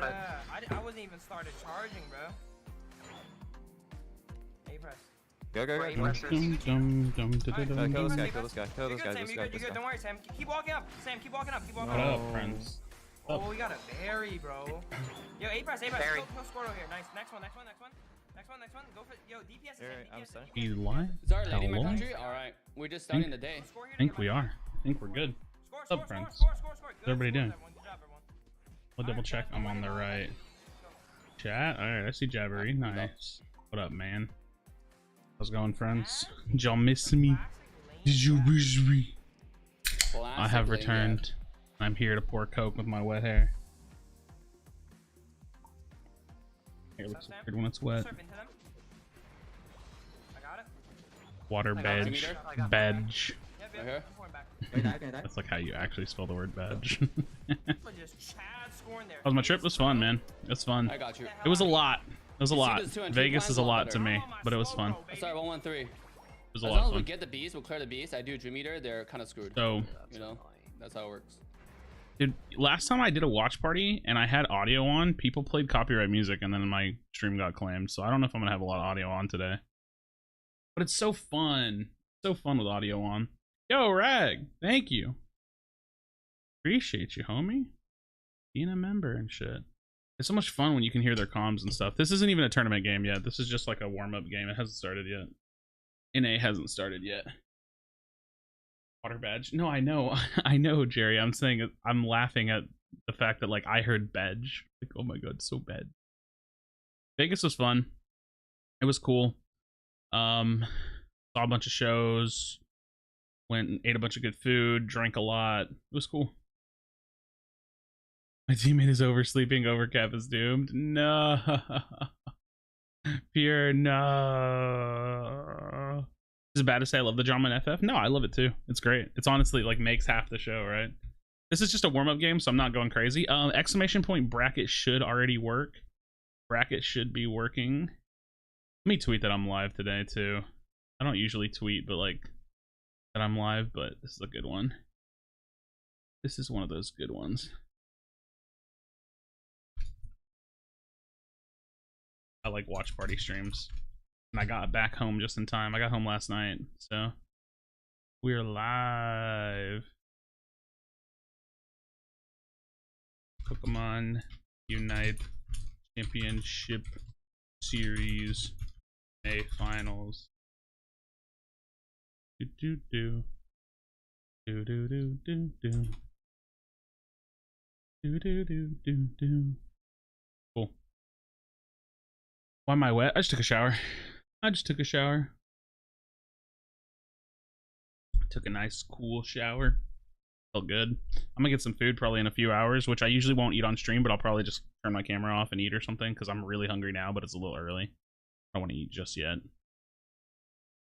it. I wasn't even started charging, bro. A press. Go, go, go. Right, Kill pressures. this guy, kill this guy, kill You're this good, guy, Sam. this You're guy, good. this You're good. guy. Don't worry, Sam. Keep walking up. Sam, keep walking up. Keep walking What up. up, friends? Oh, we got a berry, bro. Yo, A press. Berry. Go score over here. Nice. Next one. Go for Yo, DPS is in. Alright, I'm DPS sorry. You lie? Is our lady in my Hello? country? Alright, we're just starting the day. Score here I think to we get my- are. I think we're good. Score, What's up, score, friends? Score. What's everybody doing? Good job, everyone. I'll double check. I'm on the right. Chat. All right, I see Jabbery. Nice. What up, man? How's it going, friends? Did y'all miss me? Did you miss me? I have returned. I'm here to pour coke with my wet hair. Hair looks weird when it's wet. Surf into them. I got it. Water got badge. it. Badge. Yep, Right here. I'm pouring back. That's like how you actually spell the word badge. But just Chad scoring there. That was my trip. It was fun, man. It's fun. I got you. It was a lot. It was a You see lot. this 2 and 2 Vegas plans is a a lot lot to better. me, but it was fun. Oh, sorry, 113. It was a As lot long of as we fun. get the beast, we'll clear the beast. I do Dream Eater, they're kind of screwed. So, You know, that's how it works. dude, last time I did a watch party and I had audio on, people played copyright music and then my stream got claimed. So I don't know if I'm gonna have a lot of audio on today. But it's so fun. So fun with audio on. Yo, Rag, thank you. Appreciate you, homie. Being a member and shit. It's so much fun when you can hear their comms and stuff. This isn't even a tournament game yet. This is just like a warm-up game. It hasn't started yet. NA hasn't started yet. Water badge. No, I know. I know, Jerry. I'm saying I'm laughing at the fact that like I heard badge. Like, oh my god, so bad. Vegas was fun. It was cool. Saw a bunch of shows. Went and ate a bunch of good food. Drank a lot. It was cool. My teammate is oversleeping. Overcap is doomed. No. Pure no. Is it bad to say I love the drama in FF? No, I love it too. It's great. It's honestly like makes half the show, right? This is just a warm-up game, so I'm not going crazy. Exclamation point bracket should already work. Bracket should be working. Let me tweet that I'm live today too. I don't usually tweet, but like that I'm live, but this is a good one. This is one of those good ones. I like watch party streams. And I got back home just in time. I got home last night, so we're live. Pokemon Unite Championship Series A Finals. Do do do. Do do do do do. Do do do do do. Cool. Why am I wet? I just took a shower. Took a nice cool shower. Felt good. I'm gonna get some food probably in a few hours, which I usually won't eat on stream, but I'll probably just turn my camera off and eat or something because I'm really hungry now, but it's a little early. I don't want to eat just yet.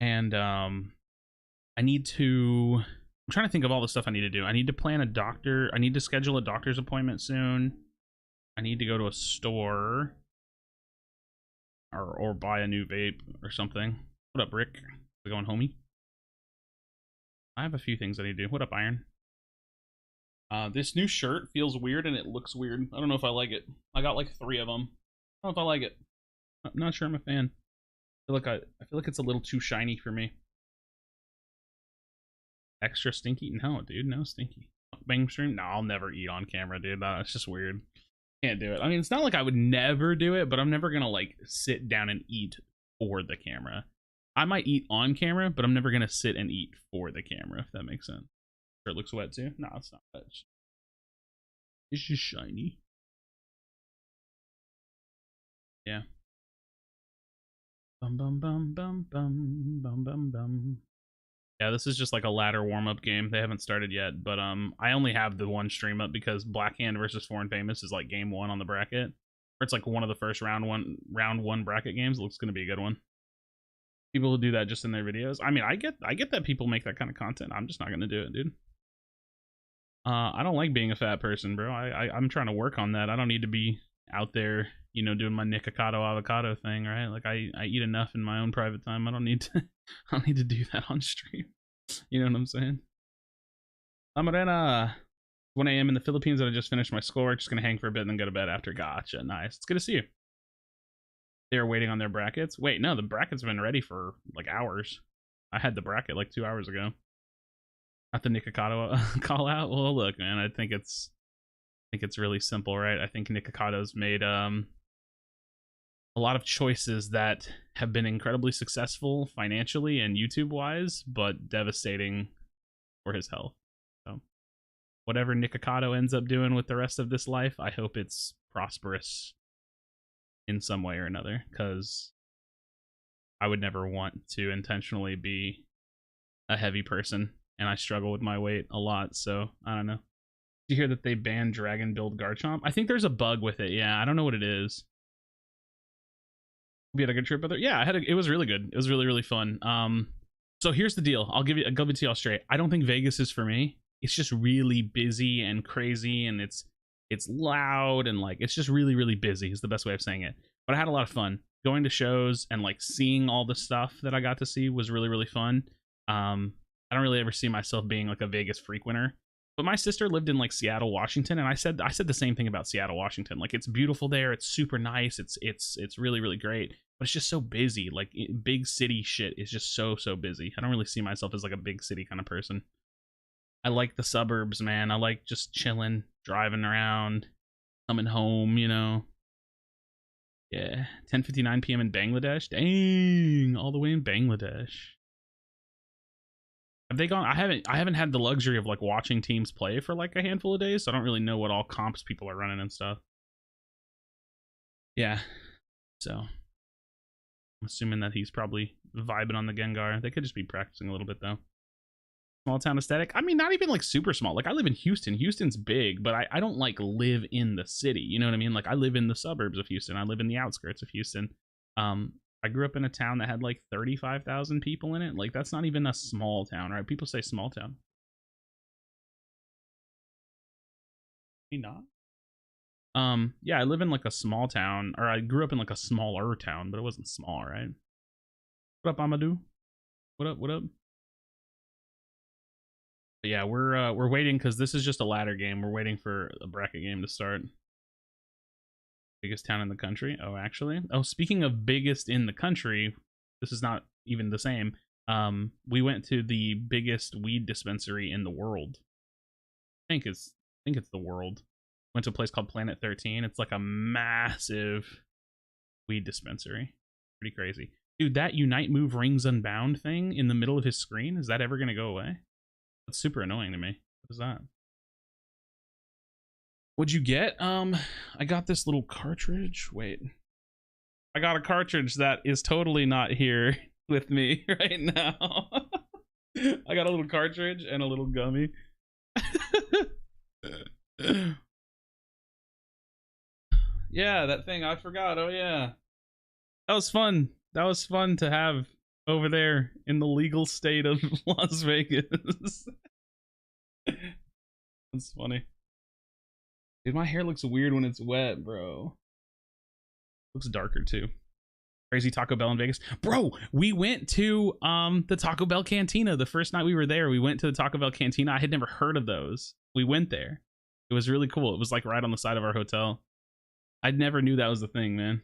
And I need to... I'm trying to think of all the stuff I need to do. I need to plan a doctor. I need to schedule a doctor's appointment soon. I need to go to a store. Or buy a new vape or something. What up, Rick? How's it going, homie? I have a few things I need to do. What up, Iron? This new shirt feels weird and it looks weird. I don't know if I like it. I got like 3 of them. I don't know if I like it. I'm not sure I'm a fan. I feel like it's a little too shiny for me. Extra stinky? No, dude, no stinky. Bang stream? No, I'll never eat on camera, dude. That's just weird. Can't do it. I mean, it's not like I would never do it, but I'm never gonna like sit down and eat for the camera. I might eat on camera, but I'm never gonna sit and eat for the camera, if that makes sense. Sure, it looks wet too. No, it's not wet. It's just shiny. Yeah. Bum bum bum bum bum bum bum bum. Yeah, this is just like a ladder warm-up game. They haven't started yet, but I only have the one stream up because Blackhand versus Foreign Famous is like game 1 on the bracket. Or it's like one of the first round one bracket games. It looks gonna be a good one. People who do that just in their videos. I mean, I get that people make that kind of content. I'm just not gonna do it, dude. I don't like being a fat person, bro. I'm trying to work on that. I don't need to be out there, you know, doing my Nikocado avocado thing, right? Like I eat enough in my own private time. I don't need to do that on stream. You know what I'm saying? Amarena. 1 a.m. in the Philippines, and I just finished my schoolwork. Just gonna hang for a bit and then go to bed after. Gotcha. Nice. It's good to see you. They're waiting on their brackets. Wait, no, the brackets have been ready for like hours. I had the bracket like 2 hours ago. Not the Nikocado call out. Well, look, man, I think it's really simple, right? I think Nikokado's made a lot of choices that have been incredibly successful financially and YouTube-wise, but devastating for his health. So, whatever Nikocado ends up doing with the rest of this life, I hope it's prosperous in some way or another, because I would never want to intentionally be a heavy person, and I struggle with my weight a lot, so I don't know. Did you hear that they banned Dragon Build Garchomp? I think there's a bug with it, yeah, I don't know what it is. We had a good trip, brother. Yeah, it was really good. It was really, really fun. So here's the deal. I'll give it to y'all straight. I don't think Vegas is for me. It's just really busy and crazy, and it's loud, and like it's just really, really busy is the best way of saying it. But I had a lot of fun. Going to shows and like seeing all the stuff that I got to see was really, really fun. I don't really ever see myself being like a Vegas frequenter. But my sister lived in like Seattle, Washington, and I said the same thing about Seattle, Washington. Like it's beautiful there, it's super nice, it's really, really great, but it's just so busy. Like big city shit is just so busy. I don't really see myself as like a big city kind of person. I like the suburbs, man. I like just chilling, driving around, coming home, you know. Yeah, 10:59 p.m. in Bangladesh. Dang, all the way in Bangladesh. Have they gone? I haven't had the luxury of like watching teams play for like a handful of days, so I don't really know what all comps people are running and stuff. Yeah, so I'm assuming that he's probably vibing on the Gengar. They could just be practicing a little bit though. Small town aesthetic. I mean, not even like super small. Like I live in Houston. Houston's big, but I don't like live in the city. You know what I mean? Like I live in the suburbs of Houston. I live in the outskirts of Houston. I grew up in a town that had like 35,000 people in it. Like that's not even a small town, right? People say small town. Maybe not. Yeah, I live in like a small town, or I grew up in like a smaller town, but it wasn't small, right? What up, Amadou? What up? What up? But yeah, we're waiting because this is just a ladder game. We're waiting for a bracket game to start. Biggest town in the country. Oh, actually. Oh, speaking of biggest in the country, this is not even the same. We went to the biggest weed dispensary in the world. I think it's the world. Went to a place called Planet 13. It's like a massive weed dispensary. Pretty crazy. Dude, that Unite Move Rings Unbound thing in the middle of his screen, is that ever going to go away? That's super annoying to me. What is that? What'd you get? I got this little cartridge. Wait. I got a cartridge that is totally not here with me right now. I got a little cartridge and a little gummy. Yeah, that thing, I forgot. Oh yeah. That was fun. That was fun to have over there in the legal state of Las Vegas. That's funny. Dude, my hair looks weird when it's wet, bro. Looks darker too. Crazy Taco Bell in Vegas. Bro, we went to the Taco Bell Cantina. The first night we were there, we went to the Taco Bell Cantina. I had never heard of those. We went there. It was really cool. It was like right on the side of our hotel. I never knew that was the thing, man.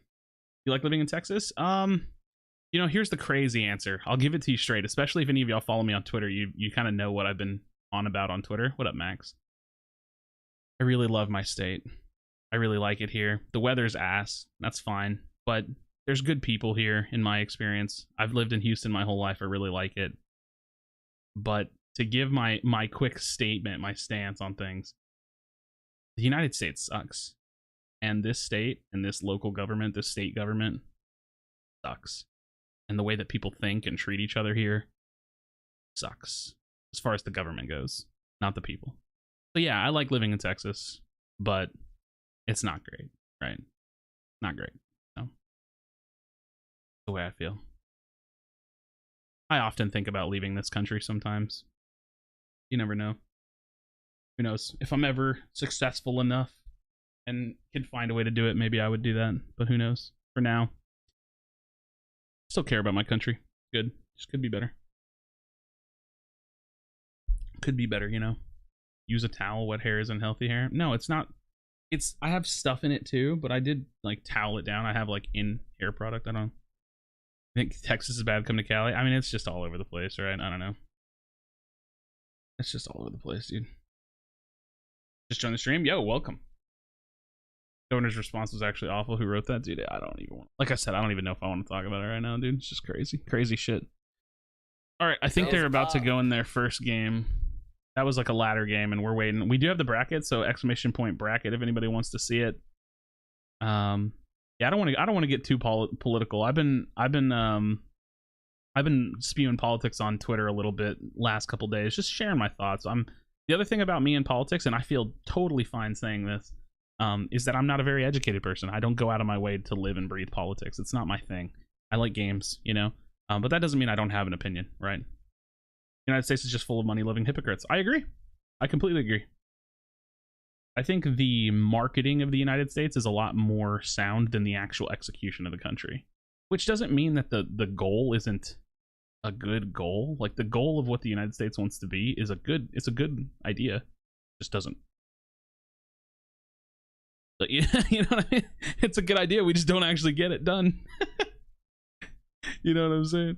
You like living in Texas? You know, here's the crazy answer. I'll give it to you straight, especially if any of y'all follow me on Twitter. You kind of know what I've been on about on Twitter. What up, Max? I really love my state. I really like it here. The weather's ass. That's fine. But there's good people here, in my experience. I've lived in Houston my whole life. I really like it. But to give my quick statement, my stance on things, the United States sucks. And this state and this local government, this state government sucks. And the way that people think and treat each other here sucks. As far as the government goes, not the people. So yeah, I like living in Texas, but it's not great, right? Not great. No. The way I feel. I often think about leaving this country sometimes. You never know. Who knows? If I'm ever successful enough and could find a way to do it, maybe I would do that. But who knows? For now, still care about my country. Good. Just could be better. Could be better, you know. use a towel. Wet hair isn't healthy hair. No, it's not. It's I have stuff in it too, but I did like towel it down. I have like in hair product. I don't think Texas is bad. Come to Cali. I mean, it's just all over the place, right? I don't know. It's just all over the place, dude. Just join the stream. Yo, welcome. Governor's response was actually awful. Who wrote that, dude? I don't even want. Like I said, I don't even know if I want to talk about it right now, dude. It's just crazy, crazy shit. All right, I think they're about to go in their first game. That was like a ladder game, and we're waiting. We do have the bracket, so exclamation point bracket if anybody wants to see it. Yeah, I don't want to get too political. I've been spewing politics on Twitter a little bit last couple days, just sharing my thoughts. The other thing about me in politics, and I feel totally fine saying this, is that I'm not a very educated person. I don't go out of my way to live and breathe politics. It's not my thing. I like games, you know, but that doesn't mean I don't have an opinion, right? The United States is just full of money-loving hypocrites. I agree. I completely agree. I think the marketing of the United States is a lot more sound than the actual execution of the country, which doesn't mean that the goal isn't a good goal. Like the goal of what the United States wants to be is it's a good idea. It just doesn't. But you know what I mean? It's a good idea. We just don't actually get it done. You know what I'm saying?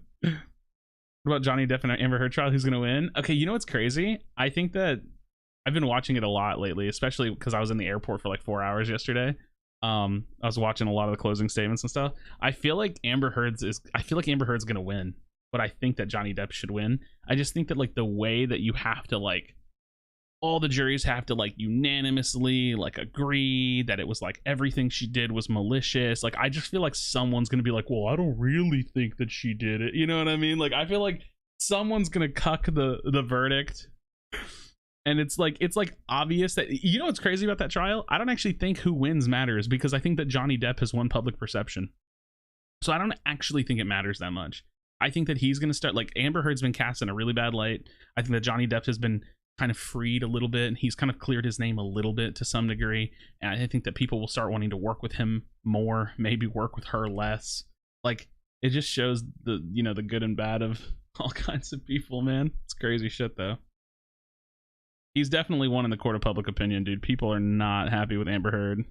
What about Johnny Depp and Amber Heard trial? Who's gonna win? Okay, you know what's crazy? I think that I've been watching it a lot lately, especially because I was in the airport for like 4 hours yesterday. I was watching a lot of the closing statements and stuff. I feel like Amber Heard's gonna win, but I think that Johnny Depp should win. I just think that like the way that you have to like all the juries have to like unanimously like agree that it was like everything she did was malicious. Like I just feel like someone's gonna be like, well, I don't really think that she did it. You know what I mean? Like I feel like someone's gonna cuck the verdict. And it's like obvious that, you know what's crazy about that trial? I don't actually think who wins matters, because I think that Johnny Depp has won public perception. So I don't actually think it matters that much. I think that he's gonna start, like, Amber Heard's been cast in a really bad light. I think that Johnny Depp has been kind of freed a little bit, and he's kind of cleared his name a little bit to some degree. And I think that people will start wanting to work with him more, maybe work with her less. Like, it just shows the, you know, the good and bad of all kinds of people, man. It's crazy shit, though. He's definitely won in the court of public opinion, dude. People are not happy with Amber Heard.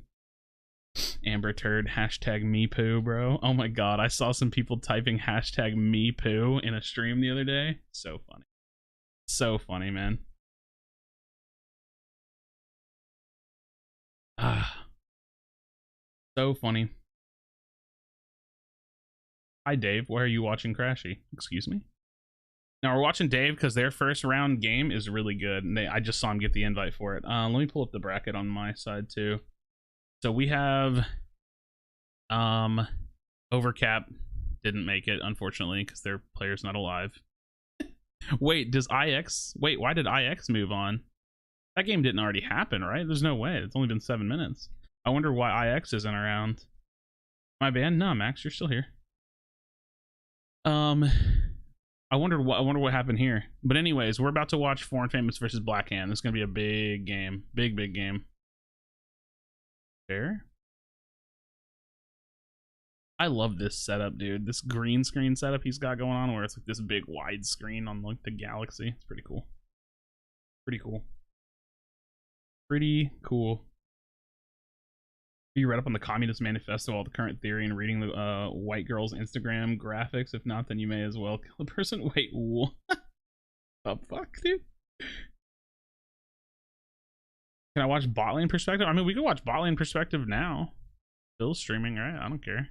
Amber Turd, hashtag me poo, bro. Oh my god, I saw some people typing hashtag me poo in a stream the other day. So funny. So funny, man. So funny. Hi, Dave. Why are you watching Krashy? Excuse me? Now, we're watching Dave because their first round game is really good. And I just saw him get the invite for it. Let me pull up the bracket on my side, too. So we have... Overcap didn't make it, unfortunately, because their player's not alive. Wait, wait, why did IX move on? That game didn't already happen, right? There's no way. It's only been 7 minutes. I wonder why IX isn't around. My band? No, Max, you're still here. I wonder what happened here. But anyways, we're about to watch Foreign Famous versus Blackhand. This is gonna be a big game. Big game. There. I love this setup, dude. This green screen setup he's got going on, where it's like this big wide screen on like the galaxy. It's pretty cool. Pretty cool. Pretty cool. You read up on the Communist Manifesto, all the current theory, and reading the white girl's Instagram graphics? If not, then you may as well kill the person. Wait, what the fuck, dude? Can I watch bot lane perspective? I mean, we could watch bot lane perspective now. Still streaming, right? I don't care.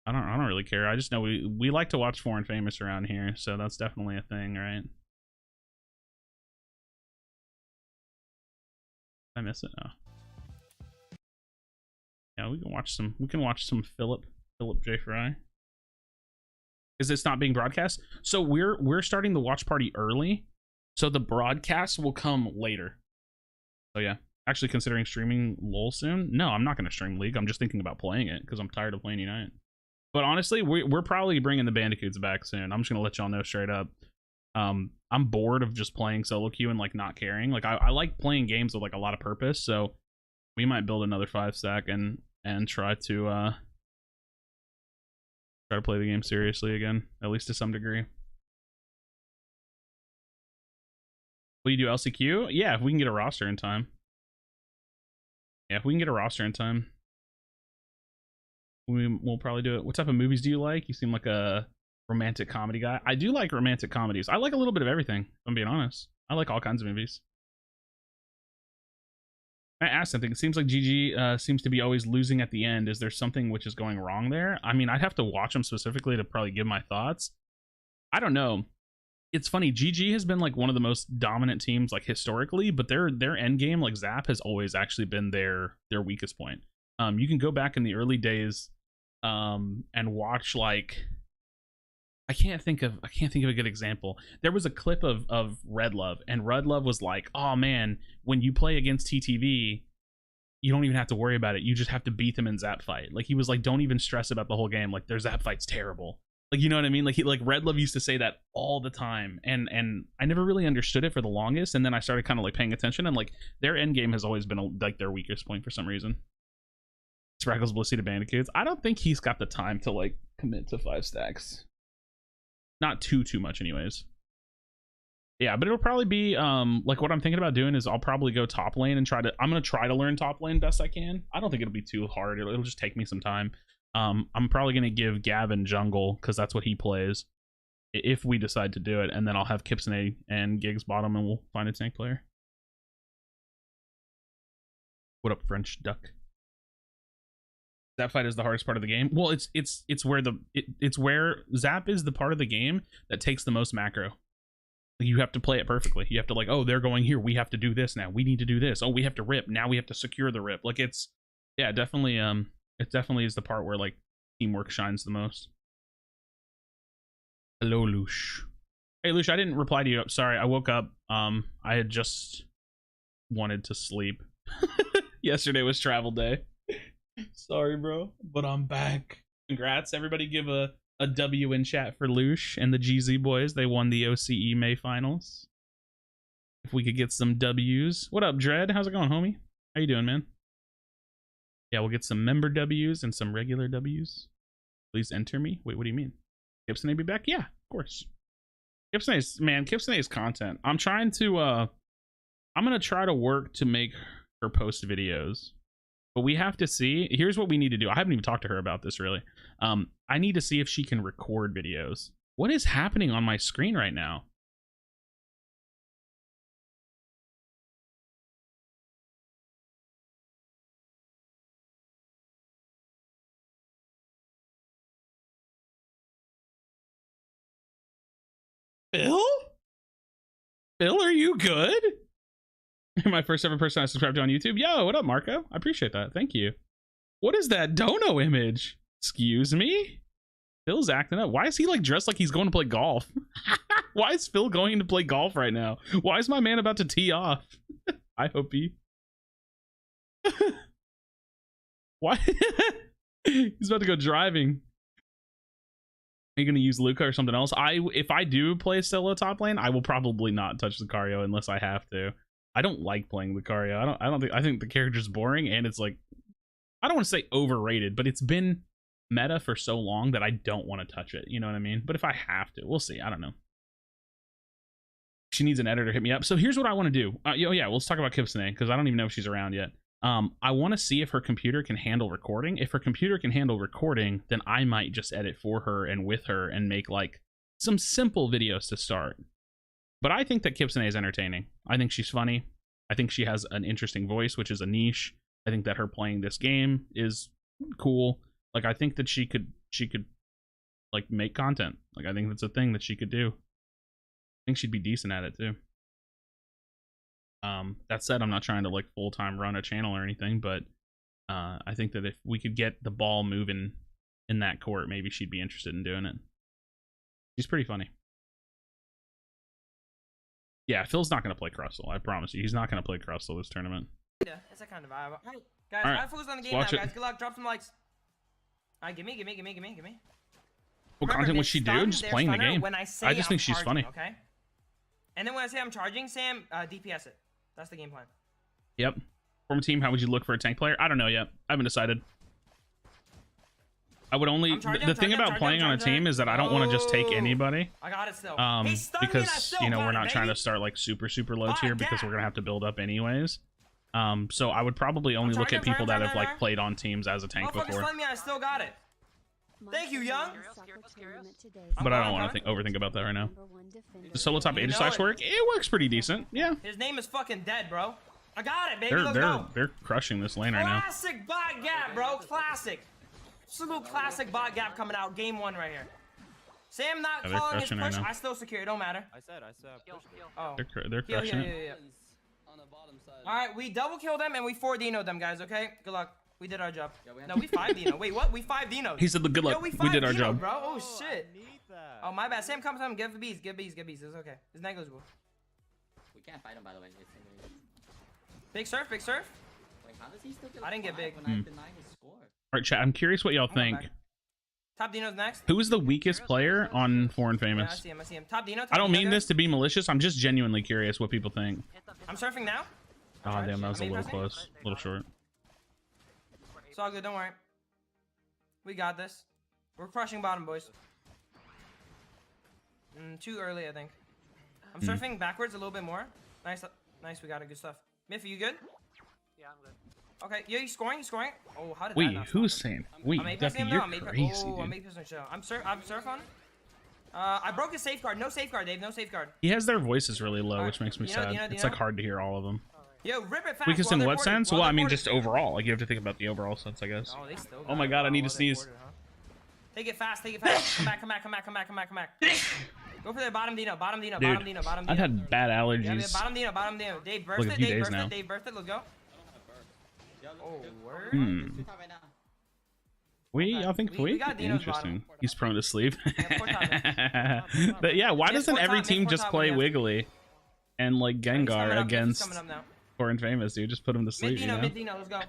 I don't really care. I just know we like to watch Foreign Famous around here, so that's definitely a thing, right? Did I miss it? No. Yeah, we can watch some Philip J. Fry. Is this not being broadcast? So we're starting the watch party early, so the broadcast will come later. So yeah, actually considering streaming LOL soon. No, I'm not going to stream League. I'm just thinking about playing it because I'm tired of playing Unite. But honestly, we're probably bringing the Bandicoots back soon. I'm just gonna let y'all know straight up. I'm bored of just playing solo queue and like not caring. Like I like playing games with like a lot of purpose. So we might build another 5-stack and try to play the game seriously again, at least to some degree. Will you do LCQ? Yeah, if we can get a roster in time. Yeah, if we can get a roster in time, we'll probably do it. What type of movies do you like? You seem like a romantic comedy guy. I do like romantic comedies. I like a little bit of everything, if I'm being honest. I like all kinds of movies. I asked something. It seems like GG seems to be always losing at the end. Is there something which is going wrong there? I mean, I'd have to watch them specifically to probably give my thoughts. I don't know. It's funny. GG has been like one of the most dominant teams like historically, but their end game, like Zap, has always actually been their weakest point. You can go back in the early days and watch like I can't think of a good example. There was a clip of Red Love, and Red Love was like, "Oh man, when you play against TTV, you don't even have to worry about it. You just have to beat them in Zap fight." Like he was like, "Don't even stress about the whole game. Like their Zap fight's terrible." Like, you know what I mean? Like Red Love used to say that all the time, and I never really understood it for the longest, and then I started kind of like paying attention, and like their end game has always been like their weakest point for some reason. Spraggles Blissey to Bandicoots. I don't think he's got the time to like commit to 5 stacks. Not too much anyways. Yeah, but it'll probably be like what I'm thinking about doing is I'll probably go top lane and I'm gonna try to learn top lane best I can. I don't think it'll be too hard. It'll just take me some time. I'm probably gonna give Gavin jungle because that's what he plays if we decide to do it, and then I'll have Kipsney and Gigs bottom, and we'll find a tank player. What up, French duck? Zap fight is the hardest part of the game. Well, it's where it's where Zap is the part of the game that takes the most macro. You have to play it perfectly. You have to like, oh, they're going here. We have to do this now. We need to do this. Oh, we have to rip. Now we have to secure the rip. Like it's, yeah, definitely. It definitely is the part where like teamwork shines the most. Hello, Lush. Hey, Lush, I didn't reply to you. Sorry, I woke up. I had just wanted to sleep. Yesterday was travel day. Sorry, bro, but I'm back. Congrats, everybody! Give a W in chat for Lush and the GZ boys. They won the OCE May finals. If we could get some W's. What up, Dread? How's it going, homie? How you doing, man? Yeah, we'll get some member W's and some regular W's. Please enter me. Wait, what do you mean? Kipsney be back? Yeah, of course. Kipsney's content. I'm trying to I'm gonna try to work to make her post videos. But we have to see. Here's what we need to do. I haven't even talked to her about this really. I need to see if she can record videos. What is happening on my screen right now? Bill? Bill, are you good? My first ever person I subscribed to on YouTube. Yo, what up, Marco? I appreciate that. Thank you. What is that dono image? Excuse me? Phil's acting up. Why is he like dressed like he's going to play golf? Why is Phil going to play golf right now? Why is my man about to tee off? I hope he... Why? He's about to go driving. Are you going to use Luca or something else? If I do play solo top lane, I will probably not touch Lucario unless I have to. I don't like playing Lucario. I think the character's boring, and it's like, I don't want to say overrated, but it's been meta for so long that I don't want to touch it. You know what I mean? But if I have to, we'll see. I don't know. She needs an editor. Hit me up. So here's what I want to do. Yeah, let's talk about Kipsney because I don't even know if she's around yet. I want to see if her computer can handle recording. If her computer can handle recording, then I might just edit for her and with her and make like some simple videos to start. But I think that Kipsney is entertaining. I think she's funny. I think she has an interesting voice, which is a niche. I think that her playing this game is cool. Like, I think that she could like make content. Like, I think that's a thing that she could do. I think she'd be decent at it too. That said, I'm not trying to like full-time run a channel or anything, but I think that if we could get the ball moving in that court, maybe she'd be interested in doing it. She's pretty funny. Yeah, Phil's not going to play Crustle. I promise you. He's not going to play Crustle this tournament. Yeah, it's a kind of vibe. Alright, guys, All right, I focus on the game now, guys. Good luck. Drop some likes. Alright, gimme. What content would she do? Just playing the game. When I say I just think she's charging, funny. Okay? And then when I say I'm charging, Sam, DPS it. That's the game plan. Yep. Former team, how would you look for a tank player? I don't know yet. I haven't decided. I would only. I'm charging, The thing about playing on a team is that I don't want to just take anybody. I got it still. He stunned me and I Because still you know got we're it, not trying baby. to start like super low Bot tier because gap. we're gonna have to build up anyways. So I would probably only look at people that have like played on teams as a tank Motherfucker before. stunned me and I still got it. Thank you, Young. But I don't want to overthink about that right now. The solo top You 80 know slash it. work, it works pretty decent. Yeah, His name is fucking dead, bro. I got it, baby. Let's go. they're crushing this lane right now. Classic bot gap, bro. Classic. Absolute classic bot gap coming out. Game 1 right here. Sam not Yeah, they're calling his crushing right push. now. I still secure. It don't matter. I said push me. Oh. They're Heal, crushing heal, it. heal, heal. On the bottom side. All right, we double killed them and we 4 Dino them, guys. Okay. Good luck. We did our job. Yeah, we had No, we 5 Dino. Wait, what? We 5 Dinos. He said, "Good luck. Yo, we we did our Dino, job." bro. Oh shit. I need that. Oh my bad. Sam, come. Give bees. Give bees. Give bees. It's okay. It's negligible. We can't fight him, by the way. Big surf. Big surf. Like, how does he still get I didn't get big. when I deny his score? All right, chat. I'm curious what y'all I'm going think. back. Top Dino's next. Who is the weakest player on Foreign Yeah, I Famous? see him. I see him. Top Dino. Top I don't Dino, mean guys. this to be malicious. I'm just genuinely curious what people think. I'm surfing now. Oh damn, that was a I'm little pressing. close, a little short. It's all good. Don't worry. We got this. We're crushing bottom, boys. Too early, I think. I'm surfing backwards a little bit more. Nice. Nice. We got it. Good stuff. Miff, you good? Yeah, I'm good. Okay. Yeah, he's scoring. He's scoring. Oh, how did that Wait, not who's stop him? saying? Wait, I'm A Duffy, pressing him you're now. I'm A crazy, I'm dude. 8% show. I'm surf on. I broke his safeguard. No safeguard, Dave. No safeguard. He has their voices really low, Alright, which makes me Dino, sad. Dino, It's Dino. like hard to hear all of them. Yo, rip it fast. Weakest while in they're what boarded, sense? while Well, I they're mean, boarded. just overall. Like you have to think about the overall sense, I guess. Oh, they still Oh my got god, it I need to while they're sneeze. boarded, huh? Take it fast. Take it fast. Come back. Come back. Come back. Come back. Come back. Come back. Go for the bottom Dino. Bottom Dino. Dude, Bottom Dino. Bottom Dino. I've had bad Yeah, allergies. bottom Dino. Bottom Dino. Dave burst Like a it. few Dave days burst now. it. Dave burst it. Let's go. Oh, word. Right now. Y'all think We we? got Dino's Interesting. bottom. He's prone to sleep. poor Tommy. But yeah, why Yes, doesn't poor every Tommy, team poor just Tommy, play yes. Wiggly and like He's coming Gengar up, against He's coming up now. Foreign Famous, dude? Just put him to sleep, Mid you Dino. know? Mid Dino. Let's go. The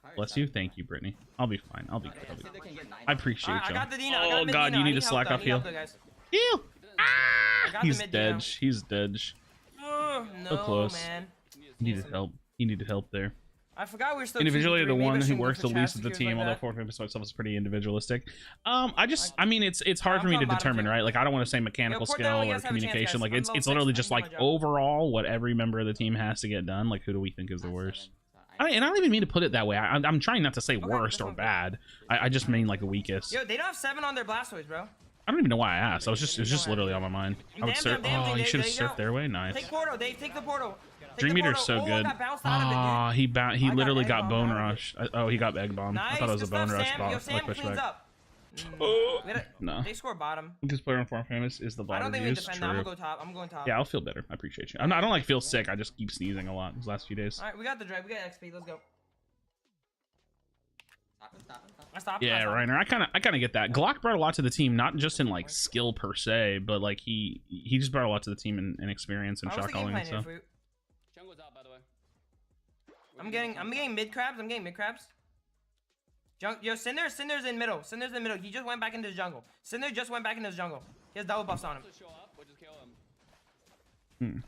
car is Bless done. you. Thank you, Brittany. I'll be fine. I'll be good. Yeah, Cinder can get 9. I appreciate Alright, I you. got the Dino. I got Oh the mid god, Dino. you I need to help, slack though. off I need help, heal. though, guys. Heal! I got the He's mid Dino. dead. He's dead. Oh, no, close. man. He needed help. He needed help there. I forgot we were still Individually, 2v3. the Maybe I one who shouldn't go works for the chat least of the secures team, like although that. Foreign Famous myself is pretty individualistic. I mean, it's hard I'm for me to coming bottom determine, two. right? Like, I don't want to say mechanical Yo, Port skill Down, you or guys have a chance, communication. guys. Like, I'm it's low literally six. just I like do my job. overall what every member of the team has to get done. Like, who do we think is the worst? And I don't even mean to put it that way. I'm trying not to say worst that's or okay. bad. I just mean like the weakest. Yo, they don't have 7 on their Blastoise, bro. I don't even know why I asked. It was just literally on my mind. I would Damn, surf. damn, Oh, damn, you should have there you surfed go. their way. Nice. Take Portal, Dave. Take the Portal. Take Dream the Eater's Portal. so good. Got bounced out of it, dude. Ah, he I literally got got egg bone bomb. rush. He got egg bomb. Nice. I thought it was a good bone stuff, rush Sam. bomb. Yo, Sam Like cleans pushback. up. We gotta- No. They score bottom. Weakest player on Foreign Famous is the I bot don't think we reviews. defend that. I'm True. gonna go top. I'm going top. Yeah, I'll feel better. I appreciate you. I don't like feel sick. I just keep sneezing a lot these last few days. All right, we got the drive. We got XP. Let's go. Stop him, stop him, stop him. I stopped. Yeah, Reiner. I kind of get that. Glock brought a lot to the team, not just in like skill per se, but like he just brought a lot to the team in experience and I was shot thinking calling and playing stuff. it. Jungle's out, by the way. I'm getting mid crabs. I'm getting mid crabs. Yo, Cinder's in middle. Cinder's in middle. He just went back into the jungle. Cinder just went back into his jungle. He has double buffs on him. To show up, we'll just kill him.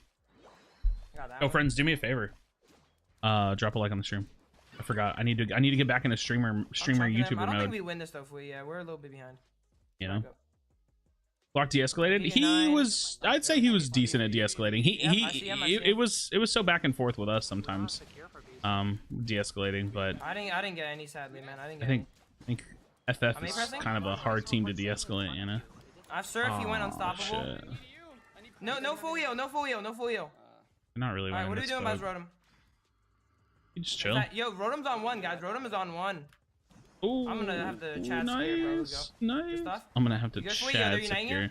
Got that Oh, one. friends, do me a favor. Drop a like on the stream. I forgot. I need to get back into streamer I'm checking them. I YouTuber don't think mode. we win this though. If we we're a little bit behind. You know. Go. Glock de-escalated. He 89. was. I'd say he was decent at de-escalating. Yep, I see him, I see It him. was so back and forth with us sometimes. Secure for bees. De-escalating, but I didn't get any sadly, man. I didn't I get think FF Am I is pressing? kind of a hard team to de-escalate. You know. any. I surf. He went Aw, unstoppable. shit. No full heal. No full heal. No full heal. Not really. All right, what are we doing about about Rotom? You just chill. Yo, Rotom's on 1, guys. Rotom is on 1. Ooh, I'm gonna have to chat nice, secure, bro. Let's nice. stuff? I'm gonna have to You good for you? chat Are you uniting secure. it?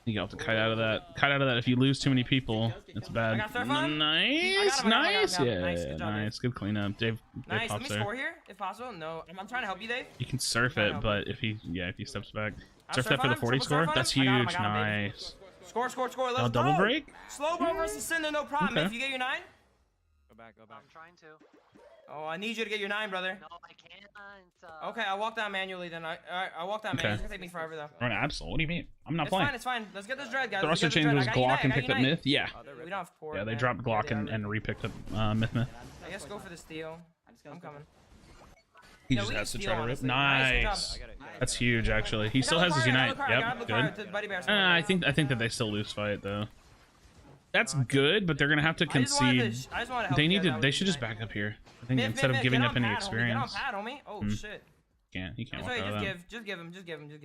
You have to kite out of that. Kite out of that. If you lose too many people, it's bad. I got surf on? Nice, I got him, nice, I got him. yeah, Nice, good job, nice. Good cleanup, Dave. Dave Nice. Let pops me there. score here, if possible. No, I'm trying to help you, Dave. You can surf Trying to it, help but if he steps back, I'll surf surf that for on the him, 40 triple score. surf on That's him. I got him, huge. I got him, baby. Nice. Score. Let's Oh, double go. break. Slow bro versus Cinder, no problem. Okay. If you get your 9. Go back. I'm trying to. Oh, I need you to get your 9, brother. No, I can't. Okay, I'll walk down manually then. Alright, I'll walk down Okay. manually. It's gonna take me forever though. Run Absol. What do you mean? I'm not It's playing. fine, it's fine. Let's get this dread, guys. The Let's roster get this change dread. was I got Unite, Glock I and got picked up Unite. Myth. Yeah. We don't have port. Yeah, they man. dropped Glock Yeah, and they are. re-picked up Myth. I guess go for the steal. I'm just gonna I'm coming. He No, just we has to can try to steal, rip. honestly. Nice job. Nice. I got it. That's huge, actually. He still has his unite. Yep, good. I think that they still lose fight though. That's good, but they're gonna have to concede. They should just back up here. I think instead of giving up any experience. Oh shit. He can't walk Sorry, out of that. just give him.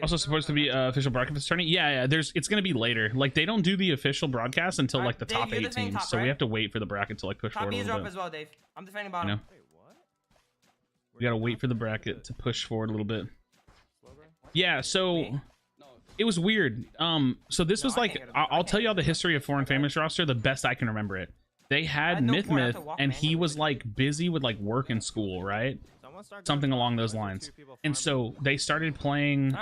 Also supposed to be official broadcast tourney. Yeah, it's gonna be later. Like they don't do the official broadcast until like the Dave, top you're 8 defending teams, top, so we right? have to wait for the bracket to like push Top forward a B's are little up bit. as well, Dave. I'm defending bottom. You know? Wait, what? We gotta wait for the bracket to push forward a little bit. Yeah, so it was weird. So this was like I'll tell you all the history of Foreign Famous roster the best I can remember it. They had Myth and he was like busy with like work and school, right? Something along those lines. And so they started playing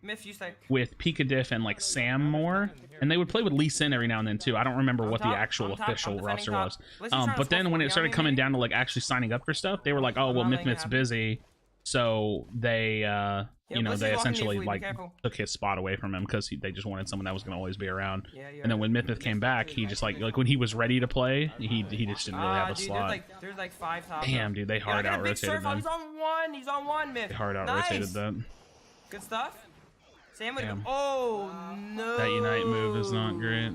Myth, you stay. with Pika Diff and like Sam more, and they would play with Lee Sin every now and then too. I don't remember what the actual official roster was. But then when it started coming down to like actually signing up for stuff, they were like, oh well, Myth's busy, so they you know, they essentially like took his spot away from him because they just wanted someone that was going to always be around. And then when Myth came back, he just like when he was ready to play, he just didn't really have a slot. There's like 5 top. Damn, dude, they hard out rotated them. He's on one, Myth. They hard out rotated that. Good stuff. Sam would Damn. Oh no. That Unite move is not great.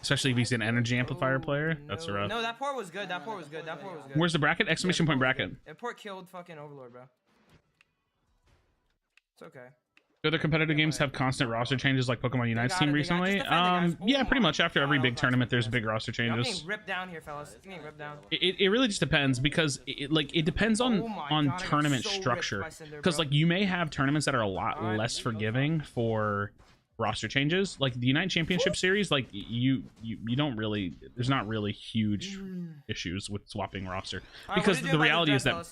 Especially if he's an energy amplifier player. That's rough. No, that port was good. Where's the bracket? Exclamation point bracket. That port killed fucking Overlord, bro. It's okay. Do other competitive games have constant roster changes like Pokemon Unite's team recently? Yeah, pretty much. After every big tournament, there's big roster I'm changes. getting ripped down here, fellas. I'm getting ripped down. It really just depends because it depends on God, tournament so ripped structure. by Cinder, Because bro. like you may have tournaments that are a lot less forgiving for roster changes. Like the Unite Championship Series, like you don't really, there's not really huge issues with swapping roster because the reality is that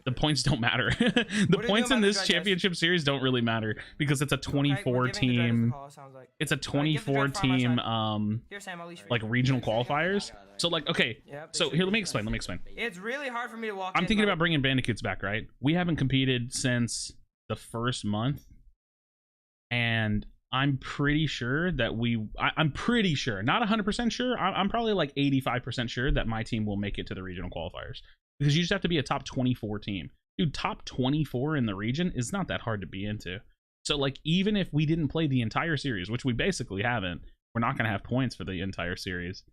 the points don't matter. The points in this championship series don't really matter because it's a 24 team. It's a 24 team like regional qualifiers. So like okay, so here let me explain. It's really hard for me to walk. I'm thinking about bringing Bandicoots back, right? We haven't competed since the first month, and I'm pretty sure that I'm pretty sure, not 100% sure. I'm probably like 85% sure that my team will make it to the regional qualifiers because you just have to be a top 24 team. Dude, top 24 in the region is not that hard to be into. So like, even if we didn't play the entire series, which we basically haven't, we're not going to have points for the entire series.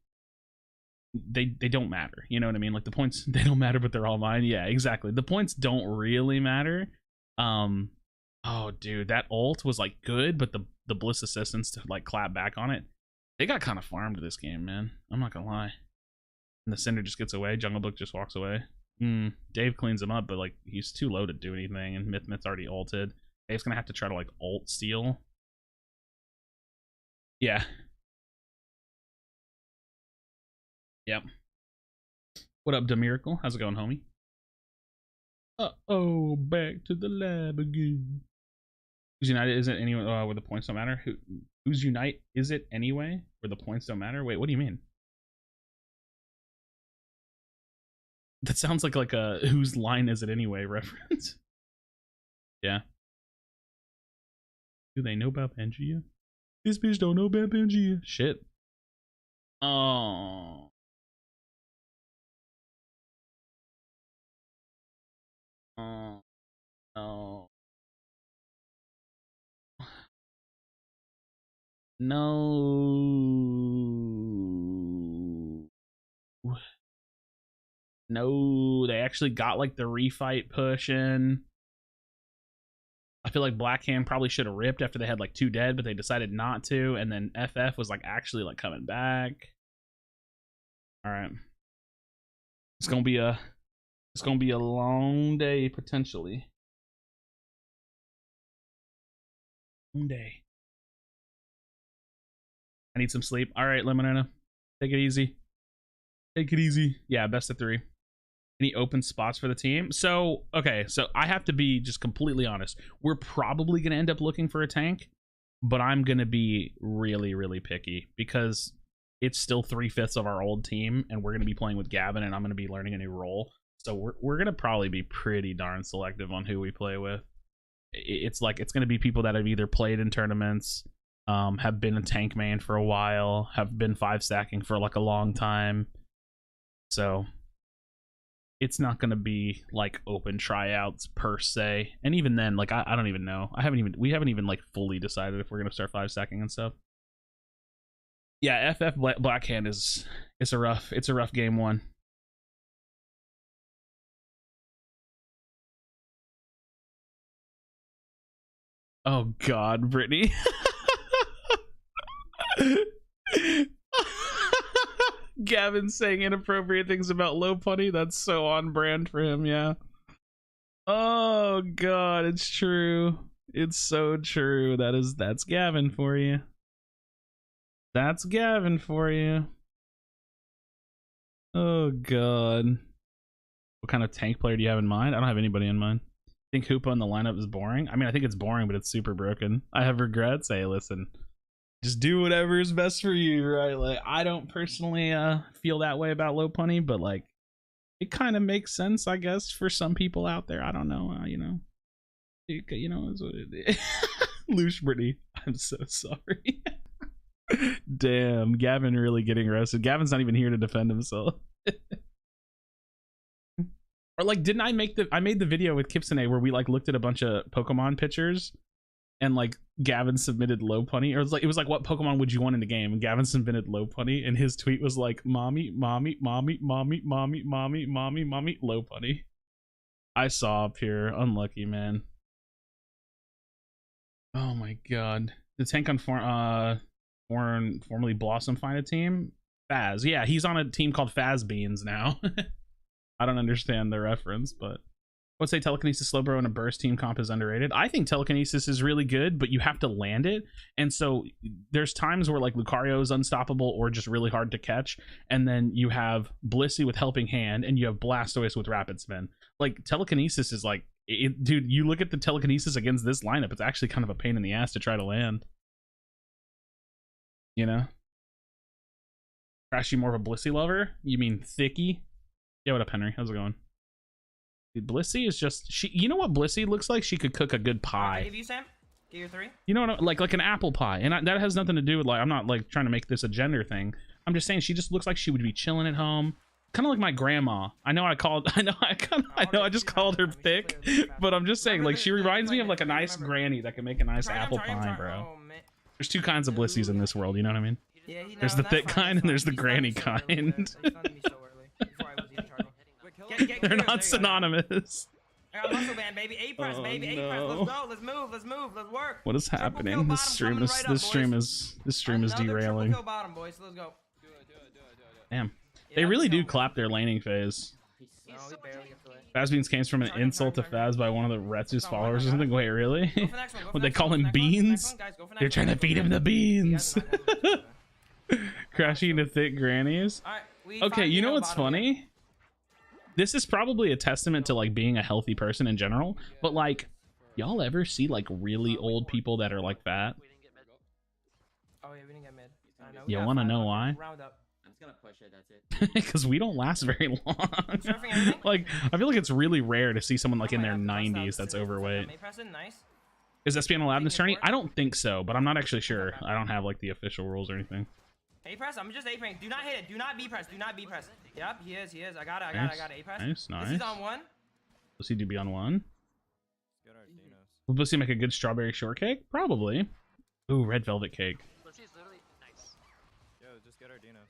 They don't matter. You know what I mean? Like the points, they don't matter, but they're all mine. Yeah, exactly. The points don't really matter. Oh, dude, that ult was like good, but the Bliss assistants to like clap back on it, they got kind of farmed this game, man. I'm not gonna lie. And the Cinder just gets away. Jungle Book just walks away. Dave cleans him up, but like he's too low to do anything, and Myth's already ulted. Dave's gonna have to try to like ult steal. Yeah. Yep. What up, Demiracle? How's it going, homie? Uh-oh, back to the lab again. Who's United is it anyway where the points don't matter? Who's Unite is it anyway where the points don't matter? Wait, what do you mean? That sounds like a whose line is it anyway reference. Yeah. Do they know about Pangea? This bitch don't know about Pangea. Shit. Oh. Oh. No. No. No, they actually got like the refight push in. I feel like Blackhand probably should have ripped after they had like 2 dead, but they decided not to, and then FF was like actually like coming back. All right. It's going to be a long day potentially. Long day. I need some sleep. All right, Lemonana. Take it easy. Take it easy. Yeah, best of 3. Any open spots for the team? So, okay, so I have to be just completely honest. We're probably going to end up looking for a tank, but I'm going to be really, really picky because it's still 3/5 of our old team, and we're going to be playing with Gavin, and I'm going to be learning a new role. So we're going to probably be pretty darn selective on who we play with. It's like it's going to be people that have either played in tournaments, have been a tank main for a while, have been 5 stacking for like a long time. So it's not gonna be like open tryouts per se. And even then, like I don't even know. We haven't even like fully decided if we're gonna start 5-stacking and stuff. Yeah, FF Blackhand it's a rough game one. Oh God, Brittany. Gavin saying inappropriate things about low punny. That's so on brand for him. Yeah. Oh God, it's true. It's so true. That's Gavin for you. That's Gavin for you. Oh God. What kind of tank player do you have in mind? I don't have anybody in mind. I think Hoopa in the lineup is boring. I mean, I think it's boring, but it's super broken. I have regrets. Hey, listen, just do whatever is best for you, right? Like, I don't personally feel that way about low punny, but like, it kind of makes sense, I guess, for some people out there. I don't know, you know, is what it is. Loosh Brittany, I'm so sorry. Damn, Gavin really getting arrested. Gavin's not even here to defend himself. Or like, didn't I made the video with Kipsune where we like looked at a bunch of Pokemon pictures and like Gavin submitted low punny, or it was like what Pokemon would you want in the game, and Gavin submitted low punny, and his tweet was like mommy mommy mommy mommy mommy mommy mommy mommy low punny. I saw up here, unlucky man. Oh my God, the tank on formerly Blossom find a team. Faz, yeah, he's on a team called Faz Beans now. I don't understand the reference, but I would say Telekinesis Slowbro in a burst team comp is underrated. I think Telekinesis is really good, but you have to land it. And so there's times where like Lucario is unstoppable or just really hard to catch. And then you have Blissey with Helping Hand and you have Blastoise with Rapid Spin. Like Telekinesis is like, dude, you look at the Telekinesis against this lineup, it's actually kind of a pain in the ass to try to land. You know? Krashy more of a Blissey lover? You mean Thicky? Yeah, what up, Henry? How's it going? Dude, Blissey is just you know what Blissey looks like? She could cook a good pie. Give you Sam? Get your 3. You know what? Like an apple pie, and that has nothing to do with like I'm not like trying to make this a gender thing. I'm just saying she just looks like she would be chilling at home, kind of like my grandma. I just called her thick, but I'm just saying like she reminds me of like a nice granny that can make a nice apple pie, bro. There's two kinds of Blisseys in this world, you know what I mean? There's the thick kind and there's the granny kind. They're not synonymous. I got muscle band, baby. A press, baby. A press. Let's go. Let's move. Let's move. Let's work. What is happening? This stream is derailing. Triple bottom, boys. Let's go. Damn. They really do clap their laning phase. Fazbeans came from an insult to Faz by one of the Retsu's followers or something. Wait, really? Would they call him Beans? They're trying to feed him the beans. Crashing into thick grannies. Okay, you know what's funny? This is probably a testament to like being a healthy person in general, but like, y'all ever see like really old people that are like fat? Oh yeah, we didn't get mid. You want to know why? I'm just gonna push it. That's it. Because we don't last very long. Like, I feel like it's really rare to see someone like in their 90s that's overweight. Is SPN allowed in this tourney? I don't think so, but I'm not actually sure. I don't have like the official rules or anything. A press, I'm just A pressing. Do not hit it. Do not B press. Do not B press. Yep, he is. I got it. I got it. A press. Nice. This is on 1. Pussy do be on 1. Will Pussy make a good strawberry shortcake? Probably. Ooh, red velvet cake. Pussy's literally nice. Yo, just get our Dinos.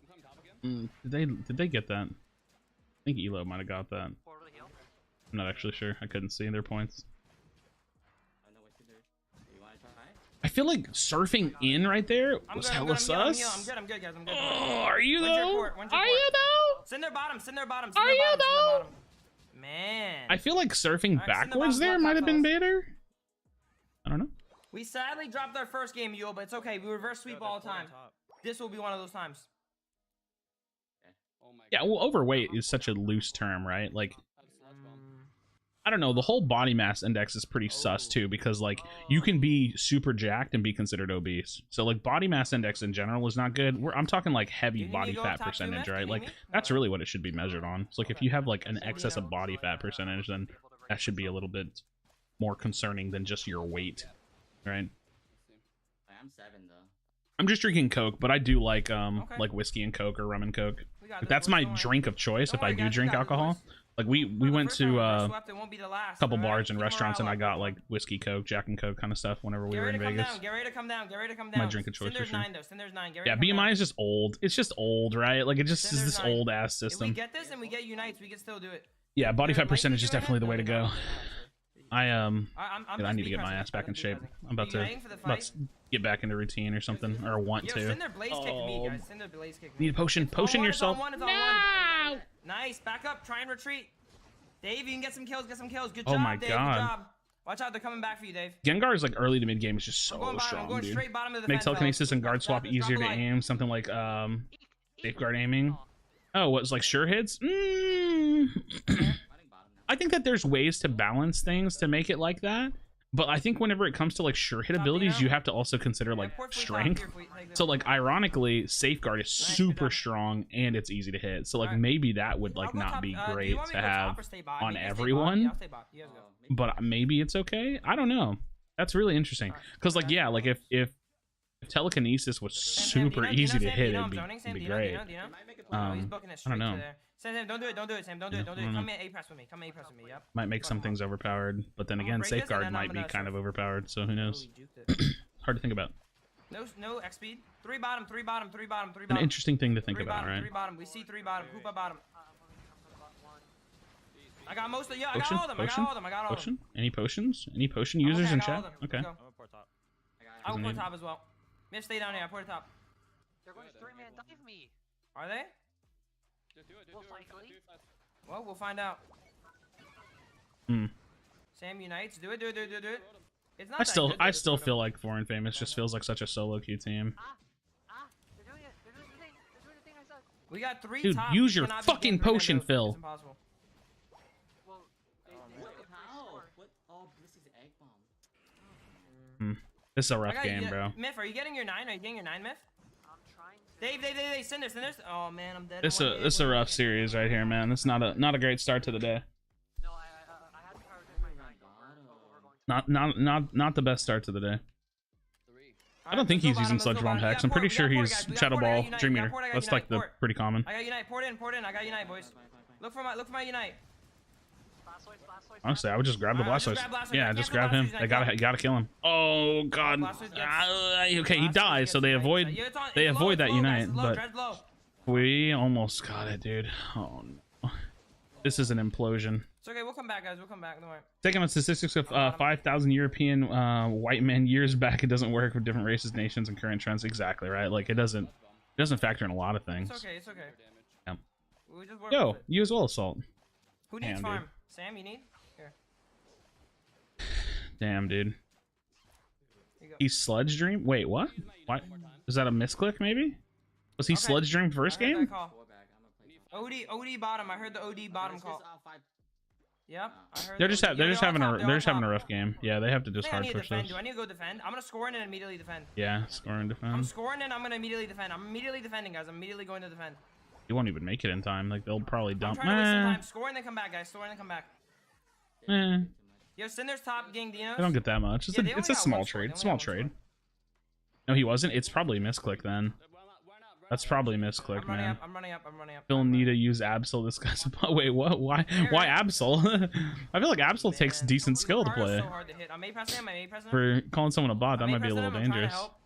Come top again. Did they get that? I think Elo might have got that. Forward to the heal. I'm not actually sure. I couldn't see their points. I know what to do. You wanna try? I feel like surfing in right there was hella sus. I'm good, guys. I'm good. Oh, are you though? Are you though? Send their bottom. Are you though? Man. I feel like surfing Alright, backwards send the there bottom might have been fellas. better. I don't know. We sadly dropped our first game, Yule, but it's okay. We reverse sweep all the time. This will be one of those times. Oh my Yeah, God. well, overweight is such a loose term, right? Like, That's bomb. I don't know. The whole body mass index is pretty sus too, because like you can be super jacked and be considered obese. So like body mass index in general is not good. I'm talking like heavy You need body to go fat top 2 percentage, mid? right? You need Like me? that's really what it should be measured on. So like if you have like an excess of body fat percentage, then that should be a little bit more concerning than just your weight, right? I'm 7 though. I'm just drinking Coke, but I do like whiskey and Coke or rum and Coke. We got Like, this, that's boys, my don't worry. drink of choice Don't if I worry, do guys, we drink got this, alcohol. boys. Like we Well, the went first time to we first swept, it won't be the last, couple alright? bars in Keep restaurants, and morale I got up. like whiskey Coke, Jack and Coke kind of stuff whenever we Get were in ready to come Vegas. down. Get ready to come down. Get ready to come down. My drink of choice for Cinder's sure. 9 though. Cinder's 9. Get ready Yeah, to come BMI down. is just old. It's just old, right? Like it just is Cinder's this 9. old ass If we system. get this and we get unites, we can still do it. Yeah, body You're fat light percentage is doing it? definitely the way to No, go. no. I I'm I need to just get my pressing. ass back in Keep shape. pressing. I'm about You to ready for the fight? get back into routine or something, or want Yo, to. Cinder blaze kicked me, guys. Cinder blaze kicked me. Need a potion. It's on Potion one, yourself. It's on one, it's on one. Nice. Back up. Try and retreat. Dave, you can get some kills. Get some kills. Good Oh job, my Dave. God. Good job. Watch out. They're coming back for you, Dave. Gengar's like early to mid game is just I'm so going bottom. I'm strong, going dude. straight bottom of the Make fence, telekinesis fellas. and guard Drop swap it, easier drop to a light. aim. Something like safeguard aiming. Oh, what's like sure hits? I think that there's ways to balance things to make it like that. But I think whenever it comes to like sure hit Top abilities, Dino. you have to also consider like Port fleet top strength. here if we take this. So like ironically, safeguard is Nice, good super job. strong and it's easy to hit. So like Alright. maybe that would like I'll go not top. be Do you great want me to go top have or stay bottom? on You can stay everyone. bottom. Yeah, I'll stay bottom. You guys go. but maybe it's okay. I don't know. That's really interesting. Because like yeah, like if telekinesis was super easy to hit, it'd be great. He's booking it I don't straight know. to there. Sam, don't do it. Don't do it, Sam. Don't do it. Don't do I it. don't Come know. in A press with me. Come in A press with me. Yep. Might make some things overpowered, but then I'm gonna again, break this, and safeguard then I'm might be gonna kind of surf. overpowered. So who knows? Holy juked it. Hard to think about. No X speed. 3 bottom. 3 bottom. 3 bottom. 3 An bottom. interesting thing to think 3 about, bottom, right? 3 bottom. We see 3 bottom. Hoopa bottom. I got most of. Yeah, I Potion? got all of them. I got Potion? all of them. I got all of them. Potion? Any potions? Any potion Okay, users I in got all chat? of them. Okay. Let's go. I'm gonna pour top. I will Doesn't port need- top as well. Miss, stay down here. I port top. They're going to 3-man dive me. Are they? Just do it. Most Just likely. do it fast. Well, we'll find out. Hmm. Sam unites. Do it. Do it. Do it. Do it. Do it. It's not I that still good, I but still it's feel like Foreign Famous just feels like such a solo queue team. They're doing it. They're doing the thing. They're doing the thing I said. We got 3 Dude, top. use We your cannot be fucking game 3-man potion, dose. Phil. It's impossible. Well, they What? took it pretty How? short. What? Oh, Blissey's egg bomb. This is a I rough got you. game, bro. Myth, are you getting your 9? Are you getting your 9, Myth? I'm trying to. Dave, Cinder. Oh man, I'm dead. This in one this is a hit. rough series right here, man. This is not a great start to the day. No, I had to prioritize my 9 over going to. Not the best start to the day. 3. I don't think he's using Sludge Bomb Hex. I'm pretty sure he's Shadow Ball, Dream Eater. That's like the pretty common. I got unite. Port in. I got unite, boys. Look for my unite. Blastoise. Honestly, I would just grab the Alright, just Blastoise. grab Blastoise. Yeah, I just can't grab throw him. Blastoise, They I gotta kill him. Oh god. Blastoise gets- Okay, he Blastoise dies, gets so they unite. avoid Yeah, it's on- they it's low, avoid it's that low, guys. unite, It's low, but Dread's low. we almost got it, dude. Oh no. This is an implosion. It's okay. We'll come back, guys. We'll come back. Don't worry. Taking on statistics of 5,000 European white men years back, it doesn't work with different races, nations, and current trends. Exactly right. Like it doesn't factor in a lot of things. It's okay. It's okay. Yeah. We just work Yo, with it. you as well, Assault. Who needs Damn, farm? dude. Sam, you need? Here. Damn, dude. Here you go. He's Sludge Dream. Wait, what? What? Is that a misclick? Maybe? Was he Okay. Sludge Dream first I heard that game? call. Four back. I'm gonna play some. OD bottom. I heard the OD bottom call. Yep. I heard They're the just OD. they're Yeah, just all having top, a they're they're all just having a top. rough game. Yeah, they have to I just think I hard need to push defend. this. Do I need to go defend? I'm gonna score in and immediately defend. Yeah, score and I'm defend. scoring and I'm gonna immediately defend. I'm immediately defending, guys. I'm immediately going to defend. You won't even make it in time. Like they'll probably I'm dump. trying to waste some time. Score and then come back, guys. Score and then come back. Eh, Yo, Cinder's top, gang Dinos. they don't get that much. It's Yeah, they a only it's a got small one score. trade. They Small only got one trade. No, he wasn't. It's probably misclick then. That's probably misclick, I'm running man. up. I'm running up. I'm running up. Still I'm need to running use Absol. This guy's a wait. What? Why? Why Absol? I feel like Absol up. takes Man, decent skill to Lucario's play. So hard to hit. I'm A pressing him. I'm A pressing him. For calling someone a bot, that I'm might be a A-pressing little him, I'm trying to dangerous. help.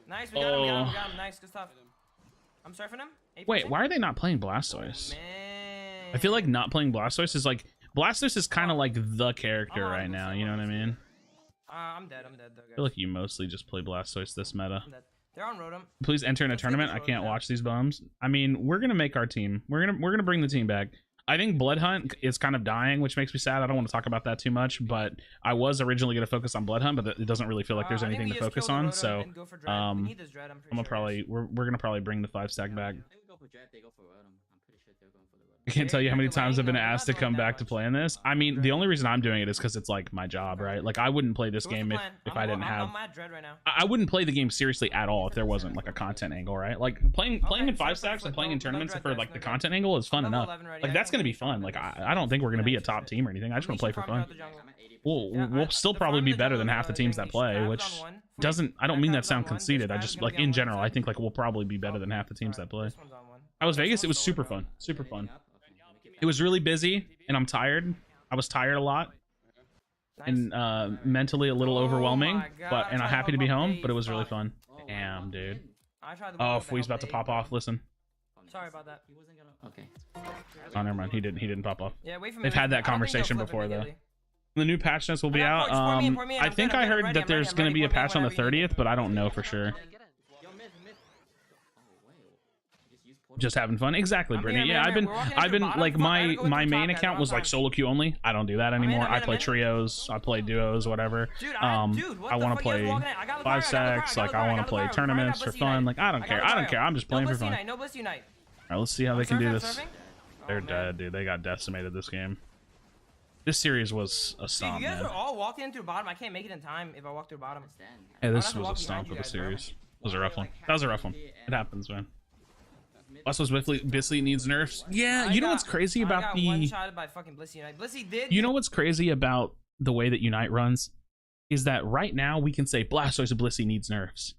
Nice, we got him. We got him. We got him. Nice, good stuff. I'm surfing him. Wait, A-pressing? why are they not playing Blastoise? Man. I feel like not playing Blastoise is like Blastoise is kind of like the character I'm on right this, now. I'm You know on what I this. mean? I'm dead. I'm dead though, guys. I feel like you mostly just play Blastoise this meta. I'm dead. They're on Rotom. Please enter in a Let's get tournament. this I can't Rotom watch these bums. I mean, we're gonna make our team. We're gonna bring the team back. I think Blood Hunt is kind of dying, which makes me sad. I don't want to talk about that too much, but I was originally gonna focus on Blood Hunt, but it doesn't really feel like there's I think anything we to just focus kill the on. Rotom So and go for Dread. We need this Dread, I'm I'm pretty gonna sure, probably we're gonna probably bring the 5-stack back. I think we go for Jet. They go for Rotom. I'm pretty sure they're going for the Rotom. I can't tell you how many times I've been No, they're asked to not come doing that back to much. play in this. I mean, the only reason I'm doing it is because it's like my job, right? Like I wouldn't play this So what's the game plan? if I didn't have. I'm at Dread right now. I wouldn't play the game seriously at all if there wasn't like a content angle, right? Like playing in so 5-stacks and playing in no tournaments Dread for guys, like no the Dread. content angle is fun I'm enough. level 11 already. Like I that's can gonna be do fun. something. Like I don't think we're gonna be a Yeah, top team or anything. I just want to play for fun. I'm at 80%. Yeah, We'll still the probably farm be the better jungle than is half the another teams thing. that play, Crab's which on one, doesn't, I don't mean that sound conceited. I This just guy's like gonna be in on general, one I side. think like we'll probably be better than half the teams that play. This one's on one. I was Vegas. It was Solar, super bro. fun. Super fun. Okay, It was really busy, and I'm tired. I was tired a lot Nice. and mentally a little Oh overwhelming, my God, but and I I'm tried happy to to be help home. Dave, But it was really fuck. fun. Oh, wow, Damn, wow, dude. win. I tried to Oh, walk Flea's about to Dave, pop bro. off. Listen. Sorry about that. He wasn't gonna. Okay. Oh, never mind. He didn't pop off. Yeah, wait for me. They've wait had for me. that I don't think they'll conversation flip before, though. immediately. The new patch notes will be I got out. porch, pour me in, pour me in. I I'm think good, I I'm heard ready, that I'm there's ready, going to I'm be a ready. patch on the Whenever you need 30th, but I don't know for sure. Yo, mid. Oh, wait. Just use portal. Just having fun. Exactly, I'm Brittany. here, Yeah, I'm I've here. been We're walking I've into been bottom. like Fuck, I gotta my go into my top, main guys. I account don't was have like time. solo queue only. I don't do that anymore. I'm I in, play I'm in. trios. I play duos, whatever. Dude, I what the want fuck to you guys play walking in? I got the five car, I got the car, sacks. I Like got I the want to car, play I got tournaments Bliss for fun. Unite. Like I don't care. I don't care. I'm just No playing for Bliss fun. Unite, no Bliss Unite. All right, let's see how they can do Surfing, this. surfing? They're Oh, man. dead, dude. They got decimated this game. This series was a Dude, stomp, you guys man. are all walking into bottom. I can't make it in time if I walk through bottom. Hey, this have to was walk a behind stomp you of a guys, bro. series. It was a rough one. That was a rough one. It happens, man. Plus, was Bisley needs nerfs. Yeah, you know what's crazy about I got the. one-shotted by fucking Blissy Unite. Blissy did. You know what's crazy about the way that Unite runs is that right now we can say Blastoise and Blissey needs nerfs,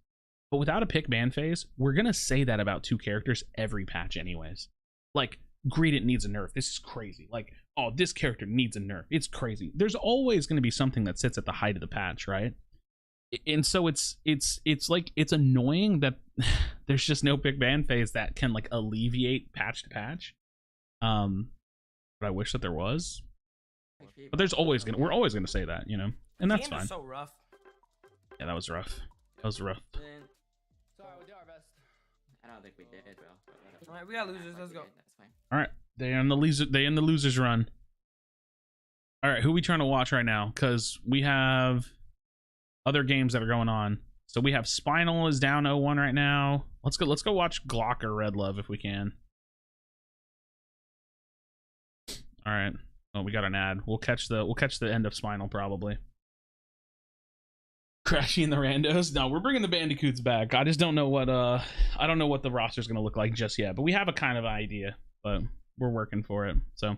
but without a pick ban phase, we're gonna say that about two characters every patch, anyways. Like Greedent needs a nerf. This is crazy. Like, oh, this character needs a nerf. It's crazy. There's always gonna be something that sits at the height of the patch, right? And so it's like it's annoying that there's just no pick ban phase that can like alleviate patch to patch. But I wish that there was. But there's always we're always gonna say that, you know, and that's Game fine. is so rough. Yeah, that was rough. That was rough. Sorry, we did our best. I don't think we did, bro. But whatever. All right, we got losers. Let's go. That's fine. All right, they end the losers run. All right, who we trying to watch right now? Because we have other games that are going on. So we have Spinal is down 0-1 right now. Let's go watch Glock or Red Love if we can. All right. Oh, we got an ad. We'll catch the end of Spinal probably. Krashy and the Randos. No, we're bringing the Bandicoots back. I just don't know what I don't know what the roster's gonna look like just yet, but we have a kind of idea. But we're working for it. So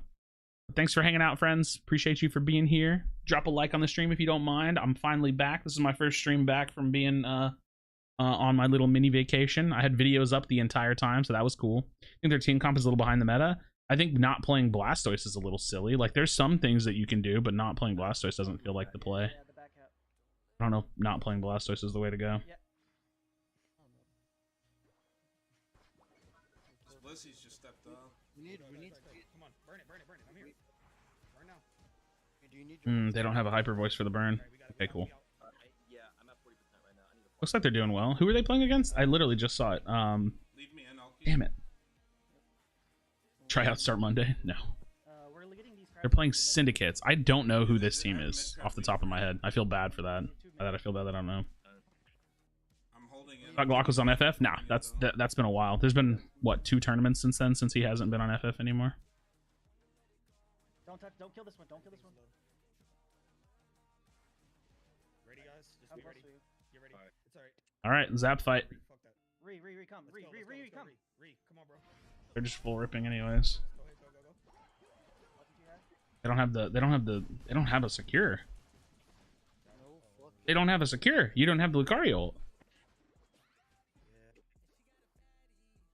thanks for hanging out, friends. Appreciate you for being here. Drop a like on the stream if you don't mind. I'm finally back. This is my first stream back from being on my little mini vacation. I had videos up the entire time, so that was cool. I think their team comp is a little behind the meta. I think not playing Blastoise is a little silly. Like, there's some things that you can do, but not playing Blastoise doesn't feel like the play. I don't know if not playing Blastoise is the way to go. Blissey's just stepped up. We need. Come on, burn it. I'm here. Burn now. They don't have a hyper voice for the burn. Okay, cool. Yeah, I'm at 40% right now. I need Looks like they're doing well. Who are they playing against? I literally just saw it. leave me in. I'll keep Damn it. Tryouts start Monday? No. We're getting these They're playing Syndicates. I don't know who this team is off the top of my head. I feel bad for that. I feel bad that I don't know. I'm holding in. Thought Glock was on FF? Nah, that's been a while. There's been, what, 2 tournaments since then, since he hasn't been on FF anymore? Don't kill this one. Don't kill this one. Ready, guys? Just I'm be close ready. to you. Get ready. It's alright. Alright, Zap fight. Fuck that. Re, come. Let's go, Re, come. Re, come on, bro. They're just full ripping anyways. Go ahead, go. What did you have? They don't have a secure. They don't have a secure. You don't have the Lucario ult.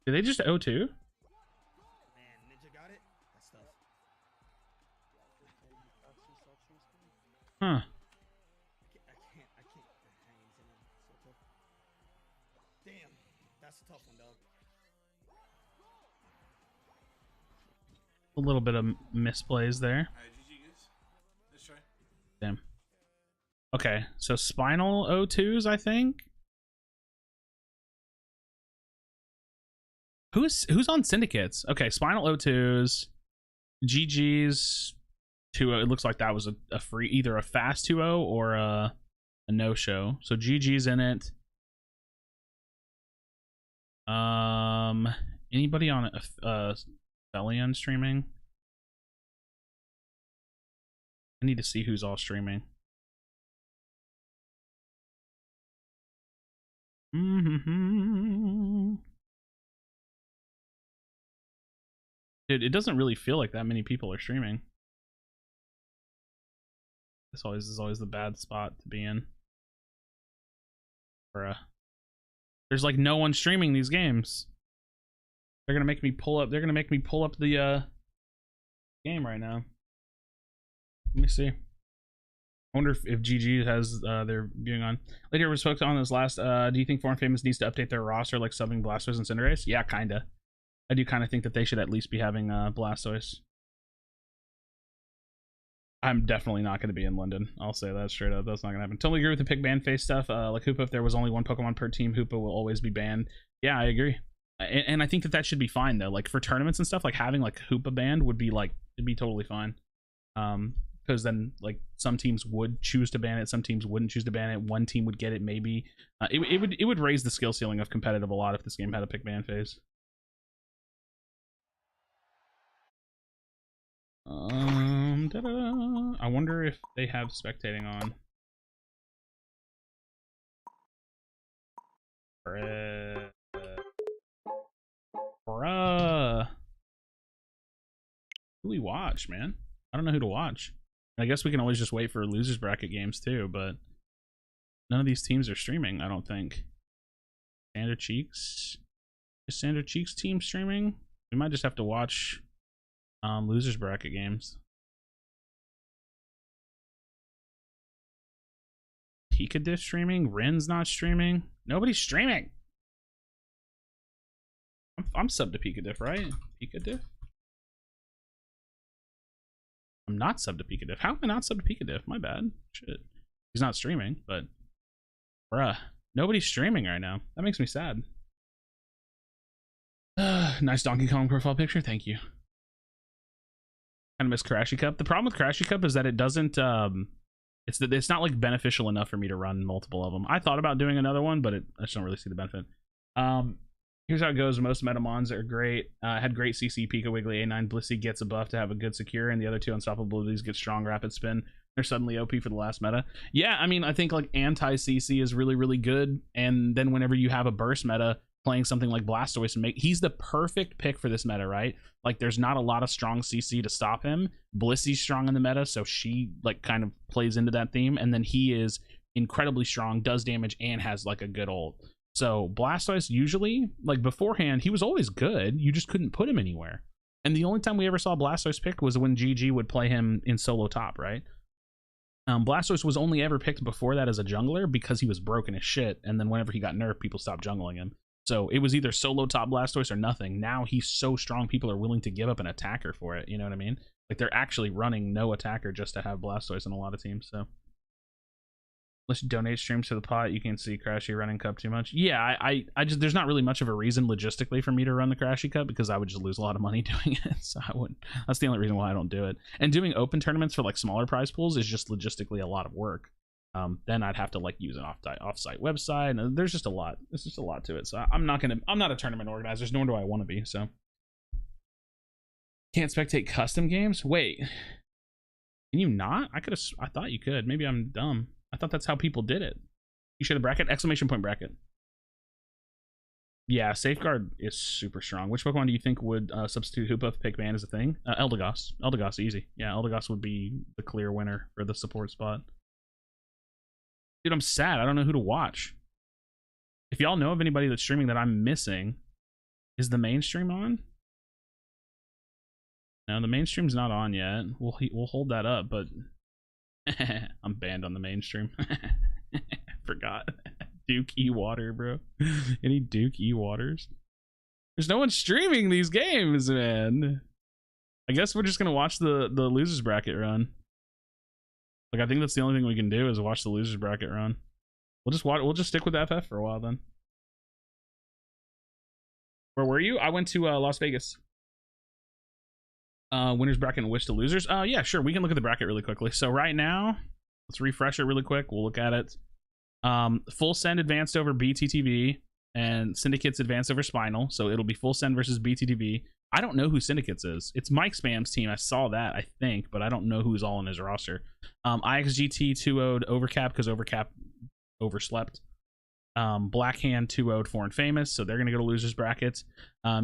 Did they just O2? Man, Ninja got it. That's tough. Huh. I can't. Hang in him. So tough. Damn, that's a tough one, dog. A little bit of misplays there. Alright, GG guys. Let's try. Damn. Okay, so Spinal O2s, I think. Who's on Syndicates? Okay, Spinal O2s, GG's 2-0. It looks like that was a free, either a fast 2-0 or a no-show. So GG's in it. Anybody on Felion streaming? I need to see who's all streaming. Dude, it doesn't really feel like that many people are streaming. This is always the bad spot to be in. There's like no one streaming these games. They're gonna make me pull up. They're gonna make me pull up the game right now. Let me see. I wonder if GG has their viewing on. Later, we spoke on this last. Do you think Foreign Famous needs to update their roster like subbing Blastoise and Cinderace? Yeah, kinda. I do kind of think that they should at least be having Blastoise. I'm definitely not going to be in London. I'll say that straight up. That's not going to happen. Totally agree with the pick ban face stuff. Like Hoopa, if there was only one Pokemon per team, Hoopa will always be banned. Yeah, I agree. And I think that that should be fine though. Like for tournaments and stuff, like having like Hoopa banned would be like, it'd be totally fine. Because then like some teams would choose to ban it, some teams wouldn't choose to ban it. One team would get it maybe. It would raise the skill ceiling of competitive a lot if this game had a pick ban phase. I wonder if they have spectating on. Bruh. Who we watch, man? I don't know who to watch. I guess we can always just wait for losers bracket games too, but none of these teams are streaming, I don't think. Sander Cheeks? Is Sander Cheeks team streaming? We might just have to watch losers bracket games. Pikadiff streaming? Ren's not streaming? Nobody's streaming. I'm sub to Pikadiff, right? Pikadiff? I'm not sub to Pikadiff. How am I not sub to Pikadiff? My bad. Shit. He's not streaming, but bruh. Nobody's streaming right now. That makes me sad. Nice Donkey Kong profile picture. Thank you. Kind of miss Krashy Cup. The problem with Krashy Cup is that it doesn't it's not like beneficial enough for me to run multiple of them. I thought about doing another one, but I just don't really see the benefit. Here's how it goes. Most Metamons are great. Had great CC, Pika, Wiggly, A9, Blissey gets a buff to have a good secure, and the other two unstoppable abilities get strong rapid spin. They're suddenly OP for the last meta. Yeah, I mean, I think like anti-CC is really, really good, and then whenever you have a burst meta, playing something like Blastoise, he's the perfect pick for this meta, right? Like there's not a lot of strong CC to stop him. Blissey's strong in the meta, so she like kind of plays into that theme, and then he is incredibly strong, does damage, and has like a good ult. So Blastoise usually, like beforehand, he was always good. You just couldn't put him anywhere. And the only time we ever saw Blastoise picked was when GG would play him in solo top, right? Blastoise was only ever picked before that as a jungler because he was broken as shit. And then whenever he got nerfed, people stopped jungling him. So it was either solo top Blastoise or nothing. Now he's so strong, people are willing to give up an attacker for it. You know what I mean? Like they're actually running no attacker just to have Blastoise in a lot of teams. So unless you donate streams to the pot, you can see Krashy running Cup too much. Yeah, I just, there's not really much of a reason logistically for me to run the Krashy Cup because I would just lose a lot of money doing it. So I wouldn't. That's the only reason why I don't do it. And doing open tournaments for like smaller prize pools is just logistically a lot of work. Then I'd have to like use an off-site website, and there's just a lot. There's just a lot to it. So I'm not a tournament organizer, nor do I want to be. So can't spectate custom games. Wait, can you not? I thought you could. Maybe I'm dumb. I thought that's how people did it. You should have bracket, exclamation point bracket. Yeah, Safeguard is super strong. Which Pokemon do you think would substitute Hoopa if pick ban is a thing? Eldegoss. Eldegoss, easy. Yeah, Eldegoss would be the clear winner for the support spot. Dude, I'm sad. I don't know who to watch. If y'all know of anybody that's streaming that I'm missing, is the mainstream on? No, the mainstream's not on yet. We'll hold that up, but I'm banned on the mainstream. Forgot. Duke E water, bro. Any Duke E waters? There's no one streaming these games, man. I guess we're just gonna watch the losers bracket run. Like I think that's the only thing we can do is watch the losers bracket run. We'll just stick with FF for a while then. Where were you? I went to Las Vegas. Winners bracket and wish to losers. Yeah, sure. We can look at the bracket really quickly. So right now, let's refresh it really quick. We'll look at it. Full Send advanced over BTTV and Syndicates advanced over Spinal. So it'll be Full Send versus BTTV. I don't know who Syndicates is. It's Mike Spam's team. I saw that, I think, but I don't know who's all in his roster. IXGT 2-0'd Overcap because Overcap overslept. Blackhand 2-0'd Foreign Famous, so they're going to go to losers brackets.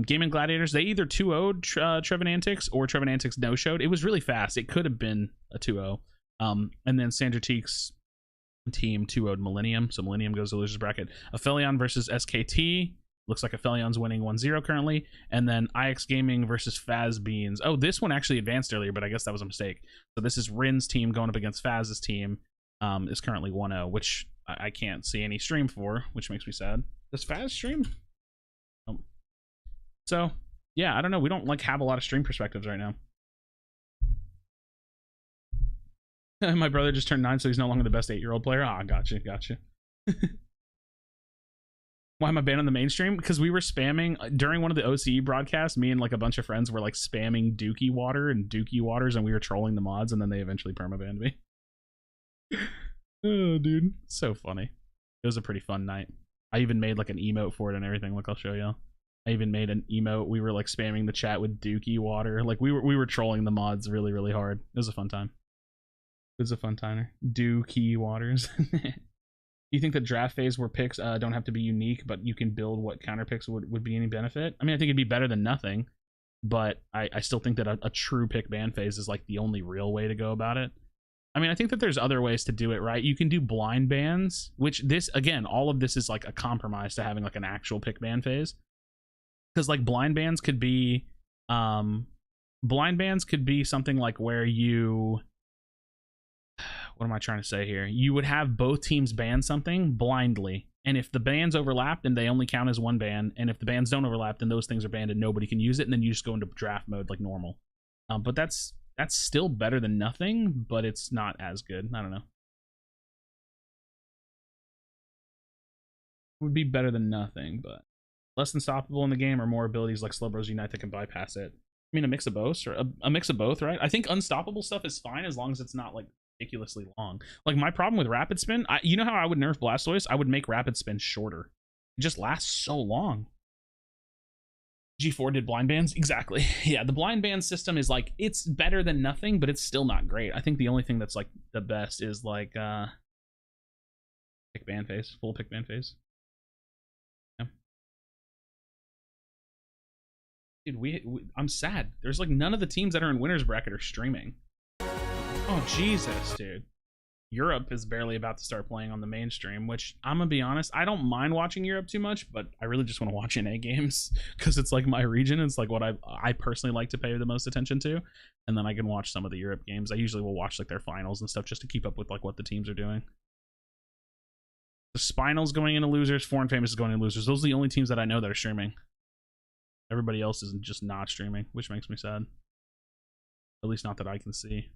Gaming Gladiators, they either 2-0'd Trevin Antics or Trevin Antics no-showed. It was really fast. It could have been a 2-0. And then Sandra Teeks team 2-0'd Millennium, so Millennium goes to losers bracket. Aphelion versus SKT. Looks like Aphelion's winning 1-0 currently. And then IX Gaming versus Faz Beans. Oh, this one actually advanced earlier, but I guess that was a mistake. So this is Rin's team going up against Faz's team. Is currently 1-0, which I can't see any stream for, which makes me sad. Does Faz stream? Oh. So, yeah, I don't know. We don't like have a lot of stream perspectives right now. My brother just turned 9, so he's no longer the best 8-year-old player. Ah, gotcha. Why am I banned on the mainstream? Because we were spamming during one of the OCE broadcasts. Me and like a bunch of friends were like spamming Dookie Water and Dookie Waters, and we were trolling the mods, and then they eventually permabanned me. Oh, dude, so funny. It was a pretty fun night. I even made like an emote for it and everything. Look, I'll show y'all. I even made an emote. We were like spamming the chat with Dookie Water. Like we were trolling the mods really hard. It was a fun time. It was a fun timer. Dookie Waters. You think the draft phase where picks don't have to be unique, but you can build what counter picks would be any benefit? I mean, I think it'd be better than nothing, but I still think that a true pick ban phase is like the only real way to go about it. I mean, I think that there's other ways to do it, right? You can do blind bans, which this, again, all of this is like a compromise to having like an actual pick ban phase. Because like blind bans could be something like where you, what am I trying to say here? You would have both teams ban something blindly, and if the bans overlap, then they only count as one ban, and if the bans don't overlap, then those things are banned and nobody can use it, and then you just go into draft mode like normal. But that's still better than nothing, but it's not as good. I don't know. Would be better than nothing, but less unstoppable in the game, or more abilities like Slowbros Unite that can bypass it. I mean, a mix of both, or a mix of both, right? I think unstoppable stuff is fine as long as it's not like ridiculously long. Like my problem with rapid spin, you know how I would nerf Blastoise? I would make rapid spin shorter. It just lasts so long. G4 did blind bans? Exactly. Yeah, the blind ban system is like, it's better than nothing, but it's still not great. I think the only thing that's like the best is like pick ban phase, full pick ban phase. Yeah. Dude, I'm sad. There's like none of the teams that are in winners bracket are streaming. Oh Jesus, dude. Europe is barely about to start playing on the mainstream, which I'm gonna be honest, I don't mind watching Europe too much, but I really just want to watch NA games because it's like my region. It's like what I personally like to pay the most attention to, and then I can watch some of the Europe games. I usually will watch like their finals and stuff just to keep up with like what the teams are doing. The Spinal's going into losers, Foreign Famous is going into losers. Those are the only teams that I know that are streaming. Everybody else is just not streaming, which makes me sad. At least not that I can see.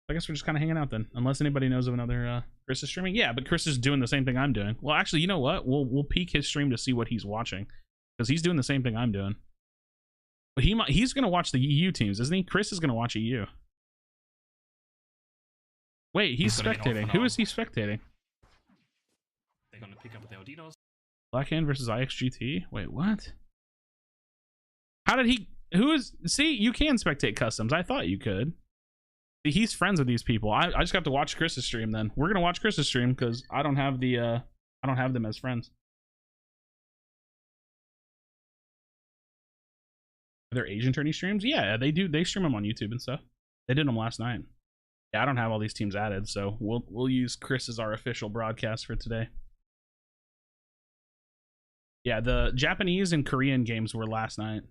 I guess we're just kind of hanging out then, unless anybody knows of another Chris is streaming. Yeah, but Chris is doing the same thing I'm doing. Well, actually, you know what? We'll peek his stream to see what he's watching, because he's doing the same thing I'm doing. But he's gonna watch the EU teams, isn't he? Chris is gonna watch EU. Wait, he's spectating. Who is he spectating? They're gonna pick up the Odinos. Blackhand versus IXGT. Wait, what? How did he? Who is? See, you can spectate customs. I thought you could. He's friends with these people. I just got to watch Chris's stream then. We're gonna watch Chris's stream because I don't have the I don't have them as friends. Are there Asian tourney streams? Yeah, they do. They stream them on YouTube and stuff. They did them last night. Yeah, I don't have all these teams added, so we'll use Chris as our official broadcast for today. Yeah, the Japanese and Korean games were last night.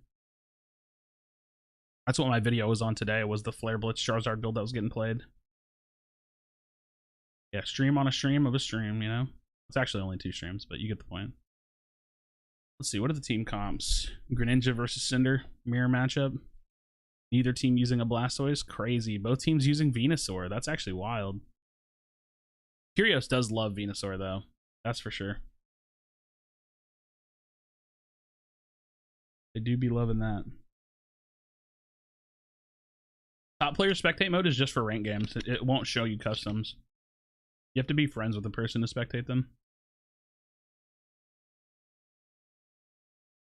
That's what my video was on today, was the Flare Blitz Charizard build that was getting played. Yeah, stream on a stream of a stream, you know? It's actually only 2 streams, but you get the point. Let's see, what are the team comps? Greninja versus Cinder, mirror matchup. Neither team using a Blastoise, crazy. Both teams using Venusaur, that's actually wild. Curios does love Venusaur though, that's for sure. They do be loving that. Top player spectate mode is just for ranked games. It won't show you customs. You have to be friends with the person to spectate them.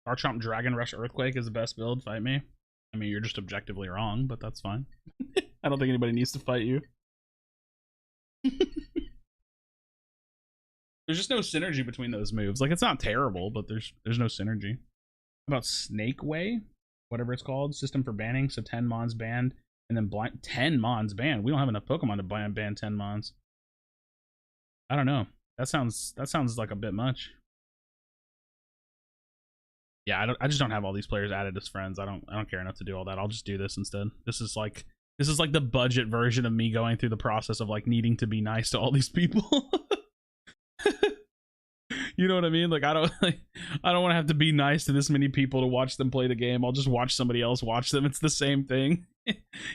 Garchomp Dragon Rush Earthquake is the best build. Fight me. I mean, you're just objectively wrong, but that's fine. I don't think anybody needs to fight you. There's just no synergy between those moves. Like, it's not terrible, but there's no synergy. How about Snake Way? Whatever it's called. System for banning. So 10 Mons banned. And then blind 10 Mons banned. We don't have enough Pokemon to ban 10 Mons. I don't know. That sounds like a bit much. Yeah, I just don't have all these players added as friends. I don't care enough to do all that. I'll just do this instead. This is like the budget version of me going through the process of like needing to be nice to all these people. You know what I mean? Like I don't want to have to be nice to this many people to watch them play the game. I'll just watch somebody else watch them. It's the same thing.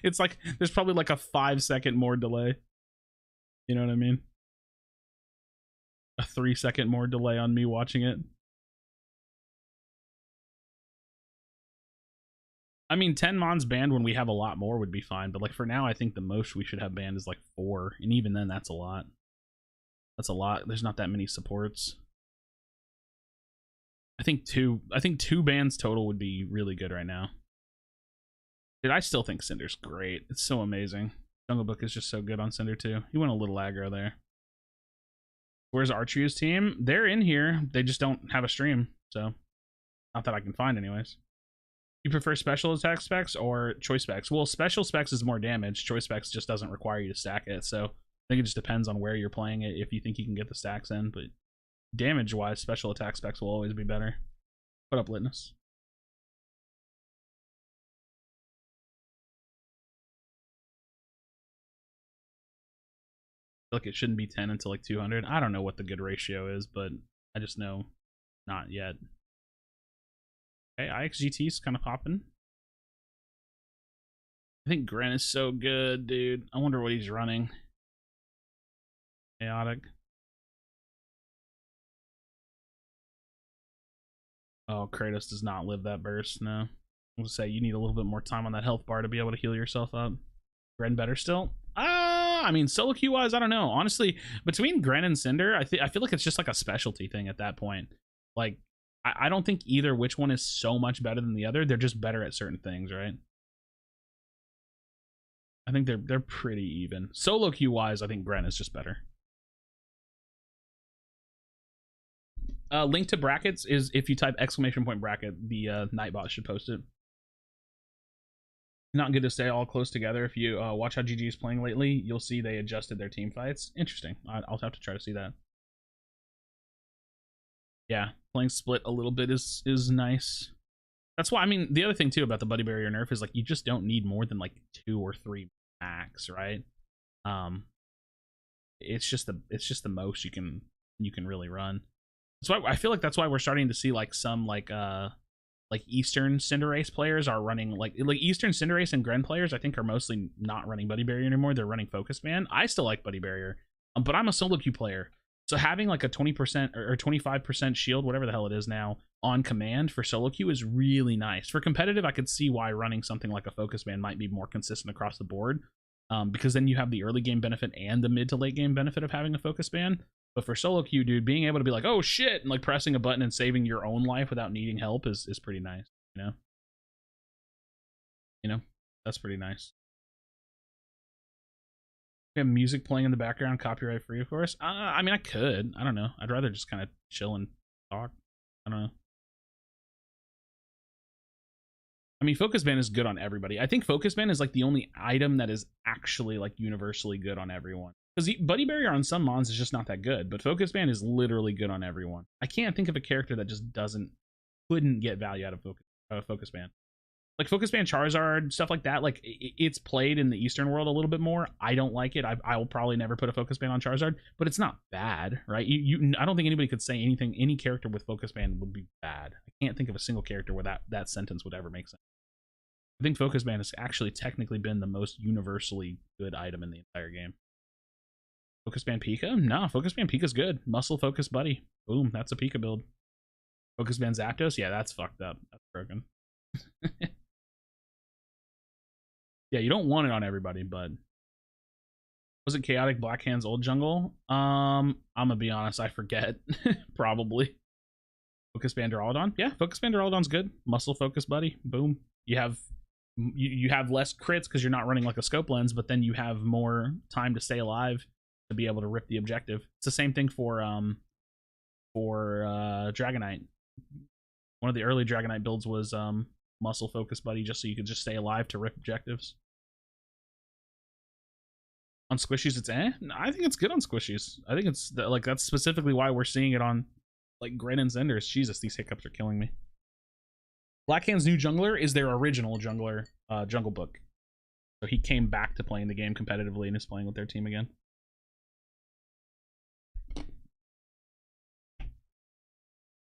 It's like there's probably like a 5-second more delay. You know what I mean? A 3-second more delay on me watching it. I mean, 10 mons banned when we have a lot more would be fine, but like for now, I think the most we should have banned is like 4, and even then, that's a lot. That's a lot. There's not that many supports. I think two bans total would be really good right now. Dude, I still think Cinder's great. It's so amazing. Jungle Book is just so good on Cinder too. He went a little aggro there. Where's Archie's team? They're in here. They just don't have a stream, so not that I can find anyways. You prefer special attack specs or choice specs? Well, special specs is more damage. Choice specs just doesn't require you to stack it, so I think it just depends on where you're playing it, if you think you can get the stacks in, but damage-wise, special attack specs will always be better. Put up Litness. I feel like it shouldn't be 10 until like 200. I don't know what the good ratio is, but I just know not yet. Okay, IXGT's kind of popping. I think Gren is so good, dude. I wonder what he's running. Chaotic. Oh, Kratos does not live that burst, no. I was gonna say, you need a little bit more time on that health bar to be able to heal yourself up. Gren better still? I mean, solo queue wise, I don't know. Honestly, between Gren and Cinder, I feel like it's just like a specialty thing at that point. Like, I don't think either which one is so much better than the other. They're just better at certain things, right? I think they're pretty even. Solo queue wise, I think Gren is just better. Link to brackets is if you type !bracket, the Nightbot should post it. Not good to stay all close together. If you watch how GG is playing lately, you'll see they adjusted their team fights. Interesting. I'll have to try to see that. Yeah, playing split a little bit is nice. That's why, I mean, the other thing too about the Buddy Barrier nerf is like you just don't need more than like 2 or 3 max, right? It's just the most you can really run. So I feel like that's why we're starting to see like some like Eastern Cinderace players are running like Eastern Cinderace and Gren players I think are mostly not running Buddy Barrier anymore. They're running Focus Band. I still like Buddy Barrier, but I'm a solo queue player. So having like a 20% or 25% shield, whatever the hell it is now, on command for solo queue is really nice. For competitive, I could see why running something like a Focus Band might be more consistent across the board, because then you have the early game benefit and the mid to late game benefit of having a Focus Band. But for solo queue, dude, being able to be like, oh shit, and like pressing a button and saving your own life without needing help is pretty nice, you know? You know, that's pretty nice. We have music playing in the background, copyright free, of course. I mean, I could. I don't know. I'd rather just kind of chill and talk. I don't know. I mean, Focus Band is good on everybody. I think Focus Band is like the only item that is actually like universally good on everyone. Because Buddy Barrier on some mons is just not that good, but Focus Band is literally good on everyone. I can't think of a character that just couldn't get value out of Focus Band. Like Focus Band Charizard, stuff like that, like it's played in the Eastern world a little bit more. I don't like it. I will probably never put a Focus Band on Charizard, but it's not bad, right? I don't think anybody could say any character with Focus Band would be bad. I can't think of a single character where that sentence would ever make sense. I think Focus Band has actually technically been the most universally good item in the entire game. Focus Band Pika? No, Focus Band Pika's good. Muscle Focus Buddy. Boom, that's a Pika build. Focus Band Zapdos? Yeah, that's fucked up. That's broken. Yeah, you don't want it on everybody, but... Was it Chaotic Blackhand's old jungle? I'm gonna be honest, I forget. Probably. Focus Band Duraludon? Yeah, Focus Band Duraludon's good. Muscle Focus Buddy. Boom. You have less crits because you're not running like a scope lens, but then you have more time to stay alive to be able to rip the objective. It's the same thing for Dragonite. One of the early Dragonite builds was Muscle Focus Buddy, just so you could just stay alive to rip objectives. On Squishies, it's eh. No, I think it's good on Squishies. I think it's like that's specifically why we're seeing it on like Gren and Zenders. Jesus, these hiccups are killing me. Blackhand's new jungler is their original jungler, Jungle Book. So he came back to playing the game competitively and is playing with their team again.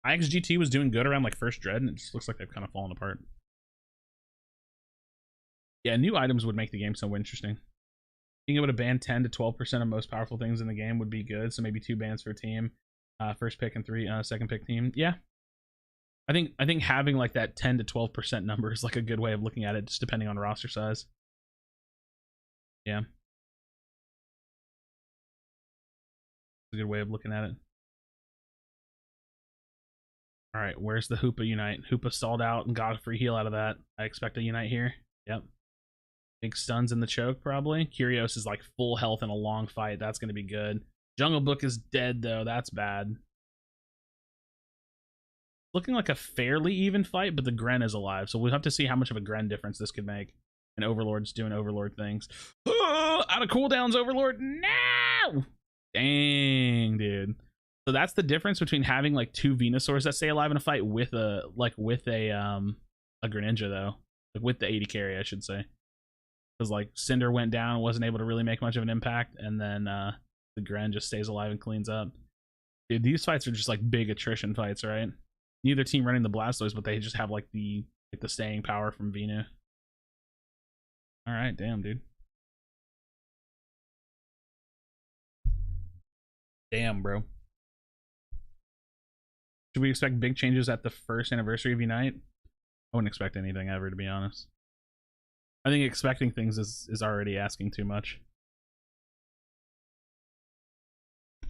IXGT was doing good around like first Dread, and it just looks like they've kind of fallen apart. Yeah, new items would make the game so interesting. Being able to ban 10 to 12% of most powerful things in the game would be good. So maybe 2 bans for a team, first pick and 3 second pick team. Yeah, I think having like that 10 to 12% number is like a good way of looking at it, just depending on roster size. Yeah, it's a good way of looking at it. All right, where's the Hoopa Unite? Hoopa stalled out and got a free heal out of that. I expect a Unite here. Yep. Big stuns in the choke, probably. Curios is like full health in a long fight. That's going to be good. Jungle Book is dead, though. That's bad. Looking like a fairly even fight, but the Gren is alive. So we'll have to see how much of a Gren difference this could make. And Overlord's doing Overlord things. Out of cooldowns, Overlord. No! Dang, dude. So that's the difference between having like 2 Venusaurs that stay alive in a fight with a Greninja, though. Like with the 80 carry, I should say. Because like Cinder went down, wasn't able to really make much of an impact, and then the Gren just stays alive and cleans up. Dude, these fights are just like big attrition fights, right? Neither team running the Blastoise, but they just have like the staying power from Venu. All right, damn, dude. Damn, bro. Should we expect big changes at the first anniversary of Unite? I wouldn't expect anything ever, to be honest. I think expecting things is already asking too much. I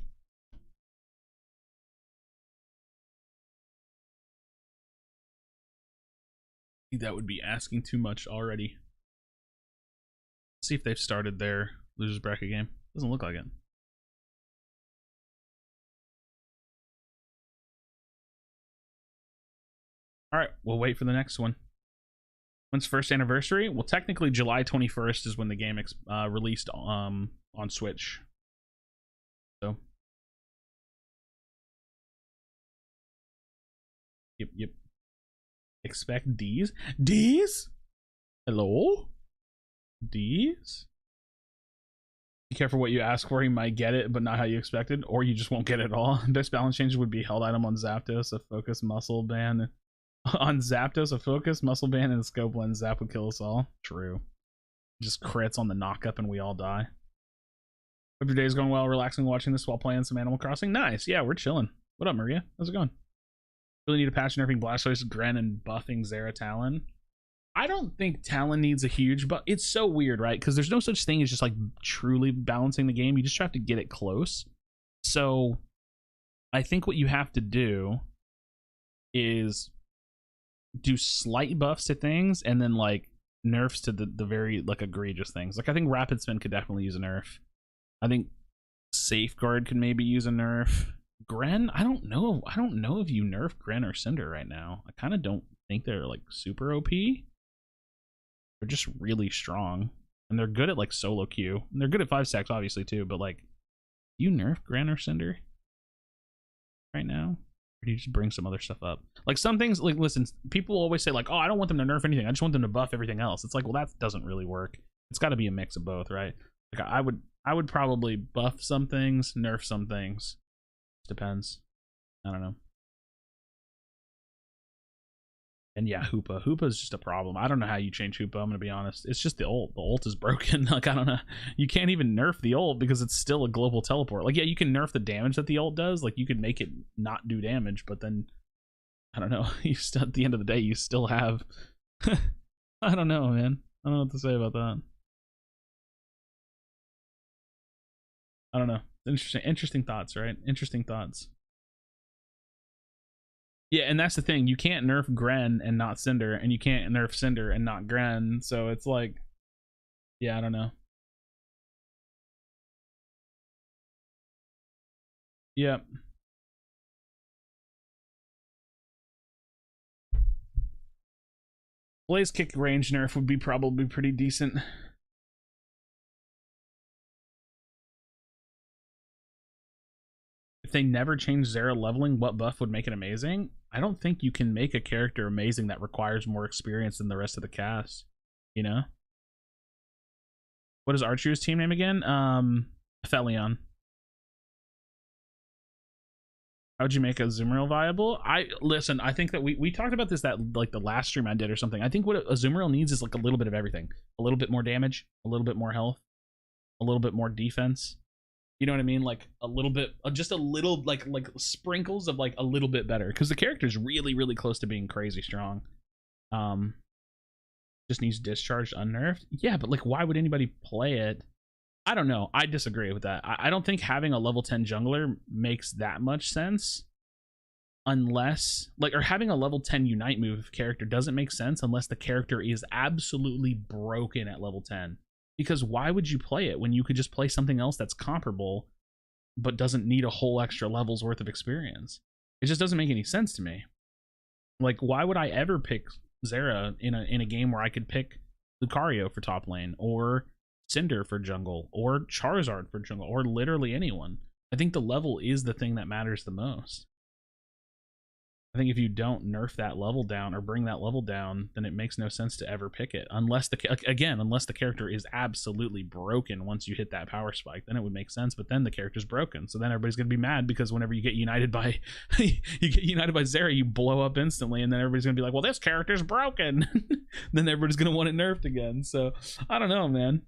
think that would be asking too much already. Let's see if they've started their losers bracket game. Doesn't look like it. All right, we'll wait for the next one. When's first anniversary? Well, technically July 21st is when the game released on Switch. So, yep. Expect D's? D's? Hello? D's? Be careful what you ask for. You might get it, but not how you expected, or you just won't get it at all. Best balance change would be held item on Zapdos, a focus muscle ban. On Zapdos, a focus, muscle band, and a scope lens. Zap would kill us all. True. Just crits on the knockup and we all die. Hope your day's going well, relaxing, watching this while playing some Animal Crossing. Nice. Yeah, we're chilling. What up, Maria? How's it going? Really need a patch nerfing Blastoise, Gren, and buffing Zera Talon. I don't think Talon needs a huge buff. It's so weird, right? Because there's no such thing as just like truly balancing the game. You just have to get it close. So I think what you have to do is do slight buffs to things and then like nerfs to the very like egregious things. Like I think Rapid Spin could definitely use a nerf. I think Safeguard could maybe use a nerf. Gren, I don't know if you nerf Gren or Cinder right now. I kind of don't think they're like super OP. They're just really strong and they're good at like solo queue. And they're good at 5 stacks obviously too, but like you nerf Gren or Cinder right now? Or do you just bring some other stuff up? Like some things, like listen, people always say like, oh, I don't want them to nerf anything. I just want them to buff everything else. It's like, well, that doesn't really work. It's got to be a mix of both, right? Like I would probably buff some things, nerf some things. Depends. I don't know. And yeah, Hoopa. Hoopa is just a problem. I don't know how you change Hoopa, I'm gonna be honest. It's just the ult. The ult is broken. Like, I don't know. You can't even nerf the ult because it's still a global teleport. Like, yeah, you can nerf the damage that the ult does. Like, you could make it not do damage, but then, I don't know. You still, at the end of the day, you still have... I don't know, man. I don't know what to say about that. I don't know. Interesting thoughts, right? Interesting thoughts. Yeah, and that's the thing. You can't nerf Gren and not Cinder, and you can't nerf Cinder and not Gren. So it's like, yeah, I don't know. Yep. Blaze Kick range nerf would be probably pretty decent. they never changed Zera leveling, what buff would make it amazing? I don't think you can make a character amazing that requires more experience than the rest of the cast. You know? What is Archer's team name again? Felion. How would you make a Azumarill viable? Listen, I think that we talked about this that like the last stream I did or something. I think what Azumarill needs is like a little bit of everything. A little bit more damage, a little bit more health, a little bit more defense. You know what I mean? Like a little bit, just a little, like sprinkles of like a little bit better, because the character's really, really close to being crazy strong. Just needs discharged unnerved. Yeah, but like, why would anybody play it? I don't know. I disagree with that. I don't think having a level 10 jungler makes that much sense, unless like, or having a level 10 unite move character doesn't make sense unless the character is absolutely broken at level 10. Because why would you play it when you could just play something else that's comparable but doesn't need a whole extra level's worth of experience? It just doesn't make any sense to me. Like, why would I ever pick Zera in a game where I could pick Lucario for top lane, or Cinder for jungle, or Charizard for jungle, or literally anyone? I think the level is the thing that matters the most. I think if you don't nerf that level down or bring that level down, then it makes no sense to ever pick it. Unless unless the character is absolutely broken once you hit that power spike, then it would make sense. But then the character's broken, so then everybody's gonna be mad because whenever you get united by Zera, you blow up instantly, and then everybody's gonna be like, "Well, this character's broken." Then everybody's gonna want it nerfed again. So I don't know, man.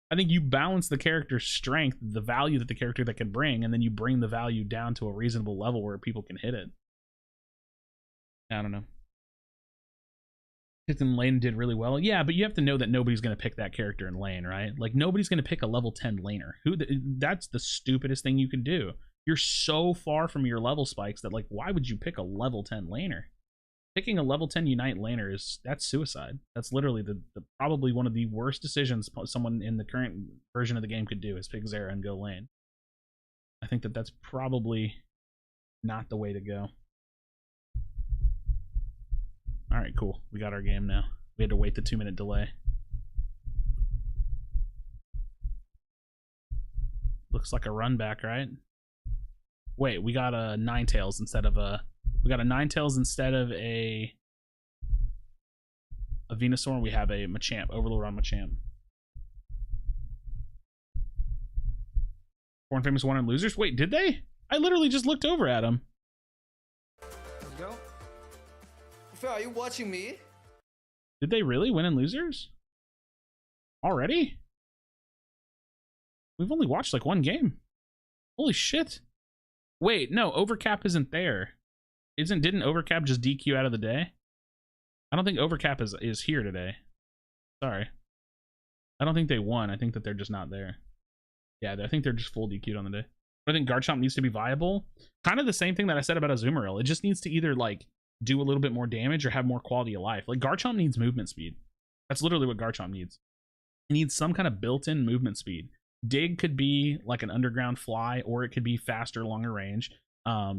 I think you balance the character's strength, the value that the character that can bring, and then you bring the value down to a reasonable level where people can hit it. I don't know. Pickton Lane did really well. Yeah, but you have to know that nobody's going to pick that character in lane, right? Like, nobody's going to pick a level 10 laner. That's the stupidest thing you can do. You're so far from your level spikes that, like, why would you pick a level 10 laner? Picking a level 10 Unite laner that's suicide. That's literally the probably one of the worst decisions someone in the current version of the game could do, is pick Zera and go lane. I think that's probably not the way to go. Alright, cool. We got our game now. We had to wait the 2-minute delay. Looks like a run back, right? Wait, we got a Ninetales instead of a... We got a Ninetales instead of a Venusaur. We have a Machamp. Overlord on Machamp. Foreign Famous won in losers? Wait, did they? I literally just looked over at them. Let's go. Phil, are you watching me? Did they really win in losers? Already? We've only watched like one game. Holy shit. Wait, no, Overcap isn't there. Didn't Overcap just DQ out of the day? I don't think Overcap is here today. Sorry. I don't think they won. I think that they're just not there. Yeah, I think they're just full DQ'd on the day. But I think Garchomp needs to be viable. Kind of the same thing that I said about Azumarill. It just needs to either like do a little bit more damage or have more quality of life. Like, Garchomp needs movement speed. That's literally what Garchomp needs. It needs some kind of built-in movement speed. Dig could be like an underground fly, or it could be faster, longer range.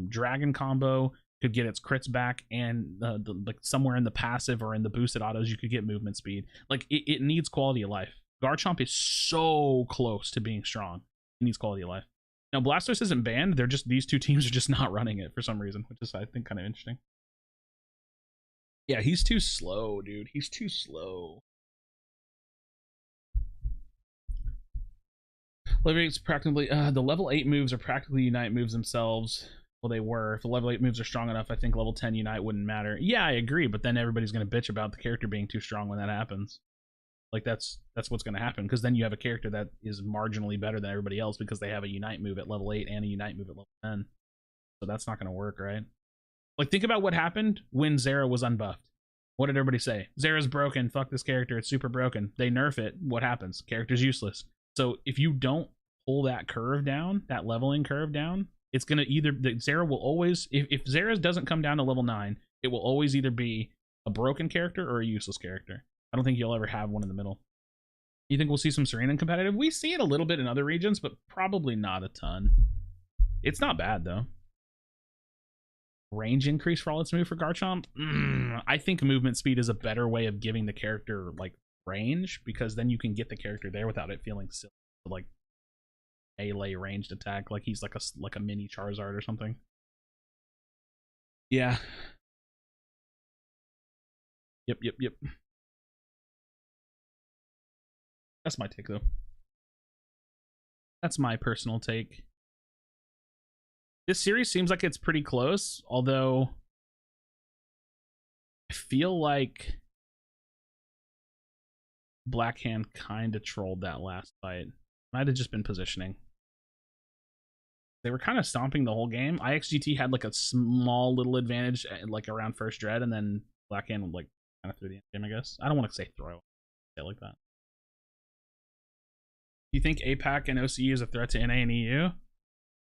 Dragon combo could get its crits back, and like somewhere in the passive or in the boosted autos you could get movement speed. Like, it needs quality of life. Garchomp is so close to being strong. It needs quality of life. Now, Blastoise isn't banned. They're just, these two teams are just not running it for some reason, which is, I think, kind of interesting. Yeah, he's too slow, dude. He's too slow. Level 8's practically the level 8 moves are practically Unite moves themselves. Well, they were. If the level 8 moves are strong enough, I think level 10 Unite wouldn't matter. Yeah, I agree, but then everybody's going to bitch about the character being too strong when that happens. Like, that's what's going to happen, because then you have a character that is marginally better than everybody else because they have a Unite move at level 8 and a Unite move at level 10. So that's not going to work, right? Like, think about what happened when Zera was unbuffed. What did everybody say? Zera's broken. Fuck this character. It's super broken. They nerf it. What happens? Character's useless. So if you don't pull that curve down, that leveling curve down, it's going to either... Zera will always... If Zera doesn't come down to level 9, it will always either be a broken character or a useless character. I don't think you'll ever have one in the middle. You think we'll see some Serena in competitive? We see it a little bit in other regions, but probably not a ton. It's not bad, though. Range increase for all its move for Garchomp? I think movement speed is a better way of giving the character, like, range, because then you can get the character there without it feeling silly. Like, melee ranged attack, like he's like a mini Charizard or something. Yeah. Yep. That's my take, though. That's my personal take. This series seems like it's pretty close, although I feel like Blackhand kind of trolled that last fight. Might have just been positioning. They were kind of stomping the whole game. IXGT had like a small little advantage like around first dread, and then Blackhand like kind of threw the end game, I guess. I don't want to say throw. Say it like that. Do you think APAC and OCE is a threat to NA and EU?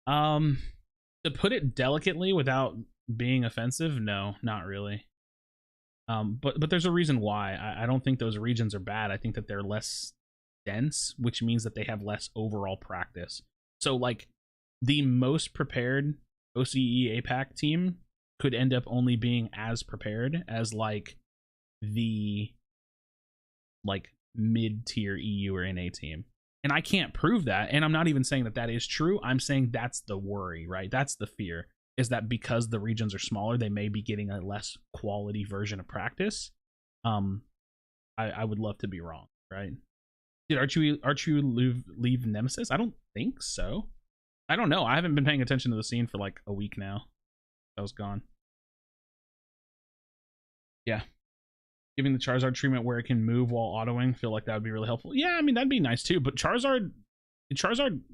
To put it delicately without being offensive, no, not really. But there's a reason why. I don't think those regions are bad. I think that they're less dense, which means that they have less overall practice. So like the most prepared OCE APAC team could end up only being as prepared as like the mid-tier EU or NA team. And I can't prove that, and I'm not even saying that that is true. I'm saying that's the worry, right? That's the fear, is that because the regions are smaller, they may be getting a less quality version of practice. I would love to be wrong, right? Did Archu leave Nemesis? I don't think so. I don't know. I haven't been paying attention to the scene for like a week now. That was gone. Yeah. Giving the Charizard treatment where it can move while autoing, feel like that would be really helpful. Yeah, I mean, that'd be nice too, but Charizard,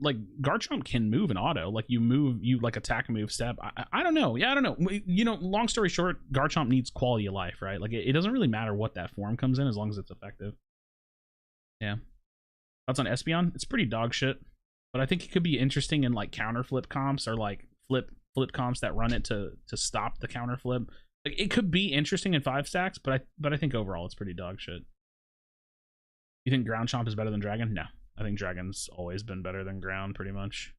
like, Garchomp can move and auto. Like, you like attack, move, step. I don't know. Yeah, I don't know. You know, long story short, Garchomp needs quality of life, right? Like, it doesn't really matter what that form comes in as long as it's effective. Yeah. Thoughts on Espeon? It's pretty dog shit, but I think it could be interesting in, like, counter flip comps or, like, flip comps that run it to stop the counter flip. Like, it could be interesting in 5 stacks, but I think overall it's pretty dog shit. You think Ground Chomp is better than Dragon? No. I think Dragon's always been better than Ground, pretty much.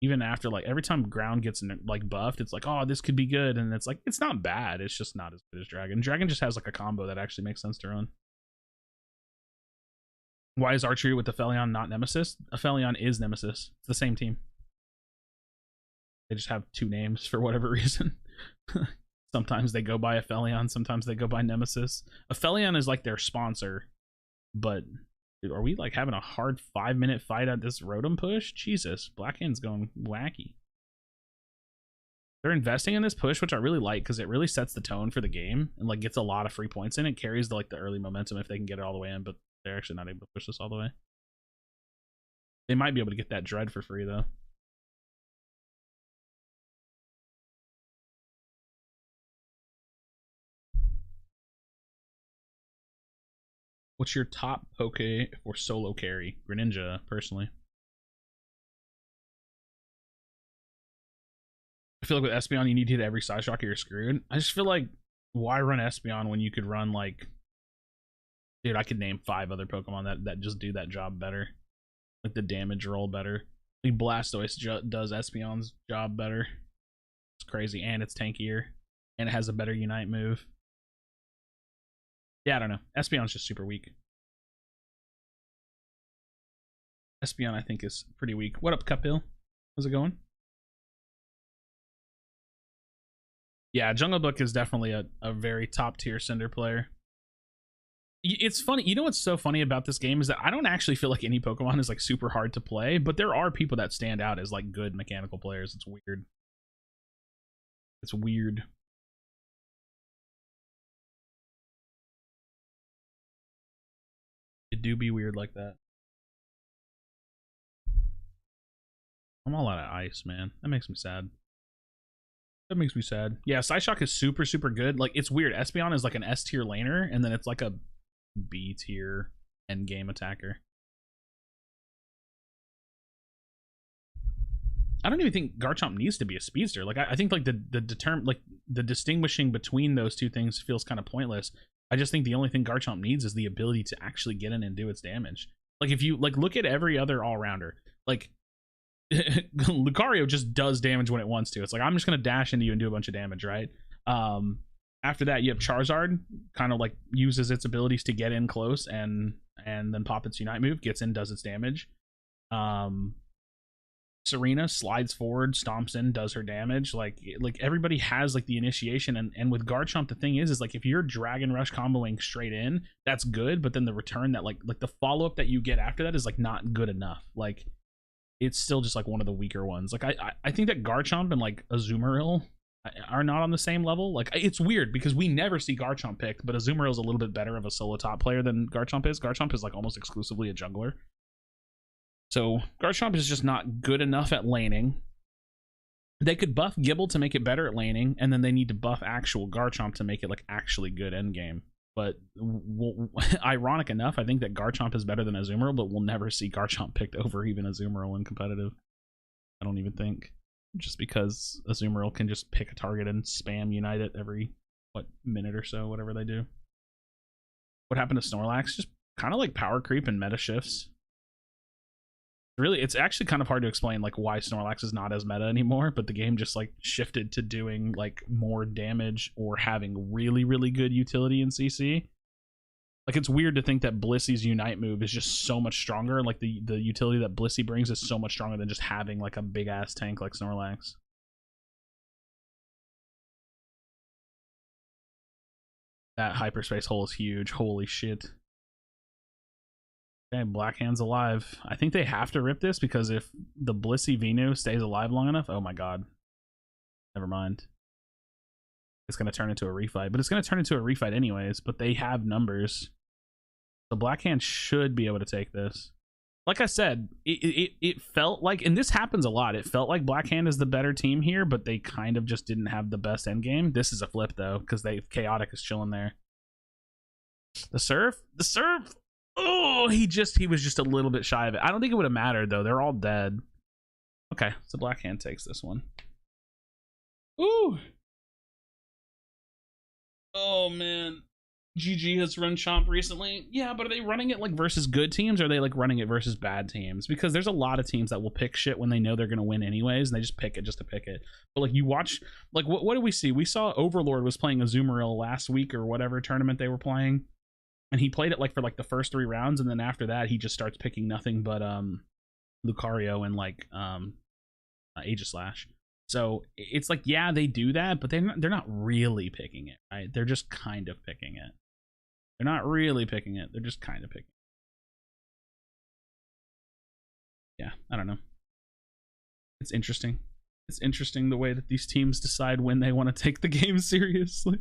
Even after, like, every time Ground gets, like, buffed, it's like, oh, this could be good. And it's like, it's not bad. It's just not as good as Dragon. Dragon just has, like, a combo that actually makes sense to run. Why is Archery with Aphelion not Nemesis? Aphelion is Nemesis. It's the same team. They just have 2 names for whatever reason. Sometimes they go by Aphelion, sometimes they go by Nemesis. Aphelion is like their sponsor, but dude, are we like having a hard 5-minute fight at this Rotom push? Jesus, Blackhand's going wacky. They're investing in this push, which I really like because it really sets the tone for the game and like gets a lot of free points in. It carries the, like the early momentum if they can get it all the way in, but they're actually not able to push this all the way. They might be able to get that Dread for free though. What's your top poke for solo carry? Greninja, personally. I feel like with Espeon, you need to hit every side shock or you're screwed. I just feel like, why run Espeon when you could run, like... Dude, I could name 5 other Pokemon that just do that job better. Like, the damage roll better. Like, Blastoise does Espeon's job better. It's crazy, and it's tankier. And it has a better Unite move. Yeah, I don't know. Espeon's just super weak. Espeon, I think, is pretty weak. What up, Cuphill? How's it going? Yeah, Jungle Book is definitely a very top-tier Cinder player. It's funny. You know what's so funny about this game is that I don't actually feel like any Pokemon is, like, super hard to play, but there are people that stand out as, like, good mechanical players. It's weird. It's weird. It do be weird like that. I'm all out of ice, man. That makes me sad. That makes me sad. Yeah, Psyshock is super, super good. Like, it's weird. Espeon is like an S tier laner, and then it's like a B tier endgame attacker. I don't even think Garchomp needs to be a speedster. Like, I think like the distinguishing between those two things feels kind of pointless. I just think the only thing Garchomp needs is the ability to actually get in and do its damage. Like, if you like look at every other all-rounder, like Lucario just does damage when it wants to. It's like, I'm just gonna dash into you and do a bunch of damage, right? After that, you have Charizard, kind of like uses its abilities to get in close and then pop its Unite move, gets in, does its damage. Serena slides forward, stomps in, does her damage. Like everybody has like the initiation, and with Garchomp, the thing is like if you're Dragon Rush comboing straight in, that's good, but then the return that like the follow up that you get after that is like not good enough. Like it's still just like one of the weaker ones. Like I think that Garchomp and like Azumarill are not on the same level. Like it's weird because we never see Garchomp picked, but Azumarill is a little bit better of a solo top player than Garchomp is. Garchomp is like almost exclusively a jungler. So Garchomp is just not good enough at laning. They could buff Gibble to make it better at laning, and then they need to buff actual Garchomp to make it like actually good endgame. But ironic enough, I think that Garchomp is better than Azumarill, but we'll never see Garchomp picked over even Azumarill in competitive. I don't even think. Just because Azumarill can just pick a target and spam unite it every, minute or so, whatever they do. What happened to Snorlax? Just kind of like power creep and meta shifts. Really, it's actually kind of hard to explain like why Snorlax is not as meta anymore, but the game just like shifted to doing like more damage or having really, really good utility in CC. Like it's weird to think that Blissy's Unite move is just so much stronger. Like the utility that Blissey brings is so much stronger than just having like a big ass tank like Snorlax. That hyperspace hole is huge. Holy shit. Okay, Blackhand's alive. I think they have to rip this because if the Blissey Venu stays alive long enough, oh my god. Never mind. It's going to turn into a refight, but it's going to turn into a refight anyways, but they have numbers. The Blackhand should be able to take this. Like I said, it felt like, and this happens a lot, it felt like Blackhand is the better team here, but they kind of just didn't have the best endgame. This is a flip though, because Chaotic is chilling there. The Surf? The Surf! Oh, he was just a little bit shy of it. I don't think it would have mattered though. They're all dead. Okay, so Blackhand takes this one. Ooh. Oh man. GG has run Chomp recently. Yeah, but are they running it like versus good teams, or are they like running it versus bad teams? Because there's a lot of teams that will pick shit when they know they're gonna win anyways, and they just pick it just to pick it. But like you watch, like what did we see? We saw Overlord was playing Azumarill last week or whatever tournament they were playing. And he played it like for like the first 3 rounds, and then after that he just starts picking nothing but Lucario and like Aegislash. So it's like, yeah, they do that, but they're not really picking it, right? They're just kind of picking it. They're not really picking it. They're just kind of picking it. Yeah, I don't know. It's interesting. It's interesting the way that these teams decide when they want to take the game seriously.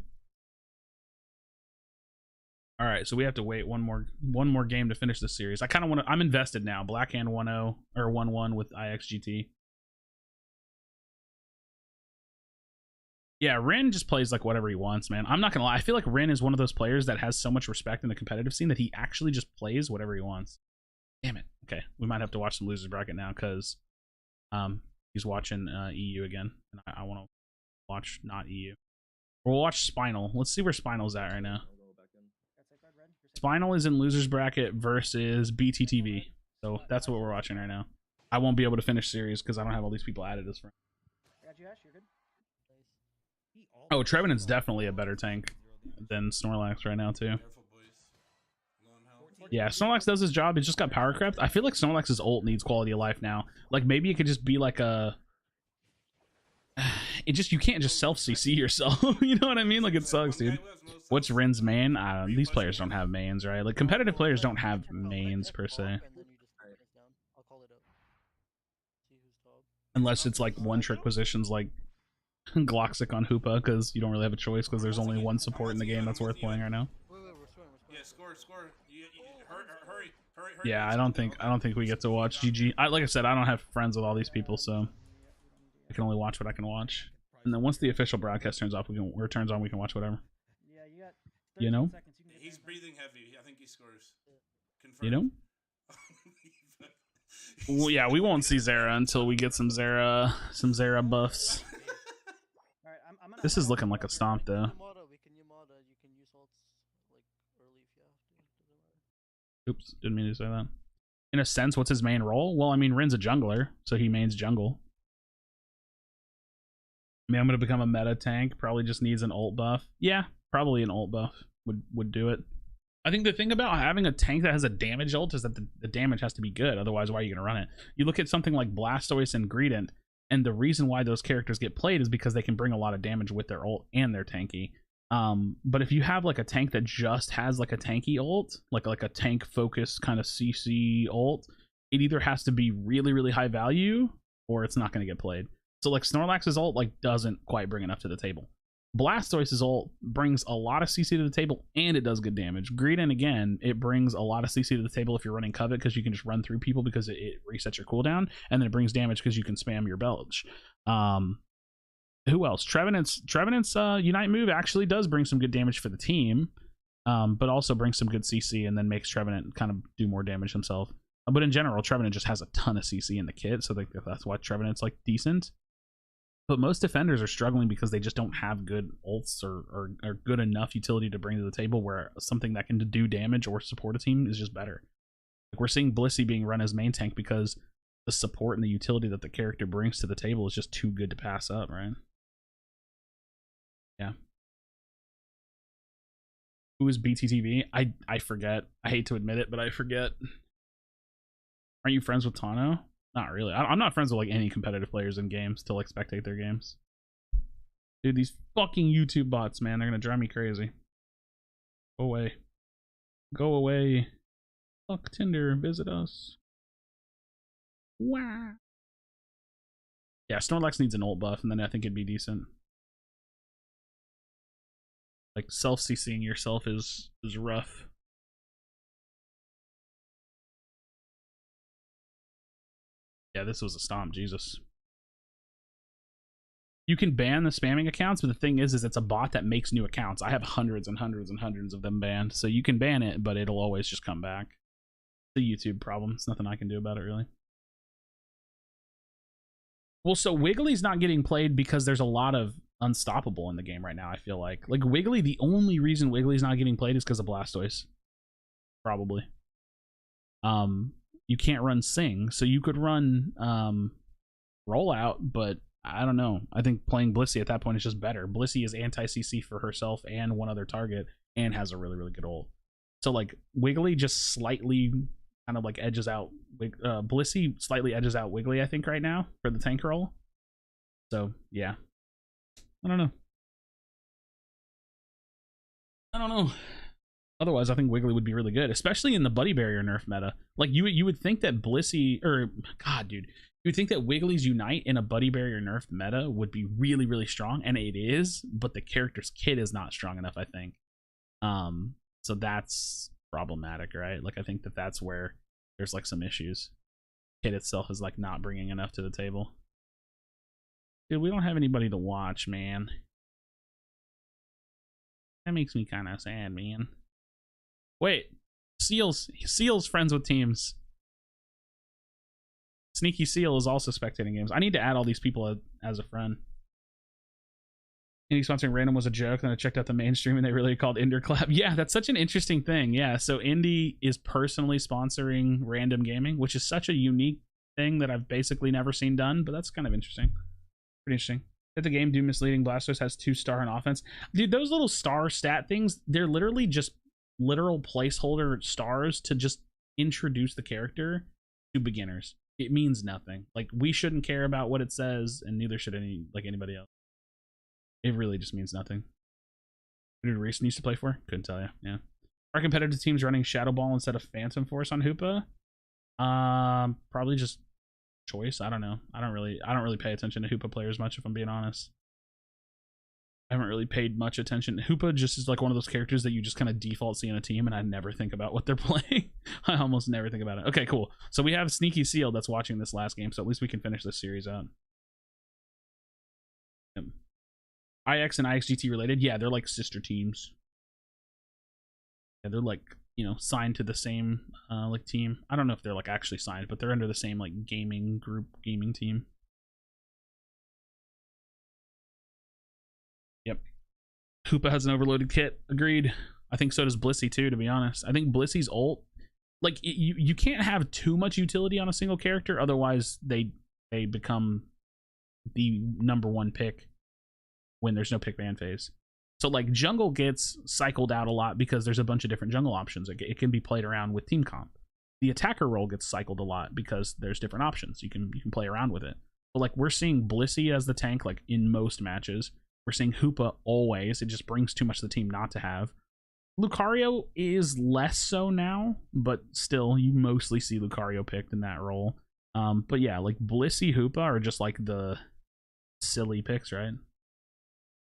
All right, so we have to wait one more game to finish this series. I kind of want to. I'm invested now. Blackhand 1-0 or 1-1 with IXGT. Yeah, Rin just plays like whatever he wants, man. I'm not gonna lie. I feel like Rin is one of those players that has so much respect in the competitive scene that he actually just plays whatever he wants. Damn it. Okay, we might have to watch some losers bracket now because he's watching EU again, and I want to watch not EU. We'll watch Spinal. Let's see where Spinal's at right now. Spinal is in losers bracket versus BTTV, so that's what we're watching right now. I won't be able to finish series because I don't have all these people added as friends. Oh, Trevenant's definitely a better tank than Snorlax right now too. Yeah, Snorlax does his job. He's just got power crept. I feel like Snorlax's ult needs quality of life now. Like maybe it could just be like a. You can't just self CC yourself. You know what I mean? Like it sucks, dude. What's Rin's main? These players don't have mains, right? Like competitive players don't have mains per se. Unless it's like one trick positions like Gloxic on Hoopa, because you don't really have a choice because there's only one support in the game that's worth playing right now. Yeah, score. Hurry. Yeah, I don't think we get to watch GG. Like I said, I don't have friends with all these people, so I can only watch what I can watch. And then once the official broadcast turns off, turns on, we can watch whatever. Yeah, you got 30 you know? seconds. You can He's breathing heavy. I think he scores. Confirmed. You know? Well, yeah, we won't see Zera until we get some Zera buffs. Alright, I'm gonna, This is looking like a stomp though. Oops, didn't mean to say that. In a sense, what's his main role? Well, I mean, Rin's a jungler, so he mains jungle. I mean, I'm gonna become a meta tank. Probably just needs an ult buff. Yeah, probably an ult buff would do it. I think the thing about having a tank that has a damage ult is that the damage has to be good. Otherwise, why are you going to run it? You look at something like Blastoise and Greedent, and the reason why those characters get played is because they can bring a lot of damage with their ult and their tanky. But if you have like a tank that just has like a tanky ult, like a tank focused kind of CC ult, it either has to be really, really high value or it's not going to get played. So like Snorlax's ult like doesn't quite bring enough to the table. Blastoise's ult brings a lot of CC to the table and it does good damage. Greedent, again, it brings a lot of CC to the table if you're running Covet because you can just run through people because it resets your cooldown, and then it brings damage because you can spam your belch. Who else? Trevenant's Unite move actually does bring some good damage for the team, but also brings some good CC and then makes Trevenant kind of do more damage himself. But in general, Trevenant just has a ton of CC in the kit, so that's why Trevenant's like decent. But most defenders are struggling because they just don't have good ults or good enough utility to bring to the table where something that can do damage or support a team is just better. Like we're seeing Blissey being run as main tank because the support and the utility that the character brings to the table is just too good to pass up, right? Yeah. Who is BTTV? I forget. I hate to admit it, but I forget. Are you friends with Tano? Not really. I'm not friends with like any competitive players in games to like spectate their games. Dude, these fucking YouTube bots, man, they're gonna drive me crazy. Go away. Go away. Fuck Tinder, visit us. Wow. Yeah, Snorlax needs an ult buff, and then I think it'd be decent. Like self-CCing yourself is rough. Yeah, this was a stomp, Jesus. You can ban the spamming accounts, but the thing is it's a bot that makes new accounts. I have hundreds and hundreds and hundreds of them banned, so you can ban it, but it'll always just come back. It's a YouTube problem. It's nothing I can do about it, really. Well, so Wiggly's not getting played because there's a lot of unstoppable in the game right now, I feel like. Like, Wiggly, the only reason Wiggly's not getting played is because of Blastoise. Probably. You can't run Sing, so you could run Rollout, but I don't know. I think playing Blissey at that point is just better. Blissey is anti-CC for herself and one other target and has a really, really good ult. So, like, Wiggly just slightly kind of, like, edges out... Blissey slightly edges out Wiggly, I think, right now for the tank role. So, yeah. I don't know. Otherwise, I think Wiggly would be really good, especially in the Buddy Barrier nerf meta. Like, you would think that Blissey, or, God, dude, you would think that Wiggly's Unite in a Buddy Barrier nerf meta would be really, really strong, and it is, but the character's kit is not strong enough, I think. So that's problematic, right? Like, I think that that's where there's, like, some issues. Kit itself is, like, not bringing enough to the table. Dude, we don't have anybody to watch, man. That makes me kind of sad, man. Wait, Seal's friends with teams. Sneaky Seal is also spectating games. I need to add all these people as a friend. Indie sponsoring random was a joke. Then I checked out the mainstream and they really called Inderclap. Yeah, that's such an interesting thing. Yeah, so Indie is personally sponsoring random gaming, which is such a unique thing that I've basically never seen done, but that's kind of interesting. Pretty interesting. That the game do misleading. Blastoise has 2-star in offense. Dude, those little star stat things, they're literally just literal placeholder stars to just introduce the character to beginners. It means nothing. Like, we shouldn't care about what it says, and neither should anybody else. It really just means nothing. Who did Reese used to play for? Couldn't tell you. Yeah. Are competitive teams running Shadow Ball instead of Phantom Force on Hoopa? Probably just choice. I don't know. I don't really pay attention to Hoopa players much, if I'm being honest. I haven't really paid much attention. Hoopa just is like one of those characters that you just kind of default see in a team, and I never think about what they're playing. I almost never think about it. Okay, cool. So we have Sneaky Seal that's watching this last game, so at least we can finish this series out. Yep. IX and IXGT related? Yeah, they're like sister teams. Yeah, they're like, you know, signed to the same like team. I don't know if they're like actually signed, but they're under the same like gaming group, gaming team. Yep. Hoopa has an overloaded kit. Agreed. I think so does Blissey too, to be honest. I think Blissey's ult, like, you can't have too much utility on a single character, otherwise they become the #1 pick when there's no pick ban phase. So like jungle gets cycled out a lot because there's a bunch of different jungle options. It can be played around with team comp. The attacker role gets cycled a lot because there's different options. You can play around with it. But like we're seeing Blissey as the tank like in most matches. We're seeing Hoopa always. It just brings too much to the team not to have. Lucario is less so now, but still you mostly see Lucario picked in that role. But yeah, like Blissey, Hoopa are just like the silly picks, right?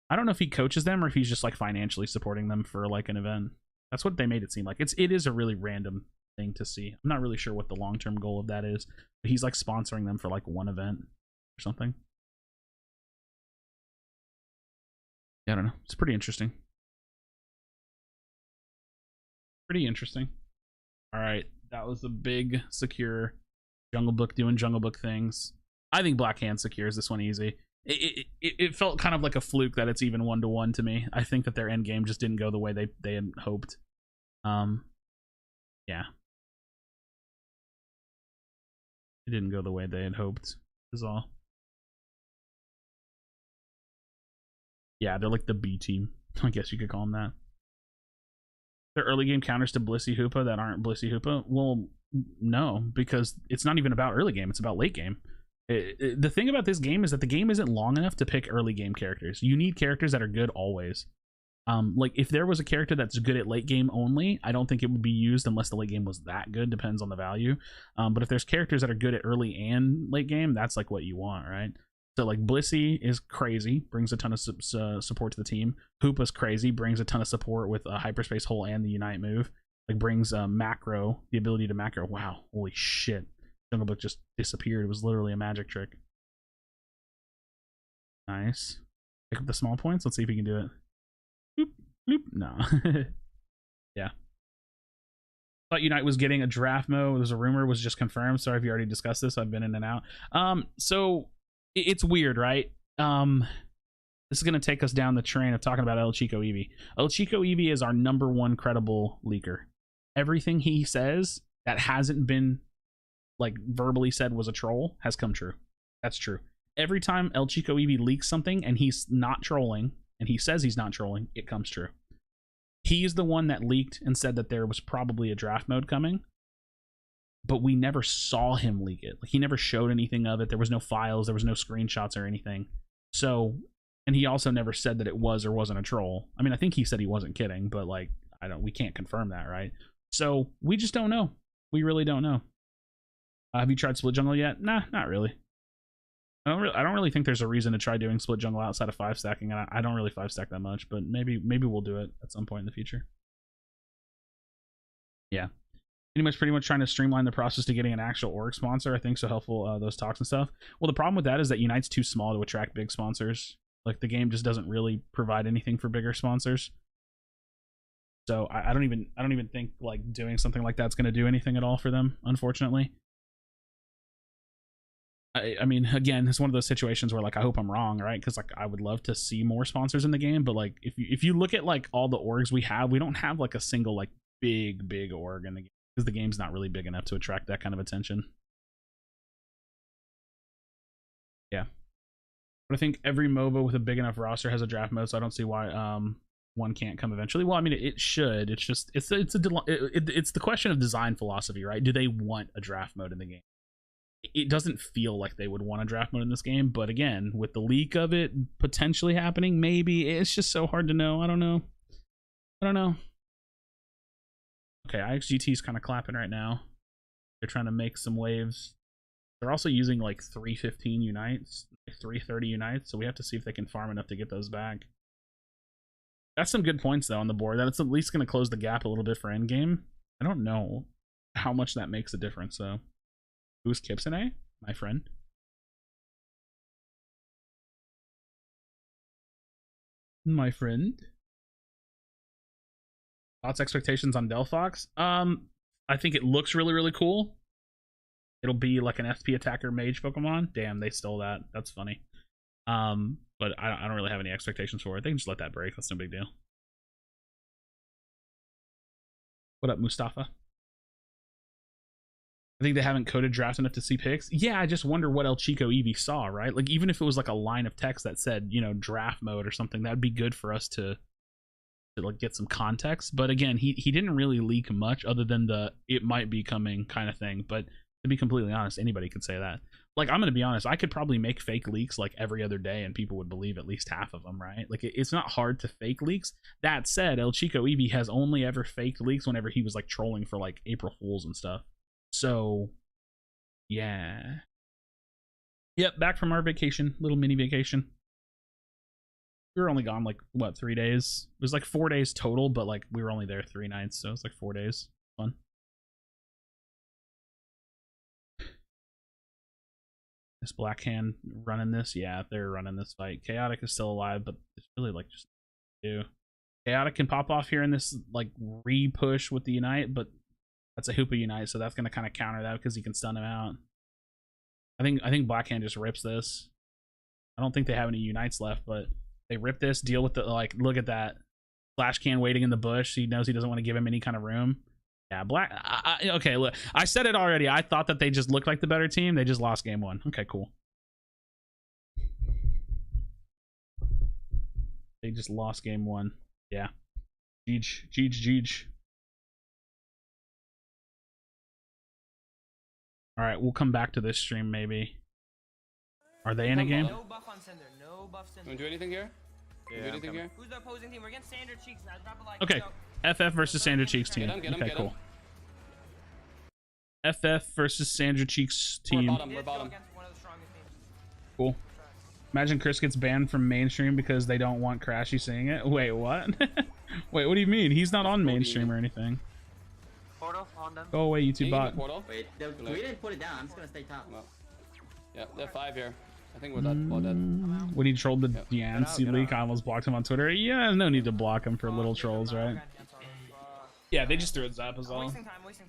I don't know if he coaches them or if he's just like financially supporting them for like an event. That's what they made it seem like. It is a really random thing to see. I'm not really sure what the long-term goal of that is, but he's like sponsoring them for like one event or something. Yeah, I don't know. It's pretty interesting. Pretty interesting. All right, that was the big secure Jungle Book doing Jungle Book things. I think Black Hand secures this one easy. It felt kind of like a fluke that it's even 1-to-1 to me. I think that their end game just didn't go the way they had hoped. Yeah. It didn't go the way they had hoped, is all. Yeah, they're like the B team. I guess you could call them that. They're early game counters to Blissey Hoopa that aren't Blissey Hoopa? Well, no, because it's not even about early game. It's about late game. The thing about this game is that the game isn't long enough to pick early game characters. You need characters that are good always. Like if there was a character that's good at late game only, I don't think it would be used unless the late game was that good. Depends on the value. But if there's characters that are good at early and late game, that's like what you want, right? So like Blissey is crazy, brings a ton of support to the team. Hoopa's crazy, brings a ton of support with a hyperspace hole and the unite move. Like brings macro, the ability to macro. Wow, holy shit. Jungle Book just disappeared. It was literally a magic trick. Nice. Pick up the small points. Let's see if he can do it. Bloop, bloop. No. Yeah. Thought Unite was getting a draft mode. There's a rumor, was just confirmed. Sorry if you already discussed this. I've been in and out. So it's weird, right? This is going to take us down the train of talking about El Chico Eevee. El Chico Eevee is our #1 credible leaker. Everything he says that hasn't been like verbally said was a troll has come true. That's true. Every time El Chico Eevee leaks something and he's not trolling, and he says he's not trolling, it comes true. He's the one that leaked and said that there was probably a draft mode coming, but we never saw him leak it. Like he never showed anything of it. There was no files, there was no screenshots or anything. So, and he also never said that it was or wasn't a troll. I mean, I think he said he wasn't kidding, but like we can't confirm that, right? So we just don't know. We really don't know. Have you tried split jungle yet? Nah, not really. I don't really think there's a reason to try doing split jungle outside of 5 stacking, and I don't really 5 stack that much, but maybe we'll do it at some point in the future. Yeah. Pretty much trying to streamline the process to getting an actual org sponsor. I think so helpful, those talks and stuff. Well, the problem with that is that Unite's too small to attract big sponsors. Like the game just doesn't really provide anything for bigger sponsors. So I don't even think like doing something like that's going to do anything at all for them, unfortunately. I mean, again, it's one of those situations where like I hope I'm wrong, right? Because like I would love to see more sponsors in the game, but like if you look at like all the orgs we don't have like a single like big org in the game because the game's not really big enough to attract that kind of attention. Yeah, but I think every MOBA with a big enough roster has a draft mode, so I don't see why one can't come eventually. Well, I mean, it should. It's just it's the question of design philosophy, right? Do they want a draft mode in the game? It doesn't feel like they would want a draft mode in this game, but again, with the leak of it potentially happening, maybe. It's just so hard to know. I don't know. Okay, IXGT is kind of clapping right now. They're trying to make some waves. They're also using like 315 unites, like 330 unites, so we have to see if they can farm enough to get those back. That's some good points though on the board. That's at least going to close the gap a little bit for endgame. I don't know how much that makes a difference though. Who's Kipsone? My friend. My friend. Thoughts, expectations on Delphox? I think it looks really cool. It'll be like an SP attacker mage Pokemon. Damn, they stole that. That's funny. But I don't really have any expectations for it. They can just let that break. That's no big deal. What up, Mustafa? I think they haven't coded drafts enough to see picks. Yeah, I just wonder what El Chico Eevee saw, right? Like, even if it was like a line of text that said, you know, draft mode or something, that'd be good for us to to like get some context. But again, he didn't really leak much other than the it might be coming kind of thing. But to be completely honest, anybody could say that. Like, I'm gonna be honest, I could probably make fake leaks like every other day and people would believe at least half of them, right? Like, it's not hard to fake leaks. That said, El Chico Eevee has only ever faked leaks whenever he was like trolling for like April Fools and stuff. So yeah. Yep, back from our vacation, little mini vacation. We were only gone like what, 3 days? It was like 4 days total, but like we were only there 3 nights, so it was like 4 days. Fun. This Black Hand running this? Yeah, they're running this fight. Chaotic is still alive, but it's really like just do. Chaotic can pop off here in this like re-push with the Unite, but that's a Hoopa Unite, so that's gonna kind of counter that because he can stun him out. I think Black Hand just rips this. I don't think they have any Unites left, but they rip this, deal with the like. Look at that, Flash Can waiting in the bush. He knows he doesn't want to give him any kind of room. Yeah, Black. Okay, look, I said it already. I thought that they just looked like the better team. They just lost game 1. Okay, cool. They just lost game 1. Yeah. Jeej. All right, we'll come back to this stream maybe. Are they in a game? No buff on Cinder. No buff Cinder. Don't do anything here? Yeah, do anything here? Who's the opposing team? We're against Sandra Cheeks. I'll drop a like. Okay. FF versus Sandra Cheeks team. Get him, Okay, cool. FF versus Sandra Cheeks team. We're bottom. Cool. Imagine Chris gets banned from mainstream because they don't want Krashy saying it. Wait, what? Wait, what do you mean? He's not on mainstream or anything. Portal on them. Go away, YouTube bot. Wait, we didn't put it down. I'm just gonna stay top. Yeah, they're 5 here. I think we're dead. When he trolled the Diancie leak, I almost blocked him on Twitter. Yeah, no need to block him for little trolls, right? Yeah, they just threw a zap as well.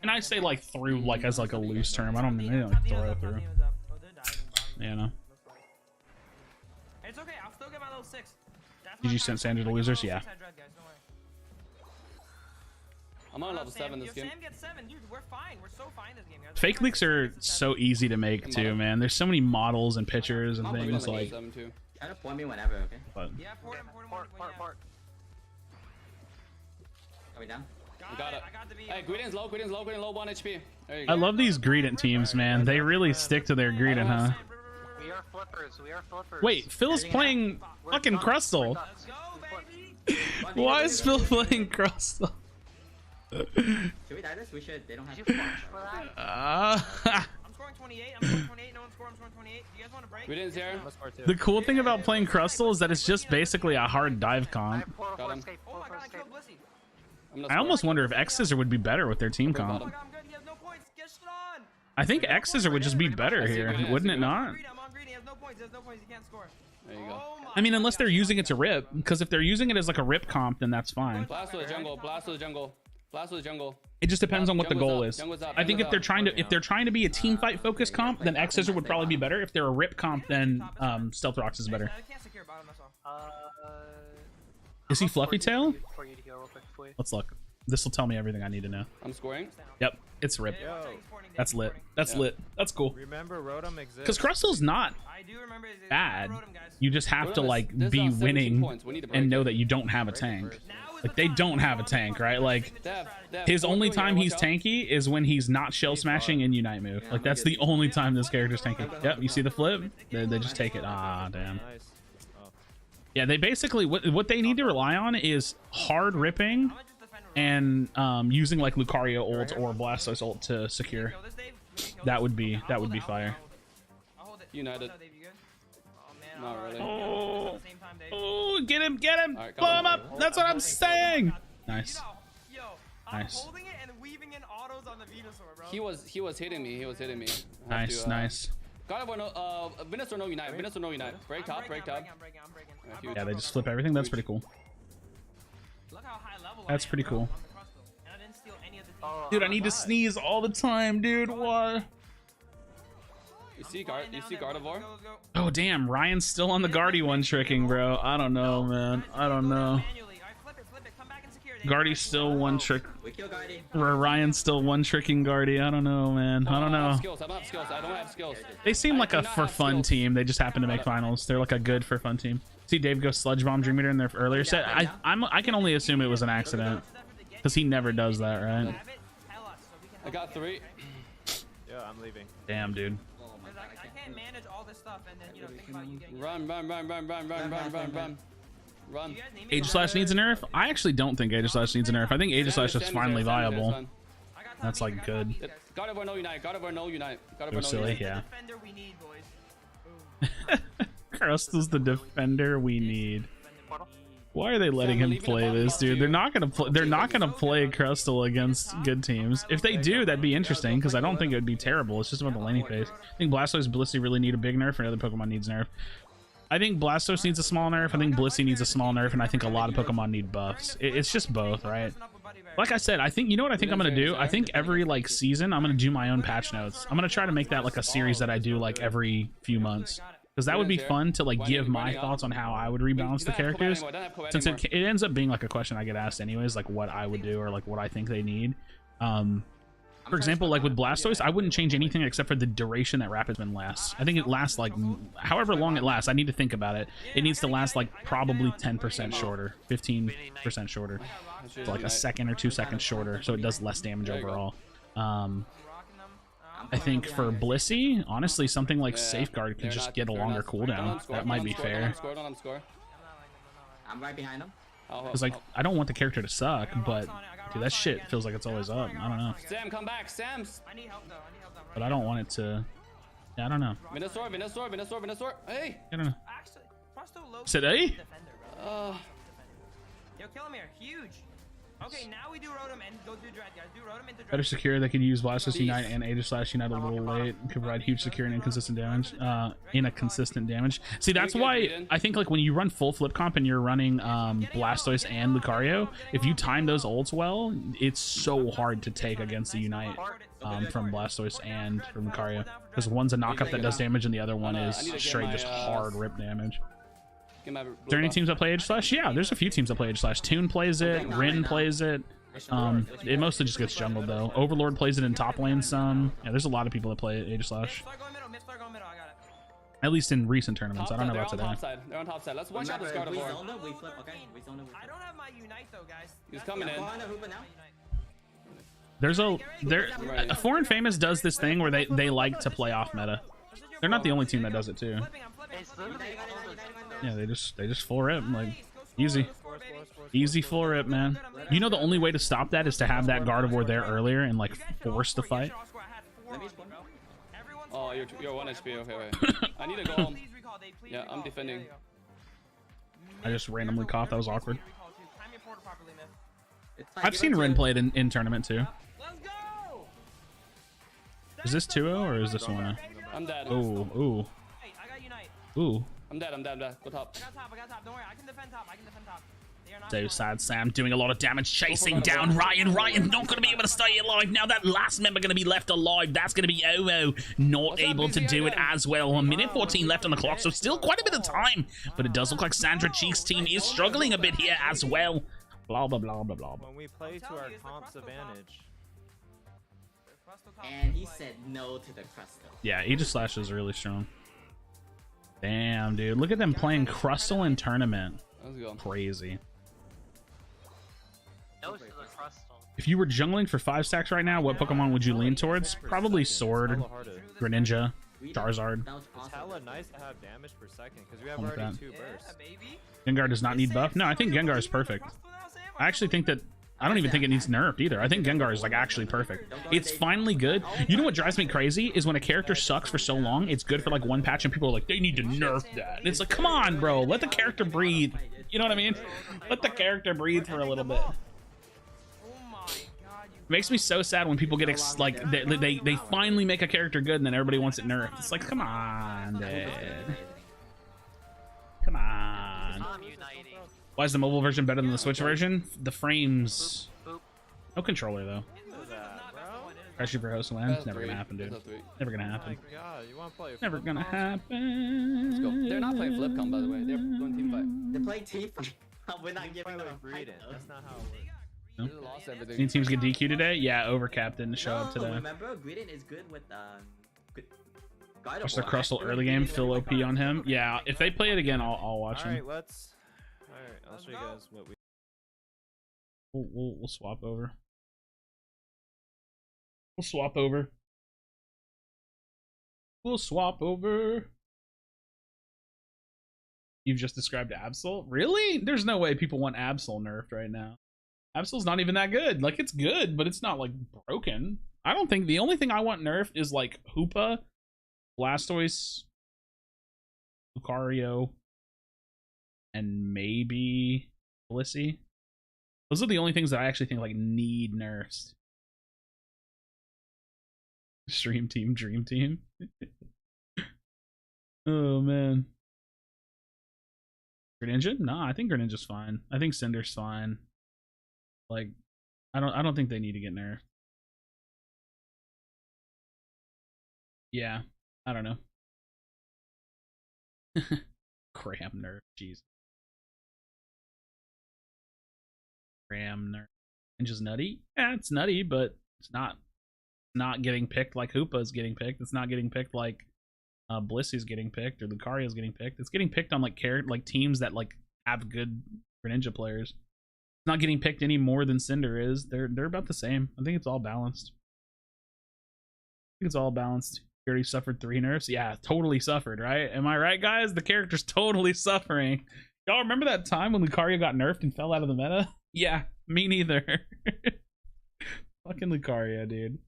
And I say like through like as like a loose term. I don't mean they don't throw through. Yeah, no. It's okay. I'll still get my level 6. Did you send Sandra to losers? Yeah. I'm on level 7 this game. Sam gets 7, dude. We're fine. We're so fine this game. Fake leaks are so easy to make too, man. There's so many models and pictures and things like. Try to point me whenever, okay? But Yeah, port. Port. Are we down? We got it. I got the V. Hey, Greedent's low, 1 HP. There you go. I love these Greedent teams, man. They really stick to their Greedent, huh? We are flippers. Wait, Phil's playing fucking Crustle. Let's go, baby. Why is Phil playing Crustle? Should we die this? We should. They don't have. Did you flash for that? I'm scoring 28. No one's scoring. I'm scoring 28. Do you guys want to break? Greedent's here. The cool thing about playing Crustle is that it's just basically a hard dive comp. Got him. Oh my god, I killed Blissey. I almost wonder if X Scissor would be better with their team comp. Oh my god, I'm good. He has no points. Get shit on. I think X Scissor would just be better here, wouldn't it not? I'm on green. He has no points. He can't score. There you go. I mean, unless they're using it to rip, because if they're using it as like a rip comp, then that's fine. Blast to the jungle. Blast to the jungle. Blast to the jungle. It just depends on what the goal is. Jungle's up, I think if they're trying to be a team fight focused comp, then X Scissor would probably be better. If they're a rip comp, then Stealth Rocks is better. I can't secure bottom, that's all. Is he Fluffy Tail? For you to heal real quick, please. Let's look. This will tell me everything I need to know. I'm scoring. Yep, it's rip. That's lit. That's lit. That's cool. Remember, Rotom exists. Because Crustle's not I do remember bad. Rotom, guys. You just have to like This is be 17 winning points. We need to break and know it. that you don't have a tank. Now is Like the they time. don't have a tank, right? Like Dev, his only watch out, time he's watch out. tanky is when he's not shell smashing in Unite move. Like that's the only time this character's tanky. Yep, you see the flip? They just take it. Ah, damn. Nice. Oh. Yeah, they basically what they need to rely on is hard ripping I'm gonna just defend Rotom. and using like Lucario ult or Blastoise ult to secure. Kill this, Dave. We can kill That this. would be I'll hold it, fire. I'll hold it. United. What's up, Dave? You good? Oh man. Not all right. really. We'll at the same time, Dave. Oh, get him! Alright, Blow got him him. up! That's what I'm saying. You Nice. know, yo, I'm Nice. holding it and weaving in autos on the Venusaur, bro. He was hitting me. I have Nice, to, nice. God, no, Venusaur no Unite. Venusaur no Unite. Break top, break top. I'm breaking. huge. Yeah, they just flip everything. That's pretty cool. Look how high level That's I am, pretty bro, cool. on the Crustle. And I didn't steal any of the team. Dude, I need to sneeze all the time, dude. What? You see Gardevoir? Let's go. Oh, damn. Ryan's still on the Guardy one tricking, bro. I don't know, man. I don't know. Manually. All right, flip it. Come back and secure it. Guardy's still one trick. We kill Guardy. Ryan's still one tricking Guardy. I don't know, man. I don't know. Skills. I don't have skills. I don't have skills. They seem like a for fun team. They just happen to make finals. They're like a good for fun team. See Dave go sludge bomb Dream Eater in their earlier set. I can only assume it was an accident because he never does that, right? I got 3. Yeah, I'm leaving. Damn, dude. I can't manage all this stuff and then think about you getting. Run. Aegislash needs a nerf? I actually don't think Aegislash needs a nerf. I think Aegislash is finally viable. That's like good. God of War no unite. God of War no unite. God of War no silly, unite. yeah. Defender we need, boys. Crustal's the defender we need. Why are they letting him play this, dude? They're not gonna play. They're not gonna play Crustal against good teams. If they do, that'd be interesting because I don't think it would be terrible. It's just about the laning phase. I think Blastoise and Blissey really need a big nerf, and other Pokemon needs nerf. I think Blastoise needs a small nerf. I think Blissey needs a small nerf, and I think a lot of Pokemon need buffs. It's just both, right? Like I said, I think, you know what I think I'm gonna do? I think every like season I'm gonna do my own patch notes. I'm gonna try to make that like a series that I do like every few months. Because that would be fun to like give my thoughts on how I would rebalance the characters. Since it ends up being like a question I get asked anyways, like what I would do or like what I think they need. For example, like with Blastoise, I wouldn't change anything except for the duration that Rapid Spin lasts. I think it lasts like however long it lasts. I need to think about it. It needs to last like probably 10% shorter, 15% shorter. So like a second or 2 seconds shorter, so it does less damage overall. I think for Blissey, honestly, something like Safeguard can just get a longer cooldown. That might be fair. I'm right behind him. Because like I don't want the character to suck, but dude, that shit feels like it's always up. I don't know. Sam, come back, Sam. I need help though. I need help though. But I don't want it to. Yeah, I don't know. Venusaur. Hey. I don't know. Actually, Frosto low. Said hey. Defender, bro. Yo, kill him here. Huge. Okay, now we do Rotom and go through Dread, guys. Do Rotom into Dread. Better secure. They could use Blastoise Unite and Aegislash Unite a little late. Could provide huge secure and inconsistent damage. See, that's why I think like when you run full flip comp and you're running Blastoise and Lucario, if you time those ults well, it's so hard to take against the Unite from Blastoise and from Lucario. Because one's a knockup that does damage and the other one is straight just hard rip damage. Is there any teams that play Aegislash? Yeah, there's a few teams that play Aegislash. Toon plays it, Rin plays it. It mostly just gets jungled though. Overlord plays it in top lane some. Yeah, there's a lot of people that play Aegislash. At least in recent tournaments. I don't know about today. They're on top side. Let's watch out this God of War. I don't have my Unite though, guys. He's coming in. There's a Foreign Famous does this thing where they like to play off meta. They're not the only team that does it too. Yeah, they just full rip, like easy full rip, man. You know the only way to stop that is to have that Gardevoir there earlier and like force the fight. Oh, you're 1 HP. Okay, wait. I need to go home. Yeah, I'm defending. I just randomly coughed. That was awkward. I've seen Rin play it in tournament too. Is this 2-0 or is this 1-0? I'm dead. Ooh. Hey, I got Unite. Ooh. I'm dead. Go top. I got top. Don't worry. I can defend top. So sad Sam doing a lot of damage chasing down Ryan. Ryan's not going to be able to stay alive. Now that last member going to be left alive. That's going to be Ovo. Not able to do it as well. 1:14 left on the clock, so still quite a bit of time. But it does look like Sandra Cheek's team is struggling a bit here as well. Blah, blah, blah, blah, blah. When we play to our comp's advantage. And he said no to the Crustal. Yeah, Aegislash is really strong. Damn, dude. Look at them playing Crustal in tournament. Let's go. Crazy. No to the Crustal. If you were jungling for 5 stacks right now, what Pokemon would you lean towards? Probably Sword, Greninja, Charizard. It's hella nice to have damage per second because we have already 2 bursts. Gengar does not need buff. No, I think Gengar is perfect. I actually think that I don't even think it needs nerfed either. I think Gengar is like actually perfect. It's finally good. You know what drives me crazy is when a character sucks for so long, it's good for like one patch and people are like, they need to nerf that. And it's like, come on, bro, let the character breathe. You know what I mean? Let the character breathe for a little bit. It makes me so sad when people get like they finally make a character good and then everybody wants it nerfed. It's like, come on, dude. Come on. Why is the mobile version better than the Switch version? The frames. No controller though. Krashy for host land. It's never gonna happen, dude. Never gonna happen. Never gonna happen. Let's go. They're not playing flip comp, by the way. They're doing team fight. They're playing team fight. We're not giving them a fight. That's not how it works. No? They lost everything. Any teams get DQ today? Yeah, Overcap didn't show up No, today. remember, Green is good with good. Watch the Crustle early game, Phil OP on him. Yeah, if they play it again, I'll watch him. Alright, I'll show you guys what we. We'll swap over. We'll swap over. We'll swap over. You've just described Absol? Really? There's no way people want Absol nerfed right now. Absol's not even that good. Like, it's good, but it's not, like, broken. I don't think... The only thing I want nerfed is, like, Hoopa, Blastoise, Lucario, and maybe Blissey. Those are the only things that I actually think, like, need nerfs. Stream team, dream team. Oh, man. Greninja? Nah, I think Greninja's fine. I think Cinder's fine. Like, I don't think they need to get nerfed. Yeah, I don't know. Cram nerf, jeez. Cram nerf. Greninja's nutty? Yeah, it's nutty, but it's not getting picked like Hoopa's getting picked. It's not getting picked like Blissey's getting picked or Lucario's getting picked. It's getting picked on like teams that like have good Greninja players. It's not getting picked any more than Cinder is. They're about the same. I think it's all balanced. I think it's all balanced. He already suffered 3 nerfs. Yeah, totally suffered, right? Am I right, guys? The character's totally suffering. Y'all remember that time when Lucario got nerfed and fell out of the meta? Yeah, me neither. Fucking Lucario, dude.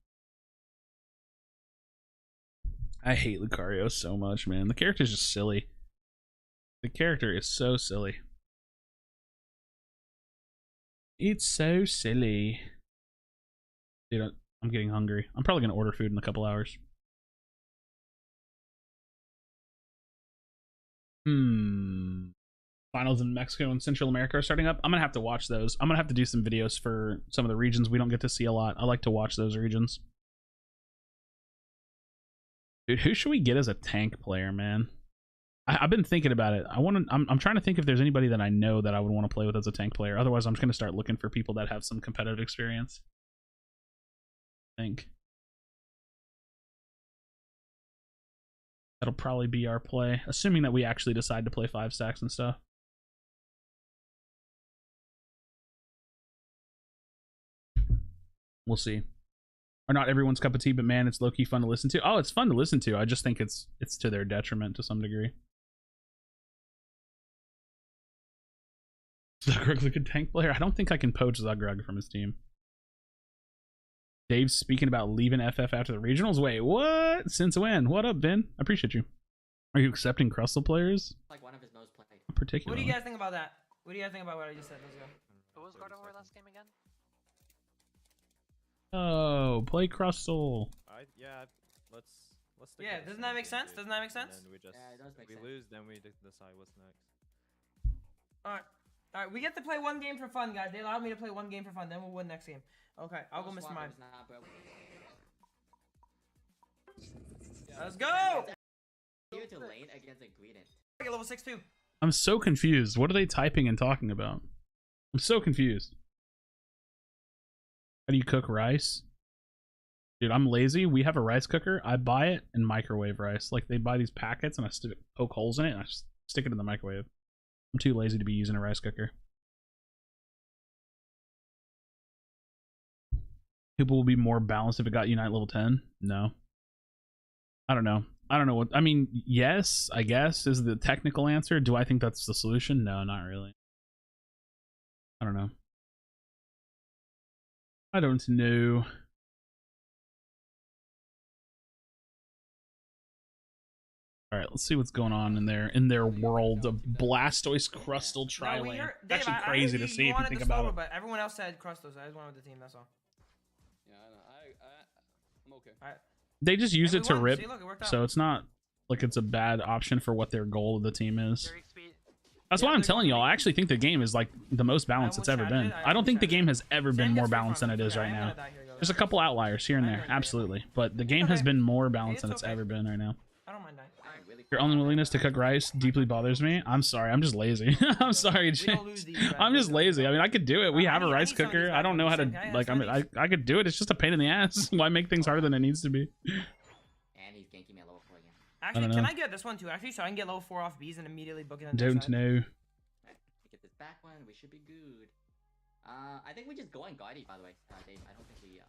I hate Lucario so much, man. The character's just silly. The character is so silly. It's so silly. Dude, I'm getting hungry. I'm probably gonna order food in a couple hours. Finals in Mexico and Central America are starting up. I'm gonna have to watch those. I'm gonna have to do some videos for some of the regions we don't get to see a lot. I like to watch those regions. Dude, who should we get as a tank player, man? I've been thinking about it. I'm trying to think if there's anybody that I know that I would want to play with as a tank player. Otherwise, I'm just going to start looking for people that have some competitive experience. I think that'll probably be our play, assuming that we actually decide to play 5 stacks and stuff. We'll see. Are not everyone's cup of tea, but man, it's low-key fun to listen to. Oh, it's fun to listen to. I just think it's to their detriment to some degree. Zugrug's a good tank player. I don't think I can poach Zugrug from his team. Dave's speaking about leaving FF after the regionals. Wait, what? Since when? What up, Ben? I appreciate you. Are you accepting Crustle players? Like one of his most played. Particularly. What do you guys think about that? What do you guys think about what I just said? Let's go. Who was God over last game again? Oh, play Crustle. Yeah, let's stick Yeah, with doesn't the that make same sense? dude. Doesn't that make sense? And then we just, Yeah, it does make if we sense. lose, then we decide what's next. All right, we get to play 1 game for fun, guys. They allowed me to play 1 game for fun. Then we'll win next game. Okay, I'll go Mr. Mime. Let's go! Here to lane against a Greedent. Get level 6-2. I'm so confused. What are they typing and talking about? I'm so confused. How do you cook rice? Dude, I'm lazy. We have a rice cooker. I buy it and microwave rice. Like, they buy these packets and I poke holes in it and I just stick it in the microwave. I'm too lazy to be using a rice cooker. People will be more balanced if it got Unite level 10? No. I don't know. I don't know what... I mean, yes, I guess, is the technical answer. Do I think that's the solution? No, not really. I don't know. I don't know. All right, let's see what's going on in their world of Blastoise Crustle Tri-Lane. It's actually crazy to see if you think about it. But everyone else said Crustle, so I just went with the team. That's all. Yeah, I'm okay. All right. They just use it to rip, See, look, it worked out. so it's not like it's a bad option for what their goal of the team is. Very speed. That's why I'm telling y'all. I actually think the game is like the most balanced it's ever been. I don't think the game has ever been more balanced than it is right now. There's a couple outliers here and there, absolutely, but the game has been more balanced than it's ever been right now. I don't mind dying. Your unwillingness to cook rice deeply bothers me. I'm sorry. I'm just lazy. I'm sorry, We don't lose James. these, right? I'm just lazy. I mean, I could do it. We I have a need- I rice need some of cooker. these I don't know how to back. like. I mean, I could do it. It's just a pain in the ass. Why make things harder than it needs to be? And he's ganking me at level 4 again. Actually, don't can know. I get this one too? Actually, so I can get level 4 off B's and immediately book it in. Don't know. Alright, we get this back one. We should be good. I think we just go on Guardy, by the way. Dave, I don't think we.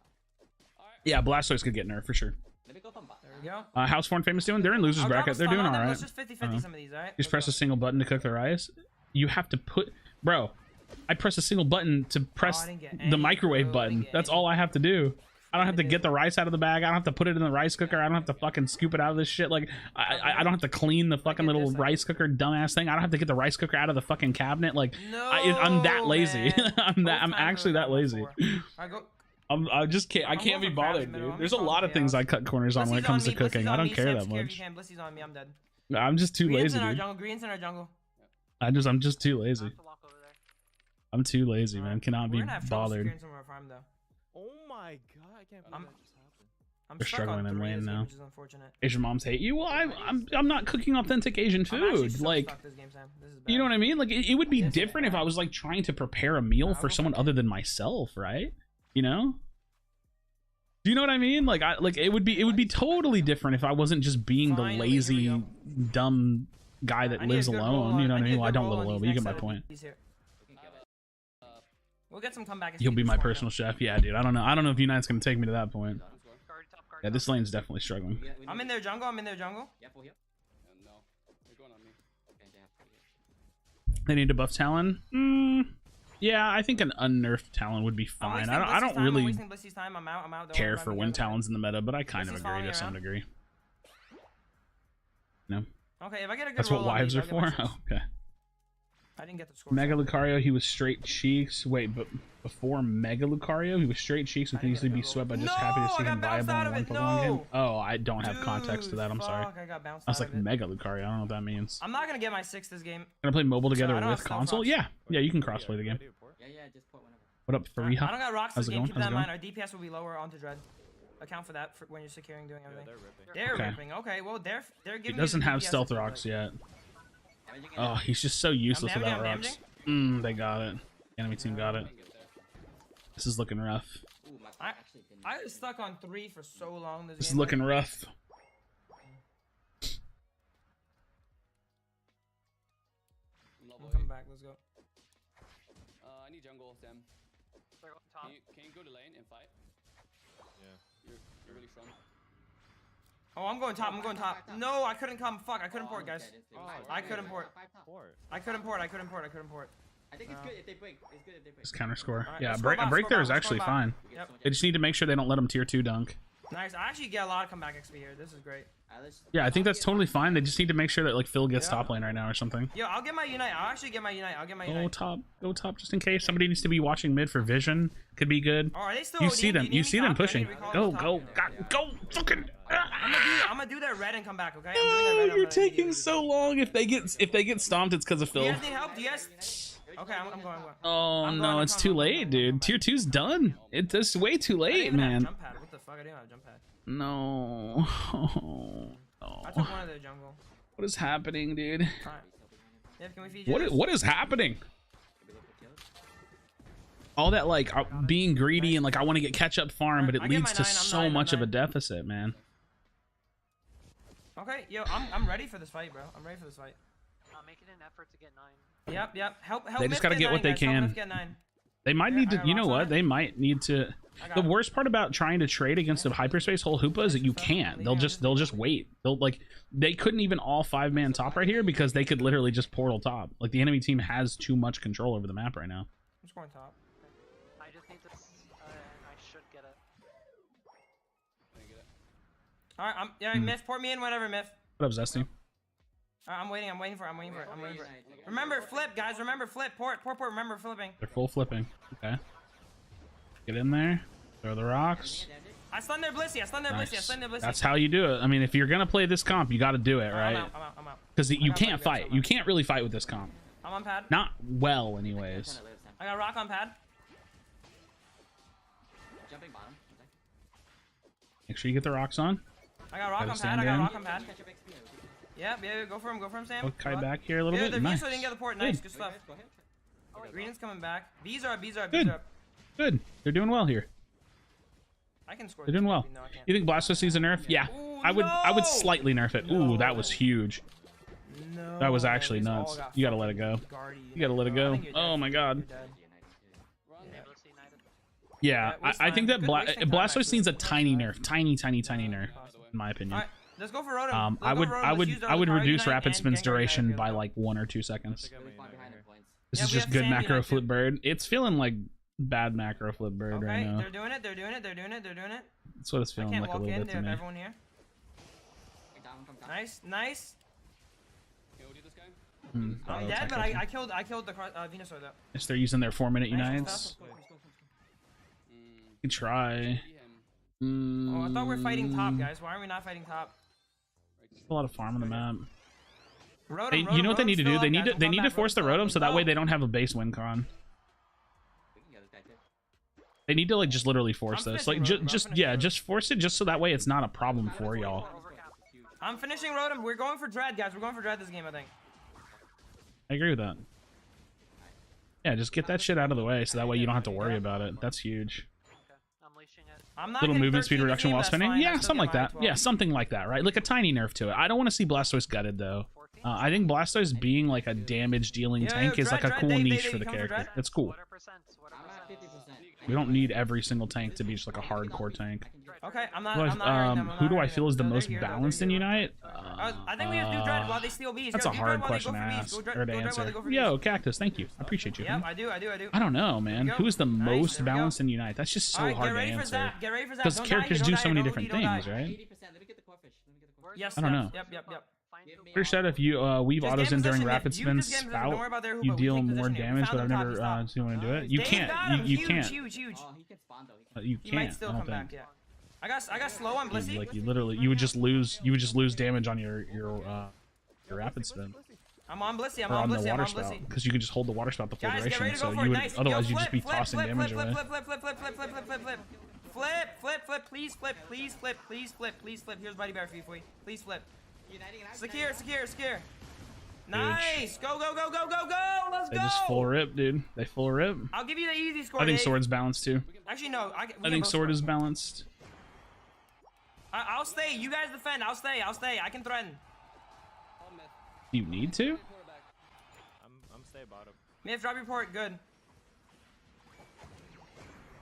Yeah, Blastoise could get nerfed for sure. Let me go from bottom. There we go. How's Foreign Famous doing? They're in losers I'll drop a bracket. They're stun doing on all them. right. Let's just 50-50 some of these, alright? Just press a single button to cook the rice. You have to put, bro. I press a single button to press didn't get the any, microwave bro. I didn't button. get That's any. all I have to do. I don't have to get the rice out of the bag. I don't have to put it in the rice cooker. I don't have to fucking scoop it out of this shit. Like I don't have to clean the fucking little rice cooker dumbass thing. I don't have to get the rice cooker out of the fucking cabinet. Like No, I'm that lazy. man. I'm actually that lazy. Alright, go. I just can't. I I'm can't be going for crabs bothered, middle. dude. I'm There's a going lot for of things I chaos. cut corners on when it Blissey's comes to me, cooking. Blissey's I on don't me, care Sam, that secure if much. you can. Blissey's on me, I'm dead. I'm just too Green's lazy, in our dude. jungle. Green's in our jungle. I'm just too lazy. I have to walk over there. I'm too lazy, man. Cannot We're be gonna have trouble bothered. securing some of our farm though. Oh my god, I can't believe I'm- that just happened. I'm We're stuck struggling on in 3 lane this game, now. which is unfortunate. Asian moms hate you. Well, I'm not cooking authentic Asian I'm actually food. so Like, stuck this game, Sam. This is you know bad. what I mean? Like, it would be This is different if bad. I was like trying to prepare a meal Nah, for I someone won't. other than myself, right? You know? Do you know what I mean? Like, it would be totally different if I wasn't just being the Finally, here we lazy, go. dumb guy I that need a lives good roll alone. on- You know what I need mean? a Well, I good don't roll live on alone, these but you get next my set of point. B's here. We can kill it. We'll get some comebacks. He'll be my personal chef. Yeah, dude. I don't know if Unite's gonna take me to that point. Guard top, guard Yeah, top. this lane's definitely struggling. I'm in their jungle. I'm in their jungle. Yeah, full heal. No, they're going on me. Okay, they have full heal. They need to buff Talon. Yeah, I think an unnerfed Talon would be I'm fine. wasting I Blissey's don't time, really I'm wasting Blissey's time. I'm out. Don't worry care about for me, when guys. Talon's in the meta, but I kind of Blissey's agree following to me some around. degree. Okay, if I get a good That's roll what on wives these, are I'll get for? my Oh, okay. I didn't get the score. Mega Lucario, he was straight cheeks. Wait, but before Mega Lucario, he was straight cheeks and I could didn't easily get be a swept. roll. I'm just happy to No, see I him got bounced viable out in of one it, Pokemon game. no. Oh, I don't have context to that. I'm sorry. Fuck, I got bounced I was out like, of it. Mega Lucario. I don't know what that means. I'm not gonna get my 6 this game. Gonna play mobile together I don't with have stealth console? rocks. Yeah, you can crossplay the game. Yeah, just port whenever. What up, I don't Fariha? got rocks How's this it game. going? Keep How's that it in going? mind. Our DPS will be lower onto Dread. Account for that for when you're securing, doing everything. they're ripping. They're Okay. ripping. Okay, well they're He giving. doesn't me the have DPS stealth that you rocks like. yet. Damaging it. Oh, he's just so useless damaging, without I'm rocks. They got it. Enemy team got it. This is looking rough. Ooh, my I- actually didn't. I was stuck on 3 for so long this This is game. looking rough. I'm coming back. Let's go. I need jungle, Sam. They're going top. Can you go to lane and fight? Yeah. You're really strong. Oh, I'm going top. I'm going top. No, I couldn't come. Fuck, I couldn't port, guys. I couldn't port. Port. I couldn't port. I couldn't port. I couldn't port. I think it's good if they break. It's good if they break. Just counter score. Alright, Yeah, let's break, go a back, break let's there go is back, actually let's go back. fine. Yep. They just need to make sure they don't let them tier 2 dunk. Nice. I actually get a lot of comeback XP here. This is great. Yeah, I think that's totally fine. They just need to make sure that like Phil gets top lane right now or something. Yo, I'll get my unite. I'll actually get my unite. I'll get my Go unite. top just in case somebody needs to be watching mid for vision. Could be good. Oh, are they still? You ODing? see Do them. need You me see them top? Do I pushing. need to recall Go, this go, top? go, fucking. I'm gonna do that red and come back. Okay. I'm doing that red. I'm You're gonna taking immediately- so long. If they get stomped, it's because of Do you Phil. guys need help? Do you guys? Okay, I'm going. Oh I'm no, going, it's I'm too going, late, I'm dude. going. Tier 2's done. It's way too I didn't late, even have a man. jump pad. What the fuck? I didn't have a jump pad. No. I took one of their jungle. What is happening, dude? Alright. Yeah, can we feed you? What is happening? All that like being greedy and like I want to get catch up farm, but it I get leads my to 9, I'm so 9, I'm much of a 9. deficit, man. Okay, yo, I'm ready for this fight, bro. I'm ready for this fight. Making an effort to get 9. Yep. Help. They just Myth gotta get get 9, what they guys. Help can. Myth get 9. They might Yeah, need I to, got you know rocks on what? it. They might need to. I got The it. worst part about trying to trade against a hyperspace whole hoopa is that you can't. They'll just wait. They'll like they couldn't even all 5-man top right here because they could literally just portal top. Like the enemy team has too much control over the map right now. I'm scoring top. I just need this, I should get it. Alright, yeah, Myth, port me in whenever, Myth. What up, Zesty? Alright, I'm waiting for it. Remember, flip, guys. Remember, flip. Port. Remember flipping. They're full flipping. Okay. Get in there. Throw the rocks. I stunned their Blissey. Nice. That's how you do it. I mean, if you're gonna play this comp, you got to do it, right? I'm out. Because you got can't flipping, fight. so You can't really fight with this comp. I'm on pad. Not well, anyways. I got rock on pad. Jumping bottom. Make sure you get the rocks on. I got rock Gotta on pad. stand I got in. rock on pad. Yep, yeah, go for him, Sam. Put Kai Go on. back here a little Yeah, bit. they're Nice. so they didn't get the port. Nice, good stuff. Go ahead. Green's coming back. Bees are up. Good. Good. They're doing well here. I can score. They're doing this, well. maybe. No, I can't. You think Blastoise needs a nerf? Yeah. Ooh, I would no! slightly nerf it. Ooh, that was huge. No, That was actually these all nuts. got You gotta let it go. fucking guardy, You gotta let it bro. I go. think you're dead. Oh my god. You're dead. Yeah, Yeah, waste I think that time. Good wasting time, Blastoise actually. needs a tiny nerf. Tiny nerf, in my opinion. Alright, let's go for Rotom. I would reduce Rapid Spin's duration by like 1 or 2 seconds. Really far behind in points. This Yeah, is we just have good Sandy macro Knight, too. flip bird. It's feeling like bad macro flip bird right Okay, now. they're doing it. That's what it's I feeling can't like a walk little in. bit They to have me. everyone here. Nice. Yo, do this guy? I'm Auto dead, attack but action. I killed the Venusaur though. Yes, they're using their 4-minute Nice, unites. good Let's go. You can try. See him. Oh, I thought we were fighting top, guys. Why are we not fighting top? A lot of farm on the map. Rotom, You know what they need to do? Rotom's They still need up, to guys. they We'll need come to back, force the Rotom's still Rotom up. so that way Go. they don't have a base win con. We can get this guy too. They need to like just literally force I'm this. finishing Like Rotom, bro. just I'm finishing yeah, Rotom. just force it just so that way it's not a problem for y'all. I'm finishing Rotom. We're going for Dread, guys. We're going for Dread this game, I think. I agree with that. Yeah, just get that shit out of the way so that way you don't have to worry about it. That's huge. I'm not Little getting movement speed 13 this reduction game, while that's spinning. fine. I Yeah, still something get like my that. 12. Yeah, something like that, right? Like a tiny nerf to it. I don't want to see Blastoise gutted though. I think Blastoise being like a damage dealing Yo, tank is Dread, like a Dread, cool they niche for the come for character. Dread? That's cool. I'm at 50%. We don't need every single tank to be just like a hardcore tank. Okay, I'm not. Who I'm not hurting them, I'm who not do I hurting feel them. is the No, they're most here, though, balanced they're in here. Unite? I think we have to do Dread while they steal bees. That's Yo, a do hard Dread while they question to go for bees. ask Go or to Dread while they answer. go for bees. Yo, Cactus, thank you. I appreciate you. Yep, I do. I don't know, man. go. Who is the Nice, most there we go. balanced in Unite? That's just so Alright, hard get to ready for answer. Zap. Get ready for Zap. Because Don't die, characters don't do die, so many don't different OD, don't things, die. right? 80%. Let me get the core fish. Yes, I don't know. Yep. Pretty sure that if you weave Just autos get in during position, rapid you spin just get position, don't worry spout, about their you Hoopa, we deal take more position here. We damage, found but I've him top, never he's top. seen one do it. You Dave can't. got him. You Huge, can't. huge. Oh, he can spawn though. You He can't. might still I don't come back. think. Yeah. I got slow on Blissey. Like you literally, you would just lose damage on your rapid spin I'm on Blissey. I'm or on on the Blissey. I'm water on spout Blissey. because you can just hold the water spout the full Guys, get ready duration. to So go for you it. would Nice. otherwise Yo, you'd just be flip, tossing flip, damage flip, away. Flip. Please flip. Here's Buddy Bear for you. Please flip. Secure. Nice. Go. Let's They go. just full rip, dude. They full rip. I'll give you the easy score. I think Dave. Sword's balanced too. Actually, no. I think Sword is balanced. I'll stay. You guys defend. I'll stay. I can threaten. Do you need to? I'm stay bottom. Myth, drop your port. Good.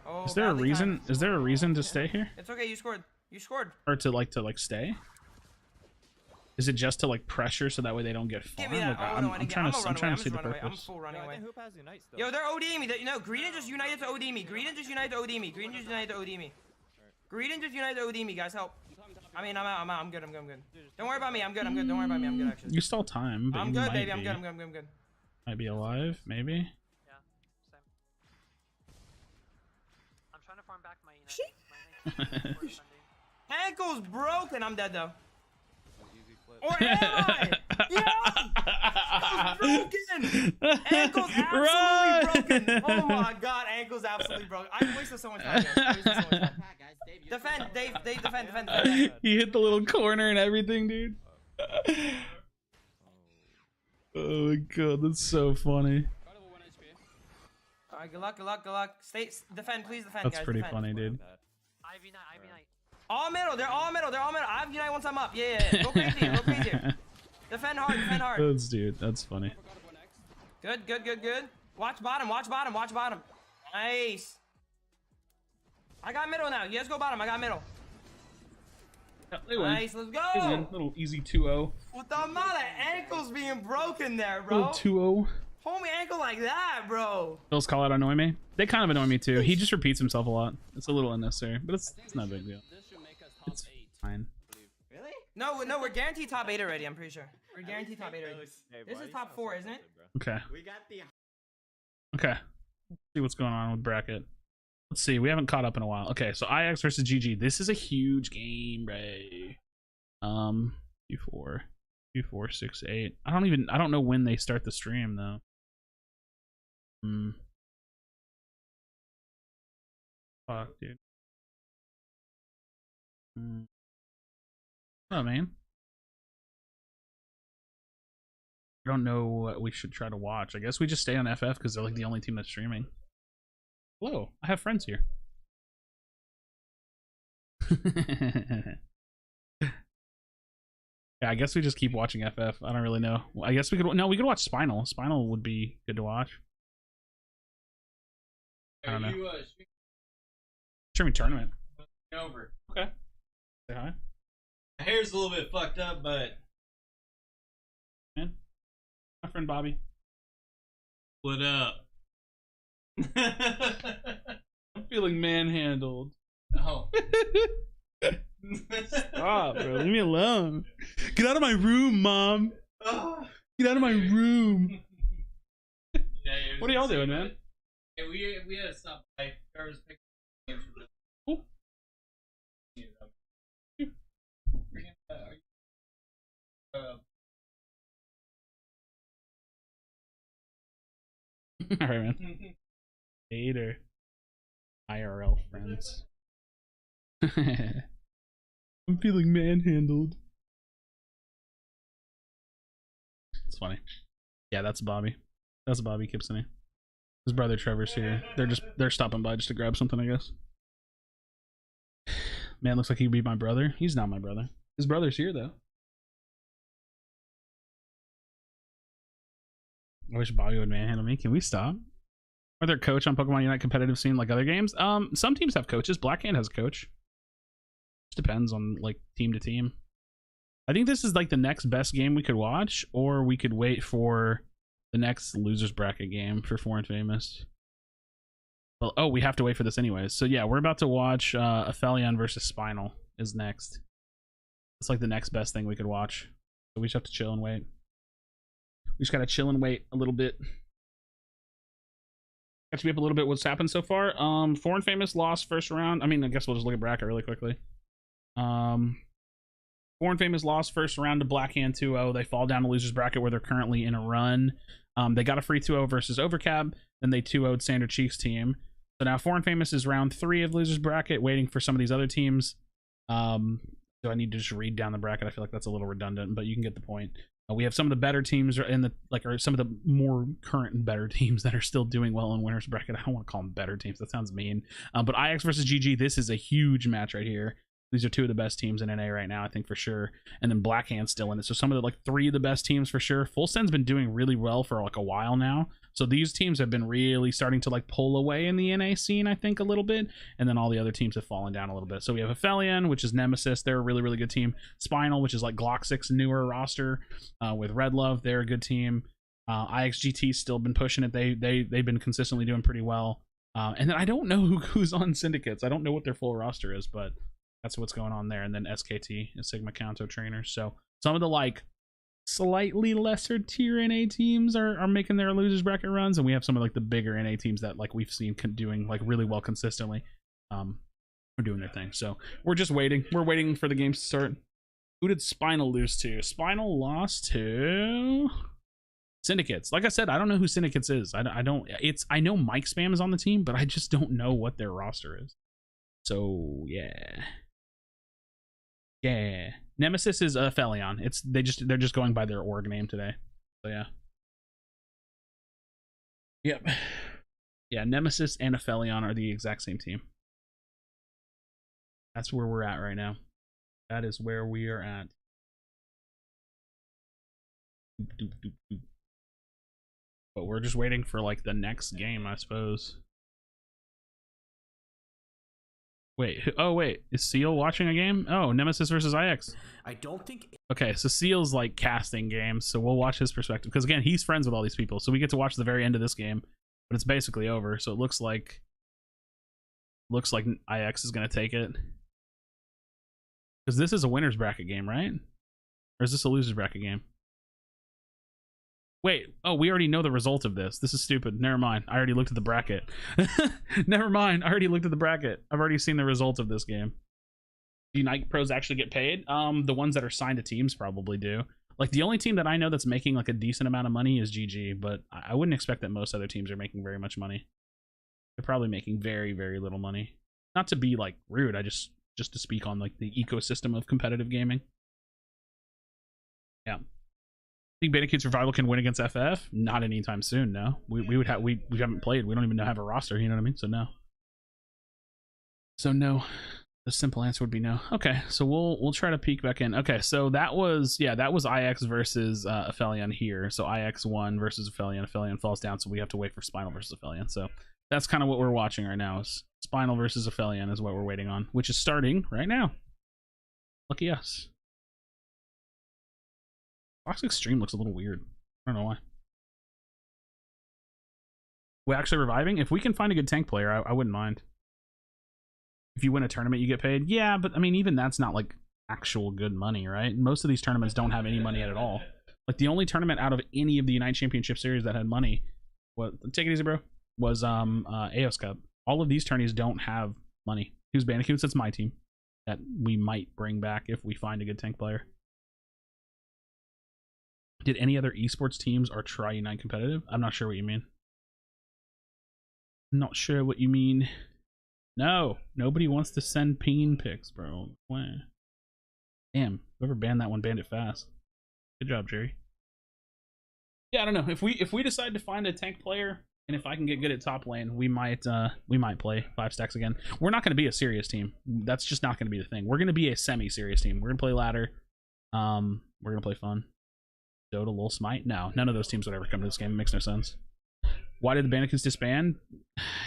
Oh, Is there a badly reason? timed. Is there a reason to stay here It's okay. You scored. or to stay? Is it just to like pressure so that way they don't get Give farmed? me that. Like, Oh, I'm, no, I I'm didn't get. trying I'm to a I'm trying runaway. to see the I'm running away. I'm purpose. full running I away. think Hoop has Unite still. Yo, they're ODing me. You know, Greedon just united to OD me. Greedon just united to OD me. Greedon just united to OD me, guys. Help. I mean, I'm out. I'm good. Don't worry about me. I'm good. Don't worry about me. I'm good, actually. You still time, but I'm you good, might baby. be. I'm good. Might be alive, maybe. Yeah, same. I'm trying to farm back my unit. Ankle's broken. I'm dead, though. Easy flip. Or am I? Yo! Ankle's broken! Ankle's Run! absolutely broken! Oh my god, ankle's absolutely broken. I wasted so much time, guys. Defend, Dave, defend. He hit the little corner and everything, dude. Oh my god, that's so funny. Alright, good luck. Stay, defend, please defend, That's guys. pretty defend. funny, dude. Ivy Knight. All middle, they're all middle. I have Unite once I'm up. Yeah. Go crazy. Defend hard. That's funny. Good. Watch bottom. Nice. I got middle now. You guys go bottom. I got middle. They win. Nice, let's They go. win. Little easy 2-0. With the amount of ankles being broken there, bro. Little 2-0. Homie ankle like that, bro. Bill's call out annoy me. They kind of annoy me too. He just repeats himself a lot. It's a little unnecessary, but it's not a big deal. This should make us top It's 8. fine. Really? No, we're guaranteed top 8 already, I'm pretty sure. We're guaranteed top 8 already. This is top 4, isn't it? Okay. We got the. Okay. Let's see what's going on with bracket. Let's see. We haven't caught up in a while. Okay, so IX versus GG. This is a huge game, Ray. Q4, 6, 8. I don't know when they start the stream though. Fuck, dude. Oh man. I don't know what we should try to watch. I guess we just stay on FF because they're like the only team that's streaming. Hello, I have friends here. Yeah, I guess we just keep watching FF. I don't really know. I guess we could. No, we could watch Spinal. Spinal would be good to watch. I don't know. Streaming tournament. Over. Okay. Say hi. My hair's a little bit fucked up, but Man. My friend Bobby. what up? I'm feeling manhandled. Oh. Stop, bro. Leave me alone. Get out of my room, Mom. Get out of my room. What are y'all doing, man? Hey, we had to stop by Trevor's picking. All right, man. Later. IRL friends. I'm feeling manhandled. It's funny. Yeah, that's Bobby. That's Bobby Kipsony. His brother Trevor's here. They're stopping by just to grab something, I guess. Man, looks like he'd be my brother. He's not my brother. His brother's here though. I wish Bobby would manhandle me. Can we stop? Are there a coach on Pokemon Unite competitive scene like other games? Some teams have coaches. Blackhand has a coach. Just depends on like team to team. I think this is like the next best game we could watch, or we could wait for the next losers bracket game for Foreign Famous. Well, oh, we have to wait for this anyways. So yeah, we're about to watch Aphelion versus Spinal is next. It's like the next best thing we could watch. So we just have to chill and wait. We just gotta chill and wait a little bit. Catch me up a little bit what's happened so far. Foreign Famous lost first round. I mean, I guess we'll just look at bracket really quickly. Foreign Famous lost first round to Blackhand 2-0. They fall down to losers bracket where they're currently in a run. They got a free 2-0 versus Overcab. Then they 2-0'd Sandra Cheek's team. So now Foreign Famous is round 3 of losers bracket, waiting for some of these other teams. Do I need to just read down the bracket? I feel like that's a little redundant, but you can get the point. We have some of the better teams in the or some of the more current and better teams that are still doing well in winners bracket. I don't want to call them better teams. That sounds mean. But IX versus GG, this is a huge match right here. These are two of the best teams in NA right now, I think, for sure. And then Blackhand's still in it. So some of the like 3 of the best teams for sure. Full Send's been doing really well for like a while now. So these teams have been really starting to like pull away in the NA scene, I think, a little bit. And then all the other teams have fallen down a little bit. So we have Aphelion, which is Nemesis. They're a really, really good team. Spinal, which is like Glock6's newer roster with Red Love. They're a good team. IXGT's still been pushing it. They've been consistently doing pretty well. And then I don't know who's on Syndicates. I don't know what their full roster is, but that's what's going on there. And then SKT is Sigma Kanto trainers. So some of the like slightly lesser tier NA teams are making their losers bracket runs, and we have some of like the bigger NA teams that like we've seen doing like really well consistently. Are doing their thing. So we're just waiting. We're waiting for the games to start. Who did Spinal lose to? Spinal lost to Syndicates. Like I said, I don't know who Syndicates is. I don't. I know Mike Spam is on the team, but I just don't know what their roster is. So yeah. Yeah, Nemesis is Aphelion. They're just going by their org name today. So yeah. Yep. Yeah, Nemesis and Aphelion are the exact same team. That's where we're at right now. That is where we are at. But we're just waiting for like the next game, I suppose. Wait, oh wait, is Seal watching a game? Oh, Nemesis versus IX. I don't think. Okay, so Seal's like casting games, so we'll watch his perspective. Because again, he's friends with all these people, so we get to watch the very end of this game, but it's basically over. So it looks like IX is gonna take it. Because this is a winner's bracket game, right? Or is this a loser's bracket game? Wait, oh, we already know the result of this. This is stupid. Never mind. I already looked at the bracket. Never mind. I already looked at the bracket. I've already seen the result of this game. Do Unite pros actually get paid? The ones that are signed to teams probably do. Like, the only team that I know that's making, like, a decent amount of money is GG, but I wouldn't expect that most other teams are making very much money. They're probably making very, very little money. Not to be, like, rude. Just to speak on, like, the ecosystem of competitive gaming. Yeah. Think Bandicoots Revival can win against FF? Not anytime soon. No, we would have we haven't played. We don't even have a roster. You know what I mean? So no. So no. The simple answer would be no. Okay, so we'll try to peek back in. Okay, so that was IX versus Aphelion here. So IX won versus Aphelion. Aphelion falls down, so we have to wait for Spinal versus Aphelion. So that's kind of what we're watching right now. Is Spinal versus Aphelion is what we're waiting on, which is starting right now. Lucky us. Toxic Stream looks a little weird. I don't know why. We're actually reviving. If we can find a good tank player, I wouldn't mind. If you win a tournament, you get paid. Yeah, but I mean, even that's not like actual good money, right? Most of these tournaments don't have any money at all. Like the only tournament out of any of the Unite Championship series that had money, take it easy, bro, was AOS Cup. All of these tourneys don't have money. Who's Bandicoots? That's my team that we might bring back if we find a good tank player. Did any other esports teams or try Unite competitive? I'm not sure what you mean. Not sure what you mean. No, nobody wants to send peen pics, bro. Damn, whoever banned that one banned it fast. Good job, Jerry. Yeah, I don't know. If we decide to find a tank player, and if I can get good at top lane, we might play 5 stacks again. We're not going to be a serious team. That's just not going to be the thing. We're going to be a semi-serious team. We're going to play ladder. We're going to play fun. Dota, Lol, Smite. No, none of those teams would ever come to this game. It makes no sense. Why did the Bandicoots disband?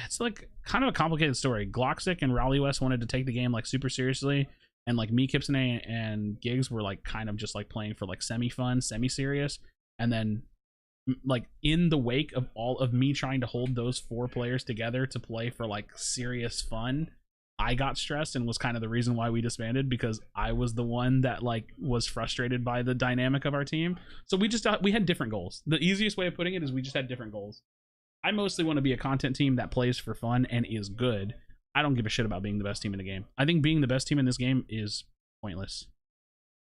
It's like kind of a complicated story. Gloxic and Raleigh West wanted to take the game like super seriously, and like me, Kipsone, and Gigs were like kind of just like playing for like semi-fun, semi-serious. And then like in the wake of all of me trying to hold those 4 players together to play for like serious fun, I got stressed and was kind of the reason why we disbanded, because I was the one that like was frustrated by the dynamic of our team. So we had different goals. The easiest way of putting it is we just had different goals. I mostly want to be a content team that plays for fun and is good. I don't give a shit about being the best team in the game. I think being the best team in this game is pointless.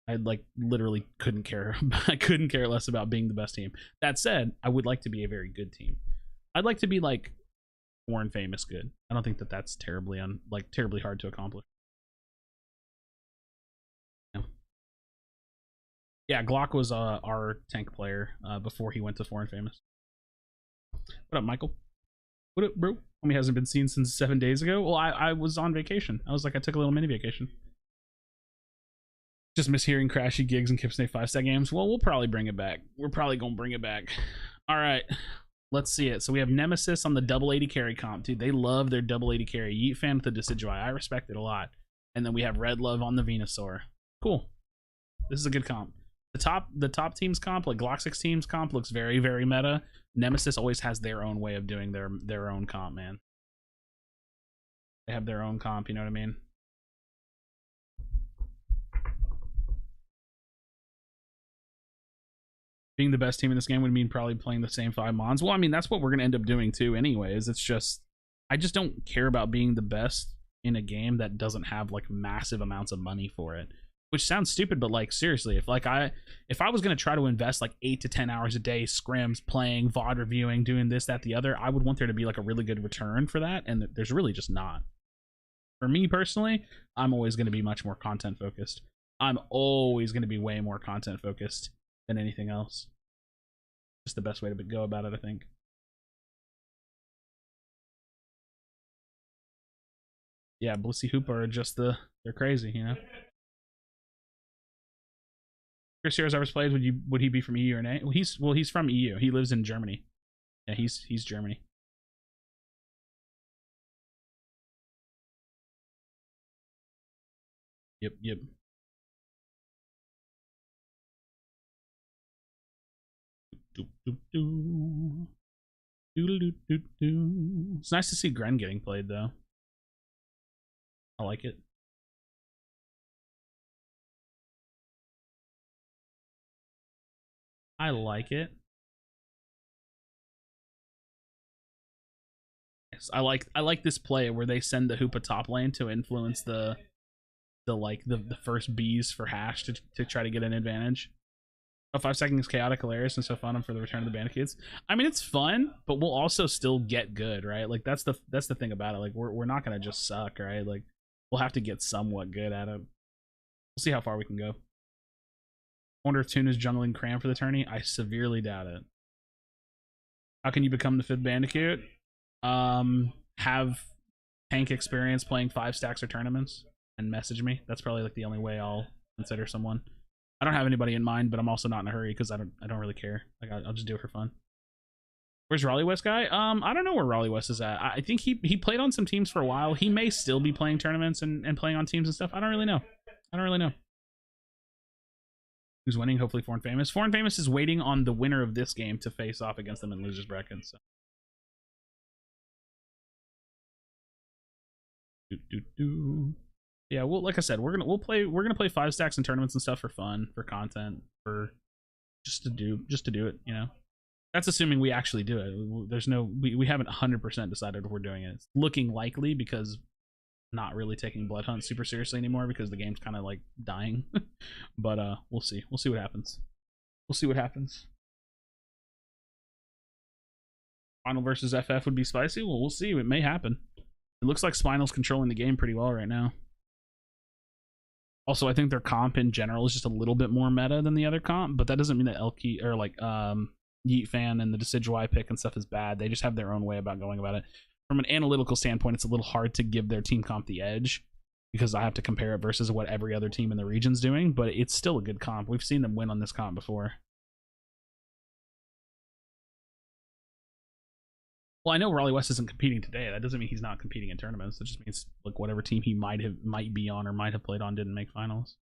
I like literally couldn't care. I couldn't care less about being the best team. That said, I would like to be a very good team. I'd like to be like foreign famous good. I don't think that that's terribly terribly hard to accomplish. Yeah, Glock was our tank player before he went to foreign famous. What up, Michael? What up, bro? Homie hasn't been seen since 7 days ago. Well, I was on vacation. I took a little mini vacation. Just miss hearing Krashy, Gigs, and Kipsney 5-stack games. Well, we'll probably bring it back. We're probably gonna bring it back. All right, let's see it. So we have Nemesis on the double 80 carry comp, dude. They love their double 80 carry. Yeet fan with the Decidui. I respect it a lot. And then we have Red Love on the Venusaur. Cool. This is a good comp. The top team's comp, like Gloxic's team's comp, looks very, very meta. Nemesis always has their own way of doing their own comp, man. They have their own comp, you know what I mean? Being the best team in this game would mean probably playing the same 5 mons. Well, I mean, that's what we're going to end up doing too anyways. It's just, I just don't care about being the best in a game that doesn't have like massive amounts of money for it. Which sounds stupid, but like seriously, if I was gonna try to invest like 8 to 10 hours a day, scrims, playing, VOD reviewing, doing this, that, the other, I would want there to be like a really good return for that, and there's really just not. For me personally, I'm always gonna be much more content focused. I'm always gonna be way more content focused than anything else. Just the best way to go about it, I think. Yeah, Blissey Hoopa are just they're crazy, you know. Chris Heroes ever played? Would he be from EU or nay? Well, he's from EU. He lives in Germany. Yeah, he's Germany. Yep. It's nice to see Gren getting played though. I like it. I like it. Yes, I like this play where they send the Hoopa top lane to influence the first bees for Hash to try to get an advantage. Oh, 5 seconds chaotic, hilarious, and so fun for the return of the Bandicoots. I mean, it's fun, but we'll also still get good, right? Like that's the thing about it. Like we're not gonna just suck, right? Like we'll have to get somewhat good at it. We'll see how far we can go. wonder if Tune is jungling Cram for the tourney. I severely doubt it. How can you become the 5th Bandicoot? Have tank experience playing 5 stacks or tournaments and message me. That's probably like the only way I'll consider someone. I don't have anybody in mind, but I'm also not in a hurry because I don't really care. Like I'll just do it for fun. Where's Raleigh West guy? I don't know where Raleigh West is at. I think he played on some teams for a while. He may still be playing tournaments and playing on teams and stuff. I don't really know. Who's winning? Hopefully Foreign Famous. Foreign Famous is waiting on the winner of this game to face off against them in losers bracket. So. Yeah, well, like I said, we're gonna play 5 stacks and tournaments and stuff for fun, for content, for just to do it, you know. That's assuming we actually do it. There's no we haven't 100% decided if we're doing it. It's looking likely because not really taking Blood Hunt super seriously anymore because the game's kind of like dying. But we'll see what happens. Final versus FF would be spicy. Well, we'll see. It may happen. It looks like Spinal's controlling the game pretty well right now. Also, I think their comp in general is just a little bit more meta than the other comp, but that doesn't mean that Elky or like Yeet Fan and the Decidueye pick and stuff is bad. They just have their own way about going about it. From an analytical standpoint, it's a little hard to give their team comp the edge because I have to compare it versus what every other team in the region's doing, but it's still a good comp. We've seen them win on this comp before. Well, I know Raleigh West isn't competing today. That doesn't mean he's not competing in tournaments. That just means like whatever team he might be on or might have played on didn't make finals.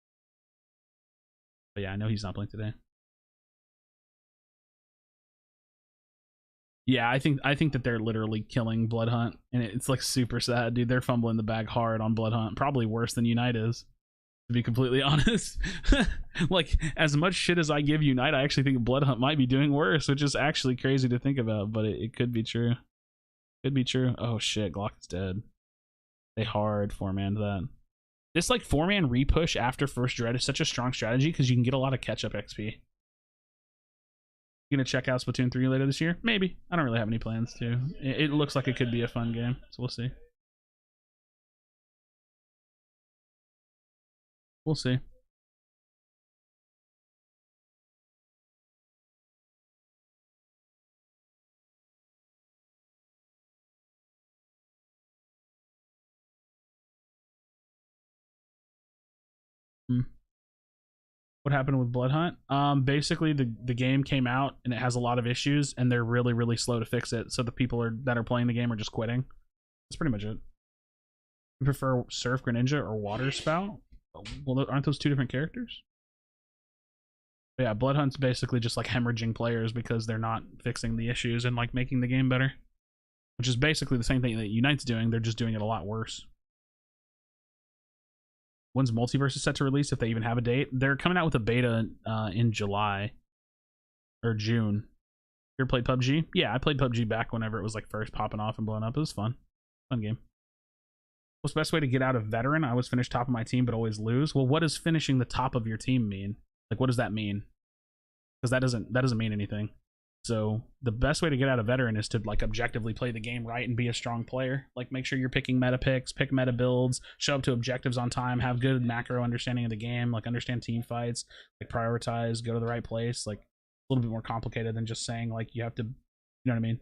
But yeah, I know he's not playing today. Yeah, I think that they're literally killing Blood Hunt, and it's like super sad, dude. They're fumbling the bag hard on Blood Hunt, probably worse than Unite is, to be completely honest. Like, as much shit as I give Unite, I actually think Blood Hunt might be doing worse, which is actually crazy to think about, but it could be true. Could be true. Oh shit, Glock is dead. They hard 4-man that. This like 4-man repush after first dread is such a strong strategy because you can get a lot of catch-up XP. You gonna check out Splatoon 3 later this year? Maybe. I don't really have any plans to. It looks like it could be a fun game, so we'll see. We'll see. What happened with Blood Hunt? Basically the game came out and it has a lot of issues and they're really slow to fix it, so the people that are playing the game are just quitting. That's pretty much it. You prefer Surf Greninja or Water Spout? Well, aren't those 2 different characters? But yeah, Blood Hunt's basically just like hemorrhaging players because they're not fixing the issues and like making the game better, which is basically the same thing that Unite's doing. They're just doing it a lot worse. When's Multiverse is set to release, if they even have a date? They're coming out with a beta in July or June. You ever played PUBG? Yeah, I played PUBG back whenever it was like first popping off and blowing up. It was fun. Fun game. What's the best way to get out of veteran? I always finish top of my team but always lose. Well, what does finishing the top of your team mean? Like, what does that mean? Because that doesn't mean anything. So the best way to get out of veteran is to like objectively play the game right and be a strong player. Like, make sure you're picking meta picks, pick meta builds, show up to objectives on time, have good macro understanding of the game, like understand team fights, like prioritize, go to the right place. Like, a little bit more complicated than just saying like you have to, you know what I mean?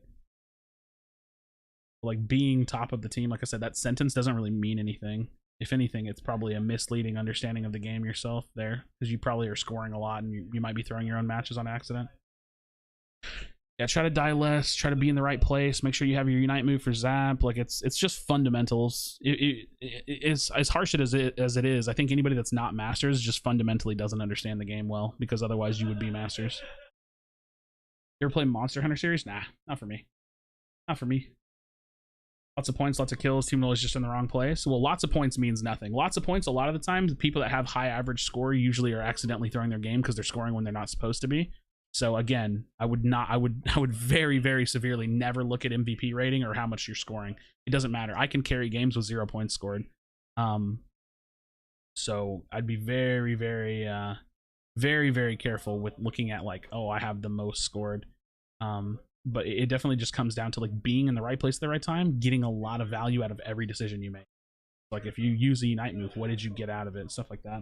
Like, being top of the team, like I said, that sentence doesn't really mean anything. If anything, it's probably a misleading understanding of the game yourself there, because you probably are scoring a lot and you might be throwing your own matches on accident. Yeah, try to die less, try to be in the right place, make sure you have your Unite move for Zap. Like, it's just fundamentals. It's as harsh as it is. I think anybody that's not Masters just fundamentally doesn't understand the game well, because otherwise you would be Masters. You ever play Monster Hunter series? Nah, not for me. Not for me. Lots of points, lots of kills, team is just in the wrong place. Well, lots of points means nothing. Lots of points, a lot of the time, the people that have high average score usually are accidentally throwing their game because they're scoring when they're not supposed to be. So again, I would very, very severely never look at MVP rating or how much you're scoring. It doesn't matter. I can carry games with 0 points scored. So I'd be very, very, very careful with looking at like, oh, I have the most scored. But it definitely just comes down to like being in the right place at the right time, getting a lot of value out of every decision you make. Like, if you use a Unite move, what did you get out of it? Stuff like that.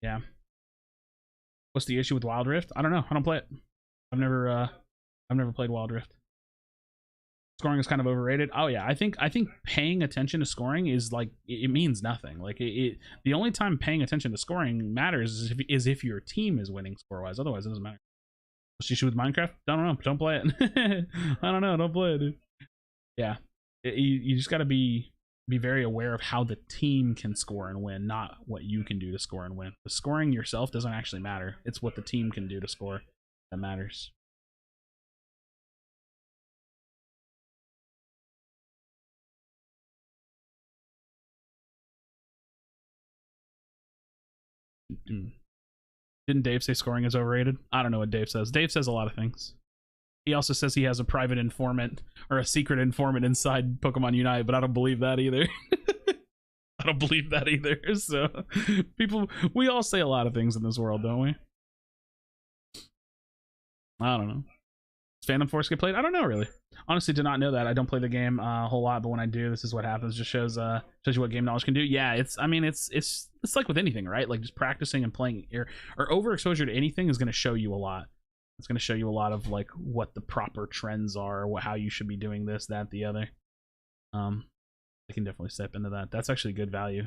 Yeah. What's the issue with Wild Rift? I don't know. I don't play it. I've never played Wild Rift. Scoring is kind of overrated. Oh yeah, I think paying attention to scoring is like it means nothing. Like the only time paying attention to scoring matters is if your team is winning score wise. Otherwise, it doesn't matter. What's the issue with Minecraft? I don't know. Don't play it. I don't know. Don't play it, dude. Yeah, you just got to be very aware of how the team can score and win, not what you can do to score and win. The scoring yourself doesn't actually matter. It's what the team can do to score that matters. Didn't Dave say scoring is overrated? I don't know what Dave says. Dave says a lot of things. He also says he has a private informant or a secret informant inside Pokemon Unite, but I don't believe that either. I don't believe that either. So we all say a lot of things in this world, don't we? I don't know. Does Phantom Force get played? I don't know, really. Honestly, did not know that. I don't play the game a whole lot, but when I do, this is what happens. Just shows you what game knowledge can do. Yeah, it's like with anything, right? Like just practicing and playing or overexposure to anything is going to show you a lot. It's going to show you a lot of like what the proper trends are, how you should be doing this, that, the other. I can definitely step into that. That's actually good value.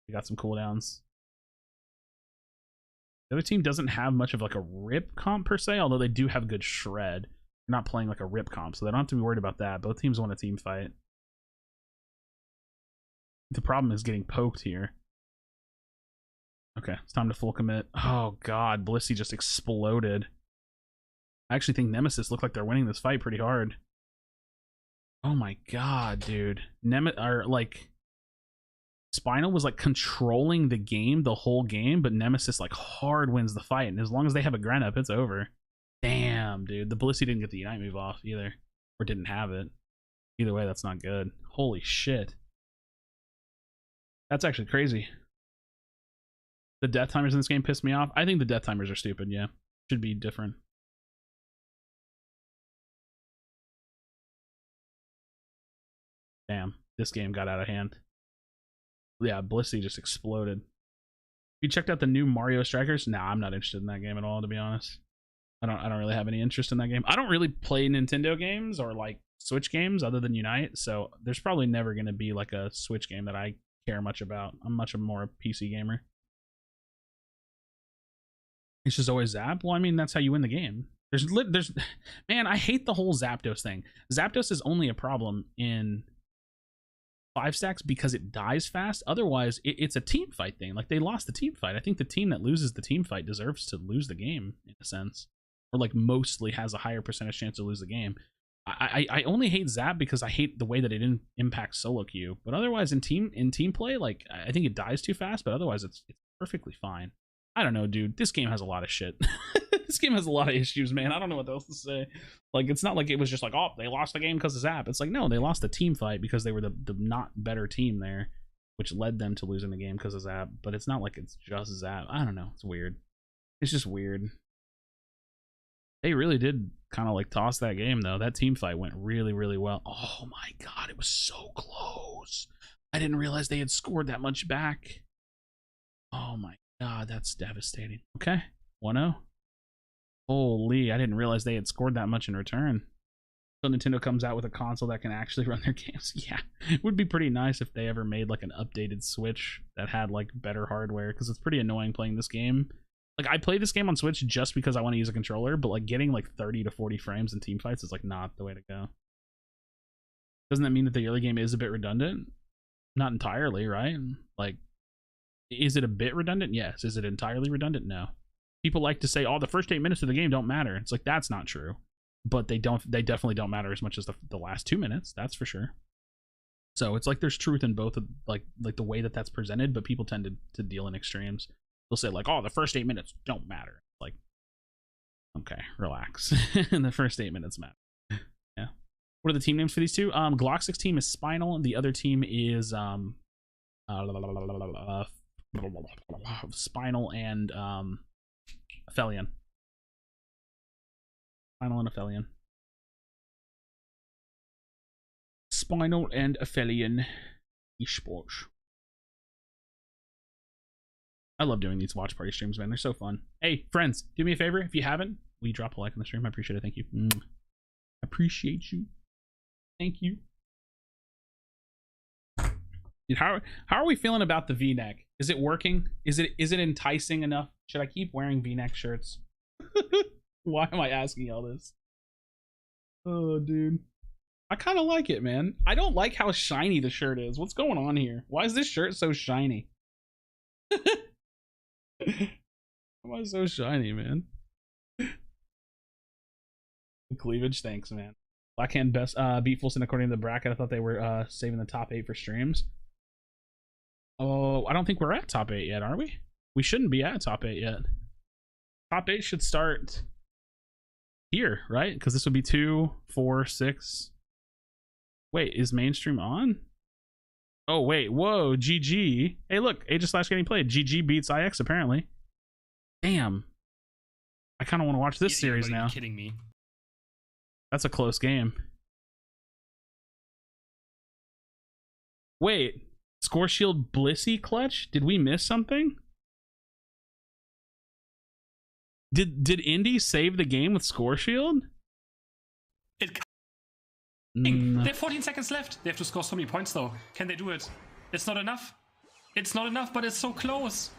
We got some cooldowns. The other team doesn't have much of like a rip comp per se, although they do have good shred. They're not playing like a rip comp, so they don't have to be worried about that. Both teams want a team fight. The problem is getting poked here. Okay, it's time to full commit. Oh god, Blissey just exploded. I actually think Nemesis look like they're winning this fight pretty hard. Oh my god, dude. Spinal was like controlling the game the whole game, but Nemesis like hard wins the fight, and as long as they have a grind up, it's over. Damn, dude. The Blissey didn't get the Unite move off either. Or didn't have it. Either way, that's not good. Holy shit. That's actually crazy. The death timers in this game pissed me off. I think the death timers are stupid, yeah. Should be different. Damn, this game got out of hand. Yeah, Blissey just exploded. You checked out the new Mario Strikers? Nah, I'm not interested in that game at all, to be honest. I don't really have any interest in that game. I don't really play Nintendo games or like Switch games other than Unite, so there's probably never going to be like a Switch game that I care much about. I'm much more a PC gamer. It's just always Zap. Well, I mean, that's how you win the game. There's man, I hate the whole Zapdos thing. Zapdos is only a problem in 5 stacks because it dies fast. Otherwise, it's a team fight thing. Like, they lost the team fight. I think the team that loses the team fight deserves to lose the game, in a sense. Or, like, mostly has a higher percentage chance to lose the game. I only hate Zap because I hate the way that it impacts solo queue. But otherwise, in team play, like, I think it dies too fast, but otherwise, it's perfectly fine. I don't know, dude. This game has a lot of shit. This game has a lot of issues, man. I don't know what else to say. Like, it's not like it was just like, oh, they lost the game because of Zap. It's like, no, they lost the team fight because they were the not better team there, which led them to losing the game because of Zap. But it's not like it's just Zap. I don't know. It's weird. It's just weird. They really did kind of like toss that game, though. That team fight went really, really well. Oh my god, it was so close. I didn't realize they had scored that much back. Oh my god, that's devastating. Okay, 1-0. Holy, I didn't realize they had scored that much in return. So Nintendo comes out with a console that can actually run their games. Yeah, it would be pretty nice if they ever made like an updated Switch that had like better hardware, because it's pretty annoying playing this game. Like, I play this game on Switch just because I want to use a controller, but like getting like 30 to 40 frames in team fights is like not the way to go. Doesn't that mean that the early game is a bit redundant? Not entirely, right? Like, is it a bit redundant? Yes. Is it entirely redundant? No. People like to say, oh, the first 8 minutes of the game don't matter. It's like, that's not true. But they definitely don't matter as much as the last 2 minutes, that's for sure. So it's like there's truth in both of like the way that that's presented, but people tend to deal in extremes. They'll say like, oh, the first 8 minutes don't matter. Like, okay, relax. And the first 8 minutes matter. Yeah. What are the team names for these two? Gloxic's team is Spinal, and the other team is Spinal and Aphelion. Spinal and Aphelion. Spinal and Aphelion esports. I love doing these watch party streams, man. They're so fun. Hey, friends, do me a favor. If you haven't, will you drop a like on the stream? I appreciate it. Thank you. Appreciate you. Thank you. Dude, how are we feeling about the V-neck? Is it working? Is it enticing enough? Should I keep wearing V-neck shirts? Why am I asking all this? Oh, dude. I kind of like it, man. I don't like how shiny the shirt is. What's going on here? Why is this shirt so shiny? Why is it so shiny, man? Cleavage, thanks, man. Blackhand best beat Fulson according to the bracket. I thought they were saving the top 8 for streams. Oh, I don't think we're at top 8 yet, are we? We shouldn't be at top 8 yet. Top 8 should start here, right? Because this would be 2, 4, 6. Wait, is mainstream on? Oh, wait. Whoa, GG. Hey, look. Aegis getting played. GG beats IX, apparently. Damn. I kind of want to watch this series now. Are you kidding me? That's a close game. Wait. Score Shield Blissey clutch? Did we miss something? Did Indy save the game with Score Shield? They have 14 seconds left. They have to score so many points, though. Can they do it? It's not enough. It's not enough, but it's so close.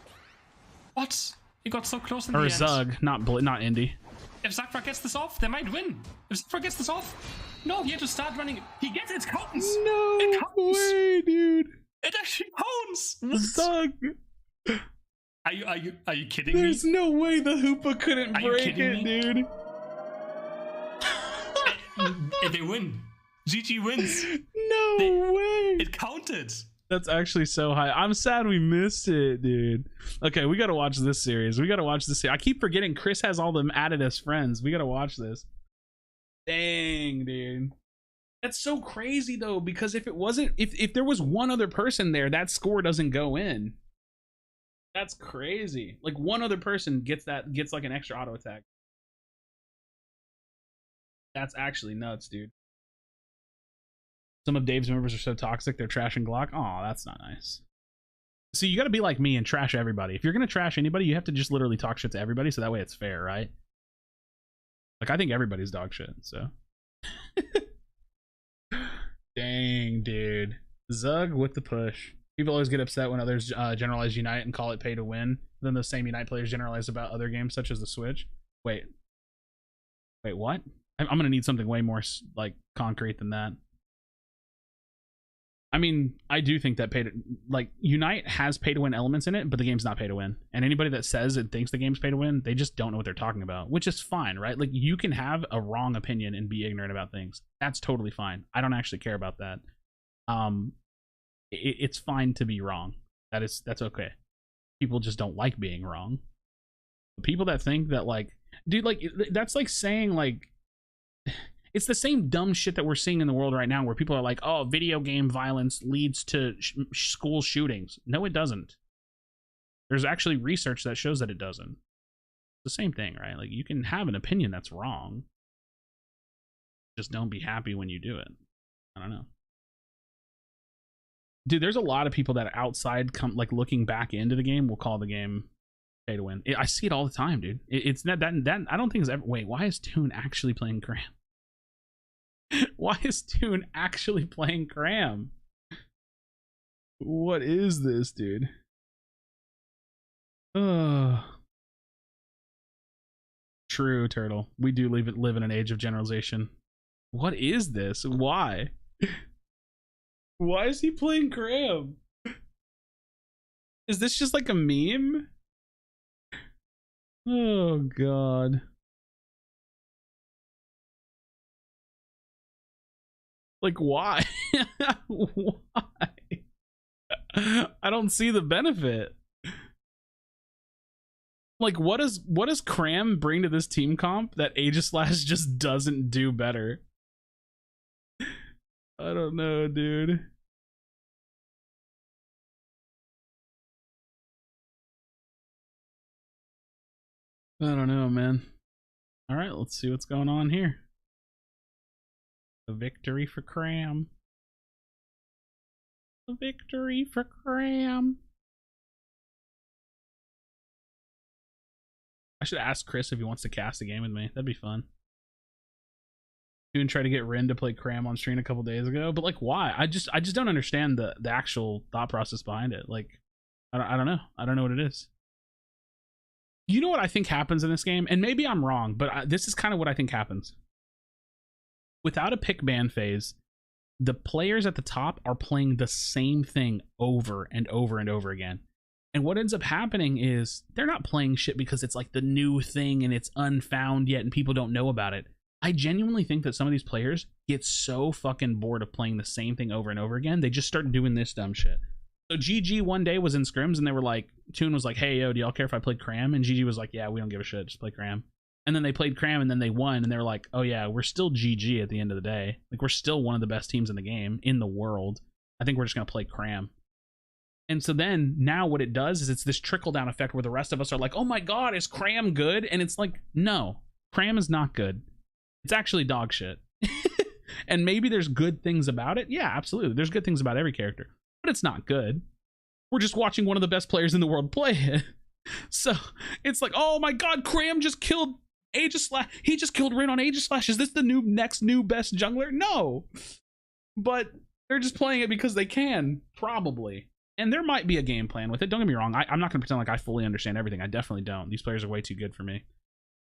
What? It got so close in the end. Zug, not Indy. If Zakra gets this off, they might win. If Zakra gets this off, no, he had to start running. He gets it. It counts. No it counts. way, dude. It actually counts. What? Zug. Are you kidding me? There's no way the Hoopa couldn't break it, dude. If they win. GG wins. No way. It counted. That's actually so high. I'm sad we missed it, dude. Okay, we gotta watch this series. I keep forgetting Chris has all them added as friends. We gotta watch this. Dang, dude. That's so crazy though, because if it wasn't, if there was one other person there, that score doesn't go in. That's crazy. Like one other person gets like an extra auto attack. That's actually nuts, dude. Some of Dave's members are so toxic, they're trashing Glock. Aw, that's not nice. So you gotta be like me and trash everybody. If you're gonna trash anybody, you have to just literally talk shit to everybody, so that way it's fair, right? Like, I think everybody's dog shit, so. Dang, dude. Zug with the push. People always get upset when others generalize Unite and call it pay to win. Then those same Unite players generalize about other games, such as the Switch. Wait, what? I'm gonna need something way more, like, concrete than that. I mean, I do think that Unite has pay to win elements in it, but the game's not pay to win. And anybody that says it thinks the game's pay to win, they just don't know what they're talking about, which is fine, right? Like, you can have a wrong opinion and be ignorant about things. That's totally fine. I don't actually care about that. It's fine to be wrong. That's okay. People just don't like being wrong. People that think that, like, dude, like, that's like saying, like, it's the same dumb shit that we're seeing in the world right now where people are like, oh, video game violence leads to school shootings. No, it doesn't. There's actually research that shows that it doesn't. It's the same thing, right? Like, you can have an opinion that's wrong. Just don't be happy when you do it. I don't know. Dude, there's a lot of people that outside like looking back into the game will call the game pay to win. I see it all the time, dude. It's not that I don't think it's ever. Wait, why is Toon actually playing Cram? Why is Toon actually playing Cram? What is this, dude? True, Turtle. We do live in an age of generalization. What is this? Why? Why is he playing Cram? Is this just like a meme? Oh, God. Like, why? Why? I don't see the benefit. Like, what does Cram bring to this team comp that Aegislash just doesn't do better? I don't know, dude. I don't know, man. All right, let's see what's going on here. A victory for Cram. A victory for Cram. I should ask Chris if he wants to cast a game with me. That'd be fun. Even try to get Rin to play Cram on stream a couple days ago, but like, why? I just don't understand the actual thought process behind it. Like, I don't know. I don't know what it is. You know what I think happens in this game, and maybe I'm wrong, but this is kind of what I think happens. Without a pick ban phase, the players at the top are playing the same thing over and over and over again. And what ends up happening is they're not playing shit because it's like the new thing and it's unfound yet and people don't know about it. I genuinely think that some of these players get so fucking bored of playing the same thing over and over again, they just start doing this dumb shit. So GG one day was in scrims and they were like, Toon was like, hey, yo, do y'all care if I played Cram? And GG was like, yeah, we don't give a shit, just play Cram. And then they played Cram and then they won and they were like, oh yeah, we're still GG at the end of the day. Like, we're still one of the best teams in the game, in the world. I think we're just going to play Cram. And so then now what it does is it's this trickle down effect where the rest of us are like, oh my God, is Cram good? And it's like, no, Cram is not good. It's actually dog shit. And maybe there's good things about it. Yeah, absolutely. There's good things about every character, but it's not good. We're just watching one of the best players in the world play it. So it's like, oh my God, Cram just killed Aegislash. He just killed Rin on Aegislash. Is this the next new best jungler? No. But they're just playing it because they can, probably. And there might be a game plan with it. Don't get me wrong. I'm not going to pretend like I fully understand everything. I definitely don't. These players are way too good for me.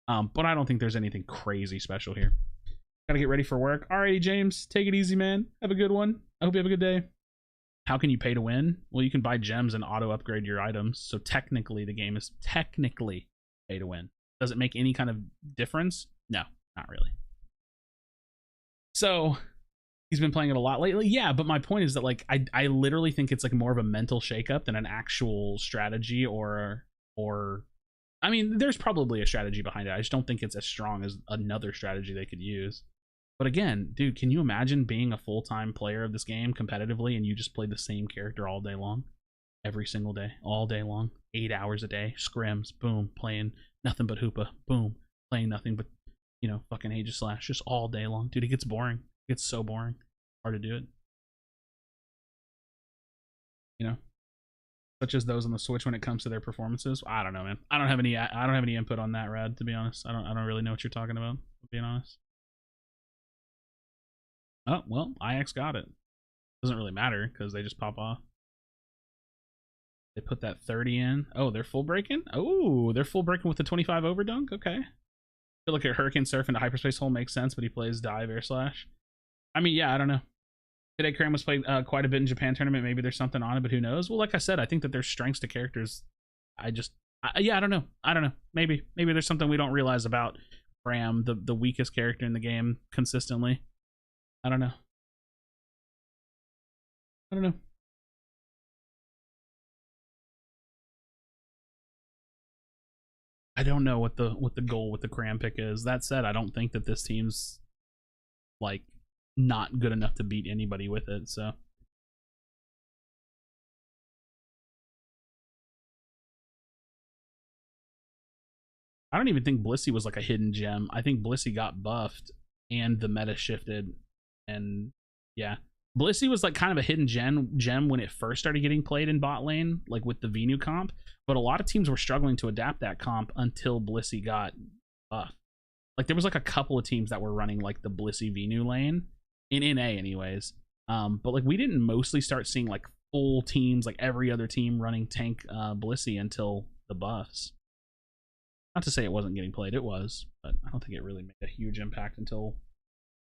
But I don't think there's anything crazy special here. Gotta get ready for work. Alrighty, James. Take it easy, man. Have a good one. I hope you have a good day. How can you pay to win? Well, you can buy gems and auto-upgrade your items. So technically, the game is technically pay to win. Does it make any kind of difference? No, not really. So he's been playing it a lot lately. Yeah, but my point is that like I literally think it's like more of a mental shakeup than an actual strategy or I mean, there's probably a strategy behind it. I just don't think it's as strong as another strategy they could use. But again, dude, can you imagine being a full-time player of this game competitively and you just play the same character all day long? Every single day, all day long, 8 hours a day, scrims, boom, playing nothing but Hoopa, boom, playing nothing but, you know, fucking Aegislash, just all day long. Dude, it gets boring. It gets so boring. Hard to do it. You know? Such as those on the Switch when it comes to their performances. I don't know, man. I don't have any input on that, Rad, to be honest. I don't really know what you're talking about, being honest. Oh, well, IX got it. Doesn't really matter because they just pop off. They put that 30 in. Oh, they're full breaking? Oh, they're full breaking with the 25 over dunk? Okay. I feel like a Hurricane Surf into Hyperspace Hole makes sense, but he plays Dive Air Slash. I mean, yeah, I don't know. Today, Cram was played quite a bit in Japan tournament. Maybe there's something on it, but who knows? Well, like I said, I think that there's strengths to characters. Yeah, I don't know. I don't know. Maybe there's something we don't realize about Cram, the weakest character in the game consistently. I don't know. I don't know. I don't know what the goal with the Cram pick is. That said, I don't think that this team's like not good enough to beat anybody with it, so I don't even think Blissey was like a hidden gem. I think Blissey got buffed and the meta shifted, and yeah, Blissey was like kind of a hidden gem when it first started getting played in bot lane, like with the Venu comp, but a lot of teams were struggling to adapt that comp until Blissey got buffed. Like there was like a couple of teams that were running like the Blissey Venu lane in NA anyways, but like we didn't mostly start seeing like full teams, like every other team running tank Blissey until the buffs. Not to say it wasn't getting played, it was, but I don't think it really made a huge impact until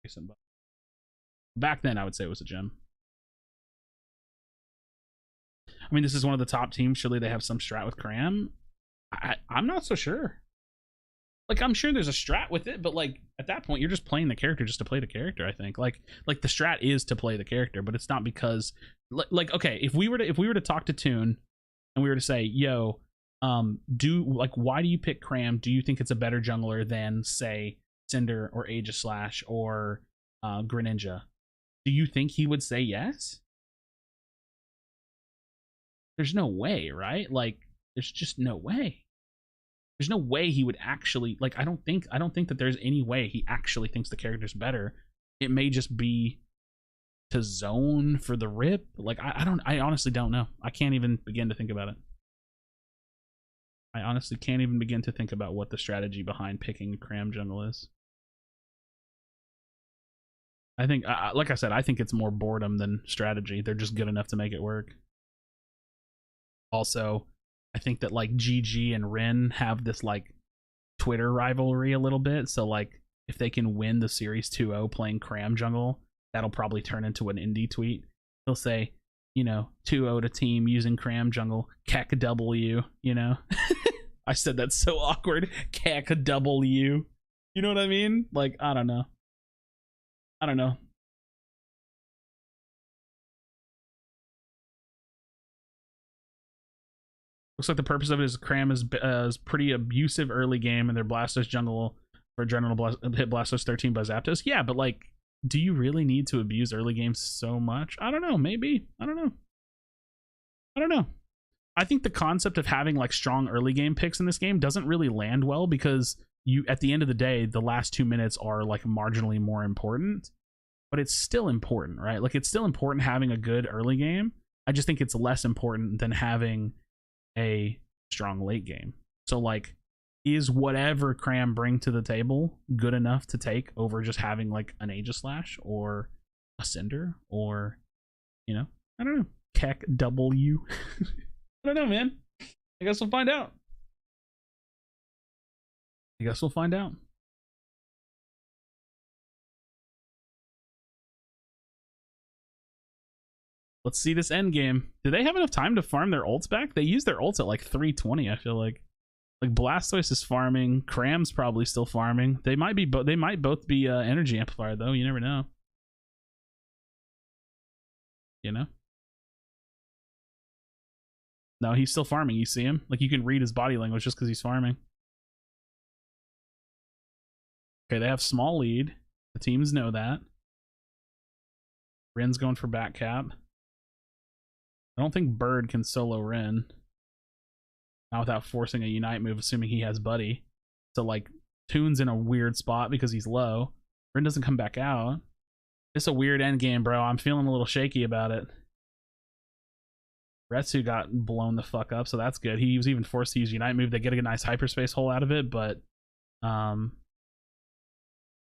recent buffs. Back then I would say it was a gem. I mean, this is one of the top teams. Surely they have some strat with Cram. I'm not so sure. Like, I'm sure there's a strat with it, but like at that point you're just playing the character just to play the character. I think like the strat is to play the character, but it's not because like okay, if we were to talk to Toon and we were to say, yo, why do you pick Cram? Do you think it's a better jungler than say Cinder or Aegislash or Greninja? Do you think he would say yes? There's no way, right? Like there's just no way. There's no way he would actually, like, I don't think that there's any way he actually thinks the character's better. It may just be to zone for the rip. Like, I honestly don't know. I can't even begin to think about it. I honestly can't even begin to think about what the strategy behind picking Cram Jungle is. I think, like I said, I think it's more boredom than strategy. They're just good enough to make it work. Also, I think that like GG and Rin have this like Twitter rivalry a little bit. So like if they can win the series 2-0 playing Cram Jungle, that'll probably turn into an indie tweet. They'll say, you know, 2-0 to team using Cram Jungle, CAC W, you know? I said that's so awkward. CAC W. You know what I mean? Like, I don't know. I don't know. Looks like the purpose of it is Cram is pretty abusive early game, and their Blastoise jungle for Adrenal hit Blastoise 13 by Zapdos. Yeah, but like, do you really need to abuse early game so much? I don't know. Maybe. I don't know. I don't know. I think the concept of having like strong early game picks in this game doesn't really land well because you, at the end of the day, the last 2 minutes are like marginally more important, but it's still important, right? Like it's still important having a good early game. I just think it's less important than having a strong late game. So like, is whatever Cram bring to the table good enough to take over just having like an Aegislash or a Cinder or, you know, I don't know, CAC W. I don't know, man. I guess we'll find out. I guess we'll find out. Let's see this end game. Do they have enough time to farm their ults back? They use their ults at like 320, I feel like. Like Blastoise is farming, Cram's probably still farming. They might be they might both be energy amplifier though, you never know. You know? No, he's still farming, you see him? Like you can read his body language just because he's farming. Okay, they have small lead. The teams know that. Rin's going for back cap. I don't think Bird can solo Rin. Not without forcing a Unite move, assuming he has Buddy. So, like, Toon's in a weird spot because he's low. Rin doesn't come back out. It's a weird end game, bro. I'm feeling a little shaky about it. Retsu got blown the fuck up, so that's good. He was even forced to use Unite move. They get a nice hyperspace hole out of it, but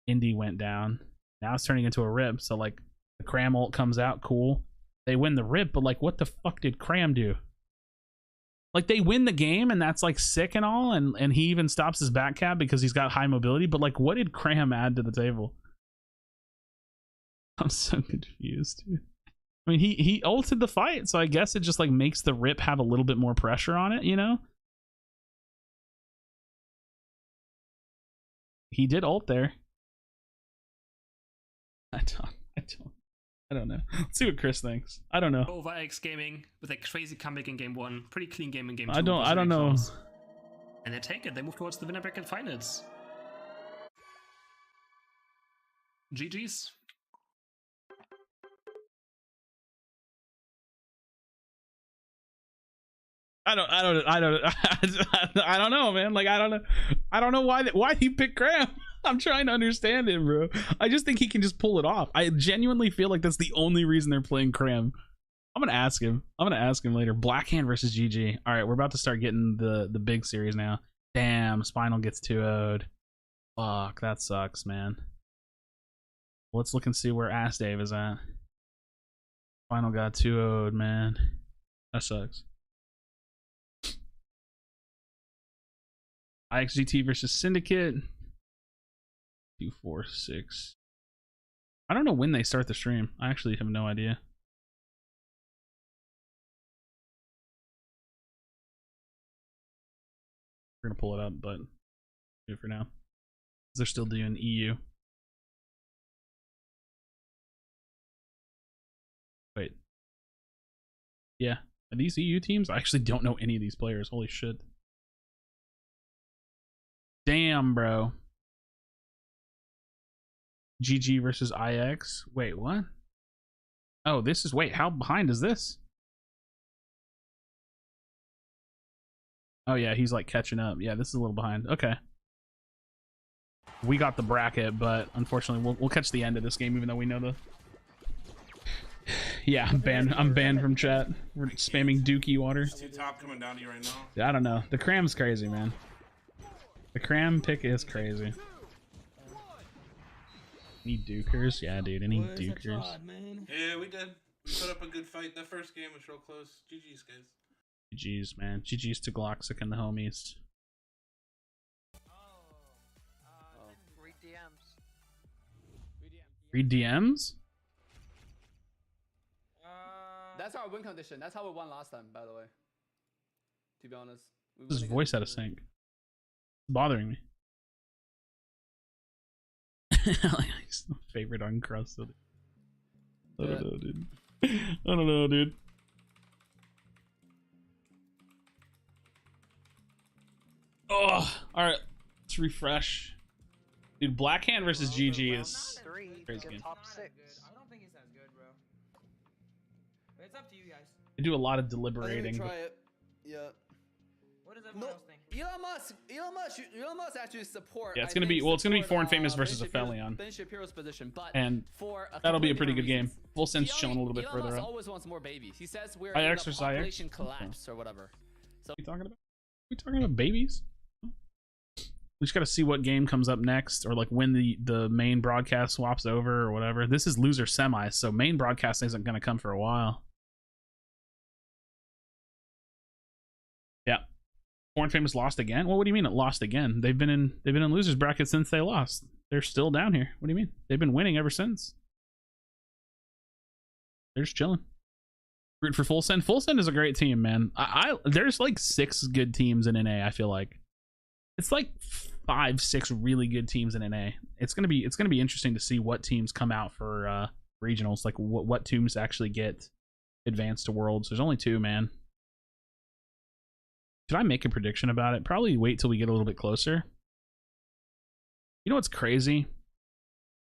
Indy went down. Now it's turning into a rip, so, like, the Cram ult comes out, cool. They win the rip, but, like, what the fuck did Cram do? Like, they win the game, and that's, like, sick and all, and he even stops his back cap because he's got high mobility, but, like, what did Cram add to the table? I'm so confused, dude. I mean, he ulted the fight, so I guess it just, like, makes the rip have a little bit more pressure on it, you know? He did ult there. I don't know. Let's see what Chris thinks. I don't know. Over X Gaming with a crazy comeback in game 1. Pretty clean game in game 2. I don't know. And they take it. They move towards the winner bracket finals. GG's. I don't know, man. Like, I don't know why he picked Cram. I'm trying to understand it, bro. I just think he can just pull it off. I genuinely feel like that's the only reason they're playing Cram. I'm gonna ask him later. Blackhand versus GG. All right, we're about to start getting the big series now. Damn, Spinal gets 2-0'd. Fuck, that sucks, man. Let's look and see where Ass Dave is at. Spinal got 2-0'd, man. That sucks. IXGT versus Syndicate. 2, 4, 6. I don't know when they start the stream. I actually have no idea. We're gonna pull it up, but do it for now. They're still doing EU. Wait. Yeah. Are these EU teams? I actually don't know any of these players. Holy shit. Damn, bro. GG versus IX. Wait, what? Oh, this is... Wait, how behind is this? Oh, yeah, he's, like, catching up. Yeah, this is a little behind. Okay. We got the bracket, but unfortunately, we'll catch the end of this game, even though we know the... Yeah, I'm banned from chat. We're spamming Dookie water. Two top coming down to you right now. I don't know. The cram's crazy, man. The cram pick is crazy. Any dukers? Yeah, dude. Any dukers? Yeah, we did. We put up a good fight. That first game was real close. GG's, guys. GG's, man. GG's to Gloxic and the homies. Read DMs. Read DMs? That's our win condition. That's how we won last time, by the way. To be honest. His voice out of sync. It's bothering me. Favorite uncrusted. I don't know, dude. I don't know, dude. Oh, alright. Let's refresh. Dude, Blackhand versus GG is crazy game. Top 6. I don't think it's as good, bro. But it's up to you guys. I do a lot of I deliberating. didn't try it. Yeah. What does everyone else think? Elon Musk actually support. Yeah, it's gonna be it's gonna be Foreign Famous versus Aphelion. Ben Shapiro's position, but And for that'll be a pretty good game. Full Send's chilling a little bit Elon further Musk up. always wants more babies. He says we're I in a exercise. population collapse or whatever. So What are you talking about? We talking about babies? We just gotta see what game comes up next, or like when the main broadcast swaps over or whatever. This is loser semis, so main broadcast isn't gonna come for a while. Yeah. Foreign Famous lost again? Well, what do you mean it lost again? They've been in losers bracket since they lost. They're still down here. What do you mean? They've been winning ever since. They're just chilling. Root for Full Send. Full Send is a great team, man. There's like 6 good teams in NA, I feel like. It's like 5, 6 really good teams in NA. It's gonna be interesting to see what teams come out for regionals, like what teams actually get advanced to Worlds. There's only 2, man. Should I make a prediction about it? Probably wait till we get a little bit closer. You know what's crazy?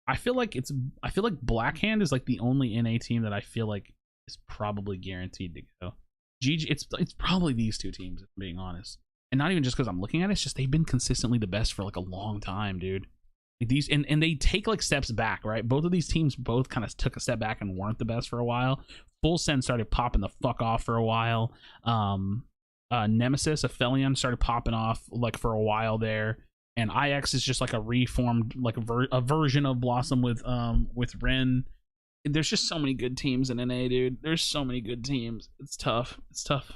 I feel like Blackhand is like the only NA team that I feel like is probably guaranteed to go. GG, it's probably these 2 teams, if I'm being honest. And not even just because I'm looking at it, it's just they've been consistently the best for like a long time, dude. Like these and they take like steps back, right? Both of these teams both kind of took a step back and weren't the best for a while. Full Send started popping the fuck off for a while. Nemesis, Aphelion started popping off like for a while there. And IX is just like a reformed, like a version of Blossom with Ren. There's just so many good teams in NA, dude. There's so many good teams. It's tough. It's tough.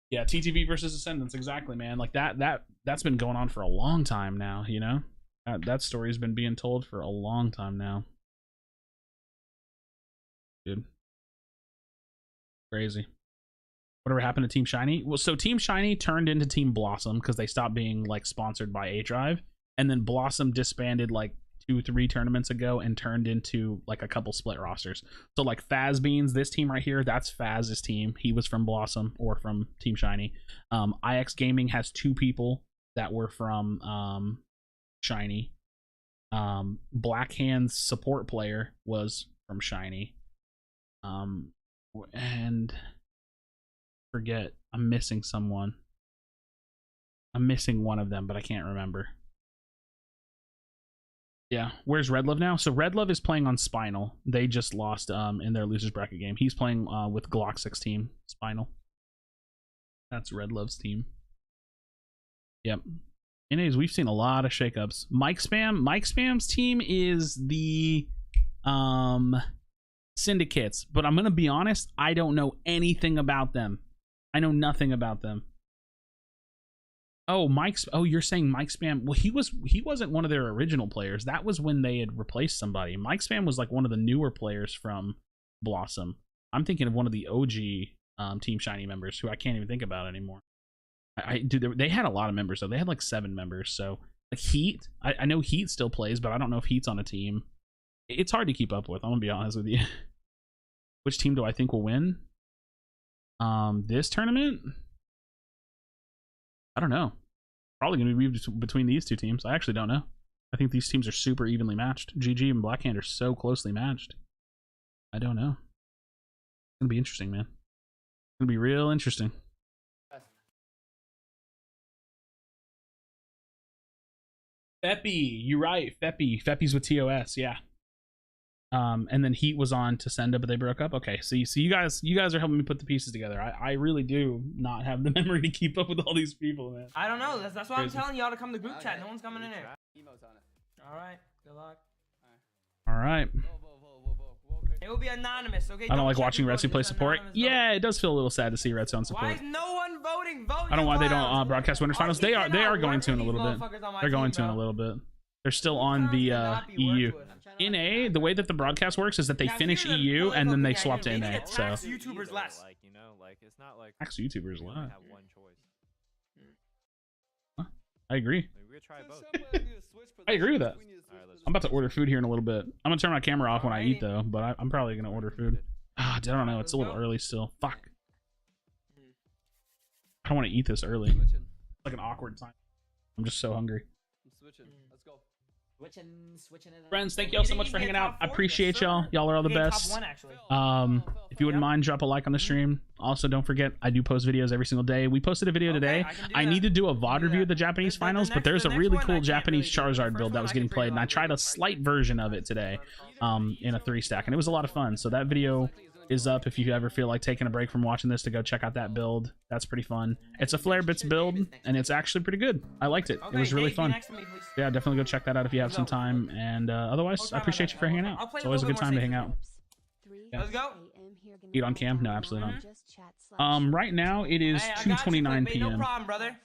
Yeah, TTV versus Ascendance, exactly, man. Like that's been going on for a long time now, you know? That story's been being told for a long time now. Dude. Crazy. Whatever happened to Team Shiny? Well, so Team Shiny turned into Team Blossom because they stopped being like sponsored by A-Drive, and then Blossom disbanded like 2-3 tournaments ago and turned into like a couple split rosters. So like Faz Beans, this team right here, that's Faz's team. He was from Blossom or from Team Shiny. IX Gaming has 2 people that were from Shiny. Blackhand's support player was from Shiny. And forget, I'm missing someone. I'm missing one of them, but I can't remember. Yeah, where's Red Love now? So Red Love is playing on Spinal. They just lost in their losers bracket game. He's playing with Gloxic's team, Spinal. That's Red Love's team. Yep. Anyways, we've seen a lot of shakeups. Mike Spam's team is the Syndicates, but I'm gonna be honest, I don't know anything about them. I know nothing about them. Oh, you're saying Mike Spam? Well, he wasn't one of their original players. That was when they had replaced somebody. Mike Spam was like one of the newer players from Blossom. I'm thinking of one of the OG Team Shiny members who I can't even think about anymore. They had a lot of members though. They had like 7 members. So like Heat, I know Heat still plays, but I don't know if Heat's on a team. It's hard to keep up with. I'm gonna be honest with you. Which team do I think will win? This tournament? I don't know. Probably going to be between these 2 teams. I actually don't know. I think these teams are super evenly matched. GG and Blackhand are so closely matched. I don't know. It's going to be interesting, man. It's going to be real interesting. Feppy, you're right. Feppy's with TOS, yeah. And then Heat was on to Senda, but they broke up. Okay, so you guys are helping me put the pieces together. I really do not have the memory to keep up with all these people, man. I don't know. That's why I'm Crazy. telling y'all to come to group chat. No one's coming in here. Emotes on it. All right. Good luck. All right. It will be anonymous, okay? I don't like check watching your Retsu vote, play just support. anonymous Yeah, it does feel a little sad to see Retsu on vote. Why support. is no one voting? Vote. I don't know why they don't broadcast winners finals. They are cannot going work to in a with little these bit. motherfuckers on my They're going team, to in a bro. little bit. They're still on the cannot be worked EU. with. In A, the way that the broadcast works is that they Now, finish here's a EU and then they political swap to thing. They NA. need to So tax YouTubers less. Like, you know, like it's not like tax YouTubers a we lot. only have one choice. I agree. Like, we could try both. I agree with that. Alright, let's I'm about to order food here in a little bit. I'm gonna turn my camera off when I eat though, but I'm probably gonna order food. Ah, I don't know. It's a little early still. Fuck. I don't want to eat this early. It's like an awkward time. I'm just so hungry. I'm switching. Let's go. Switching it up. Friends, thank y'all so much for hanging out. I appreciate y'all. Y'all are all the best. Top one, actually. If you wouldn't mind, drop a like on the stream. Also, don't forget, I do post videos every single day. We posted a video today. I need to do a VOD review of the Japanese finals, but there's a really cool Japanese Charizard build that was getting played, and I tried a slight version of it today in a 3-stack, and it was a lot of fun. So that video is up if you ever feel like taking a break from watching this to go check out that build. That's pretty fun. It's a Flare Bits build, and it's actually pretty good. I liked it. It was really fun. Yeah, definitely go check that out if you have some time. And otherwise, I appreciate you for hanging out. It's always a good time to hang out. Yeah. Let's go. Eat on cam? No, absolutely not. Right now it is 2:29 p.m. No problem, brother.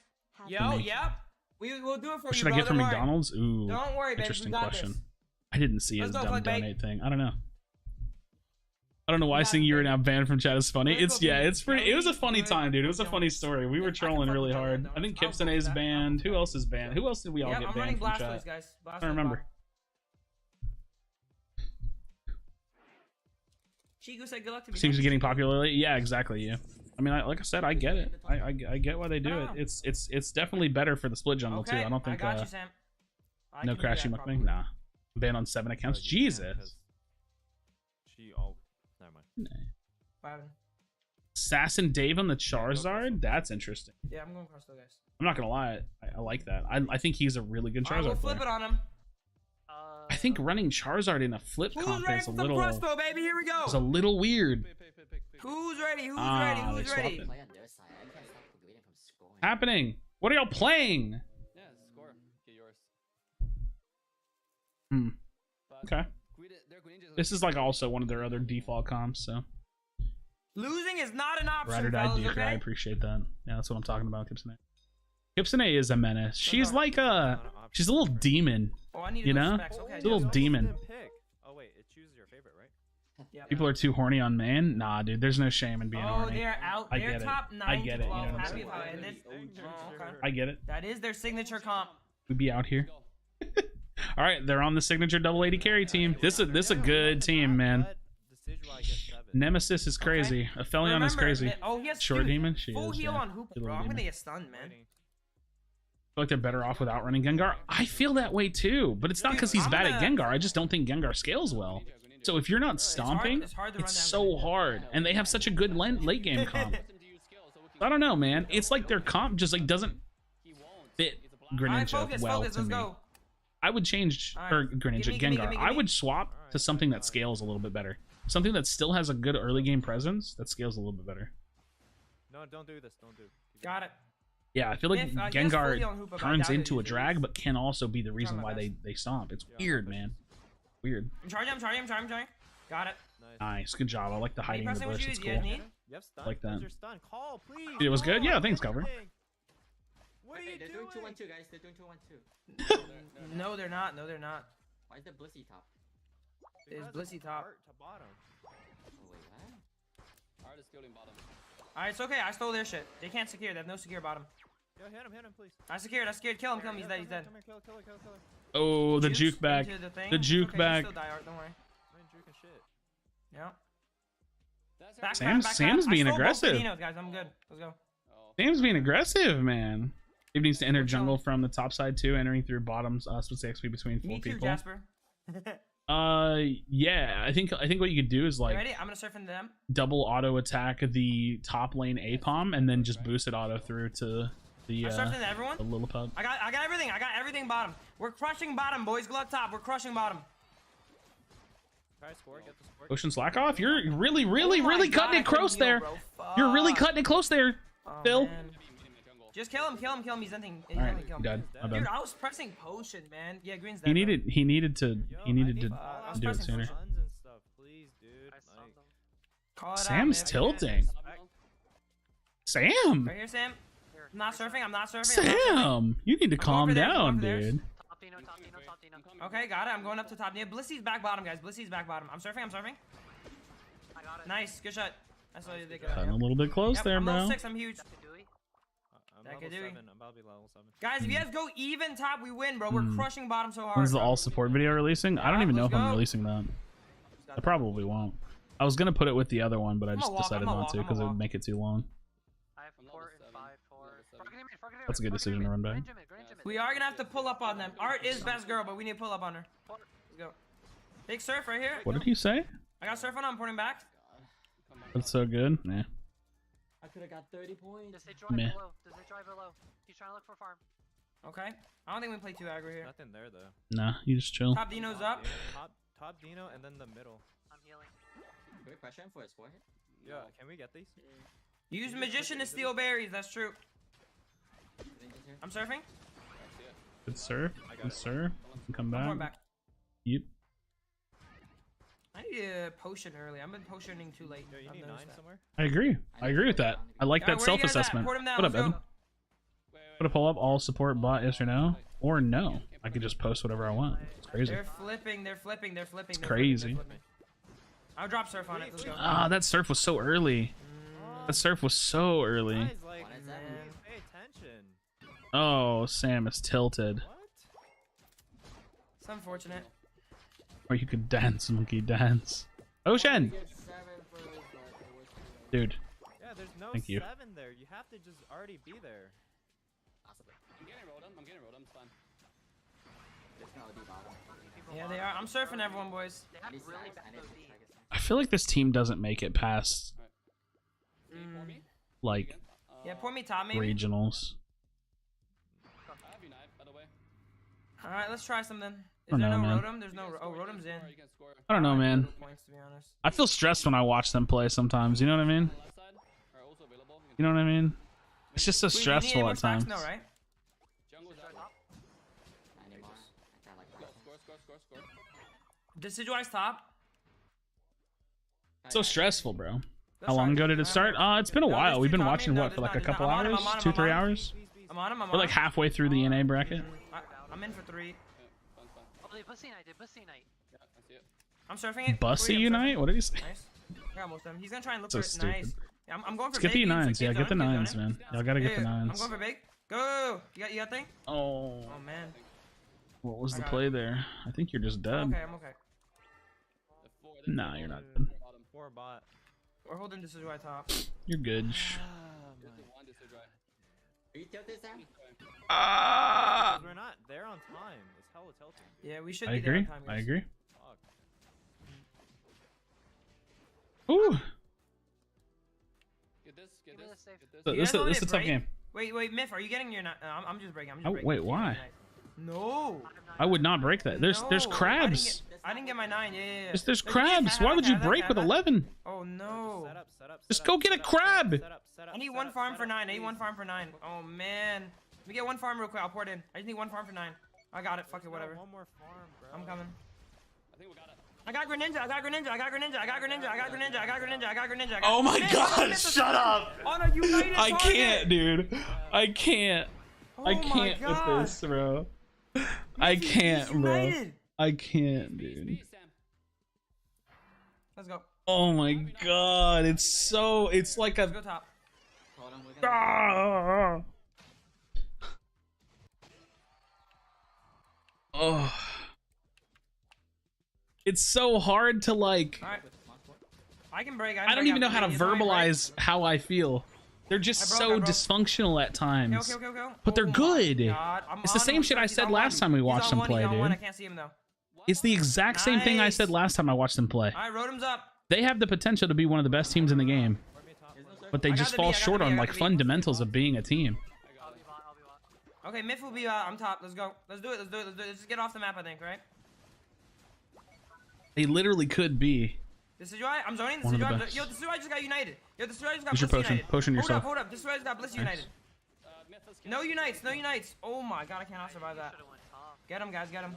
Yo, yep. We'll do it for you. Should I get from McDonald's? Ooh, don't worry, baby. interesting We got question. this. I didn't see his Let's go, dumb clickbait. donate thing. I don't know. I don't know why seeing you are now banned from chat is funny. It's pretty. It was a funny time, dude. It was a funny story. We were trolling really hard. I think Kipson is banned. Who else is banned? Who else did we all get banned from chat? Guys. I don't remember. Chigu said good luck to me. Seems to be getting popular. Yeah, exactly. Yeah. I mean, like I said, I get it. I get why they do it. It's definitely better for the split jungle too. I don't think. I got you, Sam. No Krashy McMing. Nah. I'm banned on 7 accounts. Jesus. Never mind. Assassin Dave on the Charizard? That's interesting. Yeah, I'm going across though, guys. I'm not gonna lie, I like that. I think he's a really good Charizard We'll flip player. it on him. I think running Charizard in a flip comp is a little. Presto, baby? Here we go. It's a little weird. Who's ready? Who's Ah, ready? they Who's swapped ready? it. Play on their side. I can't stop waiting from scoring. Happening? What are y'all playing? Yeah, score. Get yours. Okay. This is like also one of their other default comps, so. Losing is not an option, Ride or die fellas, Duker, okay? I appreciate that. Yeah, that's what I'm talking about, Kipsone. Kipsone is a menace. She's like she's a little demon. Oh, I need You know? specs. Okay, She's a little demon. Oh wait, it chooses your favorite, right? Yeah. People are too horny on man? Nah, dude, there's no shame in being Oh, horny. they're out. I They're get it. top 9 I get to it, 12. you know what I'm Happy saying? about it. And this- oh, okay. I get it. That is their signature comp. We'd be out here. All right, they're on the signature double 80 carry team. This is a good team, man. Nemesis is crazy. Aphelion is crazy. Oh, he has Short dude, demon. She full is. heal Yeah. on Hoopa, Good bro. little I'm gonna demon. get stunned, man. I feel like they're better off without running Gengar. I feel that way too, but it's not because he's bad at Gengar. I just don't think Gengar scales well. So if you're not stomping, it's so hard, and they have such a good late game comp. I don't know, man. It's like their comp just like doesn't fit Greninja well to me. I would change or Greninja Gengar. I would swap to something that scales a little bit better. Something that still has a good early game presence that scales a little bit better. No, don't do this. Don't do. Got it. Yeah, I feel like If, Gengar fully on Hoopa, but I turns doubt it into a usually drag, is. but can also be the reason why they stomp. It's weird, man. Weird. I'm charging. Got it. Nice, good job. I like the hiding in the pressing what bush. you It's need, you cool. guys need? I like that. Call, please. It was good. Yeah, thanks, cover. What are Hey, you they're doing? doing 2-1-2, guys. They're doing 2-1-2. No, they're not. No, they're not. Why is there Blissey top? It's Blissey top. To bottom. Oh, wait, what? Art is skilling bottom. Alright, it's okay. I stole their shit. They can't secure. They have no secure bottom. Yo, hit him, please. I secured. Kill him. He's dead. He's dead. Come here, kill him. Oh, the Juice juke back. into thing. The juke Okay, back. you still die, Art, don't worry. I ain't juking shit. Yeah. That's Sam's being I stole both aggressive. Vaninos, guys. I'm good. Let's go. Sam's being aggressive, man. He needs to enter jungle from the top side too, entering through bottoms. Split XP between 4 Me too, people. Jasper. Yeah. I think what you could do is You like ready? I'm gonna surf into them. double auto attack the top lane APOM and then just boost it auto through to the I surfed into everyone. the Lilliput. I got everything. Bottom. We're crushing bottom, boys. Good luck top. We're crushing bottom. Try score, get the score. Ocean slack off. You're really cutting it close there. You're really cutting it close there, Phil. Just kill him. He's ending. All right, he died. My bad. Dude, I was pressing potion, man. Yeah, green's dead. He needed to do it sooner. Sam's tilting. Sam. Right here, Sam. I'm not surfing. Sam, you need to calm down, dude. Top Dino, top Dino, top Dino. Okay, got it. I'm going up to top. Blissy's back bottom, guys. Blissy's back bottom. I'm surfing. I got it. Nice. Good shot. I saw you. Cutting a little bit close there, I'm bro. level 6. I'm huge. I'm level 7. I'm about to be level 7. Guys, if you guys go even top, we win, bro. We're crushing bottom so hard. When's the all support video releasing? I don't even know if I'm releasing that. I probably won't. I was gonna put it with the other one, but I just decided not to because it would make it too long. I have 4 and 5, 4. That's a good decision to run back. We are gonna have to pull up on them. Art is best girl, but we need to pull up on her. Let's go. Big surf right here. What did he say? I got surf on. I'm putting back. That's so good. Nah. I could have got 30 points. Does they drive Meh. below? Does they drive below? He's trying to look for farm. Okay. I don't think we play too aggro here. Nothing there though. Nah, you just chill. Top Dino's up. Top Dino and then the middle. I'm healing. Quick question for a score hit. Yeah, can we get these? Use magician to steal berries. That's true. I'm surfing. Good surf. Good surf. Come I'm going back. back. Yep. I need a potion early. I've been potioning too late. Yo, you I've need 9 noticed that. somewhere? I agree. I agree with that. I like that Alright, where you guys at? self-assessment. Port him down, What up, let's Evan? go. Put a pull up all support bot, yes or no? Or no. I could just post whatever I want. It's crazy. They're flipping. It's crazy. I'll drop surf on it. Let's go. Ah, that surf was so early. That surf was so early. Guys, like, please pay attention. Oh, Sam is tilted. What? It's unfortunate. Or you could dance, monkey, dance. Ocean! Dude. Yeah, there's no Thank you. 7 there. You have to just already be there. I'm getting rotom, it's fine. Yeah, they are. I'm surfing everyone, boys. They have really bad OD. I feel like this team doesn't make it past, like, Yeah, pour me top, maybe. regionals. I have Unite, by the way. Alright, let's try something. I Is don't there know, no man. Rotom? There's no. Oh, Rotom's in. You can score. I don't know, man. Points, to be honest. I feel stressed when I watch them play sometimes, you know what I mean? Left side are also available. You know what I mean? It's just so Wait, you need stressful any more at stacks? times. No, right? Jungle's out. Score. Decidueye's top. It's so stressful, bro. Let's How long try ago did it start? It's been a No, while. there's We've two been top watching main. No, what, for like a there's not. couple I'm on him, hours? I'm on him, 2, I'm 3 on him. hours? I'm on him. We're like halfway through the NA bracket. I'm in for 3. Oh, they pussy night. Yeah, I see it. I'm surfing it. Bussy I'm Unite? surfing. What did he say? Nice. I got most of them. He's gonna try and look So for it. stupid. Nice. Yeah, I'm going for Let's get big. the Keep 9s. Yeah, zoning, get the keep 9s, zoning. man. Y'all gotta get the I'm 9s. going for big. Go. You got thing? Oh, Oh man. what was I the got play there? I think you're just dead. I'm okay. Nah, you're not Bottom. dead. 4 bot. We're holding Decidueye top. You're good. There's the one, this is right. Are you tilted, Sam? Ah! We're not there on time. It's hella tilting. Yeah, we should I be there on agree. time, I guys. agree. Fuck. Ooh. Get this. Give me the safe. Get So this. You this guys want is me a to tough break? game. Wait, Myth, are you getting your? I'm just breaking. Oh, breaking. wait, You why? get your 9. No. I would not break that. There's No, crabs. I didn't get my 9. Yeah. There's Look, you crabs. just Why have would that, you have that, break have with that. 11? Oh no. Just go get a crab. I need one farm for 9. I need one farm for 9. Oh man. Let me get one farm real quick. I'll pour it in. I just need one farm for 9. I got it. Fuck it. Whatever. One more farm, bro. I'm coming. I think we got it. I got Greninja. Oh my god, shut up. On a united I target. can't, dude. I can't. Oh I my can't with God. this, bro. I can't, bro. United. I can't, dude. Peace, Sam. Let's go. Oh my god, it's like Let's go a top. Hold on, we're gonna... Oh. It's so hard to like All right. I can break. I don't even know how to verbalize how I feel. They're just I so broke. dysfunctional at times. Okay. But they're Oh my good. God. I'm It's the on same him. shit I He's said on last one. time we He's watched on them one, play, he's on one. I dude. can't see him though. It's the exact same thing I said Nice. last time I watched them play. All right, Rotom's up. They have the potential to be one of the best teams in the game, but they I got just the fall B, I got short the B, on I got like the B. fundamentals of being a team. I'll be bot. Okay, Myth will be. I'm top. Let's go. Let's do it. Let's just get off the map. I think. Right. They literally could be. This is why I'm zoning. This One is of the why. best. Yo, this is why I just got united. Yo, this is why I just got Use your Bliss potion. united. Potion yourself. Hold up. This is why I just got Bliss united. No unites. No unites. Oh my god, I cannot survive that. Get him, guys. Get him.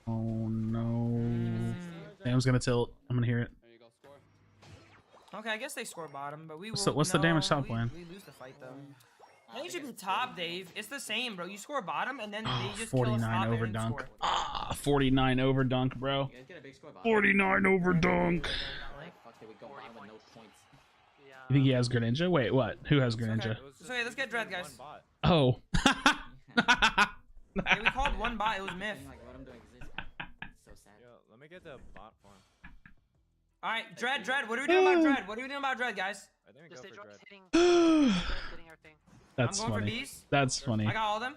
Oh no. Sam's gonna tilt. I'm gonna hear it. There you go, score. Okay, I guess they score bottom, but we will. What's the damage top we, lane? We lose the fight though. I think it should be top, Dave. It's the same, bro. You score bottom, and then they just 49 over dunk. 49 over dunk, bro. You guys get a big score bottom. 49 over dunk. Fuck, did we go bottom with no points? You think he has Greninja? Wait, what? Who has Greninja? It's okay, let's get Dread, guys. Oh. Hey, we called one bot. It was Myth. Like, what I'm doing is this. So sad. Yo, let me get the bot farm. All right, Dread. What are we doing about Dread? What are we doing about Dread, guys? I think we Just go they for dropped Dread. hitting our thing. That's I'm going for funny. D's. That's funny. I got all of them.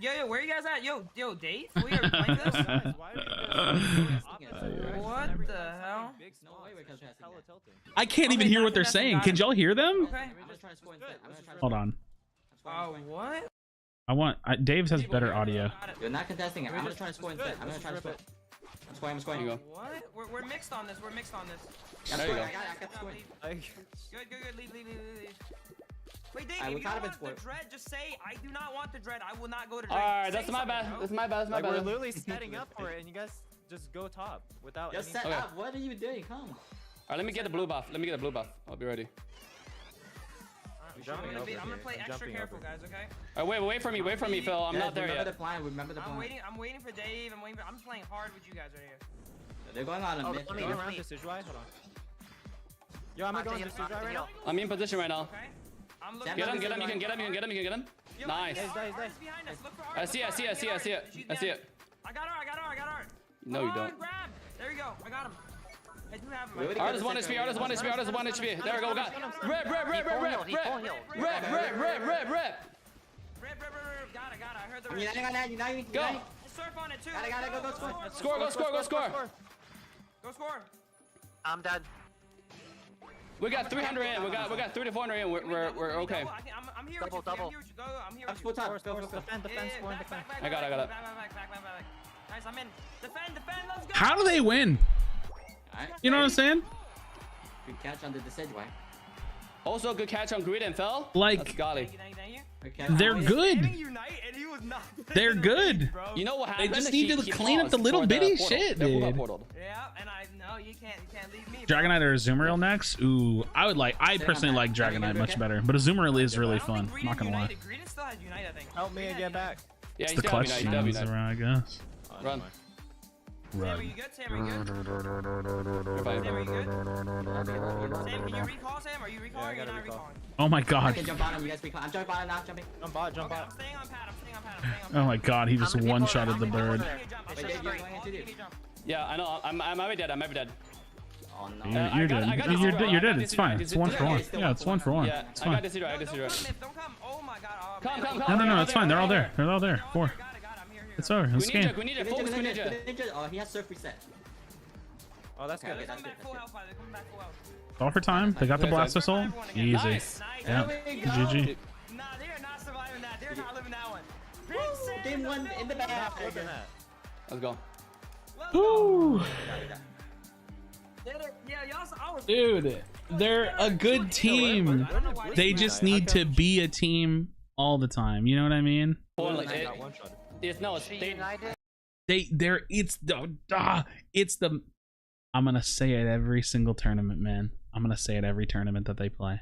Yo, where you guys at? Yo, Dave? We are playing this? Guys, why are you guys opposite What directions? the hell? Big No spots, way we're it's just contesting hella that. tilting. I can't even Okay, hear not what they're contesting, saying. got Can it. y'all hear them? Okay. I'm just trying to score instead. I'm gonna try to Hold score. on. Oh, what? Dave has better audio. You're not contesting it. I'm gonna try to score instead. I'm gonna try to score. I'm scoring. There you go. What? We're mixed on this. We're mixed on this. I'm There you scoring. go. I got the scoring. Good. Leave. Wait, Dave, I if would you kind don't of want the been dread, just say, I do not want the dread. I will not go to dread. Alright, Say that's my something, bad. bro. That's my bad. That's my Like, we're bad. literally setting up for it, and you guys just go top without Just any. set Okay. up. What are you doing? Come. Alright, let me get the blue buff. I'll be ready. I'm gonna play extra careful, guys, okay? Alright, wait for me, Phil. I'm not there Remember yet. the plan. Remember the plan. I'm waiting for Dave. I'm playing hard with you guys right here. They're going on a mid. let me Go go. around this Hold on. Yo, I'm gonna go on this right now. I'm in position right now. Okay? I'm looking Get him, Get him, you can get him. Yo, Nice. Art Nice. is behind us. Look for Art. I see it. She's I see behind it. us. I got Art. No, you Come on, don't. Grab. There you go. I got him. I do have him. We already Artist got 1 the HP, second artist 1 HP, artist 1 HP. There we go, we got. Rep. He full healed. Rep. Got it. I heard the I'm rep. uniting on that. Uniting. Go. Surf on it too. Got it. Go Score. score. Go score. I'm dead. We got 300 in. We got 3 to 400 in. We're okay. I'm here Double, with you. double. I'm here I'm with full you. time. Go. Defend, score, and defend. I got it. Back. Guys, I'm in. Defend. Let's go. How do they win? Alright. You know what I'm saying? Good catch under the sedge. Why? Also, good catch on Greed and Fell. Like- That's golly. Thank you. Good catch. They're good. Unite, and he was not. They're good. Bro. You know what They happened? just need to clean up the little paused bitty before the shit, portal. They dude. portaled. Yeah, and I know you can't leave me. Dragonite or Azumarill next? Ooh, I personally like Dragonite much better, but Azumarill is really fun. Not gonna lie. Green still has Unite, I think. Help me and get back. Yeah, It's he's the clutch W9, genes, W9. I guess. Run. Sam, are you good? Sam, are you good? Sam, can you recall, Sam? Are you recalling or I you're gotta not recall. recalling? Oh my I god. can jump on him. You guys be clean. I'm jumping on him now. Jumping. Jump bot. Okay, I'm staying on pad. Oh my god, he just How many people one-shotted are the there? How many bird. people are there? Wait, It's just you're three. going into this. Yeah, I know. I'm dead. Oh no. I You're got dead. this You're right. dead. I You're got dead. this It's fine. right. It's 1 for 1. Yeah, it's 1 for 1. Yeah, It's I got fine. this right. Don't come, Myth. Don't come. Oh my god. Oh, Come. No, it's fine. They're all there. They're all there. 4. Got it. I'm here. It's over. Let's game. We need a full screen ninja. Oh, he has surf reset. Oh, that's Okay, good. okay, They're coming back full health. They're coming back full health. All for time. They got the Blastoise ult. Easy. Nice. Yeah. GG. Nah, they're not surviving that. They're not living that one. Game 1 in the bag. Look at that. Let's go. Woo! Yeah, y'all. I was. Dude, they're a good team. They just need to be a team all the time. You know what I mean? Got one shot. It's no. She They, united. It's the I'm gonna say it every single tournament, man. I'm gonna say it every tournament that they play.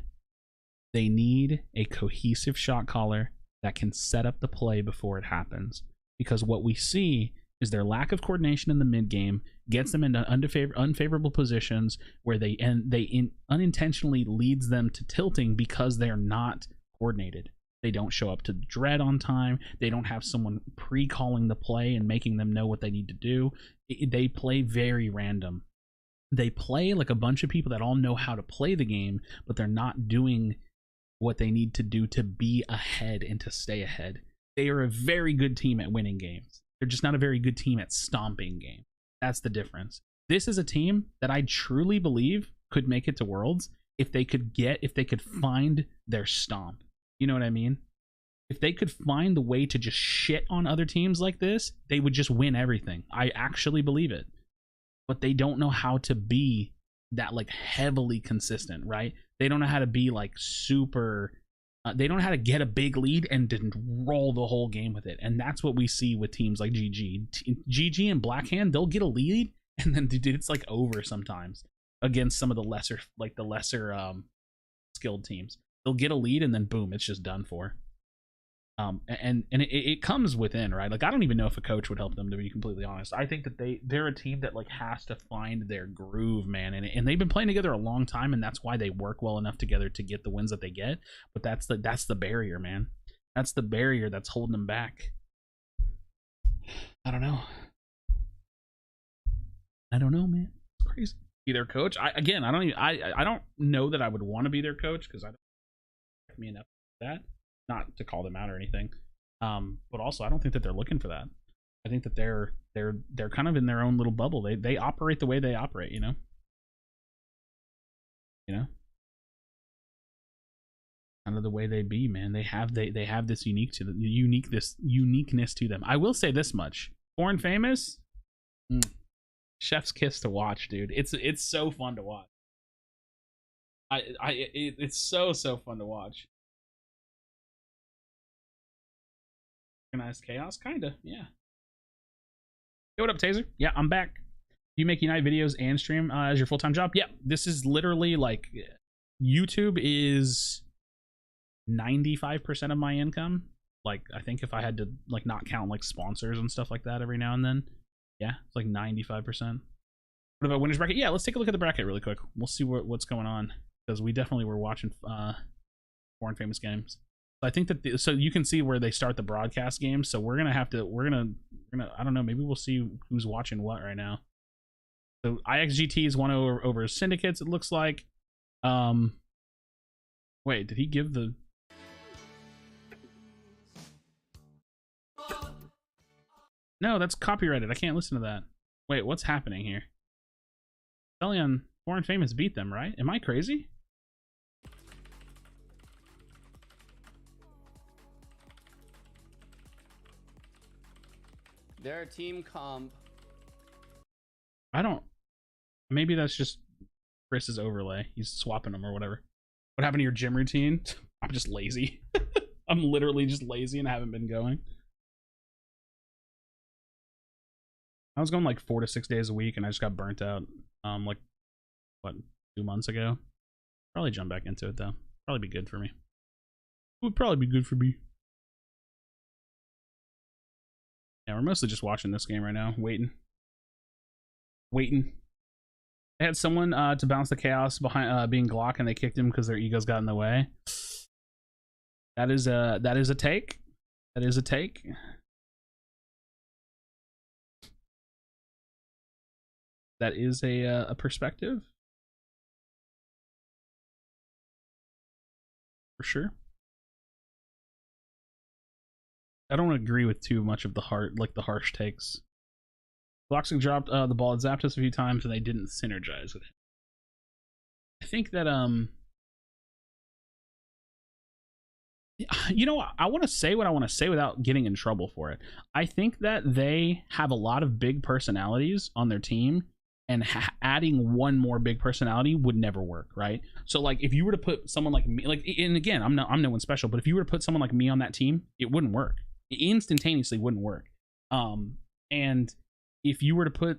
They need a cohesive shot caller that can set up the play before it happens. Because what we see is their lack of coordination in the mid game gets them into unfavorable positions where they unintentionally leads them to tilting because they're not coordinated. They don't show up to dread on time. They don't have someone pre-calling the play and making them know what they need to do. They play very random. They play like a bunch of people that all know how to play the game, but they're not doing what they need to do to be ahead and to stay ahead. They are a very good team at winning games. They're just not a very good team at stomping games. That's the difference. This is a team that I truly believe could make it to Worlds if they could find their stomp. You know what I mean? If they could find the way to just shit on other teams like this, they would just win everything. I actually believe it. but they don't know how to be that like heavily consistent, right? They don't know how to be like super. They don't know how to get a big lead and then roll the whole game with it, and that's what we see with teams like GG and Blackhand. They'll get a lead, and then dude, it's like over sometimes against some of the lesser skilled teams. They'll get a lead, and then boom, it's just done for. And it comes within, right? Like I don't even know if a coach would help them, to be completely honest. I think that they're a team that like has to find their groove, man, and they've been playing together a long time, and that's why they work well enough together to get the wins that they get. But that's the barrier, man. That's the barrier that's holding them back. I don't know, man. It's crazy. Be their coach. I don't know that I would want to be their coach because I don't like me enough for that. Not to call them out or anything, but also I don't think that they're looking for that. I think that they're kind of in their own little bubble. They operate the way they operate, you know. Kind of the way they be, man. They have this uniqueness to them. I will say this much: Foreign Famous, chef's kiss to watch, dude. It's so fun to watch. It's so fun to watch. Organized chaos, kinda, yeah. Hey, what up, Taser? Yeah, I'm back. Do you make Unite videos and stream as your full-time job? Yeah, this is literally like YouTube is 95% of my income. Like I think if I had to like not count like sponsors and stuff like that every now and then, yeah, it's like 95%. What about winners bracket? Yeah, let's take a look at the bracket really quick. We'll see what's going on because we definitely were watching Foreign Famous games. I think that so you can see where they start the broadcast games. So we're gonna I don't know, maybe we'll see who's watching what right now. So IXGT is one over Syndicates, it looks like. Wait, did he give the No, that's copyrighted. I can't listen to that. Wait, what's happening here? Elion, Foreign Famous beat them, right? Am I crazy? Their team comp. I don't. Maybe that's just Chris's overlay. He's swapping them or whatever. What happened to your gym routine? I'm just lazy. I'm literally just lazy and I haven't been going. I was going like 4 to 6 days a week and I just got burnt out. Like what, 2 months ago? Probably jump back into it though. Probably be good for me. Would probably be good for me. Yeah, we're mostly just watching this game right now, waiting. They had someone to balance the chaos behind being Glock, and they kicked him because their egos got in the way. That is a take. That is a take. That is a perspective. For sure. I don't agree with too much of the harsh takes. Bloxing dropped the ball at Zapdos a few times and they didn't synergize with it. I think that you know, I want to say what I want to say without getting in trouble for it. I think that they have a lot of big personalities on their team, and adding one more big personality would never work, right? So like if you were to put someone like me, like, and again, I'm no one special, but if you were to put someone like me on that team, it wouldn't work. It instantaneously wouldn't work. And if you were to put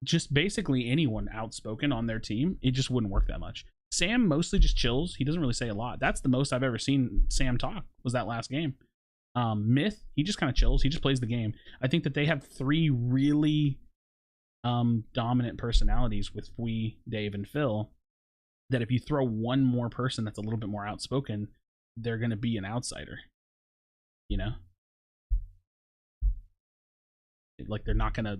just basically anyone outspoken on their team, it just wouldn't work that much. Sam mostly just chills. He doesn't really say a lot. That's the most I've ever seen Sam talk, was that last game. Myth, he just kind of chills. He just plays the game. I think that they have 3 really dominant personalities with Fui, Dave, and Phil, that if you throw one more person that's a little bit more outspoken, they're going to be an outsider. You know? Like they're not gonna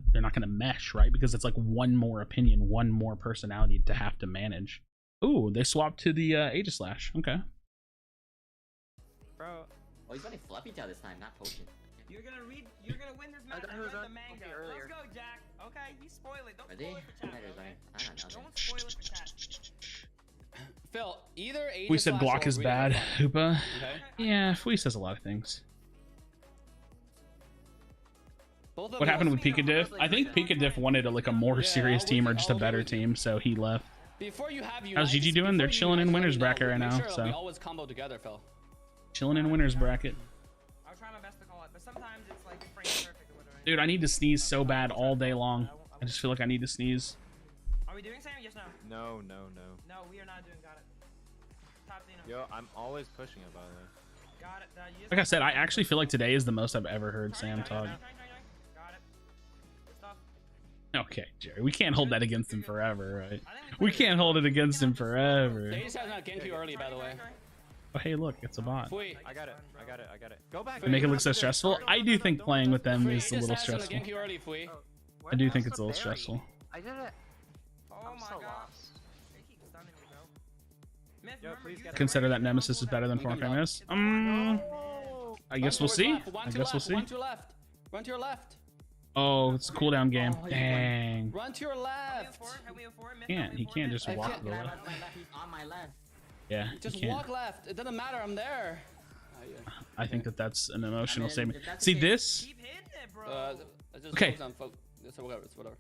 mesh, right? Because it's like one more opinion, one more personality to have to manage. Ooh, they swapped to the Aegislash. Okay. Bro. Oh, he's running Fluffy Tail this time, not Potion. You're gonna win this match. I read the manga. Let's go, Jack. Okay, you spoil it. Don't spoil it for chat. Don't spoil it for chat. Phil, either Aegislash We said Glock is bad, Hoopa. Okay. Yeah, Fui says a lot of things. Both of What them happened was- with Pika Diff? I think Pika Diff wanted a more serious team or just a better team, so he left. Before you have How's Unites, GG doing? They're before you chilling in Unites, winners let me know. bracket right Make now, sure so we always combo together, Phil. chilling in winners bracket. I'll try my best to call it, but sometimes it's like frame perfect or whatever. Dude, I need to sneeze so bad all day long. I just feel like I need to sneeze. Are we doing Sam? Yes, no. No. No, we are not doing. Got it. Top Dino. Yo, I'm always pushing it, by the way. Got it. You just Like I said, I actually feel like today is the most I've ever heard Sam talk. Got it. Good stuff. Okay, Jerry, we can't hold that against him forever, right? We can't hold it against him forever. They just have not getting too early, by the way. Oh, hey, look, it's a bot. Wait. I got it. Go back. They make it look so stressful. I do think playing with them is a little stressful. Getting too early, Fui. I do think it's a little stressful. I did it. Oh I'm my so god. lost. They keep stunning me, bro. Myth, Yo, remember, please you get guys- Consider that Nemesis is better than Form Famous. I guess we'll see. I guess we'll see. One to your left. Run to your left. Oh, it's a cooldown game. Dang. Run to your left. He can't just I walk can't- the He's left. on my left. Yeah, he Just can't. walk left. It doesn't matter. I'm there. I think that's an emotional I mean, statement. if that's See the this? Keep hitting it, bro. Okay. It's whatever. It's whatever.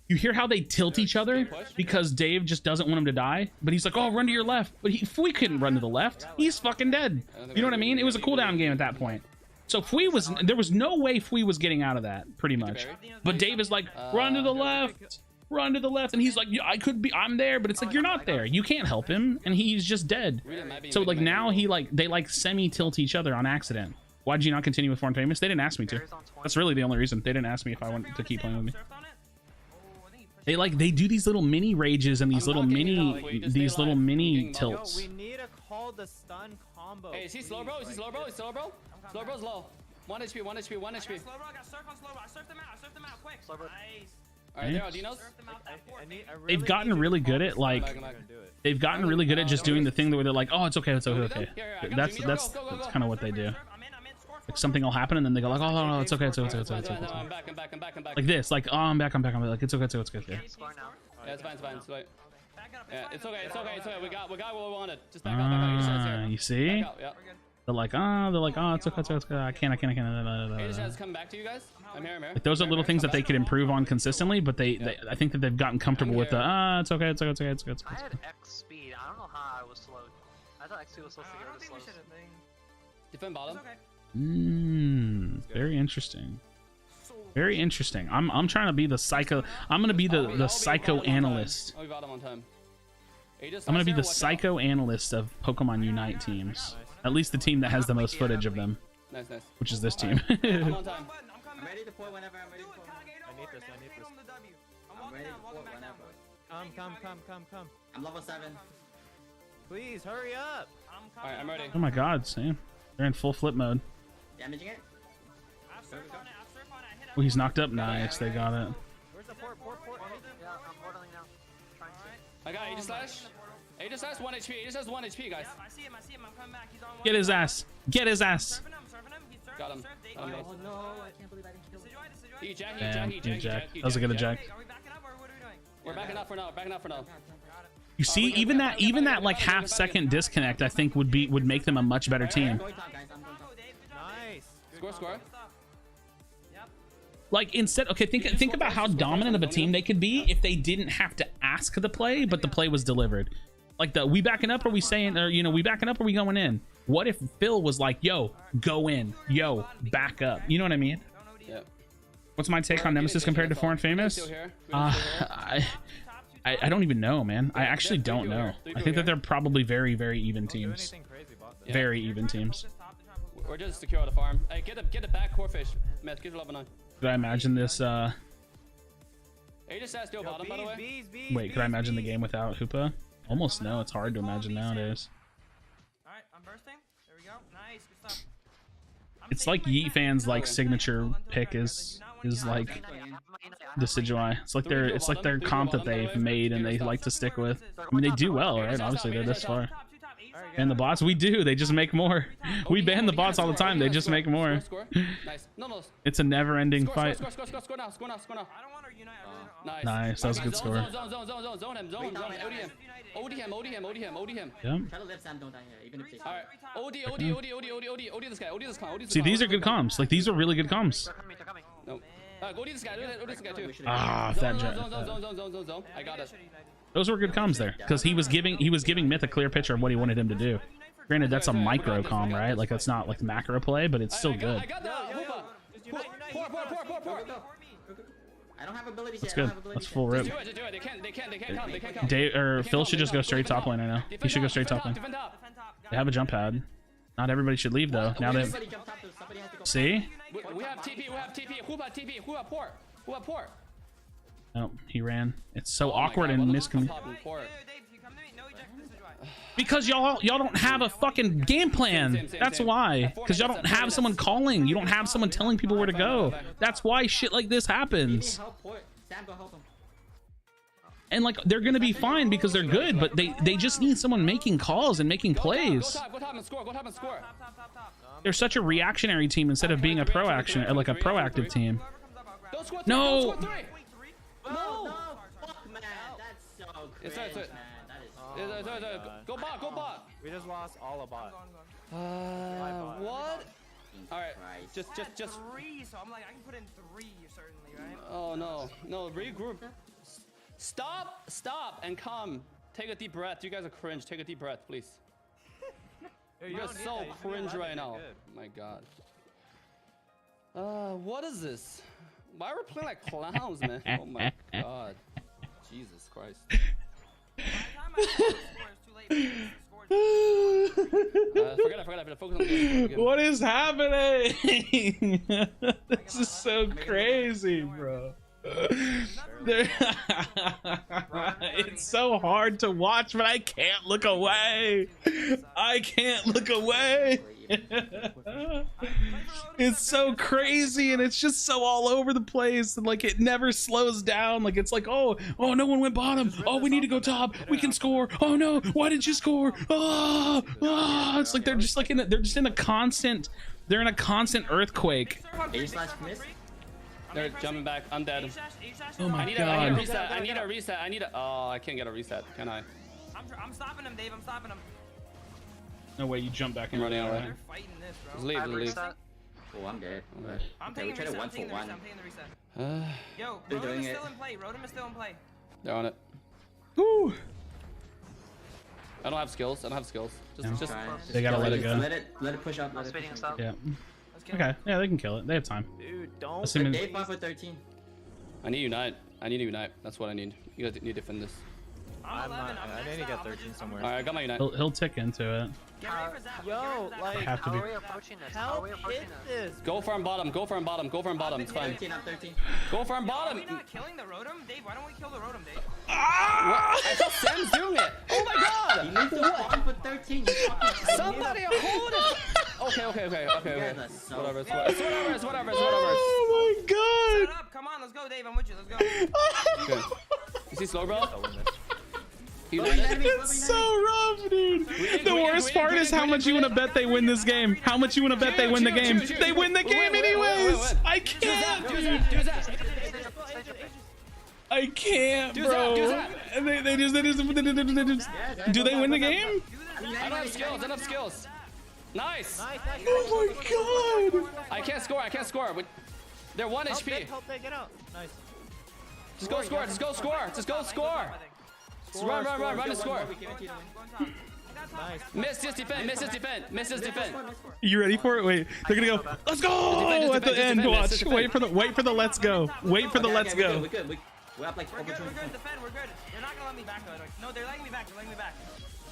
You hear how they tilt each other? Because Dave just doesn't want him to die, but he's like, oh, run to your left. But Fui couldn't run to the left. He's fucking dead. You know what I mean? It was a cooldown game at that point. So Fui was, there was no way Fui was getting out of that, pretty much. But Dave is like, run to the left. Run to the left. And he's like, yeah, I'm there. But it's like, you're not there. You can't help him. And he's just dead. So like now they like semi-tilt each other on accident. Why did you not continue with Form Famous? They didn't ask me to. That's really the only reason. They didn't ask me if I wanted to keep playing with me. They do these little mini rages and these little mini tilts. We need to call the stun combo. Hey, is he slow, bro? Is he slow, bro? Slow, bro? Slow, bro's low. 1 HP, 1 HP, 1 HP. Slow, bro. I got surf on slow, bro. I surfed them out. Quick. Nice. Alright, there are Dinos. Surf them out that fort. They've gotten really good at like they've gotten really good at just doing the thing where they're like, oh, it's okay, it's okay. That's kind of what they do. Like something will happen and then they go like, oh no, it's okay, it's okay, it's okay, it's okay. I'm back. Like this, like oh, I'm back. Like it's okay, it's okay. Yeah, it's fine. Yeah, it's okay. We got what we wanted. Just back out. You see? Back out, yeah. They're like, oh, it's okay. I can't. Hey, this has come back to you guys. I'm here. Like those are little things that they could improve on consistently, but they I think that they've gotten comfortable with the it's okay. I had X speed. I don't know how I was slowed. I thought X speed was supposed to get rid of slows. Defend bottom. Very interesting. Very interesting. I'm trying to be the psycho. I'm gonna be the psychoanalyst. I'll be bottom on time. I'm gonna be the psychoanalyst of Pokemon Unite teams. At least the team that has the most footage of them. Nice. Which is this team. I'm on time. I'm ready to pour whenever I'm ready to pour. I need this. I'm ready to pour whenever. Come. I'm level 7. Please, hurry up. Alright, I'm ready. Oh my god, Sam. They're in full flip mode. Damaging it? Oh, he's knocked up. Nice, they got it. Where's the port? Yeah, I'm portaling now. Trying to. I got Aegis Slash. Aegis Slash 1 HP. Aegis has 1 HP, guys. I see him. I'm coming back. He's on one. Get his ass. Get his ass. Surfing him. He's surfing. Got him. Oh no, I can't believe I didn't kill him. He jack. Damn, he jacked. That was a good jack. Are we backing up or what are we doing? We're backing up for now. You see, even that like half-second disconnect, I think would make them a much better team. Nice. Score. Like instead, okay, think about how dominant of a team they could be if they didn't have to ask the play, but the play was delivered. Like we backing up, or we saying, or we backing up, or we going in? What if Phil was like, yo, go in, yo, back up? You know what I mean? Yeah. What's my take on Nemesis compared to Foreign Famous? I don't even know, man. I actually don't know. I think that they're probably very, very even teams. Very even teams. We're just secure the farm. Hey, get a back core fish. Matt, get your level 9. Could I imagine this? Aegis has still bottom, by the way. Wait, could I imagine the game without Hoopa? Almost no. It's hard to imagine nowadays. Alright, I'm bursting. There we go. Nice, good stuff. It's like Yeet fans like signature pick is like Decidueye. It's like their comp that they've made and they like to stick with. I mean, they do well, right? Obviously, they're this far. And the bots, we do. They just make more. We ban the bots all the time. They just make more. Nice. No. It's a never-ending fight. Score now. I don't want to unite. Nice. Nice. That was a good score. Zone him. OD him. Yep. Try to live Sam, don't die here, even if they Alright. OD this guy. See, these are good comms. Like, these are really good comms. They're coming. Nope. Go to this guy. Do this guy too. Ah, that Zone. I got it. Those were good comms there, because he was giving Myth a clear picture of what he wanted him to do. Granted, that's a micro comm, right? Like that's not like macro play, but it's still good. I got the pour. I don't have abilities That's yet. good. That's full rip. Just do it. They can't come. Dave or Phil should just go straight top lane. I know he should go straight top lane. They have a jump pad. Not everybody should leave though. Now they see. We have TP. Who got TP? Who got port? Oh, he ran. It's so awkward and miscommunication. Because y'all don't have a fucking game plan. That's why. Because y'all don't have someone calling. You don't have someone telling people where to go. That's why shit like this happens. And like they're gonna be fine because they're good, but they just need someone making calls and making plays. Go top and score. They're such a reactionary team instead of being a proactive team. No. No, fuck, man. That's so cringe, man. That is. Go bot. We just lost all a bot. What? All right, just. 3, so I'm like, I can put in 3 certainly, right? Oh no, regroup. Stop, and come. Take a deep breath. You guys are cringe. Take a deep breath, please. You're so cringe right now. Oh my god. What is this? Why are we playing like clowns, man? Oh my god. Jesus Christ. Forget it. Focus on the game. What is happening? This is so crazy, bro. It's so hard to watch, but I can't look away. It's so crazy, and it's just so all over the place, and like it never slows down. Like it's like, oh, no one went bottom. Oh, we need to go top. We can score. Oh no, why didn't you score? It's like they're just in a constant earthquake. They're jumping back. I'm dead. Oh my god. I need a reset. Oh, I can't get a reset. Can I? I'm stopping him, Dave. I'm stopping him. No way, you jump back in. Running away. They're fighting this, bro. Just leave. Oh, I'm dead. I'm Okay, we taking tried the a reset. 1-for-1. I'm taking the reset. Yo, Rotom is still in play. Rotom is still in play. They're on it. Woo. I don't have skills. Just. They gotta let it go. Let it push up. Yeah. Okay. Yeah, they can kill it. They have time. Dude, don't. Assuming... Dave buff with 13. I need unite. That's what I need. You guys need to defend this. I'm 11. I need to get 13 somewhere. All right, I got my unite. He'll tick into it. Get ready for Zap. Yo, like, Have to How be. are we approaching this? help hit this. Go for him bottom. It's fine. 13 up 13. Go for him Are bottom. we not killing the Rotom? Dave, why don't we kill the Rotom, Dave? What? I thought Sam's doing it. Oh my god. You need to farm for 13. You fucking Somebody hold it. Okay. guys are so Whatever. It's whatever. Oh my god. Shut up. Come on, let's go, Dave. I'm with you. Let's go. Good. You see slow, bro? It's so rough, dude. The worst part is how much you want to bet they win this game. How much you want to bet they win the game. They win the game anyways. I can't. I can't, bro. And they just. Do they win the game? I don't have skills. Nice. Oh my god. I can't score. They're 1 HP. Help they get out. Nice. Just go score. Run and score. Nice. Miss his defend. You ready for it?Ait, they're gonna go. Let's go at the end. Watch. Wait for the let's go. Wait for the let's go. We're good. We're up like We're over good. 20 We're good. Defend. We're good. They're not gonna let me back though. No, they're letting me back.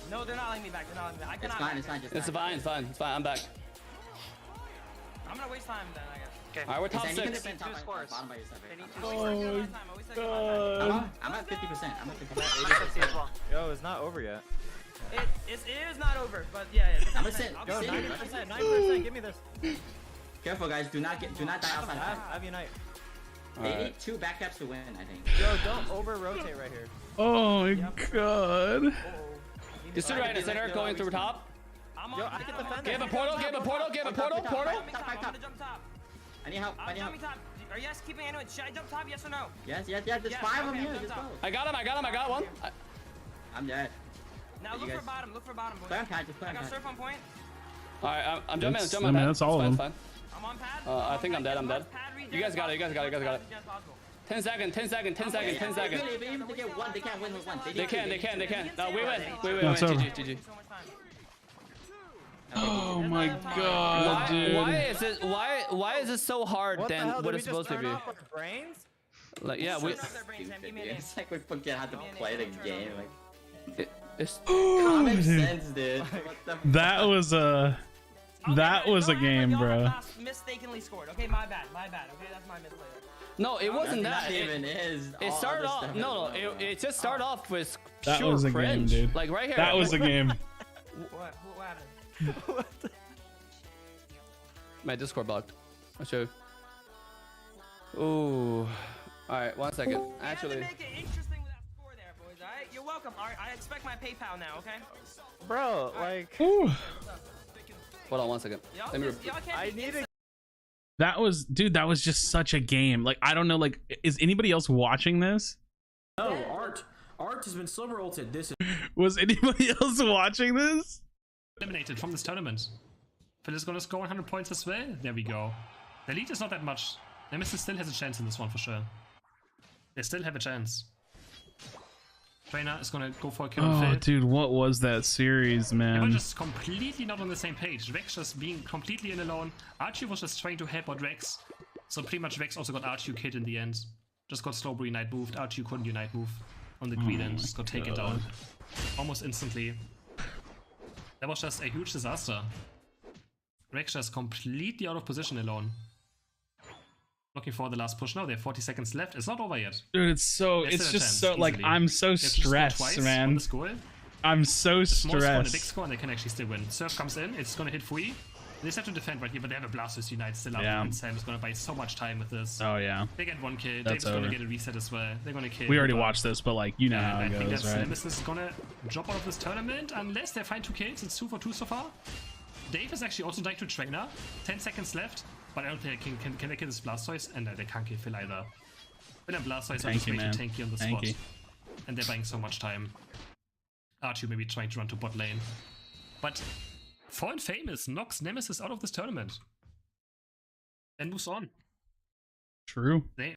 No, they're not letting me back. I cannot. It's fine. It's fine. I'm back. I'm gonna waste time then, I guess. Okay. All right, we're top You can 6. defend top scores. bottom by yourself. They need Right? 2 Oh scores. god. I'm at 50%. I'm at 50 50%. as well. Yo, it's not over yet. It is not over, but yeah. I'm gonna sit. I'll Yo, be 90%, 90%. Give me this. Careful, guys. Do not die outside. I have Unite. They need 2 backcaps to win, I think. Yo, don't over rotate right here. Oh my god. You stood right in the center, going through top. Yo, I can defend Give it. a portal. I'm gonna jump top. I need help. Jump top. Are you guys keeping anyone? Should I jump top? Yes or no? Yes. There's 5 of them here. Just go. I got him. I got one. I'm dead. Now look for bottom. Boys. Play on kite. Just play I on got kite. surf on point. All right, I'm jumping. That's all of them. Fine. I'm on on pad. I think I'm dead. I'm dead. You guys got it. You guys got it. You guys got it. 10 seconds. 10 seconds. 10 seconds. 10 seconds. Even if they get one, they can't win with one. They can. No, we win. We win. That's over. GG. Oh my god, dude. Why is it so hard What the than hell, what did it's we just supposed to turn be? off our brains? Like, yeah, we. It's like we forget how to play the game. Like, It's common dude. sense, dude. What the That was a game, bro. Mistakenly scored. Okay, my bad. Okay, that's my misplay. no, it wasn't That that. even is. It all started other off. stuff. No, it just started off with That pure was a cringe. game, dude. Like right here. That was a game. What happened? My Discord bugged. I'll show you. Ooh. Alright, 1 second. Actually. Make it interesting with that score there, boys. All right, you're welcome. All right, I expect my PayPal now. Okay. Bro, like, Ooh. Hold on 1 second. Let me. I need a That was, dude, that was just such a game. Like, I don't know, like, is anybody else watching this? No, Art has been silver ulted. This is Was anybody else watching this? Eliminated from this tournament. Phil is gonna score 100 points as well. There we go. The lead is not that much. Nemesis still has a chance in this one for sure. They still have a chance. Trainer is gonna go for a kill. Oh, dude, what was that series, They were man? just completely not on the same page. Rex just being completely in alone. Archie was just trying to help out Rex. So pretty much Rex also got Archie killed in the end. Just got Slowbury night moved. Archie couldn't unite move on the Queen and just got taken down almost instantly. That was just a huge disaster. Rex just completely out of position alone. Looking for the last push now. They have 40 seconds left. It's not over yet. Dude, it's so, There's it's still a just chance, so, like, easily. I'm so They have to score stressed, twice on man. the score. I'm so Small score and a big stressed. score, and they can actually still win. Surf comes in, it's gonna hit Fui. They just have to defend right here, but they have a Blastoise Unite still up, Yeah. and Sam is gonna buy so much time with this. Oh, yeah. They get one kill, That's Dave's gonna over. get a reset as well. They're gonna kill. We already Hooper. watched this, but, like, you know And how I it think goes, that's right? Nemesis is gonna drop out of this tournament unless they find 2 kills. It's 2 for 2 so far. Dave is actually also died to Trainer. 10 seconds left, but I don't think can they kill this Blastoise? And they can't kill Phil either. Phil and Blastoise are just way too tanky on the spot. And they're buying so much time. Archie maybe trying to run to bot lane. But Fallen Famous knocks Nemesis out of this tournament. And moves on. True. They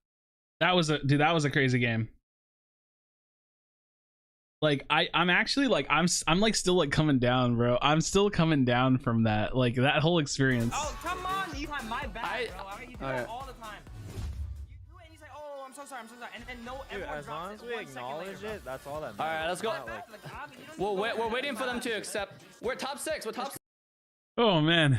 That was a crazy game. Like, I'm actually, like, I'm like still, like, coming down, bro. I'm still coming down from that, like, that whole experience. Oh, come on, my bad, bro. All right, you do that all the time. You do it and you say, oh, I'm so sorry. And no, dude, everyone as drops long it as we 1 second acknowledge later, it, that's all that matters. Alright, let's go. Not like- Well, we're waiting for them to accept. We're top 6. We're top 6. Oh, man.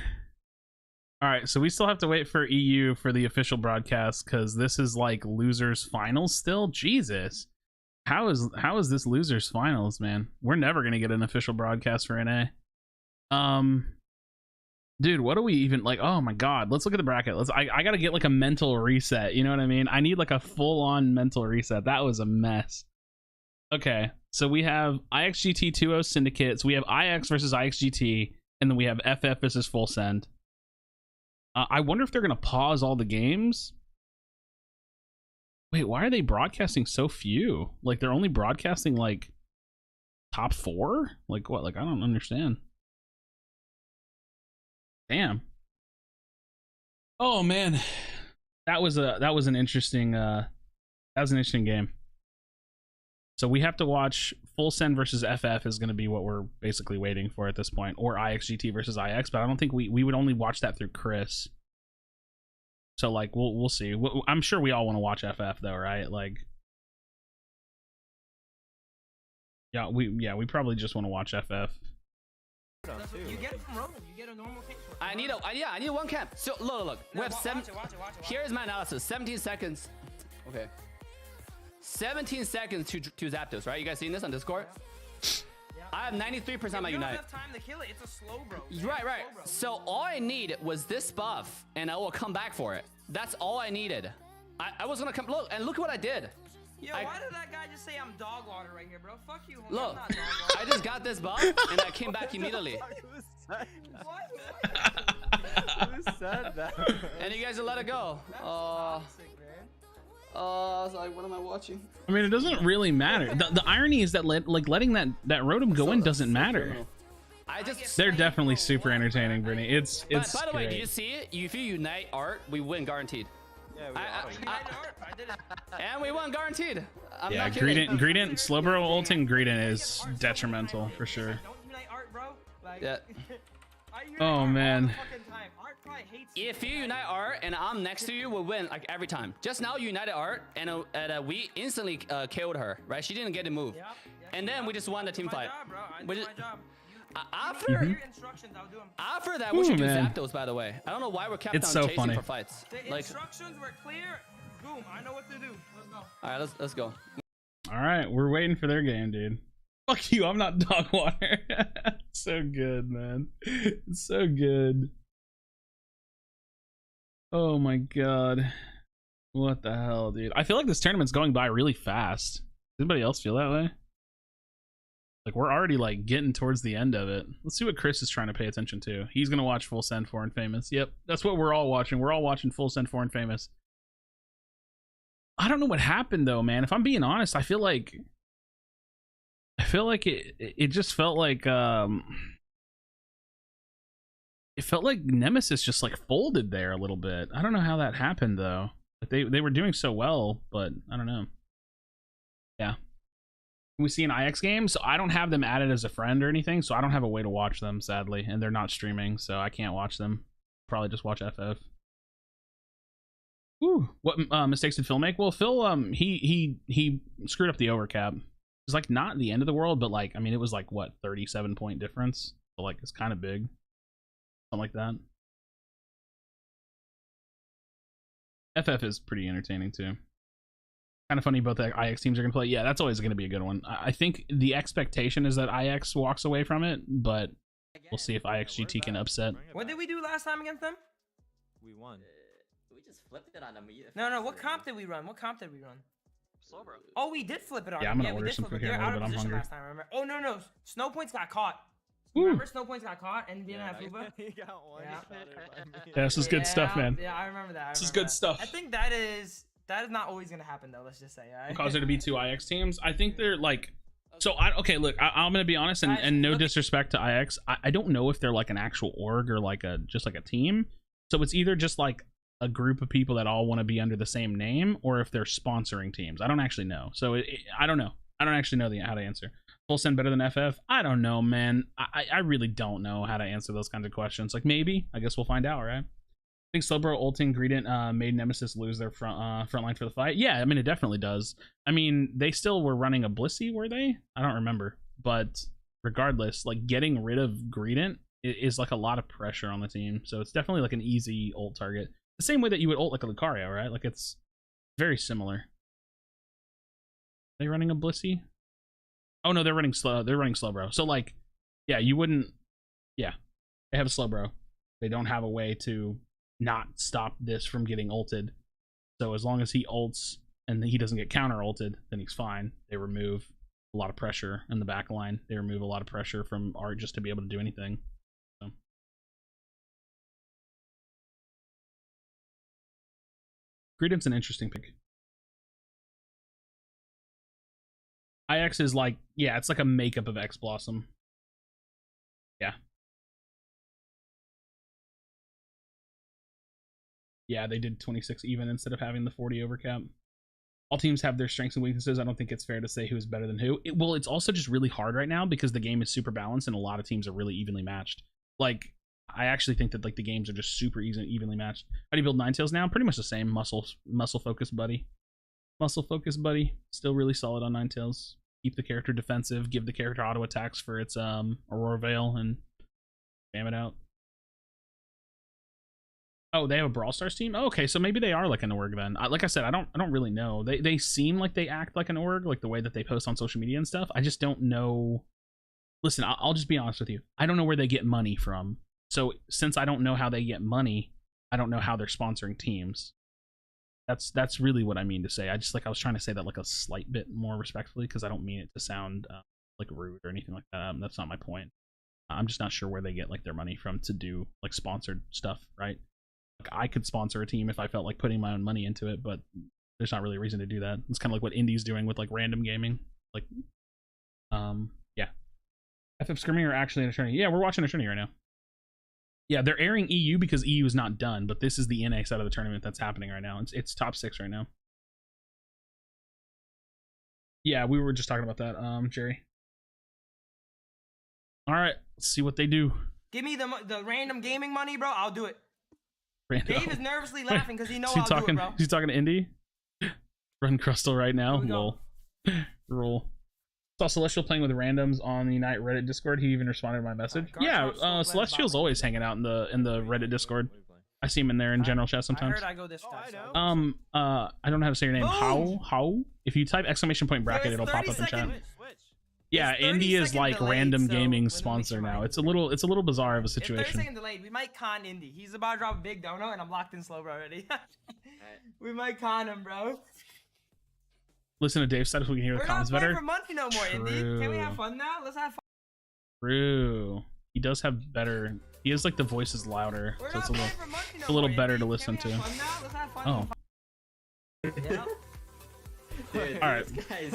All right, so we still have to wait for EU for the official broadcast because this is like losers finals still. Jesus, how is this losers finals, man? We're never gonna get an official broadcast for NA. Dude, what do we even like? Oh my God, let's look at the bracket. I gotta get like a mental reset. You know what I mean? I need like a full-on mental reset. That was a mess. Okay, so we have IXGT 2-0 syndicates. We have IX versus IXGT, and then we have FF versus Full Send. I wonder if they're going to pause all the games. Wait, why are they broadcasting so few? Like, they're only broadcasting, like, top 4? Like, what? Like, I don't understand. Damn. Oh, man. That was an interesting, game. So we have to watch Full Send versus FF is going to be what we're basically waiting for at this point, or IXGT versus IX, but I don't think we would only watch that through Chris. So like we'll see. I'm sure we all want to watch FF though, right? Like, yeah, we probably just want to watch FF. You get it from Roman. You get a normal cake. I need a 1 cap. So look. We have 7. Watch it. Here's my analysis. 17 seconds. Okay. 17 seconds to Zapdos, right? You guys seen this on Discord? I have 93% my Unite. You don't have time to kill it. It's a slow bro. Right. So all I need was this buff, and I will come back for it. That's all I needed. I was gonna come. Look, and look what I did. Yo, why did that guy just say I'm dog water right here, bro? Fuck you. Homie. Look, I'm not dog water. I just got this buff, and I came back immediately. Who said that? And you guys will let it go. I was like, what am I watching? I mean, it doesn't really matter. The irony is that letting that Rotom go in doesn't matter. They're definitely super entertaining, Brittany. It's By the way, great. did you see it? If you unite art, we win guaranteed. Yeah, I did it. And we won guaranteed. I'm Yeah, not kidding. Greedent, Slowbro ulting Greedent is detrimental for sure. Don't unite art, bro. Like, Yeah. I unite Oh, art all man. the fucking time. Art probably hates me. If you unite art and I'm next to you, we'll win like every time. Just now, you united art and we instantly killed her. Right? She didn't get to move. Yep, And then we just won the team my fight. job, bro. I We do just- my job. After Your instructions, I'll do them. after that, we should do man. Zapdos. By the way, I don't know why we're kept It's on so chasing funny. for fights. The Like, instructions were clear. Boom. I know what to do. Let's go. all right, let's go. All right, we're waiting for their game, dude. Fuck you, I'm not dog water. So good, man. It's so good. Oh my god. What the hell, dude? I feel like this tournament's going by really fast. Does anybody else feel that way? Like, we're already, like, getting towards the end of it. Let's see what Chris is trying to pay attention to. He's gonna watch Full Send 4 and Famous. Yep, that's what we're all watching. We're all watching Full Send 4 and Famous. I don't know what happened, though, man. If I'm being honest, I feel like it just felt like, it felt like Nemesis just, like, folded there a little bit. I don't know how that happened, though. Like, they were doing so well, but I don't know. Yeah. We see an IX game, so I don't have them added as a friend or anything, so I don't have a way to watch them, sadly, and they're not streaming, so I can't watch them. Probably just watch FF. Ooh, what mistakes did Phil make? Well, Phil, he screwed up the overcap. It's like not the end of the world, but like, I mean, it was like what, 37-point difference, so like it's kind of big, something like that. FF is pretty entertaining too. Kind of funny both the IX teams are going to play. Yeah, that's always going to be a good one. I think the expectation is that IX walks away from it, but we'll see if IXGT can upset. What did we do last time against them? We won. We just flipped it on them. No. What comp did we run? Slow, bro. Oh, we did flip it on Yeah, them. I'm gonna we order did some flip food it. here They're in a out of little bit. I'm position hungry. last time, remember? Oh, no. Snow Points got caught. Woo. Remember Snow Points got caught and didn't have Fuba? He got one. Yeah. Yeah, this is good stuff, man. Yeah, I remember that. This is good stuff. I think that is not always gonna happen though. Let's just say. All right? Cause there to be two IX teams. I think they're like, so okay, look, I'm gonna be honest, and no disrespect to IX, I don't know if they're like an actual org or like just like a team. So it's either just like a group of people that all want to be under the same name, or if they're sponsoring teams. I don't actually know. So I don't know. I don't actually know how to answer. Full Send better than FF? I don't know, man. I really don't know how to answer those kinds of questions. Like, maybe. I guess we'll find out, right? I think Slowbro ulting Greedent made Nemesis lose their front line for the fight. Yeah, I mean, it definitely does. I mean, they still were running a Blissey, were they? I don't remember. But regardless, like, getting rid of Greedent is like a lot of pressure on the team. So it's definitely like an easy ult target. The same way that you would ult like a Lucario, right? Like, it's very similar. Are they running a Blissey? Oh no, they're running Slowbro. So like, yeah, you wouldn't. Yeah, they have a Slowbro. They don't have a way to not stop this from getting ulted. So as long as he ults and he doesn't get counter ulted, then he's fine. They remove a lot of pressure in the back line. They remove a lot of pressure from Art just to be able to do anything. So. Greedent's an interesting pick. IX is like, yeah, it's like a makeup of X Blossom. Yeah. Yeah, they did 26 even instead of having the 40 overcap. All teams have their strengths and weaknesses. I don't think it's fair to say who's better than who. Well, it's also just really hard right now because the game is super balanced and a lot of teams are really evenly matched. Like, I actually think that like the games are just super evenly matched. How do you build Ninetales now? Pretty much the same. Muscle focus buddy. Muscle focus buddy. Still really solid on Ninetales. Keep the character defensive. Give the character auto attacks for its Aurora Veil and spam it out. Oh, they have a Brawl Stars team? Oh, okay, so maybe they are like an org then. Like I said, I don't really know. They seem like they act like an org, like the way that they post on social media and stuff. I just don't know. Listen, I'll just be honest with you. I don't know where they get money from. So since I don't know how they get money, I don't know how they're sponsoring teams. That's really what I mean to say. I was trying to say that like a slight bit more respectfully because I don't mean it to sound like rude or anything like that. That's not my point. I'm just not sure where they get like their money from to do like sponsored stuff, right? Like, I could sponsor a team if I felt like putting my own money into it, but there's not really a reason to do that. It's kind of like what Indie's doing with like random gaming. Like, yeah. FF Screaming are actually an attorney. Yeah, we're watching attorney right now. Yeah, they're airing EU because EU is not done, but this is the NA side of the tournament that's happening right now. It's top 6 right now. Yeah, we were just talking about that, Jerry. All right, let's see what they do. Give me the random gaming money, bro. I'll do it. Random. Dave is nervously laughing because he knows Is I'll talking, do it, bro. He's talking to Indy. Run Crustal right now. Here we go. Lol. Roll. Saw Celestial playing with randoms on the Unite Reddit Discord. He even responded to my message. Yeah, Celestial's always hanging out in the Reddit Discord. I see him in there in general chat sometimes. I heard I go this time. I don't know how to say your name. Boom! How? If you type exclamation point bracket, it'll pop up in chat. Yeah, It's 30 Indy is second like delayed, random so gaming when sponsor we now. try. It's a little bizarre of a It's 30 situation. second delayed. We might con Indy. He's about to drop a big dono, and I'm locked in slow, bro, already. We might con him, bro. Listen to Dave's side so we can hear the We're not comms playing better. for money no more, Indy. Can we have True. fun now? Let's have fun. True. He does have better. He has like the voice is louder, We're so it's not a playing little, for money no a little more, better Indy. to listen Can we to. have fun now? Let's have fun. Oh. Yeah. Dude, All right. these guys-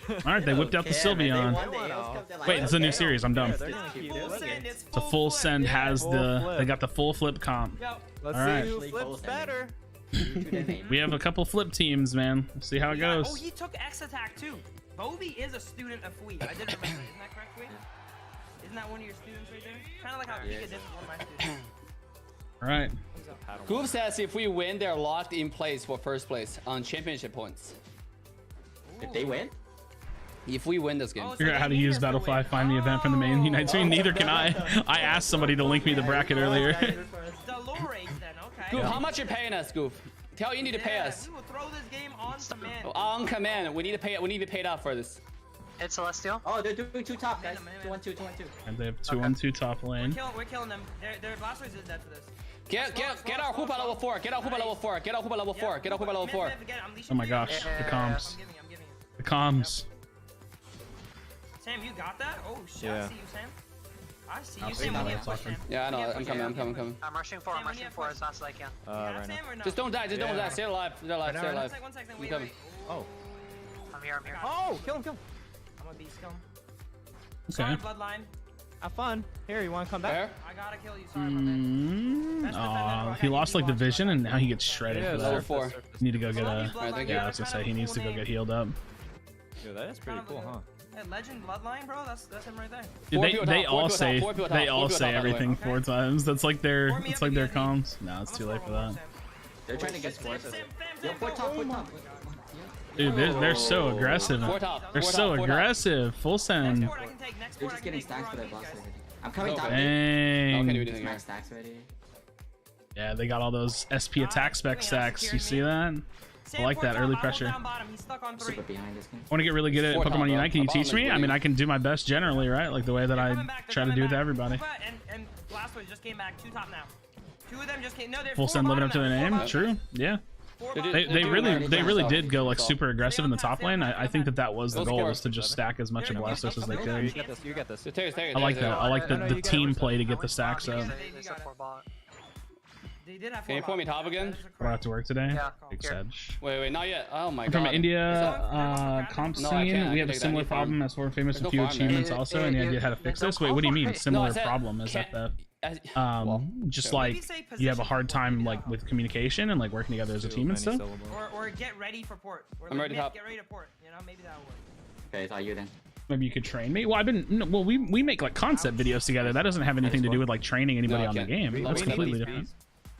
All right, they whipped out the Okay, man, they Sylveon. won the AOS Cup, they're like, Wait, it's a new okay, series. I'm dumb. they're gonna keep Full doing send, it. it's The full send flip, has yeah. the. They got the full flip comp. Yo, Let's All see right. who Actually, flips full better. We have a couple flip teams, man. Let's see how it Oh, goes. he took X attack too. Bobby is a student of Fui. I didn't remember. Isn't that correct, Fui? Isn't that one of your students right there? Kind of like how Yeah. Pika did with one of my students. All right. Goof says if we win, they're locked in place for first place on championship points. If they win, If we win this game. Oh, so Figure out how to they need use us to Battlefly. win. Find the event from the main Unite screen. Neither can I. I asked somebody to link me the bracket earlier. Dolores then, okay. Goof, how much you paying us, Goof? Tell you need to pay Yeah, us. We will throw this game on command. On command. We need to pay. We need to be paid out for this. It's Celestial. oh, they're doing 2 top, guys. Man, 2-1-2, 2-1-2. And they have 2-1-2 top lane. We're killing them. Their Blastoise is dead for this. Get our hoop at level 4. Get our hoop at level 4. Get our hoop at level 4. Get our hoop at level 4. Oh my gosh, the comms. I'm giving you. The comms. Sam, you got that? Oh shit, Yeah. I see you, Sam. I see I'll you, see Sam. now We that need it's to push, awkward. Sam. Yeah, I know. We need to I'm push, coming. Sam. I'm I'm rushing 4. I'm rushing 4 as fast as I can. You got Right now. Sam or no? Just don't die. Just don't die. Stay alive. Stay alive. Stay alive. Stay alive. One sec. I'm Wait. coming. Oh. I'm here. I'm here. Oh, kill him, kill him. I'm a beast scum. Okay. Sorry, Bloodline. Have fun. Here, you want to come back? Where? I gotta kill you. Sorry about that. Best defender, He bro. lost like the vision and now he gets shredded Yeah, for level that. 4. Need to go get Love a. you, Bloodline. thank Yeah, you. I was gonna say he needs to go get healed up. Yo, that is pretty cool, huh? Hey, Legend Bloodline, bro. That's him right there. Dude, Four people they top, all four people say top, four people top, they four all people say top, by the way. everything 4 times. That's like their Pour me it's up like their if you guys need. comms. No, it's I'm too gonna late for score one that. more, They're trying to get Sam. scores. Sam, Yo, 4 top, 4 top. Dude, they're so aggressive. 4 top. They're 4 so top, 4 top. aggressive. Full Next send. board I can take. Next They're board I just can getting take. stacks for We're their on boss these guys. already. I'm coming top. Okay. I can't do Dang. anything here. Max stacks already. Yeah, they got all those SP attack spec Give me stacks. that, You see that? Sam, I like four that top, early I hold pressure. down bottom. He's stuck on 3. Super behind this game. I want to get really good at Four top, Pokemon bro. Unite. Can you The teach bottom me? is I mean, winning. I can do my best generally, right? Like the way that They're I coming back, they're try to coming do with back. everybody. Koopa and Blastoise just came back. 2 top now. 2 of them just came. No, they're Full 4 send living up to bottom their now, name. 4 bottom. True. Yeah. 4 They bottom. did- They really So- did go like so- super aggressive in the top lane. I think that was the Those goal, four. was to just stack as much of Blastoise as they You could. get this. You get this. So take it. I like that. I like No, no, the you got team it. play to get the stacks up. They said 4 bot. They did have Can you 4 pour me bottom. top again? That is a We're correct. out to work today. Yeah. Big Here. sedge. Wait, not yet. Oh my I'm god. from India No, comp I scene. can't. I We can have a take that. I similar need farm. problem as we're famous There's with no few farm, man. achievements also. Any idea how to fix this? Wait, what do you mean? Similar I said problem as can't- FF? Well, Just okay. like Maybe say you have a position hard before time you like know. with communication and like working together as a Too team and many stuff. syllables. Or get ready for port. Or I'm like, ready Myth, top. Get ready to port. You know, maybe that'll work. Okay, it's all you then. Maybe you could train me. Well, I've been no, well. We make like concept videos together. That doesn't have anything to do with like training anybody No, I on the can't. game. We That's need completely these different.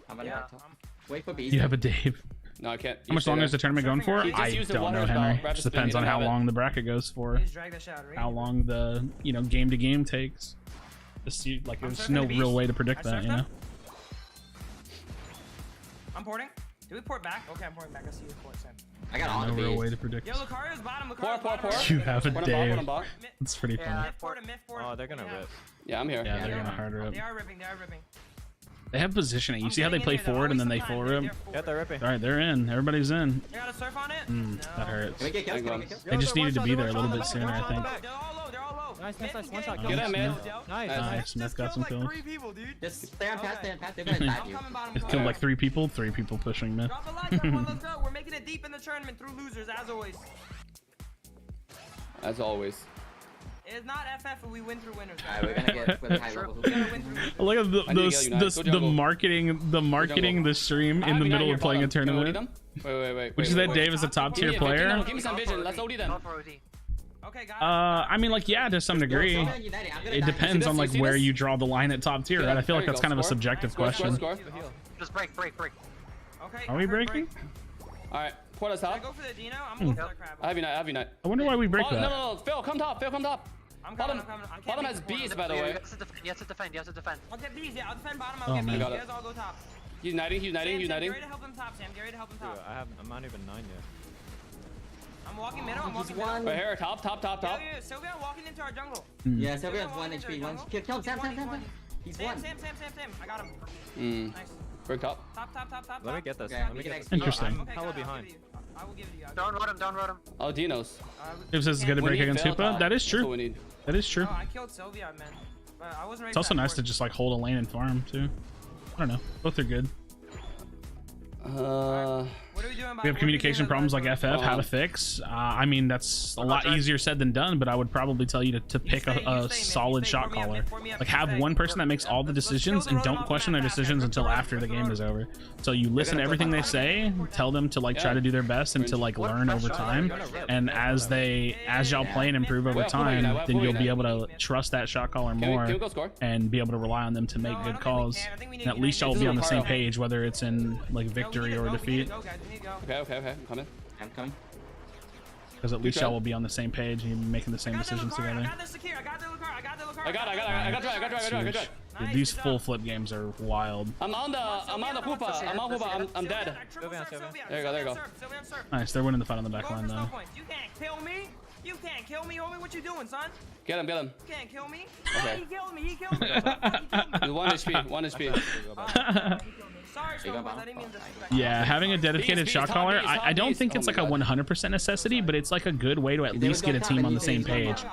I'm gonna Yeah. back top. Wait for bees. You have a Dave. No, I can't. How much longer is the tournament going for? He just I used the don't water know, spell. Henry. Rapid Just spin, depends he on didn't how have it. long the bracket goes for. Just drag that shit out. How long the game to game takes. Just see, like there's surfing no the beast. real way to predict I that, surfed you know. them. I'm porting. Do we port back? Okay, I'm porting back. I see you port, Sam. I got all No the real bees. way to predict. Yo, Lucario's bottom. Pour, Lucario's pour, bottom. pour. You have a One on bot, Dave. one on bot. It's pretty funny. Yeah. Myth port and myth port. Oh, they're gonna Yeah. rip. Yeah, I'm here. Yeah, Yeah, they're yeah. gonna hard rip. They are ripping. They are ripping. They have positioning. You I'm see how they getting play in here, though. forward and then they Always full sometimes rip? they're full Yeah, they're rip. ripping. All right, they're in. Everybody's in. They got a surf on it? Mm, No. that hurts. Can we get kills? Hang Can on. we get kills? They just they're needed to one be shot, there a they're little one bit shot, sooner, they're I one think. shot. They're all low. They're all low. Nice, Myth nice, can one get shot, it. go. Get him, man. Yo. Nice. Smith got some kills. 3 people, dude. Just stay on path, stay on path. They're Okay. gonna dive I'm you. coming bottom. It killed like 3 people. 3 people pushing mid. Drop a like, everyone. Let's go. We're making it deep in the tournament through losers, as always. As always. It's not FF, we win through winners. Alright, we're gonna get really high level. Look at the marketing the stream in the middle of playing a tournament. Wait. Which is that Dave is a top tier player. Give me some vision. Let's OD them. Okay, guys. I mean, like, yeah, to some degree. It depends on like where you draw the line at top tier, right? I feel like that's kind of a subjective question. Just break. Okay. Are we breaking? All right, pour us out. Go for the Dino. I'm going for the crab. I have you night. I wonder why we break that. No, Phil, come top. I'm coming. Bottom has bees, by the way. You have to defend. I'll get bees. Yeah, I'll defend bottom. I'll get bees. You guys all go top. He's uniting. Get ready to help him top, Sam. Get ready to help him top. I'm not even 9 yet. I'm walking middle. I'm walking one. middle. Right here, top. Yeah, Sylvia walking into our jungle. Yeah, Sylvia has 1 HP. Kill him, Sam. He's one. Sam. I got him. Nice. Break top. Top. Let me get this. Okay, Let me get this. Interesting. I'm hella behind. I will give it to you. Don't road him. Oh, Dinos. If this is good to break against Hoopa, that is That's what true. we need. That is true. Oh, I killed Sylvia, man. But I wasn't ready It's also for that nice to force. just like hold a lane and farm too. I don't know. Both are good. What are we doing? We have communication problems like FF, how to fix. I mean, that's a lot easier said than done, but I would probably tell you to pick a solid shot caller. Like, have one person that makes all the decisions and don't question their decisions until after the game is over. So you listen to everything they say, tell them to like try to do their best and to like learn over time. And as y'all play and improve over time, then you'll be able to trust that shot caller more and be able to rely on them to make good calls. And at least y'all will be on the same page, whether it's in like victory or defeat. Okay. I'm coming. Because at least y'all will be on the same page and you'll be making the same decisions together. I got the secure. I got the Lucar. I got it. Dude, these full flip games are wild. I'm on the Hoopa. I'm dead. There you go. Nice, they're winning the fight on the back line though. You can't kill me. Homie. What you doing, son? Get him. You can't kill me. Okay. He killed me. He killed me. 1 HP. Sorry, Snowballs. I didn't mean to disrespect. Yeah, having a dedicated shot caller, I don't think it's like a 100% necessity, but it's like a good way to at least get a team on the same page.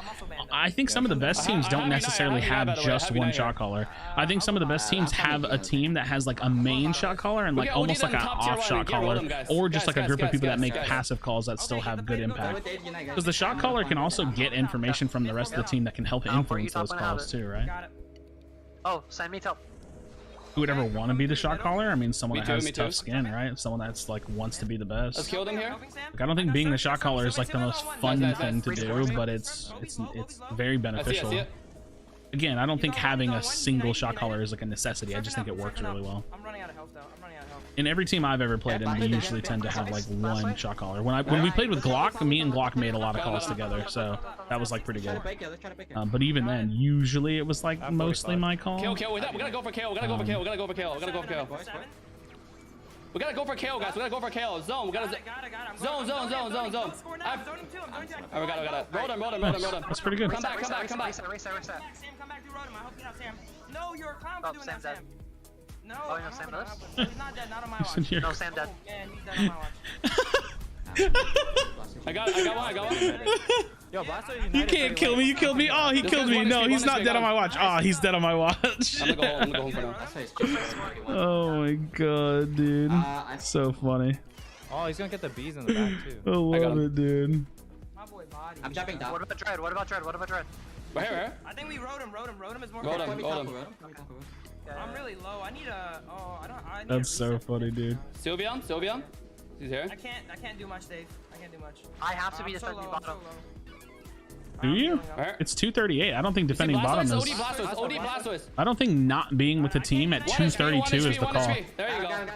I think some of the best teams don't necessarily have just one shot caller. I think some of the best teams have a team that has like a main shot caller and like almost like an off shot caller, or just like a group of people that make passive calls that still have good impact. Because the shot caller can also get information from the rest of the team that can help influence those calls too, right? Oh, send me top. Who would ever want to be the shot caller? I mean, someone that has tough skin, right? Someone that's like wants to be the best. Let's kill them here. Like, I don't think being the shot caller is like the most fun thing to do, but it's very beneficial. Again, I don't think having a single shot caller is like a necessity. I just think it works really well. I'm running out of health though. In every team I've ever played in, we usually tend to have like one shot caller. When we played with Glock, me and Glock made a lot of calls together, so that was like pretty good. But even then, usually it was like mostly my call. Kill. We gotta go for kill. We gotta go for kill, guys. We gotta go for kill. Zone. We gotta zone. Alright, we got it. Roll them. That's pretty good. Come back. Sam, come back through Rotom. I hope you have Sam. No, you're a clown for doing that, Sam. No, oh, no, Sam does? He's not dead, not on my watch. No, Sam dead. And he's dead on my watch. I got one. Yo, You can't kill me. You killed me. Oh, he killed me. No, he's not dead on my watch. Oh, he's dead on my watch. I'm gonna go home for now. Oh my god, dude. So funny. Oh, he's gonna get the bees in the back too. I love it, dude. My boy body. I'm jumping down. What about Dread? Right here. I think we rode him. Rotom is more. Go him. I'm really low. I need a. Oh, I need. That's so funny, dude. Sylveon. He's here. I can't do much, Dave. I can't do much. I have to be defending bottom. Do you? It's 238. I don't think defending bottom is. OD Blastoise. I don't think not being with the team at 232 is the call. There you go.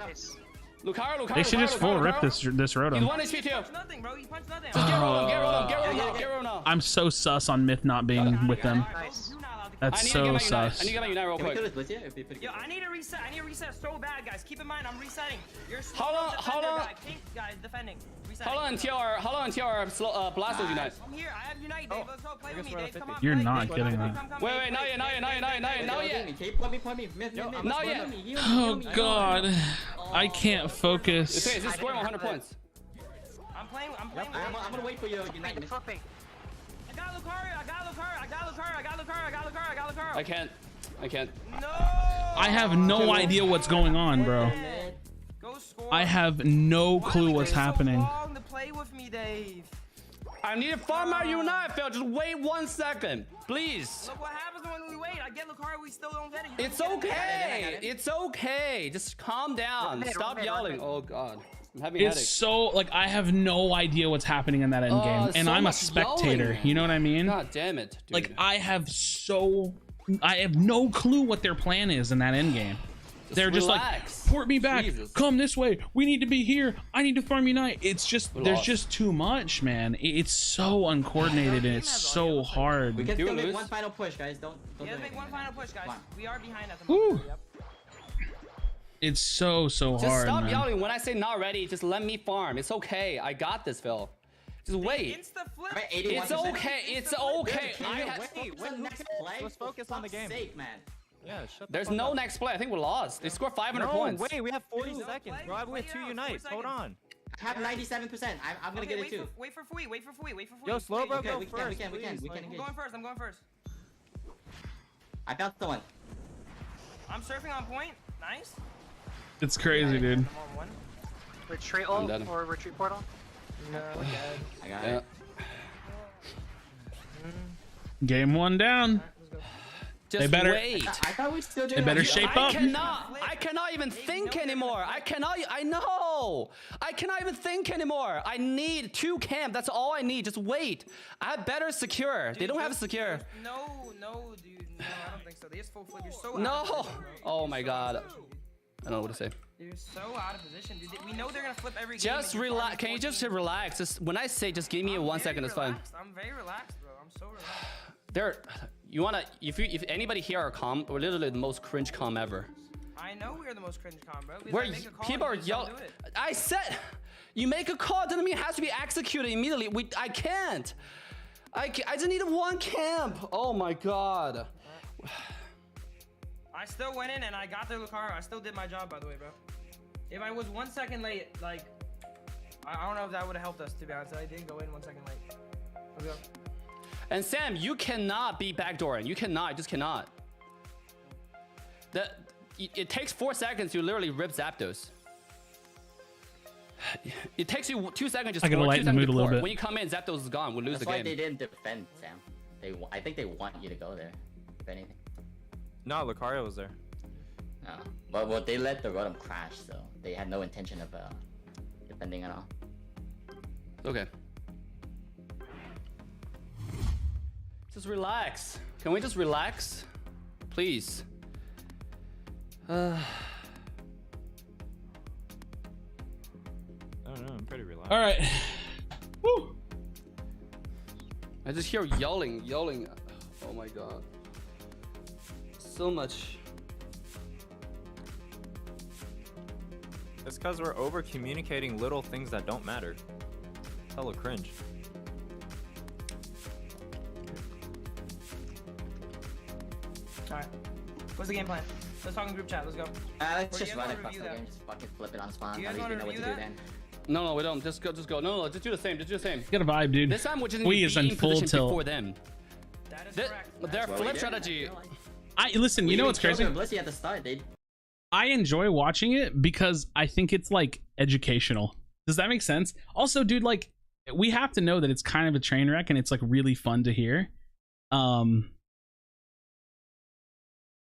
Lucario. They should just full rip this Rotom. He's 1 HP too. Nothing, bro. You punch nothing. Just get roll now. I'm so sus on Myth not being with them. That's so sus. I need to get my Unite real quick. Yo, I need to reset. I need to reset so bad, guys. Keep in mind, I'm resetting. You're Hold on. Pink guys defending. Hold on until our Blastoise Unite. I'm here. I have Unite, Dave. Let's go. Play with me, Dave. Come on. You're not getting that. Wait, not yet. Not yet. Oh god. I can't focus. Is this scoring 100 points? I'm playing. I'm gonna wait for you. Unite. I got Lucario. I can't. No. I have no idea what's going on, bro. Go score. I have no clue what's happening. Long to play with me, Dave. I need to farm my Unite, Phil. Just wait 1 second, please. Look what happens when we wait. I get Lucario, we still don't get it. It's okay. It's okay. Just calm down. Stop yelling. Oh God. I'm having a It's headache. so like I have no idea what's happening in that end game, and so I'm a much spectator. yelling. You know what I mean? God damn it, dude. Like I have no clue what their plan is in that end game. They're just relax. like, port me back, Jesus. come this way. We need to be here. I need to farm Unite. It's just We're there's lost. just too much, man. It's so uncoordinated and it's so hard. We can Do still we make lose? one final push, guys. Don't Yeah, do let's make anything one right final now. push, guys. Come on. We are behind at the Woo. moment. Yep. It's so Just hard, stop man. yelling. When I say not ready, just let me farm. It's okay. I got this, Phil. Just wait. Insta flip. Right, 81%. It's okay. It's okay. Let's focus on the game. Sake, man. Yeah, shut the There's fuck no up. next play. I think we lost. They scored 500 No, points. wait, we have 40 Dude, seconds, play, bro. We have play 2 it out, unites. 4 Hold on. I have 97%. I'm gonna get it too. Wait for Fui. Wait for Fui. Wait for Fui. Yo, slow bro, Okay, go we first. can please. engage. I'm going first. I'm going first. I found someone. I'm surfing on point. Nice. It's crazy, dude. I'm on one. Retreat I'm ult dead. or retreat portal? No, dead. I got Yeah. it. Game 1 down. Let's go. Just better- wait. I thought we still did. They better shape up. I cannot even think anymore. I cannot even think anymore. I need 2 camp. That's all I need. Just wait. I have better secure. They don't have secure. No, dude. No, I don't think so. They just full flip. You're so No. out of position, bro. Oh my God. I don't know what to say. You're so out of position, dude. We know they're gonna flip every game. Just relax. Can you just relax? Just when I say, just give me 1 second. It's fine. I'm very relaxed, bro. I'm so relaxed. You wanna? If anybody here are calm, we're literally the most cringe calm ever. I know we're the most cringe con, bro. because Where I make a call people are and you just yelling. don't do it. I said, you make a call doesn't mean it has to be executed immediately. I can't. I just need 1 camp. Oh my God. I still went in and I got their Lucario. I still did my job, by the way, bro. If I was 1 second late, like, I don't know if that would have helped us, to be honest. I didn't go in 1 second late. Let's go. And Sam, you cannot be backdooring. You cannot. You just cannot. It takes 4 seconds to literally rip Zapdos. It takes you 2 seconds just I gotta to lighten the mood a little bit. When you come in, Zapdos is gone. We'll lose That's the why game. they didn't defend, Sam. I think they want you to go there, if anything. No, Lucario was there. No. But they let the Rotom crash, so they had no intention of defending at all. Okay. Just relax. Can we just relax? Please. I don't know. I'm pretty relaxed. All right. Woo. I just hear yelling. Oh my God. So much. It's because we're over communicating little things that don't matter. Hella cringe. Alright. What's the game plan? Let's talk in group chat. Let's go. Let's Or just you guys run wanna across the review game. that? Just fucking flip it on spawn. Do you At guys least we wanna know what to review do that? then. No, we don't. Just go. No, just do the same. Just do the same. Get a vibe, dude. This time we're just We gonna is be in in full position tilt. before them. That is Their correct. That's what we flip did. strategy. Listen. You know what's crazy? Blissey at the start, they I enjoy watching it because I think it's like educational. Does that make sense? Also, dude, like we have to know that it's kind of a train wreck and it's like really fun to hear. I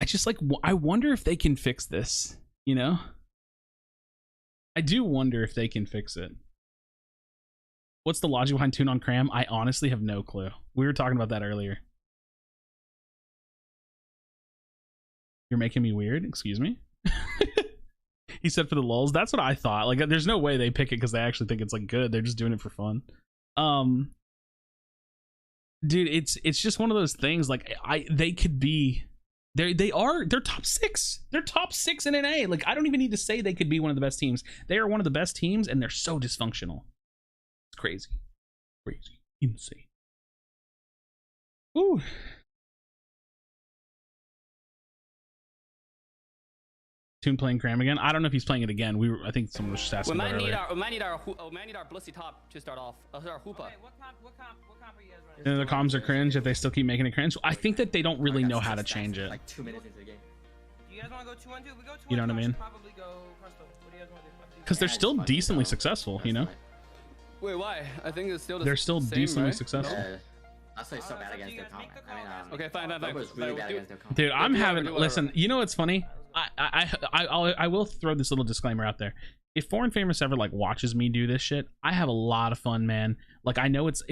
just like I wonder if they can fix this, you know? I do wonder if they can fix it. What's the logic behind Tune on Cram? I honestly have no clue. We were talking about that earlier. You're making me weird? Excuse me? He said for the lulz. That's what I thought. Like, there's no way they pick it because they actually think it's like good. They're just doing it for fun. Dude, it's just one of those things. Like, they could be. They're top 6. They're top 6 in NA. Like, I don't even need to say they could be one of the best teams. They are one of the best teams, and they're so dysfunctional. It's crazy, insane. Ooh. Tune playing Cram again. I don't know if he's playing it again. I think someone was just asking We about might it need earlier. our Blissey top to start off. Our Hoopa. Okay, what comp are you guys running? And the comms are cringe if they still keep making it cringe. I think that they don't really know how to change it. like 2 minutes into the game. Do you guys want to go 2-1-2? We go 2-1-2. You know what I mean? Probably go Crystal. What do you guys want to do? Because they're Yeah, still just fucking decently go. successful, you know? Wait, why? I think it's still the They're still same, decently right? successful. That's why it's so bad against their comp. I mean, Okay, fine. Lobo's really bad against their comp. Dude, I'm do having. whatever. Listen, you know what's funny? I will throw this little disclaimer out there. If Foreign Famous ever like watches me do this shit, I have a lot of fun, man. Like I know it's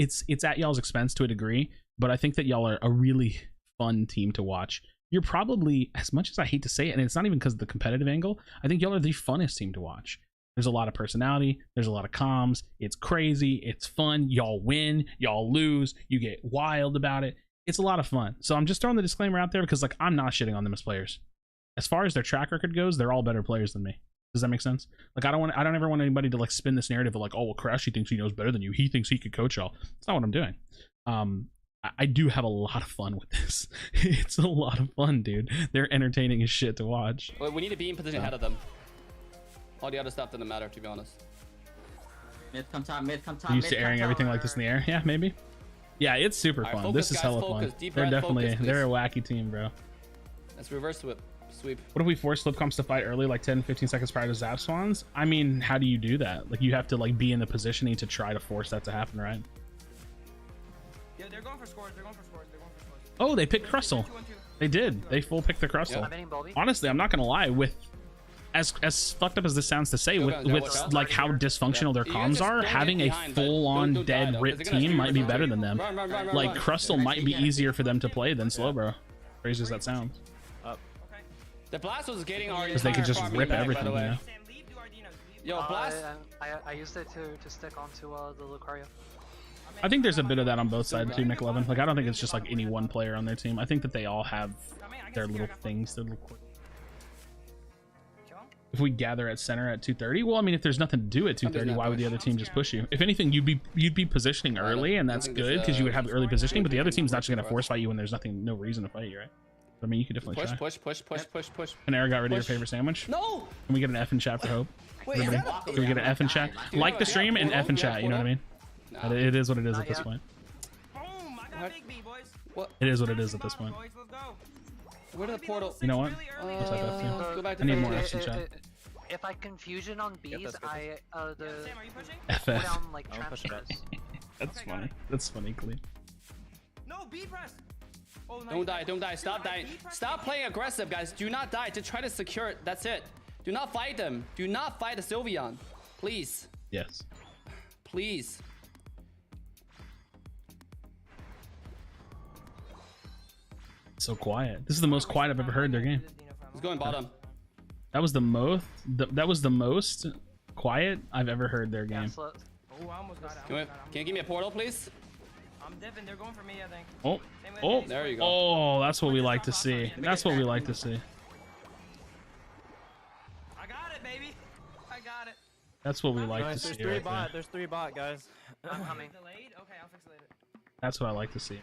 at y'all's expense to a degree, but I think that y'all are a really fun team to watch. You're probably, as much as I hate to say it, and it's not even because of the competitive angle, I think y'all are the funnest team to watch. There's a lot of personality, there's a lot of comms, it's crazy, it's fun, y'all win, y'all lose, you get wild about it. It's a lot of fun. So I'm just throwing the disclaimer out there because like I'm not shitting on them as players. As far as their track record goes, they're all better players than me. Does that make sense? Like I don't ever want anybody to like spin this narrative of like, oh well, Krashy thinks he knows better than you. He thinks he could coach y'all. That's not what I'm doing. I do have a lot of fun with this. It's a lot of fun, dude. They're entertaining as shit to watch. Well, we need to be in position ahead of them. All the other stuff doesn't matter, to be honest. Mid come top, mid come top. Used to airing everything like this in the air. Yeah, maybe. Yeah, it's super Alright, fun. focus, This is guys, hella focus. fun. Deep They're breath, definitely focus, they're a please. wacky team, bro. Let's reverse sweep. What if we force flip comps to fight early, like 10-15 seconds prior to zap swans? I mean, how do you do that? Like you have to like be in the positioning to try to force that to happen, right? Yeah, they're going for scores. Oh, they picked Crustle. They did. They full picked the Crustle. Honestly, I'm not gonna lie. With as fucked up as this sounds to say, with like how dysfunctional their comms are, having a full-on dead rip team might be better than them. Like Crustle might be easier for them to play than Slowbro. Crazy as that sounds. The blast was getting our Because they could just rip everything, you know? Yo, blast. I used it to stick onto the Lucario. I think there's a bit of that on both sides too, McLovin. Like I don't think it's just like any one player on their team. I think that they all have their little things, their little quick. If we gather at center at 2:30, well, I mean, if there's nothing to do at 2:30, why would the other team just push you? If anything, you'd be positioning early, and that's good because you would have early positioning. But the other team's not just gonna force fight you when there's no reason to fight you, right? But, I mean, you could definitely try. Push. Panera got rid of your favorite sandwich. No. Can we get an F in chat for Hope? Everybody, can we get an F in chat? Like the stream and F in chat. You know what I mean? But it is what it is at this point. It is what it is at this point. Where did the portal? You know what? Let's type F too. Go back to I need more face. Fs in chat. If I confusion on B's, the FF. cooldown like transfers. That's funny. That's funny, Cleve. No, B press. Oh, Don't die. Stop dying. Stop playing aggressive, guys. Do not die. Just try to secure it. That's it. Do not fight them. Do not fight the Sylveon. Please. Yes. Please. So quiet. This is the most quiet I've ever heard their game. He's going bottom. That was the most. That was the most quiet I've ever heard their game. Oh, I almost got it. Can you give me a portal, please? I'm dipping. They're going for me, I think. Oh, there you go. Oh, that's what we like to see. That's what we like to see. I got it, baby. I got it. That's what we like to There's see. three Right bot. there. There's 3 bot, guys. I'm coming. Delayed? Okay, I'll fix it later. That's what I like to see.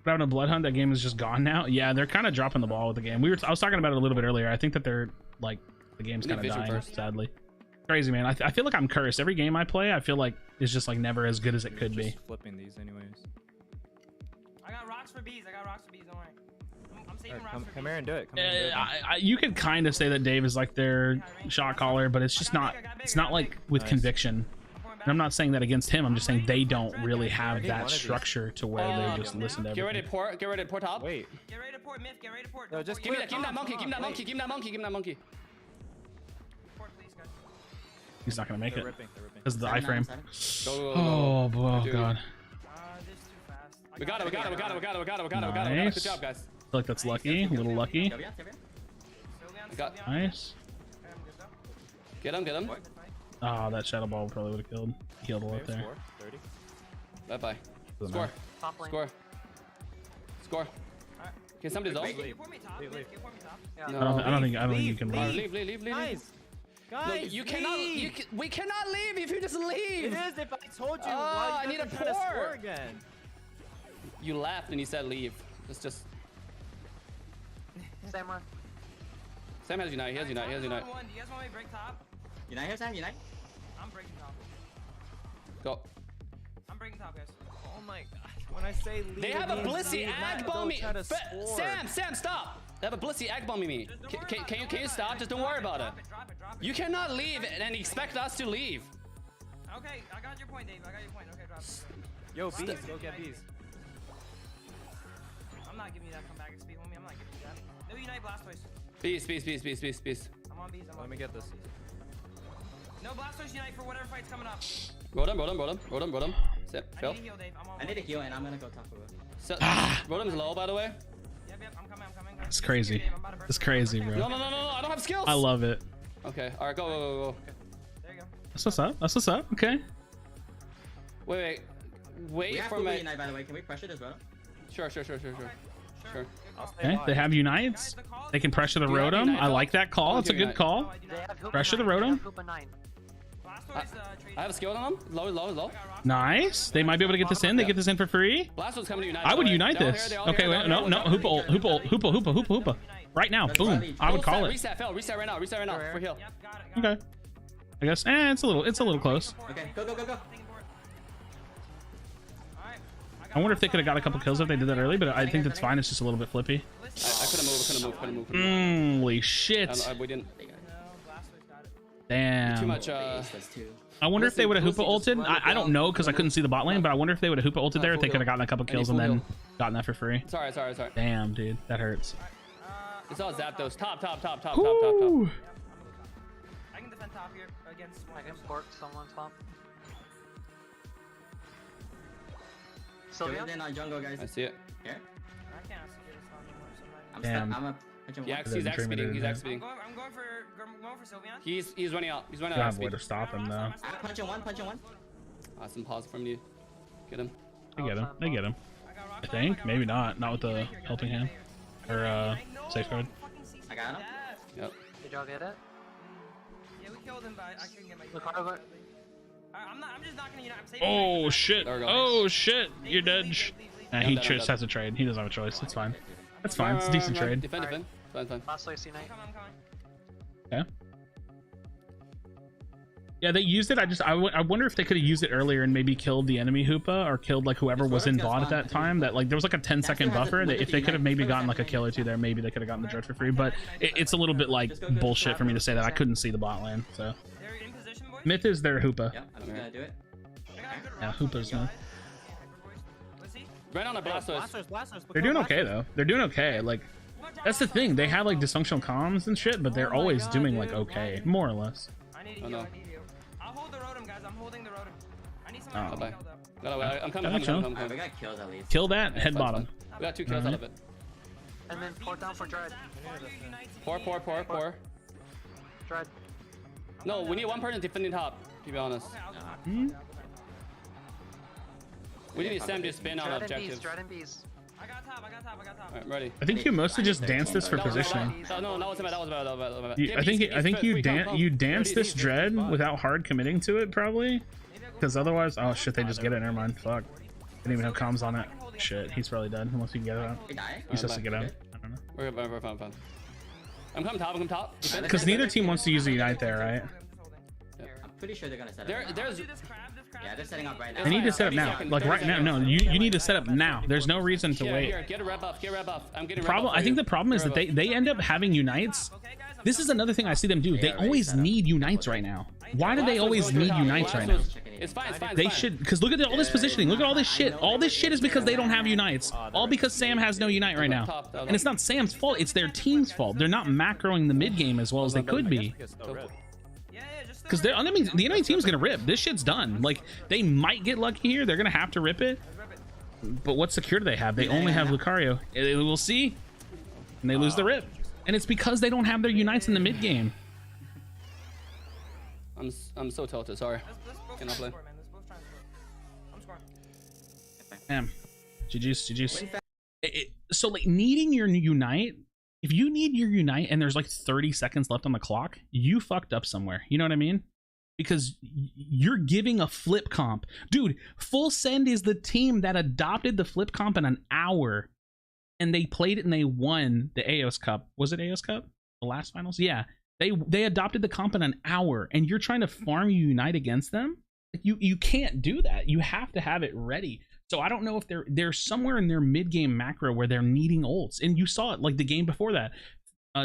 But having a blood hunt, that game is just gone now. Yeah, they're kind of dropping the ball with the game. I was talking about it a little bit earlier. I think that they're like the game's kind of dying, sadly. Crazy, man. I feel like I'm cursed. Every game I play, I feel like it's just like never as good as it could be. Flipping these anyways. I got rocks for bees. Don't worry. I'm saving rocks for bees. Come here and do it. Come here and do it. You could kind of say that Dave is like their shot caller, but it's just not. It's not like with conviction. And I'm not saying that against him. I'm just saying they don't really have that structure to where they just listen to everything. Get ready to port top. Wait. Get ready to port, Myth. Get ready to port. No, just Give me that monkey. Give me that monkey. Give me that monkey. Give me that monkey. Port, please, guys. He's not gonna make it They're ripping. because of the iframe. Go. Oh, boy, Dude. God. This is too fast. We got it. Nice. Good job, guys. I feel like that's lucky. A little lucky. Nice. Get him. Oh, that shadow ball probably would have killed a lot there. 30. Bye. Doesn't Score. matter. Top lane. Score. Can somebody zone? Can you port me top? Myth, can you port me top? Yeah. I don't think you can leave. Leave. Guys. No, Guys, you cannot. We cannot leave if you just leave. It is if I told you. Oh, why I you need a guys are trying to score port. again. You laughed and you said leave. It's just. Samurai. Sam has unite. He has unite. Do you guys want me to break top? Unite here, Sam. Unite. I'm breaking top. Go. I'm breaking top, guys. Oh my god. When I say leave, They have a it means blissy leave, ag not go bombing. try to score. Sam, stop. They have a blissy ag bombing me. Can you stop? Just don't worry about it. Drop it. You cannot leave and expect us to leave. Okay, I got your point, Dave. I got your point. Okay, drop. Yo, bees, go get bees. I'm not giving you that comeback speed, homie. I'm not giving you that. No Unite Blastoise. Beast. I'm on bees. I'm on Let me bees. get this. No Blastoise Unite for whatever fight's coming up. Roll him. Sit. I Phil. need a heal, Dave. I'm on I need a heal, and I'm gonna go top of it. Roll him's low, by the way. Yep, I'm coming. It's crazy. It's crazy, bro. No. I don't have skills. I love it. Okay. All right. Go. There you go. That's what's up. Okay. Wait We have for to my. Unite, by the way. Can we pressure this, bro? Sure. Sure. Okay. They have unites. They can pressure the Do you have Rotom. Unite, I Phil? like that call. I'll It's a do good Unite. call. Pressure the Rotom. I have a skill on him. Low. Nice. They might be able to get this in. They get this in for free. Blastoise coming to Unite. I would They're all unite here, this. they're all Okay, here, wait, no. Hoopa. Right now, boom. I would call it. Reset right now. For heal. Okay. I guess. It's a little close. Okay, go. I wonder if they could have got a couple kills if they did that early, but I think that's fine. It's just a little bit flippy. I couldn't move. Holy shit. We didn't. Damn. Too much. I wonder if they would have Hoopa ulted. I don't know because I couldn't see the bot lane, but I wonder if they would have Hoopa ulted there if they could have gotten a couple kills and then gotten that for free. Sorry. Damn, dude. That hurts. It's all Zapdos. Top. Woo. I can defend top here against one. I can port someone's top. Show Sylvia? it in on jungle, guys. I see it. Here. I can't secure this one anymore. So I'm Damn. I'm a punch him Yeah, once. he's X speeding. going for Sylveon. He's running out. He's running You out. have a way to stop him, though. Punch him one. Awesome pause from you. Get him. They get him. I think. Maybe not. Not with the helping hand. Or, safeguard. I got him. Yep. Did y'all get it? Yeah, we killed him, but I couldn't get my. Look, I'm just not gonna unite. I'm saving. Oh, shit. There we go. Oh, shit. You're dead. Nah, he Done. just has to trade. He doesn't have a choice. It's fine. That's fine. It's a decent trade. Defend. Fine. Blastoise Unite. I'm coming. Yeah. Yeah, they used it. I wonder if they could have used it earlier and maybe killed the enemy Hoopa or killed like whoever was in bot at that time. That like there was like a 10-second buffer. That if they could have maybe gotten like a kill or two there, maybe they could have gotten the dread for free. But it's a little bit like bullshit for me to say that. I couldn't see the bot lane. So They're in position, boys. Myth is their Hoopa. Yep, I'm just gonna do it. Yeah, Hoopa's Myth. Let's see. Right on the Blastoise. They're doing okay though. They're doing okay. Like that's the thing. They have like dysfunctional comms and shit, but they're always doing like okay, more or less. I need a heal. I'll hold the Rotom, guys. I'm holding the Rotom. I need someone Oh. to Bye. heal though. No, I'm coming. Alright, we got kills at least. Kill that head bottom. We got 2 kills out of it. And then port down for Dread. Pour. Dread. No, we need one person defending top, to be honest. We need Sam to spin on Dread and objectives. bees. Dread and bees. I got top. Alright, I'm ready. I think you mostly just dance this for That was positioning. bad. No, that was bad. I think you dance this dread without hard committing to it probably, because otherwise, oh shit, they just get it. Never mind. Fuck. Didn't even have comms on it. Shit, he's probably dead unless you can get it out. He's supposed to get out. I don't know. We're fine. I'm coming top. Because neither team wants to use the unite there, right? I'm pretty sure they're gonna set up. There's Yeah, they're setting up right now. They need to set up now. Like right now. No, you need to set up now. There's no reason to wait. Here, get a red buff. I'm getting Problem. I think the problem is that they end up having unites. This is another thing I see them do. They always need unites right now. Why do they always need unites right now? It's fine. They should, because look at all this positioning. Look at all this shit. All this shit is because they don't have unites. All because Sam has no unite right now. And it's not Sam's fault. It's their team's fault. They're not macroing the mid game as well as they could be. Because the enemy team's gonna rip. This shit's done. Like they might get lucky here. They're gonna have to rip it. But what secure do they have? They only have Lucario. We'll see. And they lose the rip. And it's because they don't have their unites in the mid game. I'm so tilted. Sorry. Cannot play. Damn. GG's. So like needing your unite. If you need your unite and there's like 30 seconds left on the clock, you fucked up somewhere. You know what I mean? Because you're giving a flip comp. Dude, Full Send is the team that adopted the flip comp in an hour. And they played it and they won the AOS Cup. Was it AOS Cup? The last finals? Yeah. They adopted the comp in an hour. And you're trying to farm your unite against them? You can't do that. You have to have it ready. So I don't know if they're somewhere in their mid-game macro where they're needing ults. And you saw it like the game before that.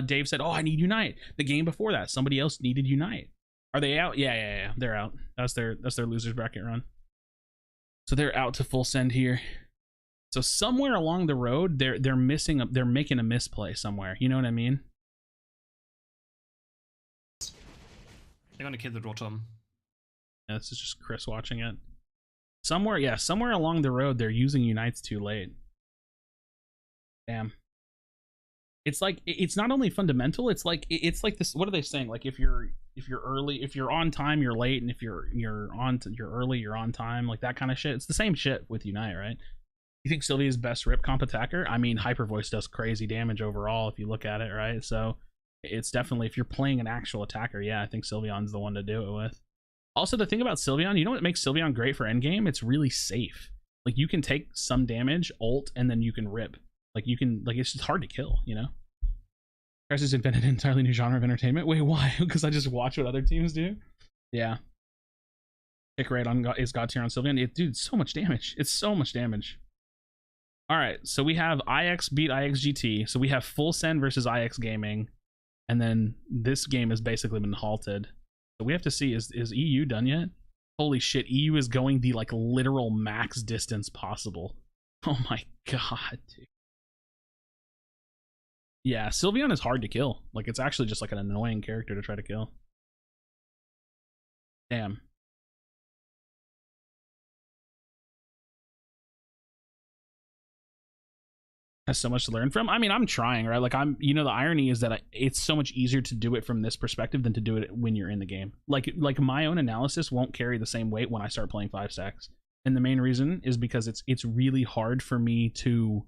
Dave said, oh, I need Unite. The game before that, somebody else needed Unite. Are they out? Yeah. They're out. That's their losers bracket run. So they're out to full send here. So somewhere along the road, they're making a misplay somewhere. You know what I mean? They're gonna kill the Rotom. Yeah, this is just Chris watching it. Somewhere along the road, they're using Unites too late. Damn. It's like, it's not only fundamental, it's like this, what are they saying? Like if you're early, if you're on time, you're late, and if you're early, you're on time, like that kind of shit. It's the same shit with Unite, right? You think Sylvia's best rip comp attacker? I mean, Hyper Voice does crazy damage overall if you look at it, right? So it's definitely, if you're playing an actual attacker, yeah, I think Sylveon's the one to do it with. Also, the thing about Sylveon, you know what makes Sylveon great for endgame? It's really safe. Like, you can take some damage, ult, and then you can rip. Like, you can, like, it's just hard to kill, you know? KRASHYS invented an entirely new genre of entertainment. Wait, why? Because I just watch what other teams do? Yeah. Pick rate on is God tier on Sylveon. Dude, so much damage. It's so much damage. Alright, so we have IX beat IXGT. So we have Full Send versus IX Gaming. And then this game has basically been halted. So we have to see, is EU done yet? Holy shit, EU is going the, like, literal max distance possible. Oh my god, dude. Yeah, Sylveon is hard to kill. Like, it's actually just like an annoying character to try to kill. Damn. Has so much to learn from. I mean, I'm trying, right? Like, you know, the irony is that it's so much easier to do it from this perspective than to do it when you're in the game. Like my own analysis won't carry the same weight when I start playing 5 stacks. And the main reason is because it's really hard for me to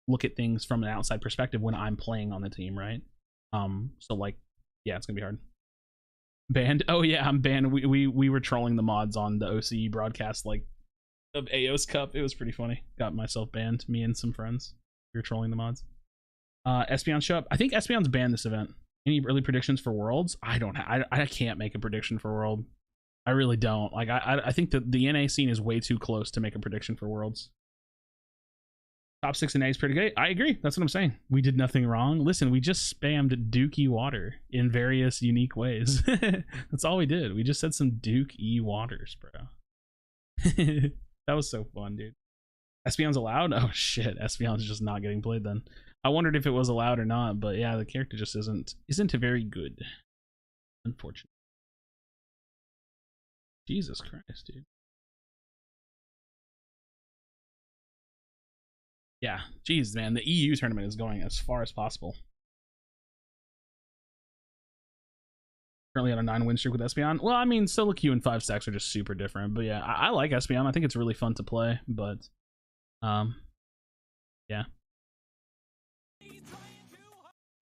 look at things from an outside perspective when I'm playing on the team, right? So like, yeah, it's gonna be hard. Banned? Oh yeah, I'm banned. We were trolling the mods on the OCE broadcast, like, of AOS Cup. It was pretty funny. Got myself banned, me and some friends. We were trolling the mods. Espeon show up. I think Espeon's banned this event. Any early predictions for Worlds? I can't make a prediction for World. I really don't. Like, I think that the NA scene is way too close to make a prediction for Worlds. Top 6 NA is pretty great. I agree. That's what I'm saying. We did nothing wrong. Listen, we just spammed Dookie water in various unique ways. That's all we did. We just said some Duke-E waters, bro. That was so fun, dude. Espeon's allowed? Oh shit, Espeon's just not getting played then. I wondered if it was allowed or not, but yeah, the character just isn't very good. Unfortunately. Jesus Christ, dude. Yeah, geez, man, the EU tournament is going as far as possible. Currently on a 9-win streak with Espeon. Well, I mean, solo queue and 5 stacks are just super different, but yeah, I like Espeon. I think it's really fun to play, but yeah.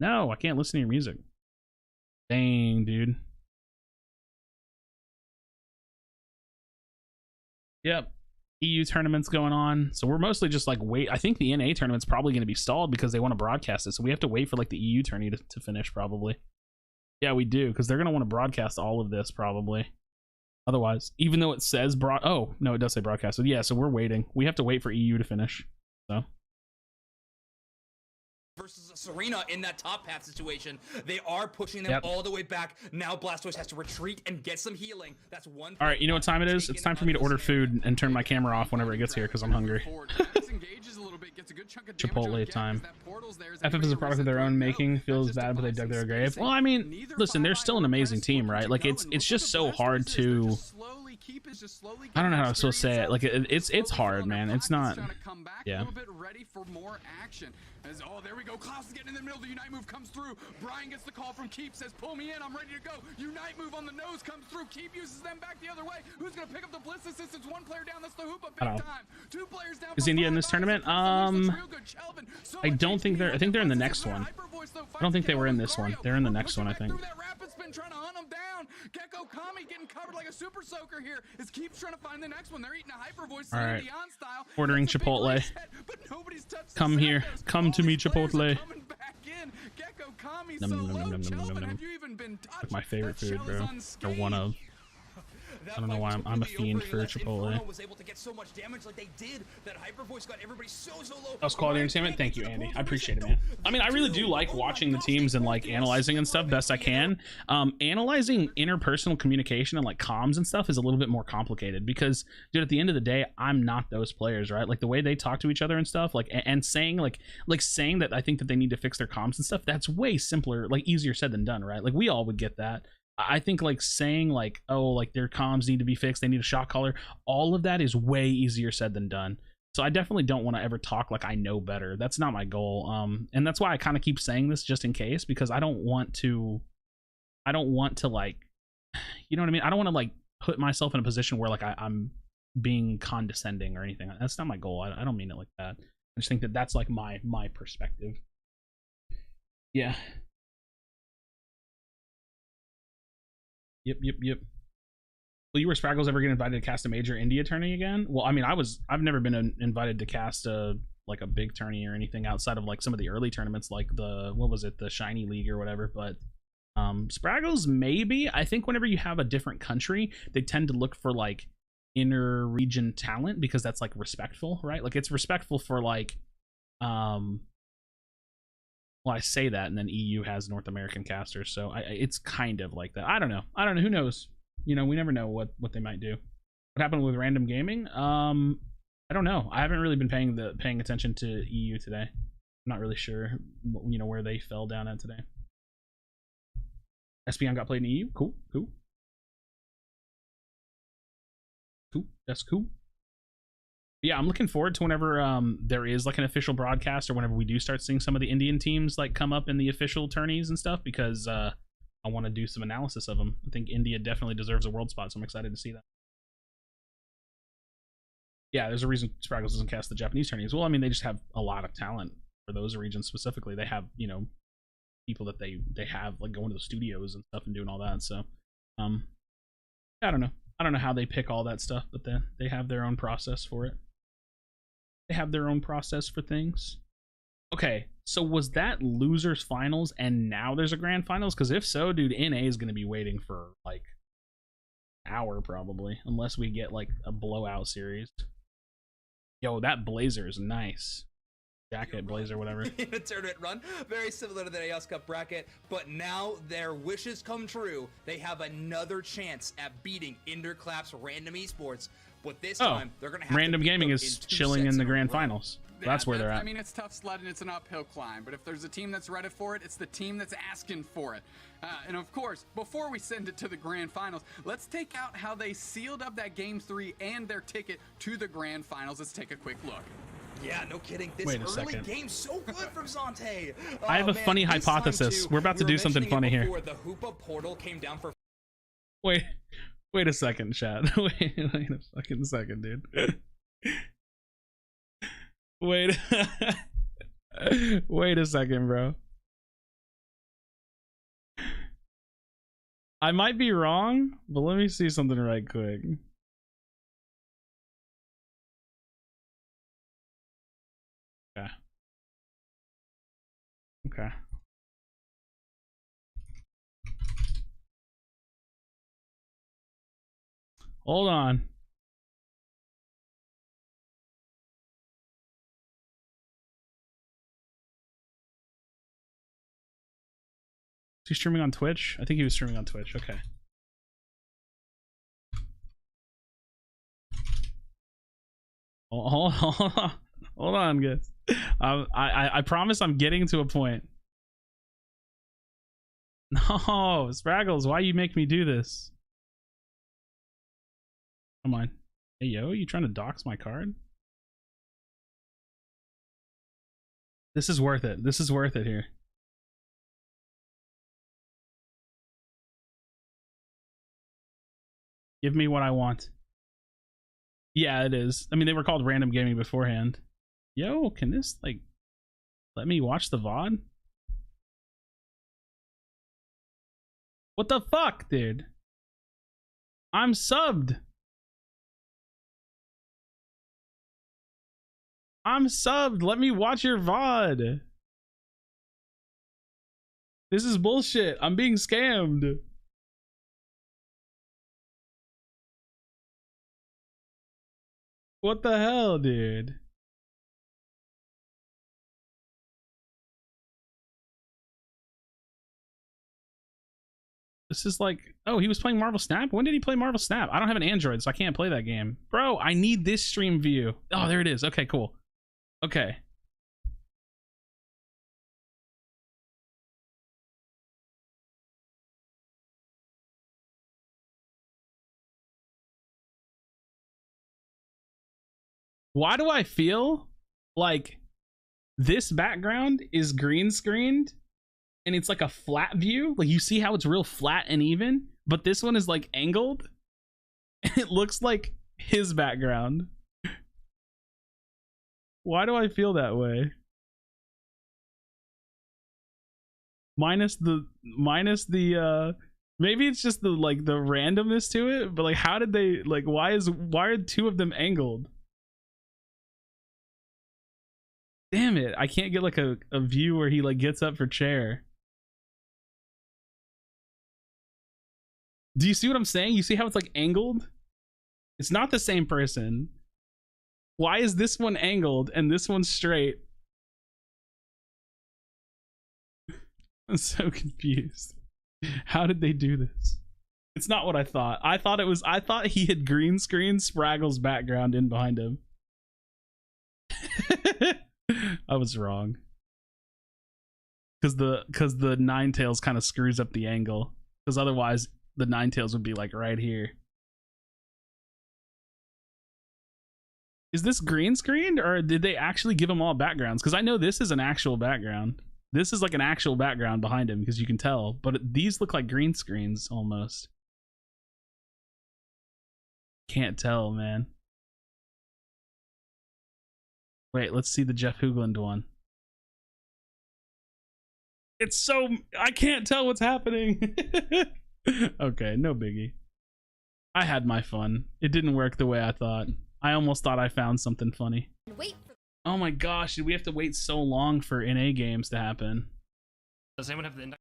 No, I can't listen to your music. Dang, dude. Yep. EU tournament's going on, so we're mostly just like wait. I think the NA tournament's probably going to be stalled because they want to broadcast it, so we have to wait for like the EU tourney to finish probably. Yeah, we do, because they're going to want to broadcast all of this probably. Otherwise, even though it says oh no, it does say broadcast. So yeah, so we're waiting. We have to wait for EU to finish. So. Versus a Serena in that top path situation. They are pushing them all the way back. Now Blastoise has to retreat and get some healing. That's one. All right, you know what time it is? It's time for me to order food and turn my camera off whenever it gets here because I'm hungry. Chipotle time. FF is a product of their own making. Feels bad, but they dug their grave. Well, I mean, listen, they're still an amazing team, right? Like it's just so hard to. I don't know how I'm supposed to say it. Like it's hard, man. It's not. Yeah. As, oh, there we go. Klaus is getting in the middle. The Unite move comes through. Brian gets the call from Keep, says, pull me in. I'm ready to go. Unite move on the nose comes through. Keep uses them back the other way. Who's going to pick up the Blitz assistance? One player down. That's the Hoopa. Big time. 2 players down. Is India in this tournament? I don't think they're. I think they're in the next one. I don't think they were in this one. They're in the next one, I think. Trying to hunt him down. Gecko Kami getting covered like a super soaker here. Is Keeps trying to find the next one. They're eating a Hyper Voice. All right. Ordering Chipotle. Come here. Come to me, Chipotle. Like my favorite food, bro. Or one of. I don't know why I'm a fiend for Chipotle. Was able to get so much damage like they did. That Hyper Voice got everybody so low. That's quality entertainment. Thank you, Andy. I appreciate it, man. I mean, I really do like watching the teams and like analyzing and stuff best I can. Analyzing interpersonal communication and like comms and stuff is a little bit more complicated because, dude, at the end of the day, I'm not those players, right? Like the way they talk to each other and stuff, like and saying like saying that I think that they need to fix their comms and stuff. That's way simpler, like easier said than done, right? Like we all would get that. I think like saying like, oh, like their comms need to be fixed, they need a shot caller, all of that is way easier said than done. So I definitely don't want to ever talk like I know better. That's not my goal. And that's why I kind of keep saying this just in case, because I don't want to like, you know what I mean? I don't want to like put myself in a position where like I'm being condescending or anything. That's not my goal. I don't mean it like that. I just think that that's like my perspective. Yeah. Yep. Will you or Spraggles ever get invited to cast a major India tourney again? Well, I mean, I've never been invited to cast a big tourney or anything outside of like some of the early tournaments, like the Shiny League or whatever. But Spraggles, maybe. I think whenever you have a different country, they tend to look for like inner region talent because that's like respectful, right? Like it's respectful for like well, I say that, and then EU has North American casters, so it's kind of like that. I don't know. Who knows? You know, we never know what they might do. What happened with random gaming? I don't know. I haven't really been paying attention to EU today. I'm not really sure, you know, where they fell down at today. SPM got played in EU. Cool. That's cool. Yeah, I'm looking forward to whenever there is like an official broadcast or whenever we do start seeing some of the Indian teams like come up in the official tourneys and stuff, because I want to do some analysis of them. I think India definitely deserves a world spot, so I'm excited to see that. Yeah, there's a reason Spraggles doesn't cast the Japanese tourneys. Well, I mean, they just have a lot of talent for those regions specifically. They have, you know, people that they have like going to the studios and stuff and doing all that. So, I don't know how they pick all that stuff, but they have their own process for it. They have their own process for things. Okay, so was that losers finals and now there's a grand finals? Because if so, dude, NA is going to be waiting for like an hour probably, unless we get like a blowout series. Yo, that blazer is nice. Jacket, blazer, whatever. In a tournament run, very similar to the AOS Cup bracket, but now their wishes come true. They have another chance at beating Interclaps Random Esports, but this time they're gonna have Random to Gaming is chilling in the grand finals. That's where they're at. I mean, it's tough sledding. It's an uphill climb. But if there's a team that's ready for it, it's the team that's asking for it. And of course, before we send it to the grand finals, let's take out how they sealed up that Game 3 and their ticket to the grand finals. Let's take a quick look. Yeah, no kidding. This Wait a early second. game's so good from Zante. I have a funny hypothesis. We're about to do something funny here. The Hoopa portal came down for. Wait a second, chat. Wait a fucking second, dude. Wait a second, bro. I might be wrong, but let me see something right quick. Okay. Hold on. Is he streaming on Twitch? I think he was streaming on Twitch. Okay. Hold on, guys. I promise I'm getting to a point. No, Spraggles, why you make me do this? Come on. Hey, yo, you trying to dox my card? This is worth it. This is worth it here. Give me what I want. Yeah, it is. I mean, they were called Random Gaming beforehand. Yo, can this, like, let me watch the VOD? What the fuck, dude? I'm subbed. I'm subbed. Let me watch your VOD. This is bullshit. I'm being scammed. What the hell, dude? This is like, oh, he was playing Marvel Snap? When did he play Marvel Snap? I don't have an Android, so I can't play that game. Bro, I need this stream view. Oh, there it is. Okay, cool. Okay. Why do I feel like this background is green screened and it's like a flat view? Like, you see how it's real flat and even, but this one is like angled and it looks like his background. Why do I feel that way? Minus the maybe it's just the like the randomness to it, but like how did they like why are two of them angled? Damn it, I can't get like a view where he like gets up for chair. Do you see what I'm saying? You see how it's like angled? It's not the same person. Why is this one angled and this one straight? I'm so confused. How did they do this? It's not what I thought. I thought he had green screened Spraggle's background in behind him. I was wrong. Cause the Ninetales kind of screws up the angle. Because otherwise the Ninetales would be like right here. Is this green screened or did they actually give him all backgrounds? Because I know this is an actual background. This is like an actual background behind him because you can tell, but these look like green screens almost. Can't tell, man. Wait, let's see the Jeff Hoogland one. It's so... I can't tell what's happening. Okay, no biggie. I had my fun. It didn't work the way I thought. I almost thought I found something funny. Wait for Oh my gosh, did we have to wait so long for NA games to happen? Does anyone have the index?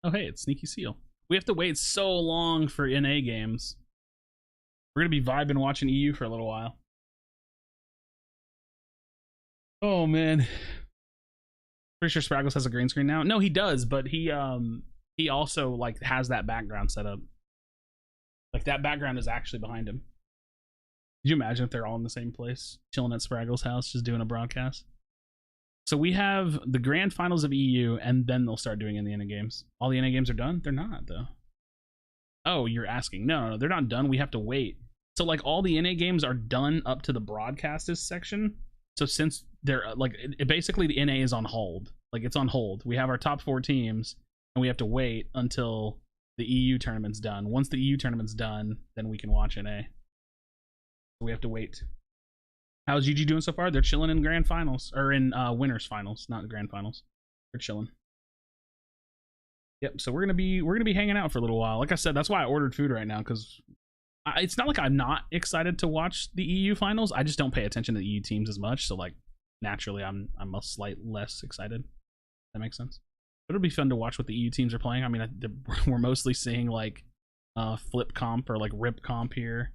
Oh hey, it's Sneaky Seal. We have to wait so long for NA games. We're gonna be vibing watching EU for a little while. Oh man. Pretty sure Spraggles has a green screen now. No, he does, but he also like has that background set up. Like that background is actually behind him. Could you imagine if they're all in the same place, chilling at Spraggle's house, just doing a broadcast? So we have the grand finals of EU, and then they'll start doing in the NA games. All the NA games are done? They're not, though. Oh, you're asking. No, they're not done. We have to wait. So, like, all the NA games are done up to the broadcasters section. So since they're, like, basically the NA is on hold. Like, it's on hold. We have our top 4 teams, and we have to wait until the EU tournament's done. Once the EU tournament's done, then we can watch NA. We have to wait. How's GG doing so far? They're chilling in grand finals, or in winners finals, not the grand finals. They're chilling. Yep. So we're gonna be hanging out for a little while. Like I said, that's why I ordered food right now, because it's not like I'm not excited to watch the EU finals. I just don't pay attention to the EU teams as much. So like naturally, I'm a slight less excited. That makes sense. But it'll be fun to watch what the EU teams are playing. I mean, we're mostly seeing like flip comp or like rip comp here.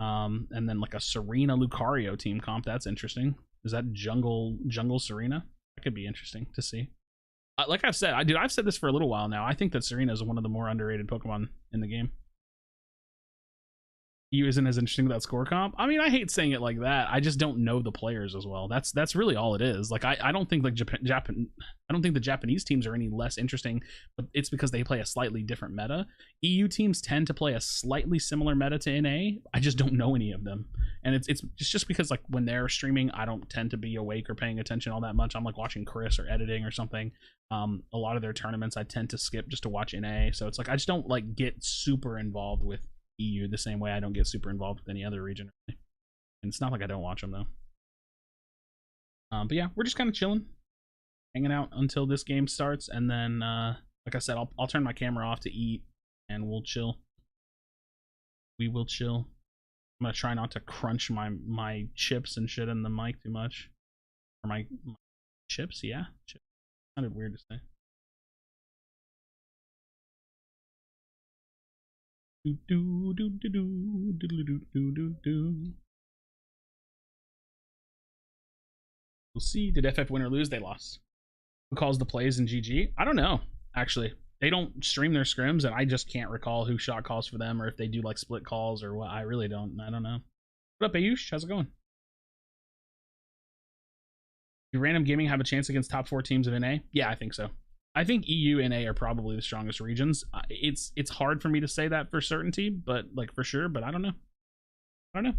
And then like a Serena Lucario team comp. That's interesting. Is that jungle Serena? That could be interesting to see. Like I've said, I've said this for a little while now. I think that Serena is one of the more underrated Pokemon in the game. EU isn't as interesting without score comp. I mean, I hate saying it like that. I just don't know the players as well. That's really all it is. Like I don't think like I don't think the Japanese teams are any less interesting, but it's because they play a slightly different meta. EU teams tend to play a slightly similar meta to NA. I just don't know any of them. And it's just because like when they're streaming, I don't tend to be awake or paying attention all that much. I'm like watching Chris or editing or something. A lot of their tournaments I tend to skip just to watch NA. So it's like I just don't like get super involved with EU the same way I don't get super involved with any other region. And it's not like I don't watch them though. But yeah, we're just kind of chilling, hanging out until this game starts, and then like I said, I'll turn my camera off to eat and we'll chill. We will chill. I'm gonna try not to crunch my chips and shit in the mic too much. Or my chips, yeah. Chips. Sounded weird to say. Do, do, do, do, do, do, do, do, do, do. We'll see. Did FF win or lose? They lost. Who calls the plays in GG? I don't know, actually. They don't stream their scrims, and I just can't recall who shot calls for them or if they do like split calls or what. I really don't. I don't know. What up, Ayush? How's it going? Do Random Gaming have a chance against top 4 teams of NA? Yeah, I think so. I think EU and NA are probably the strongest regions. It's hard for me to say that for certainty, but like for sure, but I don't know. I don't know.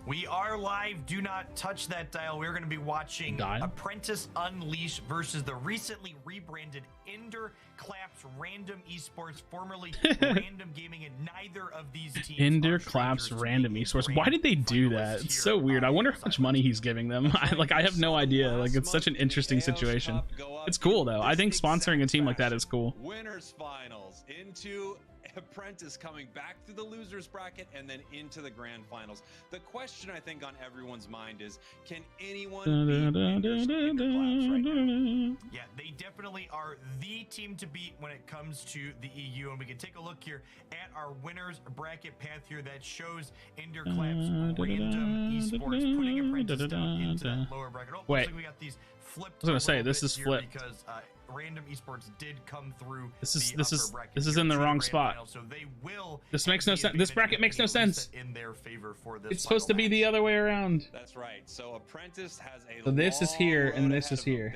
We are live. Do not touch that dial. We're going to be watching Apprentice Unleashed versus the recently rebranded Ender Claps Random Esports, formerly Random Gaming, and neither of these teams. Ender Claps Random Esports. Why did they do that? It's so weird. I wonder how much money he's giving them. I have no idea. Like, it's such an interesting situation. It's cool though. I think sponsoring a team like that is cool. Winners finals into Apprentice coming back through the losers bracket and then into the grand finals. The question I think on everyone's mind is, can anyone beat Ender's Claps right now? Yeah, they definitely are the team to beat when it comes to the EU, and we can take a look here at our winners bracket path here that shows Ender Claps Random Esports putting Apprentice down into that lower bracket. Oh, wait, looks like we got these flipped. I was gonna say this is flipped because Random Esports did come through. This is in the wrong spot. Final, so they will. This makes no sense. This bracket makes no sense. In their favor for this. It's supposed to be the other way around. That's right. So Apprentice has a. So this is here and this is here.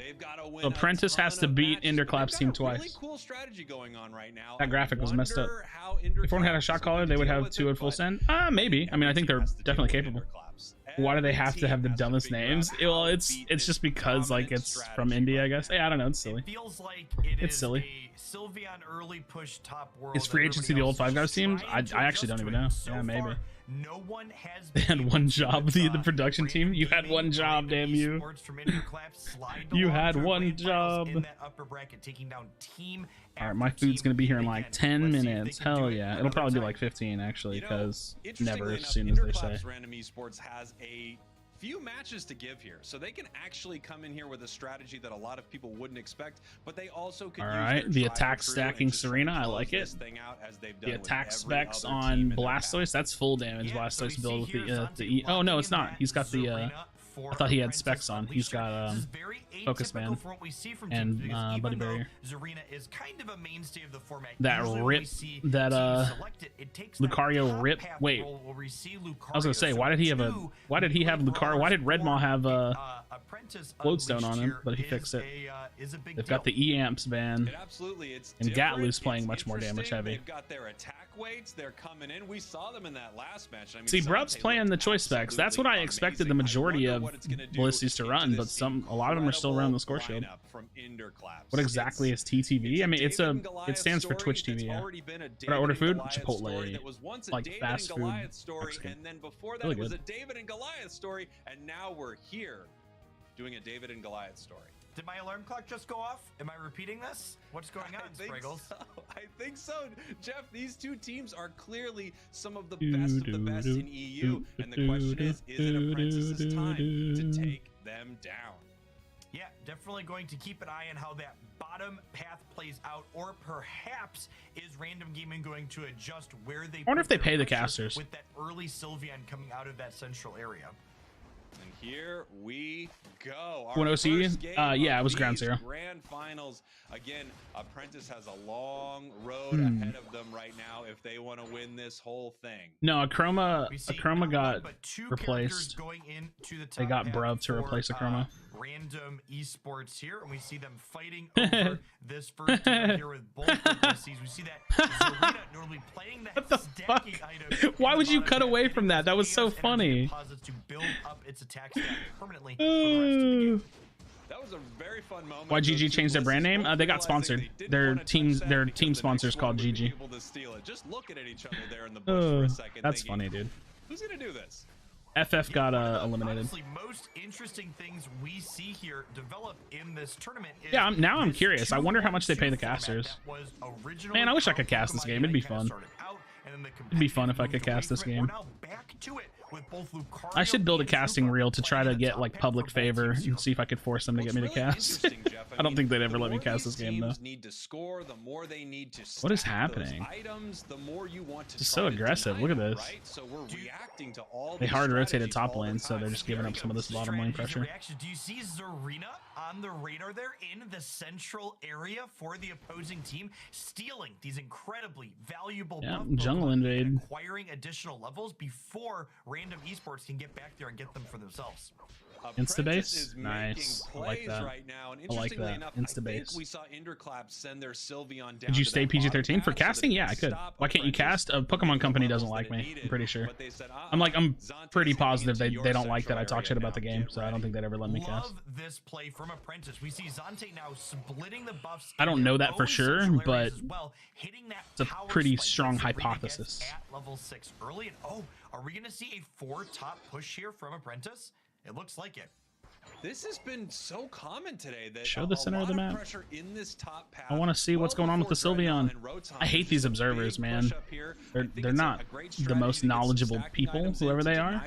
So Apprentice has to beat Ender Claps team twice. Really cool strategy going on right now. That graphic was messed up. If one had a shot caller, they would have 2 at full send. Maybe. I mean, I think they're definitely capable. Why do they have to have the dumbest names? Well, it's just because like it's from India, I guess. Hey, I don't know. It's silly. It feels like it's silly. Sylveon early push top world. Is free agency the old Five Guys teams? I actually don't even know. Yeah, maybe. No one has they had one job. The production team. You had one job. Damn you. You had one job. In that upper bracket, taking down team. All right, my food's gonna be here in like 10 minutes. Hell yeah, it'll probably be like 15 actually, because never as soon as they say. Random Esports has a few matches to give here, so they can actually come in here with a strategy that a lot of people wouldn't expect, but they also could. All right, the attack stacking Serena, I like it. The attack specs on Blastoise, that's full damage. Blastoise build with the E. Oh no, it's not. He's got the. I thought he had specs on. He's got Focus Man and Buddy Barrier. Is kind of a mainstay of the format. That rip, that Lucario rip. Wait, I was gonna say, why did he have Lucario? Why did Redmaw have Floatstone on him? But he fixed it. They've got the E-Amps ban, and Gatlu's playing much more damage heavy. They've got their attack weights. They're coming in. We saw them in that last match. I mean, see, Brub's playing the choice specs. That's what I expected the majority of Ballisties to run, but a lot of them are still running the score shield. What exactly is TTV? I mean, it stands for Twitch TV. Yeah. What I order food? Chipotle, like fast food. And then before that, it was a David and Goliath story, and now we're here doing a David and Goliath story. Did my alarm clock just go off? Am I repeating this? What's going on, Spriggles? I think so, Jeff. These two teams are clearly some of the best of the best in EU, and the question is it Apprentice's time to take them down? Yeah, definitely going to keep an eye on how that bottom path plays out, or perhaps is Random Gaming going to adjust where they. I wonder if they pay the casters with that early Sylveon coming out of that central area. And here we go. When OC, yeah, it was ground zero. Grand finals again. Apprentice has a long road ahead of them right now if they want to win this whole thing. No, Acroma got replaced. They got Brub to replace Acroma. Random Esports here, and we see them fighting over this first team here with both Ballisties. We see that Zarina normally playing that what the fuck? Item. Why would you cut away from that? That was so funny. To build up its attack stack permanently for the rest of the game. That was a very fun moment. Why GG changed their brand name? They got sponsored. Their team sponsors called GG. Just looking at each other there in the bush for a second. That's funny, dude. Who's gonna do this? FF got eliminated. Honestly, most interesting things we see here develop in this tournament. Yeah, now I'm curious. I wonder how much they pay the casters. Man, I wish I could cast this game. It'd be fun. It'd be fun if I could cast this game. We're now back to it with both Lucario I should build a and casting Super reel to try to playing the get top like pick public for both favor teams. and see if I could force them to get me to cast. I don't think they'd ever let me cast this game though. Need to score, the more they need to What is stack those happening? items, the more you want to It's try so to aggressive. deny Look at them, this. right? So we're reacting to all They these hard rotated strategies top all the lane, so they're time. just giving up some of this bottom lane Strategies and pressure. reactions. Do you see Zarina on the radar there in the central area for the opposing team, stealing these incredibly valuable Yeah, buff jungle Pokemon invade. and acquiring additional levels before random esports can get back there and get them for themselves. Instabase? Nice. I like that. Right now, and I like interestingly that. enough, I think Instabase. we saw Enderclap send their Sylveon down Could you to stay that PG-13 bottom for path so casting? that Yeah, they I could. stop Why can't you Apprentice cast? A Pokemon company doesn't like me. I'm pretty sure. I'm pretty positive they don't like that I talk shit about the game, so I don't think they'd ever let me cast. Love this play from Apprentice. We see Zante now splitting the buffs. I don't know that for sure, but as well, hitting that it's a power pretty spike strong that Zarina hypothesis. gets at level 6 early. And oh, are we going to see a 4 top push here from Apprentice? It looks like it. This has been so common today that Show the center of the map. pressure in this top path. I want to see what's going on with the Sylveon. I hate these observers, man. They're not the most knowledgeable people, whoever they are.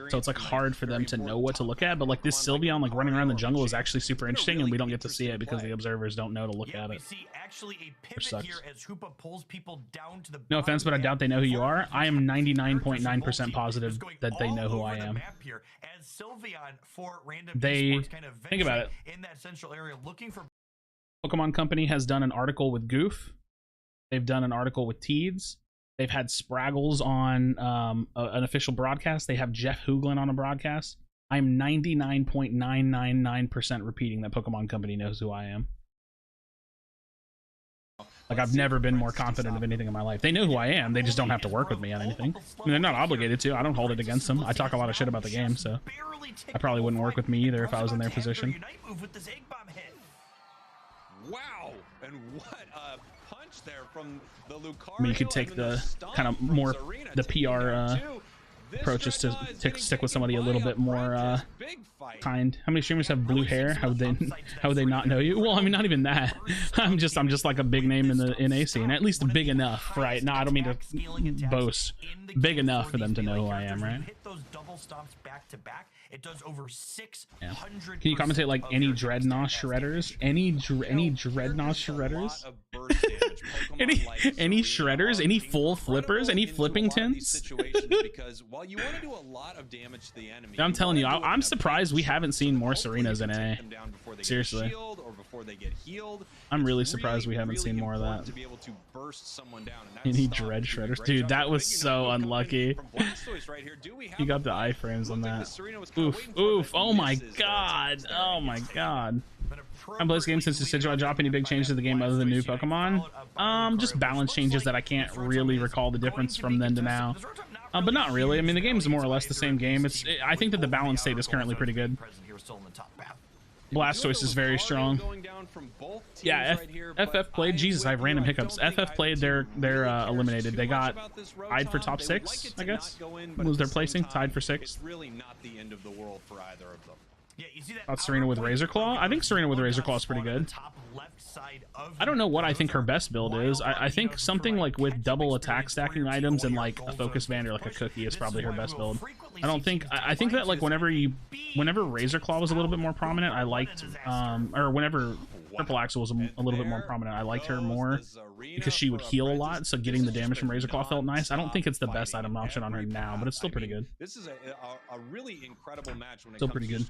So it's like hard for them to know what to look at. But like this Sylveon, like running around the jungle, is actually super interesting, and we don't get to see it because the observers don't know to look at We it. see actually a Which pivot sucks. here as Hoopa pulls people down to the No offense, but I doubt they know who you are. I am 99.9% multi positive going that they all know who I over the am. map here as Sylveon for random They esports kind of think about it. venturing in that central area looking for Pokemon Company has done an article with Goof. They've done an article with Teeds. They've had Spraggles on an official broadcast. They have Jeff Hooglin on a broadcast. I'm 99.999% repeating that Pokemon Company knows who I am. Like, I've never been more confident of anything in my life. They know who I am. They just don't have to work with me on anything. I mean, they're not obligated to. I don't hold it against them. I talk a lot of shit about the game, so I probably wouldn't work with me either if I was in their position. Wow, and what a punch there from the Lucario. I mean, you could take the kind of more the PR approach is to stick with somebody a little bit more kind. How many streamers have blue hair? How would they not know you? Well, I mean, not even that. I'm just like a big name in the NA scene, at least big enough, right? No, I don't mean to boast. Big enough for them to know who I am, right? hit those double stomps back to back. It does over 600. Can you commentate like any Dreadnought shredders? Any Dreadnought shredders? any shredders? Any full flippers? Any Flippingtons? Because while you want to do a lot of damage to the enemy, I'm telling you, I'm surprised we haven't seen more Serenas in NA. Seriously. I'm really surprised we haven't seen more of that. to be able to burst someone down. Any Dread Shredders? Dude, that was so unlucky. He got the iframes on that. Oof, oof. Oh my god. Oh my god. I played this game since the I drop any big changes to the game other than new Pokemon? Just balance changes that I can't really recall the difference from then to now. But not really. I mean, the game's more or less the same game. I think that the balance state is currently pretty good. Blastoise is very strong. Yeah, FF played. Jesus, I have random hiccups. FF played. They're eliminated. They got tied for top 6, I guess. What was their placing? Tied for 6. Really not the end of the world for either of them. Yeah, you see that About Serena with Razor Claw? I think Serena with Razor Claw is pretty good. I don't know what I think her best build is. I think something like with double attack stacking items and like a focus band or like a cookie is probably her best build. I think that like whenever Razor Claw was a little bit more prominent, I liked or whenever Triple Axel was a little bit more prominent, I liked her more because she would heal a lot, so getting the damage from Razor Claw felt nice. I don't think it's the best item option on her now, but it's still pretty good. This is a really incredible match when it Still comes pretty to good.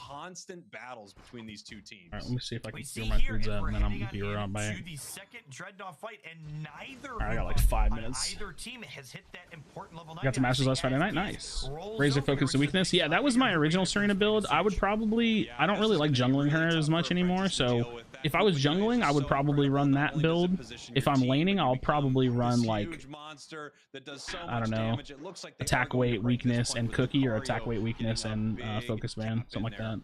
constant battles between these two teams. Alright, let me see if I can heal my foods up, and then I'm gonna be around by it. The second Dreadnought fight, and neither I got like 5 minutes. either team has hit that important level. Got some Masters last Friday night. Nice. Razor focus to weakness. Yeah, that was my original Serena build. I would probably... I don't really like jungling her as much anymore, so if I was jungling, I would probably run that build. If I'm laning, I'll probably run like... I don't know. Attack weight, weakness, and cookie, or attack weight, weakness, and focus band. Something like that.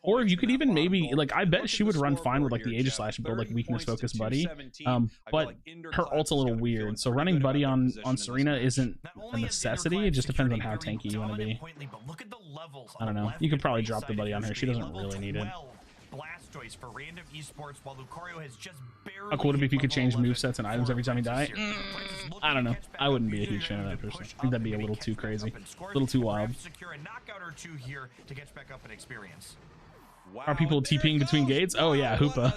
Or you could even maybe... Like, I bet she would run fine with like the Aegislash build, like weakness, focus, buddy. But her ult's a little weird, so running buddy on Serena isn't a necessity. It just depends on how tanky you want to be. I don't know. You could probably drop the buddy on her. She doesn't really need it. Blastoise for Random Esports, while Lucario has just barely. How cool would it be if you could hit change level movesets and items every time you die? I don't know. I wouldn't be a huge fan of that personally. I think that'd be a little too crazy, a little too wild. Secure a knockout or two here to catch back up in experience. Are people TPing between gates? Oh yeah, Hoopa.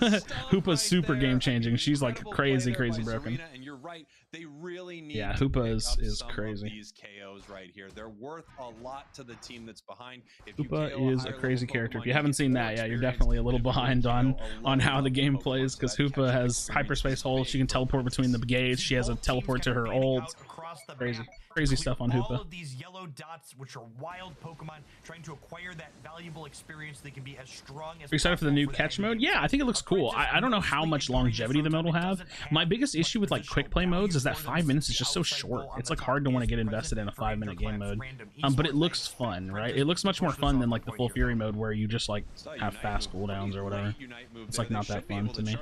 Hoopa's super game changing. She's like crazy broken. And you're right, they really need yeah, to Hoopa pick is up some crazy. of these KOs right here. They're worth a lot to the team that's behind. If Hoopa is a crazy character. If you haven't seen that, yeah, you're definitely a little behind on how the game plays, because Hoopa has hyperspace holes. She can teleport between the gates. She has a teleport to her ult. Crazy stuff on Hoopa. All of these yellow dots, which are wild Pokemon, trying to acquire that valuable experience, they can be as strong as. Are you excited for the new catch mode? Yeah, I think it looks cool. I don't know how much longevity the mode will have. My biggest issue with like quick play modes is that 5 minutes is just so short. It's like hard to want to get invested in a 5-minute game mode. But it looks fun, right? It looks much more fun than like the Full Fury mode where you just like have fast cooldowns or whatever. It's like not that fun to me.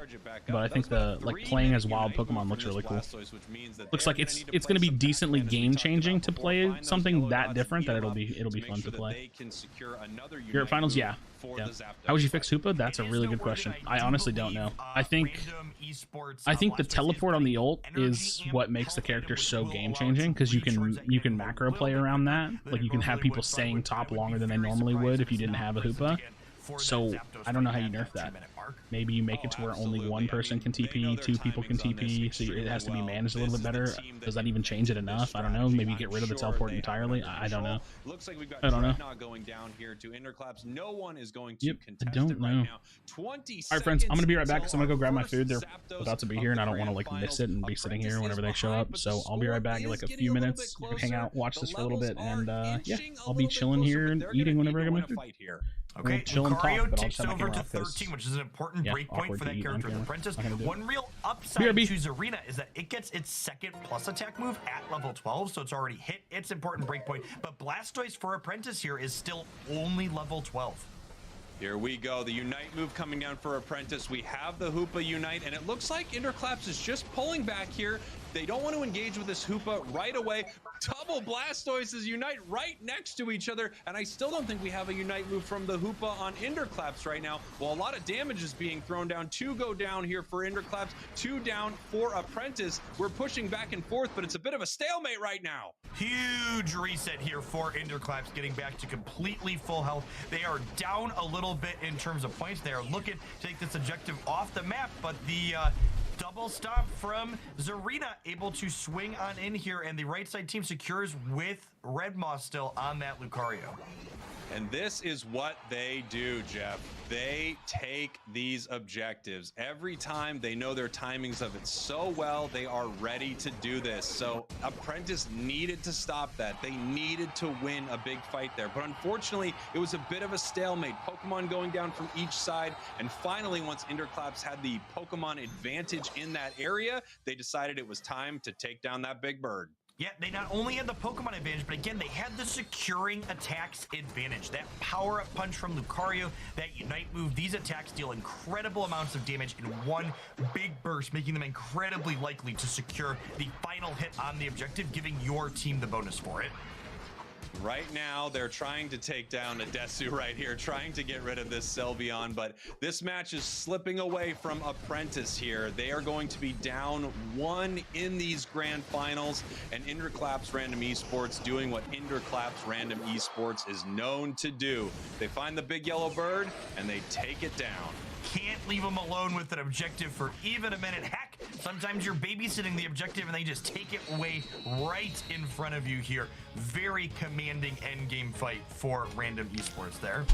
But I think the like playing as wild Pokemon looks really cool. Looks like it's going to be decently game changing to play something that different that it'll be fun to play. Europe Finals, yeah. How would you fix Hoopa? That's a really good question. I honestly don't know. I think the teleport on the ult is what makes the character so game changing, because you can macro play around that. Like you can have people staying top longer than they normally would if you didn't have a Hoopa. So I don't know how you nerf that. Maybe you make it to where only one person can TP, 2 people can TP, so it has to be managed a little bit better. Does that even change it enough? I don't know. Maybe get rid of the teleport entirely. I don't know. I don't know. Yep, I don't know. Alright friends, I'm gonna be right back because I'm gonna go grab my food. They're about to be here and I don't want to like miss it and be sitting here whenever they show up. So I'll be right back in like a few minutes. You can hang out, watch this for a little bit, and yeah, I'll be chilling here and eating whenever I get my food. Okay, Lucario ticks over to 13, which is an important breakpoint for that character with Apprentice. One real upside to Zarina is that it gets its second plus attack move at level 12, so it's already hit its important breakpoint. But Blastoise for Apprentice here is still only level 12. Here we go, the Unite move coming down for Apprentice. We have the Hoopa Unite, and it looks like Interclaps is just pulling back here. They don't want to engage with this Hoopa right away. Double Blastoises Unite right next to each other, and I still don't think we have a Unite move from the Hoopa on Interclaps right now. Well, a lot of damage is being thrown down. 2 go down here for Interclaps, 2 down for Apprentice. We're pushing back and forth, but it's a bit of a stalemate right now. Huge reset here for Interclaps, getting back to completely full health. They are down a little bit in terms of points. They are looking to take this objective off the map, but the double stop from Zarina able to swing on in here, and the right side team secures with Red Moss still on that Lucario. And this is what they do, Jeff. They take these objectives. Every time they know their timings of it so well, they are ready to do this. So Apprentice needed to stop that. They needed to win a big fight there. But unfortunately, it was a bit of a stalemate. Pokemon going down from each side. And finally, once Interclaps had the Pokemon advantage in that area, they decided it was time to take down that big bird. Yeah, they not only had the Pokemon advantage, but again, they had the securing attacks advantage. That power-up punch from Lucario, that Unite move, these attacks deal incredible amounts of damage in one big burst, making them incredibly likely to secure the final hit on the objective, giving your team the bonus for it. Right now, they're trying to take down Adesu right here, trying to get rid of this Sylveon, but this match is slipping away from Apprentice here. They are going to be down 1 in these grand finals, and Interclaps Random Esports doing what Interclaps Random Esports is known to do. They find the big yellow bird, and they take it down. Can't leave them alone with an objective for even a minute. Heck, sometimes you're babysitting the objective and they just take it away right in front of you here. Very commanding endgame fight for Random Esports there.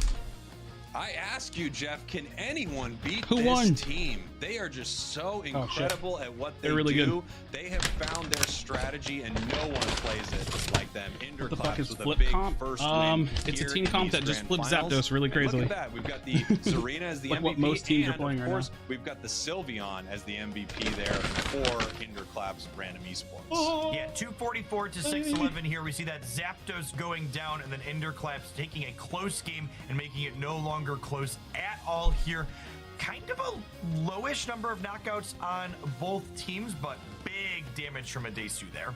I ask you, Jeff, can anyone beat Who this won? team? They are just so incredible at what they They're really do. good. They have found their strategy, and no one plays it like them. What the fuck is with flip a big comp? first win It's a here team in comp these that just grand flips finals. Zapdos really And crazily. look at that. We've got the Zarina as the Like MVP, what most teams are and playing of right course, now. we've got the Sylveon as the MVP there for Interclaps Random Esports. Yeah, 244 to 611 here. We see that Zapdos going down, and then Interclaps taking a close game and making it no longer close at all here. Kind of a lowish number of knockouts on both teams, but big damage from Adesu there.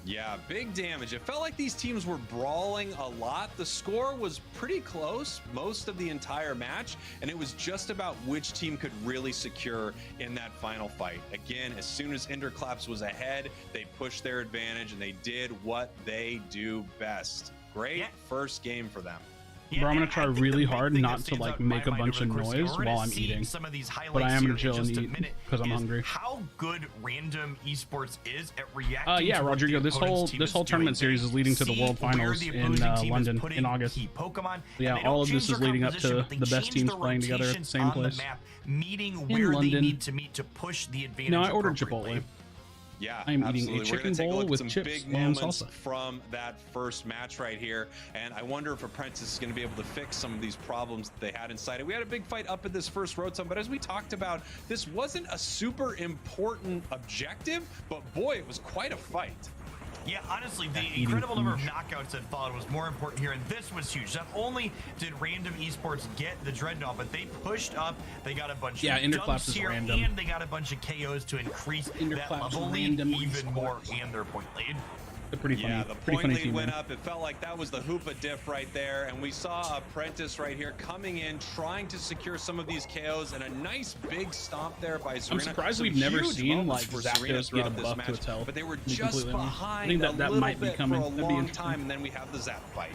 Yeah, big damage. It felt like these teams were brawling a lot. The score was pretty close most of the entire match, and it was just about which team could really secure in that final fight. Again, as soon as Interclaps was ahead, they pushed their advantage and they did what they do best. Great first game for them. Bro, I'm gonna try really hard not to like make a bunch of noise while I'm eating, but I am gonna chill and eat because I'm hungry. How good Random Esports is at reacting. Yeah, to what Rodrigo, the this whole tournament series is leading to the World Finals in London in August. Yeah, all of this is leading up to the best teams playing together at the same place meeting in where London. They need to meet to push the advantage. No, I ordered Chipotle. Yeah, I'm absolutely. eating a chicken We're gonna take a bowl look at with some chips big and moments salsa. from that first match right here, and I wonder if Apprentice is going to be able to fix some of these problems that they had inside it. We had a big fight up at this first road zone, but as we talked about, this wasn't a super important objective, but boy, it was quite a fight. Yeah, honestly, the incredible number of knockouts that followed was more important here, and this was huge. Not only did Random Esports get the Dreadnought, but they pushed up. They got a bunch of Interclaps dumps is here, random. and they got a bunch of KOs to increase that Interclaps level lead random even more and their point lead. They're pretty funny. Yeah, the pretty point funny lead team, went man. up. It felt like that was the Hoopa diff right there, and we saw Apprentice right here coming in, trying to secure some of these KOs, and a nice big stomp there by Serena. I'm surprised Some we've never huge seen moments like for Serena Zapdos get a throughout this buff to match, its health. but they were to be just completely honest. behind I think that a that little might be bit coming. for a That'd be long interesting. time, and then we have the Zap fight.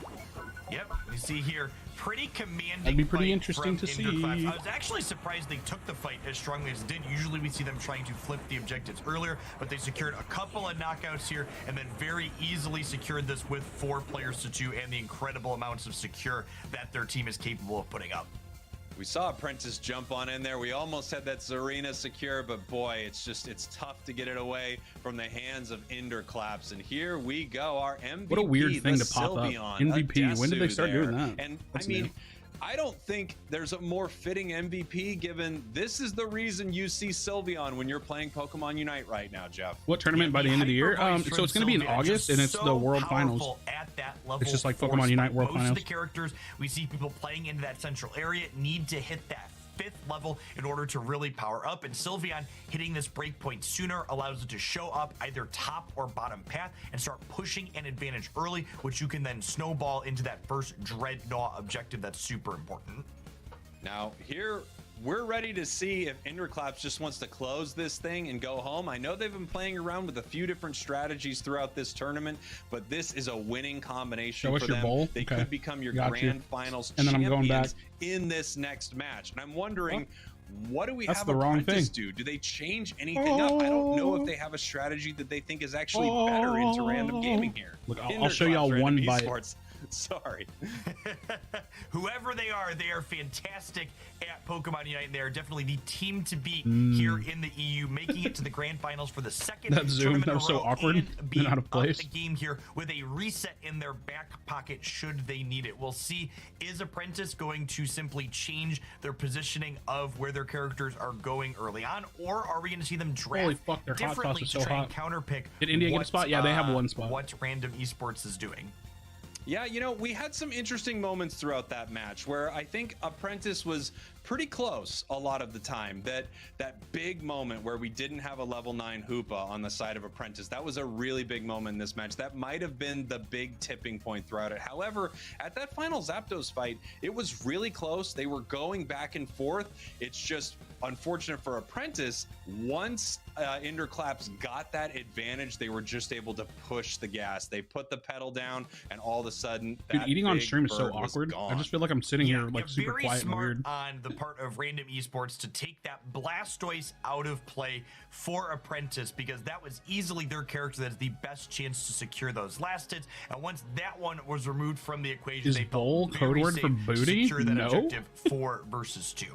Yep, you see here, pretty commanding. That'd be pretty fight interesting from to see. Interclaps. I was actually surprised they took the fight as strongly as they did. Usually we see them trying to flip the objectives earlier, but they secured a couple of knockouts here and then very easily secured this with 4 players to 2 and the incredible amounts of secure that their team is capable of putting up. We saw Apprentice jump on in there. We almost had that Zarina secure, but boy, it's tough to get it away from the hands of Interclaps. And here we go, our MVP. What a weird thing the to pop up. Sylveon, MVP. When did they start there. doing that? And That's I mean, new. I don't think there's a more fitting MVP given this is the reason you see Sylveon when you're playing Pokemon Unite right now, Jeff. What tournament by the end of the year? So it's going to be in August, and it's the World Finals. At that level, It's just like Pokemon Unite World most Finals. of the characters we see people playing into that central area need to hit that 5th level in order to really power up, and Sylveon hitting this breakpoint sooner allows it to show up either top or bottom path and start pushing an advantage early, which you can then snowball into that first Dreadnought objective. That's super important. Now here we're ready to see if Interclaps just wants to close this thing and go home. I know they've been playing around with a few different strategies throughout this tournament, but this is a winning combination Show us for your them. bowl? They Okay. could become your Got you. grand finals And then I'm going back. champions in this next match. And I'm wondering, what do we That's have the wrong Apprentice thing. do? Do they change anything up? I don't know if they have a strategy that they think is actually better into random gaming here. Look, I'll show y'all Interclaps, one Random bite. Esports. Sorry. Whoever they are fantastic at Pokemon Unite. They are definitely the team to beat here in the EU, making it to the grand finals for the second That zoom, tournament that in a was so row awkward and being and out of place. up the game here with a reset in their back pocket should they need it. We'll see, is Apprentice going to simply change their positioning of where their characters are going early on, or are we going to see them draft Holy fuck, their hot sauce differently is to so try hot. and counterpick Did India get a what, spot? Yeah, they have one spot. what Random Esports is doing? Yeah, you know, we had some interesting moments throughout that match where I think Apprentice was pretty close a lot of the time. That big moment where we didn't have a level 9 Hoopa on the side of Apprentice, that was a really big moment in this match. That might have been the big tipping point throughout it. However, at that final Zapdos fight, it was really close. They were going back and forth. It's just unfortunate for Apprentice. Once Interclaps got that advantage, they were just able to push the gas. They put the pedal down, and all of a sudden, Dude, that eating on big stream is so bird was awkward. I gone. just feel like I'm sitting here like super very quiet and smart weird. on the part of Random Esports to take that Blastoise out of play for Apprentice, because that was easily their character that has the best chance to secure those last hits. And once that one was removed from the equation, Is they bowl felt code very word safe for to booty? secure that No. objective 4 versus 2.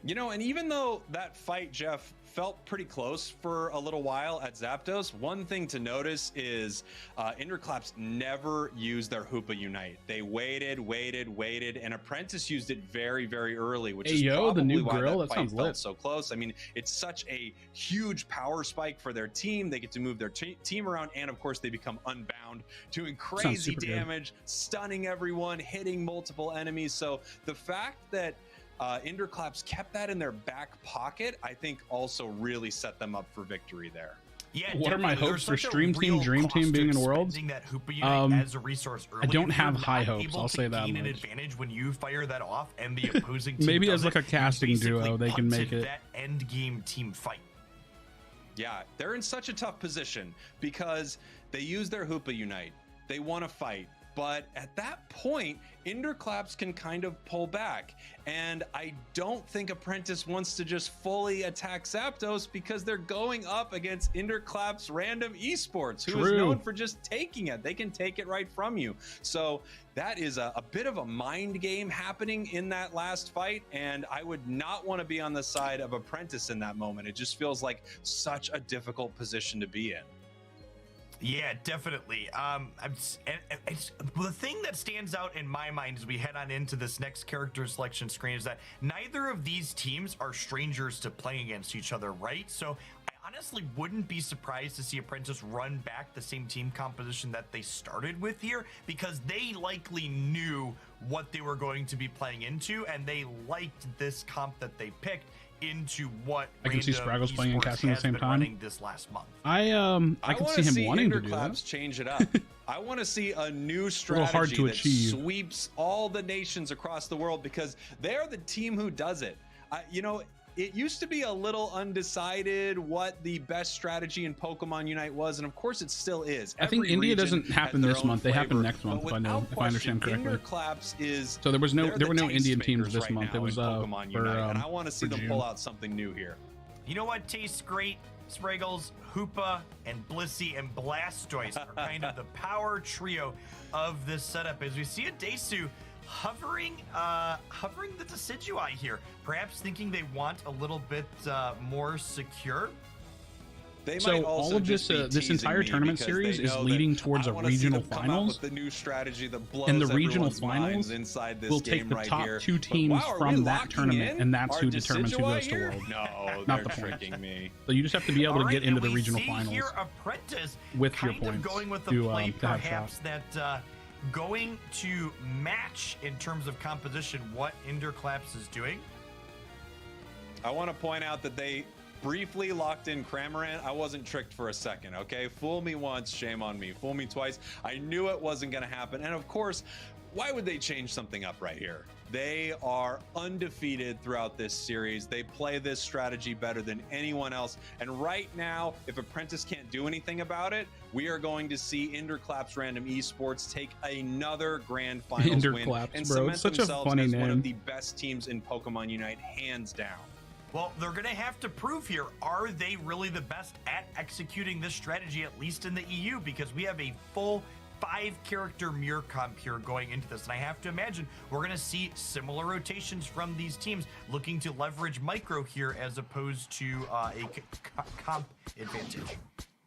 You know, and even though that fight, Jeff, felt pretty close for a little while at Zapdos, one thing to notice is Interclaps never used their Hoopa Unite. They waited, and Apprentice used it very, very early, which Hey, is yo, probably the new why grill, that that fight sounds felt lit. so close. I mean, it's such a huge power spike for their team. They get to move their team around, and of course, they become unbound, doing crazy super good. damage, stunning everyone, hitting multiple enemies. So the fact that Interclaps kept that in their back pocket, I think also really set them up for victory there. Yeah, what are my definitely. hopes There's for such a Stream Team, real Dream cost Team to being in Worlds? expending that Hoopa Unite as a resource I early. don't If have you're high not hopes, able I'll to say that gain an much. advantage when you fire that off and the opposing team Maybe as doesn't, like a casting you basically duo, they can make punted it. that end game team fight. Yeah, they're in such a tough position because they use their Hoopa Unite. They want to fight. But at that point, Inderclaps can kind of pull back. And I don't think Apprentice wants to just fully attack Zapdos because they're going up against Inderclaps Random Esports, who is known for just taking it. They can take it right from you. So that is a bit of a mind game happening in that last fight. And I would not want to be on the side of Apprentice in that moment. It just feels like such a difficult position to be in. Yeah, definitely. The thing that stands out in my mind as we head on into this next character selection screen is that neither of these teams are strangers to playing against each other, right? So I honestly wouldn't be surprised to see Apprentice run back the same team composition that they started with here, because they likely knew what they were going to be playing into, and they liked this comp that they picked into what I can see Spraggles playing and casting at the same time. This last month. I can see him wanting to do that. Change it up. I want to see a new strategy hard to that achieve. sweeps all the nations across the world, because they're the team who does it. You know, it used to be a little undecided what the best strategy in Pokemon Unite was, and of course it still is. I think Every India region doesn't happen has their this own month. They happen flavor, next month, but if I understand correctly. Inderclaps is So there were no the Indian teams tastemakers this right month. now It was in Pokemon for, Unite, and I want to see for them June. pull out something new here. You know what tastes great? Spraggles, Hoopa, and Blissey and Blastoise are kind of the power trio of this setup. As we see a Desu hovering the Decidueye here, perhaps thinking they want a little bit more secure. They So might also all of this just be this teasing entire me tournament because series they is know leading that towards I a wanna see regional them come out finals. with the new strategy that blows And the regional everyone's finals minds inside this will game take the right top here. two But teams wow, are we from that locking tournament, in and that's our who determines who Decidueye goes to here? Worlds. No, Not they're the points. tricking me. So you just have to be able to All get right, into and the we regional see finals here Apprentice with your kind of points going with a to play have perhaps shot. that going to match in terms of composition what Inderclaps is doing. I want to point out that they briefly locked in Cramorant. I wasn't tricked for a second, okay? Fool me once, shame on me. Fool me twice. I knew it wasn't going to happen. And of course, why would they change something up right here? They are undefeated throughout this series. They play this strategy better than anyone else. And right now, if Apprentice can't do anything about it, we are going to see Inderclaps Random Esports take another grand finals win Inderclaps, and bro. cement It's such a themselves funny as one name. of the best teams in Pokemon Unite, hands down. Well, they're going to have to prove here, are they really the best at executing this strategy, at least in the EU? Because we have a full 5-character mirror comp here going into this. And I have to imagine we're going to see similar rotations from these teams looking to leverage micro here as opposed to a comp advantage.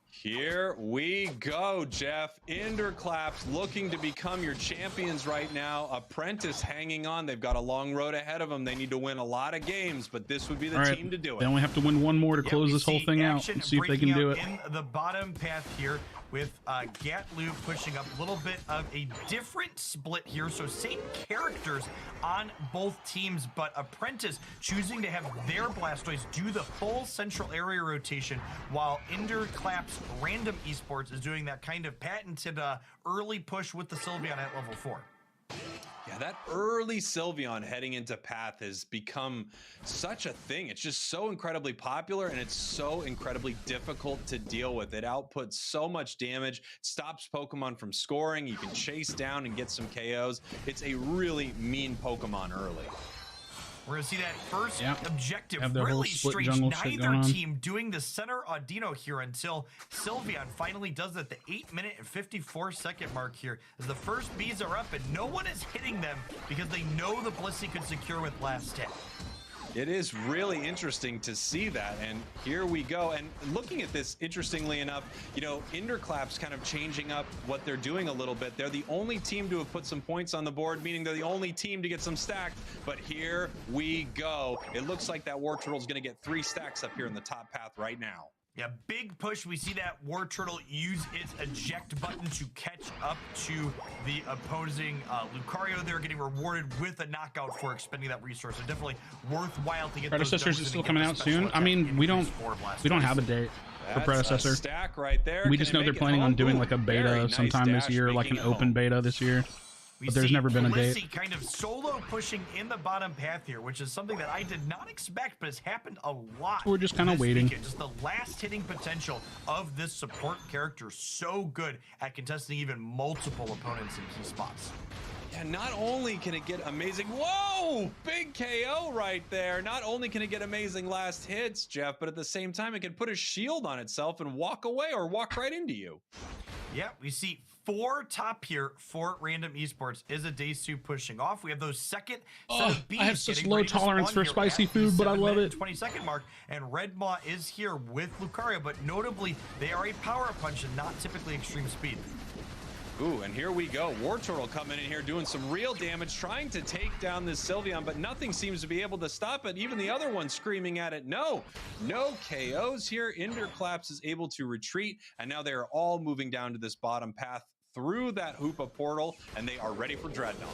Here we go, Jeff. Inderclaps looking to become your champions right now. Apprentice hanging on. They've got a long road ahead of them. They need to win a lot of games, but this would be the All right, team to do it. they only have to win one more to close we this whole see thing out action and see if they can breaking do out it. in the bottom path here with Gatlu pushing up a little bit of a different split here. So same characters on both teams, but Apprentice choosing to have their Blastoise do the full central area rotation while Inderclaps Random Esports is doing that kind of patented early push with the Sylveon at level 4. Yeah, that early Sylveon heading into Path has become such a thing. It's just so incredibly popular, and it's so incredibly difficult to deal with. It outputs so much damage, stops Pokemon from scoring. You can chase down and get some KOs. It's a really mean Pokemon early. We're going to see that first objective. Have their whole Really split strange. jungle shit Neither going on. team doing the center Audino here until Sylveon finally does at the 8-minute and 54-second mark here. As the first bees are up and no one is hitting them because they know the Blissey could secure with last hit. It is really interesting to see that, and here we go. And looking at this, interestingly enough, you know, Inderclaps kind of changing up what they're doing a little bit. They're the only team to have put some points on the board, meaning they're the only team to get some stacked. But here we go. It looks like that War Turtle's going to get 3 stacks up here in the top path right now. Yeah, big push. We see that War Turtle use its eject button to catch up to the opposing Lucario. They're getting rewarded with a knockout for expending that resource. So definitely worthwhile to get those Predecessors doubles is in still and get coming the out special soon. I attack mean, we don't increase for Blastoise. have a date. the predecessor. A stack right there. We Can just it know make they're it planning home? on doing Ooh, like a very beta nice sometime this dash, year, like making an it open home. beta this year. We But there's see never been a date. Blissey kind of solo pushing in the bottom path here, which is something that I did not expect, but has happened a lot. We're just kind of this waiting. weekend. Just the last hitting potential of this support character, so good at contesting even multiple opponents in key spots. Yeah, not only can it get amazing, whoa, big KO right there. Not only can it get amazing last hits, Jeff, but at the same time, it can put a shield on itself and walk away or walk right into you. Yeah, we see 4 top here for Random Esports. Is a Daisu pushing off. We have those second set of Bs I have such getting low ready to tolerance spawn for here spicy at the food, but I love 7-minute it. 20-second mark, and Red Maw is here with Lucario, but notably, they are a power punch and not typically extreme speed. Ooh, and here we go. War Turtle coming in here doing some real damage, trying to take down this Sylveon, but nothing seems to be able to stop it. Even the other one screaming at it. No KOs here. Enderclaps is able to retreat, and now they are all moving down to this bottom path through that Hoopa portal, and they are ready for Dreadnought.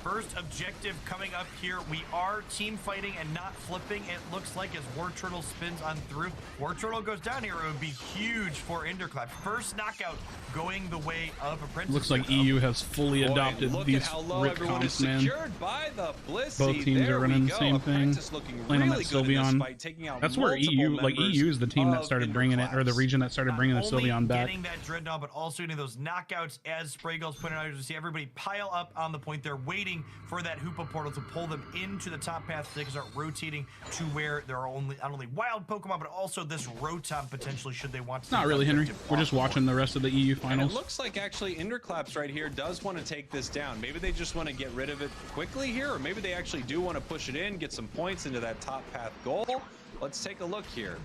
First objective coming up here. We are team fighting and not flipping, it looks like, as War Turtle spins on through. War Turtle goes down here. It would be huge for Enderclap. First knockout going the way of Apprentice. Looks like EU has fully adopted look these at how low rip everyone is comps, man. secured by the Blissey. Both teams There are we running the go. same thing. Apprentice looking Playing on that really good in this Sylveon. fight, taking out That's where EU, like multiple EU is the team that members started of bringing it, or the region that started bringing the Only Sylveon back. getting that Dreadnought, but also getting those knockouts, as Spraygul's pointed out. You see everybody pile up on the point. They're waiting for that Hoopa portal to pull them into the top path so they can start rotating to where there are not only wild Pokemon, but also this Rotom potentially, should they want to. Not really, Henry. We're just watching the rest of the EU And finals. it looks like actually Enderclaps right here does want to take this down. Maybe they just want to get rid of it quickly here, or maybe they actually do want to push it in, get some points into that top path goal. Let's take a look here.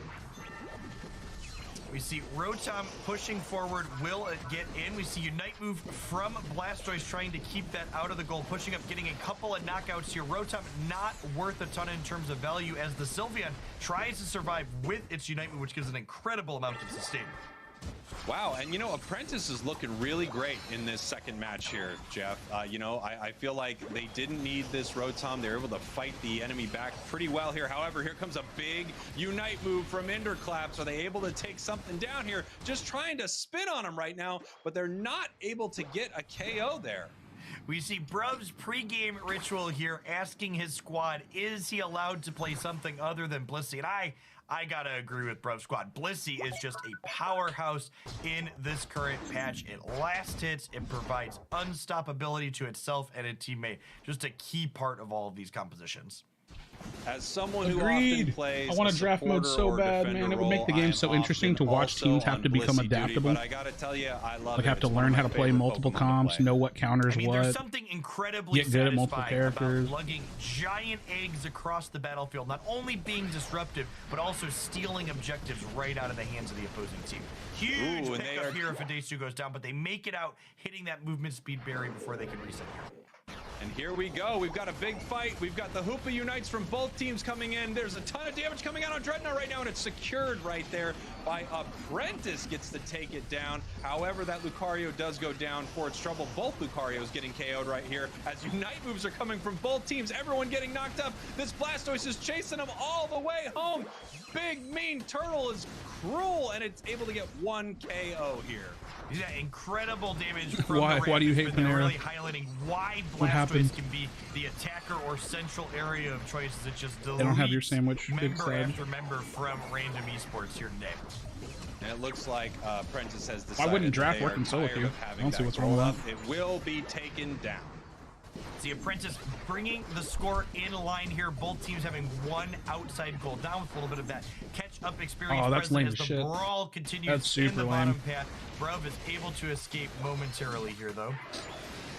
We see Rotom pushing forward. Will it get in? We see Unite move from Blastoise trying to keep that out of the goal, pushing up, getting a couple of knockouts here. Rotom not worth a ton in terms of value as the Sylveon tries to survive with its Unite move, which gives an incredible amount of sustain. Wow, and you know, Apprentice is looking really great in this second match here, Jeff. You know, I feel like they didn't need this Rotom. They were able to fight the enemy back pretty well here. However, here comes a big Unite move from Enderclaps. Are they able to take something down here? Just trying to spin on him right now, but they're not able to get a KO there. We see Bruv's pregame ritual here, asking his squad, is he allowed to play something other than Blissey? And I gotta agree with Bruv's squad. Blissey is just a powerhouse in this current patch. It last hits, it provides unstoppability to itself and a teammate. Just a key part of all of these compositions. As someone who often plays, I want a draft mode so bad, man. It would make the game so interesting to watch teams have to become adaptable. But I gotta tell you, I love Like it. have to It's one learn of how my to play favorite multiple Pokemon to comps, play. know what counters I mean, what. there's something incredibly Get good at multiple satisfying characters. about lugging giant eggs across the battlefield, not only being disruptive, but also stealing objectives right out of the hands of the opposing team. Huge Ooh, and they pickup are- here if Adesu goes down, but they make it out, hitting that movement speed barrier before they can reset here. And here we go. We've got a big fight. We've got the Hoopa Unites from both teams coming in. There's a ton of damage coming out on Dreadnought right now, and it's secured right there by Apprentice. Gets to take it down. However, that Lucario does go down for its trouble. Both Lucarios getting KO'd right here as Unite moves are coming from both teams. Everyone getting knocked up. This Blastoise is chasing them all the way home. Big, mean Turtle is cruel, and it's able to get one KO here. Yeah, incredible damage from Why? the Why do you hate Ravens, but they're Panera? really highlighting why What happened? Blastoise can be the attacker or central area of choice. It just deletes They don't have your sandwich, big member sad. after member from Random Esports here today. And it looks like Apprentice has Why decided wouldn't draft that they work are in solo tired queue? of having I don't see that what's wrong with roll that. up. It will be taken down. The Apprentice bringing the score in line here. Both teams having one outside goal down with a little bit of that catch-up experience. Oh, that's present lame as as the shit. brawl continues That's in super the bottom lame. path. Bruv is able to escape momentarily here, though.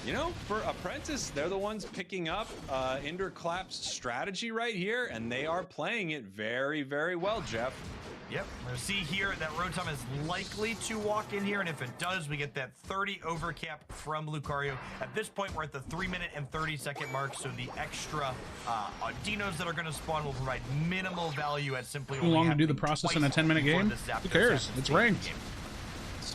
You know, for Apprentice, they're the ones picking up Enderclap's strategy right here, and they are playing it very, very well, Jeff. Yep, we see here that Rotom is likely to walk in here, and if it does, we get that 30 overcap from Lucario. At this point, we're at the 3-minute and 30-second mark, so the extra dinos that are going to spawn will provide minimal value at simply Too long to do the happening process in a twice 10-minute before game? this Zapdos Who cares? happens It's late in the ranked. game.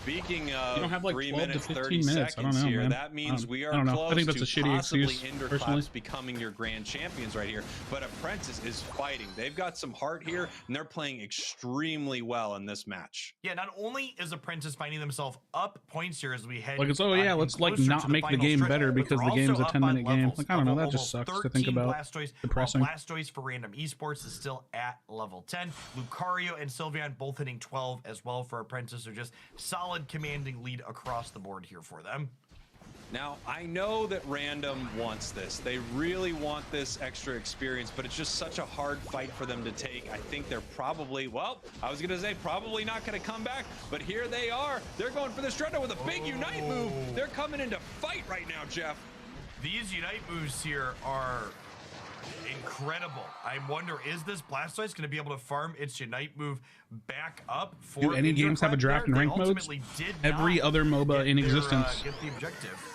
speaking You of don't have like 3 12 to minutes, 15 30 minutes. I seconds don't know, here, man. that means we are I don't know. close I think that's to a shitty possibly excuse, personally. Interclaps becoming your grand champions right here. But Apprentice is fighting. They've got some heart here, and they're playing extremely well in this match. Yeah, not only is Apprentice finding themselves up points here as we head Like it's let's like closer not to the make the final game stretch, better but because they're the game's also a up on 10-minute game. levels Like I don't know, of that just almost sucks to think 13 about. Blastoise, Depressing. while Blastoise for Random Esports is still at level 10. Lucario and Sylveon both hitting 12 as well for Apprentice. So just solid commanding lead across the board here for them. Now, I know that Random wants this. They really want this extra experience, but it's just such a hard fight for them to take. I think they're probably, well, I was going to say probably not going to come back, but here they are. They're going for the Shredder with a big Unite move. They're coming in to fight right now, Jeff. These Unite moves here are incredible. I wonder, is this Blastoise going to be able to farm its Unite move back up for Do any games have a draft and rank modes? Every other MOBA in existence. Get the objective.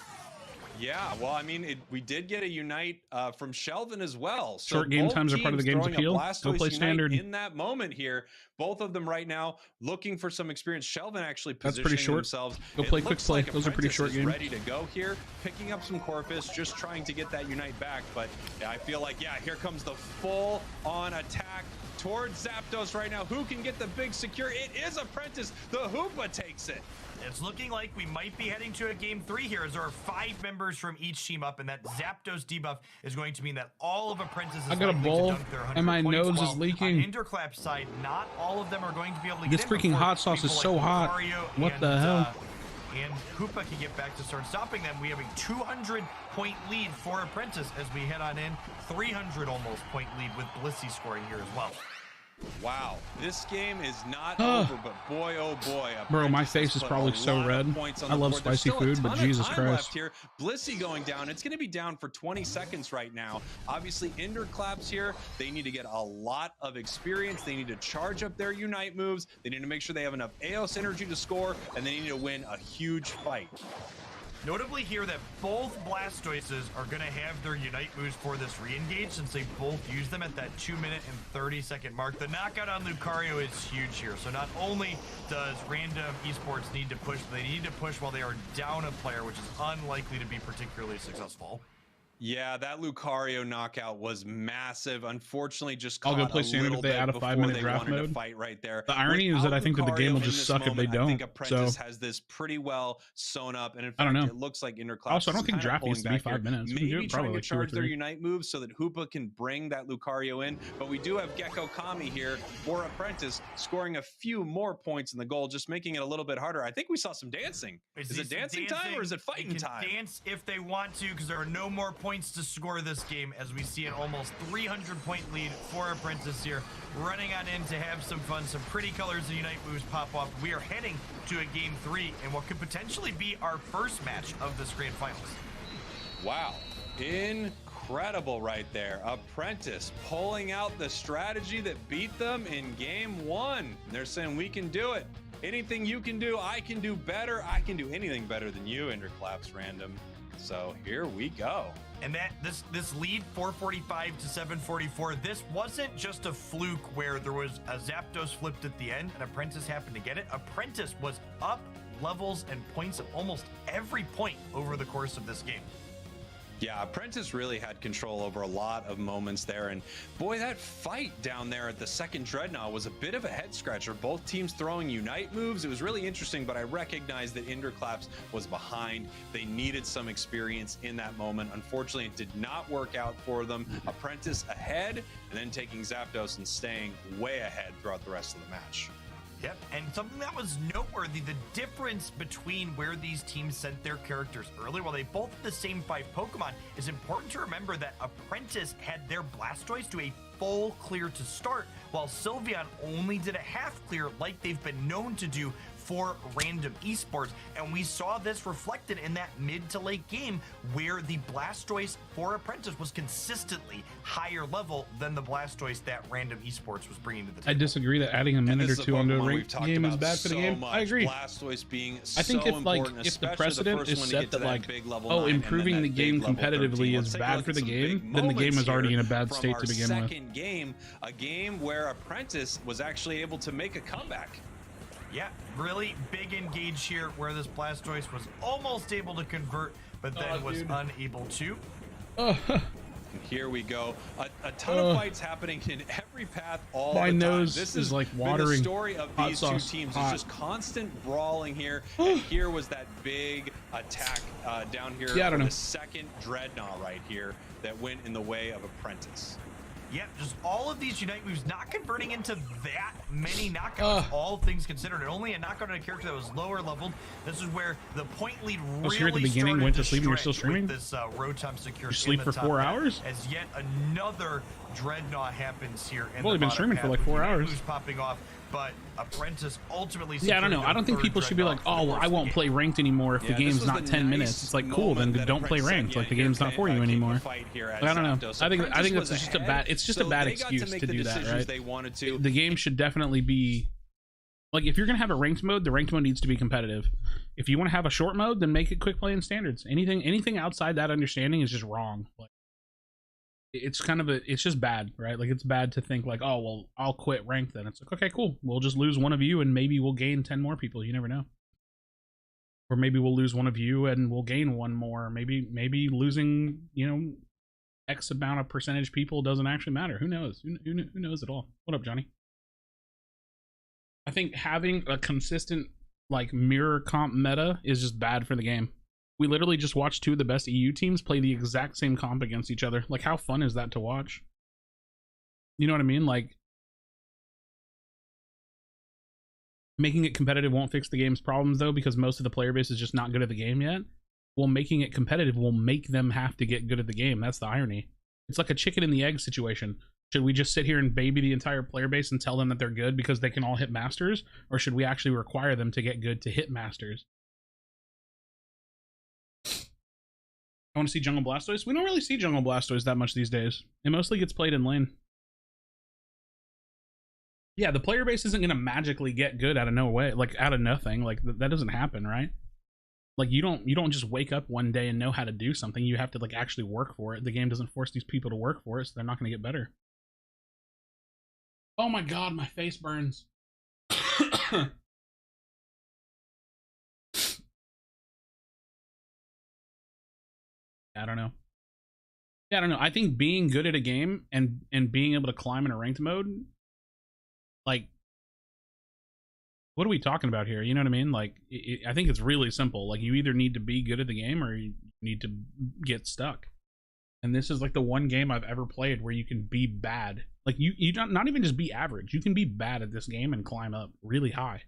Yeah, well, I mean, we did get a Unite from Shelvin as well. So Short game both times are part of the teams game's throwing a appeal. Go Blastoise play Unite standard. in that moment here. Both of them right now looking for some experience. Shelvin actually That's positioning pretty short. themselves. Go It play quick looks play. like Those are pretty Apprentice short is games. ready to go here, picking up some Corpus, just trying to get that Unite back. But yeah, I feel like, yeah, here comes the full-on attack towards Zapdos right now. Who can get the big secure? It is Apprentice. The Hoopa takes it. It's looking like we might be heading to a game 3 here, as there are 5 members from each team up, and that Zapdos debuff is going to mean that all of Apprentice is I got a likely bowl, to dunk their 100 and my points, nose is while leaking. On Interclap's side, not all of them are going to be able to This get in freaking before hot sauce is people so like hot. Lucario What and, the hell? And Hoopa can get back to start stopping them. We have a 200-point lead for Apprentice as we head on in. 300 almost point lead with Blissey scoring here as well. Wow, this game is not over, but boy, oh boy. Bro, my Apprentice face has is put probably a so lot of red. points on I the love board. There's spicy still a food, but ton of Jesus time Christ. left here. Blissey going down. It's going to be down for 20 seconds right now. Obviously, Interclaps here. They need to get a lot of experience. They need to charge up their Unite moves. They need to make sure they have enough Eos energy to score, and they need to win a huge fight. Notably here that both Blastoises are going to have their Unite moves for this re-engage, since they both use them at that 2-minute and 30-second mark. The knockout on Lucario is huge here. So not only does Random Esports need to push, but they need to push while they are down a player, which is unlikely to be particularly successful. Yeah, that Lucario knockout was massive. Unfortunately, just I'll caught go play a standard little if they bit add a before 5-minute they draft wanted to mode. fight right there. The irony is that I think that the game will Lucario just in suck this if they moment, I think don't, Apprentice so- has this pretty well sewn up, and in I fact, don't know. it looks like Interclass Also, I don't is think kind of draft needs pulling to be back 5 here. minutes. We can do Maybe it trying probably to like 2 or charge their 3. Unite moves so that Hoopa can bring that Lucario in, but we do have Gecko Kami here for Apprentice, scoring a few more points in the goal, just making it a little bit harder. I think we saw some dancing. Is it dancing time or is it fighting They can time? dance if they want to, because there are no more points to score this game, as we see an almost 300-point lead for Apprentice here, running on in to have some fun. Some pretty colors of Unite moves pop off. We are heading to a game 3 and what could potentially be our first match of this grand finals. Wow, incredible right there. Apprentice pulling out the strategy that beat them in game 1. They're saying we can do it. Anything you can do, I can do better. I can do anything better than you, Interclaps Random. So here we go. And that this lead 445 to 744, this wasn't just a fluke where there was a Zapdos flipped at the end and Apprentice happened to get it. Apprentice was up levels and points at almost every point over the course of this game. Yeah, Apprentice really had control over a lot of moments there. And boy, that fight down there at the second Dreadnought was a bit of a head scratcher. Both teams throwing Unite moves. It was really interesting, but I recognized that Interclaps was behind. They needed some experience in that moment. Unfortunately, it did not work out for them. Apprentice ahead, and then taking Zapdos and staying way ahead throughout the rest of the match. Yep, and something that was noteworthy, the difference between where these teams sent their characters early, while they both had the same 5 Pokemon, is important to remember that Apprentice had their Blastoise do a full clear to start, while Sylveon only did a half clear like they've been known to do for Random Esports. And we saw this reflected in that mid to late game where the Blastoise for Apprentice was consistently higher level than the Blastoise that Random Esports was bringing to the table. I disagree that adding a minute or two onto a Pokemon we've ranked talked game is about bad for the so game. much. I agree. Blastoise being I think so if like important, if the especially precedent first is one to set get to that like big level 9 oh and then improving that the big game level 13. competitively Let's is take a bad look for at the some game, big then the game moments is already here in a bad from state our to begin with. second game, a game where Apprentice was actually able to make a comeback. Yeah, really big engage here where this Blastoise was almost able to convert, but then was unable to. Here we go. A ton of fights happening in every path all My the time. nose This is like been watering. the story of Hot these sauce. two teams. Hot. It's just constant brawling here. And here was that big attack down here Yeah, I don't for know. the second Dreadnought right here that went in the way of Apprentice. Yep, just all of these Unite moves not converting into that many knockouts, all things considered. And only a knockout on a character that was lower leveled. This is where the point lead Was here at the beginning, started went to sleep, and you're still stretch with streaming? This Rotom secured You sleep in for the top 4 half, hours? As yet another Dreadnought happens here. In I've only the been bottom streaming for half like with 4 Unite hours. moves popping off, but Apprentice ultimately. Yeah, I don't know. secured I don't their think people third should be like, Dreadnought oh, well, I won't play ranked anymore if the Yeah, this game's was not the 10 nice minutes. It's like, cool, then moment that don't play Apprentice said, ranked. yeah, Like the here game's not for you came the anymore. fight here Like, at I don't know. Zapdos. I think Apprentice that's was just a ahead, bad. It's just a so bad they got to excuse make to the do that, decisions right? they wanted to. The game should definitely be like, if you're gonna have a ranked mode, the ranked mode needs to be competitive. If you want to have a short mode, then make it quick play and standards. Anything outside that understanding is just wrong. Like, it's kind of it's just bad, right? Like, it's bad to think like, oh, well, I'll quit ranked then. It's like, okay, cool. We'll just lose one of you and maybe we'll gain 10 more people. You never know. Or maybe we'll lose one of you and we'll gain one more. Maybe losing, X amount of percentage people doesn't actually matter. Who knows? Who knows it all? What up, Johnny? I think having a consistent like mirror comp meta is just bad for the game. We literally just watched two of the best EU teams play the exact same comp against each other. Like, how fun is that to watch? You know what I mean? Like, making it competitive won't fix the game's problems, though, because most of the player base is just not good at the game yet. Well, making it competitive will make them have to get good at the game. That's the irony. It's like a chicken and the egg situation. Should we just sit here and baby the entire player base and tell them that they're good because they can all hit masters? Or should we actually require them to get good to hit masters? I want to see Jungle Blastoise. We don't really see Jungle Blastoise that much these days. It mostly gets played in lane. Yeah, the player base isn't going to magically get good out of no way, like out of nothing. Like that doesn't happen, right? Like you don't just wake up one day and know how to do something. You have to like actually work for it. The game doesn't force these people to work for it, so they're not going to get better. Oh my god, my face burns. I don't know. Yeah, I don't know. I think being good at a game and being able to climb in a ranked mode, like, what are we talking about here? You know what I mean? Like, I think it's really simple. Like, you either need to be good at the game or you need to get stuck. And this is like the one game I've ever played where you can be bad. Like, you don't, not even just be average. You can be bad at this game and climb up really high.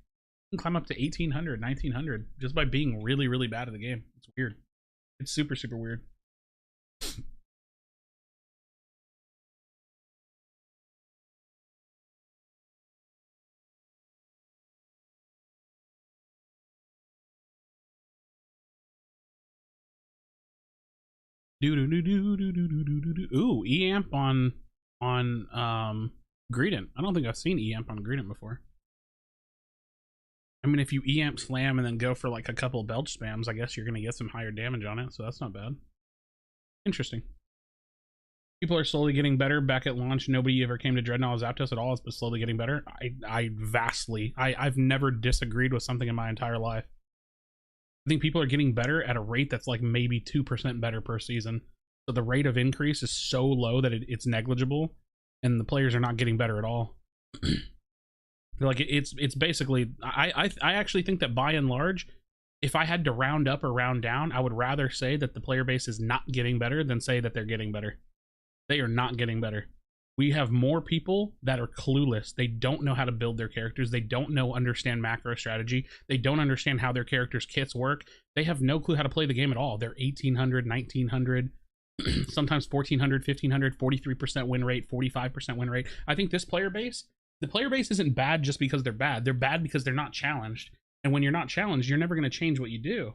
You can climb up to 1800, 1900 just by being really, really bad at the game. It's weird. It's super, super weird. Ooh, E-Amp on Greedent. I don't think I've seen E-Amp on Greedent before. I mean, if you E-Amp slam and then go for like a couple belch spams, I guess you're gonna get some higher damage on it, so that's not bad. Interesting. People are slowly getting better. Back at launch, nobody ever came to Dreadnought Zapdos at all. It's been slowly getting better. I've never disagreed with something in my entire life. I think people are getting better at a rate that's like maybe 2% better per season. So the rate of increase is so low that it's negligible, and the players are not getting better at all. Like it's basically, I actually think that by and large, if I had to round up or round down, I would rather say that the player base is not getting better than say that they're getting better. They are not getting better. We have more people that are clueless. They don't know how to build their characters. They don't understand macro strategy. They don't understand how their characters' kits work. They have no clue how to play the game at all. They're 1800, 1900, sometimes 1400, 1500, 43% win rate, 45% win rate. I think this player base, the player base isn't bad just because they're bad. They're bad because they're not challenged. And when you're not challenged, you're never going to change what you do.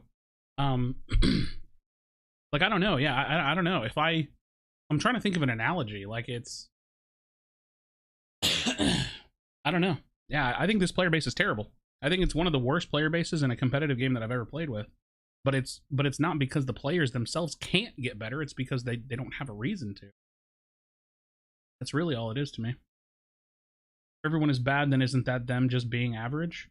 Like, I don't know. Yeah, I don't know. I'm trying to think of an analogy. Like, it's... I don't know. Yeah, I think this player base is terrible. I think it's one of the worst player bases in a competitive game that I've ever played with. But it's not because the players themselves can't get better. It's because they don't have a reason to. That's really all it is to me. If everyone is bad, then isn't that them just being average?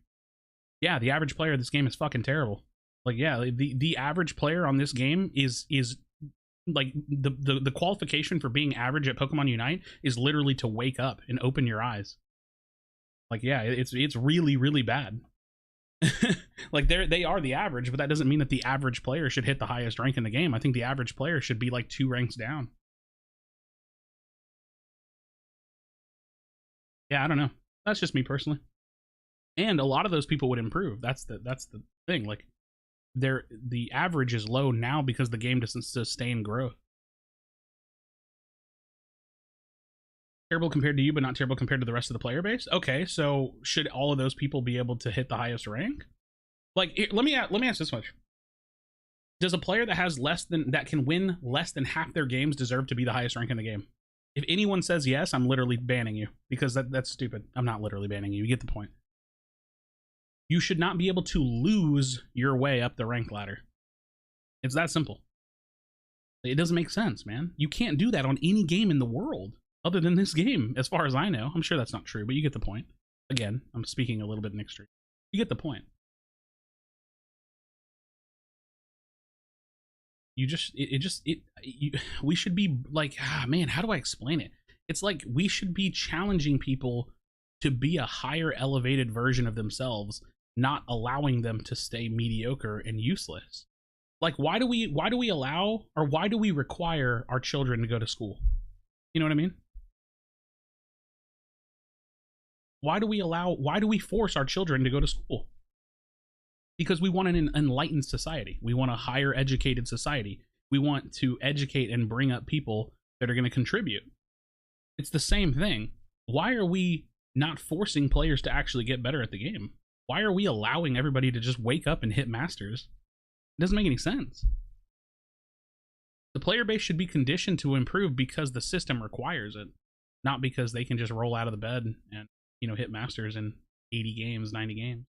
yeah, the average player of this game is fucking terrible. Like, yeah, the average player on this game is like the qualification for being average at Pokemon Unite is literally to wake up and open your eyes. Like, yeah, it's really, really bad. Like, they are the average, but that doesn't mean that the average player should hit the highest rank in the game. I think the average player should be like 2 ranks down. Yeah, I don't know. That's just me personally. And a lot of those people would improve. That's the thing. Like, the average is low now because the game doesn't sustain growth. Terrible compared to you, but not terrible compared to the rest of the player base. Okay, so should all of those people be able to hit the highest rank? Like, let me ask this much: does a player that has that can win less than half their games deserve to be the highest rank in the game? If anyone says yes, I'm literally banning you, because that's stupid. I'm not literally banning you. You get the point. You should not be able to lose your way up the rank ladder. It's that simple. It doesn't make sense, man. You can't do that on any game in the world other than this game, as far as I know. I'm sure that's not true, but you get the point. Again, I'm speaking a little bit in extreme. You get the point. We should be like, man, how do I explain it? It's like we should be challenging people to be a higher elevated version of themselves, not allowing them to stay mediocre and useless. Like, why do we allow, or why do we require our children to go to school? You know what I mean? Why do we force our children to go to school? Because we want an enlightened society. We want a higher educated society. We want to educate and bring up people that are going to contribute. It's the same thing. Why are we not forcing players to actually get better at the game? Why are we allowing everybody to just wake up and hit masters? It doesn't make any sense. The player base should be conditioned to improve because the system requires it, not because they can just roll out of the bed and, you know, hit masters in 80 games, 90 games.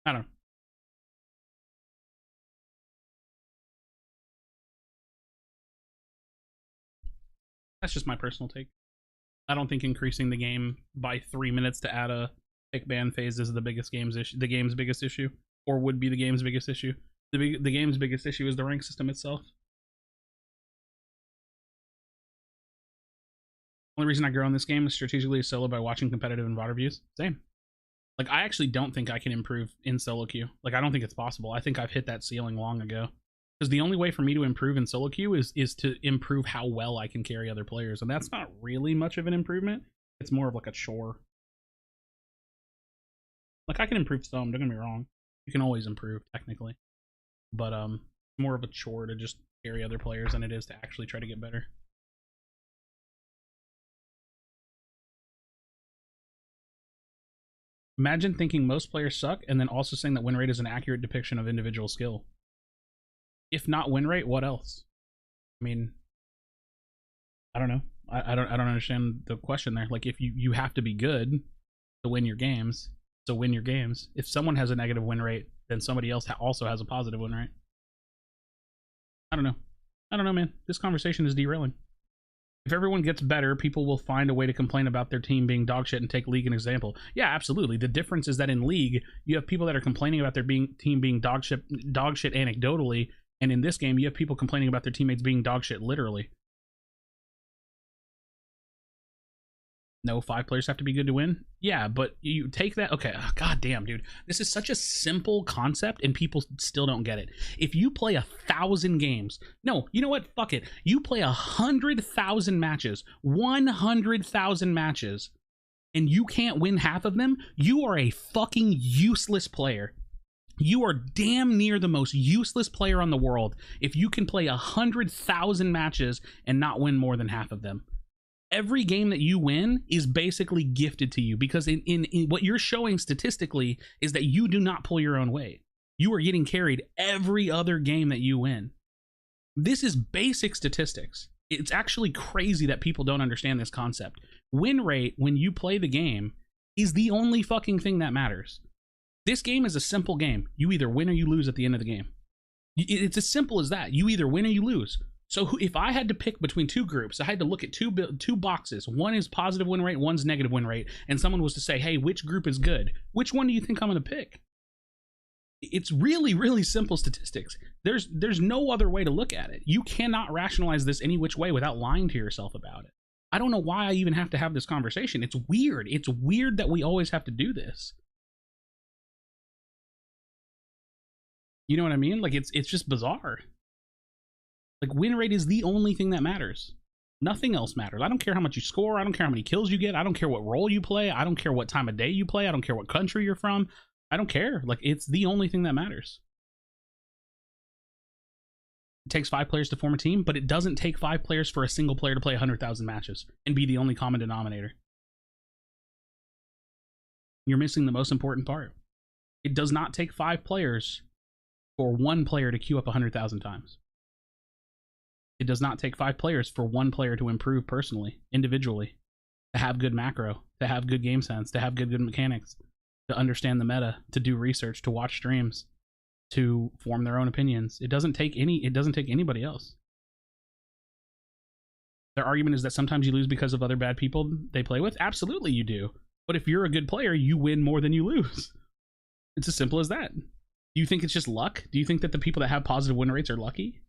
I don't know. That's just my personal take. I don't think increasing the game by 3 minutes to add a pick ban phase is the game's biggest issue, or would be the game's biggest issue. The game's biggest issue is the rank system itself. Only reason I grow in this game is strategically solo by watching competitive and VOD reviews. Same. Like, I actually don't think I can improve in solo queue. Like, I don't think it's possible. I think I've hit that ceiling long ago. Because the only way for me to improve in solo queue is to improve how well I can carry other players. And that's not really much of an improvement. It's more of like a chore. Like, I can improve some, don't get me wrong. You can always improve, technically. But more of a chore to just carry other players than it is to actually try to get better. Imagine thinking most players suck and then also saying that win rate is an accurate depiction of individual skill. If not win rate, what else? I mean, I don't know. I don't understand the question there. Like, if you have to be good to win your games, so win your games. If someone has a negative win rate, then somebody else also has a positive win rate. I don't know. I don't know, man. This conversation is derailing. If everyone gets better, people will find a way to complain about their team being dog shit and take League an example. Yeah, absolutely. The difference is that in League, you have people that are complaining about their team being dog shit anecdotally, and in this game, you have people complaining about their teammates being dog shit literally. No, 5 players have to be good to win? Yeah, but you take that... Okay, god damn, dude. This is such a simple concept, and people still don't get it. If you play 1,000 games... No, you know what? Fuck it. You play 100,000 matches. 100,000 matches. And you can't win half of them? You are a fucking useless player. You are damn near the most useless player on the world if you can play 100,000 matches and not win more than half of them. Every game that you win is basically gifted to you, because in what you're showing statistically is that you do not pull your own weight. You are getting carried every other game that you win. This is basic statistics. It's actually crazy that people don't understand this concept. Win rate when you play the game is the only fucking thing that matters. This game is a simple game. You either win or you lose at the end of the game. It's as simple as that. You either win or you lose. So if I had to pick between two groups, I had to look at two boxes. One is positive win rate, one's negative win rate, and someone was to say, hey, which group is good? Which one do you think I'm going to pick? It's really, really simple statistics. There's no other way to look at it. You cannot rationalize this any which way without lying to yourself about it. I don't know why I even have to have this conversation. It's weird. It's weird that we always have to do this. You know what I mean? Like, it's just bizarre. Like, win rate is the only thing that matters. Nothing else matters. I don't care how much you score. I don't care how many kills you get. I don't care what role you play. I don't care what time of day you play. I don't care what country you're from. I don't care. Like, it's the only thing that matters. It takes 5 players to form a team, but it doesn't take 5 players for a single player to play 100,000 matches and be the only common denominator. You're missing the most important part. It does not take 5 players for one player to queue up 100,000 times. It does not take 5 players for one player to improve personally, individually, to have good macro, to have good game sense, to have good mechanics, to understand the meta, to do research, to watch streams, to form their own opinions. It doesn't take anybody else. Their argument is that sometimes you lose because of other bad people they play with. Absolutely you do. But if you're a good player, you win more than you lose. It's as simple as that. Do you think it's just luck? Do you think that the people that have positive win rates are lucky?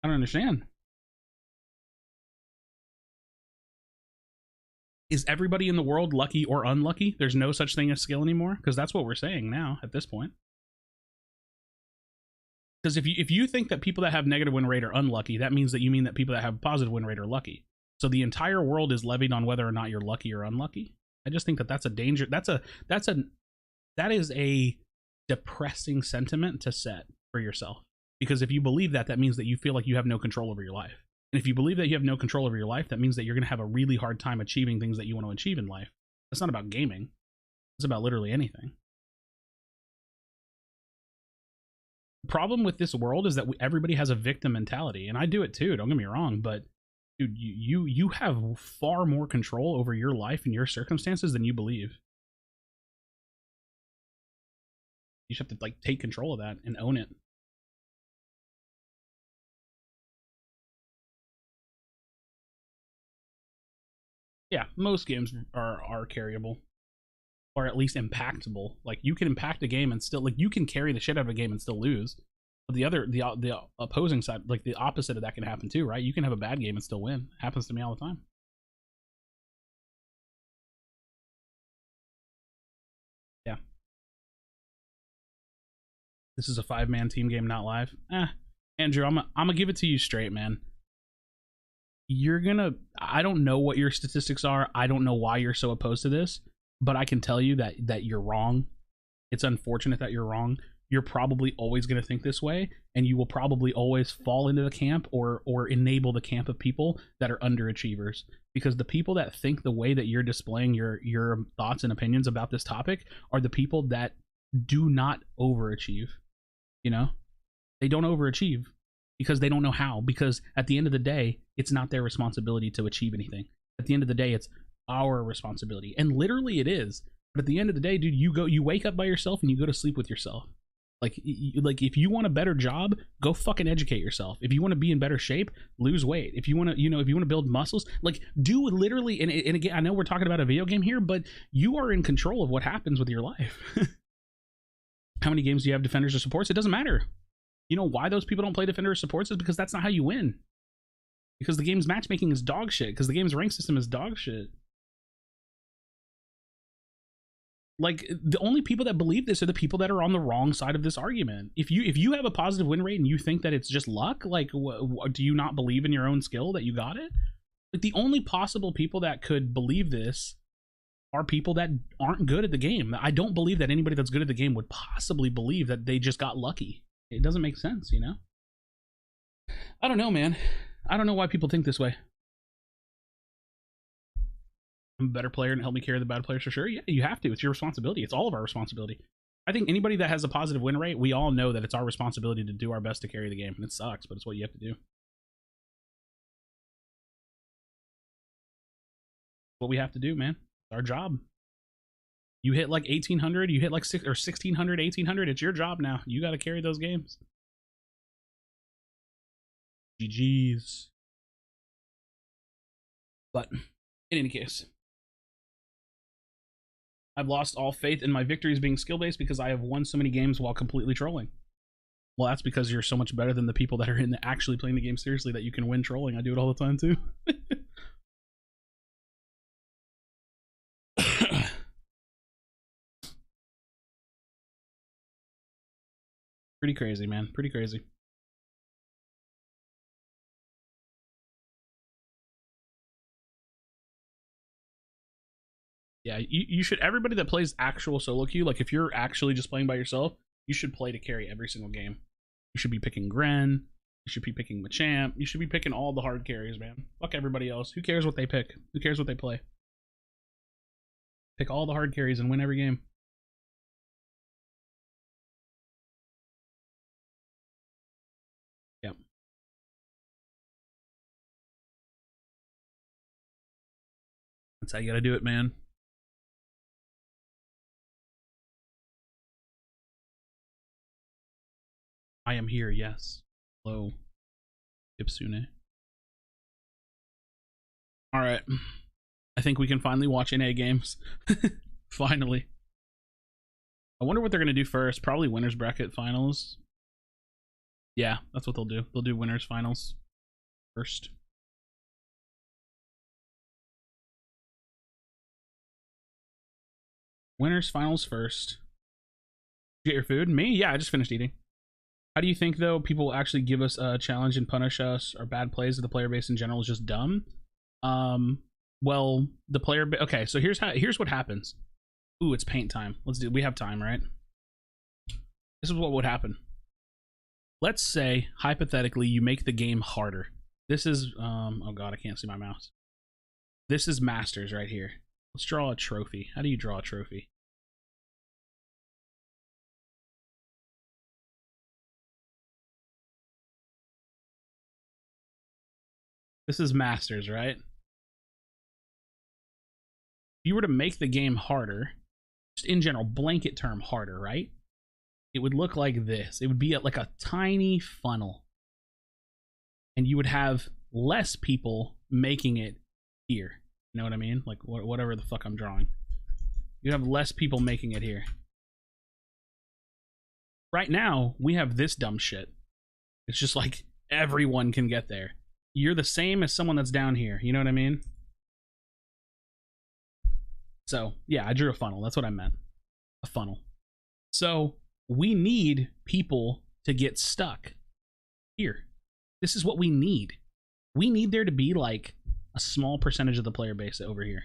I don't understand. Is everybody in the world lucky or unlucky? There's no such thing as skill anymore? Because that's what we're saying now at this point. Because if you think that people that have negative win rate are unlucky, that means that you mean that people that have positive win rate are lucky. So the entire world is levied on whether or not you're lucky or unlucky. I just think that that's a danger. That is a depressing sentiment to set for yourself. Because if you believe that, that means that you feel like you have no control over your life. And if you believe that you have no control over your life, that means that you're going to have a really hard time achieving things that you want to achieve in life. It's not about gaming. It's about literally anything. The problem with this world is that everybody has a victim mentality, and I do it too, don't get me wrong, but dude, you have far more control over your life and your circumstances than you believe. You just have to like take control of that and own it. Yeah, most games are carryable, or at least impactable. Like, you can impact a game and still, like, you can carry the shit out of a game and still lose. But the opposing side, like the opposite of that can happen too, right? You can have a bad game and still win. It happens to me all the time. Yeah. This is a 5-man team game, not live. Andrew, I'm gonna give it to you straight, man. I don't know what your statistics are. I don't know why you're so opposed to this, but I can tell you that you're wrong. It's unfortunate that you're wrong. You're probably always going to think this way, and you will probably always fall into the camp or enable the camp of people that are underachievers. Because the people that think the way that you're displaying your thoughts and opinions about this topic are the people that do not overachieve. You know? They don't overachieve. Because they don't know how. Because at the end of the day, it's not their responsibility to achieve anything. At the end of the day, it's our responsibility. And literally it is. But at the end of the day, dude, you wake up by yourself and you go to sleep with yourself. Like if you want a better job, go fucking educate yourself. If you want to be in better shape, lose weight. If you want to, if you want to build muscles, like do literally, and again, I know we're talking about a video game here, but you are in control of what happens with your life. How many games do you have defenders or supports? It doesn't matter. You know why those people don't play defender or supports is because that's not how you win. Because the game's matchmaking is dog shit. Because the game's rank system is dog shit. Like, the only people that believe this are the people that are on the wrong side of this argument. If you have a positive win rate and you think that it's just luck, like, do you not believe in your own skill that you got it? Like, the only possible people that could believe this are people that aren't good at the game. I don't believe that anybody that's good at the game would possibly believe that they just got lucky. It doesn't make sense, you know? I don't know, man. I don't know why people think this way. I'm a better player and help me carry the bad players for sure. Yeah, you have to. It's your responsibility. It's all of our responsibility. I think anybody that has a positive win rate, we all know that it's our responsibility to do our best to carry the game. And it sucks, but it's what you have to do. What we have to do, man. It's our job. You hit like 1800, you hit like 1600, 1800, it's your job now. You got to carry those games. GG's. But in any case, I've lost all faith in my victories being skill-based because I have won so many games while completely trolling. Well, that's because you're so much better than the people that are in the actually playing the game seriously that you can win trolling. I do it all the time too. Pretty crazy, man. Pretty crazy. Yeah, you should, everybody that plays actual solo queue, like if you're actually just playing by yourself, you should play to carry every single game. You should be picking Gren, you should be picking Machamp, you should be picking all the hard carries, man. Fuck everybody else. Who cares what they pick? Who cares what they play? Pick all the hard carries and win every game. Yep. That's how you gotta do it, man. I am here, yes. Hello, Ipsune. Alright. I think we can finally watch NA games. Finally. I wonder what they're gonna do first. Probably winners bracket finals. Yeah, that's what they'll do. They'll do winners finals first. Winners finals first. Did you get your food? Me? Yeah, I just finished eating. How do you think, though, people will actually give us a challenge and punish us, or bad plays of the player base in general is just dumb? Well, the player okay, so here's what happens. Ooh, it's paint time. We have time, right? This is what would happen. Let's say, hypothetically, you make the game harder. This is, oh god, I can't see my mouse. This is Masters right here. Let's draw a trophy. How do you draw a trophy? This is Masters, right? If you were to make the game harder, just in general, blanket term harder, right? It would look like this. It would be like a tiny funnel. And you would have less people making it here. You know what I mean? Like whatever the fuck I'm drawing. You have less people making it here. Right now, we have this dumb shit. It's just like everyone can get there. You're the same as someone that's down here. You know what I mean? So, yeah, I drew a funnel. That's what I meant. A funnel. So, we need people to get stuck here. This is what we need. We need there to be like a small percentage of the player base over here.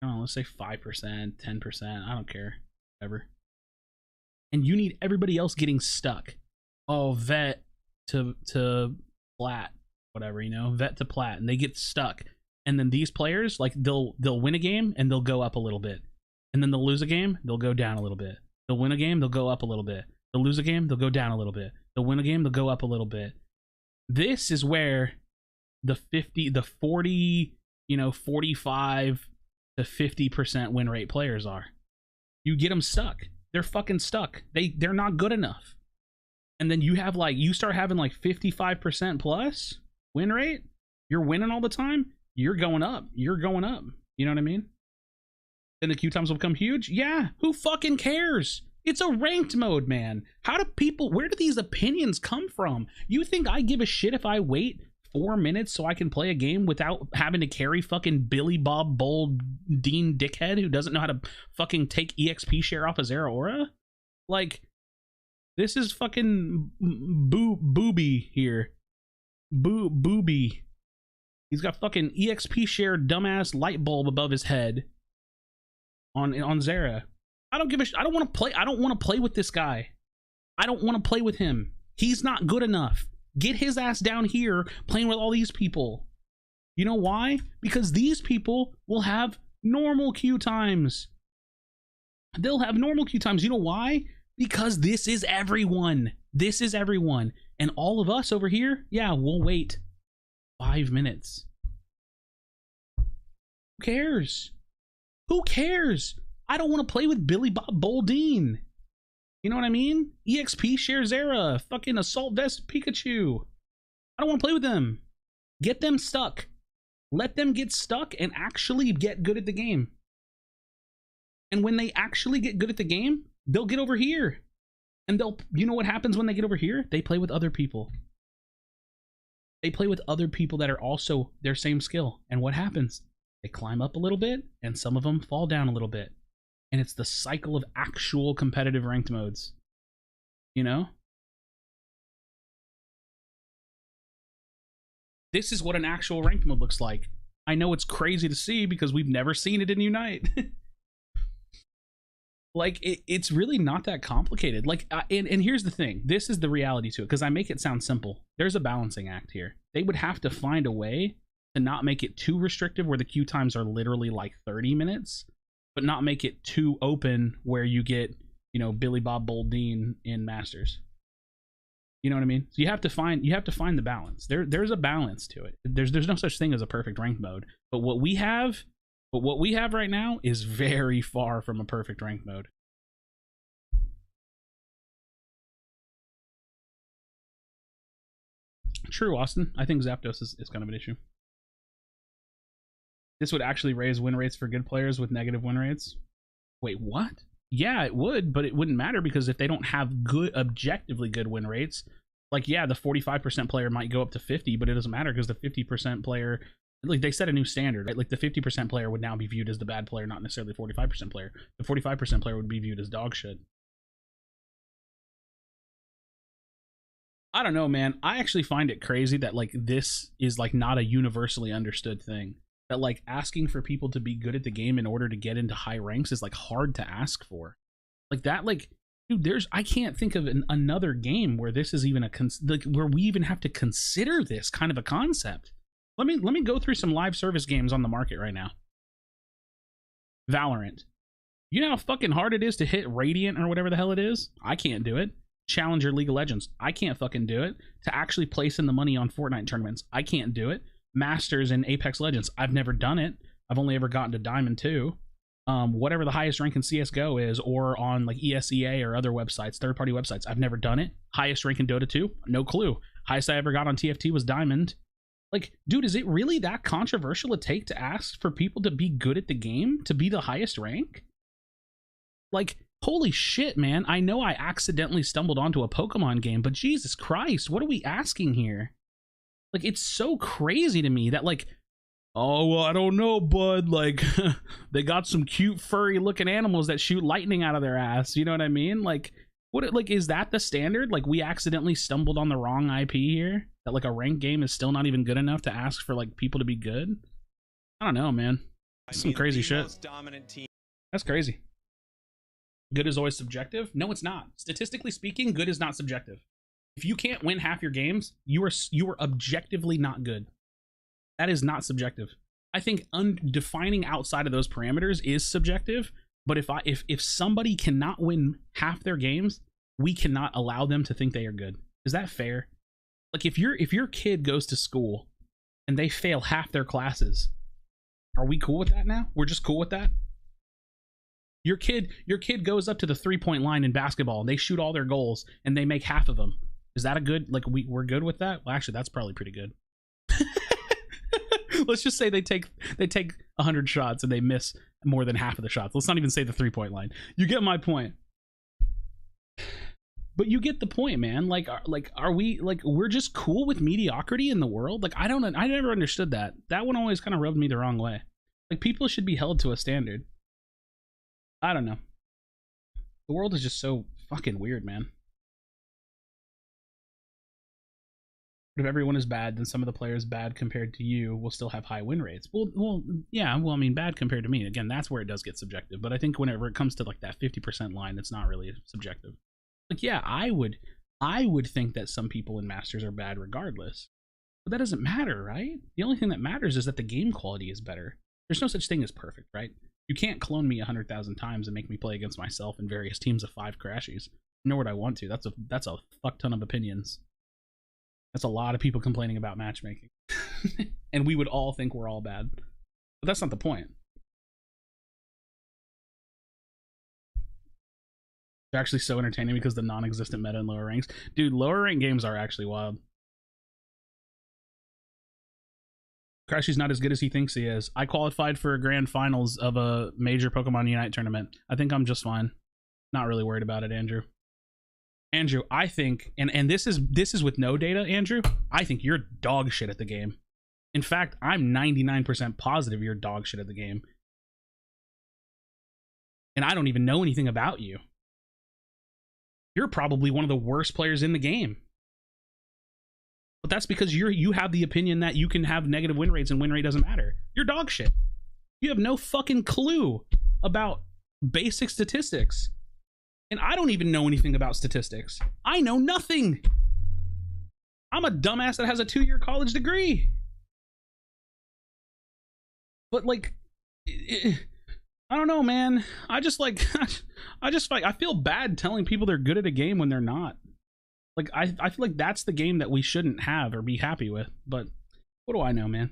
I don't know, let's say 5%, 10%. I don't care. Whatever. And you need everybody else getting stuck. Oh, vet to plat. Whatever, you know, vet to plat, and they get stuck, and then these players, like, they'll win a game and they'll go up a little bit, and then they'll lose a game, they'll go down a little bit. They'll win a game, they'll go up a little bit. They'll lose a game, they'll go down a little bit. They'll win a game, they'll go up a little bit. This is where the 40, you know, 45 to 50% win rate players are. You get them stuck. They're fucking stuck. They're not good enough. And then you have like, you start having like 55% plus win rate. You're winning all the time. You're going up. You're going up. You know what I mean? Then the queue times will become huge. Yeah. Who fucking cares? It's a ranked mode, man. How do people, where do these opinions come from? You think I give a shit if I wait 4 minutes so I can play a game without having to carry fucking Billy Bob Bold Dean Dickhead who doesn't know how to fucking take EXP share off of Zeraora? Like, this is fucking booby here. Booby. He's got fucking EXP share dumbass light bulb above his head on Zera. I don't give a I don't want to play. I don't want to play with this guy. I don't want to play with him. He's not good enough. Get his ass down here playing with all these people. You know why? Because these people will have normal queue times. They'll have normal queue times. You know why? Because this is everyone. This is everyone. And all of us over here, yeah, we'll wait 5 minutes. Who cares? Who cares? I don't want to play with Billy Bob Boldine. You know what I mean? EXP share Zera. Fucking Assault Vest Pikachu. I don't want to play with them. Get them stuck. Let them get stuck and actually get good at the game. And when they actually get good at the game, they'll get over here. And you know what happens when they get over here? They play with other people. They play with other people that are also their same skill. And what happens? They climb up a little bit, and some of them fall down a little bit. And it's the cycle of actual competitive ranked modes. You know? This is what an actual ranked mode looks like. I know it's crazy to see because we've never seen it in Unite. Like, it's really not that complicated. Like, and here's the thing. This is the reality to it, because I make it sound simple. There's a balancing act here. They would have to find a way to not make it too restrictive where the queue times are literally like 30 minutes, but not make it too open where you get, you know, Billy Bob Boldine in Masters. You know what I mean? So you have to find the balance. There's a balance to it. There's no such thing as a perfect ranked mode. But what we have right now is very far from a perfect ranked mode. True, Austin. I think Zapdos is kind of an issue. This would actually raise win rates for good players with negative win rates. Wait, what? Yeah, it would, but it wouldn't matter because if they don't have good, objectively good win rates, like, yeah, the 45% player might go up to 50, but it doesn't matter because the 50% player, like, they set a new standard, right? Like, the 50% player would now be viewed as the bad player, not necessarily the 45% player. The 45% player would be viewed as dog shit. I don't know, man. I actually find it crazy that, like, this is, like, not a universally understood thing. That, like, asking for people to be good at the game in order to get into high ranks is, like, hard to ask for. Like, that, like, dude, I can't think of another game where this is even where we even have to consider this kind of a concept. Let me go through some live service games on the market right now. Valorant. You know how fucking hard it is to hit Radiant or whatever the hell it is? I can't do it. Challenger League of Legends. I can't fucking do it. To actually place in the money on Fortnite tournaments. I can't do it. Masters in Apex Legends. I've never done it. I've only ever gotten to Diamond 2. Whatever the highest rank in CSGO is, or on like ESEA or other websites, third-party websites. I've never done it. Highest rank in Dota 2? No clue. Highest I ever got on TFT was Diamond. Like, dude, is it really that controversial to take to ask for people to be good at the game? To be the highest rank? Like, holy shit, man. I know I accidentally stumbled onto a Pokemon game, but Jesus Christ, what are we asking here? Like, it's so crazy to me that, like, oh, well, I don't know, bud. Like, they got some cute, furry-looking animals that shoot lightning out of their ass. You know what I mean? Like, like, is that the standard? Like, we accidentally stumbled on the wrong IP here? That, like, a ranked game is still not even good enough to ask for, like, people to be good? I don't know, man. That's some crazy shit. That's crazy. Good is always subjective? No, it's not. Statistically speaking, good is not subjective. If you can't win half your games, you are objectively not good. That is not subjective. I think defining outside of those parameters is subjective, but if somebody cannot win half their games, we cannot allow them to think they are good. Is that fair? Like, if your kid goes to school and they fail half their classes, are we cool with that now? We're just cool with that? Your kid goes up to the 3-point line in basketball and they shoot all their goals and they make half of them. Is that a good, like, we're good with that? Well, actually, that's probably pretty good. Let's just say they take 100 shots and they miss more than half of the shots. Let's not even say the 3-point line. You get my point. But you get the point, man. Like, are we, like, we're just cool with mediocrity in the world? Like, I never understood that. That one always kind of rubbed me the wrong way. Like, people should be held to a standard. I don't know. The world is just so fucking weird, man. If everyone is bad, then some of the players bad compared to you will still have high win rates. Well, yeah. Well, I mean, bad compared to me. Again, that's where it does get subjective. But I think whenever it comes to like that 50% line, it's not really subjective. Like, yeah, I would think that some people in Masters are bad regardless. But that doesn't matter, right? The only thing that matters is that the game quality is better. There's no such thing as perfect, right? You can't clone me 100,000 times and make me play against myself in various teams of 5 Krashies. Nor would I want to. That's a fuck ton of opinions. That's a lot of people complaining about matchmaking. And we would all think we're all bad. But that's not the point. They're actually so entertaining because the non-existent meta in lower ranks. Dude, lower rank games are actually wild. Krashy's not as good as he thinks he is. I qualified for a grand finals of a major Pokemon Unite tournament. I think I'm just fine. Not really worried about it, Andrew. Andrew, I think, and this is with no data, Andrew, I think you're dog shit at the game. In fact, I'm 99% positive you're dog shit at the game. And I don't even know anything about you. You're probably one of the worst players in the game. But that's because you have the opinion that you can have negative win rates and win rate doesn't matter. You're dog shit. You have no fucking clue about basic statistics. And I don't even know anything about statistics. I know nothing. I'm a dumbass that has a 2-year college degree. But like, I don't know, man. I feel bad telling people they're good at a game when they're not. Like, I feel like that's the game that we shouldn't have or be happy with. But what do I know, man?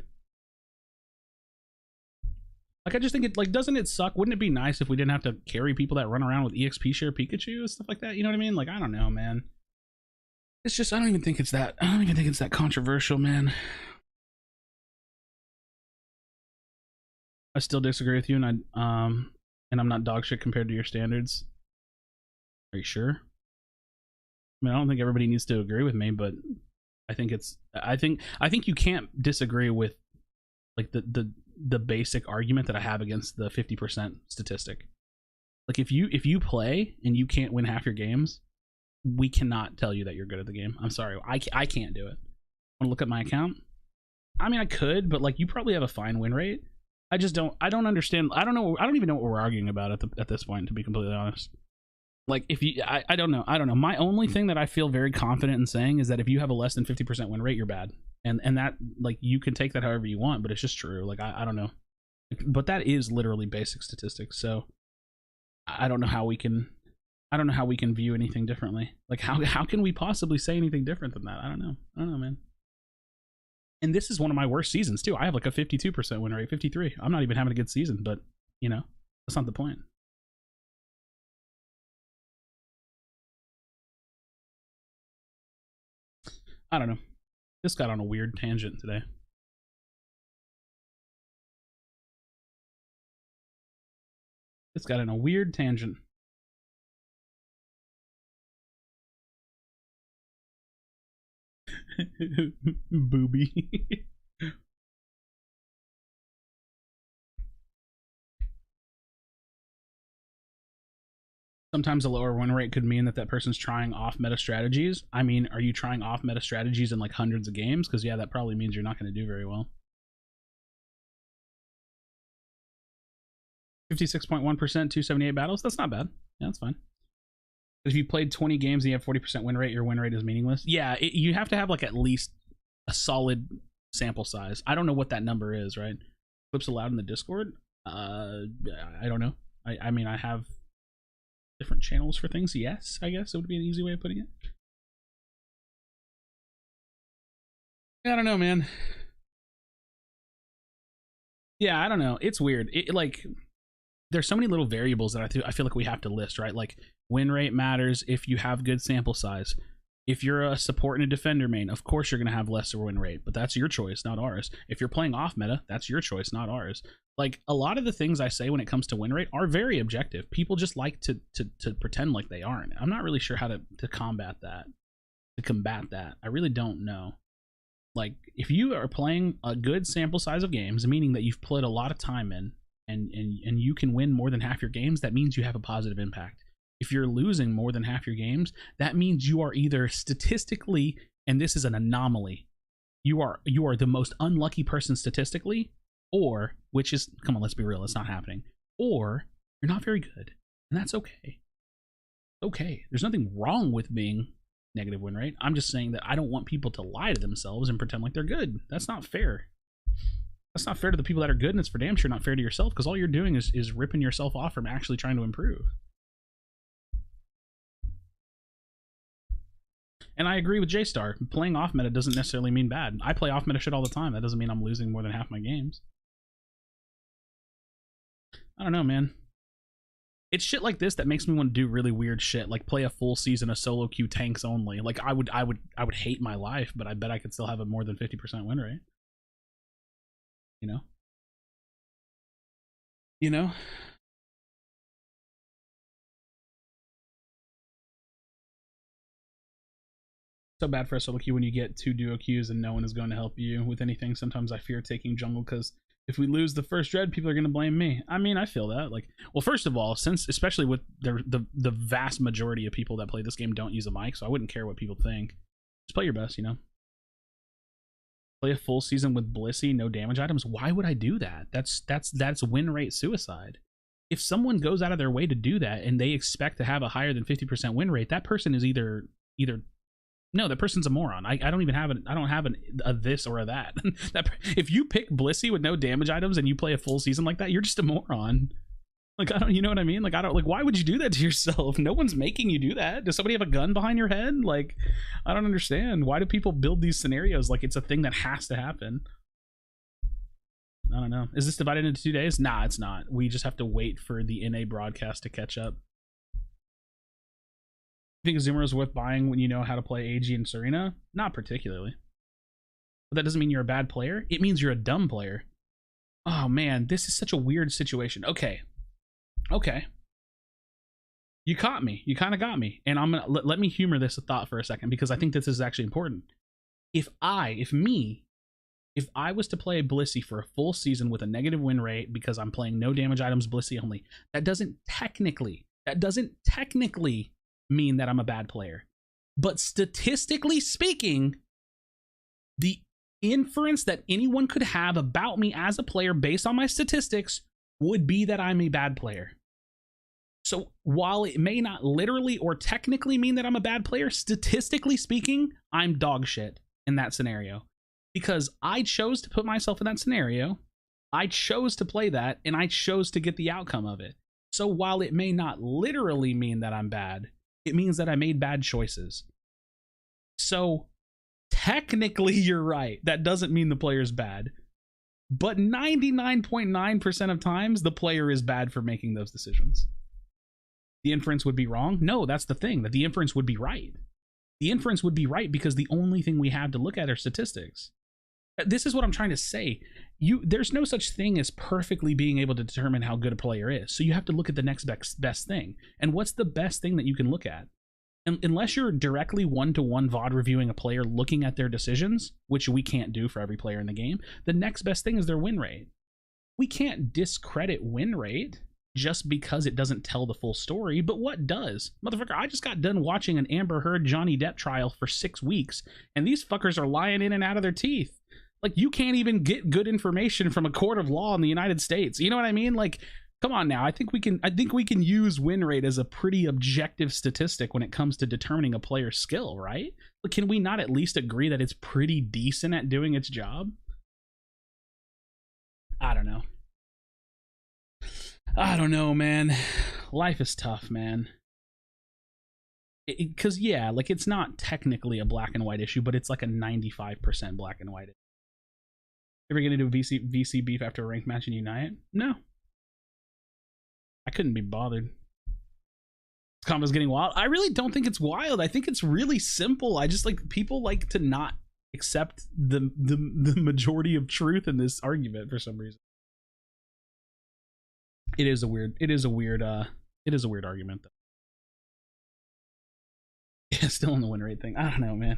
Like, I just think it, like, doesn't it suck? Wouldn't it be nice if we didn't have to carry people that run around with EXP share Pikachu and stuff like that? You know what I mean? Like, I don't know, man. It's just, I don't even think it's that controversial, man. I still disagree with you, and I'm not dog shit compared to your standards. Are you sure? I mean, I don't think everybody needs to agree with me, but I think you can't disagree with like the basic argument that I have against the 50% statistic. Like if you play and you can't win half your games, we cannot tell you that you're good at the game. I'm sorry, I can't do it. Want to look at my account? I mean, I could, but like you probably have a fine win rate. I don't understand. I don't even know what we're arguing about at this point, to be completely honest. Like if you, I don't know. My only thing that I feel very confident in saying is that if you have a less than 50% win rate, you're bad. And that, like, you can take that however you want, but it's just true. Like, I don't know. But that is literally basic statistics. So I don't know how we can view anything differently. Like how can we possibly say anything different than that? I don't know, man. And this is one of my worst seasons too. I have like a 52% win rate, 53. I'm not even having a good season, but you know, that's not the point. I don't know. This got on a weird tangent today. This got on a weird tangent. Booby. Sometimes a lower win rate could mean that person's trying off meta strategies. I mean, are you trying off meta strategies in like hundreds of games? Because yeah, that probably means you're not going to do very well. 56.1%, 278 battles. That's not bad. Yeah, that's fine. If you played 20 games and you have 40% win rate, your win rate is meaningless. Yeah, you have to have like at least a solid sample size. I don't know what that number is, right? Clips allowed in the Discord? I don't know. I mean, I have different channels for things. Yes, I guess it would be an easy way of putting it. I don't know, man. Yeah, I don't know. It's weird. Like, there's so many little variables that I feel like we have to list, right? Like, win rate matters if you have good sample size. If you're a support and a defender main, of course you're going to have lesser win rate, but that's your choice, not ours. If you're playing off meta, that's your choice, not ours. Like, a lot of the things I say when it comes to win rate are very objective. People just like to pretend like they aren't. I'm not really sure how to combat that. I really don't know. Like, if you are playing a good sample size of games, meaning that you've put a lot of time in, and you can win more than half your games, that means you have a positive impact. If you're losing more than half your games, that means you are either statistically, and this is an anomaly, you are the most unlucky person statistically, or, which is, come on, let's be real, it's not happening, or you're not very good, and that's okay. Okay, there's nothing wrong with being negative win rate. I'm just saying that I don't want people to lie to themselves and pretend like they're good. That's not fair. That's not fair to the people that are good, and it's for damn sure not fair to yourself, because all you're doing is ripping yourself off from actually trying to improve. And I agree with J-Star. Playing off meta doesn't necessarily mean bad. I play off meta shit all the time. That doesn't mean I'm losing more than half my games. I don't know, man. It's shit like this that makes me want to do really weird shit, like play a full season of solo queue tanks only. Like I would hate my life, but I bet I could still have a more than 50% win rate. You know? You know? So bad for a solo queue when you get 2 duo queues and no one is going to help you with anything. Sometimes I fear taking jungle because if we lose the first dread, people are going to blame me. I mean, I feel that. Like, well, first of all, since especially with the vast majority of people that play this game don't use a mic, so I wouldn't care what people think. Just play your best, you know. Play a full season with Blissey, no damage items. Why would I do that? That's win rate suicide. If someone goes out of their way to do that and they expect to have a higher than 50% win rate, that person is either no, that person's a moron. I don't even have a this or a that. If you pick Blissey with no damage items and you play a full season like that, you're just a moron. Like, I don't, you know what I mean? Like, I don't, like, why would you do that to yourself? No one's making you do that. Does somebody have a gun behind your head? Like, I don't understand. Why do people build these scenarios like it's a thing that has to happen? I don't know. Is this divided into 2 days? Nah, it's not. We just have to wait for the NA broadcast to catch up. Think Zoomer is worth buying when you know how to play AG and Serena? Not particularly. But that doesn't mean you're a bad player. It means you're a dumb player. Oh man, this is such a weird situation. Okay. You caught me. You kind of got me. And I'm gonna let me humor this thought for a second because I think this is actually important. If I was to play Blissey for a full season with a negative win rate because I'm playing no damage items Blissey only, that doesn't technically mean that I'm a bad player. But statistically speaking, the inference that anyone could have about me as a player based on my statistics would be that I'm a bad player. So while it may not literally or technically mean that I'm a bad player, statistically speaking, I'm dog shit in that scenario. Because I chose to put myself in that scenario, I chose to play that, and I chose to get the outcome of it. So while it may not literally mean that I'm bad, it means that I made bad choices. So technically you're right. That doesn't mean the player's bad. But 99.9% of times, the player is bad for making those decisions. The inference would be wrong? No, that's the thing, that the inference would be right. The inference would be right because the only thing we have to look at are statistics. This is what I'm trying to say. There's no such thing as perfectly being able to determine how good a player is. So you have to look at the next best thing. And what's the best thing that you can look at? And unless you're directly one-to-one VOD reviewing a player looking at their decisions, which we can't do for every player in the game, the next best thing is their win rate. We can't discredit win rate just because it doesn't tell the full story, but what does? Motherfucker, I just got done watching an Amber Heard Johnny Depp trial for 6 weeks, and these fuckers are lying in and out of their teeth. Like, you can't even get good information from a court of law in the United States. You know what I mean? Like, come on now. I think we can use win rate as a pretty objective statistic when it comes to determining a player's skill, right? But can we not at least agree that it's pretty decent at doing its job? I don't know. I don't know, man. Life is tough, man. Because, yeah, like, it's not technically a black and white issue, but it's like a 95% black and white. Ever get into a VC beef after a ranked match in Unite? No. I couldn't be bothered. This combo's getting wild. I really don't think it's wild. I think it's really simple. I just like people like to not accept the majority of truth in this argument for some reason. It is a weird argument though. Yeah, still on the win rate thing. I don't know, man.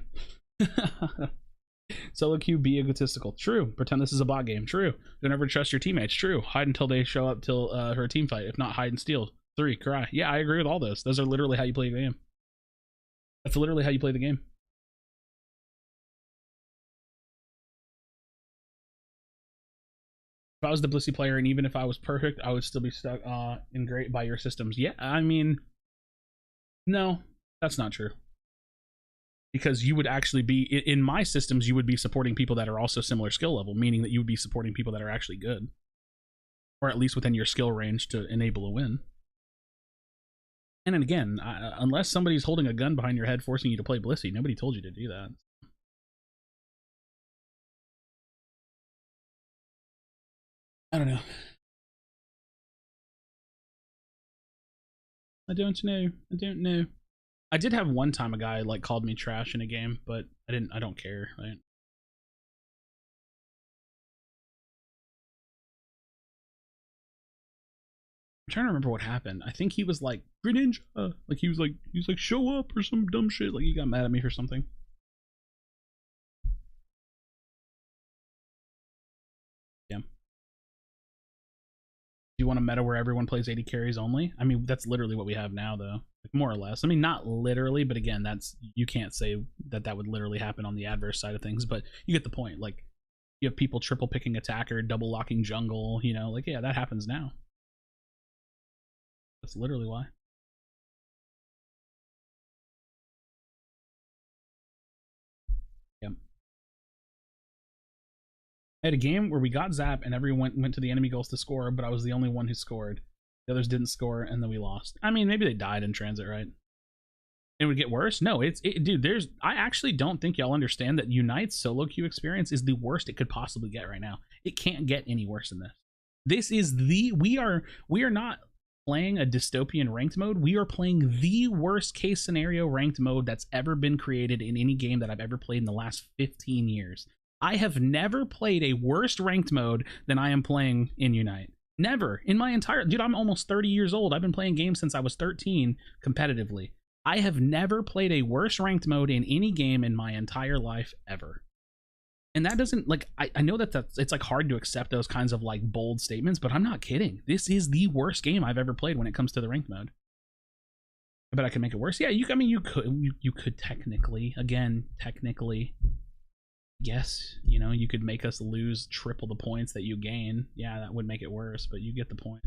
Solo queue, be egotistical. True. Pretend this is a bot game. True. Don't ever trust your teammates. True. Hide until they show up till for a team fight. If not, hide and steal. 3. Cry. Yeah, I agree with all those. Those are literally how you play the game. That's literally how you play the game. If I was the Blissey player and even if I was perfect, I would still be stuck in great by your systems. Yeah, I mean, no, that's not true. Because you would actually be, in my systems, you would be supporting people that are also similar skill level, meaning that you would be supporting people that are actually good. Or at least within your skill range to enable a win. And then again, unless somebody's holding a gun behind your head forcing you to play Blissey, nobody told you to do that. I don't know. I don't know. I did have one time a guy like called me trash in a game, but I don't care, right? trying to remember what happened. I think he was like, Greninja. Like he was like show up or some dumb shit. Like he got mad at me for something. Yeah. Do you want a meta where everyone plays 80 carries only? I mean, that's literally what we have now, though. Like, more or less. I mean, not literally, but again, that's, you can't say that that would literally happen on the adverse side of things, but you get the point. Like, you have people triple picking attacker, double locking jungle, you know, like, yeah, that happens now. That's literally why. Yep. I had a game where we got zapped and everyone went to the enemy goals to score, but I was the only one who scored. The others didn't score, and then we lost. I mean, maybe they died in transit, right? It would get worse? No, dude, I actually don't think y'all understand that Unite's solo queue experience is the worst it could possibly get right now. It can't get any worse than this. This is we are not playing a dystopian ranked mode. We are playing the worst case scenario ranked mode that's ever been created in any game that I've ever played in the last 15 years. I have never played a worse ranked mode than I am playing in Unite. Never. In my entire... Dude, I'm almost 30 years old. I've been playing games since I was 13 competitively. I have never played a worse ranked mode in any game in my entire life ever. And that doesn't, like, I know that it's like hard to accept those kinds of like bold statements, but I'm not kidding. This is the worst game I've ever played when it comes to the ranked mode. I bet I can make it worse. Yeah, I mean, you could technically, yes, you know, you could make us lose triple the points that you gain. Yeah, that would make it worse, but you get the point.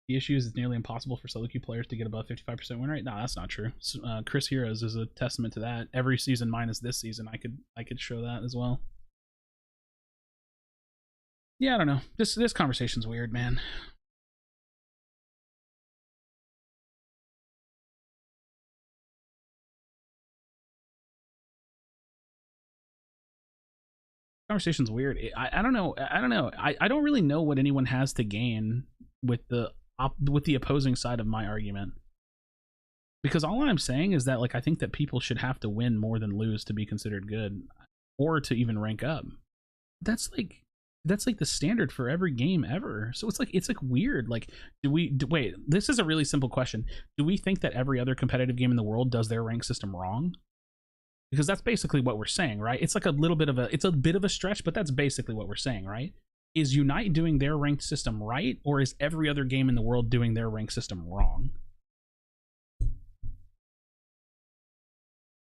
The issue is it's nearly impossible for solo queue players to get above 55% win rate. No, that's not true. Chris Heroes is a testament to that. Every season minus this season, I could show that as well. Yeah, I don't know. This conversation's weird, man. Conversation's weird. I don't know. I don't really know what anyone has to gain with the opposing side of my argument, because all I'm saying is that, like, I think that people should have to win more than lose to be considered good or to even rank up. That's like the standard for every game ever. So it's like weird. Like, wait, this is a really simple question. Do we think that every other competitive game in the world does their rank system wrong? Because that's basically what we're saying, right? It's like it's a bit of a stretch, but that's basically what we're saying, right? Is Unite doing their ranked system right, or is every other game in the world doing their ranked system wrong?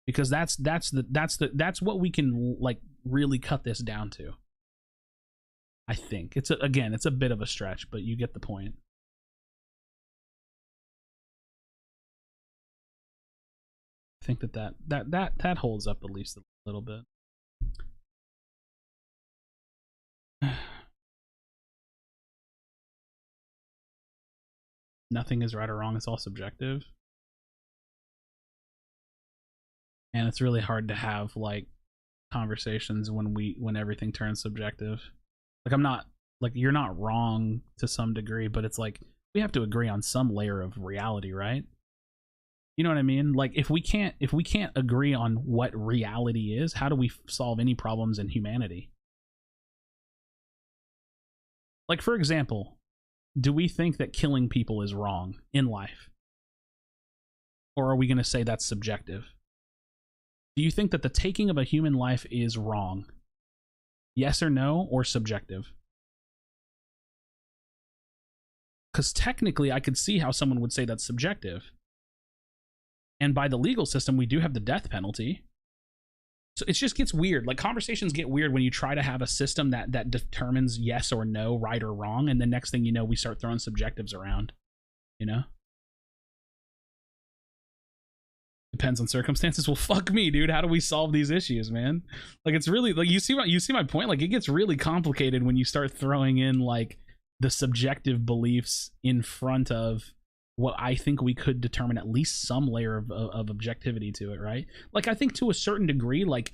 Because that's what we can, like, really cut this down to. I think it's a bit of a stretch, but you get the point. I think that holds up at least a little bit. Nothing is right or wrong, it's all subjective. And it's really hard to have, like, conversations when everything turns subjective. Like, I'm not, like, you're not wrong to some degree, but it's like we have to agree on some layer of reality, right? You know what I mean? Like, if we can't agree on what reality is, how do we solve any problems in humanity? Like, for example, do we think that killing people is wrong in life? Or are we going to say that's subjective? Do you think that the taking of a human life is wrong? Yes or no, or subjective? Because technically, I could see how someone would say that's subjective. And by the legal system, we do have the death penalty. So it just gets weird. Like, conversations get weird when you try to have a system that determines yes or no, right or wrong, and the next thing you know, we start throwing subjectives around. You know? Depends on circumstances. Well, fuck me, dude. How do we solve these issues, man? Like, it's really, like, you see my point? Like, it gets really complicated when you start throwing in, like, the subjective beliefs in front of what I think we could determine at least some layer of objectivity to it, right? Like, I think to a certain degree, like,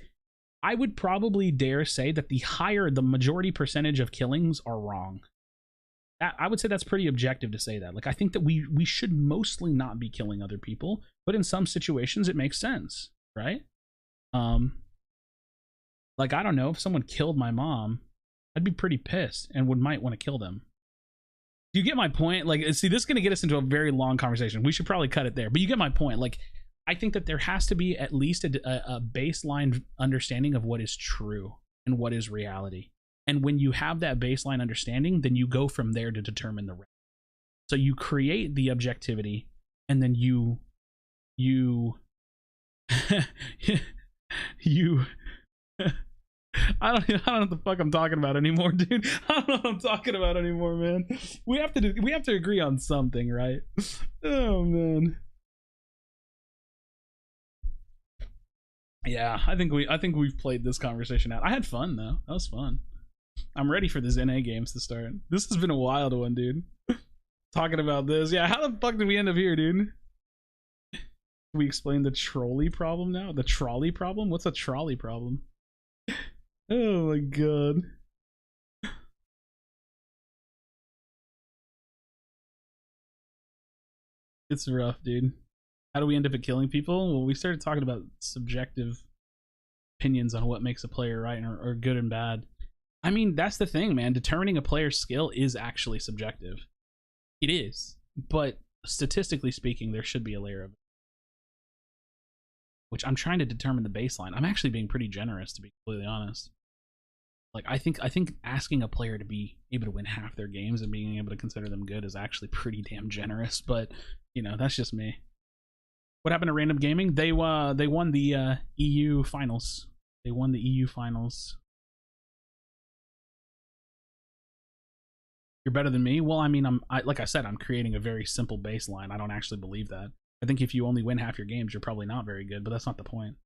I would probably dare say that the majority percentage of killings are wrong. I would say that's pretty objective to say that. Like, I think that we should mostly not be killing other people, but in some situations it makes sense, right? Like, I don't know, if someone killed my mom, I'd be pretty pissed and might want to kill them. Do you get my point? Like, see, this is going to get us into a very long conversation. We should probably cut it there, but you get my point. Like, I think that there has to be at least a baseline understanding of what is true and what is reality. And when you have that baseline understanding, then you go from there to determine the rest. So you create the objectivity, and then you I don't know what the fuck I'm talking about anymore, dude. I don't know what I'm talking about anymore, man. We have to agree on something, right? Oh man. Yeah, I think we've played this conversation out. I had fun though. That was fun. I'm ready for the NA games to start. This has been a wild one, dude. Talking about this. Yeah, how the fuck did we end up here, dude? We explain the trolley problem now? The trolley problem? What's a trolley problem? Oh my god. It's rough, dude. How do we end up at killing people? Well, we started talking about subjective opinions on what makes a player right or good and bad. I mean, that's the thing, man. Determining a player's skill is actually subjective. It is. But statistically speaking, there should be a layer of it. Which I'm trying to determine the baseline. I'm actually being pretty generous, to be completely honest. Like, I think asking a player to be able to win half their games and being able to consider them good is actually pretty damn generous. But, you know, that's just me. What happened to Random Gaming? They won the EU finals. They won the EU finals. You're better than me? Well, I mean, like I said, I'm creating a very simple baseline. I don't actually believe that. I think if you only win half your games, you're probably not very good, but that's not the point.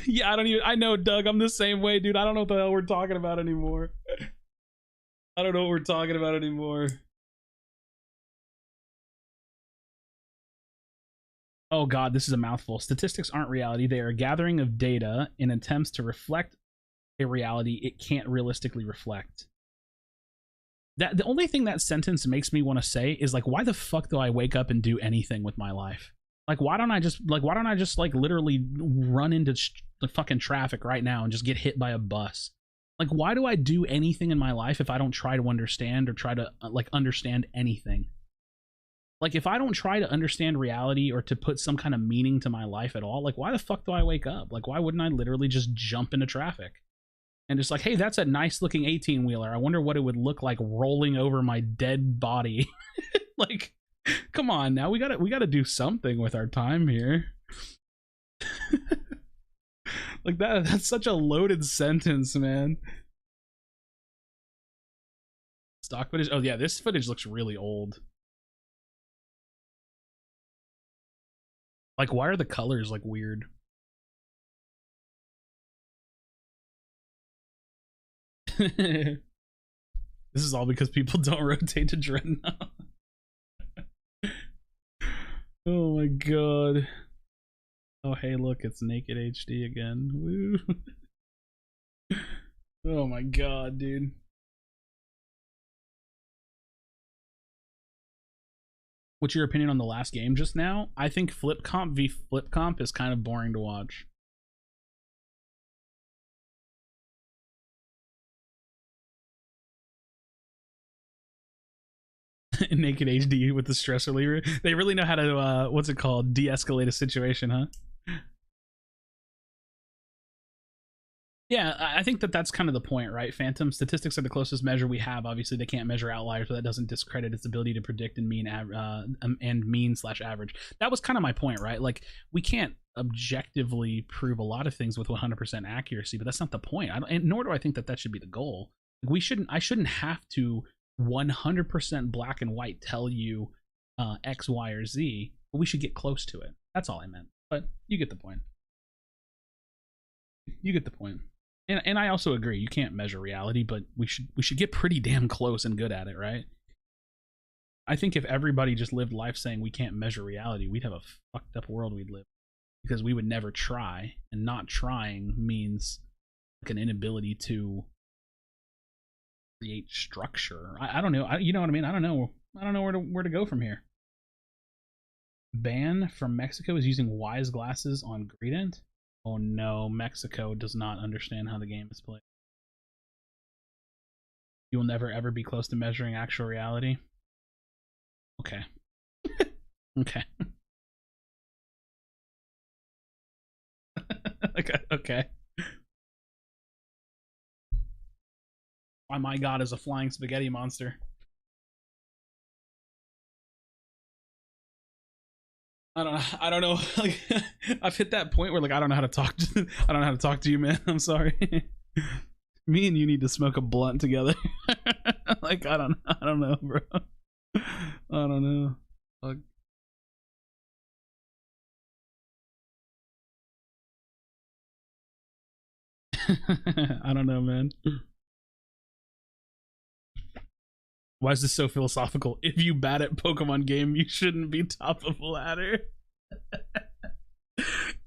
Yeah, I know, Doug, I'm the same way, dude. I don't know what the hell we're talking about anymore. I don't know what we're talking about anymore. Oh god, this is a mouthful. Statistics aren't reality. They are a gathering of data in attempts to reflect a reality it can't realistically reflect. That the only thing that sentence makes me want to say is like, why the fuck do I wake up and do anything with my life? Like, why don't I just like literally run into the fucking traffic right now and just get hit by a bus? Like, why do I do anything in my life if I don't try to understand or try to like understand anything? Like, if I don't try to understand reality or to put some kind of meaning to my life at all, like, why the fuck do I wake up? Like, why wouldn't I literally just jump into traffic? And just like, hey, that's a nice looking 18-wheeler. I wonder what it would look like rolling over my dead body. Like, come on now. We gotta do something with our time here. Like that's such a loaded sentence, man. Stock footage. Oh yeah, this footage looks really old. Like, why are the colors like weird? This is all because people don't rotate to Dreadnought. Oh my god. Oh hey, look, it's Naked HD again. Woo. Oh my god, dude. What's your opinion on the last game just now? I think Flip Comp v Flip Comp is kind of boring to watch. Naked HD with the stress reliever. They really know how to what's it called, de-escalate a situation, huh? Yeah, I think that's kind of the point, right? Phantom statistics are the closest measure we have. Obviously, they can't measure outliers, but that doesn't discredit its ability to predict and mean/average. That was kind of my point, right? Like, we can't objectively prove a lot of things with 100% accuracy, but that's not the point. And nor do I think that should be the goal. I shouldn't have to 100% black and white tell you X, Y, or Z, but we should get close to it. That's all I meant. But you get the point. You get the point. And I also agree, you can't measure reality, but we should get pretty damn close and good at it, right? I think if everybody just lived life saying we can't measure reality, we'd have a fucked up world we'd live, because we would never try, and not trying means like an inability to create structure. I don't know. You know what I mean? I don't know where to go from here. Ban from Mexico is using wise glasses on Greedent. Oh no, Mexico does not understand how the game is played. You will never ever be close to measuring actual reality. Okay. Okay. Okay. Why my god is a flying spaghetti monster. I don't know. Like, I've hit that point where like I don't know how to talk to I don't know how to talk to you, man. I'm sorry. Me and you need to smoke a blunt together. Like I don't know, bro. I don't know. Fuck. I don't know, man. Why is this so philosophical? If you bad at Pokemon game, you shouldn't be top of ladder.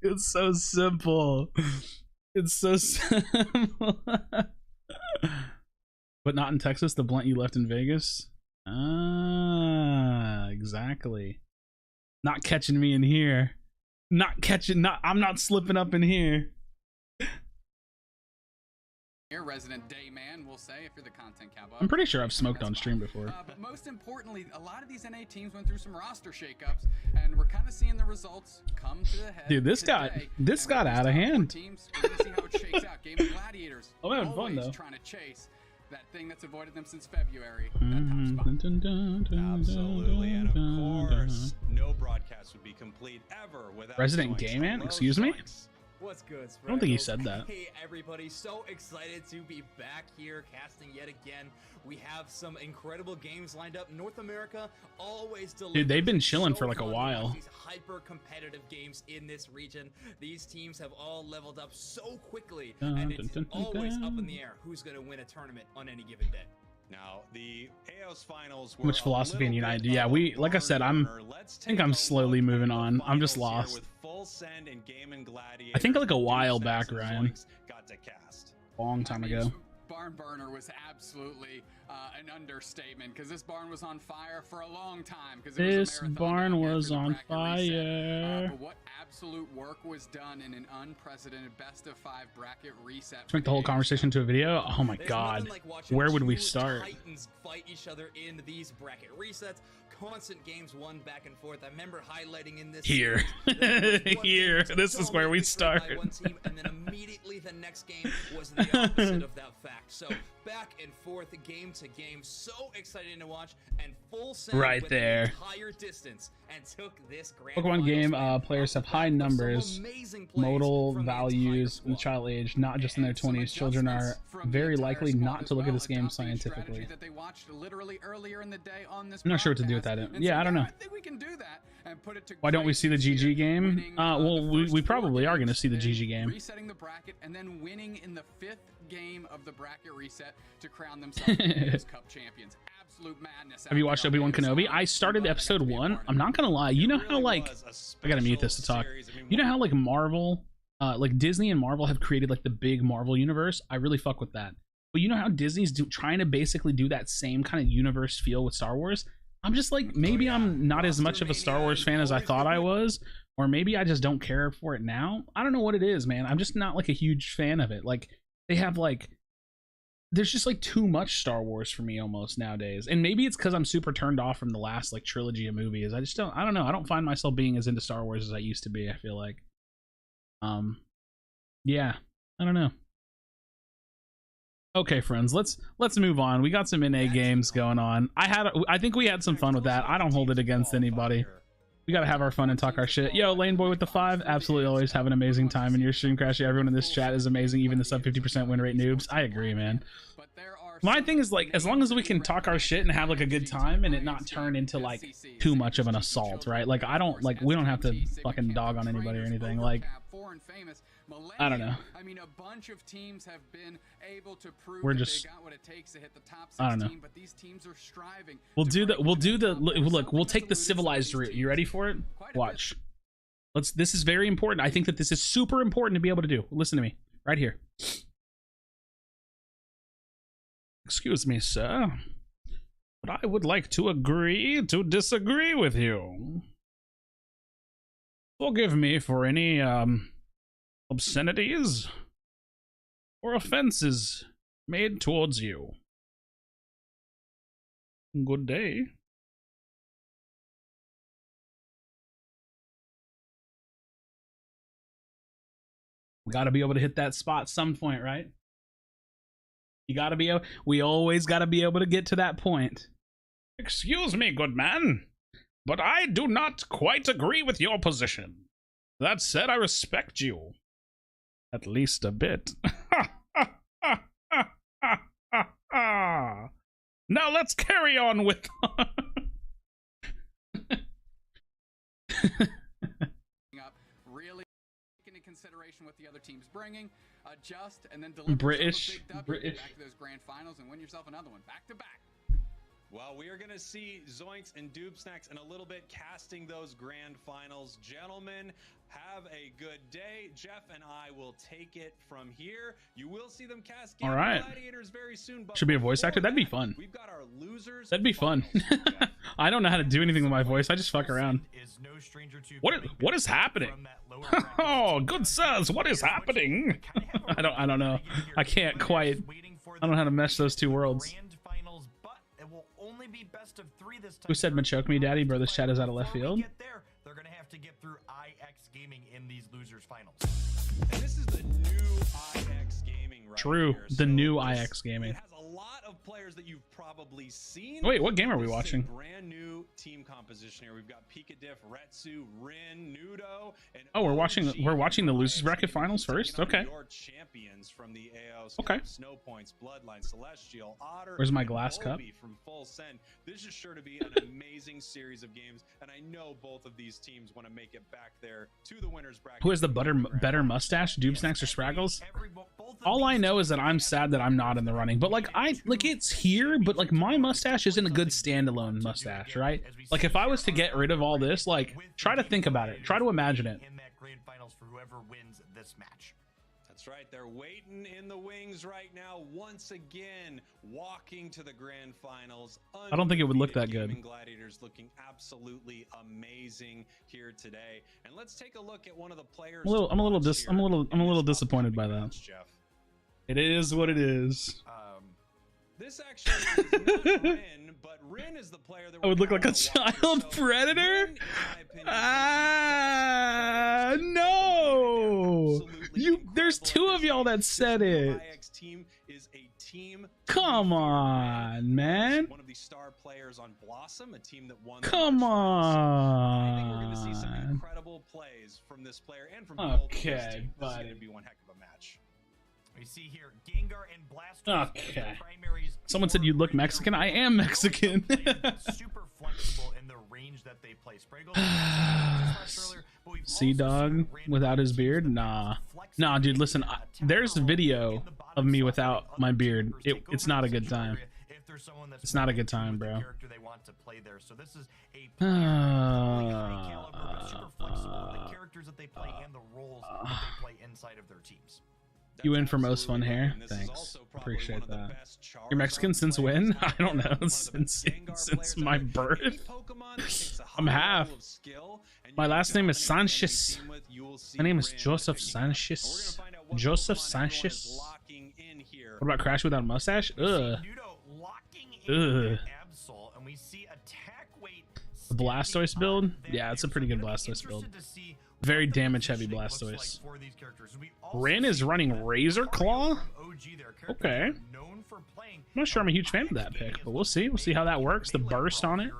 It's so simple. It's so simple. But not in Texas, the blunt you left in Vegas? Ah, exactly. Not catching me in here. I'm not slipping up in here. Your resident day man, we'll say, if you're the content cowboy. I'm pretty sure I've smoked on stream before. But most importantly, a lot of these NA teams went through some roster shakeups, and we're kind of seeing the results come to the head. Dude, this got out of hand. Teams, we're gonna see how it shakes out. Game of Gladiators. I'm having fun though. Trying to chase that thing that's avoided them since February. Absolutely, and of course, no broadcast would be complete ever without Resident Gay Man? Excuse me? What's good, I don't think he said that. Hey everybody, so excited to be back here casting yet again. We have some incredible games lined up. North America always delivers. Dude, they've been chilling for like a while. These hyper competitive games in this region. These teams have all leveled up so quickly, and it's always up in the air who's going to win a tournament on any given day. Now, the AOS finals Too much philosophy in United. Yeah, we, like I said, I think I'm slowly moving on. I'm just lost. I think like a while back, Ryan. Long time ago. Barn burner was absolutely an understatement, because this barn was on fire for a long time. This barn was on fire. But what absolute work was done in an unprecedented best of 5 bracket reset. Let's make the whole conversation to a video. Oh my god, where would we start? Titans fight each other in these bracket resets. Constant games won back and forth. I remember highlighting in this here. Here, this is where we start. One team, and then immediately the next game was the opposite of that fact. So back and forth, game to game, so exciting to watch, and full send right there. The entire distance, and took this grand Pokemon game finals. Players have high numbers, modal values, and child age, not just in their 20s. Children are very likely not to look at this game scientifically. That they watched literally earlier in the day on this I'm not sure what to do with that. Yeah, I don't know. I think we can do that and put it to why don't we see the GG game? Well, we probably are going to see the GG game. Resetting the bracket and then winning in the 5th game of the bracket reset to crown themselves as Cup champions. Absolute madness. Have you watched Obi-Wan Kenobi? I started episode 1. I'm not gonna lie. You know how like I gotta mute this to talk. You know how like Marvel, like Disney and Marvel have created like the big Marvel universe. I really fuck with that. But you know how Disney's trying to basically do that same kind of universe feel with Star Wars. I'm just like, maybe I'm not as much of a Star Wars fan as I thought I was, or maybe I just don't care for it now. I don't know what it is, man. I'm just not like a huge fan of it. Like they have like, there's just like too much Star Wars for me almost nowadays. And maybe it's because I'm super turned off from the last like trilogy of movies. I don't know. I don't find myself being as into Star Wars as I used to be, I feel like. Yeah, I don't know. Okay, friends, let's move on. We got some NA games going on. I think we had some fun with that. I don't hold it against anybody. We gotta have our fun and talk our shit. Yo, Lane Boy with the 5, absolutely always have an amazing time in your stream, Krashy. Everyone in this chat is amazing, even the sub 50% win rate noobs. I agree, man. My thing is like, as long as we can talk our shit and have like a good time and it not turn into like too much of an assault, right? Like I don't like, we don't have to fucking dog on anybody or anything. Like, I don't know. I mean, a bunch of teams have been able to prove we're that just, they got what it takes to hit the top 16, I don't know. but these teams are striving. We'll take the civilized route. You ready for it? Watch. This is very important. I think that this is super important to be able to do. Listen to me right here. Excuse me, sir, but I would like to agree to disagree with you. Forgive me for any obscenities or offenses made towards you. Good day. We got to be able to hit that spot some point, right? You got to be able, we always got to be able to get to that point. Excuse me, good man, but I do not quite agree with your position. That said, I respect you. At least a bit. Now let's carry on with... Really take into consideration what the other team's bringing, adjust, and then deliver British. back to those grand finals and win yourself another one back to back. Well, we are going to see Zoinks and Doob Snacks in a little bit casting those grand finals. Gentlemen, have a good day. Jeff and I will take it from here. You will see them cast Game Gladiators very soon. But should be a voice actor. That'd be fun. We've got our losers. That'd be fun. I don't know how to do anything with my voice. I just fuck around. What is happening? Oh, good sirs, what is happening? I don't know. I can't quite. I don't know how to mesh those two worlds. Who said machoke me, daddy? Bro, this chat is out of left field. They're gonna have to get through IX Gaming in these losers finals. And this is the new IX Gaming right True, here. the new IX Gaming. It has a lot of players that you've probably seen. Wait, what game are we This is a watching? brand new team composition here. We've got Pika Diff, Retsu, Rin, Nudo, and Oh, we're watching the losers bracket finals first. Okay. your champions from the AO. Okay. Snow Points, Bloodline, Celestial, Otter. Where's my and glass cup? Obi from Full Send. This is sure to be an amazing series of games, and I know both of these teams want to make it back there to the winners bracket. Who has the better mustache, Doob Snacks or Spraggles? All I know is that I'm sad that I'm not in the running. But like it's here, but like my mustache isn't a good standalone mustache, right? Like if I was to get rid of all this, like try to think about it. Try to imagine it. In that grand finals for whoever wins this match. That's right. They're waiting in the wings right now. Once again, walking to the grand finals. I don't think it would look that good. Gaming Gladiators looking absolutely amazing here today. And let's take a look at one of the players. I'm a little disappointed by that. Jeff. It is what it is. This actually is not Rin, but Rin is the player that I would look like a child predator. No. There's two of y'all that said it. Come on, man. One of the star players on Blossom, a team that won. Come on. I think we're going to see some incredible plays from this player and from both of those teams. This is going to be one heck of a match. We see here Gengar and Blastoise. Okay. Someone said you look Mexican. I am Mexican. Super flexible in the range that they play. Sea Dog without his beard? Nah, dude. Listen, there's a video of me without my beard. It's not a good time. It's not a good time, bro. So this is a high caliber, but super flexible. The characters that they play and the roles that they play inside of their teams. You in for most fun hair? Thanks. Appreciate that. You're Mexican since when? I don't know. Since my birth. I'm half. My last name is Sanchez. My name is Joseph Sanchez. Joseph Sanchez. What about Crash without a mustache? Ugh. Ugh. The Blastoise build? Yeah, it's a pretty good Blastoise build. Very damage heavy Blastoise. Rin is running Razor Claw? Okay. I'm not sure I'm a huge fan of that pick, but we'll see. We'll see how that works. The burst on it.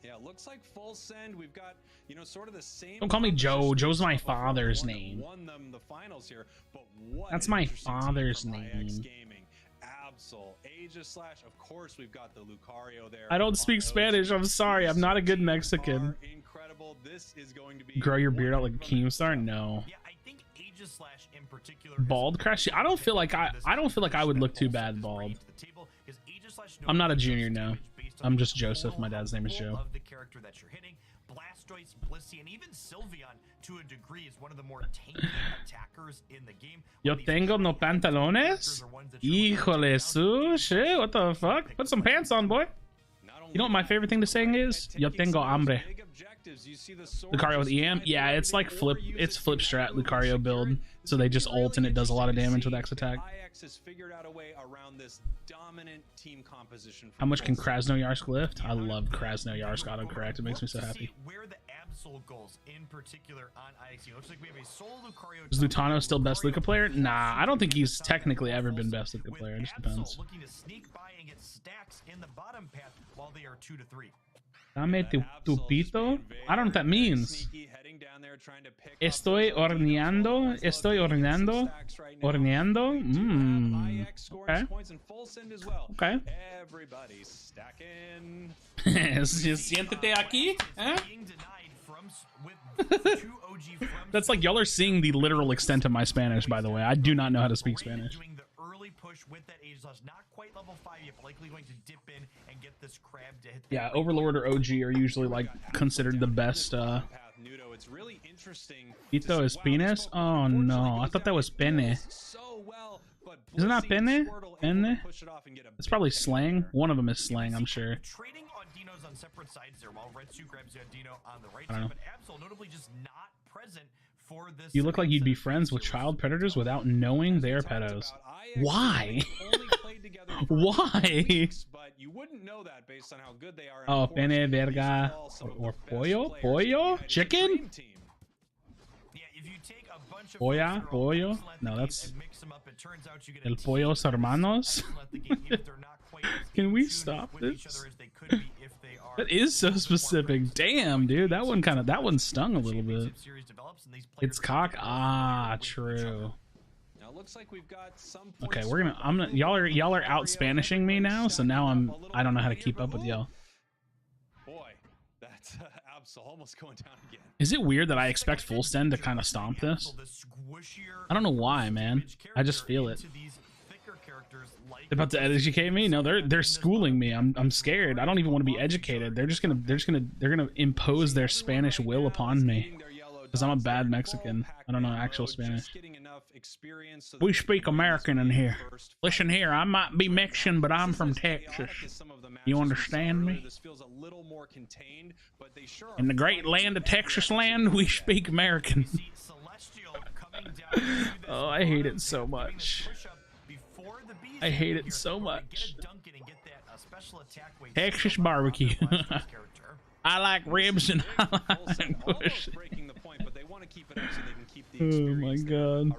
Yeah, looks like Full Send. We've got, sort of the same. Don't call me Joe. Joe's my father's name. Won them the finals here, but what That's my father's name. Absol, Aegis / of course we've got the Lucario there. I don't speak Spanish. I'm sorry. I'm not a good Mexican. Incredible. This is going to be Grow your beard out like a Keemstar? No. Yeah, I think Aegis / in particular. Bald Krashy? I don't feel like I would look too bad bald. I'm not a junior, no. I'm just Joseph. My dad's name is Joe. Of the character that you're hitting, Blastoise, Blissey, and even Sylveon to a degree is one of the more tanky attackers in the game. Yo tengo no pantalones? Híjole, su shit. What the fuck? Put some pants on, boy. You know what my favorite thing to sing is? Yo tengo hambre. perspectives, you see the sword Lucario with just EM? fly Yeah, through it's everything, like or use it's it flip to strat outmove Lucario and build. secure it. So they just ult and it does a lot of damage with Interesting to X see attack. IX has figured out a way around this dominant team composition. How much can Krasnoyarsk lift? I love Krasnoyarsk autocorrect. It makes me so happy. Where the Absol goals in particular on IX. Looks like we have a solo Lucario. Is Lutano still best Luca player? Nah, I don't think he's technically ever been best Luca player. It just depends. Looking to sneak by and get stacks in the bottom path while they are 2-3. Dame tu pito? I don't know what that means. Estoy horneando? Estoy horneando? Horneando? Mmm. Okay. Okay. Everybody's stacking. Siéntete aquí? Eh? That's like y'all are seeing the literal extent of my Spanish, by the way. I do not know how to speak Spanish. Yeah, Overlord or OG are usually like considered the best. Ito is penis? Oh no, I thought that was pene. Isn't that pene? Pene? It's probably slang. One of them is slang, I'm sure. Trading on Dinos on separate sides there while Retsu grabs the Dino on the right I don't know. side, but Absol notably just not present for this. You look like you'd be friends with child predators without knowing they're pedos. Why? Why? Oh, pene, verga, or pollo? Pollo? Chicken? Polla? Pollo? No, that's El Pollos Hermanos? Can we stop this? That is so specific. Damn, dude, that one stung a little bit. It's cock. Ah, true. Okay, y'all are out Spanishing me now, so now I don't know how to keep up with y'all. Boy, that's almost going down again. Is it weird that I expect Full Send to kind of stomp this? I don't know why, man. I just feel it. They're about to educate me? No, they're schooling me. I'm scared. I don't even want to be educated. They're gonna impose their Spanish will upon me. Because I'm a bad Mexican. I don't know actual Spanish. We speak American in here. Listen here, I might be Mexican, but I'm from Texas. You understand me? In the great land of Texas land, we speak American. Oh, I hate it so much. I hate it so much. Texas barbecue. I like ribs and I like push. Oh my god.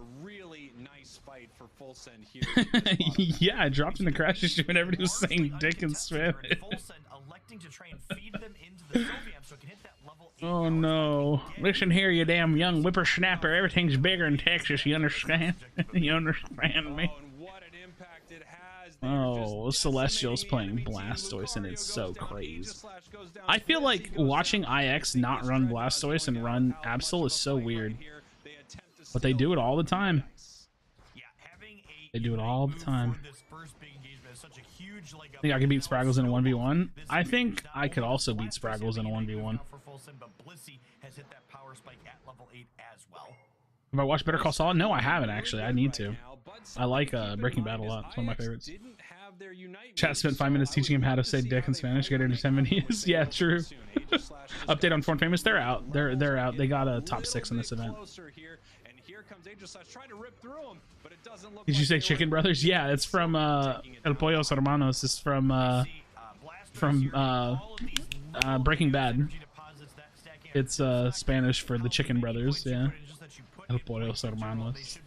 Yeah, I dropped in the Krashy stream and everybody was saying dick in Spanish. Oh no. Listen here, you damn young whippersnapper. Everything's bigger in Texas, you understand? You understand me? Oh, Celestial's playing Blastoise and it's so crazy. I feel like watching IX not run Blastoise and run Absol is so weird. But they do it all the time. They do it all the time. I think I can beat Spraggles in a 1v1. I think I could also beat Spraggles in a 1v1. Have I watched Better Call Saul? No, I haven't actually. I need to. I like Breaking Bad a lot. It's one of my favorites. Chat spent 5 minutes teaching him how to say dick in Spanish. Get into 10 minutes. Yeah, true. Update on Foreign Famous. They're out. They're out. They got a top 6 in this event. Did you say Chicken Brothers? Yeah, it's from El Pollos Hermanos. It's from Breaking Bad. It's Spanish for the Chicken Brothers. Yeah. El Pollos Hermanos.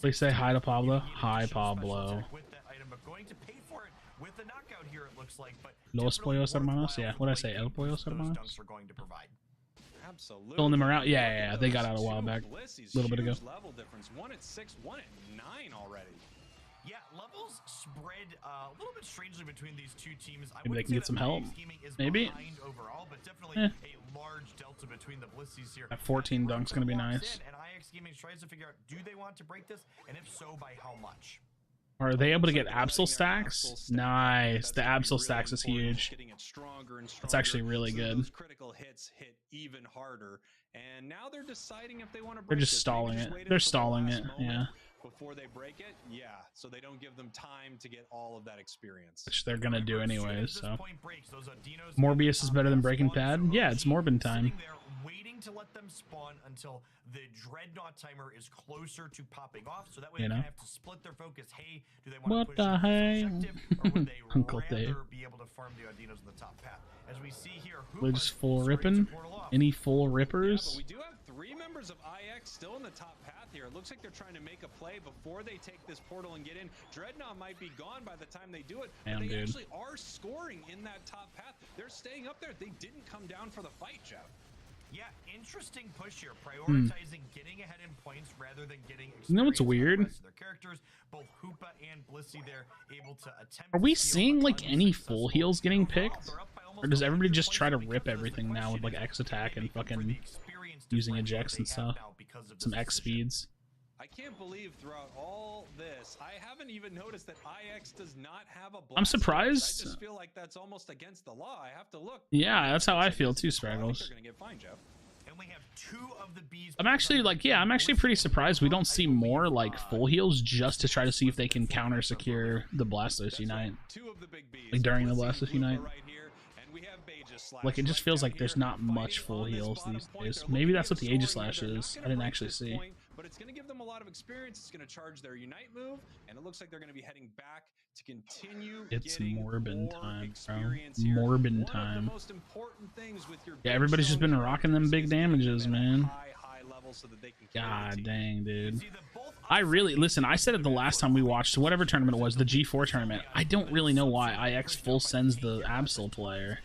Please say hi to Pablo. Hi, Pablo. Los Pollos Hermanos? Yeah, what did I say? El Pollos Hermanos? Filling them around? Yeah, they got out a while back. A little bit ago. Level difference. 1 at 6, 1 at 9 already. Yeah, levels spread a little bit strangely between these two teams. Maybe they can get some help. Maybe. Overall, but definitely a large delta between the Blissies here. That 14 dunk's gonna be nice. And IX Gaming tries to figure out, do they want to break this, and if so, by how much? Are they able to get Absol stacks? Nice. The Absol stacks is huge. That's actually really good. Critical hits hit even harder, and now they're deciding if they want to. They're just stalling it. They're stalling it. Yeah. before they break it? Yeah, so they don't give them time to get all of that experience. Which they're gonna do anyways, so. Morbius is better than Breaking Pad? Yeah, it's Morbin time. Waiting to let them spawn until the Dreadnought timer is closer to popping off, so that way You they know? have to split their focus. Hey, do they want to What push the the heck? objective, or would they Uncle rather Dave. be able to farm the Audinos in the top path? As we see here, We're just full ripping? Any full Yeah, rippers? but we do have 3 members of IX still in the top path here. It looks like they're trying to make a play before they take this portal and get in. Dreadnought might be gone by the time they do it, Damn, but they dude. actually are scoring in that top path. They're staying up there. They didn't come down for the fight, Jeff. Yeah, interesting push here, prioritizing getting ahead in points rather than getting You know what's experience on the weird? rest of their characters. Both Hoopa and Blissey there able to attempt Are we to steal, seeing but like any unsuccessful. full heals getting picked? They're up by almost Or does everybody 100 just try to points rip because the everything now with like question X is, attack can and they make up for the fucking experience using differential ejects they and have stuff? now because of Some this X decision? speeds. I can't believe throughout all this, I haven't even noticed that IX does not have a blast. I'm surprised. I just feel like that's almost against the law. I have to look. Yeah, that's how I feel too, I think Spraggles. they're gonna get fined, Jeff. And we have 2 of the bees. I'm actually like, yeah, I'm actually pretty surprised we don't see more like full heals just to try to see if they can counter secure the Blastos Unite. 2 of the big bees. Like during the Blissey, Blastos Hoopa Unite. right here, and we have Aegis Like it just Slash feels right like down there's here, not much fighting full on this heals bottom these point. days. They're Maybe looking that's to what the get Aegis scoring Slash here. They're is. not I gonna didn't break actually this see. point, but it's going to give them a lot of experience. It's going to charge their Unite move, and it looks like they're going to be heading back to continue It's getting Morbin more time, bro. experience here. Morbin One of the time. most important things with your Yeah, big everybody's just zone been rocking them big characters is getting them damages, at a man. high level so that they can carry the God team. dang, dude. I really listen. I said it the last time we watched whatever tournament it was, the G4 tournament. I don't really know why IX full sends the Absol player.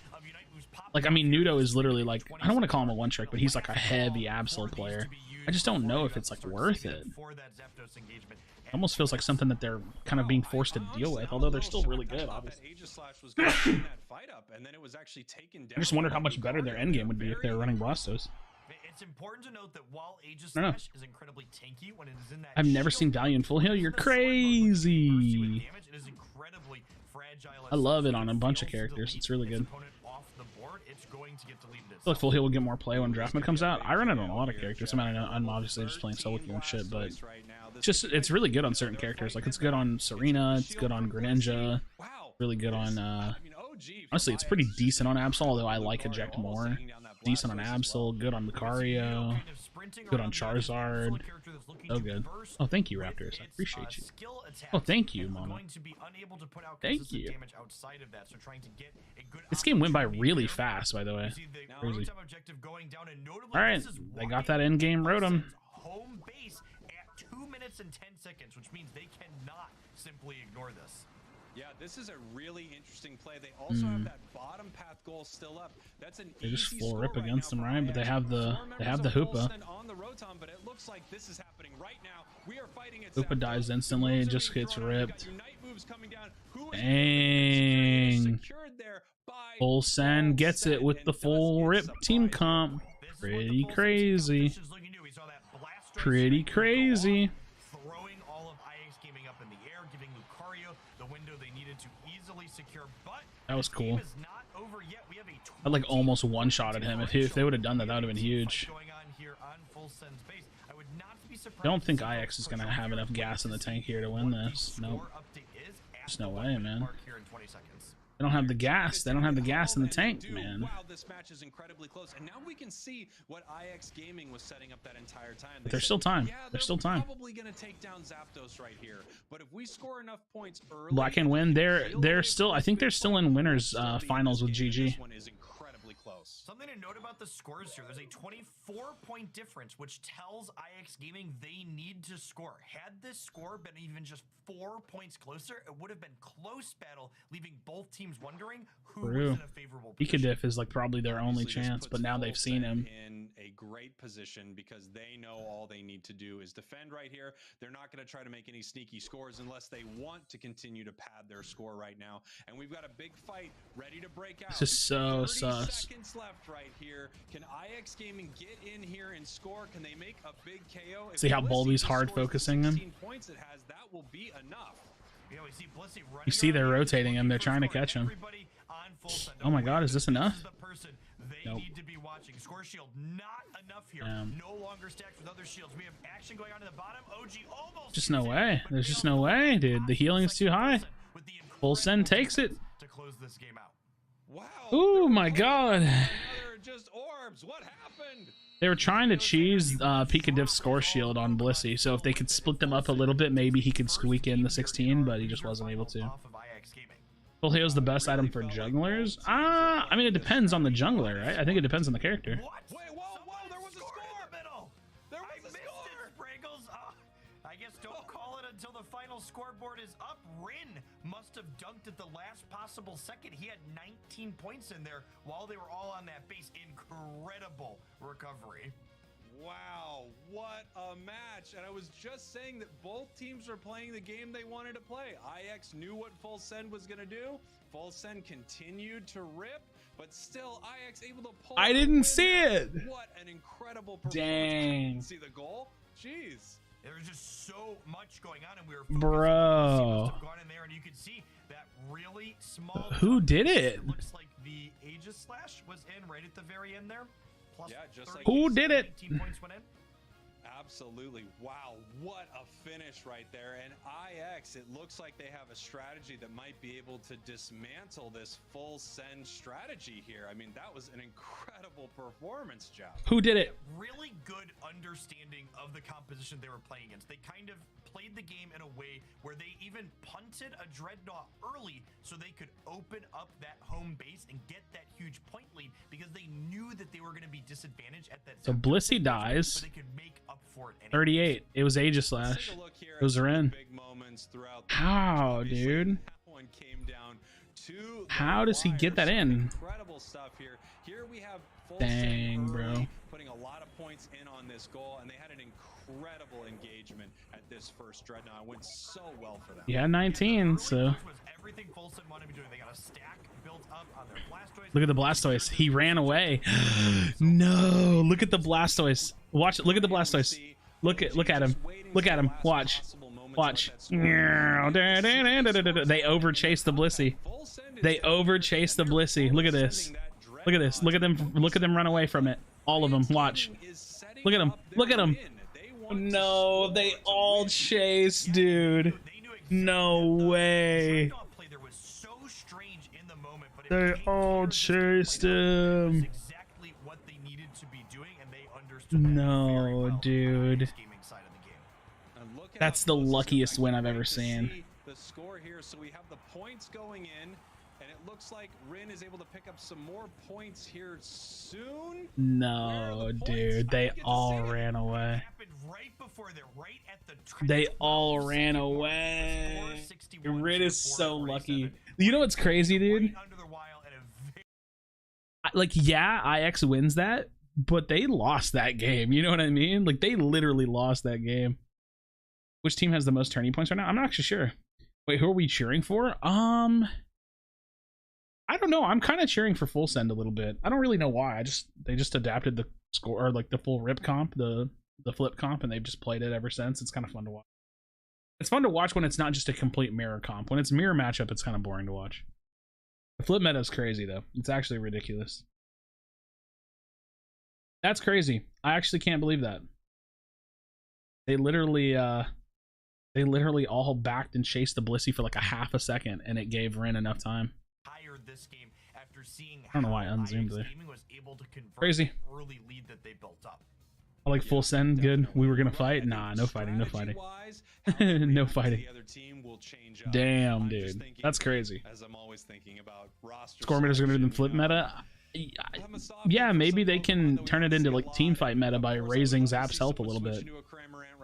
Like, I mean, Nudo is literally like, I don't want to call him a one trick, but he's like a heavy Absol player. I just don't know if it's like worth it. It almost feels like something that they're kind of being forced to deal with, although they're still really good, obviously. Aegis Slash was going to win that fight up, and then it was actually taken down. I just wondered how much better their endgame would be if they were running Blastos. It's important to note that while Aegis I don't know. Slash is incredibly tanky when it is in that I've never seen Valiant full heal. You're crazy. it is incredibly fragile. I love it on a bunch of characters. It's really good. Off the board, it's going to get deleted. I feel like full heal will get more play when Draftman comes out. I run it on a lot of characters. I mean, I'm obviously just playing solo queue and shit, but it's really good on certain characters. Like, it's good on Serena, it's good on Greninja, really good on, honestly, it's pretty decent on Absol, although I like Eject more. Decent on Absol, good on Lucario, good on Charizard. So good. Oh, thank you, Raptors. I appreciate you. Oh, thank you, Mama. Thank you. This game went by really fast, by the way. Crazy. Alright, they got that end game Rotom. Home base at 2 minutes and 10 seconds, which means they cannot simply ignore this. Yeah, this is a really interesting play. They also have that bottom path goal still up. That's an They just easy full score rip right against now them, for right? But they IX. have the Full Hoopa. send on the Rotom, but it looks like this is happening right now. We are fighting at Hoopa Zapdos. dies instantly, Moves it are just being gets thrown out. We've got ripped. Unite moves coming down. Who is Dang. secured there by Full send gets it with the full rip team comp. Pretty crazy. Pretty crazy. Throwing all of IX Gaming up in the air, giving Lucario the window they needed to easily secure. But That was cool. the game is not over yet. We have a I like almost one-shotted him. If they would have done that, that would have been huge. going on here on Full Send's base. I would not be surprised. I don't think IX is going to have enough gas in the tank here to win this. Nope. There's no way, man. Here in 20 seconds. They don't have the gas. They don't have the gas in the tank, do. man. Wow, this match is incredibly close. And now we can see what IX Gaming was setting up that entire time. But there's still time. Yeah, There's still time. Probably going to take down Zapdos right here. But if we score enough points early, Black can win. They're still. I think they're still in winners finals with GG. this one is incredibly close. Something to note about the scores here. There's a 24-point difference, which tells IX Gaming they need to score. Had this score been even just 4 points closer, it would have been close battle, leaving both teams wondering who was in a favorable position. Ikadiff is like probably their only Obviously, this chance, but puts now they've seen him. in a great position because they know all they need to do is defend right here. They're not going to try to make any sneaky scores unless they want to continue to pad their score right now. And we've got a big fight ready to break out. This is so 30 sus. seconds left right here. Can IX Gaming get in here and score? Can they make a big KO? If See how Blissey Bulby's just hard scores the focusing him? 16 points it has, that will be enough. Yeah, we see Blissey running You see they're around here, rotating him. They're looking trying to for catch him. everybody on Full Send. Oh my God, is this enough? This is the person they need to be watching. Score shield, not enough here. No longer stacked with other shields. We have action going on in the bottom. OG almost. Just no way. There's just no way, dude. The healing is too high. Full send takes it. To close this game out. Wow. Oh my god. Just orbs. What happened? They were trying to cheese Pika Diff score shield on Blissey, so if they could split them up a little bit, maybe he could squeak in the 16, but he just wasn't able to. Full Heal's the best item for jugglers? I mean, it depends on the jungler, right? I think it depends on the character. Wait, whoa, there was a score in the middle. There was a score. Sprinkles. I guess don't call it until the final scoreboard is up. Rin must have dunked at the last possible second. He had 19 points in there while they were all on that base. Incredible recovery. Wow, what a match. And I was just saying that both teams were playing the game they wanted to play. IX knew what Full Send was going to do. Full Send continued to rip, but still IX able to pull. I didn't see it. What an incredible performance. Dang. See the goal? Jeez. There was just so much going on, and we were bro. Gone in there, and you could see that really small. Who did it? It looks like the Aegis Slash was in right at the very end there. Plus yeah, just like who did it? 19 points went in. Absolutely. Wow, what a finish right there. And IX, it looks like they have a strategy that might be able to dismantle this Full Send strategy here. I mean, that was an incredible performance, Jeff. Who did it? Really good understanding of the composition they were playing against. They kind of played the game in a way where they even punted a Dreadnought early so they could open up that home base and get that huge point lead because they knew that they were going to be disadvantaged at that. So Blissey dies. But they could make up for it anyway. 38. It was Aegis Slash. Those are in. How, dude? How does he get that in? Incredible stuff here. Here we have dang, bro. Putting a lot of points in on this goal, and they had an incredible engagement at this first Dreadnought. It went so well for them. Yeah, 19, so. Everything Full Send wanted to be doing. They got a stack built up on their Blastoise. Look at the Blastoise. He ran away. No, look at the Blastoise. Watch it. Look at the Blastoise. Look at him. Look at him. Watch. Watch. They overchase the Blissey. They overchase the Blissey. Look at this. Look at this. Look at them. Look at them run away from it. All of them. Watch. Look at them. Look at them. No, they all chase, dude. No way. They all chased him. No, dude. That's the luckiest win I've ever seen. The score here, so we have the points going in, and it looks like Rin is able to pick up some more points here soon. No, dude, they all ran away. They all ran away. Rin is so lucky. You know what's crazy, dude? Like, yeah, IX wins that, but they lost that game. You know what I mean? Like, they literally lost that game. Which team has the most tourney points right now? I'm not actually sure. Wait, who are we cheering for? I don't know. I'm kind of cheering for Full Send a little bit. I don't really know why. They just adapted the score, or like the full rip comp, the flip comp, and they've just played it ever since. It's kind of fun to watch. It's fun to watch when it's not just a complete mirror comp. When it's mirror matchup, it's kind of boring to watch. The flip meta is crazy though. It's actually ridiculous. That's crazy. I actually can't believe that. They literally all backed and chased the Blissey for like a half a second, and it gave Rin enough time. This game after seeing I don't know why I unzoomed there. Was able to Crazy. Early lead that they built up. I like Full Send. Good. We were gonna fight. Nah, no fighting. No fighting. No fighting. Damn, dude. That's crazy. Score meta is gonna be the flip meta. Yeah, maybe they can turn it into like team fight meta by raising Zap's health a little bit,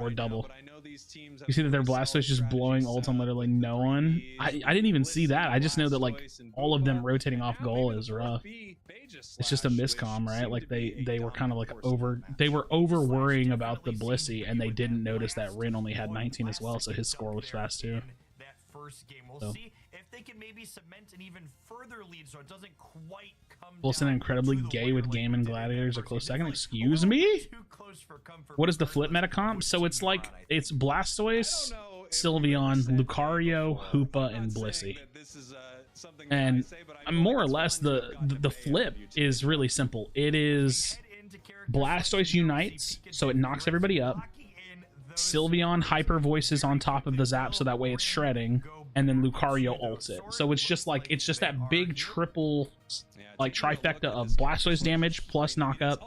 or double. You see that their Blastoise just blowing ult on literally no one. I didn't even see that. I just know that like all of them rotating off goal is rough. It's just a miscomm, right? Like they were kind of like over worrying about the Blissey, and they didn't notice that Rin only had 19 as well, so his score was fast too. That first game, we'll see if they can maybe cement an even further lead, so it doesn't quite come. Wilson incredibly gay with Game and Gladiators a close second. Excuse me? What is the flip meta comp? So it's like it's Blastoise, Sylveon, Lucario, Hoopa, and Blissey. something And I say, but I know more or it's less fun to have gotten to the pay flip every YouTube. is really simple. It is Blastoise unites, so it knocks everybody up. Sylveon hyper voices on top of the zap, so that way it's shredding, and then Lucario ults it. So it's just that big triple, like trifecta of Blastoise damage plus knockup,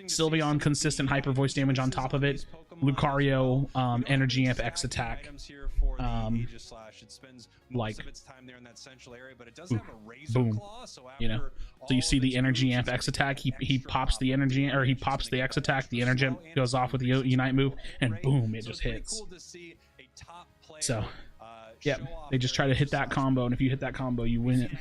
Sylveon consistent hyper voice damage on top of it, Lucario energy amp X attack, like boom, you know. So you see the energy amp X attack, he pops the energy, or he pops the X attack, the energy amp goes off with the unite move, and boom, it just hits. So yeah, they just try to hit that combo, and if you hit that combo, you win it.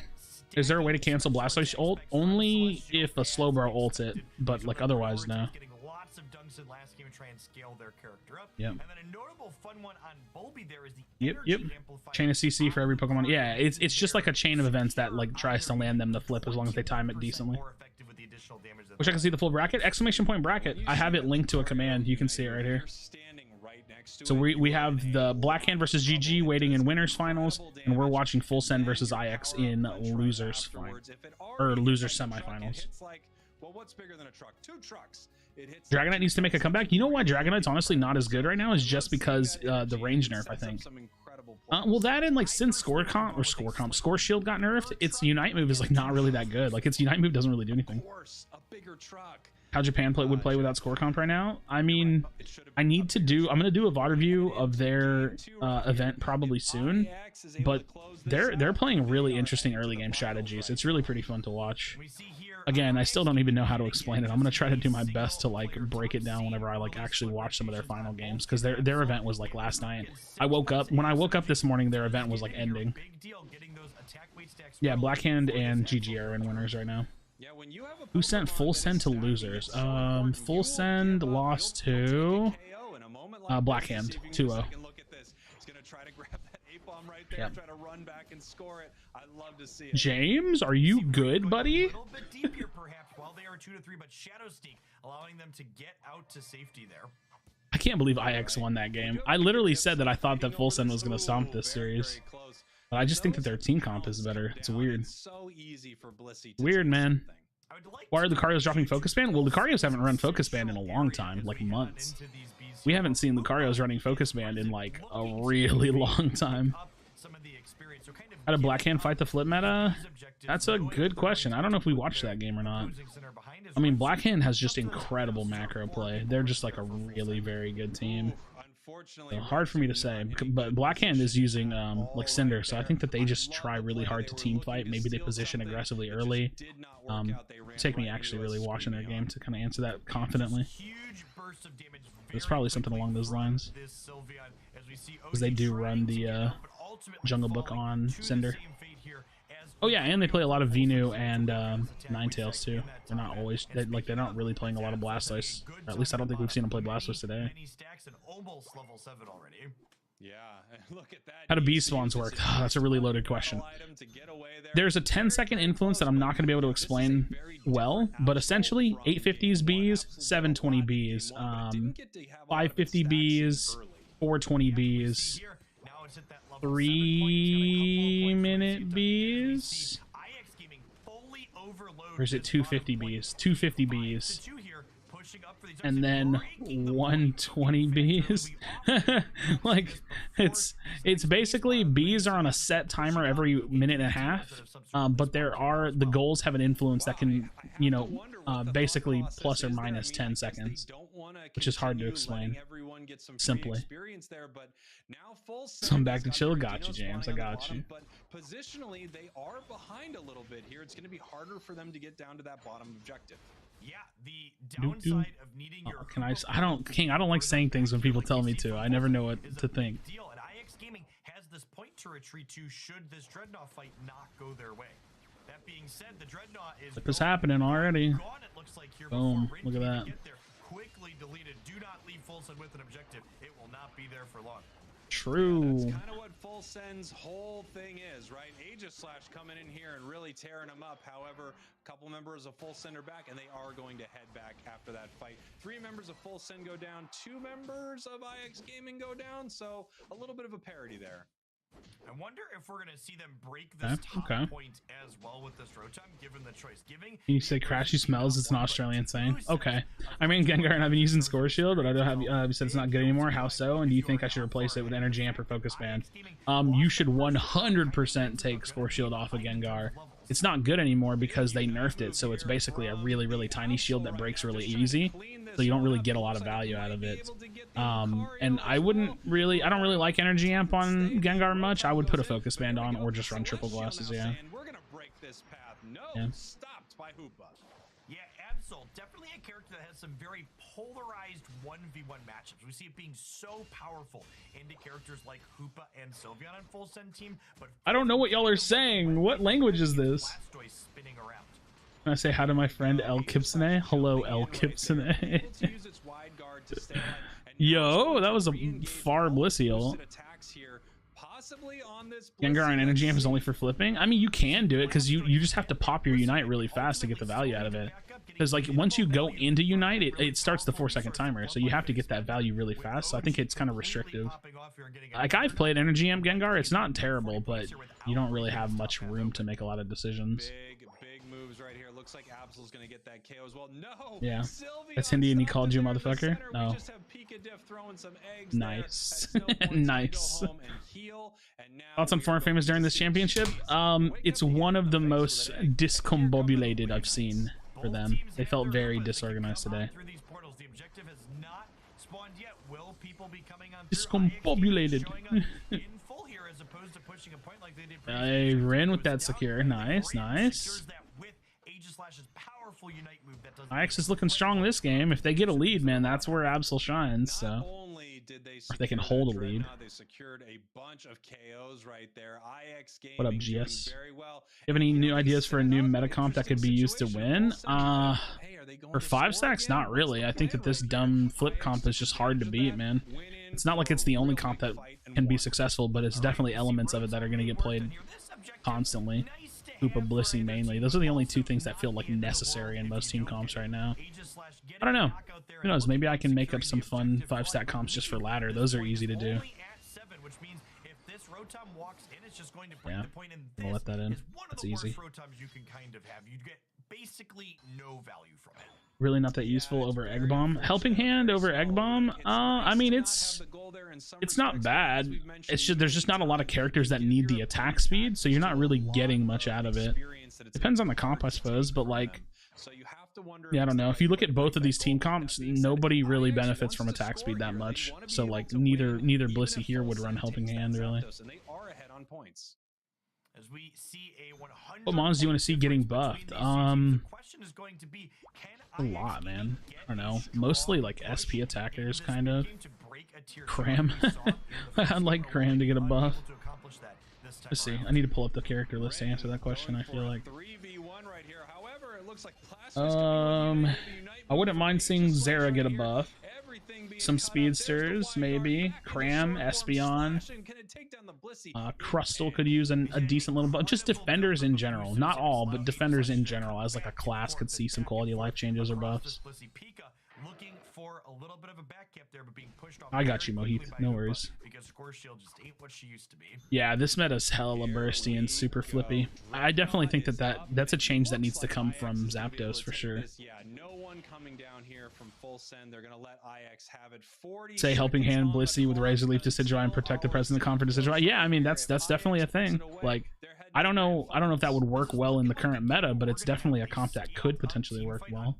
Is there a way to cancel Blastoise ult? Only if a Slowbro ults it, but like otherwise, no. Lots of dunks in last game and try and scale their character up. Yep. And then a notable fun one on Bulby there is the Yep. Chain of CC for every Pokemon. Yeah, it's just like a chain of events that like tries to land them the flip as long as they time it decently. Wish I could see the full bracket. Exclamation point bracket. I have it linked to a command. You can see it right here. So we have the Blackhand versus GG waiting in winners finals, and we're watching Full Send versus IX in losers losers semifinals. Well, what's bigger than a truck? 2 trucks. Dragonite needs to make a comeback. You know why Dragonite's honestly not as good right now is just because the range nerf, I think. Well, that and like since Score Shield got nerfed, its Unite move is like not really that good. Like its Unite move doesn't really do anything. How Japan would play without Score Comp right now? I mean, I'm gonna do a VOD review of their event probably soon, but they're playing really interesting early game strategies. It's really pretty fun to watch. Again, I still don't even know how to explain it. I'm gonna try to do my best to like break it down whenever I like actually watch some of their final games, because their event was like last night. When I woke up this morning, their event was like ending. Yeah, Blackhand and GG are in winners right now. Who sent Full Send to losers? Full Send lost to Blackhand 2-0. Yep. James, are you good, buddy? I can't believe IX won that game. I literally said that I thought that Full Send was going to stomp this series. But I just think that their team comp is better. It's weird. Weird, man. Why are Lucarios dropping Focus Band? Well, Lucarios haven't run Focus Band in a long time, like months. We haven't seen Lucarios running Focus Band in like a really long time. How did Blackhand fight the flip meta? That's a good question. I don't know if we watched that game or not. I mean, Blackhand has just incredible macro play. They're just like a really very good team. So hard for me to say, but Blackhand is using like Cinder, so I think that they just try really hard to team fight. Maybe they position aggressively early. Take me actually really watching their game to kind of answer that confidently. It's probably something along those lines, because they do run the Jungle Book on Cinder. Oh yeah, and they play a lot of Venu and Ninetales too. They're not always they're not really playing a lot of Blastoise. Or at least I don't think we've seen them play Blastoise today. Yeah, look at that. How do bee spawns work? Oh, that's a really loaded question. There's a 10-second influence that I'm not going to be able to explain well, but essentially 850s bees, 720 bees, 550 bees, 420 bees, 3-minute bees, or is it 250 bees? 250 bees. And then 120 bees. Like it's basically bees are on a set timer every minute and a half, but the goals have an influence that can, you know, basically plus or minus 10 seconds, which is hard to explain simply. So I'm back to chill. Got you, James. I got you. But positionally, they are behind a little bit here. It's going to be harder for them to get down to that bottom objective. Yeah, the downside of needing your I don't like saying things when people tell me to. I never know what to think. And IX Gaming has this point to retreat to should this Dreadnought fight not go their way. That being said, the Dreadnought is It's happening already. Boom, look at that. Quickly deleted. Do not leave Full Send with an objective. It will not be there for long. True. That's kind of what Full Send's whole thing is, right? Aegislash coming in here and really tearing them up. However, a couple members of Full Send are back, and they are going to head back after that fight. 3 members of Full Send go down, 2 members of IX Gaming go down, so a little bit of a parity there. I wonder if we're gonna see them break this top point as well with this Rotom, given the choice. You say Krashy smells? It's an Australian saying. Okay. I mean, Gengar and I've been using Score Shield, but I don't have. You said it's not good anymore. How so? And do you think I should replace it with Energy Amp or Focus Band? You should 100% take Score Shield off of Gengar. It's not good anymore because they nerfed it, so it's basically a really, really tiny shield that breaks really easy. So you don't really get a lot of value out of it. And I don't really like Energy Amp on Gengar much. I would put a Focus Band on or just run Triple Glasses, yeah. Yeah. stopped by Hoopa. Yeah, Absol, definitely a character that has some very polarized 1v1 matchups. We see it being so powerful into characters like Hoopa and Sylveon on full send team, but I don't know what y'all are saying. What language is this? spinning around. Can I say hi to my friend El Kipsone? Hello, El Kipsone. Yo, that was a far Blissey. Gengar on Energy Amp is only for flipping? I mean, you can do it because you just have to pop your Unite really fast to get the value out of it. Because like once you go into Unite, it starts the 4-second timer, so you have to get that value really fast. So I think it's kind of restrictive. Like I've played Energy Amp Gengar, it's not terrible, but you don't really have much room to make a lot of decisions. Big moves right here. Looks like Absol's gonna get that KO as well. No. Yeah. That's Hindi and he called you a motherfucker? No. Nice. Nice. Thoughts on foreign famous during this championship? It's one of the most discombobulated I've seen for them. They felt very disorganized today. Discombobulated. I ran with that secure. Nice, nice. IX is looking strong this game. If they get a lead, man, that's where Absol shines. So. Or if they can hold a lead. They secured a bunch of KOs right there. IX what up, GS? You have any new ideas for a new meta comp that could be used to win? For 5 stacks, not really. I think that this dumb flip comp is just hard to beat, man. It's not like it's the only comp that can be successful, but it's definitely elements of it that are going to get played constantly. Hoopa, Blissey mainly. Those are the only two things that feel like necessary in most team comps right now. I don't know. Who knows? Maybe I can make up some fun 5-stack comps just for ladder. Those are easy to do. Yeah, I'll let that in. That's easy. Really not that useful over Egg Bomb. Helping Hand over Egg Bomb? I mean, it's not bad. It's just there's just not a lot of characters that need the attack speed, so you're not really getting much out of it. Depends on the comp, I suppose, but like, yeah, I don't know. If you look at both of these team comps, nobody really benefits from attack speed that much. So like, neither Blissey here would run Helping Hand really. What mons do you want to see getting buffed? A lot, man. I don't know. Mostly like SP attackers, kind of. Cram. I'd like Cram to get a buff. Let's see. I need to pull up the character list to answer that question, I feel like. I wouldn't mind seeing Zera get a buff. Some speedsters, maybe. Cram, Espeon. Crustle could use a decent little buff. Just defenders in general. Not all, but defenders in general as like a class could see some quality of life changes or buffs. I got you, Mohit. No worries. Yeah, this meta's hella bursty and super flippy. I definitely think that's a change that needs to come from Zapdos for sure. Say Helping Hand, Blissey with Razor Leaf Decidueye and protect the President Conference Decidueye. Yeah, I mean that's definitely a thing. Like, I don't know if that would work well in the current meta, but it's definitely a comp that could potentially work well.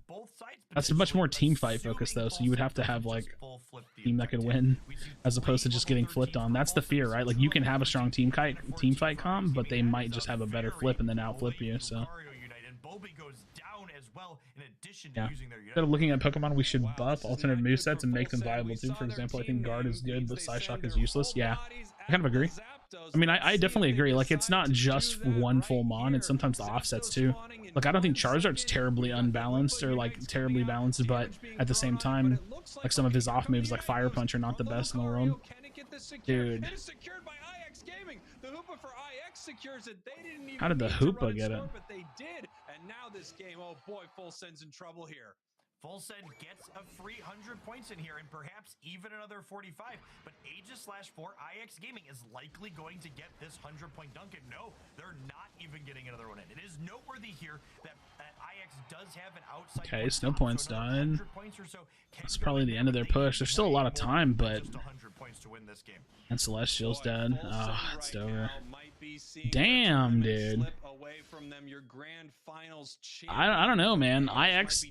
That's a much more team fight focus though, so you would have to have like a team that could win as opposed to just getting flipped on. That's the fear, right? Like you can have a strong team fight comp, but they might just have a better flip and then outflip you. So yeah, instead of looking at Pokemon, we should buff alternate movesets and make them viable too. For example, I think Guard is good, but Psyshock is useless. Yeah, I kind of agree. I mean, I definitely agree. Like, it's not just one full mon, it's sometimes the offsets too. Like, I don't think Charizard's terribly unbalanced or like terribly balanced, but at the same time, like some of his off moves like Fire Punch are not the best in the world. Dude. How did the Hoopa get it? And now this game, oh boy, Full Send's in trouble here. Full Send gets a free 100 points in here and perhaps even another 45. But Aegis/4 IX Gaming is likely going to get this 100-point dunk. And no, they're not even getting another one in. It is noteworthy here that IX does have an outside. Okay, snow points died. That's probably the end of their push. There's still a lot of time, but and Celestial's dead. Ah, it's over. Damn, dude. I don't know, man. IX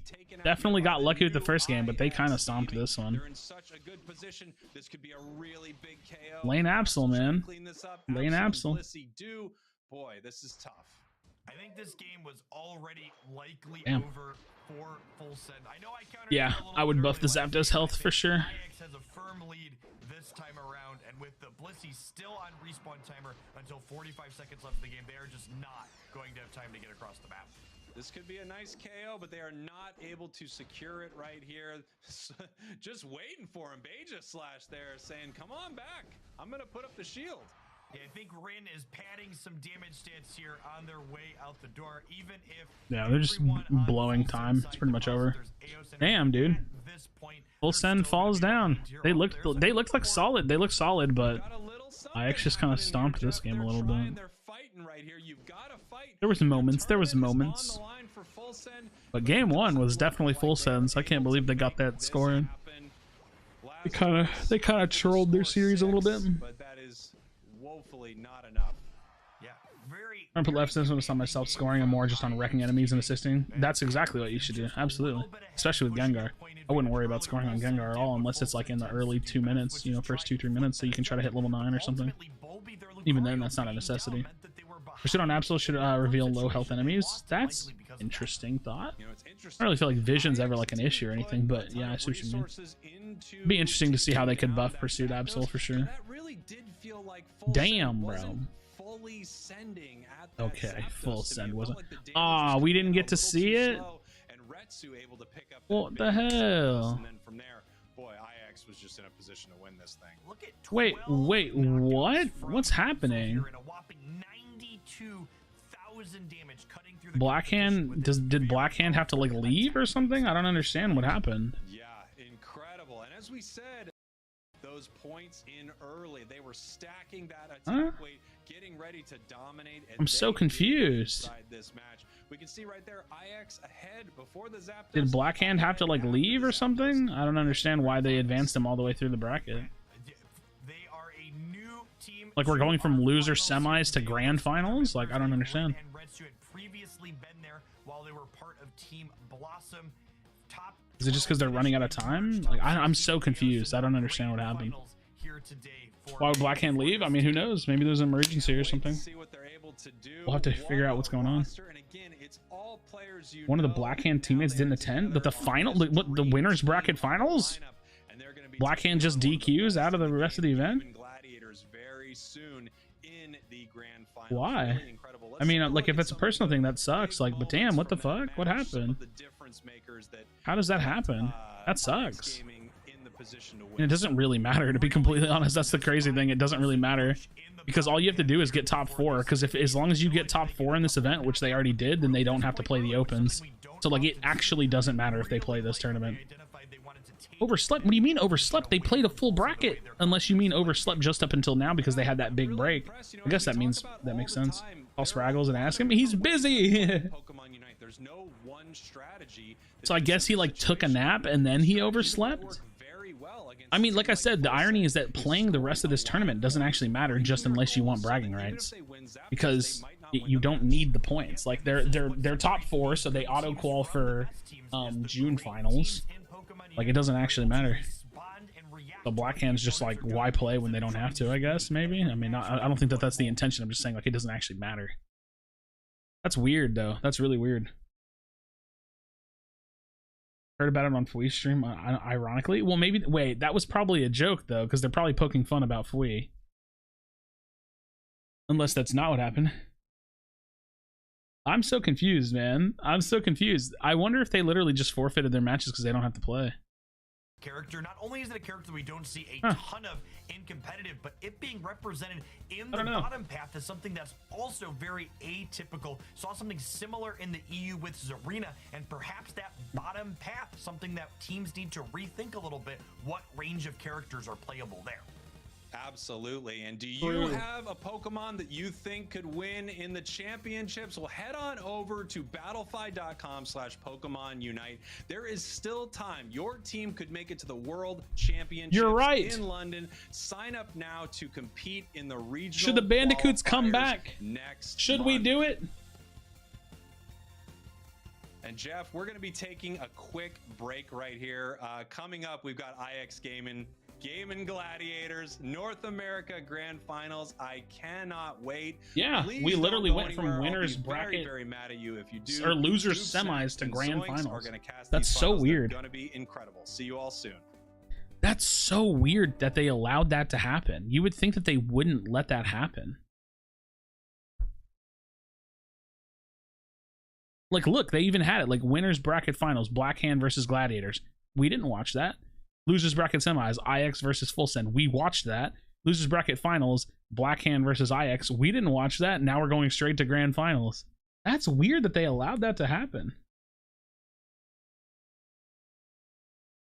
definitely got lucky with the first game, but they kind of stomped this one. Lane Absol, man. Lane Absol. Boy, this is tough. I think this game was already likely Damn. over for Full Send. I know I countered Yeah, I would buff the Zapdos health for sure. IX has a firm lead this time around, and with the Blissey still on respawn timer until 45 seconds left in the game, they are just not going to have time to get across the map. This could be a nice KO, but they are not able to secure it right here. Just waiting for him. Aegis/, there saying, come on back. I'm going to put up the shield. Yeah, I think Rin is padding some damage stats here on their way out the door, even if Yeah, they're just blowing time. It's pretty much over. Damn, dude. Full Send falls down. They look like solid. They look solid, but IX just kind of stomped this game a little bit. There was moments. There was moments. But game one was definitely Full Sends. I can't believe they got that scoring. They kind of trolled their series a little bit. But that is woefully not enough. Yeah, very. I put left emphasis on myself scoring and more just on wrecking enemies and assisting. That's exactly what you should do. Absolutely. Especially with Gengar. I wouldn't worry about scoring on Gengar at all unless it's like in the early 2 minutes, you know, first 2-3 minutes, so you can try to hit level 9 or something. Even then, that's not a necessity. Pursuit on Absol should reveal low health enemies. That's interesting thought. I don't really feel like Vision's ever like an issue or anything, but yeah, I see what you mean. It'd be interesting to see how they could buff Pursuit Absol for sure. Damn, bro. Okay, Full Send wasn't. Ah, we didn't get to see it. What the hell? And then from there, boy, IX was just in a position to win this thing. Wait, what? What's happening? Blackhand, did Blackhand have to like leave or something? I don't understand what happened. Yeah, incredible. And as we said, those points in early, they were stacking that attack weight, getting ready to dominate. And I'm so confused. This match. We can see right there, IX ahead before the Zapdos. Did Blackhand have to like leave or something? I don't understand why they advanced him all the way through the bracket. They are a new team. Like we're going from loser semis to grand finals? Like I don't understand. And Retsu had previously been there while they were part of Team Blossom. Top. Is it just because they're running out of time? Like I'm so confused. I don't understand what happened. Why would Blackhand leave? I mean, who knows? Maybe there's an emergency or something. We'll have to figure out what's going on. One of the Blackhand teammates didn't attend, but the final, what, the winners bracket finals? Blackhand just DQs out of the rest of the event? Why? I mean, like if it's a personal thing, that sucks. Like, but damn, what the fuck? What happened? How does that happen? That sucks. And it doesn't really matter, to be completely honest. That's the crazy thing. It doesn't really matter because all you have to do is get top 4. Because as long as you get top 4 in this event, which they already did, then they don't have to play the opens. So like it actually doesn't matter if they play this tournament. Overslept? What do you mean overslept? They played a full bracket. Unless you mean overslept just up until now because they had that big break. I guess that makes sense. Call Spraggles and ask him. He's busy. So I guess he like took a nap and then he overslept. I mean, like I said, the irony is that playing the rest of this tournament doesn't actually matter just unless you want bragging rights, because you don't need the points. Like they're top 4, so they auto qual for June finals. Like it doesn't actually matter. The Blackhand's just like, why play when they don't have to? I guess maybe. I mean, I don't think that that's the intention. I'm just saying like it doesn't actually matter. That's weird though. That's really weird. Heard about it on Fui's stream, ironically. Well, maybe, wait, that was probably a joke though, because they're probably poking fun about Fui. Unless that's not what happened. I'm so confused, man. I'm so confused. I wonder if they literally just forfeited their matches because they don't have to play. character. Not only is it a character we don't see a ton of in competitive, but it being represented in the bottom path is something that's also very atypical. Saw something similar in the EU with Zarina, and perhaps that bottom path, something that teams need to rethink a little bit. What range of characters are playable there? Absolutely. And do you have a Pokemon that you think could win in the championships? Well, head on over to battlefy.com/Pokemon Unite. There is still time. Your team could make it to the World Championships in London. Sign up now to compete in the regional. Should the Bandicoots come back? Should we do it? And Jeff, we're going to be taking a quick break right here. Coming up, we've got IX Gaming Gladiators North America Grand Finals. I cannot wait. Yeah, Please we literally went anywhere. from winners I'll be bracket very mad at you if you do, or losers Dubes semis to and grand Zoinks finals. are gonna cast That's these so finals. They're weird. Going to be incredible. See you all soon. That's so weird that they allowed that to happen. You would think that they wouldn't let that happen. Like, look, they even had it. Like, winners bracket finals, Black Hand versus Gladiators. We didn't watch that. Losers bracket semis, IX versus Full Send. We watched that. Losers bracket finals, Black Hand versus IX. We didn't watch that. Now we're going straight to grand finals. That's weird that they allowed that to happen.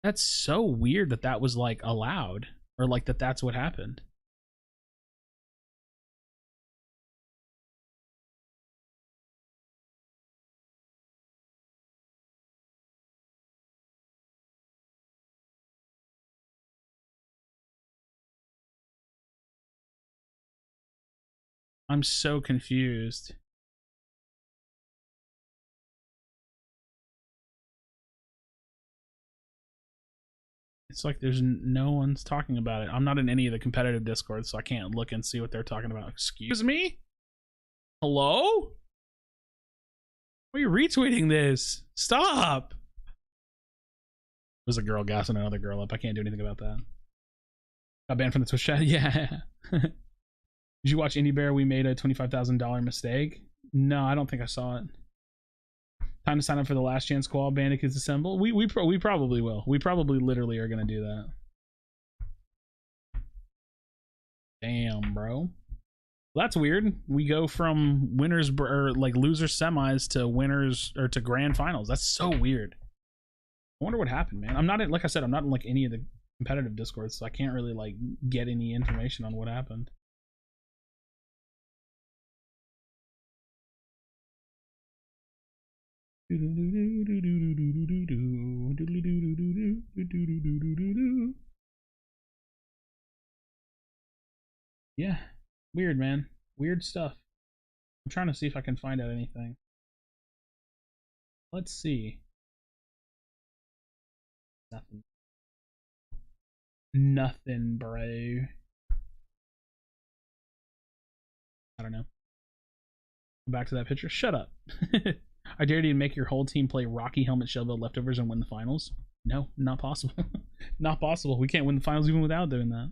That's so weird that that was, like, allowed. Or, like, that's what happened. I'm so confused. It's like there's no one's talking about it. I'm not in any of the competitive Discords, so I can't look and see what they're talking about. Excuse me? Hello? Why are you retweeting this? Stop! There's a girl gassing another girl up. I can't do anything about that. Got banned from the Twitch chat? Yeah. Did you watch Indie Bear? We made a $25,000 mistake. No, I don't think I saw it. Time to sign up for the Last Chance Squall Bandicoots Assemble. We probably will. We probably literally are gonna do that. Damn, bro. Well, that's weird. We go from winners or like loser semis to winners or to grand finals. That's so weird. I wonder what happened, man. I'm not in, like I said, I'm not in like any of the competitive Discords, so I can't really like get any information on what happened. Yeah, weird, man. Weird stuff. I'm trying to see if I can find out anything. Let's see. Nothing. Nothing, bro. I don't know. Back to that picture. Shut up. I dare you to make your whole team play Rocky Helmet Shell Build leftovers and win the finals. No, not possible. Not possible. We can't win the finals even without doing that.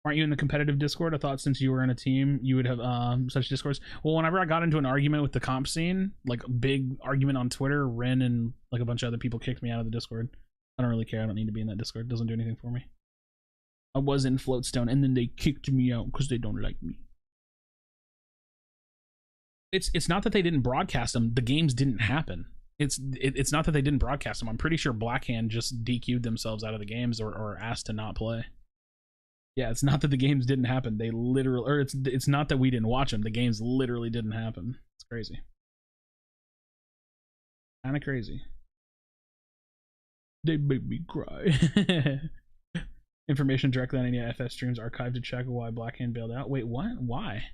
Aren't you in the competitive Discord? I thought since you were in a team, you would have such Discords. Well, whenever I got into an argument with the comp scene, like a big argument on Twitter, Ren and like a bunch of other people kicked me out of the Discord. I don't really care. I don't need to be in that Discord. It doesn't do anything for me. I was in Floatstone, and then they kicked me out because they don't like me. It's not that they didn't broadcast them. The games didn't happen. It's not that they didn't broadcast them. I'm pretty sure Blackhand just DQ'd themselves out of the games or asked to not play. Yeah, it's not that the games didn't happen. They literally, or it's not that we didn't watch them. The games literally didn't happen. It's crazy. Kind of crazy. They made me cry. Information directly on any FS streams archived to check why Blackhand bailed out. Wait, what? Why?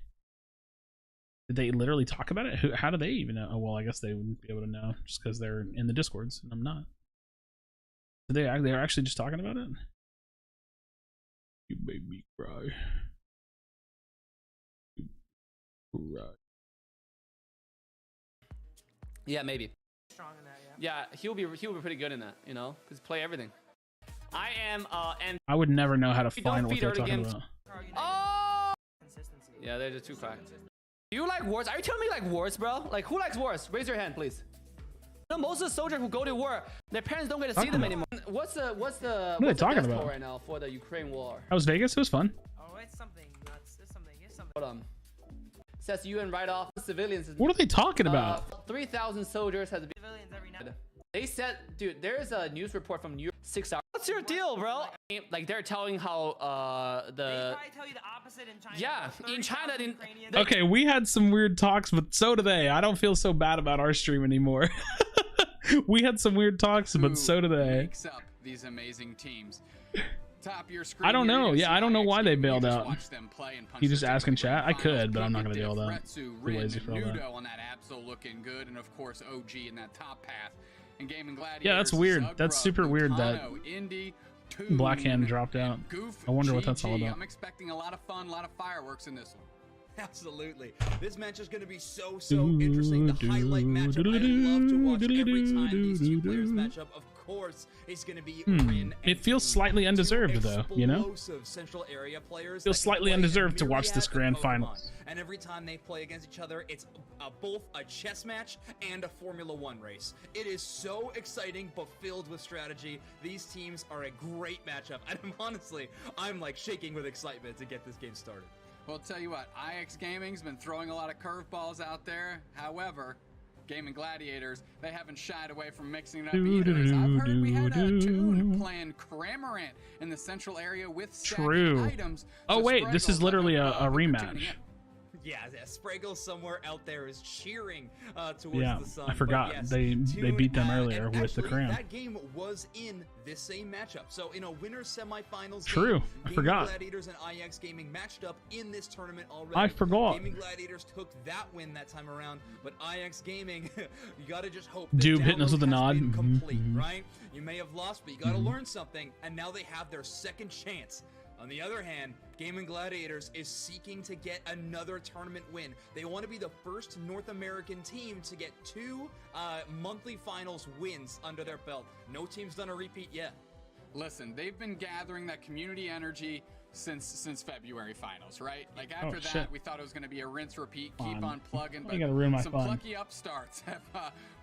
Did they literally talk about it? How do they even know? Oh, well, I guess they wouldn't be able to know just because they're in the Discords and I'm not. They're actually just talking about it? You made me cry. Cry. Yeah, maybe. Strong in that, Yeah, he'll be pretty good in that, you know, because play everything. I am and I would never know how to find what they're talking about. Oh! Yeah, they're just too cracked. Do you like wars? Are you telling me like wars, bro? Like, who likes wars? Raise your hand, please. You know, most of the soldiers who go to war, their parents don't get to see them anymore. What's are they what's talking the about right now for the Ukraine war? That was Vegas. It was fun. Oh, it's something nuts. It's something. Hold on. Says UN right off civilians. What are they talking about? 3,000 soldiers has been. Civilians every night. They said, dude, there's a news report from New York 6 hours. What's your deal, bro? Like they're telling how They the probably tell you the opposite in China. yeah in China Okay, we had some weird talks, but so do they. I don't feel so bad about our stream anymore. We had some weird talks, but so do they. Makes up these amazing teams. Top of your screen I don't here, know. you Yeah, see I don't know why IX they Gaming. bailed You just out. watch them play and punch You just their ask in ticket to chat. I the could, finals. but I'm not gonna Look at deal with that. Fretsu, Too Rin, lazy for all that. Nudo on that Absol looking good, and of course OG in that top path. And Gaming Gladiators, Yeah, that's weird. Zugra, That's super weird that Lutano, Indy, Toon, Black Hand dropped out. Goof, I wonder what that's all GG. about. I'm expecting a lot of fun, a lot of fireworks in this one. Absolutely. This match is going to be so interesting. The highlight matchup I love to watch every time these two players match up, of course, is going to be Rin It feels slightly undeserved, though, you know? explosive central area players. Feels that can slightly play a undeserved to watch myriad this of grand Pokemon. finals. And every time they play against each other, it's both a chess match and a Formula 1 race. It is so exciting, but filled with strategy. These teams are a great matchup. And I'm like shaking with excitement to get this game started. Well, I'll tell you what, IX Gaming's been throwing a lot of curveballs out there. However, Gaming Gladiators, they haven't shied away from mixing it up either. As I've heard we had a Toon playing Cramorant in the central area with stacking items. Oh, So wait, this is Spraggle's literally a tuning rematch. in. Yeah, Spraggle somewhere out there is cheering towards Yeah, the sun. I forgot. But yes, They Toon beat them had- earlier and with the actually, cram. That game was in this same matchup. So in a winner's semifinals True, game, I Gaming forgot. Gladiators and IX Gaming matched up in this tournament already. I forgot. Gaming Gladiators took that win that time around, but IX Gaming, you gotta just hope the Doob hitting us with a download nod. has been complete, Mhm. right? You may have lost, but you gotta learn something, and now they have their second chance. On the other hand, Gaming Gladiators is seeking to get another tournament win. They want to be the first North American team to get 2 monthly finals wins under their belt. No team's done a repeat yet. Listen, they've been gathering that community energy since February finals, right? Like after that, shit. we thought it was going to be a rinse repeat, Come keep on. on plugging. You But gotta ruin my some fun. plucky upstarts have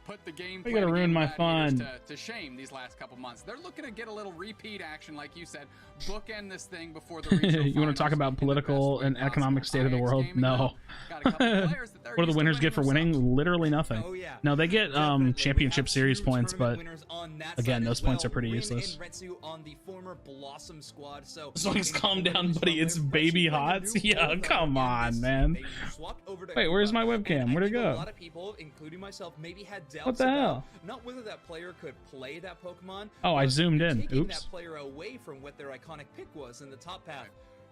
put the game. You gotta ruin my fun. To shame these last couple months. They're looking to get a little repeat action, like you said, bookend this thing before the regional You want to talk finals about in the political best way and economic possible. state of the IX world? Gaming, No. got a couple of players that they're What do the used to winners winning get for winning? themselves. Literally nothing. Oh, yeah. No, they get Definitely. We championship have series 2 points, but tournament winners on that again, side those as points well. are pretty Rin useless. and Retsu on the former Blossom squad. So as long as calm incredibly down, buddy. strong It's player. baby Retsu playing hot. a new Yeah, role come in on, this. man. They swapped over to Wait, where's Upa, my and webcam? I Where'd it think go? A lot of people, including myself, maybe had doubts What the about hell? not whether that player could play that Pokemon. Oh, I but zoomed in. taking Oops. that player away from what their iconic pick was in the top path.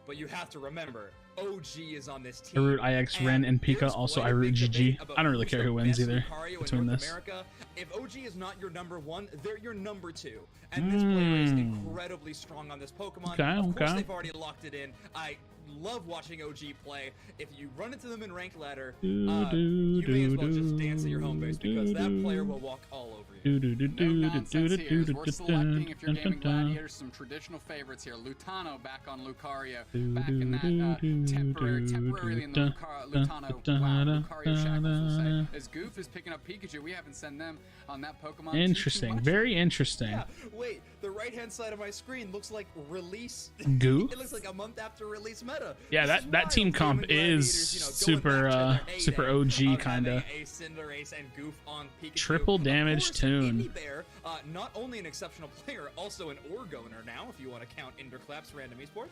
But you have to remember, OG is on this team. I root IX, Ren, and Pika. there's Also, quite I a root big GG. debate about I don't really who's care the who wins best either Lucario in between North this. America. If OG is not your number 1, they're your number 2. And this player is incredibly strong on this Pokemon. Okay, of course, okay. they've already locked it in. I love watching OG play. If you run into them in ranked ladder, you may as well just dance at your home base because that player will walk all over you. No nonsense here, as we're selecting, if you're Gaming Gladiators, some traditional favorites here. Lutano back on Lucario, back in that temporarily in the Lucario shackles, we'll say. As Goof is picking up Pikachu, we haven't sent them on that Pokemon Interesting. Very interesting. Yeah, wait, the right-hand side of my screen looks like release. Goof? It looks like a month after release meta. Yeah, This is that team wild. comp Gaming is Gladiators, you know, super going back to their heyday super of OG having kinda. a Cinderace and Goof on Pikachu. Triple Of damage course, Toon. Indy Bear, not only an exceptional player, also an Orgoner now, if you want to count Interclaps Random Esports.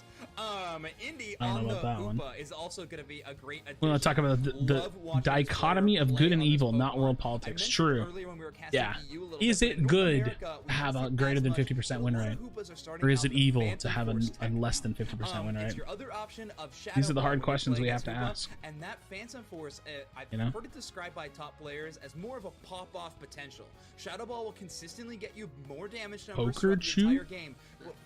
Indy I don't on know the about that one. Hoopa is also going to be a great addition. We want to talk about the Love watching this dichotomy player of play good and on this evil, not Pokemon. world I politics. mentioned True. earlier when we were casting Yeah. EU a little Is bit, it but in North good America, we to have don't a see greater as than much, 50% win but a lot rate? of Hoopas are starting Or is out it with evil Phantom to have Force a less than 50% win It's rate? your other option of Shadow These are the Ball hard when you questions play we have against to Hoopa, ask. And that Phantom Force, I've You know? heard it described by top players as more of a pop-off potential. Shadow Ball will consistently get you more damage numbers Poker throughout the chew? entire game.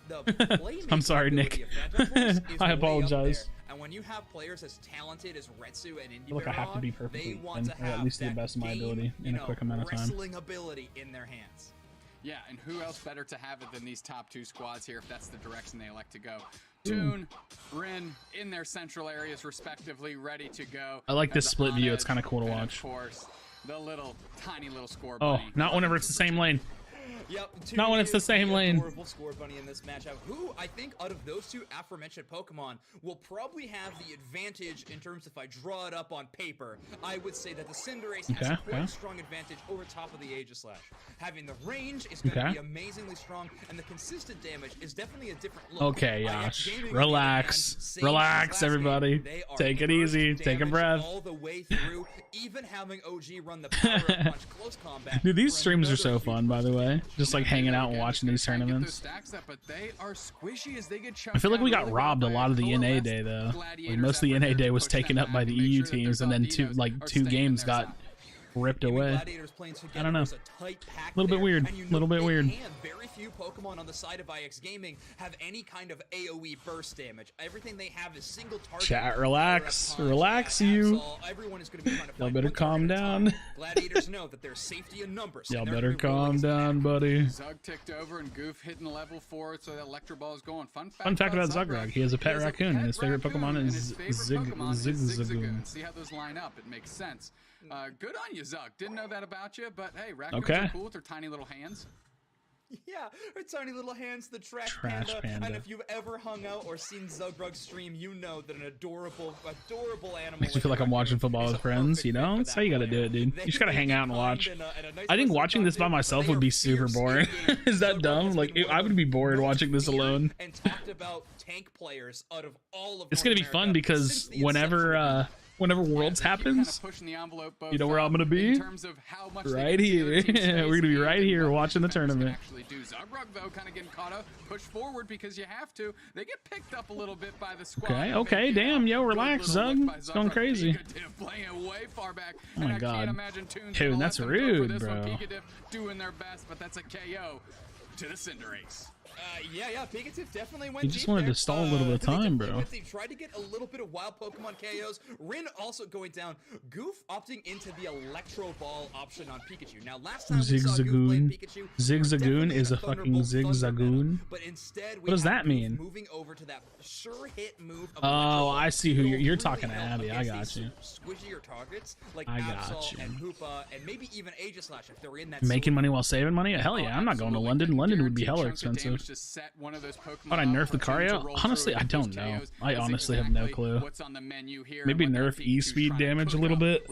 The playmaking I'm sorry, ability Nick. of Phantom Force is I way up apologize. there. And when you have players as talented as Retsu and Indy I feel like I have to be they perfectly want even, to or have at least to the that best of my game, ability you in a know, quick amount of time. wrestling ability in their hands. Yeah, and who else better to have it than these top 2 squads here if that's the direction they elect to go? Toon, Rin in their central areas respectively, ready to go. I like this As split view. Anna It's kind of cool to and watch. Of course, The little tiny little score Oh, bunny. not whenever it's the same lane. Yep. Not when it's the same lane. Adorable score bunny in this matchup. Who I think out of those two aforementioned Pokemon will probably have the advantage in terms if I draw it up on paper. I would say that the Cinderace has quite a strong advantage over top of the Aegislash. Having the range is going to be amazingly strong, and the consistent damage is definitely a different look. Okay, Yash. Relax. Relax, everybody. Take it easy. Take a breath. All the way through, even having OG run the power up punch close combat. Dude, these streams are so fun, by the way. Just like hanging out and watching these tournaments. I feel like we got robbed a lot of the NA day though. Like most of the NA day was taken up by the EU teams, and then two games got ripped away. I don't know. A little bit weird. A little bit weird. Very few Pokemon on the side of IX Gaming have any kind of AoE burst damage. Everything they have is single target. Chat, relax. Relax, you. Everyone is going to be trying to Y'all better calm down. Gladiators know that there's safety in numbers. Y'all better calm down, buddy. Zug ticked over and Goof hitting level 4, so that Electro Ball is going. Fun fact about Zugrog, he has a pet raccoon, and his favorite Pokemon is Zigzagoon. See how those line up? It makes sense. Good on you, Zug. Didn't know that about you, but hey, raccoons are cool with their tiny little hands. Yeah, her tiny little hands, the trash panda. And if you've ever hung out or seen Zugrug stream, you know that an adorable animal. Makes me feel like I'm watching football with friends, you know? That's how you gotta do it, dude. You just gotta hang out and watch. I think watching this by myself would be super boring. Is that dumb? Like, I would be bored watching this alone. And talked about tank players out of all of It's gonna be fun because whenever Worlds happens, you know where I'm gonna be? Right here. We're gonna be right here watching the tournament. Zugrug, though, kind of getting caught up, push forward because you have to. They get picked up a little bit by the squad. Okay, damn, yo, relax, Zug. It's going crazy. Playing way far back. Oh my god. Dude, that's rude, bro. Doing their best, but that's a KO to the Cinderace. Yeah, Pikachu definitely went He just wanted to stall a little bit of time, bro. They tried to get a little bit of wild Pokemon KOs. Rin also going down. Goof opting into the Electro Ball option on Pikachu. Now, last time we saw Goof play Pikachu, Zigzagoon is a fucking Zigzagoon. But instead, what does that mean? Moving over to that sure hit move. Oh, I see who you're talking to, Abby. I got you. Squishier targets like I got you. and Hoopa and maybe even Aegislash if they're in that. Making money while saving money? Hell yeah, I'm not going to London. London would be hella expensive. But I nerf the Lucario? Honestly, I don't know. I honestly have no clue. Maybe nerf E-speed damage a little bit.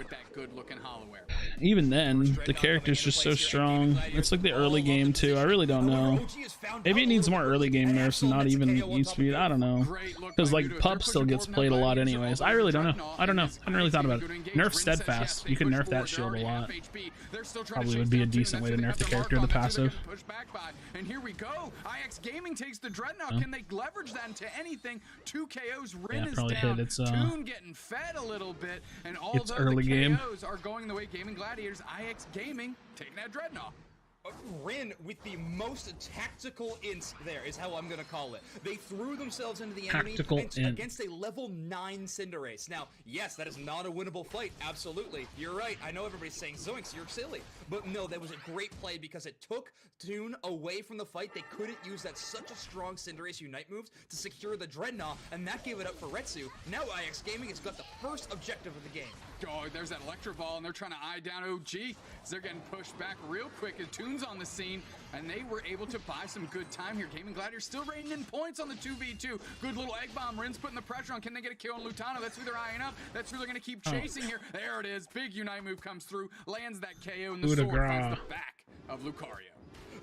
Even then, the character's just so strong. It's like the early game too. I really don't know. Maybe it needs more early game nerfs and not even E-speed. I don't know. Because like Pup still gets played a lot anyways. I really don't know. I don't know. I haven't really thought about it. Nerf Steadfast. You can nerf that shield a lot. Probably would be a decent way to nerf the character, the passive. And here we go. IX Gaming takes the Dreadnought. Can they leverage that into anything? 2 KOs. Rin is down. Toon getting fed a little bit. And although the KOs are going the way Gaming Gladiators, IX Gaming taking that Dreadnought. Rin with the most tactical int there is how I'm gonna call it. They threw themselves into the enemy against a level 9 Cinderace. Now, yes, that is not a winnable fight. Absolutely, you're right. I know everybody's saying Zoinks, you're silly, but no, that was a great play because it took Toon away from the fight. They couldn't use that such a strong Cinderace Unite moves to secure the Dreadnought, and that gave it up for Retsu. Now IX Gaming has got the first objective of the game. Oh, there's that Electro Ball, and they're trying to eye down OG. They're getting pushed back real quick as Toon's on the scene, and they were able to buy some good time here. Gaming Gladiators still rating in points on the 2v2. Good little Egg Bomb. Rin's putting the pressure on. Can they get a kill on Lutano? That's who they're eyeing up. That's who they're going to keep chasing here. There it is. Big Unite move comes through, lands that KO, and the sword finds the back of Lucario.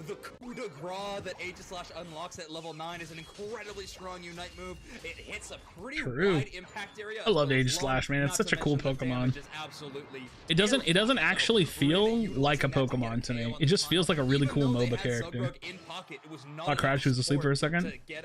The coup de grace that Aegislash unlocks at level 9 is an incredibly strong Unite move. It hits a pretty wide impact area. I love Aegislash, man. It's such a cool Pokemon. It doesn't actually feel like a Pokemon to me. It just feels like a really cool MOBA character. Thought Krashy was asleep for a second. So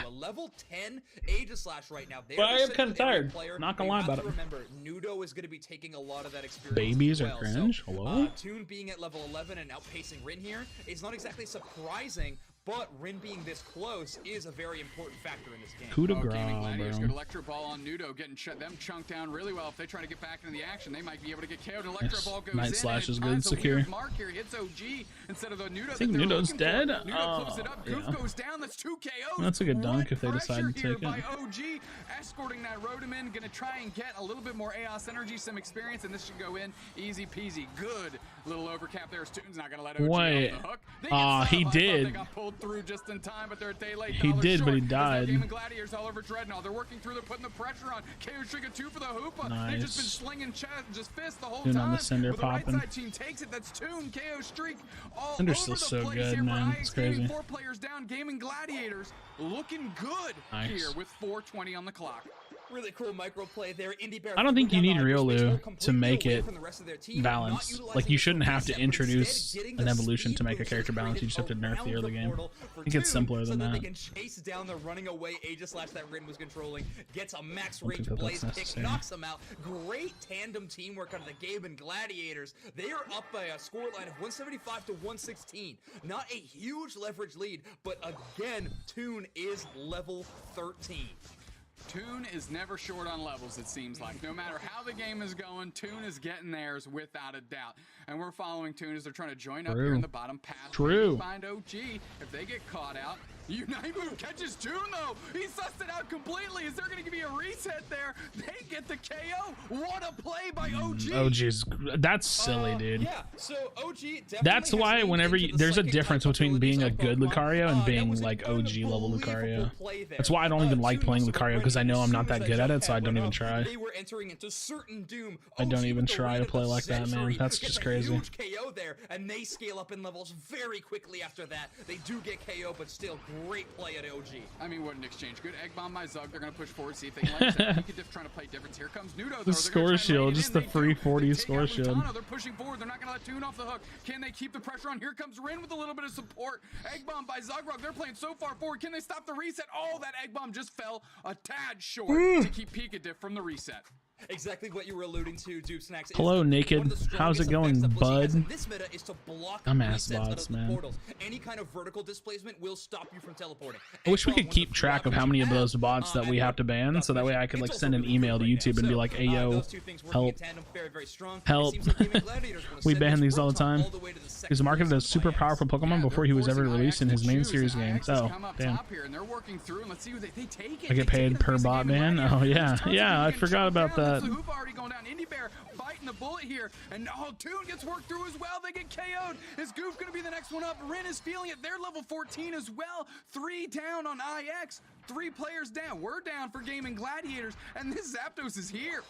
a level 10 Aegislash right now. But I am kind of tired. Not gonna lie about it. Remember, Nudo is going to be taking a lot of that experience. Babies are cringe. Hello. Toon being at level 11 and outpacing Rin here. It's not exactly surprising, but Rin being this close is a very important factor in this game. Coup de grace, bro. Electro Ball on Nudo, getting them chunked down really well. If they try to get back into the action, they might be able to get KO'd. Electro Ball goes Night Slash is good, secure. Mark here hits OG instead of the Nudo. I think Nudo's dead. Nudo closes it up. Goof goes down. That's 2 KOs. That's a good dunk if they decide to take it. By OG, escorting that Rotom in, gonna try and get a little bit more AOS energy, some experience, and this should go in easy peasy. Good little overcap there. Stune's not gonna let OG Wait. off the hook. He did. They got pulled through just in time, but they're a day late. He did, but he There's died. no Game and Gladiators all over Dreadnought. They're working through. They're putting the pressure on. KO Trigger 2 for the Hoopa. Nice. They've just been slinging just fists the whole Tune time. on the Cinder But the right popping. side team takes it. That's Toon, KO Streak. All Cinder's over still the so place good, here man. for It's IX Gaming. crazy. 4 players down. Gaming Gladiators looking good Nice. here with 4:20 on the clock. Really cool micro play there. Indie Bear I don't think you need Riolu to completely make away it from the rest of their team, balanced. not utilizing Like, you it for shouldn't have to reset, but introduce instead getting an the evolution to speed make a boost character balanced. You just have to nerf the around early game. portal I for think it's Toon, simpler so than that they that. can chase down the running away Aegislash that Rin was controlling. Gets a max don't range think that blaze that's kick, necessary. knocks them out. Great tandem teamwork out of the Gabe and Gladiators. They are up by a scoreline of 175 to 116. Not a huge leverage lead, but again, Toon is level 13. Toon is never short on levels, it seems like. No matter how the game is going, Toon is getting theirs without a doubt. And we're following Toon as they're trying to join up here in the bottom path. True. Find OG. If they get caught out, Unite Move catches Toon though. He sussed it out completely. Is there going to be a reset there? They get the KO. What a play by OG. OG's that's silly, dude. Yeah, so OG definitely That's has why leaned whenever into you, the there's a second difference type between being a abilities good of Pokemon. Lucario and That being was an like OG level unbelievable Lucario. play there. That's why I don't even like Toon playing was Lucario, because I know I'm not that as good at it, so I Jughead don't went even up, try. They were entering into certain doom. I don't OG even with the try read to of play the like that, man. century That's gets just a crazy. Huge KO there, and they scale up in levels very quickly after that. They do get KO, but still great play at OG. I mean, what an exchange. Good egg bomb by Zug. They're going to push forward, see if they can let that. Pikachu trying to play difference. Here comes Nudo. The score shield, just the free 40 score shield. They're pushing forward. They're not going to let Toon off the hook. Can they keep the pressure on? Here comes Rin with a little bit of support. Egg bomb by Zugrog. They're playing so far forward. Can they stop the reset? Oh, that egg bomb just fell a tad short to keep Pikachu from the reset. Exactly what you were alluding to, Dupe Snacks. Hello, Naked. How's it going, bud? This meta is to block Dumbass resets out bots, of the man. portals. Any kind of vertical displacement will stop you from teleporting. I wish we could keep track of how many of those bots that we have to ban, so that way I could like send an email to YouTube and be like, "Hey yo, help, help." We ban these all the time. He's marketed as super powerful Pokemon before he was ever released in his main series games. Oh, damn. I get paid per bot ban. Oh yeah, yeah. I forgot about that. Already going down. Indie Bear biting the bullet here, and Toon gets worked through as well. They get KO'd. Is Goof going to be the next one up? Rin is feeling it. They're level 14 as well. 3 down on IX. 3 players down. We're down for Gaming Gladiators, and this Zapdos is here.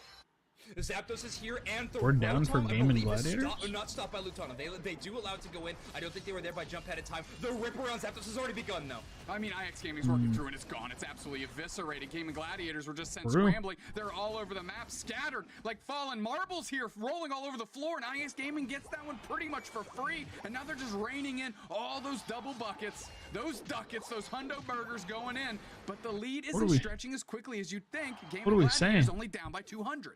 Zapdos is here, and the We're down for Rotom, I Game and believe, is Gladiators? not stopped by Lutana. They do allow it to go in. I don't think they were there by jump ahead of time. The ripper on Zapdos has already begun, though. I mean, IX Gaming's working through and it's gone. It's absolutely eviscerated. Gaming Gladiators were just sent True. scrambling. They're all over the map, scattered like fallen marbles here, rolling all over the floor. And IX Gaming gets that one pretty much for free. And now they're just raining in all those double buckets, those ducats, those hundo burgers going in. But the lead isn't stretching as quickly as you'd think. Gaming What are we Gladiators saying? only down by 200.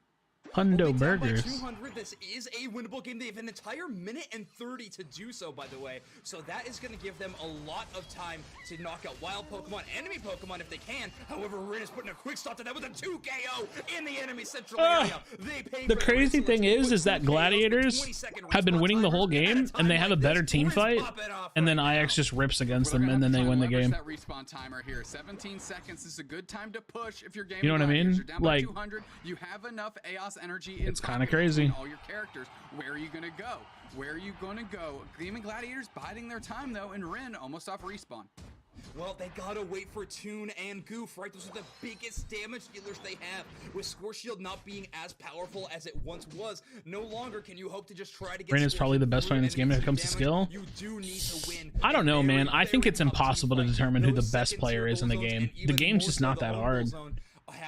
Hundo burgers. 200. This is a winnable game. They have an entire minute and 30 to do so, by the way. So that is going to give them a lot of time to knock out wild Pokemon, enemy Pokemon if they can. However, Rin is putting a quick stop to that with a 2 KO in the enemy central area. They pay The for crazy thing is that Gladiators have been winning the whole game, and they have a better team fight, and then IX just rips against them, and then they win the game. That respawn timer here. 17 seconds is a good time to push if you're Gaming You know what I Gladiators. mean? You're down by Like, 200. You have enough AOS energy in it's kind of pocket crazy. between all your characters. Where are you gonna go? Where are you gonna go? Gaming Gladiators biding their time though, and Rin almost off respawn. Well, they gotta wait for Toon and Goof, right? Those are the biggest damage dealers they have. With Score Shield not being as powerful as it once was, no longer can you hope to just try to get Rin is Score probably the Shield best player in through this game when it comes to damage. skill. You do need to win. I don't know, man. I think it's impossible to determine who the Those best player is in the game. The game's just not that hard.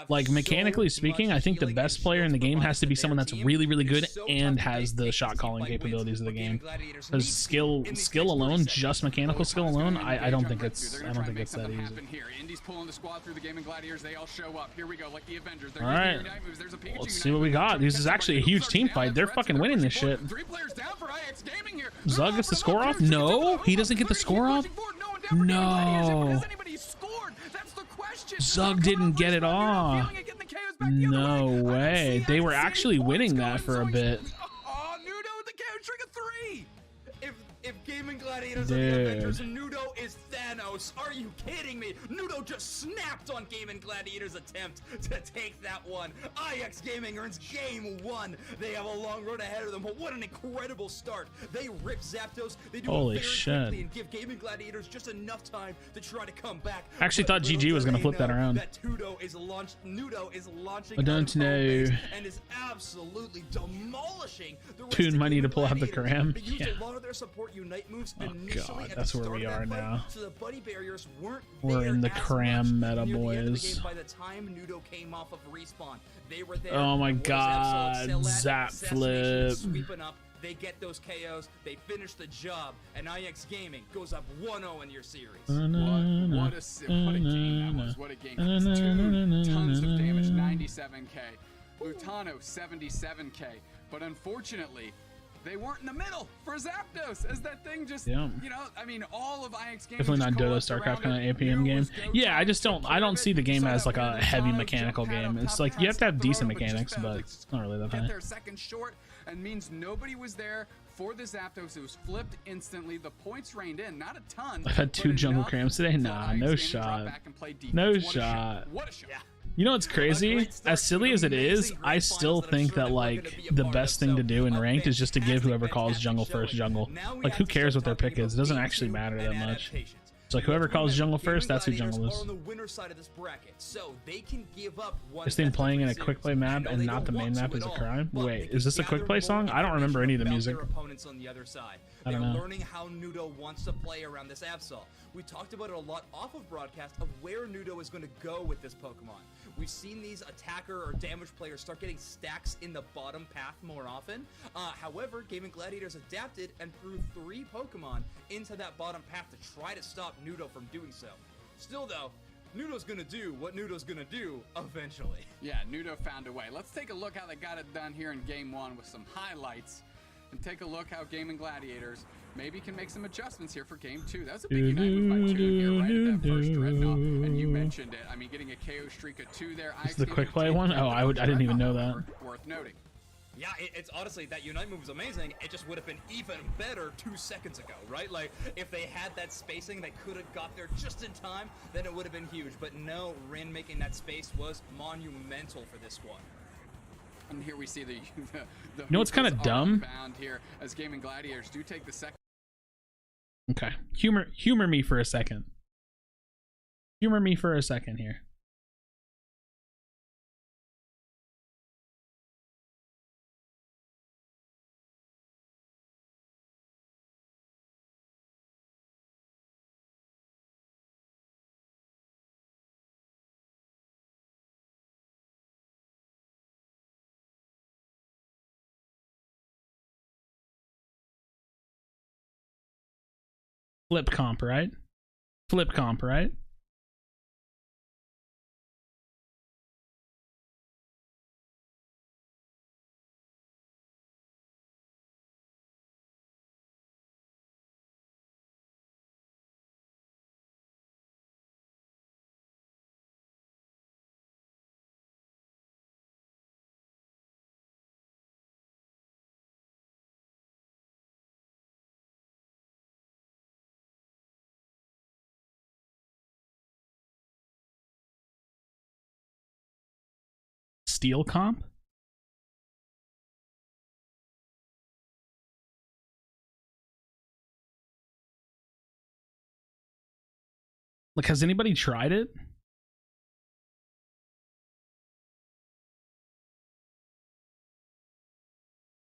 Like, mechanically speaking, I think the best player in the game has to be someone that's really, really good and has the shot calling capabilities of the game. Because skill alone, just mechanical skill alone, I don't think it's that easy. Indy's pulling the squad through the Gaming Gladiators. They all show up. Here we go, like the Avengers. All right, let's see what we got. This is actually a huge team fight. They're fucking winning this shit. 3 players down for IX Gaming here. Zug gets the score off? No, he doesn't get the score off. No. Zug didn't get it off. No way. They were actually winning that for a bit. Oh, Nudo with the KO Trigger 3. If Gaming Gladiators are the Avengers, Nudo is Thanos. Zapdos. Are you kidding me? Nudo just snapped on Gaming Gladiator's attempt to take that one. IX Gaming earns game 1. They have a long road ahead of them, but what an incredible start. They rip Zapdos. They do Holy it very shit. quickly and give Gaming Gladiators just enough time to try to come back. I actually But thought little GG was do gonna they flip that know around. that Nudo is launching I don't out of home know. base and is absolutely demolishing the rest Toon of might need to Gaming pull out the Gladiators. cram. They used Yeah. a lot of their support Unite moves Oh initially god, at that's the where start we of that are fight, now. so the buddy barriers weren't We're there in the as cram much. meta, Near the end of the boys. game, by the time Nudo came off of respawn, they were there. Oh my What does god, Absol excel at? Zap Assassination, flip. sweeping up. They get those KOs, they finish the job, and IX Gaming goes up 1-0 in your series. What a game that was. What a game. Toon, tons of damage, 97k. Lutano, 77k. But unfortunately, they weren't in the middle for Zapdos, as that thing just, Yeah. you know, I mean, all of IX Gaming Definitely not just Dodo coalesced StarCraft around kind it. of APM game. Nudo's go Yeah, I time just took don't. care I of don't it. see the game Saw as that like a win heavy Lutano, mechanical jump pad game. up It's top like you have to have past the decent road, but just mechanics, failed but to it's not really that get high. their second short, and means nobody was there for the Zapdos. It was flipped instantly. The points rained in, not a ton. I've had 2 but jungle enough cramps today. for Nah, IX no Gaming to drop shot. back and play defense. No What a shot. What a shot. You know what's crazy? As silly as it is, I still think that like the best thing to do in ranked is just to give whoever calls jungle first jungle. Like who cares what their pick is? It doesn't actually matter that much. It's like whoever calls jungle first, that's who jungle is. On the winner side of this bracket, so they can give up one This thing playing in a series. quick play map I know and they not the don't main want map to is a at all, crime? but Wait, they is this a can quick gather play more song? I don't remember any of the about music. their opponents on the other side. I They're don't know. learning how Nudo wants to play around this Absol. We talked about it a lot off of broadcast of where Nudo is going to go with this Pokemon. We've seen these attacker or damage players start getting stacks in the bottom path more often. However, Gaming Gladiators adapted and threw 3 Pokemon into that bottom path to try to stop Nudo from doing so. Still though, Nudo's gonna do what Nudo's gonna do eventually. Yeah, Nudo found a way. Let's take a look how they got it done here in Game 1 with some highlights. And take a look how Gaming Gladiators maybe can make some adjustments here for Game 2. That was a big Unite move by Toon here right at that first Dreadnought. And you mentioned it. I mean, getting a KO streak of 2 there. This is the quick play one? Oh, I didn't even know that. Worth noting. Yeah, it's honestly, that Unite move was amazing. It just would have been even better 2 seconds ago, right? Like, if they had that spacing, they could have got there just in time, then it would have been huge. But no, Rin making that space was monumental for this one. And here we see the You know what's kind of dumb? Found here as Gaming Gladiators do take the second. Okay, humor me for a second. Humor me for a second here. Flip comp, right? Flip comp, right? Steel comp? Like, has anybody tried it?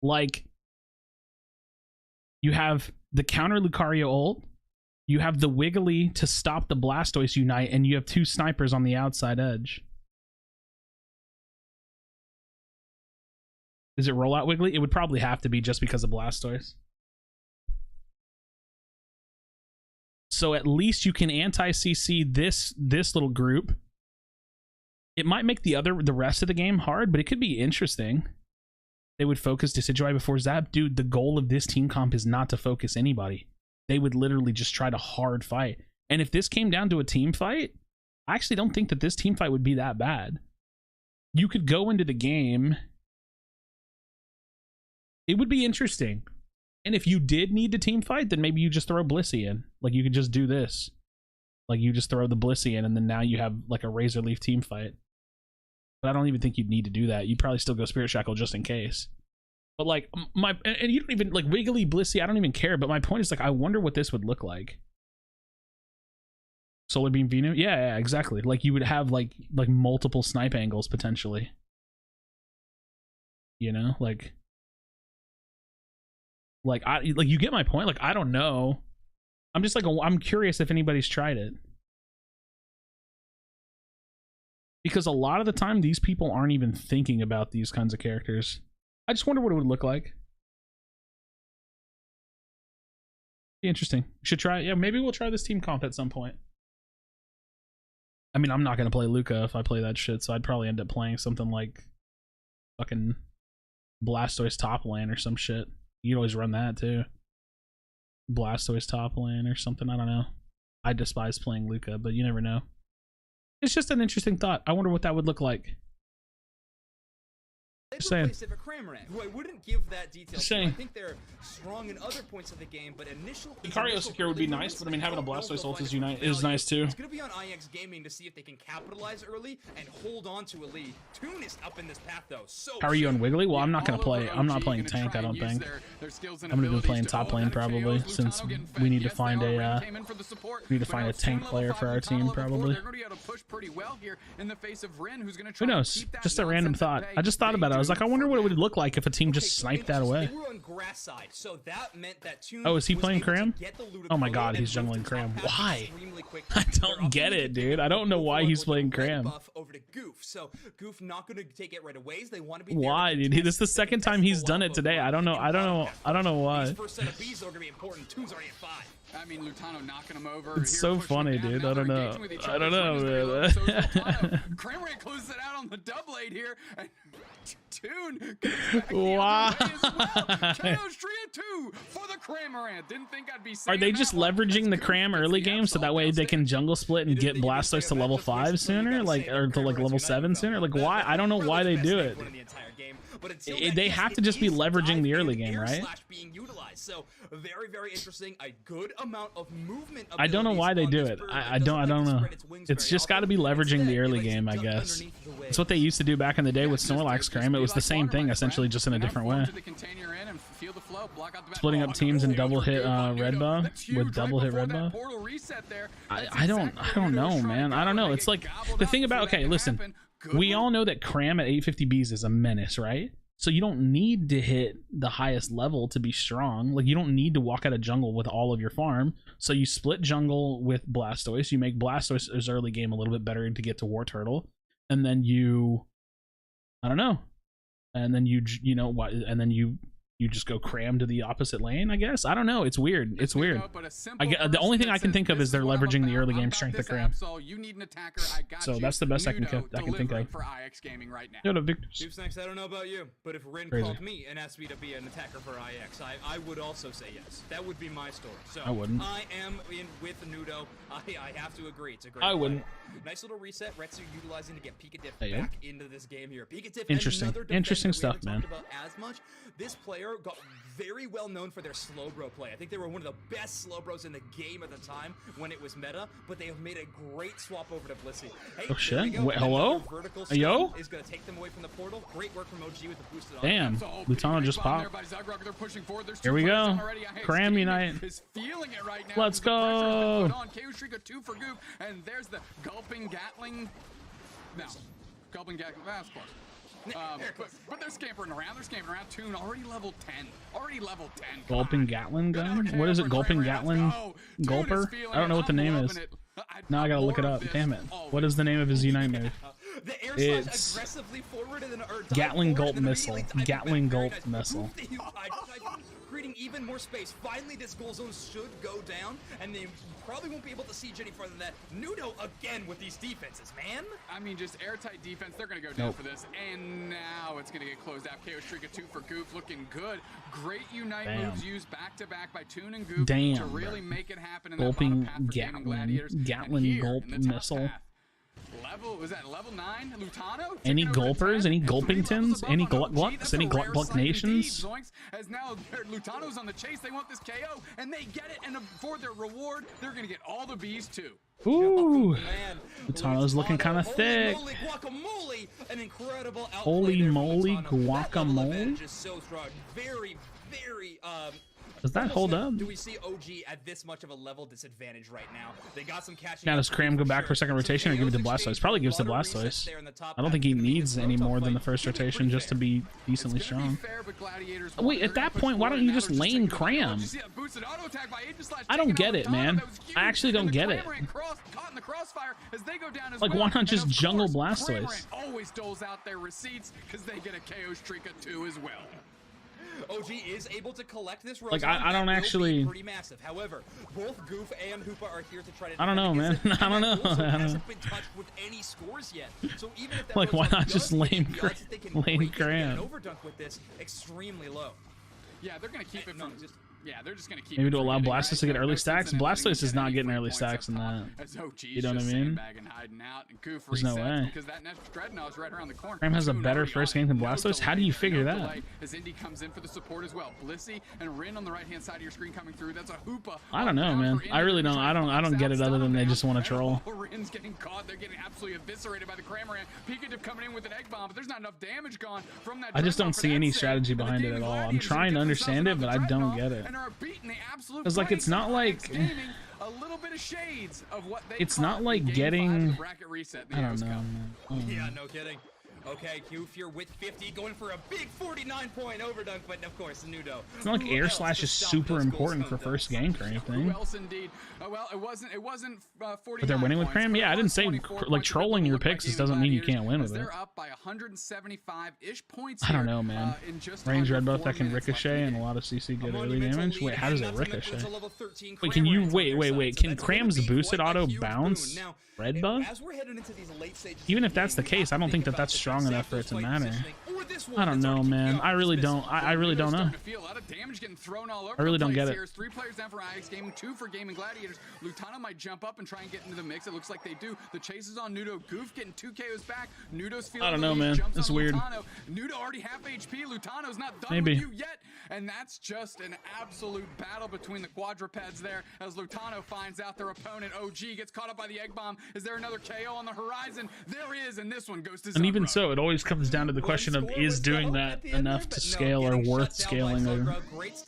Like, you have the counter Lucario ult, you have the Wiggly to stop the Blastoise Unite, and you have 2 snipers on the outside edge. Is it rollout Wiggly? It would probably have to be just because of Blastoise. So at least you can anti-CC this little group. It might make the rest of the game hard, but it could be interesting. They would focus Decidueye before Zap. Dude, the goal of this team comp is not to focus anybody. They would literally just try to hard fight. And if this came down to a team fight, I actually don't think that this team fight would be that bad. You could go into the game. It would be interesting. And if you did need to team fight, then maybe you just throw Blissey in. Like, you could just do this. Like you just throw the Blissey in, and then now you have like a Razor Leaf team fight. But I don't even think you'd need to do that. You'd probably still go Spirit Shackle just in case. But like and you don't even like Wiggly Blissey. I don't even care. But my point is like, I wonder what this would look like. Solar Beam Venu? Yeah, exactly. Like you would have like multiple snipe angles potentially. You know, like you get my point. Like I don't know. I'm just like I'm curious if anybody's tried it. Because a lot of the time these people aren't even thinking about these kinds of characters. I just wonder what it would look like. Be interesting. Should try it. Yeah, maybe we'll try this team comp at some point. I mean, I'm not gonna play Luca if I play that shit, so I'd probably end up playing something like fucking Blastoise top lane or some shit. You'd always run that too. Blastoise top lane or something. I don't know. I despise playing Luca, but you never know. It's just an interesting thought. I wonder what that would look like. Just saying. Who I wouldn't give that detail. I think they're strong in other points of the game, but initial Lucario secure would be nice, but I mean having a Blastoise ult is nice too. It's gonna be on IX Gaming to see if they can capitalize early and hold on to a lead. Toon is up in this path though. So how are you on Wiggly? Well, I'm not gonna play. I'm not playing tank. I don't think. I'm gonna be playing top lane probably, since we need to find a tank player for our team probably. Who knows? Just a random thought. I just thought about it. I was like, I wonder what it would look like if a team just sniped that away. Oh, is he playing Cram? Oh my god, he's jungling Cram. Why? I don't get it, dude. I don't know why he's playing Cram. Why, dude? This is the second time he's done it today. I don't know why. I mean, Lutano knocking him over. It's so funny, dude. I don't know. I don't know, man. Cramorant closes it out on the double aid here. And Toon. Wow. KO's Tria 2 for the Cramorant. Didn't think I'd be saying Are they just leveraging the Cram early game so that way they can jungle split and get Blastoise to level 5 sooner? Like, or to like level 7 sooner? Like, why? I don't know why they do it. They have to just be leveraging the early game, right? So very, very interesting. A good amount of movement. I don't know why they do it. I don't know. It's just got to be leveraging the early game, I guess. It's what they used to do back in the day with Snorlax Cram. It was the same thing, essentially, just in a different way. Splitting up teams and double hit red buff with double hit red buff. I don't know, man. I don't know. It's like the thing about, okay, listen. We all know that Cram at 850Bs is a menace, right? So you don't need to hit the highest level to be strong. Like, you don't need to walk out of jungle with all of your farm. So you split jungle with Blastoise. You make Blastoise's early game a little bit better to get to War Turtle. And then you... I don't know. And then you know what? And then you just go Cram to the opposite lane, I guess. I don't know. It's weird. It's weird. The only thing I can think of is they're leveraging the early game strength of Cram. So that's the best I can think of. For IX Gaming right now. No, Victor. I don't know about you, but if Rin called me and asked me to be an attacker for IX, I would also say yes. That would be my story. So I wouldn't. I am in with Nudo. I have to agree. It's a great I wouldn't. Nice little reset. Retsu utilizing to get Pika Diff back into this game here. Pika Diff, Interesting stuff, man. About as much. This player got very well known for their slow bro play. I think they were one of the best slow bros in the game at the time when it was meta, but they have made a great swap over to Blissey. Hey, oh shit! Wait, hello? Yo? Is going to take them away from the portal. Great work from OG with the boosted damn, Lutano just popped. Here we go. Cram Unite. Let's go. And there's the gulping Gatling. No, gulping Gatling. That's close. But they're scampering around. Toon already level 10. Gulping Gatlin gun? What is it? Gulping Gatlin Gulper? I don't know what the name is. Now I gotta look it up. Damn it. What is the name of his Unite move? It's Gatling Gulp Missile. Gatling Gulp Missile. Creating even more space. Finally, this goal zone should go down, and they probably won't be able to siege any further than that. Nudo again with these defenses, man. I mean, just airtight defense. They're going to go down for this, and now it's going to get closed out. KO Shrika 2 for Goof, looking good. Great Unite moves used back-to-back by Toon and Goof to really make it happen in Gulping the bottom path for Gaming Gladiators. Gatling Gulp Missile. Was that level 9? Lutano? Any gulpers? Any gulpingtons? Any glucks? Any gluck nations? Zoinks, as now Lutano's on the chase. They want this KO, and they get it. And for their reward, they're going to get all the Bs too. Ooh, Lutano's looking kind of thick. Guacamole, an incredible Holy moly, guacamole. Just so strong. Very, very. Does that hold up? Do we see OG at this much of a level disadvantage right now? They got some catching. Now does Cram go back for second rotation or give it to Blastoise? Probably gives to Blastoise. I don't think he needs any more than the first rotation just to be decently strong. Wait, at that point, why don't you just lane Cram? I don't get it, man. I actually don't get it. Like, why not just jungle Blastoise? Always doles out their receipts because they get a KO streak of 2 as well. OG is able to collect this. Like, I don't actually. Pretty massive. However, both Goof and Hoopa are here to try to. I don't know, man. I don't know. Hasn't been touched with any scores yet. So even if that like, why not just lane Cram? Overdunk with this extremely low. Yeah, they're gonna keep it from just. Yeah, they're just gonna keep. Maybe to allow Blastoise to get early stacks. Blastoise is not getting early stacks in that. You know what I mean? There's no way. Cram has a better first game than Blastoise. How do you figure that? As Indy comes in for the support as well. Blissey and Rin on the right-hand side of your screen coming through. That's a Hoopa. I don't know, man. I really don't. I don't get it other than they just want to troll. Rin's getting caught. They're getting absolutely eviscerated by the Cramorant. Pikachu coming in with an egg bomb, but there's not enough damage gone from that. I just don't see any strategy behind it at all. I'm trying to understand it, but I don't get it. It's like it's not like a little bit of shades of what they it's not like getting I don't know. Yeah, no kidding. Okay, Goof here with 50, going for a big 49-point overdunk, but of course, Nudo. It's not like air slash is super important for first gank or anything. Who else indeed? Well, it wasn't 49. But they're winning with Cram? Yeah, I didn't say like trolling your picks doesn't mean you can't win with it. They're up by 175-ish points. I don't know, man. Range red buff that can ricochet and a lot of CC get early damage. Wait, how does it ricochet? Wait, can you wait? Can Cram's boosted auto bounce red buff? Even if that's the case, I don't think that that's strong enough for it to matter. I don't know, man. I really don't. I really don't know. I really don't get it. 3 players down for IX Gaming, 2 for Gaming Gladiators. Lutano might jump up and try and get into the mix. It looks like they do. The chase is on Nudo. Goof getting 2 KOs back. Nudo's feeling. I don't know, man. It's weird. Nudo already half HP. Lutano's not done Maybe. with you yet, and that's just an absolute battle between the quadrupeds there. As Lutano finds out their opponent, OG gets caught up by the egg bomb. Is there another KO on the horizon? There is, and this one goes to. And even so, it always comes down to the question of is doing that enough to scale or worth scaling a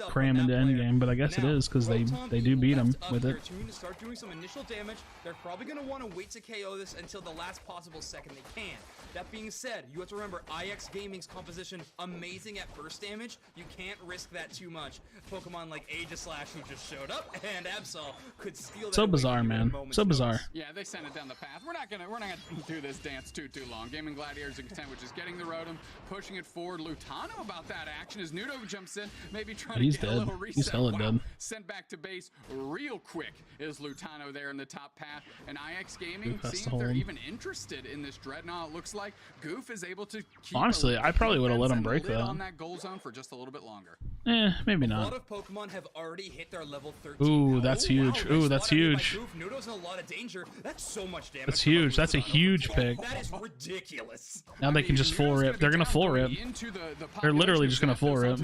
Cram into endgame, but I guess it is because they do beat him with it. Start doing some initial damage. They're probably going to want to wait to KO this until the last possible second they can. That being said, you have to remember IX Gaming's composition amazing at burst damage. You can't risk that too much. Pokemon like Aegislash, who just showed up, and Absol could steal that. So bizarre, man. So bizarre. Yeah, they sent it down the path. We're not gonna do this dance too long. Gaming Gladiators in content, which is getting the Rotom, pushing it forward. Lutano about that action as Nudo jumps in, maybe trying to get a little reset. He's hella dead. Sent back to base real quick is Lutano there in the top path, and IX Gaming seeing they're even interested in this Dreadnought. It looks like Goof is able to keep honestly, I probably would have let him break that. On that goal zone for just a little bit longer. Maybe A not. lot of Pokemon have already hit their level 13. Ooh, that's huge. Ooh, that's huge. Nudo's in a lot of danger. That's so much damage. That's huge. That's a huge pick. That is ridiculous. Now they can just full rip. They're gonna full rip. They're literally just gonna full rip.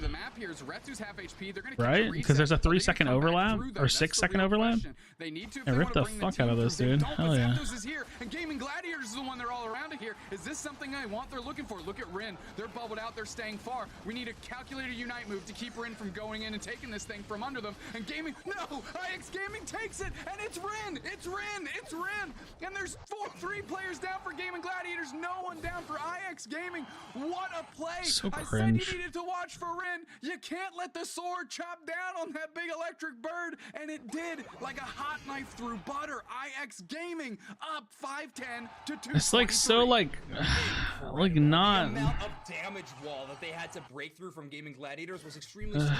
Right? Because there's a 3-second overlap or 6-second overlap. Yeah, rip the fuck out of this, dude. Hell yeah. And Gaming Gladiators is the one they're all around it here. Is this something I want? They're looking for. Look at Rin. They're bubbled out. They're staying far. We need a calculated unite move to keep Rin from going in and taking this thing from under them. And Gaming, no! IX Gaming takes it, and it's Rin! It's Rin! It's Rin! And there's 3 players down for Gaming Gladiators. No one down for IX Gaming. What a play! So I cringe. said you needed to watch for Rin. You can't let the sword chop down on that big electric bird, and it did like a hot knife through butter. IX Gaming up 5-10 to 2. It's like so like not. damage wall that they had to break through from Gaming Gladiators was extremely strong,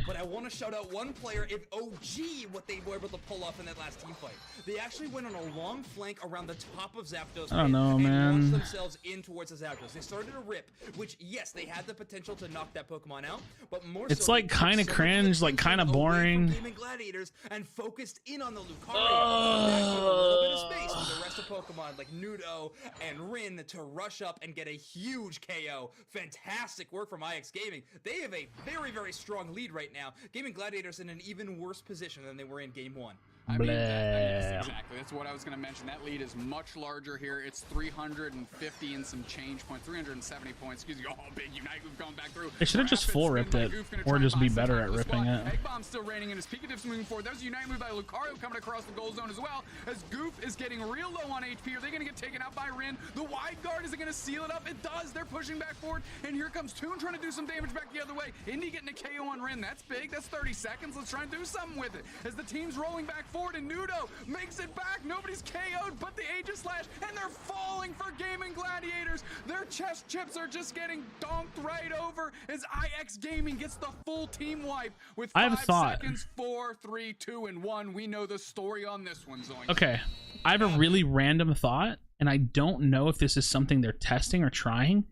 but I want to shout out one player, if OG, what they were able to pull off in that last team fight. They actually went on a long flank around the top of Zapdos I don't know, and man. launched themselves in towards the Zapdos. They started a rip, which, yes, they had the potential to knock that Pokemon out, but more It's so, like kind of cringe, like kind of boring. Gaming Gladiators and focused in on the Lucario. That took a little bit of space for the rest of Pokemon like Nudo and Rin to rush up and get a huge KO. Fantastic work from IX Gaming. They have a very, very strong lead right now. Gaming Gladiators in an even worse position than they were in Game 1. I mean, yes, exactly. That's what I was going to mention. That lead is much larger here. It's 350 and some change points, 370 points. Excuse me. Oh, big Unite move going back through. They should have just full ripped it, or just be better at ripping it. Egg Bomb still raining in his Pikachu's moving forward. That was a Unite move by Lucario coming across the goal zone as well. As Goof is getting real low on HP. Are they going to get taken out by Rin? The wide guard, is it going to seal it up? It does. They're pushing back forward. And here comes Toon trying to do some damage back the other way. Indy getting a KO on Rin. That's big. That's 30 seconds. Let's try and do something with it. As the team's rolling back forward, and Nudo makes it back. Nobody's KO'd but the Aegis Slash, and they're falling for Gaming Gladiators. Their chest chips are just getting donked right over as IX Gaming gets the full team wipe with 5 seconds. 4, 3, 2, and 1. We know the story on this one, Zoink. Okay, I have a really random thought, and I don't know if this is something they're testing or trying,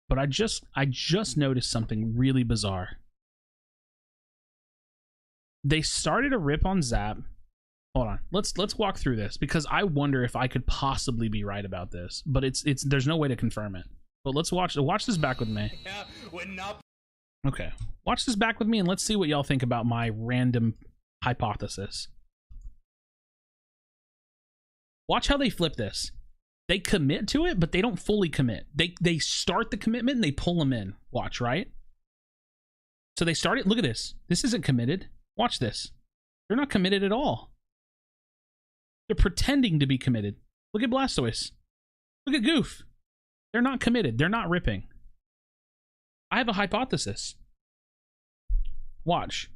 but I just noticed something really bizarre. They started a rip on Zap. Hold on, let's walk through this, because I wonder if I could possibly be right about this, but it's there's no way to confirm it. But let's watch this back with me. Yeah, when not. Okay, watch this back with me, and let's see what y'all think about my random hypothesis. Watch how they flip this. They commit to it, but they don't fully commit. They start the commitment and they pull them in. Watch, right? So they start it. Look at this. This isn't committed. Watch this. They're not committed at all. They're pretending to be committed. Look at Blastoise. Look at Goof. They're not committed. They're not ripping. I have a hypothesis. Watch.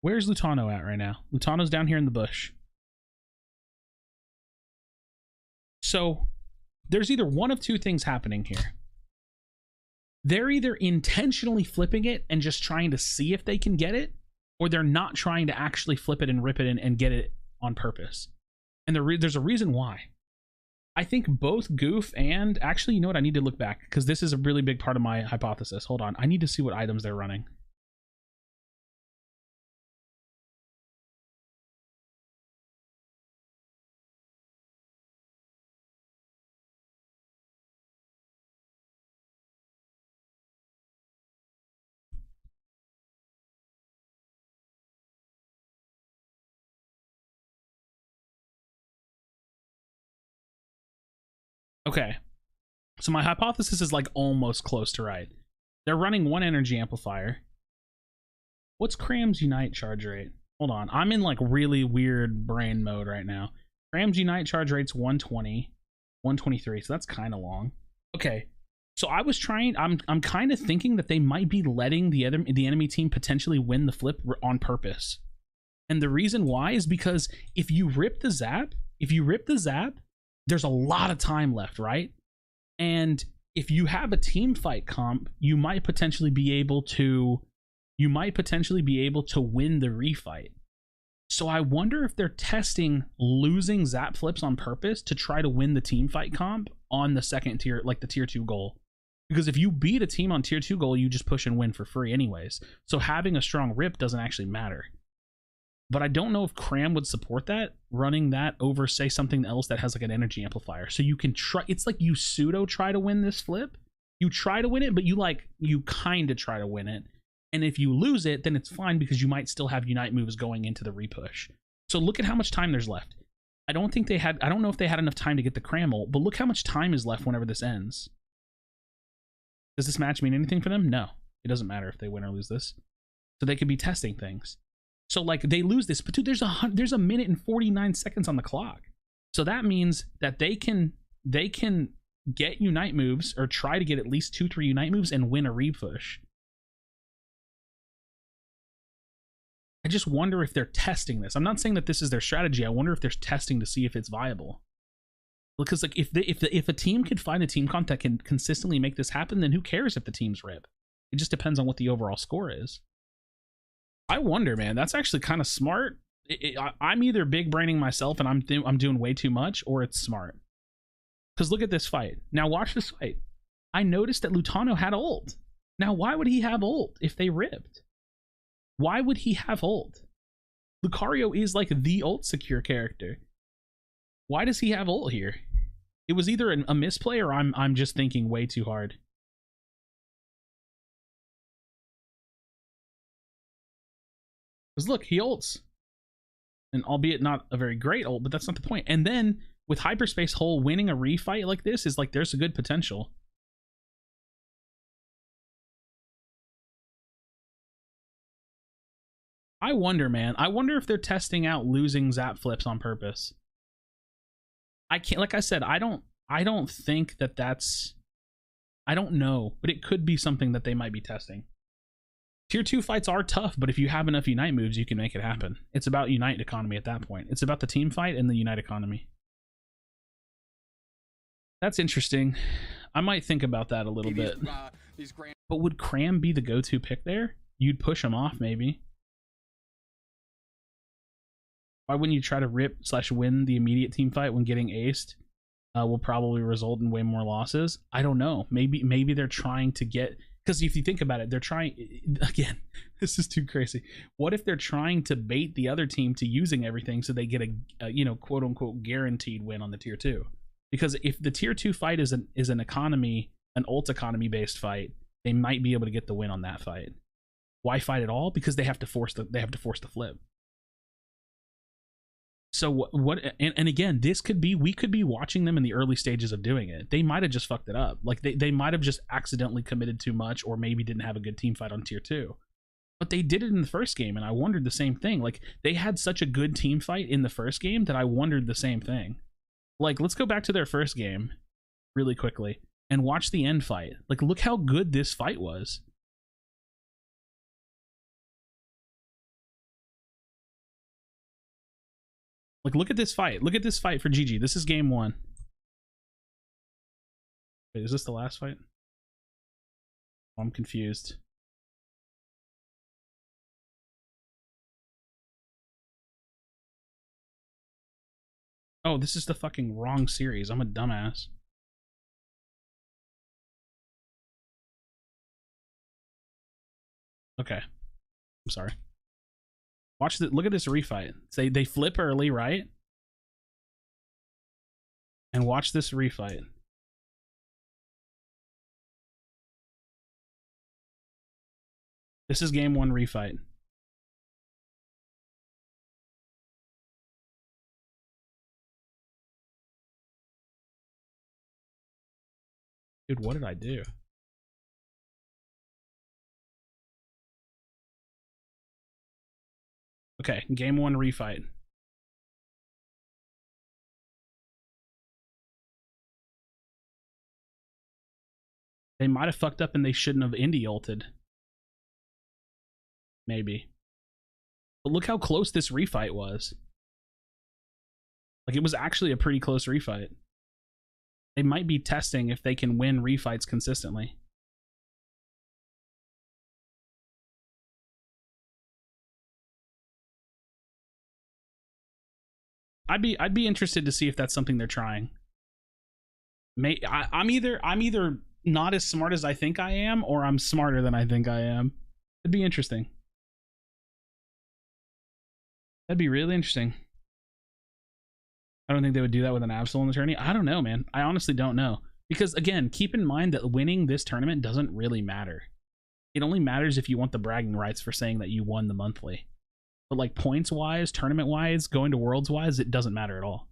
Where's Lutano at right now? Lutano's down here in the bush. So there's either one of two things happening here. They're either intentionally flipping it and just trying to see if they can get it, or they're not trying to actually flip it and rip it and get it on purpose. And there's a reason why. I think both Goof and... Actually, you know what? I need to look back, because this is a really big part of my hypothesis. Hold on. I need to see what items they're running. Okay, so my hypothesis is like almost close to right. They're running one energy amplifier. What's Cram's Unite charge rate? Hold on, I'm in like really weird brain mode right now. Cram's Unite charge rate's 120, 123, so that's kind of long. Okay, so I was trying, I'm kind of thinking that they might be letting the enemy team potentially win the flip on purpose. And the reason why is because if you rip the Zap, there's a lot of time left, right? And if you have a team fight comp, you might potentially be able to win the refight. So I wonder if they're testing losing Zap flips on purpose to try to win the team fight comp on the second tier, like the tier 2 goal. Because if you beat a team on tier 2 goal, you just push and win for free anyways. So having a strong rip doesn't actually matter. But I don't know if Cram would support that, running that over, say, something else that has like an energy amplifier. So you can try, it's like you pseudo try to win this flip. You try to win it, but you kind of try to win it. And if you lose it, then it's fine, because you might still have Unite moves going into the repush. So look at how much time there's left. I don't know if they had enough time to get the Cram ult, but look how much time is left whenever this ends. Does this match mean anything for them? No. It doesn't matter if they win or lose this. So they could be testing things. So like they lose this, but dude, there's a minute and 49 seconds on the clock. So that means that they can get Unite moves, or try to get at least 2-3 Unite moves and win a repush. I just wonder if they're testing this. I'm not saying that this is their strategy. I wonder if they're testing to see if it's viable. Because like if a team could find a team comp that can consistently make this happen, then who cares if the teams rip? It just depends on what the overall score is. I wonder, man. That's actually kind of smart. I'm either big braining myself and I'm doing way too much, or it's smart. Because look at this fight. Now watch this fight. I noticed that Lutano had ult. Now why would he have ult if they ripped? Why would he have ult? Lucario is like the ult secure character. Why does he have ult here? It was either a misplay or I'm just thinking way too hard. Because look, he ults. And albeit not a very great ult, but that's not the point. And then with Hyperspace Hole winning a refight like this is like there's a good potential. I wonder, man. I wonder if they're testing out losing zap flips on purpose. I can't, like I said, I don't think that that's, I don't know, but it could be something that they might be testing. Tier 2 fights are tough, but if you have enough Unite moves, you can make it happen. It's about Unite economy at that point. It's about the team fight and the Unite economy. That's interesting. I might think about that a little bit. But would Cram be the go-to pick there? You'd push him off, maybe. Why wouldn't you try to rip/win the immediate team fight when getting aced will probably result in way more losses? I don't know. Maybe they're trying to get... Because if you think about it, they're trying... Again, this is too crazy. What if they're trying to bait the other team to using everything so they get a you know, quote-unquote guaranteed win on the Tier 2? Because if the Tier 2 fight is an economy, an ult economy-based fight, they might be able to get the win on that fight. Why fight at all? Because they have to force the flip. So what and again, this could be, we could be watching them in the early stages of doing it. They might have just fucked it up. Like they might have just accidentally committed too much, or maybe didn't have a good team fight on Tier 2. But they did it in the first game, and I wondered the same thing. Like they had such a good team fight in the first game that I wondered the same thing. Like let's go back to their first game really quickly and watch the end fight. Like look how good this fight was. Like, look at this fight. Look at this fight for GG. This is game 1. Wait, is this the last fight? Oh, I'm confused. Oh, this is the fucking wrong series. I'm a dumbass. Okay. I'm sorry. Watch the, look at this refight. Say they flip early, right? And watch this refight. This is game 1 refight. Dude, what did I do? Okay, game 1 refight. They might have fucked up and they shouldn't have indie ulted. Maybe. But look how close this refight was. Like, it was actually a pretty close refight. They might be testing if they can win refights consistently. I'd be interested to see if that's something they're trying. I'm either not as smart as I think I am, or I'm smarter than I think I am. It'd be interesting. That'd be really interesting. I don't think they would do that with an Absol attorney. I don't know, man. I honestly don't know. Because again, keep in mind that winning this tournament doesn't really matter. It only matters if you want the bragging rights for saying that you won the monthly. But like points wise, tournament wise, going to worlds wise, it doesn't matter at all.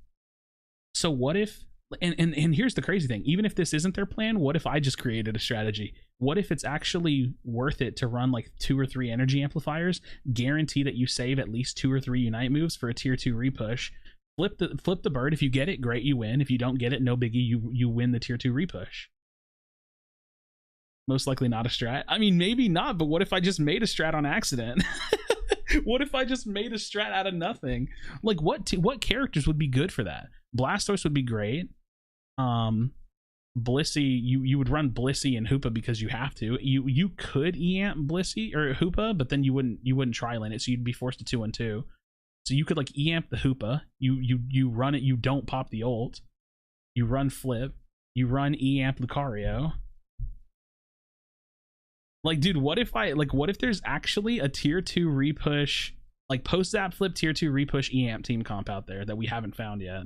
So what if, and here's the crazy thing, even if this isn't their plan, what if I just created a strategy? What if it's actually worth it to run like 2 or 3 energy amplifiers, guarantee that you save at least 2 or 3 Unite moves for a tier 2 repush, flip the bird, if you get it, great, you win. If you don't get it, no biggie, you win the tier 2 repush. Most likely not a strat. I mean, maybe not, but what if I just made a strat on accident? What if I just made a strat out of nothing? Like, what characters would be good for that? Blastoise would be great. Blissey, you would run Blissey and Hoopa because you have to. You could E-amp Blissey or Hoopa, but then you wouldn't tri-lane it, so you'd be forced to 2-on-2. So you could like E-amp the Hoopa, you run it, you don't pop the ult, you run Flip, you run E-amp Lucario. Like, dude, what if there's actually a tier 2 repush, like post Zap Flip tier 2 repush E-amp team comp out there that we haven't found yet?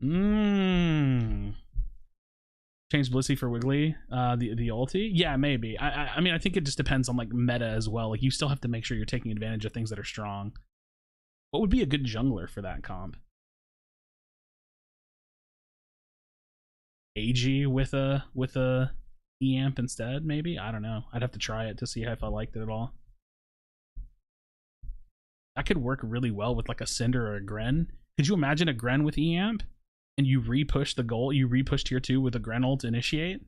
Change Blissey for Wiggly, the ulti? Yeah, maybe. I mean, I think it just depends on like meta as well. Like, you still have to make sure you're taking advantage of things that are strong. What would be a good jungler for that comp? AG with a E-amp instead, maybe? I don't know. I'd have to try it to see if I liked it at all. That could work really well with like a Cinder or a Gren. Could you imagine a Gren with E-amp? And you repush the goal, you repush tier 2 with a Gren ult to initiate?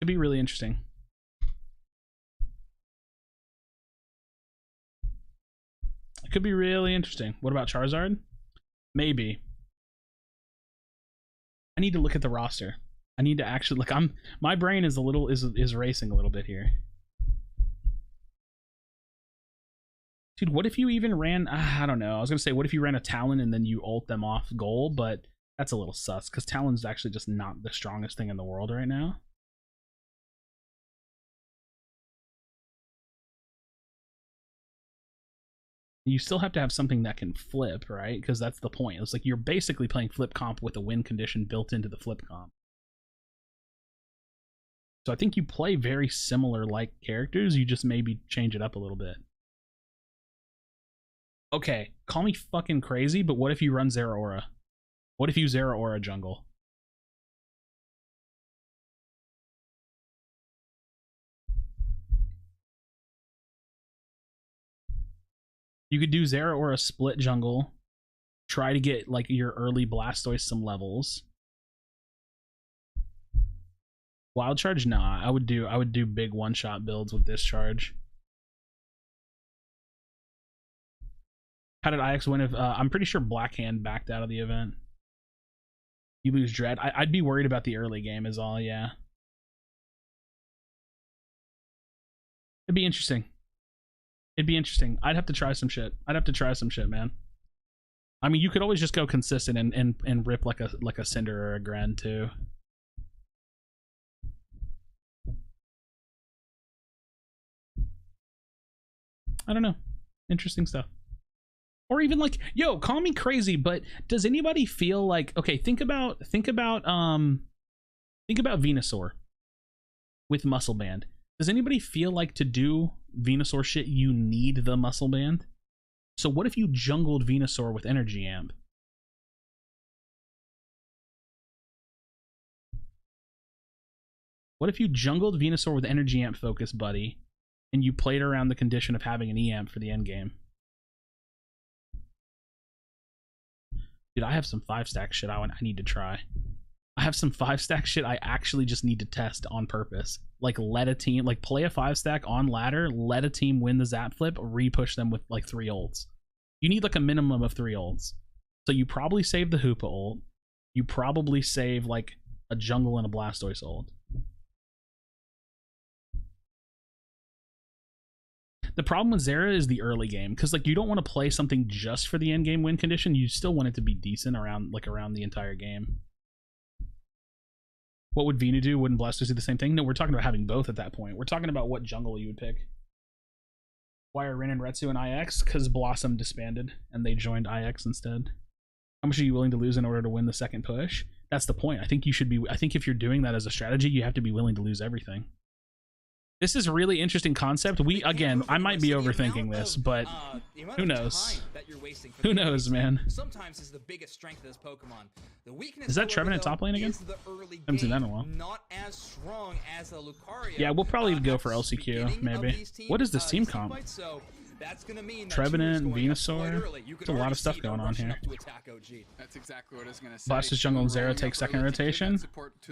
It'd be really interesting. It could be really interesting. What about Charizard? Maybe. I need to look at the roster. I need to actually like my brain is is racing a little bit here. Dude, what if you even ran, I don't know, I was gonna say, what if you ran a Talon and then you ult them off goal, but that's a little sus, because Talon's actually just not the strongest thing in the world right now. You still have to have something that can flip, right? Because that's the point. It's like you're basically playing flip comp with a win condition built into the flip comp. So I think you play very similar like characters, you just maybe change it up a little bit. Okay, call me fucking crazy, but what if you run Zeraora? What if you Zeraora jungle? You could do Zeraora split jungle, try to get like your early Blastoise some levels. Wild Charge? Nah, I would do big one-shot builds with Discharge. How did IX win if I'm pretty sure Blackhand backed out of the event? You lose Dread. I'd be worried about the early game is all, yeah. It'd be interesting. It'd be interesting. I'd have to try some shit. Man. I mean, you could always just go consistent and rip like a Cinder or a Gren too. I don't know. Interesting stuff. Or even like, yo, call me crazy, but does anybody feel like, okay, think about Venusaur with Muscle Band. Does anybody feel like to do Venusaur shit you need the Muscle Band? So what if you jungled Venusaur with Energy Amp? What if you jungled Venusaur with Energy Amp focus, buddy, and you played around the condition of having an E-Amp for the end game? Dude, I have some 5-stack shit I need to try. I have some 5-stack shit I actually just need to test on purpose. Like, let a team, like, play a 5-stack on ladder, let a team win the Zap Flip, repush them with, like, 3 ults. You need, like, a minimum of 3 ults. So you probably save the Hoopa ult. You probably save, like, a Jungle and a Blastoise ult. The problem with Zera is the early game, because like you don't want to play something just for the end game win condition. You still want it to be decent around the entire game. What would Venu do? Wouldn't Blastoise do the same thing? No, we're talking about having both at that point. We're talking about what jungle you would pick. Why are Rin and Retsu in IX? Because Blossom disbanded and they joined IX instead. How much are you willing to lose in order to win the second push? That's the point. I think you should be. I think if you're doing that as a strategy, you have to be willing to lose everything. This is a really interesting concept. Again, I might be overthinking this, but who knows? Who knows, man? Sometimes is the biggest strength of this Pokemon. The weakness is that Trevin at top lane again? I haven't seen that in a while. Not as strong as a Lucario. Yeah, we'll probably go for LCQ, maybe. What is this team comp? That's gonna mean that Trevenant, Venusaur. There's a lot of stuff going on here. That's exactly what I was gonna say. Blast his jungle and Zera take second rotation.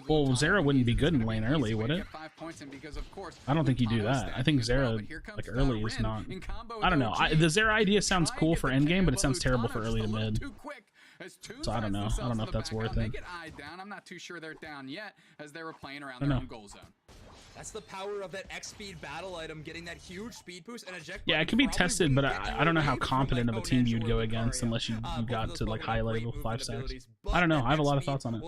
Well, Zera wouldn't be good in lane early, would it? I don't think you do that. I think Zera like early is not. I don't know. The Zera idea sounds cool for endgame, but it sounds terrible for early to mid. So I don't know. I don't know if that's worth it. I'm not too sure they're down yet, as they were playing around their own goal zone. That's the power of that X-Speed battle item, getting that huge speed boost and eject. Yeah, it could be tested, but I don't know how competent of a team you'd go against unless you got to like high level 5 stacks. I don't know. I have a lot of thoughts on it.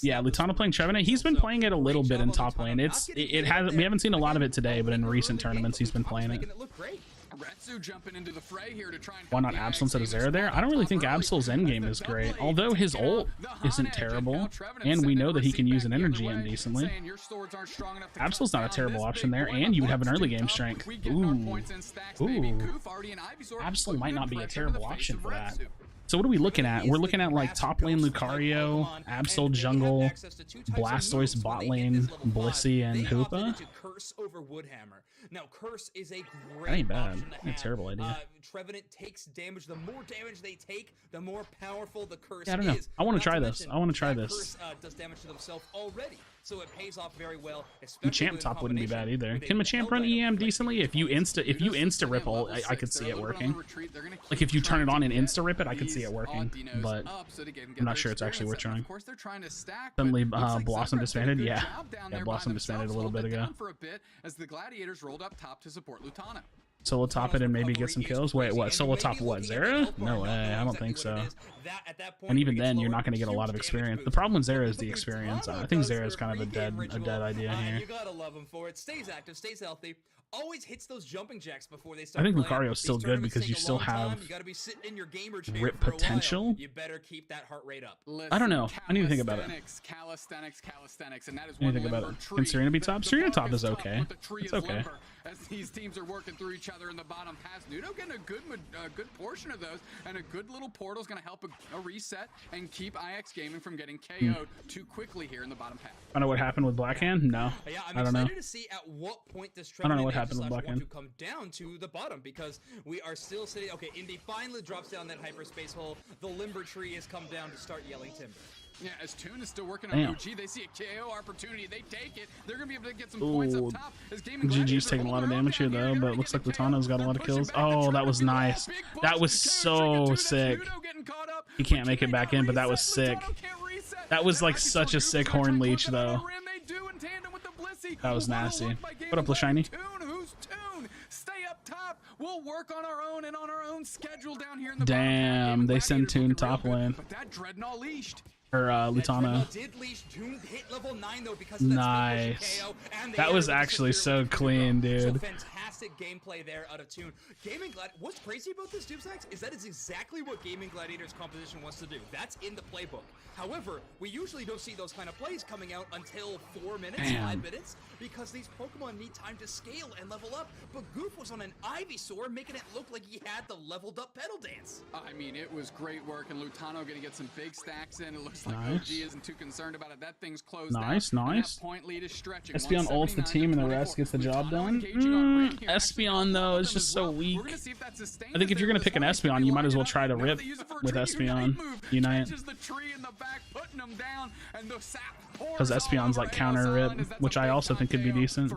Yeah, Lutano playing Trevenant. He's been playing it a little bit in top lane. We haven't seen a lot of it today, but in recent tournaments he's been playing it. Why not Absol instead of Zera there? I don't really think Absol's endgame is great, although his ult isn't terrible, and we know that he can use an energy end decently. Absol's not a terrible option there, and you would have an early game strength. Ooh. Absol might not be a terrible option for that. So what are we looking at? We're looking at like top lane Lucario, Absol jungle, Blastoise bot lane, Blissey, and Hoopa. Now, Curse is a great that ain't bad. That's a terrible idea. Trevenant takes damage. The more damage they take, the more powerful the Curse I don't know. I want to try this. I want to try this. Curse does damage to themselves already, so it pays off very well. Machamp top wouldn't be bad either. Can Machamp run EM decently? If you insta ripple, I could see it working. Like if you turn it on and insta rip it, I could see it working. But I'm not sure it's actually worth trying. Suddenly, Blossom disbanded. Yeah, Blossom disbanded a little bit ago. As the Gladiators rolled up top to support Lutano. Solo top it and maybe get some kills? Wait, what? Solo top what? Zera? No way. I don't think so. And even then, you're not going to get a lot of experience. The problem with Zera is the experience. I think Zera is kind of a dead idea here. You gotta love him for it. Stays active, stays healthy. Always hits those jumping jacks before they start. I think Lucario's still good because you still have rip potential. You better keep that heart rate up. I don't know. I need to think about it. Calisthenics, and that is I need to think about it. Can Serena be top? Serena top is okay. It's okay. As these teams are working through each other in the bottom pass, Nudo getting a good portion of those, and a good little portal is going to help a reset and keep IX Gaming from getting KO'd too quickly here in the bottom pass. I don't know what happened with Blackhand. No, yeah, I don't know. To see at what point this I don't know what happened with Blackhand. To come down to the bottom because we are still sitting. Okay, Indy finally drops down that hyperspace hole. The Limber Tree has come down to start yelling timber. Yeah, as Toon is still working on OG, they see a KO opportunity. They take it. They're going to be able to get some points up top. GG's taking a lot of damage here, though, but it looks like Lutano's got a lot of kills. Oh, that was nice. That was so sick. He can't make it back in, but that was sick. That was like such a sick Horn Leech, though. That was nasty. What up, LaShiny? Stay up top. We'll work on our own and on our own schedule down here in the Damn, they send Toon top lane. But that Dreadnought leashed. Or Lutano. Nice. That was actually so clean, dude. Fantastic gameplay there out of Toon. What's crazy about this, Doomsax, is that is exactly what Gaming Gladiators composition wants to do. That's in the playbook. However, we usually don't see those kind of plays coming out until 4 minutes, 5 minutes, because these Pokemon need time to scale and level up. But Goof was on an Ivysaur, making it look like he had the leveled up pedal dance. I mean, it was great work, and Lutano gonna get some big stacks in. It looks like nice. OG isn't too concerned about it. That thing's closed nice, down. Nice. Point lead is stretching. Espeon ults the team and the rest gets the job done. Espeon, though, is just so weak. I think if you're going to pick an Espeon, you might as well try to rip with Espeon. Unite. Because Espeon's like counter rip, which I also think could be decent.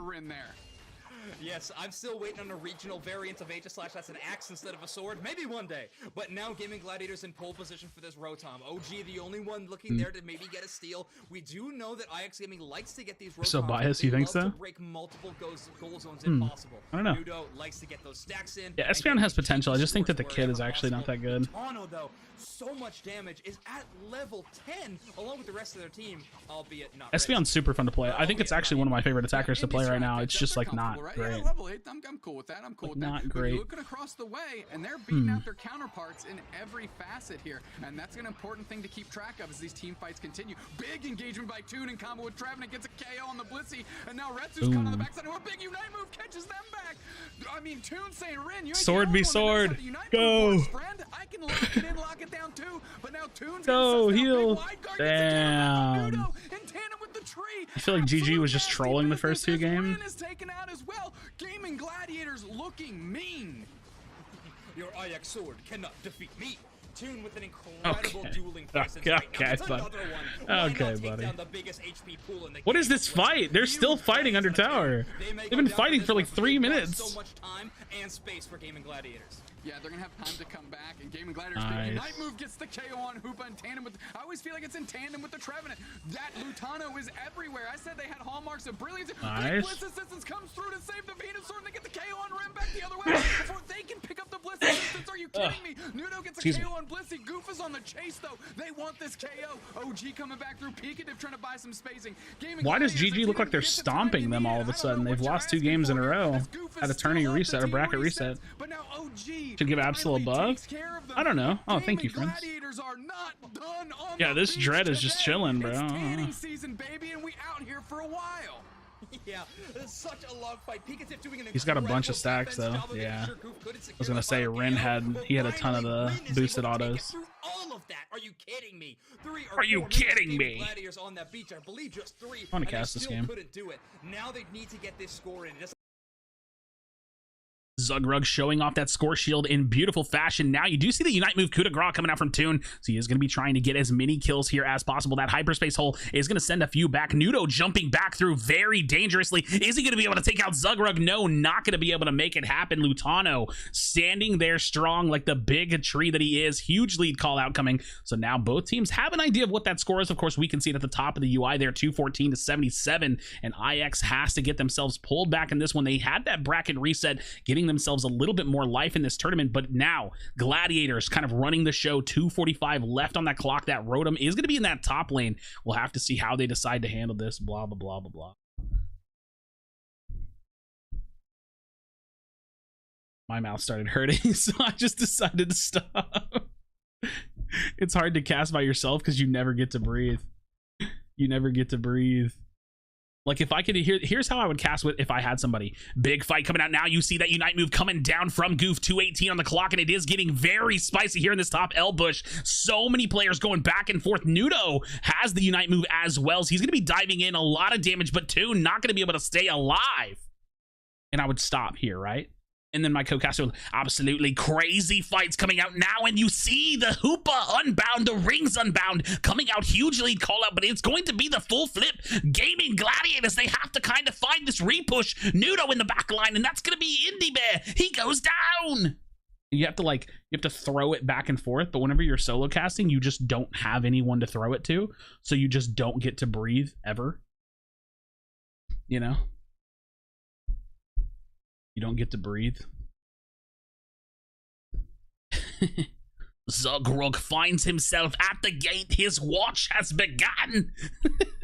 Yes, I'm still waiting on a regional variant of Aegis/. That's an axe instead of a sword. Maybe one day. But now Gaming Gladiators in pole position for this Rotom. OG, the only one looking there to maybe get a steal. We do know that IX Gaming likes to get these Rotoms. So biased, you think so? To break multiple goal zones if possible. I don't know. Nudo likes to get those stacks in. Yeah, Espeon has potential. I just think that the kid is actually not that good. Tano, though, so much damage, is at level 10 along with the rest of their team, albeit not. Espeon's super fun to play. I think it's actually one of my favorite attackers to play right now. It's just like not great. Level 8, I'm cool with that. I'm cool with that. Not great. But you're looking across the way, and they're beating out their counterparts in every facet here, and that's an important thing to keep track of as these team fights continue. Big engagement by Toon in combo with Trevenant, gets a KO on the Blissey, and now Retsu's caught on the backside, and a big Unite move catches them back. I mean, Toon saying, Rin, you ain't sword be sword. Go. can lock it in, lock it down too. But now Toon's Go gonna heal. Damn. I feel like GG was just trolling the first two games. Is taken out as well. Gaming Gladiators looking mean. Your Ajax sword cannot defeat me. Toon with an incredible dueling presence Okay, right now. okay, That's buddy. another one. Why Okay, not take buddy. down the biggest HP pool in the What game? is this fight? They're still fighting under tower. They've been fighting for like 3 minutes. So much time and space for Gaming Gladiators. Yeah, they're gonna have time to come back, and Gaming Gladiators. Nice. Unite move gets the KO on Hoopa in tandem with. I always feel like it's in tandem with the Trevenant. That Lutano is everywhere. I said they had hallmarks of brilliance. Nice. Big Bliss assistance comes through to save the Venusaur, and they get the KO on Rim back the other way before they can pick up the Bliss assistance. Are you kidding me? Nuno gets a Excuse KO me. on Blissey. Goof is on the chase though. They want this KO. OG coming back through Pikachu trying to buy some spacing. Gaming Why does Gladiators, GG if look you like they're get the time stomping you them need, all of I a don't sudden? know They've what you're lost 2 asking games in a for, row as Goof is at a still tourney up, reset, the a bracket team reset. resets, but now OG Should give Absol finally above? takes care of them. I don't know. Oh, thank you, Gaming friends. Gladiators are not done on Yeah, the this beach dread is just today. chilling, bro. It's tanning season, baby, and we out here for a while. Yeah, it's such a long fight. Pikachu doing an He's got a bunch of incredible stacks defense though. job of making Yeah. sure Goof couldn't I secure was gonna the say final Ren KO, had but a ton of finally, the Ren is boosted able to take it autos. through all of that. Are you kidding me? Are you 4 kidding Gaming me? Gladiators on that beach, I believe just 3. I wanna and they cast this still game. couldn't do it. Now they need to get this score in. Just Zugrug showing off that score shield in beautiful fashion. Now you do see the Unite move coup de grace coming out from Toon, so he is going to be trying to get as many kills here as possible. That hyperspace hole is going to send a few back. Nudo jumping back through very dangerously. Is he going to be able to take out Zugrug? No, not going to be able to make it happen. Lutano standing there strong like the big tree that he is. Huge lead call out coming. So now both teams have an idea of what that score is. Of course, we can see it at the top of the UI there, 214 to 77, and IX has to get themselves pulled back in this one. They had that bracket reset, getting themselves a little bit more life in this tournament, but now Gladiators kind of running the show. 2:45 left on that clock. That Rotom is going to be in that top lane. We'll have to see how they decide to handle this. Blah, blah, blah, blah, blah. My mouth started hurting, so I just decided to stop. It's hard to cast by yourself because you never get to breathe. You never get to breathe. Like if I could here's how I would cast with if I had somebody. Big fight coming out now. You see that Unite move coming down from Goof. 218 on the clock, and it is getting very spicy here in this top L bush. So many players going back and forth. Nudo has the Unite move as well, so he's going to be diving in a lot of damage, but Toon not going to be able to stay alive. And I would stop here, right? And then my co-caster, absolutely crazy fights coming out now, and you see the Hoopa unbound, the rings unbound, coming out, huge lead call out, but it's going to be the full flip. Gaming Gladiators, they have to kind of find this repush. Nudo in the back line, and that's going to be Indie Bear. He goes down. You have to throw it back and forth, but whenever you're solo casting, you just don't have anyone to throw it to, so you just don't get to breathe ever. You know? You don't get to breathe. Zugrug finds himself at the gate. His watch has begun.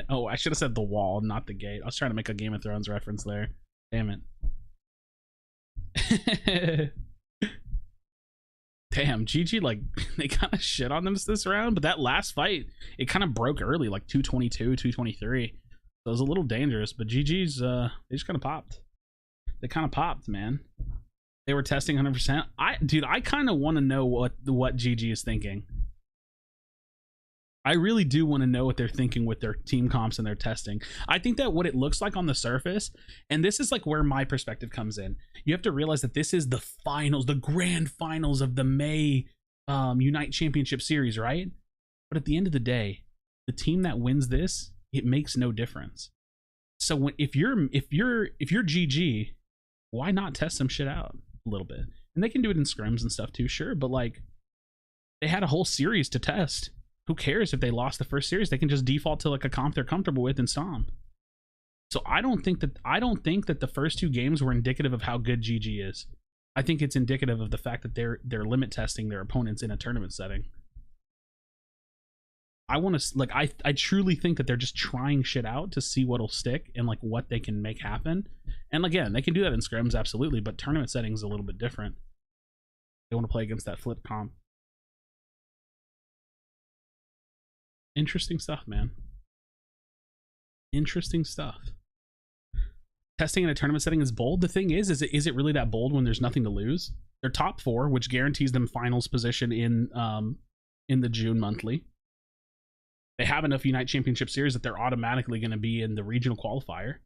Oh, I should have said the wall, not the gate. I was trying to make a Game of Thrones reference there. Damn it. Damn, GG, like, they kind of shit on them this round, but that last fight, it kind of broke early, like 222, 223. So it was a little dangerous, but GG's, they just kind of popped. They kind of popped, man. They were testing 100%. Dude, I kind of want to know what GG is thinking. I really do want to know what they're thinking with their team comps and their testing. I think that what it looks like on the surface, and this is like where my perspective comes in. You have to realize that this is the finals, the grand finals of the May Unite Championship Series, right? But at the end of the day, the team that wins this, it makes no difference. So if you're GG, why not test some shit out a little bit? And they can do it in scrims and stuff too, sure, but like they had a whole series to test. Who cares if they lost the first series? They can just default to like a comp they're comfortable with and stomp. So I don't think that the first 2 games were indicative of how good GG is. I think it's indicative of the fact that they're limit testing their opponents in a tournament setting. I want to like I truly think that they're just trying shit out to see what'll stick and like what they can make happen. And again, they can do that in scrims, absolutely, but tournament settings is a little bit different. They want to play against that flip comp. Interesting stuff, man. Interesting stuff. Testing in a tournament setting is bold. The thing is it really that bold when there's nothing to lose? They're top 4, which guarantees them finals position in the June monthly. They have enough Unite Championship Series that they're automatically going to be in the regional qualifier.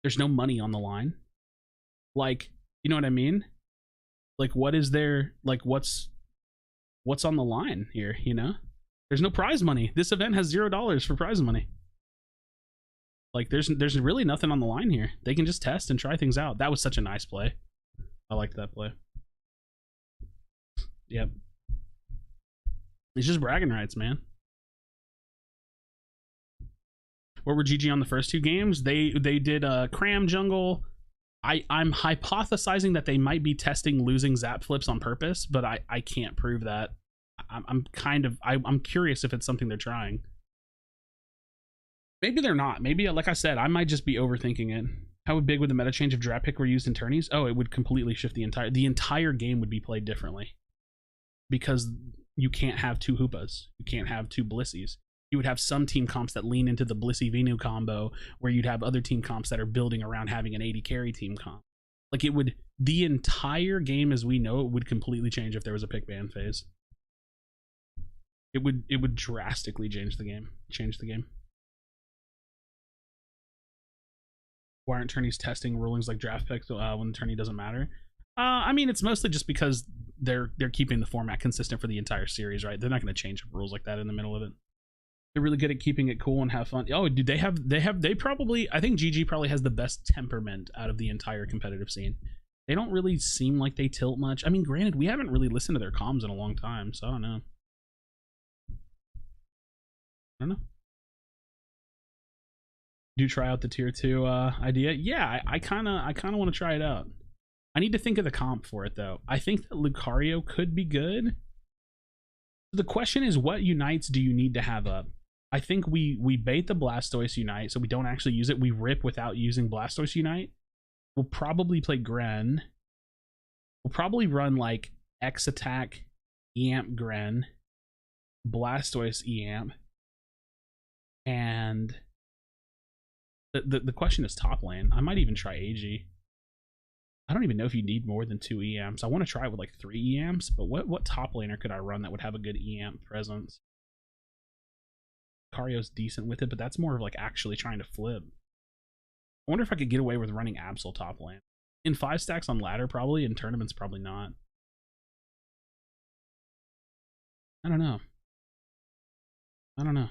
There's no money on the line. Like, you know what I mean? Like, what is there? Like, what's on the line here? You know, there's no prize money. This event has $0 for prize money. Like, there's really nothing on the line here. They can just test and try things out. That was such a nice play. I liked that play. Yep. It's just bragging rights, man. What were GG on the first 2 games? They did cram jungle. I'm hypothesizing that they might be testing losing zap flips on purpose, but I can't prove that. I'm curious if it's something they're trying. Maybe they're not. Maybe, like I said, I might just be overthinking it. How big would the meta change if draft pick were used in tourneys? Oh, it would completely shift the entire game would be played differently. Because you can't have 2 Hoopas. You can't have 2 Blissies. You would have some team comps that lean into the Blissey Venu combo, where you'd have other team comps that are building around having an 80 carry team comp. Like, it would, the entire game as we know it would completely change if there was a pick ban phase. It would drastically change the game. Why aren't tourneys testing rulings like draft picks when the tourney doesn't matter? I mean, it's mostly just because they're keeping the format consistent for the entire series, right? They're not going to change rules like that in the middle of it. They're really good at keeping it cool and have fun. Oh, dude, they probably, I think GG probably has the best temperament out of the entire competitive scene. They don't really seem like they tilt much. I mean, granted, we haven't really listened to their comms in a long time, so I don't know. Do try out the tier 2 idea? Yeah, I kind of want to try it out. I need to think of the comp for it though. I think that Lucario could be good. The question is, what unites do you need to have up? I think we bait the Blastoise Unite, so we don't actually use it. We rip without using Blastoise Unite. We'll probably play Gren. We'll probably run like X Attack, EAMP Gren, Blastoise EAMP, and the question is top lane. I might even try AG. I don't even know if you need more than 2 EAMPs. I want to try it with like 3 EAMPs, but what top laner could I run that would have a good EAMP presence? Cario's decent with it, but that's more of like actually trying to flip. I wonder if I could get away with running Absol top lane. In 5 stacks on ladder, probably. In tournaments, probably not. I don't know. I don't know.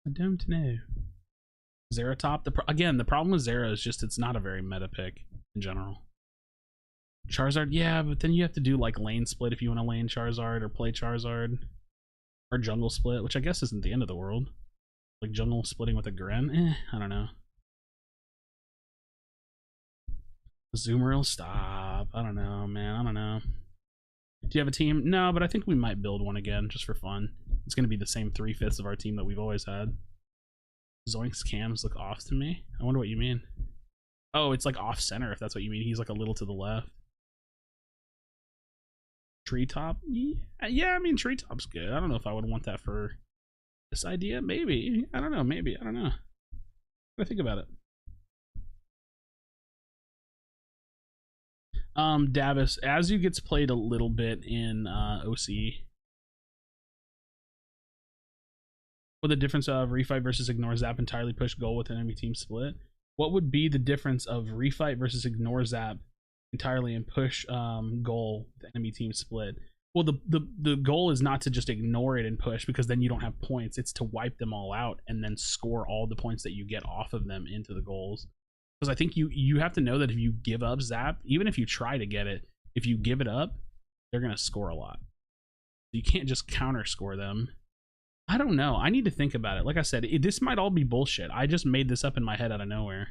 I don't know. Zera top. Again, the problem with Zera is just it's not a very meta pick in general. Charizard, yeah, but then you have to do like lane split if you want to lane Charizard or play Charizard. Or jungle split, which I guess isn't the end of the world. Like jungle splitting with a Gren? I don't know. Zoomeril, stop. I don't know, man. I don't know. Do you have a team? No, but I think we might build one again just for fun. It's going to be the same 3/5 of our team that we've always had. Zoink's cams look off to me. I wonder what you mean. Oh, it's like off center if that's what you mean. He's like a little to the left. Treetop? Yeah, I mean, Treetop's good. I don't know if I would want that for this idea. Maybe. I don't know. Maybe. I don't know. What do I think about it? Davis, Azu gets played a little bit in OC. What the difference of refight versus ignore zap entirely push goal with an enemy team split? What would be the difference of refight versus ignore zap entirely and push goal with enemy team split? Well, the goal is not to just ignore it and push, because then you don't have points. It's to wipe them all out and then score all the points that you get off of them into the goals. Because I think you have to know that if you give up zap, even if you try to get it, if you give it up, they're going to score a lot. You can't just counter score them. I don't know. I need to think about it. Like I said, this might all be bullshit. I just made this up in my head out of nowhere.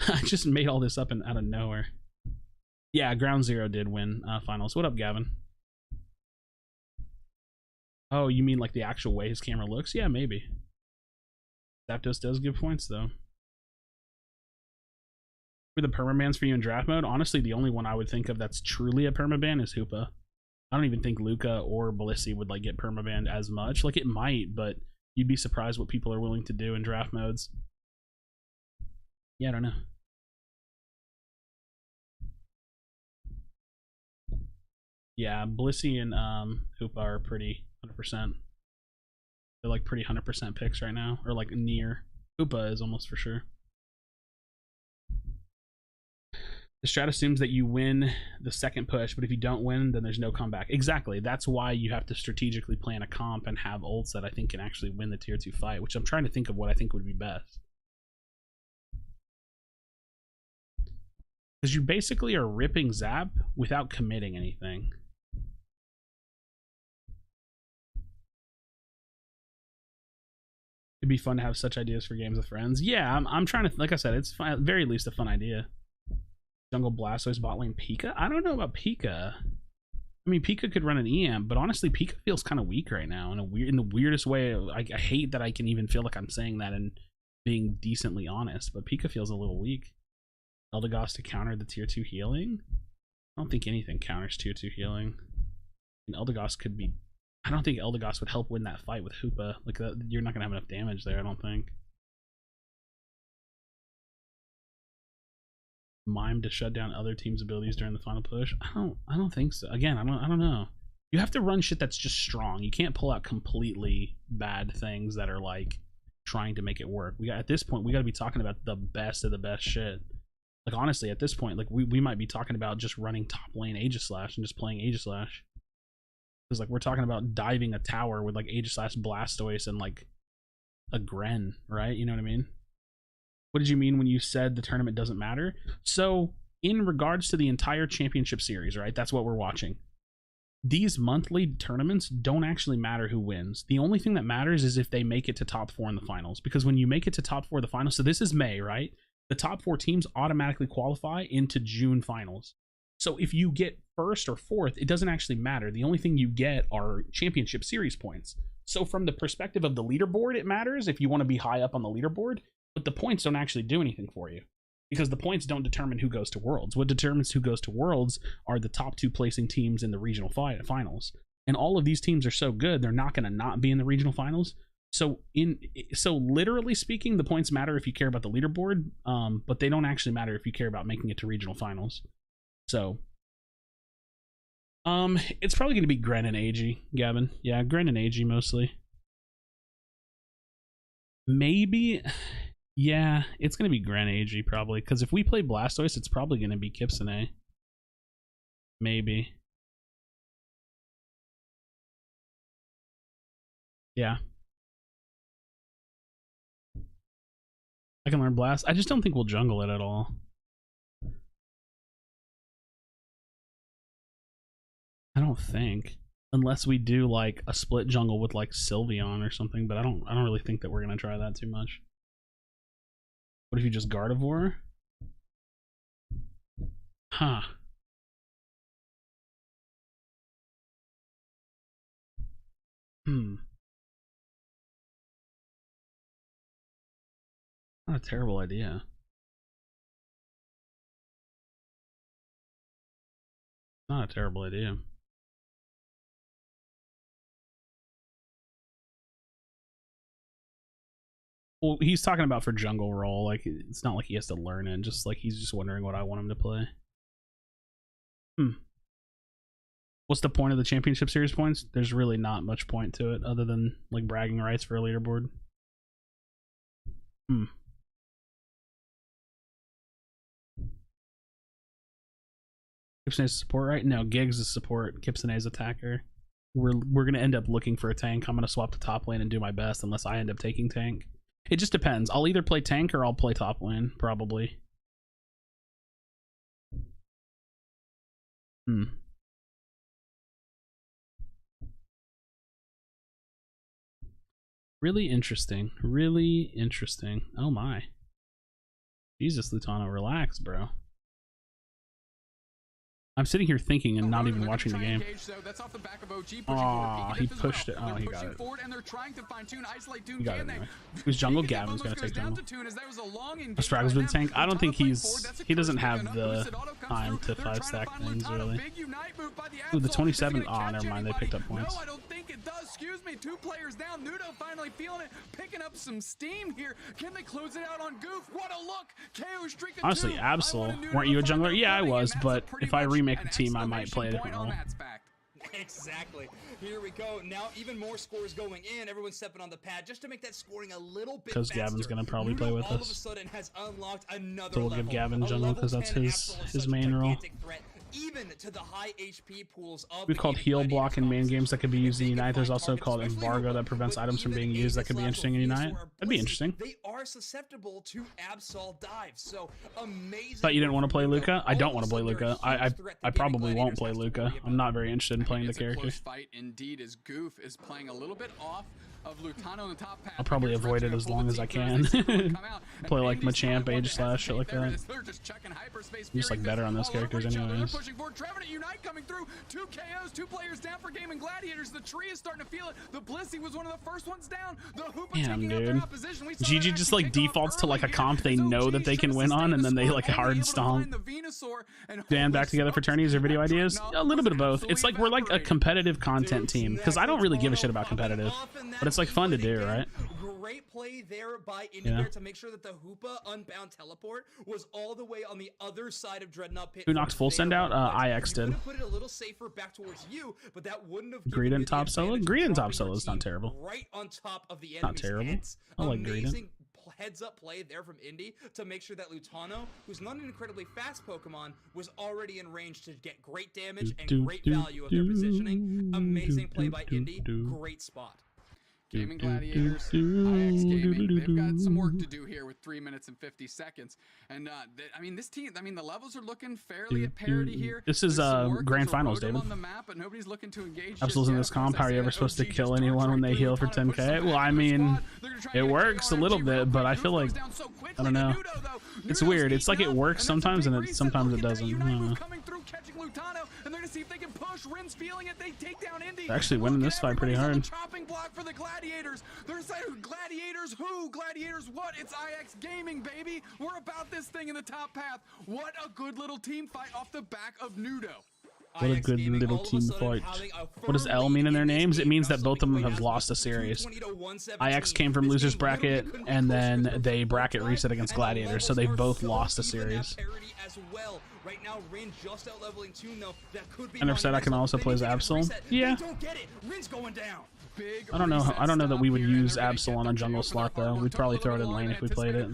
I just made all this up out of nowhere. Yeah, Ground Zero did win finals. What up, Gavin? Oh, you mean like the actual way his camera looks? Yeah, maybe. Zapdos does give points, though. For the permabans for you in draft mode, honestly, the only one I would think of that's truly a permaban is Hoopa. I don't even think Luca or Blissey would like get permabanned as much. Like, it might, but you'd be surprised what people are willing to do in draft modes. Yeah, I don't know. Yeah, Blissey and Hoopa are pretty 100%. They're like pretty 100% picks right now, or like near. Hoopa is almost for sure. The strat assumes that you win the second push, but if you don't win, then there's no comeback. Exactly. That's why you have to strategically plan a comp and have ults that I think can actually win the tier 2 fight, which I'm trying to think of what I think would be best. Because you basically are ripping Zap without committing anything. It'd be fun to have such ideas for games with friends. Yeah, I'm trying to, like I said, it's fun, at very least a fun idea. Jungle Blastoise, bot lane Pika? I don't know about Pika. I mean, Pika could run an EM, but honestly, Pika feels kind of weak right now in the weirdest way. I hate that I can even feel like I'm saying that and being decently honest, but Pika feels a little weak. Eldegoss to counter the tier 2 healing? I don't think anything counters tier 2 healing. And Eldegoss could be... I don't think Eldegoss would help win that fight with Hoopa. Like, you're not going to have enough damage there, I don't think. Mime to shut down other teams' abilities during the final push? I don't think so. Again, I don't know. You have to run shit that's just strong. You can't pull out completely bad things that are like trying to make it work. At this point, we got to be talking about the best of the best shit. Like, honestly, at this point, like we might be talking about just running top lane Aegislash and just playing Aegislash. Because like we're talking about diving a tower with like Aegislash, Blastoise, and like a Gren, right? You know what I mean? What did you mean when you said the tournament doesn't matter? So in regards to the entire championship series, right? That's what we're watching. These monthly tournaments don't actually matter who wins. The only thing that matters is if they make it to top 4 in the finals. Because when you make it to top 4 in the finals, so this is May, right? The top 4 teams automatically qualify into June finals. So if you get first or fourth, it doesn't actually matter. The only thing you get are championship series points. So from the perspective of the leaderboard, it matters if you want to be high up on the leaderboard. But the points don't actually do anything for you because the points don't determine who goes to Worlds. What determines who goes to Worlds are the top 2 placing teams in the regional finals. And all of these teams are so good, they're not going to not be in the regional finals. So literally speaking, the points matter if you care about the leaderboard, but they don't actually matter if you care about making it to regional finals. So it's probably going to be Gren and AG, Gavin. Yeah, Gren and AG mostly. Maybe... Yeah, it's going to be Gren AG probably, because if we play Blastoise, it's probably going to be Kipsune. Maybe. Yeah. I can learn Blast. I just don't think we'll jungle it at all. I don't think. Unless we do like a split jungle with like Sylveon or something, but I don't really think that we're going to try that too much. What if you just Gardevoir? Huh. Not a terrible idea. Not a terrible idea. Well, he's talking about for jungle role. Like, it's not like he has to learn it. Just like he's just wondering what I want him to play. What's the point of the championship series points? There's really not much point to it other than like bragging rights for a leaderboard. Kipsune's support, right? No, Giggs is support. Kipsune's attacker. We're gonna end up looking for a tank. I'm gonna swap to top lane and do my best unless I end up taking tank. It just depends. I'll either play tank or I'll play top lane, probably. Really interesting. Really interesting. Oh my. Jesus, Lutano, relax, bro. I'm sitting here thinking and not even watching the game. Aw, he pushed it. Oh, he got it. He got it anyway. Who's jungle? Gavin's gonna take jungle. Straggles with the tank. I don't think he doesn't have the time to 5-stack things, really. Ooh, the 27. Oh, never mind. They picked up points. I don't think it does. Excuse me. 2 players down. Nudo finally feeling it, picking up some steam here. Can they close it out on Goof? What a look. KO streak. Honestly, Absol, weren't you a jungler? Yeah, I was, but if I remake the team, I might play a different role. Exactly. Here we go. Now even more scores going in. Everyone's stepping on the pad just to make that scoring a little bit Because faster. Gavin's gonna probably play with all of a us. sudden has unlocked another So we'll level. give Gavin A jungle level because that's 10 his Absol is his such a main role. gigantic threat, even to the high HP pools of We the called Gaming heal Gladiators block in main composition. games that could be used in If they Unite. can There's find also targets, called especially embargo Hoopa, that prevents but items from even being used that could be Aegis interesting in Venusaur Unite. or That'd be Blissey, interesting. They are susceptible to Absol dives. So amazing. Thought you didn't want to play Luca? I don't All want of to a play sudden, they're Luca. a huge I threat the I Gaming probably won't Gladiators play have to Luca. worry I'm not very interested in I playing the think it's a character. close fight indeed, as Goof is playing a little bit off of Lutano on the top path. I'll probably avoid it as long as I can. Play like Machamp, Age Slash, shit like that. I'm just like better on those characters anyways. Pushing forward, Trevenant Unite coming through. 2 KOs, 2 players down for Gaming Gladiators. The tree is starting to feel it. The Blissey was one of the first ones down. The Hoopa Damn, taking out their dude. opposition. We saw GG that just actually like kick off defaults to like a early comp they here, as know OG that they can should've win on, sustained and the then they score, like only hard able to stomp. find the Venusaur, and Band back holy together for smokes, tourneys or video that ideas? Dreadnought A little was bit of both. It's absolutely like we're like a evaporated. competitive content team because I don't really give a shit about competitive, but it's like fun to do, right? Great play there by Indy Yeah. there to make sure that the Hoopa unbound teleport was all the way on the other side of Dreadnought Pit. Who knocked full send out? IX did. Put it a little safer back towards you, but that wouldn't have Greedent top solo? Greedent top solo is not terrible. right on top of the Not enemy's terrible. heads. I like Greedent. Amazing heads up play there from Indy to make sure that Lutano, who's not an incredibly fast Pokemon, was already in range to get great damage and great value of their positioning. Amazing play by Indy. Great spot. Gaming Gladiators, IX Gaming, they've got some work to do here with 3 minutes and 50 seconds. And I mean, this team, I mean, the levels are looking fairly at parity here. This is Grand Finals, David. On the map, but nobody's looking to engage. Absol's in this comp. How are you ever supposed to kill anyone when they heal for 10k? Well, I mean, it works a little bit, but I feel like, I don't know. It's weird. It's like it works sometimes and sometimes it doesn't. I don't know. Catching Lutano, and they're gonna see if they can push. Rin's feeling it. They take down Indy. They're actually winning this fight pretty hard. Chopping block for the Gladiators. They're saying Gladiators who? Gladiators what? It's IX Gaming, baby. We're about this thing in the top path. What a good little team fight off the back of Nudo. What a good little team fight. What does L mean in their names? It means that both of them have lost a series. IX came from losers bracket, and then they bracket reset against Gladiators, so they both lost a series. I never said I can also play as Absol. Yeah. I don't know. I don't know that we would use Absol on a jungle slot though. We'd probably throw it in lane if we played it,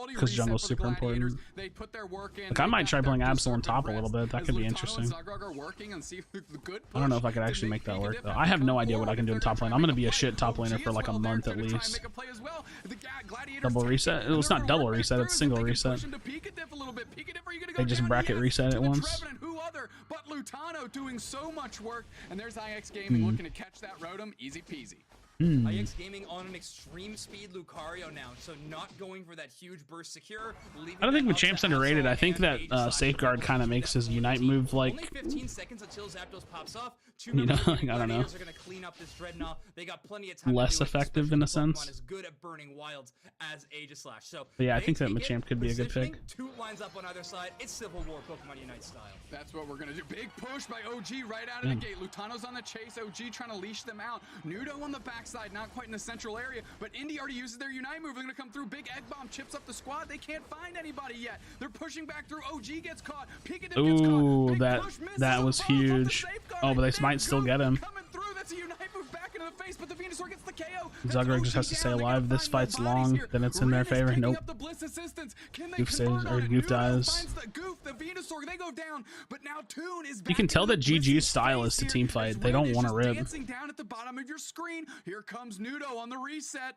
because jungle's super important. Like I might try playing Absol on top a little bit. That could be interesting. I don't know if I could actually make that work though. I have no idea what I can do in top lane. I'm gonna be a shit top laner for like a month at least. Double reset? Well, it's not double reset. It's single reset. They just bracket reset it once. But Lutano doing so much work, and there's IX Gaming looking to catch that Rotom, easy peasy. IX Gaming on an extreme speed Lucario now, so not going for that huge burst secure. I don't think Machamp's underrated. I think that Safeguard kind of makes his Unite move like, only 15 seconds until Zapdos pops off. You know, like, I don't know. Are gonna clean up this Dreadnought. They got plenty of time less to do it, effective in a especially sense. Pokemon is good at burning wilds as Aegis Slash. So But yeah, I they think that take it, Machamp could be a good pick. positioning, 2 lines up on either side. It's Civil War Pokemon Unite style. That's what we're gonna do. Big push by OG right out of the gate. Lutano's on the chase. OG trying to leash them out. Nudo on the backside, not quite in the central area, but Indy already uses their Unite move. They're gonna come through. Big Egg Bomb chips up the squad. They can't find anybody yet. They're pushing back through. OG gets caught. Pikachu gets caught. Ooh, Big that push, misses that them was both off the huge. safeguard. Oh, but they might still get him. Coming through. That's a Unite move back into the face, but the Venusaur gets the KO. Zugrig just has to stay alive. This fight's long, then it's in their favor. Nope. Goof saves, or Goof dies. You can tell that GG's style is to team fight. They don't want to rip. Down at the bottom of your screen. Here comes Nudo on the reset.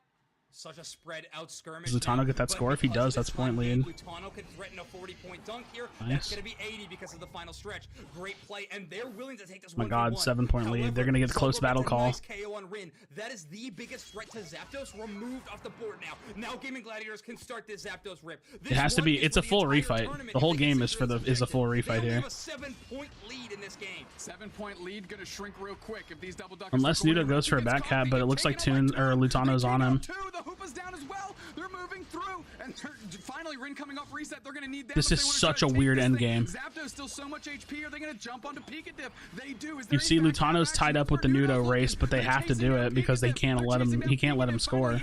Such a spread out skirmish. Does Lutano get that score? If he does, that's point lead. Lutano could threaten a 40-point dunk here. Nice. That's going to be 80 because of the final stretch. Great play, and they're willing to take this. My God, 7-point lead. They're gonna get the close battle call. Nice KO on Rin. That is the biggest threat to Zapdos removed off the board now. Now Gaming Gladiators can start this Zapdos rip. It has to be. It's a full refight. The whole game is a full refight here. Have a 7-point lead in this game. 7-point lead gonna shrink real quick if these double duckers. Unless Nudo goes for a back cap, but it looks like Lutano's on him. The Hoopa's down as well. They're moving through, and finally Rin coming off reset. They're gonna need that. This is such a weird end game. Zapdos still so much HP. Are they gonna jump onto Pikachu? They do. You see, Lutano's tied up with the Nudo race, but they have to do it because they can't let him. He can't let him score.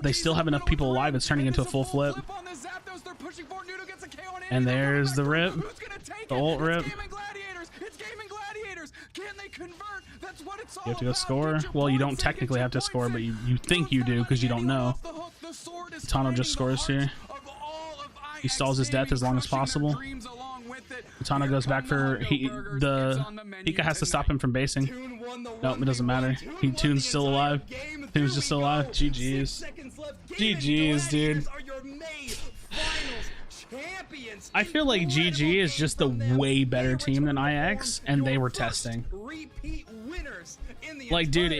They still have enough people alive. It's turning into a full flip. And there's the rip, the ult rip. winners. Can they convert? That's what it's all You have to go about. score. Get your Well, you points don't in, technically get your have to points score, but in. you think you do because you don't know. Off the hook. The sword is Tano just finding the scores here. hearts of all of He IX stalls his death as long as Gaming, crushing their possible. dreams along with it. Tano goes back for the Pika has to stop him from basing. Nope, it doesn't matter. Toon's still alive. Toon's just still alive. GG's. GG's, dude. I feel like GG is just the way better team than IX, and they were testing. Like, dude,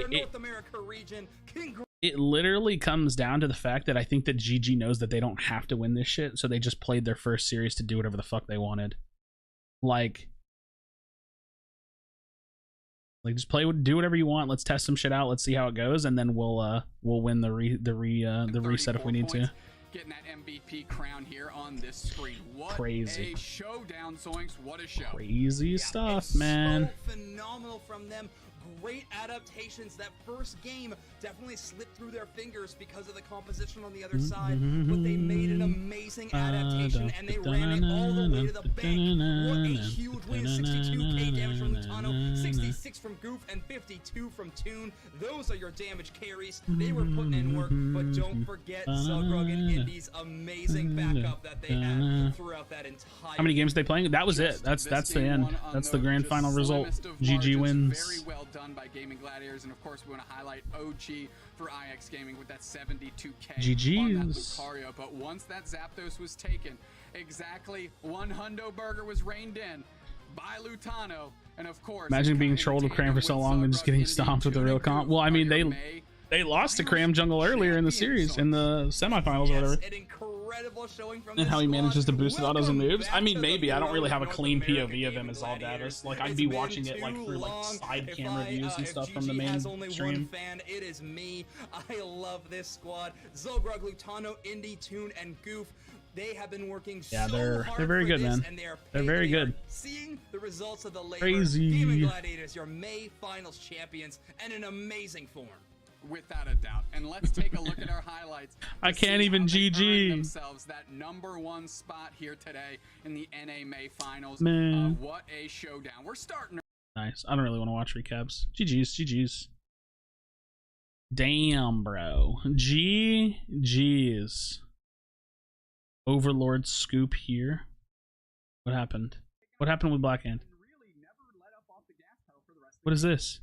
it literally comes down to the fact that I think that GG knows that they don't have to win this shit, so they just played their first series to do whatever the fuck they wanted. Like just do whatever you want. Let's test some shit out. Let's see how it goes, and then we'll win the reset if we need to. Getting that MVP crown here on this screen. What Crazy. a showdown, Zoinks. What a show. Crazy stuff, man. So phenomenal from them. Great adaptations. That first game definitely slipped through their fingers because of the composition on the other side, but they made an amazing adaptation and they ran it all the way to the bank. What a huge win. 62k damage from Lutano, 66 from Goof, and 52 from Toon. Those are your damage carries. They were putting in work, but don't forget Zugrug and Indy's amazing backup that they had throughout that entire. How many games are they playing? That was it. That's the end. That's the grand final result. GG wins. Very well done by Gaming Gladiators, and of course we want to highlight OG for IX Gaming with that 72k GG's. on that Lucario. But once that Zapdos was taken, exactly one hundo burger was reined in by Lutano, and of course Imagine being trolled with Cram for so long and just getting stomped with the real comp. Well, I mean, they lost to Cram Jungle earlier in the series, in the semifinals or whatever. And how he manages to boost his autos and moves. I mean, maybe. I don't really have a clean POV of him as all data. Like, I'd be watching it like through like side camera views and stuff from the main stream. It is me. I love this squad. Zogrug, Lutano, Indy, Toon, and Goof. They have been working yeah, they're very good, man. They're very good. Seeing the results of the labor. Crazy. Gaming Gladiators, your May Finals champions, and in amazing form. Without a doubt. And let's take a look at our highlights. I can't even GG. Themselves that #1 spot here today in the NA May Finals. Man. What a showdown. We're starting. Nice. I don't really want to watch recaps. GG's. Damn, bro. GG's. Overlord scoop here. What happened? What happened with Blackhand? What is this?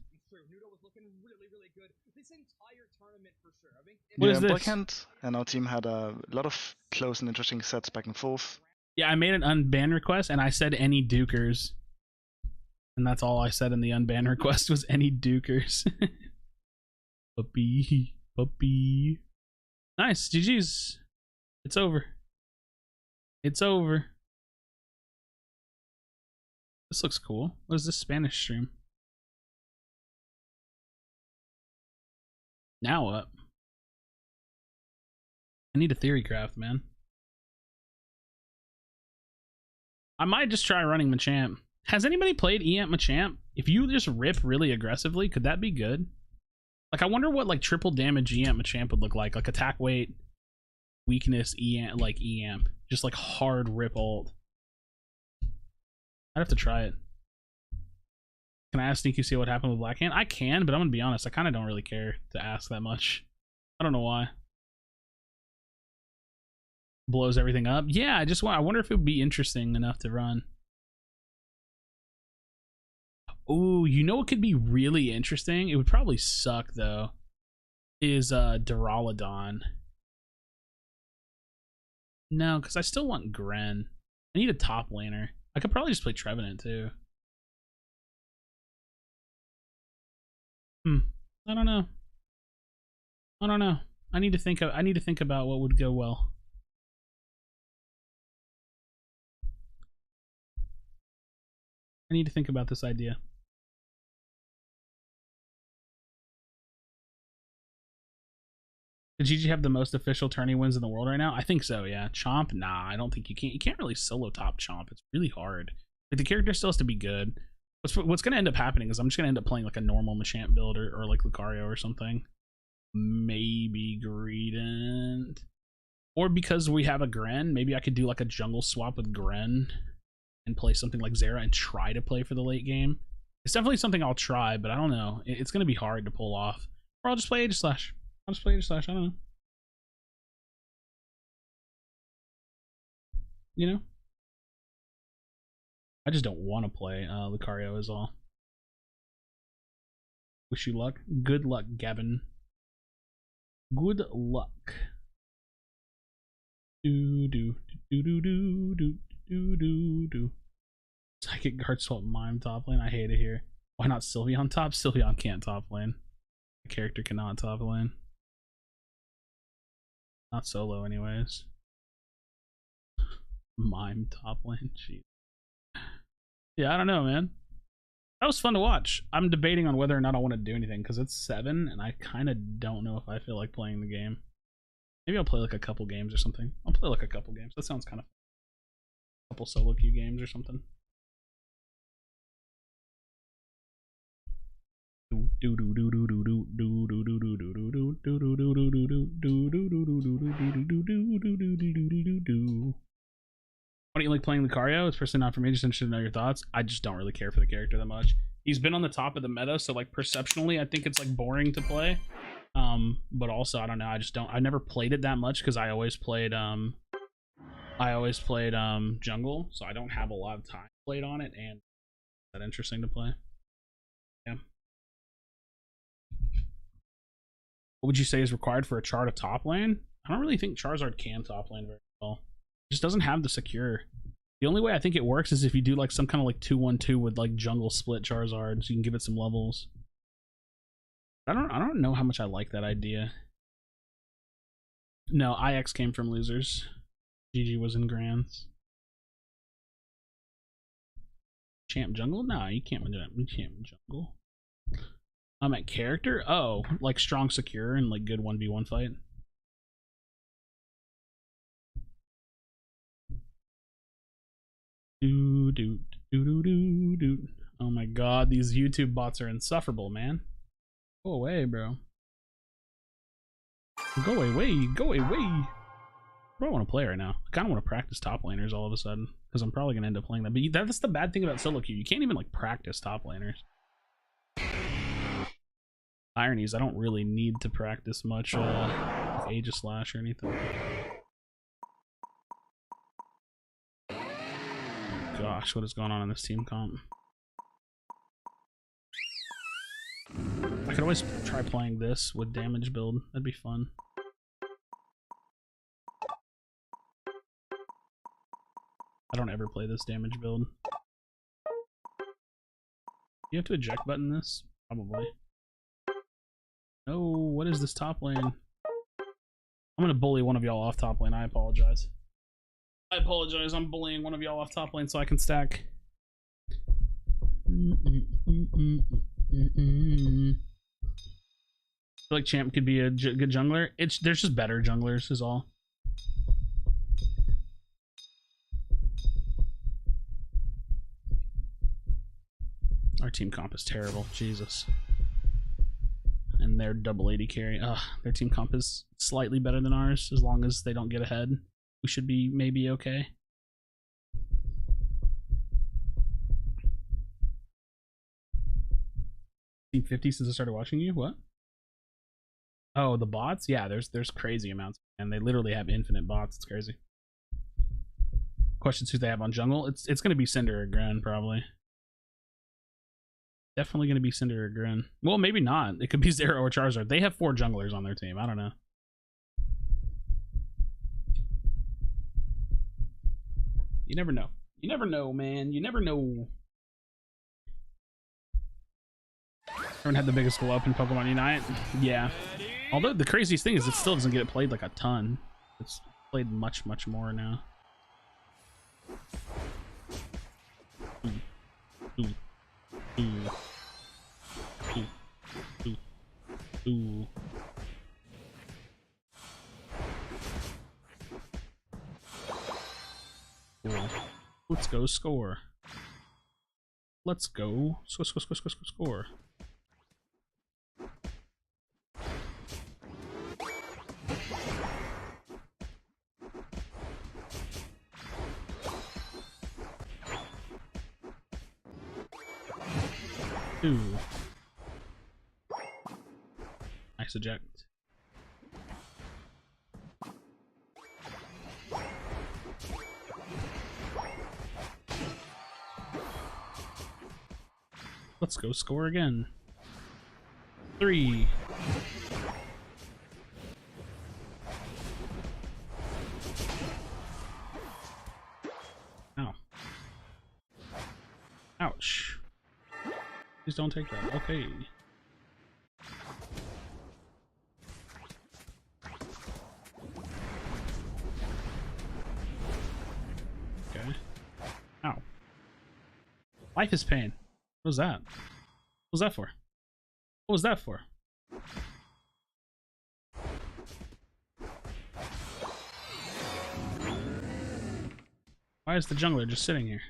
What is this? Blackhand and our team had a lot of close and interesting sets back and forth. Yeah, I made an unban request and I said any dukers. And that's all I said in the unban request was any dukers. Puppy. Nice, GG's. It's over. It's over. This looks cool. What is this Spanish stream? Now what? I need a theory craft, man. I might just try running Machamp. Has anybody played EAMP Machamp? If you just rip really aggressively, could that be good? Like, I wonder what like triple damage EAMP Machamp would look like. Like attack weight, weakness, EAMP, like EAMP. Just like hard rip ult. I'd have to try it. Can I ask Sneaky see what happened with Blackhand? I can, but I'm gonna be honest, I kind of don't really care to ask that much. I don't know why. Blows everything up. Yeah, I wonder if it would be interesting enough to run. Oh, you know what could be really interesting? It would probably suck though. Is Duraludon. No, because I still want Gren. I need a top laner. I could probably just play Trevenant too. I don't know. I need to think about what would go well. I need to think about this idea. Did GG have the most official tourney wins in the world right now? I think so, yeah. Chomp? Nah, I don't think you can. You can't really solo top Chomp. It's really hard. Like, the character still has to be good. What's going to end up happening is I'm just going to end up playing like a normal Machamp build or like Lucario or something. Maybe Greedent. Or because we have a Gren, maybe I could do like a jungle swap with Gren and play something like Zera and try to play for the late game. It's definitely something I'll try, but I don't know. It's gonna be hard to pull off. Or I'll just play Aegislash. I'll just play Aegislash. I don't know. You know? I just don't want to play Lucario is all. Wish you luck. Good luck, Gavin. Good luck. Do do do do do do do do do. Psychic guard swap mime top lane. I hate it here. Why not Sylveon top? Sylveon can't top lane. The character cannot top lane. Not solo, anyways. Mime top lane. Jeez. Yeah, I don't know, man. That was fun to watch. I'm debating on whether or not I want to do anything because it's 7 and I kind of don't know if I feel like playing the game. Maybe I'll play like a couple games or something. I'll play like a couple games. That sounds kind of fun. A couple solo queue games or something. Why don't you like playing Lucario? It's personally not for me. Just interested to know your thoughts. I just don't really care for the character that much. He's been on the top of the meta, so like perceptionally, I think it's like boring to play. But also I don't know. I just don't. I never played it that much because I always played jungle, so I don't have a lot of time played on it, and it's that interesting to play. Yeah. What would you say is required for a char to top lane? I don't really think Charizard can top lane very well. Just doesn't have the secure. The only way I think it works is if you do like some kind of like 2-1-2 with like jungle split Charizard, so you can give it some levels. I don't know how much I like that idea. No, IX came from losers. GG was in grands. Champ jungle? Nah, you can't win that. We champ jungle. I'm at character? Oh, like strong secure and like good 1v1 fight. Do do do do do do. Oh my god, these YouTube bots are insufferable, man. Go away, bro. Go away, go away. I don't want to play right now. I kind of want to practice top laners all of a sudden because I'm probably gonna end up playing that. But that's the bad thing about solo queue. You can't even like practice top laners. Ironies, I don't really need to practice much with Aegislash or anything. Gosh, what is going on in this team comp? I could always try playing this with damage build. That'd be fun. I don't ever play this damage build. You have to eject button this? Probably. No, what is this top lane? I'm gonna bully one of y'all off top lane. I apologize. I apologize. I'm bullying one of y'all off top lane so I can stack. I feel like Champ could be a good jungler. There's just better junglers is all. Our team comp is terrible. Jesus. And their double 80 carry. Their team comp is slightly better than ours as long as they don't get ahead. We should be maybe okay. Seen 50 since I started watching you? What? Oh, the bots? Yeah, there's crazy amounts, and they literally have infinite bots. It's crazy. Questions who they have on jungle? It's gonna be Cinder or Gren probably. Definitely gonna be Cinder or Gren. Well, maybe not. It could be Zero or Charizard. They have 4 junglers on their team. I don't know. You never know. You never know, man. You never know. Everyone had the biggest glow up in Pokemon Unite. Yeah. Although the craziest thing is it still doesn't get played like a ton. It's played much, much more now. Cool. Let's go score. Let's go score. 2. Nice eject. Let's go score again. 3. Ow. Ouch. Please don't take that. Okay. Okay. Ow. Life is pain. What was that? What was that for? What was that for? Why is the jungler just sitting here?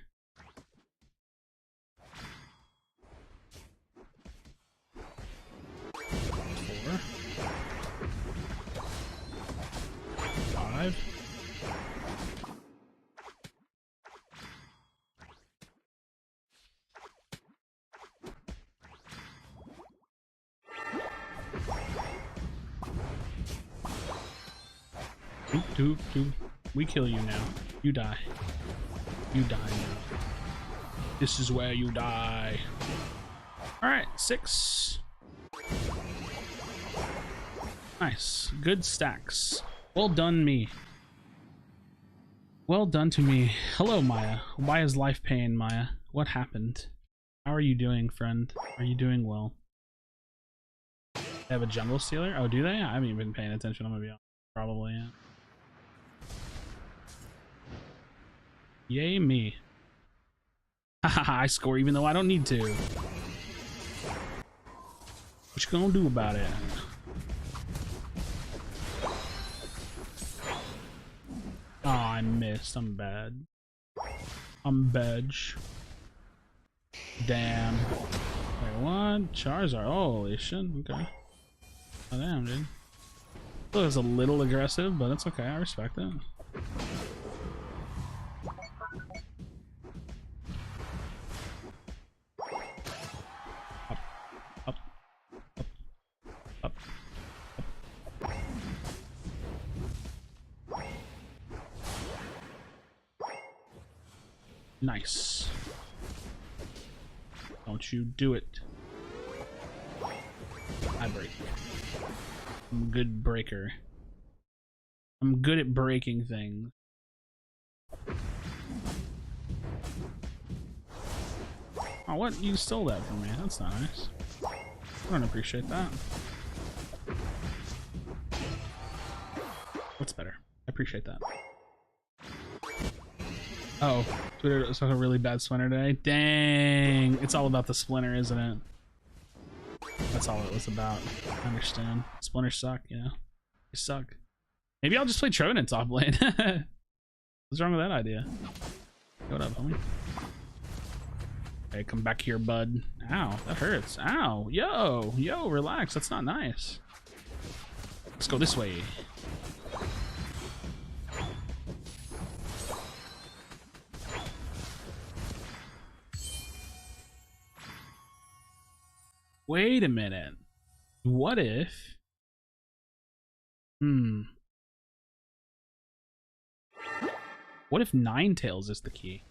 4. 5. Doop. We kill you now. You die. You die now. This is where you die. Alright, 6. Nice. Good stacks. Well done, me. Well done to me. Hello, Maya. Why is life pain, Maya? What happened? How are you doing, friend? Are you doing well? They have a jungle stealer? Oh, do they? I haven't even been paying attention. I'm gonna be honest. Probably, yeah. Yay me. Haha, I score even though I don't need to. What you gonna do about it? Oh, I missed. I'm bad. I'm badge. Damn. Wait, what? Charizard. Holy shit. Okay. Oh, damn, dude. It was a little aggressive, but it's okay. I respect it. Nice. Don't you do it. I break. I'm a good breaker. I'm good at breaking things. Oh, what? You stole that from me. That's not nice. I don't appreciate that. What's better? I appreciate that. Oh, Twitter was a really bad splinter today. Dang, it's all about the splinter, isn't it? That's all it was about. I understand. Splinters suck, you know? They suck. Maybe I'll just play Tronen top lane. What's wrong with that idea? Hey, what up, homie? Hey, come back here, bud. Ow, that hurts. Ow, yo, relax. That's not nice. Let's go this way. Wait a minute. What if... What if Ninetales is the key?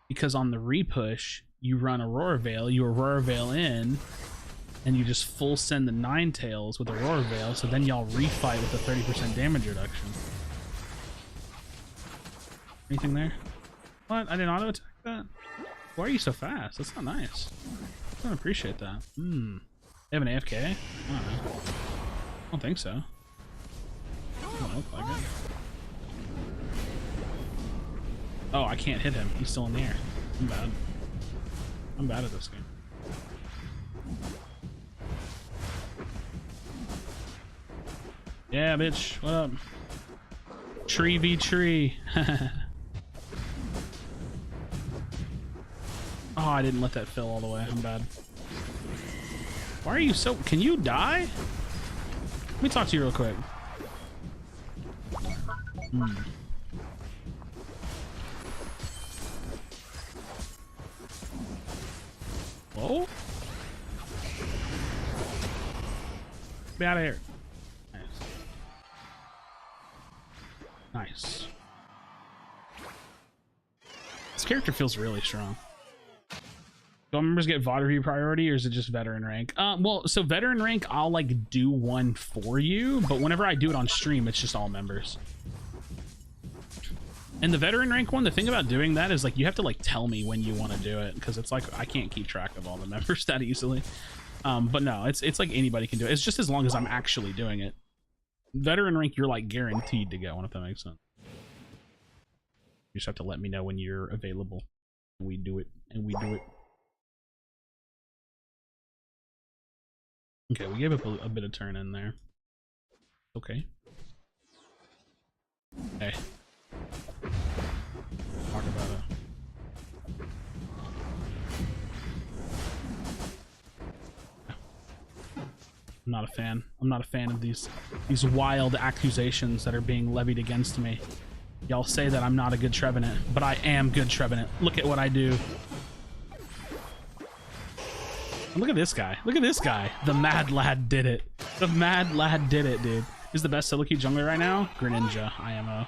Because on the repush, you run Aurora Veil, you Aurora Veil in, and you just full send the Ninetales with Aurora Veil, so then y'all refight with a 30% damage reduction. Anything there? What? I didn't auto attack that? Why are you so fast? That's not nice. I don't appreciate that. They have an AFK? I don't know. I don't think so. Doesn't look like it. Oh, I can't hit him. He's still in the air. I'm bad. I'm bad at this game. Yeah, bitch. What up? Tree v tree. Oh, I didn't let that fill all the way. I'm bad. Why are you so... Can you die? Let me talk to you real quick. Oh. Get out of here. Nice. Nice. This character feels really strong. Do all members get VOD review priority, or is it just veteran rank? Well, so veteran rank, I'll like do one for you, but whenever I do it on stream, it's just all members. And the veteran rank one, the thing about doing that is like you have to like tell me when you want to do it, because it's like I can't keep track of all the members that easily. But no, it's like anybody can do it. It's just as long as I'm actually doing it. Veteran rank, you're like guaranteed to get one, if that makes sense. You just have to let me know when you're available, and we do it, and we do it. Okay, we gave up a bit of turn in there. Okay. Hey. Talk about it. I'm not a fan. I'm not a fan of these wild accusations that are being levied against me. Y'all say that I'm not a good Trevenant, but I am good Trevenant. Look at what I do. Look at this guy. Look at this guy. The Mad Lad did it. The Mad Lad did it, dude. He's the best solo queue jungler right now. Greninja, IMO.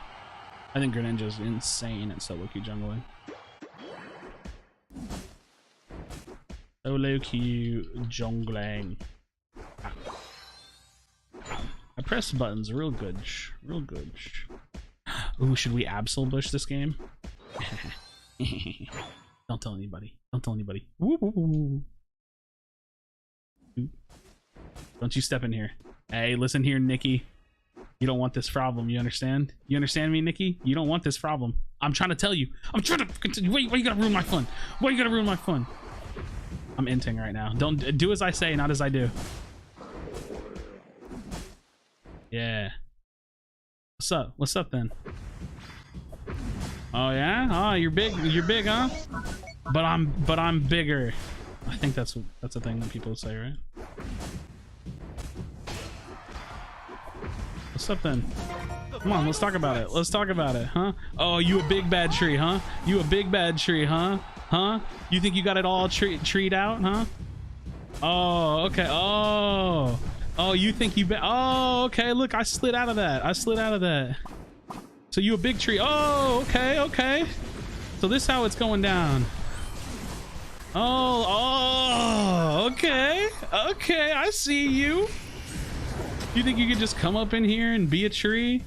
I think Greninja's insane at solo queue jungling. Solo queue jungling. I press buttons real good. Real good. Ooh, should we Absol Bush this game? Don't tell anybody. Don't tell anybody. Woo. Don't you step in here. Hey, listen here, Nikki. You don't want this problem, you understand? You understand me, Nikki? You don't want this problem. I'm trying to tell you. I'm trying to continue. Why you gotta ruin my fun? Why you gotta ruin my fun? I'm inting right now. Don't do as I say, not as I do. Yeah. What's up? What's up then? Oh yeah? Oh, you're big, huh? But I'm bigger. I think that's a thing that people say, right? What's up then? Come on, let's talk about it. Let's talk about it, huh? Oh, you a big bad tree, huh? You a big bad tree, huh? Huh? You think you got it all treed out, huh? Oh, okay. Oh, you think you oh, okay. Look, I slid out of that. I slid out of that. So you a big tree. Oh, okay. So this is how it's going down. Oh, okay. I see you. You think you could just come up in here and be a tree?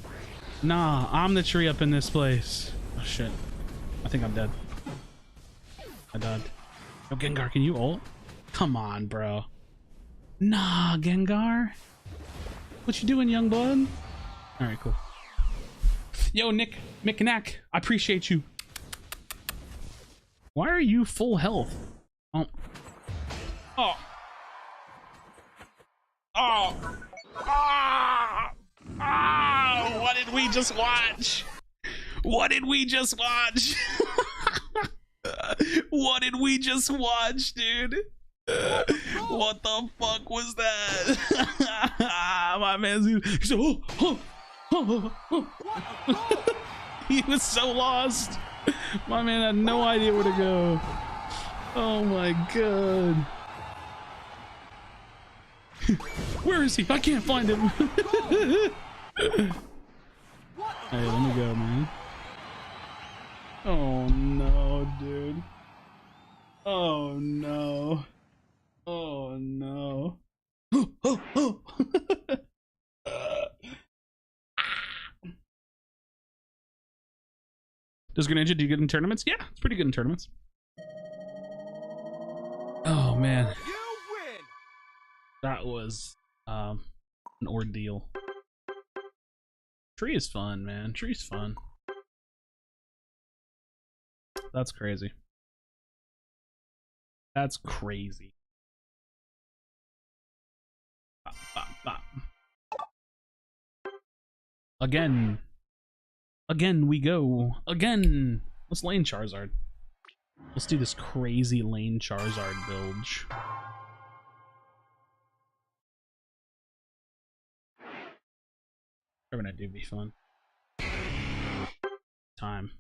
Nah, I'm the tree up in this place. Oh shit. I think I'm dead. I died. Yo, Gengar, can you ult? Come on, bro. Nah, Gengar. What you doing, young blood? Alright, cool. Yo, Nick McNack, I appreciate you. Why are you full health? Oh. What did we just watch? What did we just watch? What did we just watch, dude? What the fuck was that? My man's he's he was so lost. My man had no idea where to go. Oh my god. Where is he? I can't find him. Hey, let me go, man. Oh no, dude. Oh no. Oh no. Does Greninja do good in tournaments? Yeah, it's pretty good in tournaments. Oh man. That was an ordeal. Tree is fun, man. Tree's fun. That's crazy. That's crazy. Bop, bop, bop. Again. Again we go. Again. Let's lane Charizard. Let's do this crazy lane Charizard build. Trevenant do be fun. Time.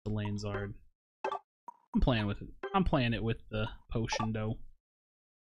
The lane Zard. I'm playing with it. I'm playing it with the potion though.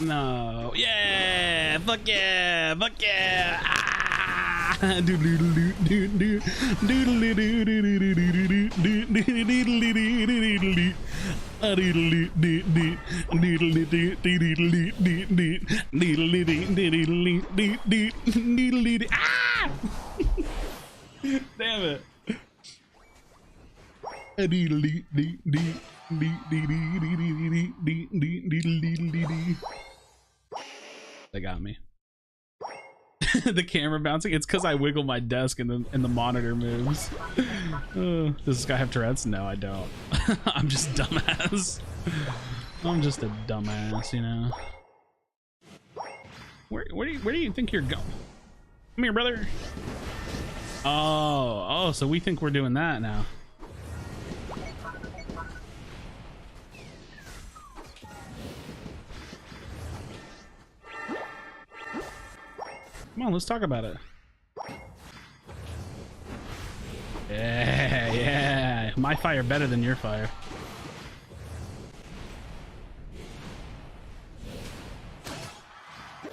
No. Yeah. Fuck yeah. Fuck yeah. Ah. Damn it. They got me. The camera bouncing. It's because I wiggle my desk and the monitor moves. Does this guy have Tourette's? No, I don't. I'm just dumbass. I'm just a dumbass, you know. Where do you think you're going? Come here, brother. Oh, so we think we're doing that now. Come on, let's talk about it. Yeah. My fire better than your fire.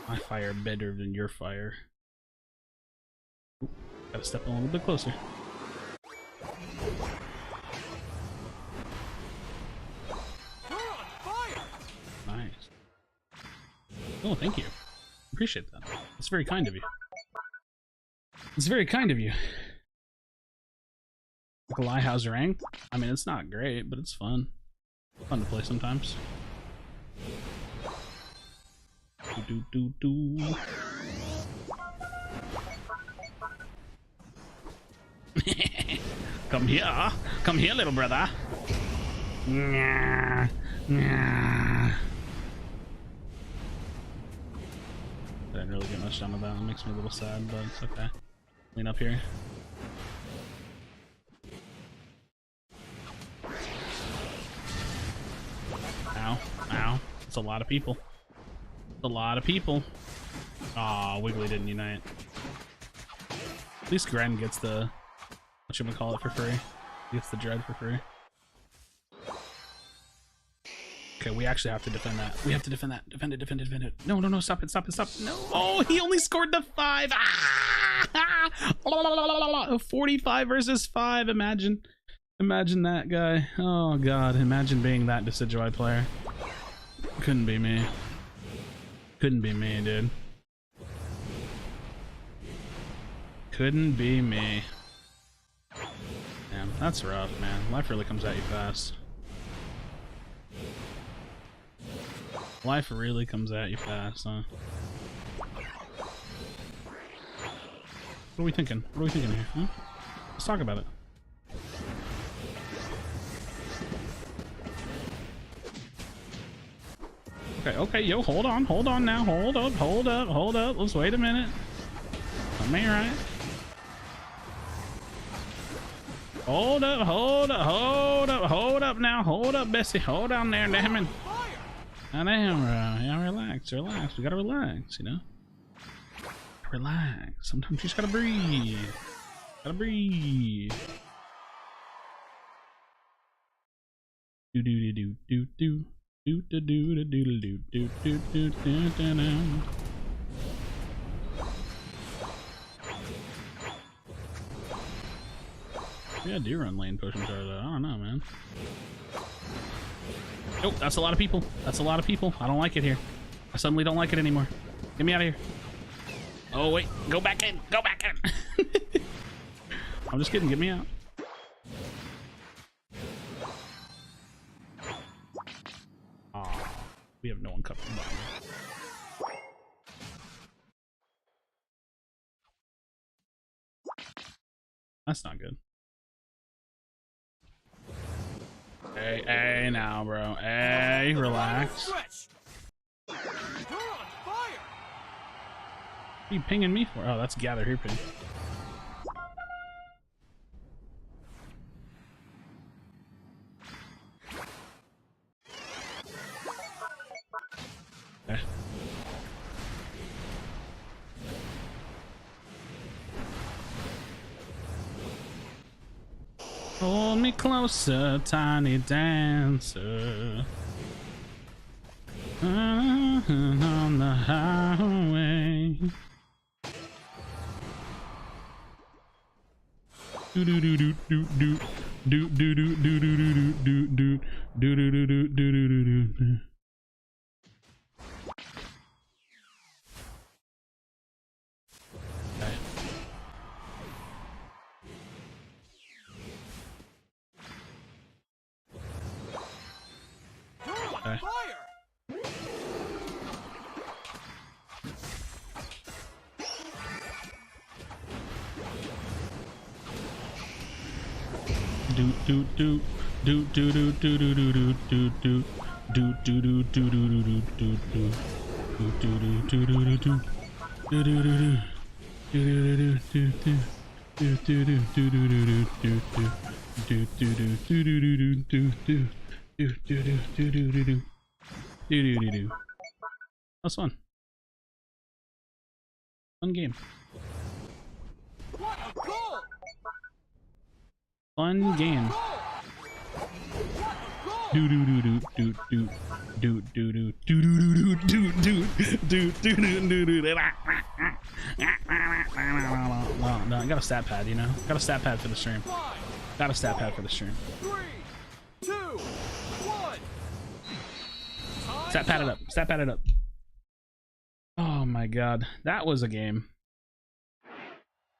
My fire better than your fire. Ooh, gotta step a little bit closer. Nice. Oh, thank you. Appreciate that. It's very kind of you. It's very kind of you. Nikolai, how's your rank? I mean, it's not great, but it's fun. Fun to play sometimes. Come here, little brother. Nah. I didn't really get much done with that. It makes me a little sad, but it's okay. Clean up here. Ow. Ow. It's a lot of people. It's a lot of people. Aw, Wiggly didn't unite. At least Gren gets the... whatchamacallit for free. He gets the Dread for free. Okay, we actually have to defend that. We have to defend that. Defend it. No, stop it. No. Oh, he only scored the 5. Ah! 45 versus 5. Imagine that guy. Oh, God. Imagine being that Decidueye player. Couldn't be me. Couldn't be me, dude. Couldn't be me. Damn, that's rough, man. Life really comes at you fast. Life really comes at you fast, huh? What are we thinking? What are we thinking here, huh? Let's talk about it. Okay, yo, hold on now. Hold up. Let's wait a minute. Come here, right? Hold up now. Hold up, Bessie. Hold on there, damn it. Yeah, relax. We gotta relax, you know? Relax. Sometimes you just gotta breathe. Yeah, I do run lane potion charge. I don't know, man. Oh, that's a lot of people. I don't like it here. I suddenly don't like it anymore. Get me out of here. Oh, wait. Go back in. I'm just kidding. Get me out. Aw, we have no one covering bottom. That's not good. Hey, now, bro. Hey, relax. What are you pinging me for? Oh, that's gather here ping. Okay. Hold me closer, tiny dancer. On the highway. Do do do do do do do do do do do do do do do do do do do. Okay. Do do do do do do do do do do do do do do do do do do do do that's fun. Fun game. Fun game. Do do do do do do do do do do do do do do do do do. No, I got a stat pad, you know. Got a stat pad for the stream. Got a stat pad for the stream. 3, 2, 1. Stat pad it up. Stat pad it up. Oh my god, that was a game.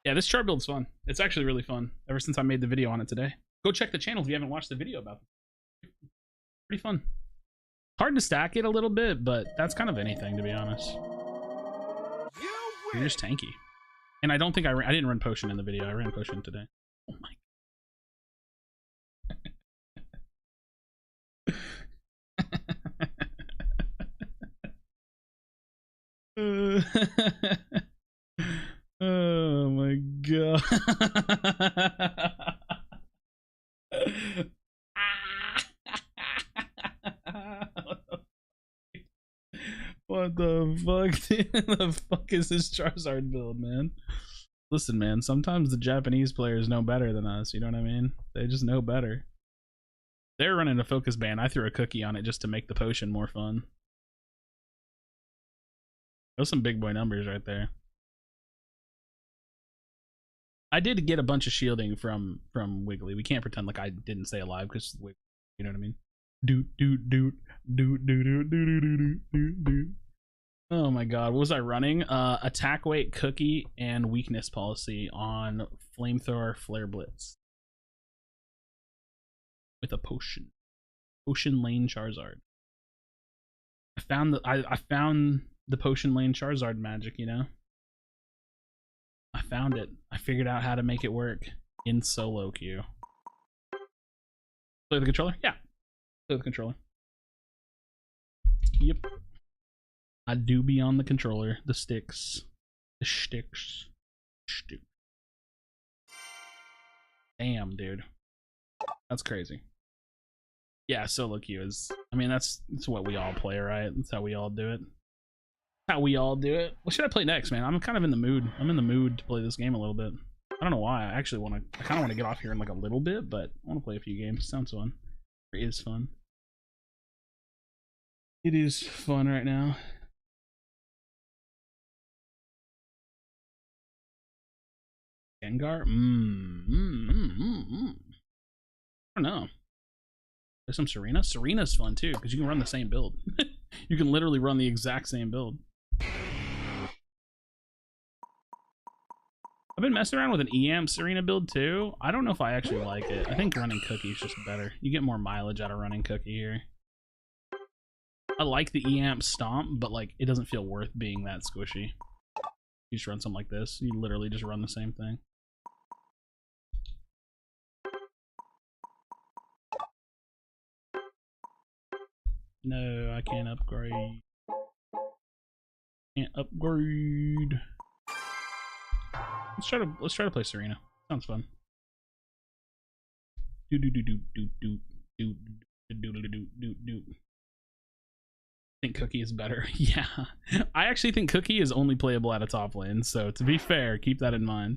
Yeah, this chart build's fun. It's actually really fun. Ever since I made the video on it today. Go check the channel if you haven't watched the video about it. Pretty fun. Hard to stack it a little bit, but that's kind of anything, to be honest. You're just tanky. And I don't think I didn't run potion in the video. I ran potion today. Oh my. Oh my god. What the fuck? The fuck is this Charizard build, man? Listen, man, sometimes the Japanese players know better than us, you know what I mean? They just know better. They're running a focus band. I threw a cookie on it just to make the potion more fun. Those some big boy numbers right there. I did get a bunch of shielding from Wiggly. We can't pretend like I didn't stay alive because you know what I mean. Oh my god, what was I running? Attack weight, cookie, and weakness policy on flamethrower flare blitz with a potion lane Charizard. I found the potion lane Charizard magic, you know. I found it. I figured out how to make it work in solo queue. Play the controller? Yeah. Play the controller. Yep. I do be on the controller. The sticks. The sticks. Stick. Damn, dude. That's crazy. Yeah, solo queue is... I mean, that's what we all play, right? That's how we all do it. How we all do it. What should I play next, man? I'm kind of in the mood. I'm in the mood to play this game a little bit. I don't know why. I kind of want to get off here in like a little bit, but I want to play a few games. Sounds fun. It is fun. It is fun right now. Gengar? I don't know. There's some Serena. Serena's fun too, because you can run the same build. You can literally run the exact same build. I've been messing around with an EAMP Serena build too. I don't know if I actually like it. I think running Cookie is just better. You get more mileage out of running Cookie here. I like the EAMP Stomp, but like it doesn't feel worth being that squishy. You just run something like this. You literally just run the same thing. No, I can't upgrade. Can't upgrade. Let's try to play Serena. Sounds fun. Do do do do do do do do do do do do. I think Cookie is better. Yeah, I actually think Cookie is only playable at a top lane. So to be fair, keep that in mind.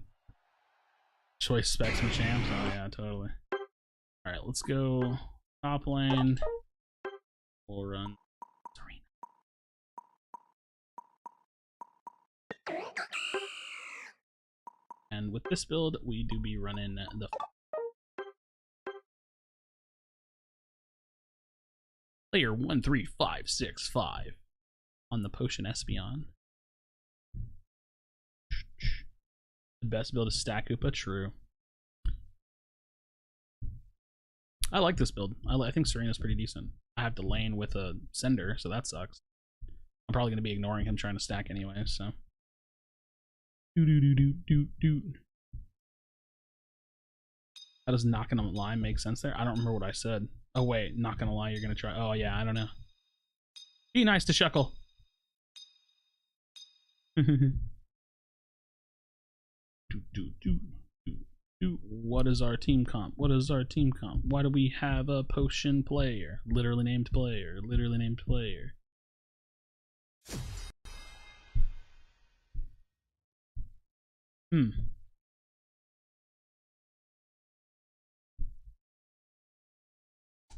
Choice specs and champs. Oh yeah, totally. All right, let's go top lane. We'll run Serena. And with this build, we do be running the player 13565 on the Potion Espeon. The best build is Stack Hoopa, true. I like this build. I think Serena's pretty decent. I have to lane with a Cinder, so that sucks. I'm probably going to be ignoring him trying to stack anyway, so. How does not gonna lie make sense there? I don't remember what I said. Oh wait, not gonna lie, you're gonna try. Oh yeah, I don't know. Be nice to Shuckle. What is our team comp? What is our team comp? Why do we have a potion player? Literally named player. Literally named player.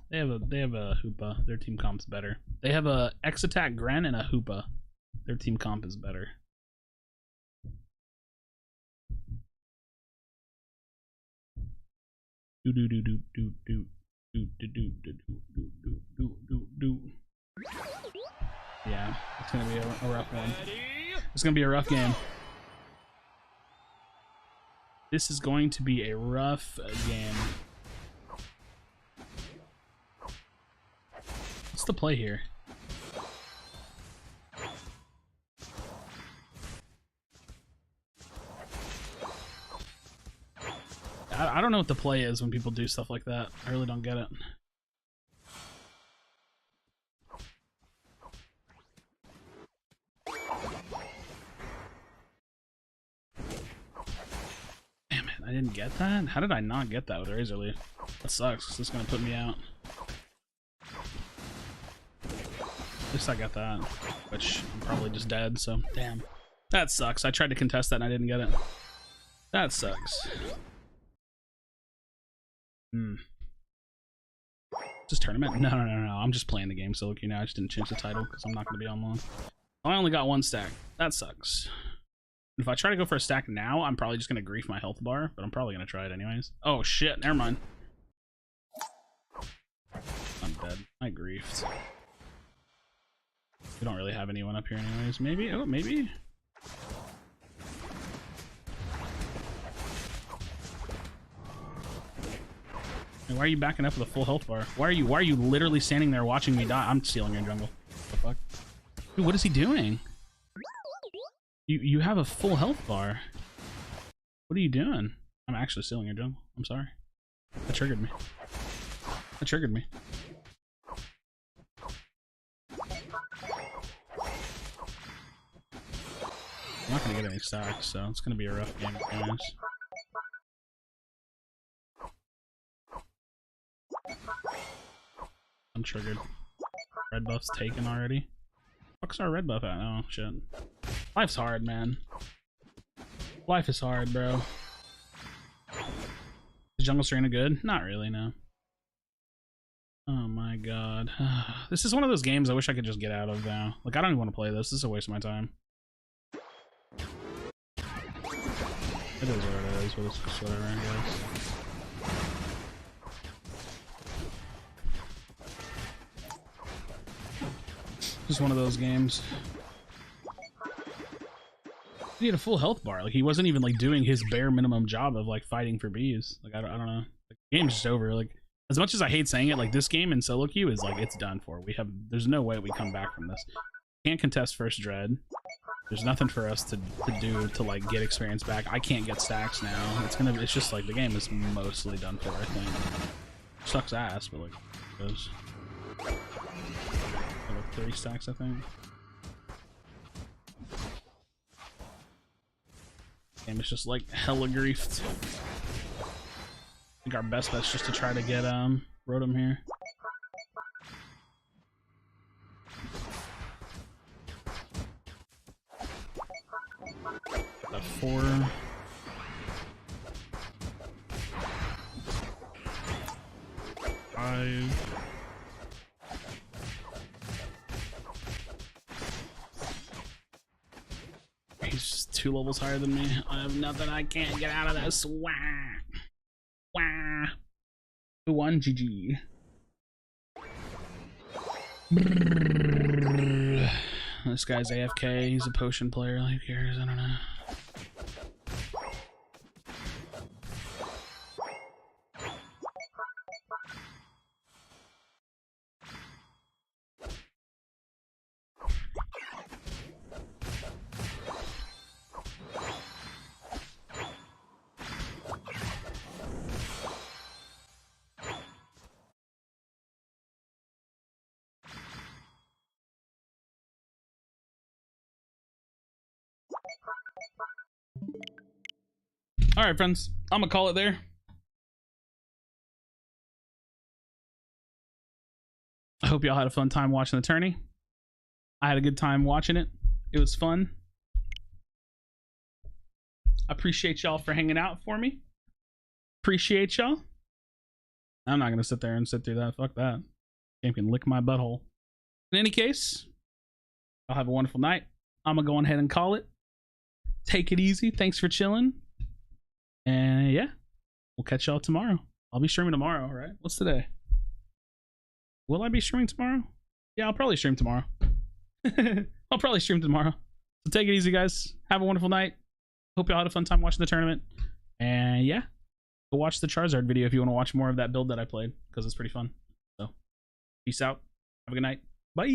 They have a Hoopa. Their team comp's better. They have a X Attack Gren and a Hoopa. Their team comp is better. Yeah, it's gonna be a rough one. It's gonna be a rough game. This is going to be a rough game. What's the play here? I don't know what the play is when people do stuff like that. I really don't get it. Damn it, I didn't get that? How did I not get that with Razor Leaf? That sucks, 'cause it's gonna put me out. At least I got that, which I'm probably just dead, so damn. That sucks. I tried to contest that and I didn't get it. That sucks. Is this tournament? No. I'm just playing the game, so look, you know, I just didn't change the title because I'm not going to be on long. I only got one stack. That sucks. If I try to go for a stack now, I'm probably just going to grief my health bar, but I'm probably going to try it anyways. Oh shit, never mind. I'm dead. I griefed. We don't really have anyone up here anyways. Maybe? Oh, maybe? Why are you backing up with a full health bar? Why are you literally standing there watching me die? I'm stealing your jungle. What the fuck? Dude, what is he doing? You have a full health bar. What are you doing? I'm actually stealing your jungle. I'm sorry. That triggered me. That triggered me. I'm not gonna get any stacks, so it's gonna be a rough game, guys. I'm triggered. Red buff's taken already. Fuck's our red buff at? Oh shit. Life's hard, man. Life is hard, bro. Is Jungle Serena good? Not really, no. Oh my god. This is one of those games I wish I could just get out of now. Like, I don't even want to play this. This is a waste of my time. It is what it is, but it's just whatever, I guess. Just one of those games. He had a full health bar. Like, he wasn't even like doing his bare minimum job of like fighting for bees. Like, I don't know. Like, the game's just over. Like, as much as I hate saying it, like, this game in solo queue is like, it's done for. There's no way we come back from this. Can't contest first dread. There's nothing for us to do to like get experience back. I can't get stacks now. It's just like the game is mostly done for, I think. Sucks ass, but like it goes. Like 3 stacks, I think. Game is just like hella griefed. I think our best bet's just to try to get Rotom here. Got 4. He's 2 levels higher than me. I have nothing. I can't get out of this. Wah. Wah. Who won? GG. This guy's AFK. He's a potion player. Who cares? I don't know. All right, friends. I'm gonna call it there. I hope y'all had a fun time watching the tourney. I had a good time watching it. It was fun. I appreciate y'all for hanging out for me. Appreciate y'all. I'm not gonna sit there and sit through that. Fuck that. Game can lick my butthole. In any case, I'll have a wonderful night. I'm gonna go ahead and call it. Take it easy. Thanks for chilling. And yeah, we'll catch y'all tomorrow. I'll be streaming tomorrow, right? What's today? Will I be streaming tomorrow? Yeah, I'll probably stream tomorrow. I'll probably stream tomorrow. So take it easy, guys. Have a wonderful night. Hope y'all had a fun time watching the tournament. And yeah, go watch the Charizard video if you want to watch more of that build that I played, because it's pretty fun. So, peace out. Have a good night. Bye.